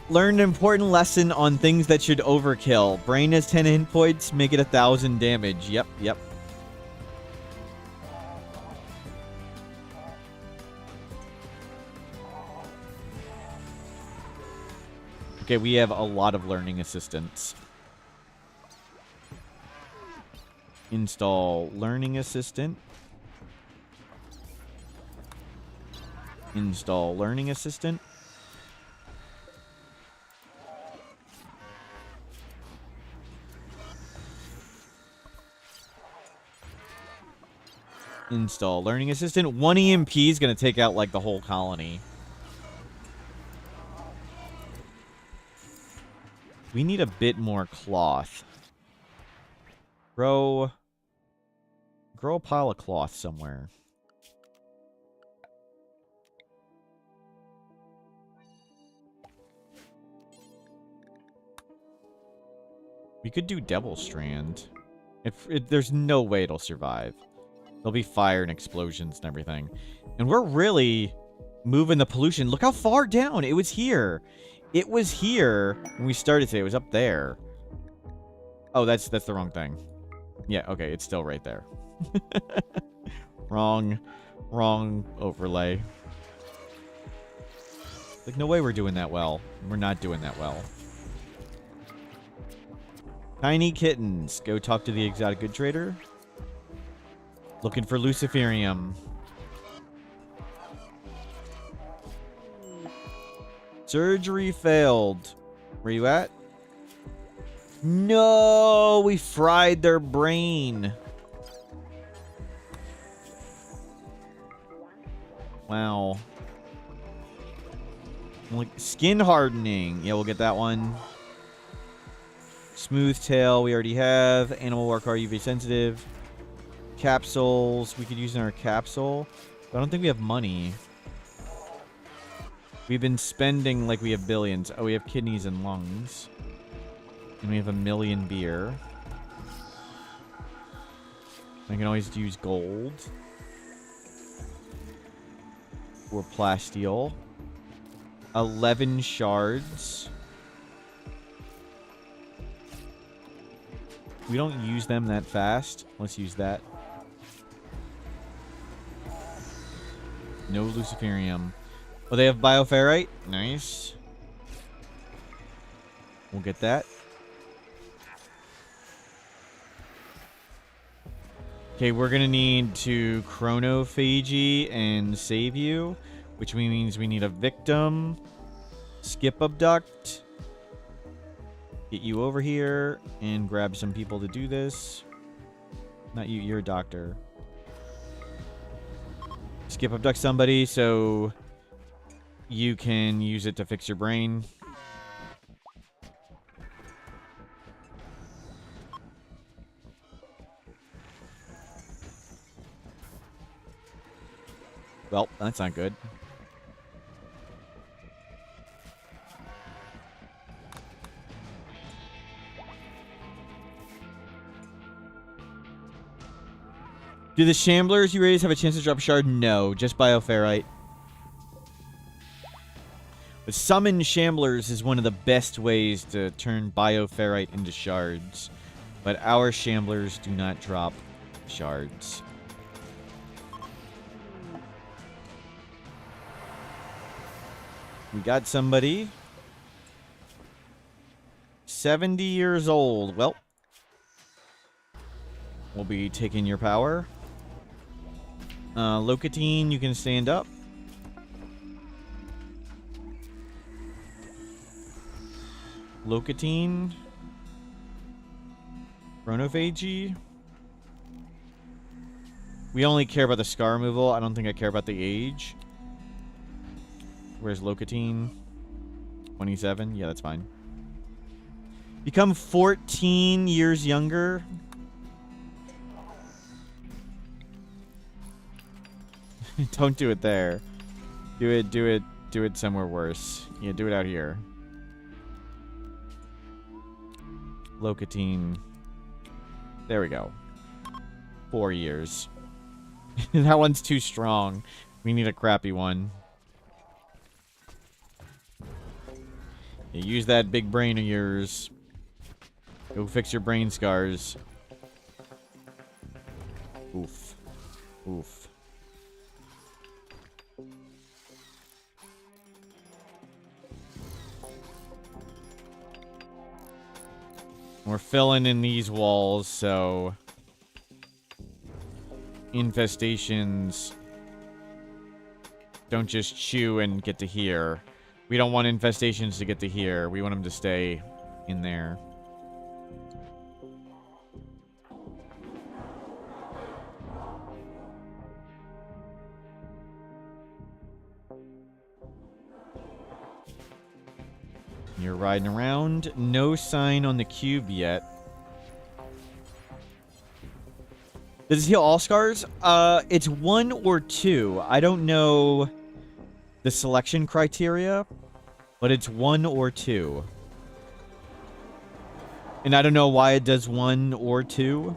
Learned an important lesson on things that should overkill. Brain has 10 hit points, make it 1,000 damage. Yep. Okay, we have a lot of learning assistants. Install learning assistant. Install learning assistant. Install learning assistant. 1 EMP is going to take out, like, the whole colony. We need a bit more cloth. Grow a pile of cloth somewhere. We could do Devil Strand. There's no way it'll survive. There'll be fire and explosions and everything. And we're really moving the pollution. Look how far down. It was here. It was here when we started today. It was up there. Oh, that's the wrong thing. Yeah, okay. It's still right there. Wrong overlay. Like, no way we're doing that well. We're not doing that well. Tiny kittens. Go talk to the exotic good trader. Looking for Luciferium. Surgery failed. Where you at? No, we fried their brain. Wow. Like, skin hardening. Yeah, we'll get that one. Smooth tail, we already have. Animal work, UV sensitive. Capsules, we could use in our capsule. But I don't think we have money. We've been spending like we have billions. Oh, we have kidneys and lungs. And we have 1 million beer. I can always use gold. Or plasteel. 11 shards. We don't use them that fast. Let's use that. No Luciferium. Oh, they have bioferrite? Nice. We'll get that. Okay, we're going to need to chronophagy and save you, which means we need a victim. Skip abduct. Get you over here and grab some people to do this. Not you, you're a doctor. Skip abduct somebody, so you can use it to fix your brain. Well, that's not good. Do the Shamblers you raise have a chance to drop a shard? No, just Bioferrite. But summon Shamblers is one of the best ways to turn Bioferrite into shards. But our Shamblers do not drop shards. We got somebody. 70 years old. Well, we'll be taking your power. Locatine, you can stand up. Locatine. Chronophagy. We only care about the scar removal. I don't think I care about the age. Where's Locatine? 27? Yeah, that's fine. Become 14 years younger. Don't do it there. Do it somewhere worse. Yeah, do it out here. Locatine. There we go. 4 years. That one's too strong. We need a crappy one. Yeah, use that big brain of yours. Go fix your brain scars. Oof. Oof. We're filling in these walls, so infestations don't just chew and get to here. We don't want infestations to get to here. We want them to stay in there. You're riding around. No sign on the cube yet. Does it heal all scars? It's 1 or 2. I don't know the selection criteria, but it's 1 or 2. And I don't know why it does 1 or 2.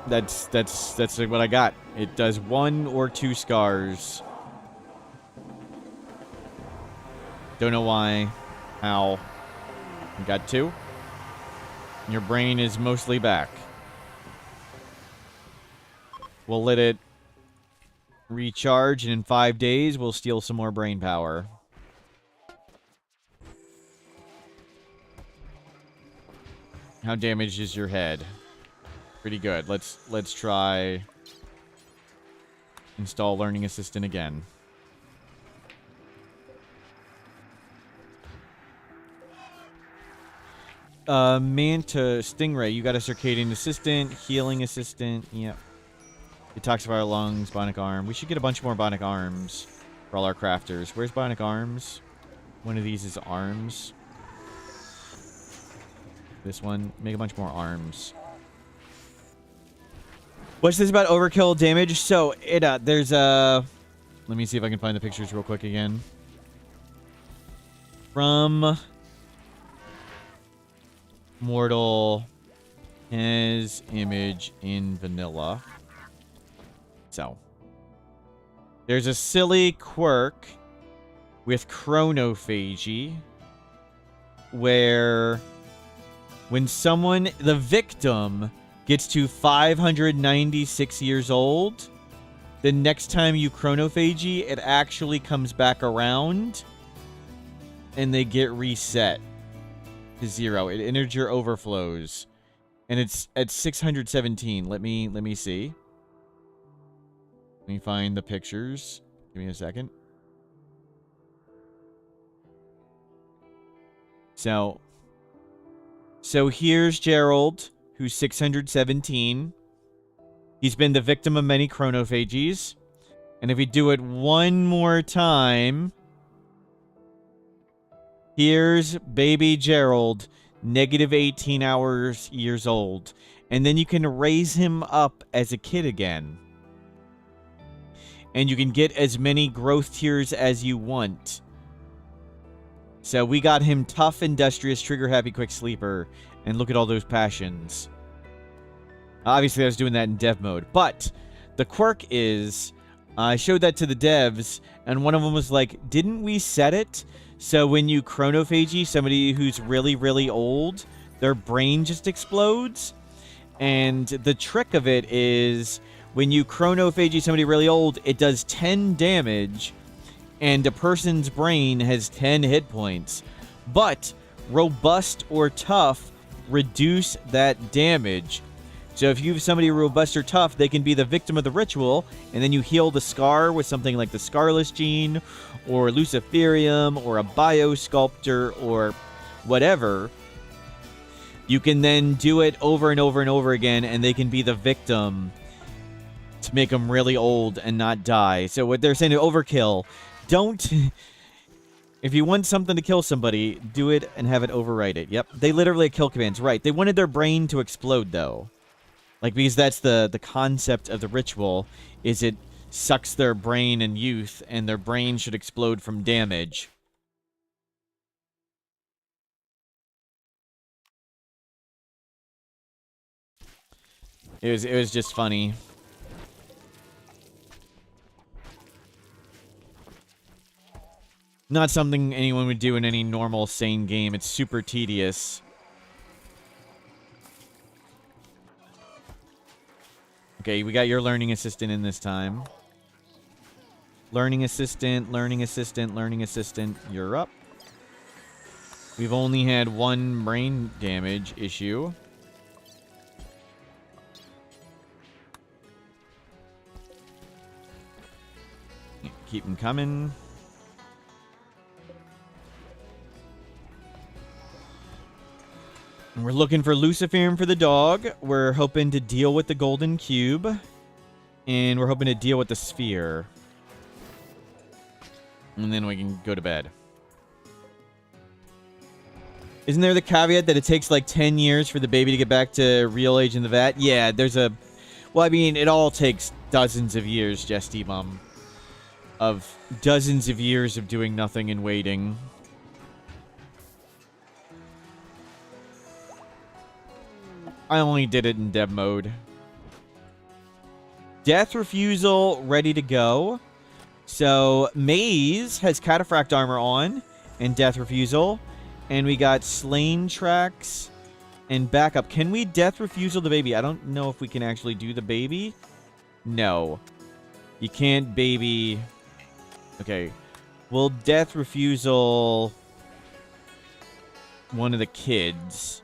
That's like what I got. It does 1 or 2 scars. Don't know why. How. You got 2. Your brain is mostly back. We'll let it recharge, and in 5 days, we'll steal some more brain power. How damaged is your head? Pretty good. Let's try install Learning Assistant again. Manta Stingray, you got a Circadian Assistant, Healing Assistant, yep. Detoxify our lungs, Bionic Arm. We should get a bunch more Bionic Arms for all our crafters. Where's Bionic Arms? One of these is arms. This one, make a bunch more arms. What's this about overkill damage? So, there's a... Let me see if I can find the pictures real quick again. From... Mortal has image in vanilla. So there's a silly quirk with chronophagy where when someone, the victim, gets to 596 years old, the next time you chronophagy, it actually comes back around and they get reset to 0. It integer overflows, and it's at 617. Let me see. Let me find the pictures. Give me a second. So here's Gerald, who's 617. He's been the victim of many chronophagies. And if we do it one more time, here's baby Gerald, negative 18 years old. And then you can raise him up as a kid again. And you can get as many growth tiers as you want. So we got him tough, industrious, trigger happy, quick sleeper. And look at all those passions. Obviously, I was doing that in dev mode. But the quirk is, I showed that to the devs, and one of them was like, didn't we set it? So when you chronophagy somebody who's really, really old, their brain just explodes. And the trick of it is, when you chronophagy somebody really old, it does 10 damage, and a person's brain has 10 hit points. But robust or tough reduce that damage. So if you have somebody robust or tough, they can be the victim of the ritual, and then you heal the scar with something like the Scarless Gene, or Luciferium, or a Biosculptor, or whatever. You can then do it over and over and over again, and they can be the victim to make them really old and not die. So what they're saying is overkill. Don't... If you want something to kill somebody, do it and have it overwrite it. Yep, they literally have kill commands. Right, they wanted their brain to explode, though. Like, because that's the concept of the ritual, is it sucks their brain and youth, and their brain should explode from damage. It was just funny. Not something anyone would do in any normal, sane game. It's super tedious. Okay, we got your learning assistant in this time. Learning assistant, learning assistant, learning assistant. You're up. We've only had one brain damage issue. Keep them coming. We're looking for Luciferium for the dog. We're hoping to deal with the golden cube. And we're hoping to deal with the sphere. And then we can go to bed. Isn't there the caveat that it takes like 10 years for the baby to get back to real age in the vat? Yeah, there's a... Well, I mean, it all takes dozens of years, Jesty Mum. Of dozens of years of doing nothing and waiting. I only did it in dev mode. Death Refusal ready to go. So, Maze has Cataphract armor on and Death Refusal. And we got Slain Tracks and Backup. Can we Death Refusal the baby? I don't know if we can actually do the baby. No. You can't baby... Okay. We'll Death Refusal one of the kids.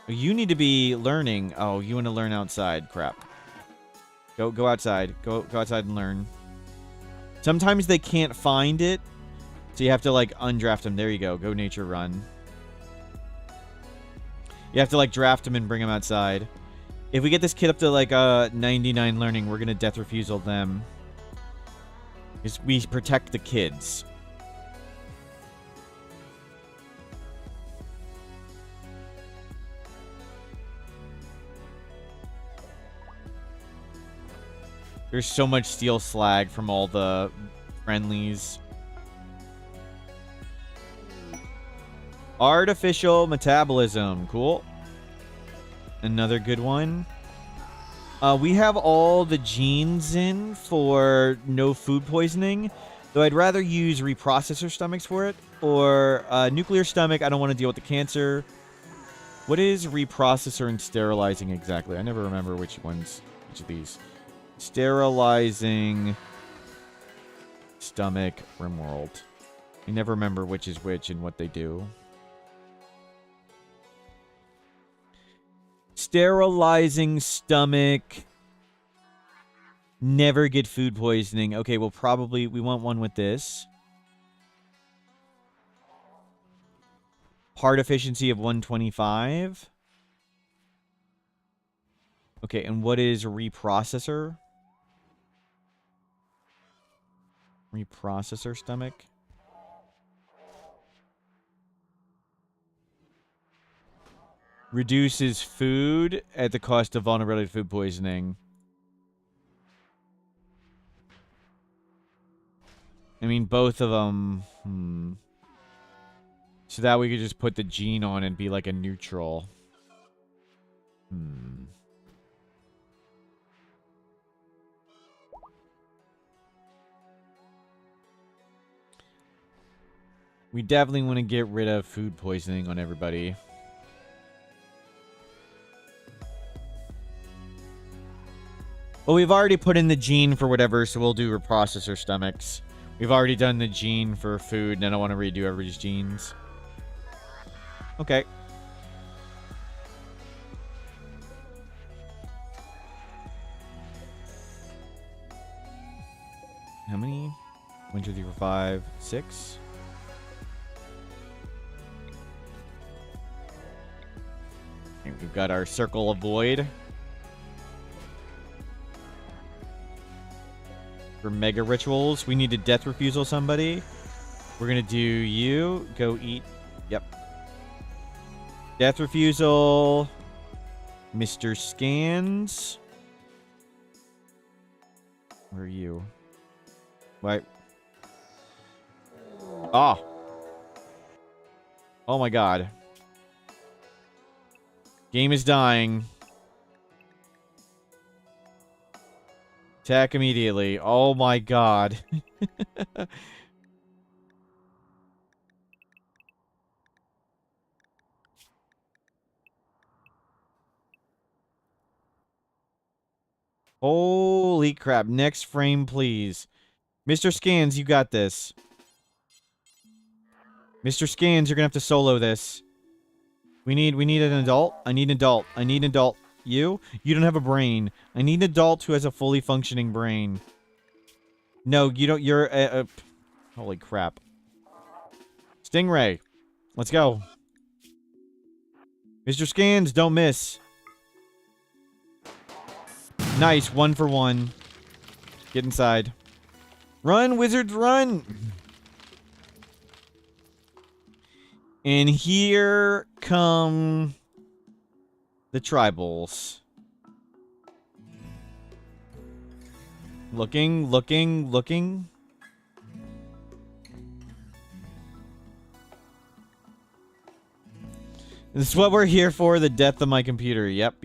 You need to be learning. Oh, you want to learn outside. Crap. Go outside. Go outside and learn. Sometimes they can't find it, so you have to, like, undraft them. There you go. Go nature run. You have to, like, draft them and bring them outside. If we get this kid up to, like, 99 learning, we're going to Death Refusal them. Because we protect the kids. There's so much steel slag from all the friendlies. Artificial metabolism. Cool. Another good one. We have all the genes in for no food poisoning, though I'd rather use reprocessor stomachs for it, or nuclear stomach. I don't want to deal with the cancer. What is reprocessor and sterilizing exactly? I never remember which of these. Sterilizing stomach, Rimworld. I never remember which is which and what they do. Sterilizing stomach. Never get food poisoning. Okay, well, probably we want one with this. Heart efficiency of 125. Okay, and what is reprocessor? Reprocessor stomach. Reduces food at the cost of vulnerability to food poisoning. I mean, both of them. So that we could just put the gene on and be like a neutral. We definitely want to get rid of food poisoning on everybody. Well, we've already put in the gene for whatever, so we'll do reprocessor stomachs. We've already done the gene for food, and I don't want to redo everybody's genes. Okay. How many? 1, 2, 3, 4, 5, 6. And we've got our circle of void. For mega rituals, we need to death refusal somebody. We're gonna do you. Go eat. Yep. Death refusal. Mr. Scans. Where are you? Wait. Ah. Oh my god. Game is dying. Attack immediately. Oh my god. Holy crap. Next frame, please. Mr. Scans, you got this. Mr. Scans, you're gonna have to solo this. We need an adult. I need an adult. I need an adult. You don't have a brain. I need an adult who has a fully functioning brain. No, you don't. You're holy crap. Stingray. Let's go. Mr. Scans, don't miss. Nice. 1 for 1. Get inside. Run, wizards, run! And here come the tribals. Looking. This is what we're here for, the death of my computer. Yep.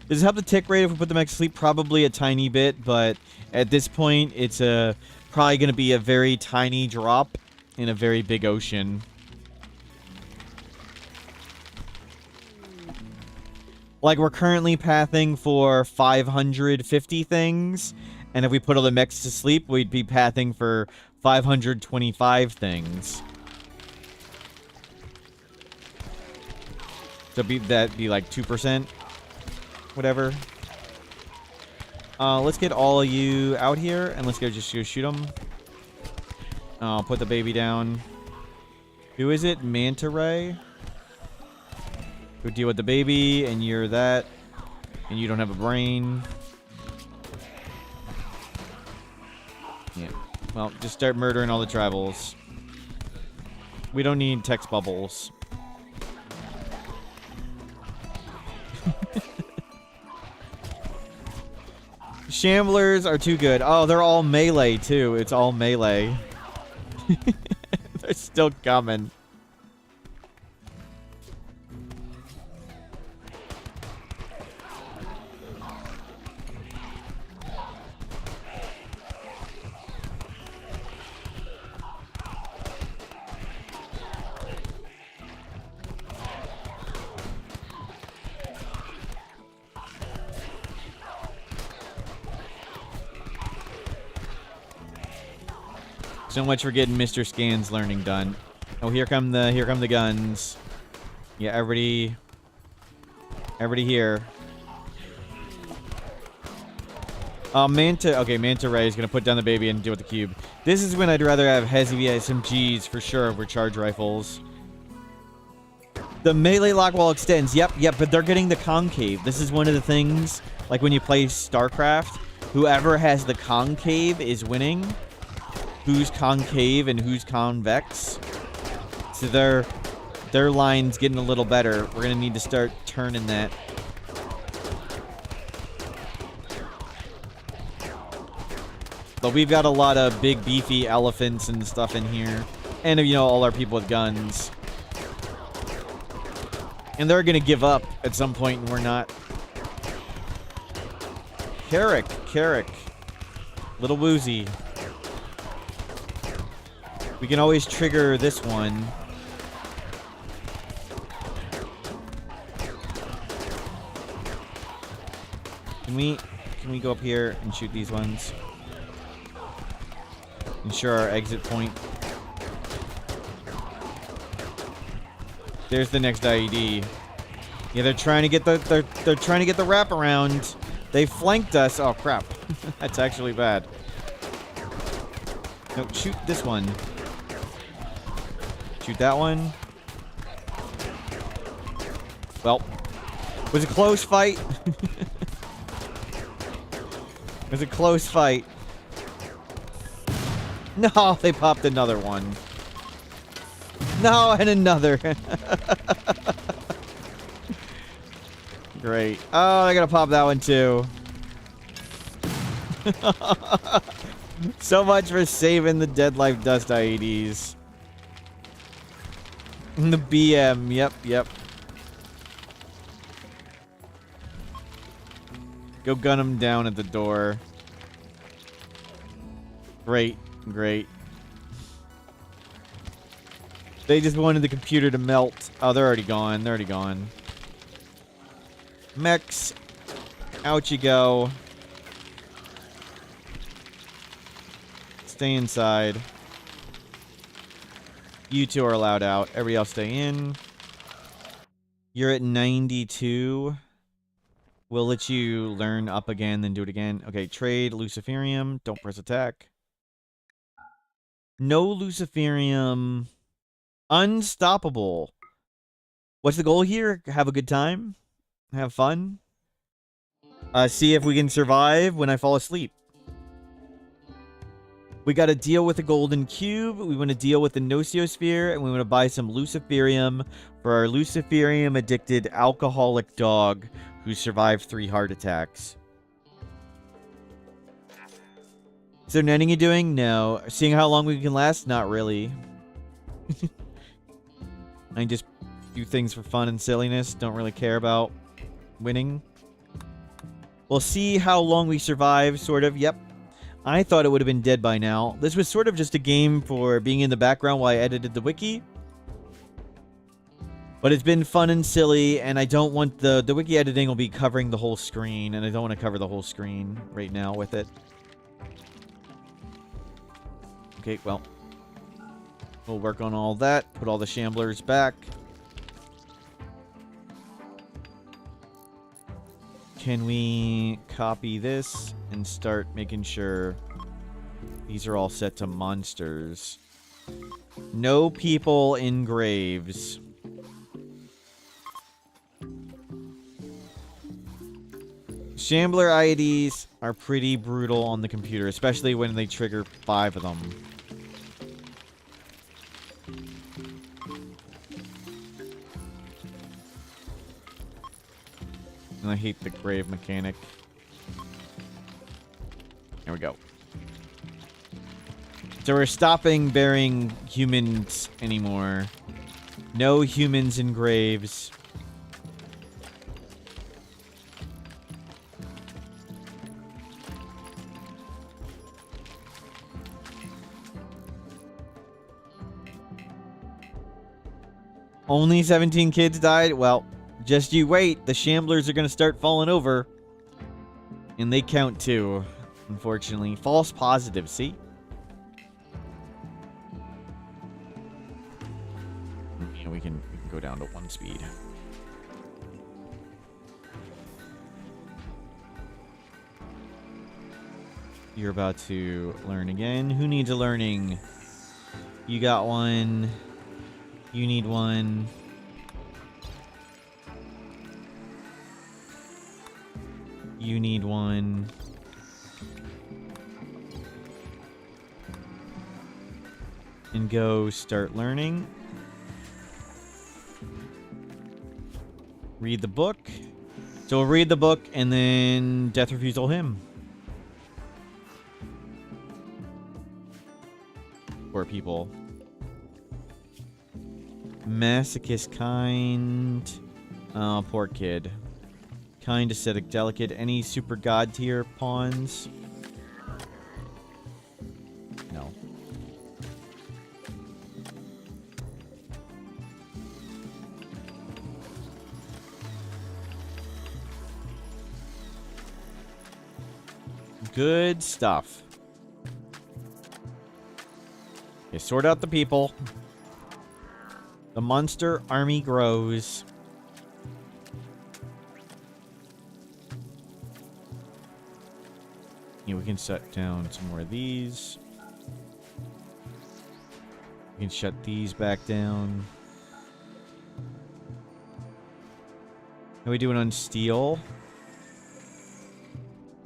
Does it help the tick rate if we put them back to sleep? Probably a tiny bit, but at this point, it's probably going to be a very tiny drop in a very big ocean. Like, we're currently pathing for 550 things, and if we put all the mechs to sleep, we'd be pathing for 525 things. So that'd be like 2%. Whatever. Let's get all of you out here, and let's just go shoot them. I'll put the baby down. Who is it? Manta Ray? Go deal with the baby, and you're that. And you don't have a brain. Yeah. Well, just start murdering all the tribals. We don't need text bubbles. Shamblers are too good. Oh, they're all melee, too. It's all melee. They're still coming. So much for getting Mr. Scan's learning done. Oh, here come the guns. Yeah, everybody here. Manta Ray is gonna put down the baby and deal with the cube. This is when I'd rather have heavy SMGs for sure over charge rifles. The melee lock wall extends. Yep, but they're getting the concave. This is one of the things, like when you play StarCraft, whoever has the concave is winning. Who's concave and who's convex. So their line's getting a little better. We're gonna need to start turning that. But we've got a lot of big beefy elephants and stuff in here. And, you know, all our people with guns. And they're gonna give up at some point, and we're not. Carrick. Little woozy. We can always trigger this one. Can we go up here and shoot these ones? Ensure our exit point. There's the next IED. Yeah, they're trying to get the they're trying to get the wraparound. They flanked us. Oh crap. That's actually bad. No, shoot this one. Shoot that one. Well, it was a close fight. It was a close fight. No, they popped another one. No, and another. Great. Oh, I gotta pop that one too. So much for saving the Dead Life Dust IEDs. The BM, yep. Go gun him down at the door. Great. They just wanted the computer to melt. Oh, they're already gone. Mechs. Out you go. Stay inside. You two are allowed out. Everybody else stay in. You're at 92. We'll let you learn up again, then do it again. Okay, trade Luciferium. Don't press attack. No Luciferium. Unstoppable. What's the goal here? Have a good time? Have fun? See if we can survive when I fall asleep. We got to deal with the golden cube. We want to deal with the Nociosphere, and we want to buy some Luciferium for our Luciferium-addicted alcoholic dog who survived 3 heart attacks. Is there anything you're doing? No. Seeing how long we can last? Not really. I just do things for fun and silliness. Don't really care about winning. We'll see how long we survive, sort of. Yep. I thought it would have been dead by now. This was sort of just a game for being in the background while I edited the wiki. But it's been fun and silly, and I don't want the wiki editing will be covering the whole screen, and I don't want to cover the whole screen right now with it. Okay, well. We'll work on all that. Put all the shamblers back. Can we copy this and start making sure these are all set to monsters? No people in graves. Shambler IEDs are pretty brutal on the computer, especially when they trigger 5 of them. And I hate the grave mechanic. There we go. So we're stopping burying humans anymore. No humans in graves. Only 17 kids died? Well, just you wait. The shamblers are going to start falling over. And they count too, unfortunately. False positive, see? Yeah, we can go down to 1 speed. You're about to learn again. Who needs a learning? You got one. You need one. You need one. and go start learning. Read the book. So we'll read the book and then death refusal him. Poor people. Masochist kind. Oh, poor kid. Kind, ascetic, delicate. Any super god tier pawns? No. Good stuff. Okay, sort out the people. The monster army grows. Yeah, we can set down some more of these. We can shut these back down. How are we doing on steel?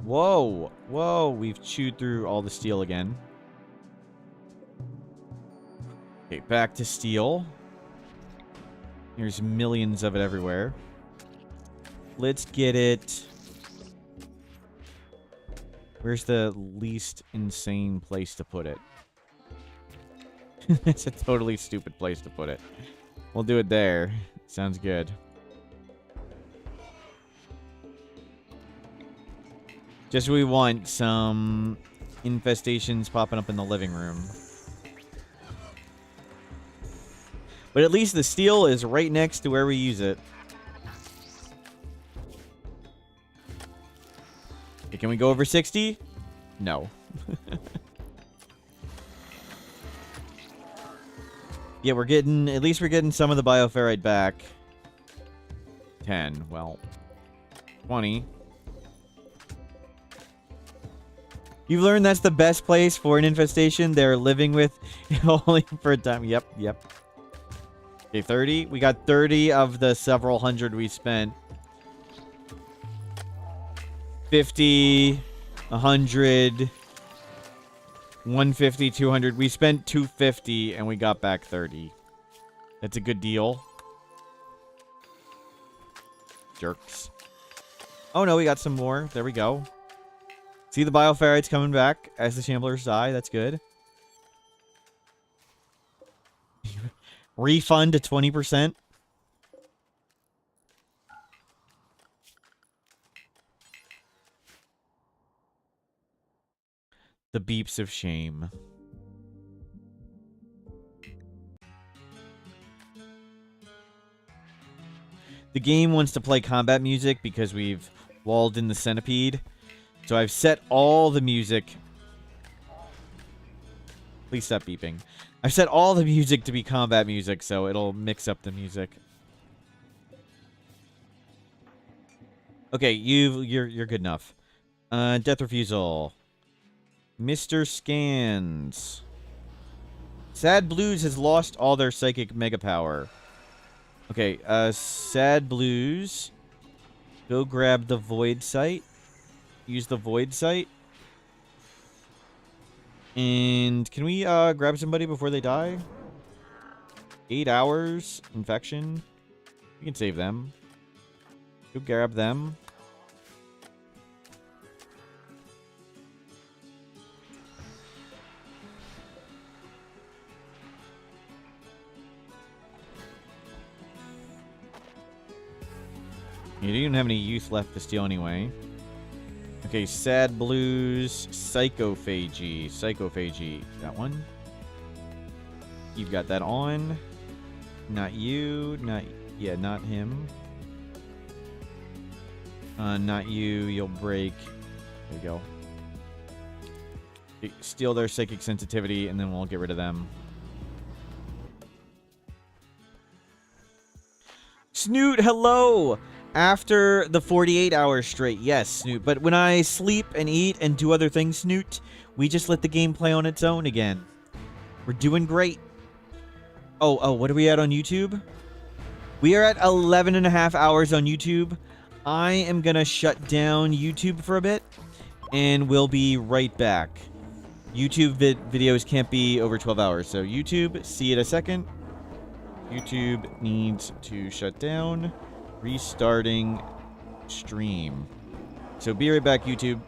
Whoa! Whoa! We've chewed through all the steel again. Okay, back to steel. There's millions of it everywhere. Let's get it. Where's the least insane place to put it? It's a totally stupid place to put it. We'll do it there. Sounds good. Just we want some infestations popping up in the living room. But at least the steel is right next to where we use it. Okay, can we go over 60? No. Yeah, we're getting... At least we're getting some of the bioferrite back. 10. Well, 20. You've learned that's the best place for an infestation. They're living with only for a time. Yep, yep. Okay, 30. We got 30 of the several hundred we spent. 50, 100, 150, 200. We spent 250 and we got back 30. That's a good deal. Jerks. Oh no, we got some more. There we go. See the bioferrites coming back as the Shamblers die. That's good. Refund to 20%. The beeps of shame. The game wants to play combat music because we've walled in the centipede. So I've set all the music. Please stop beeping. I've set all the music to be combat music, so it'll mix up the music. Okay, you're good enough. Death refusal. Mr. Scans. Sad Blues has lost all their psychic mega power. Okay, Sad Blues. Go grab the Void Sight. Use the Void Sight. And can we grab somebody before they die? 8 hours. Infection. We can save them. Go grab them. You don't even have any youth left to steal anyway. Okay, Sad Blues, Psychophagy. Psychophagy. That one. You've got that on. Not you. Not... Yeah, not him. Not you. You'll break. There you go. Okay, steal their psychic sensitivity, and then we'll get rid of them. Snoot, hello! After the 48 hours straight, yes, Snoot. But when I sleep and eat and do other things, Snoot, we just let the game play on its own again. We're doing great. Oh, what are we at on YouTube? We are at 11.5 hours on YouTube. I am going to shut down YouTube for a bit, and we'll be right back. YouTube videos can't be over 12 hours. So YouTube, see it a second. YouTube needs to shut down. Restarting stream. So be right back, YouTube.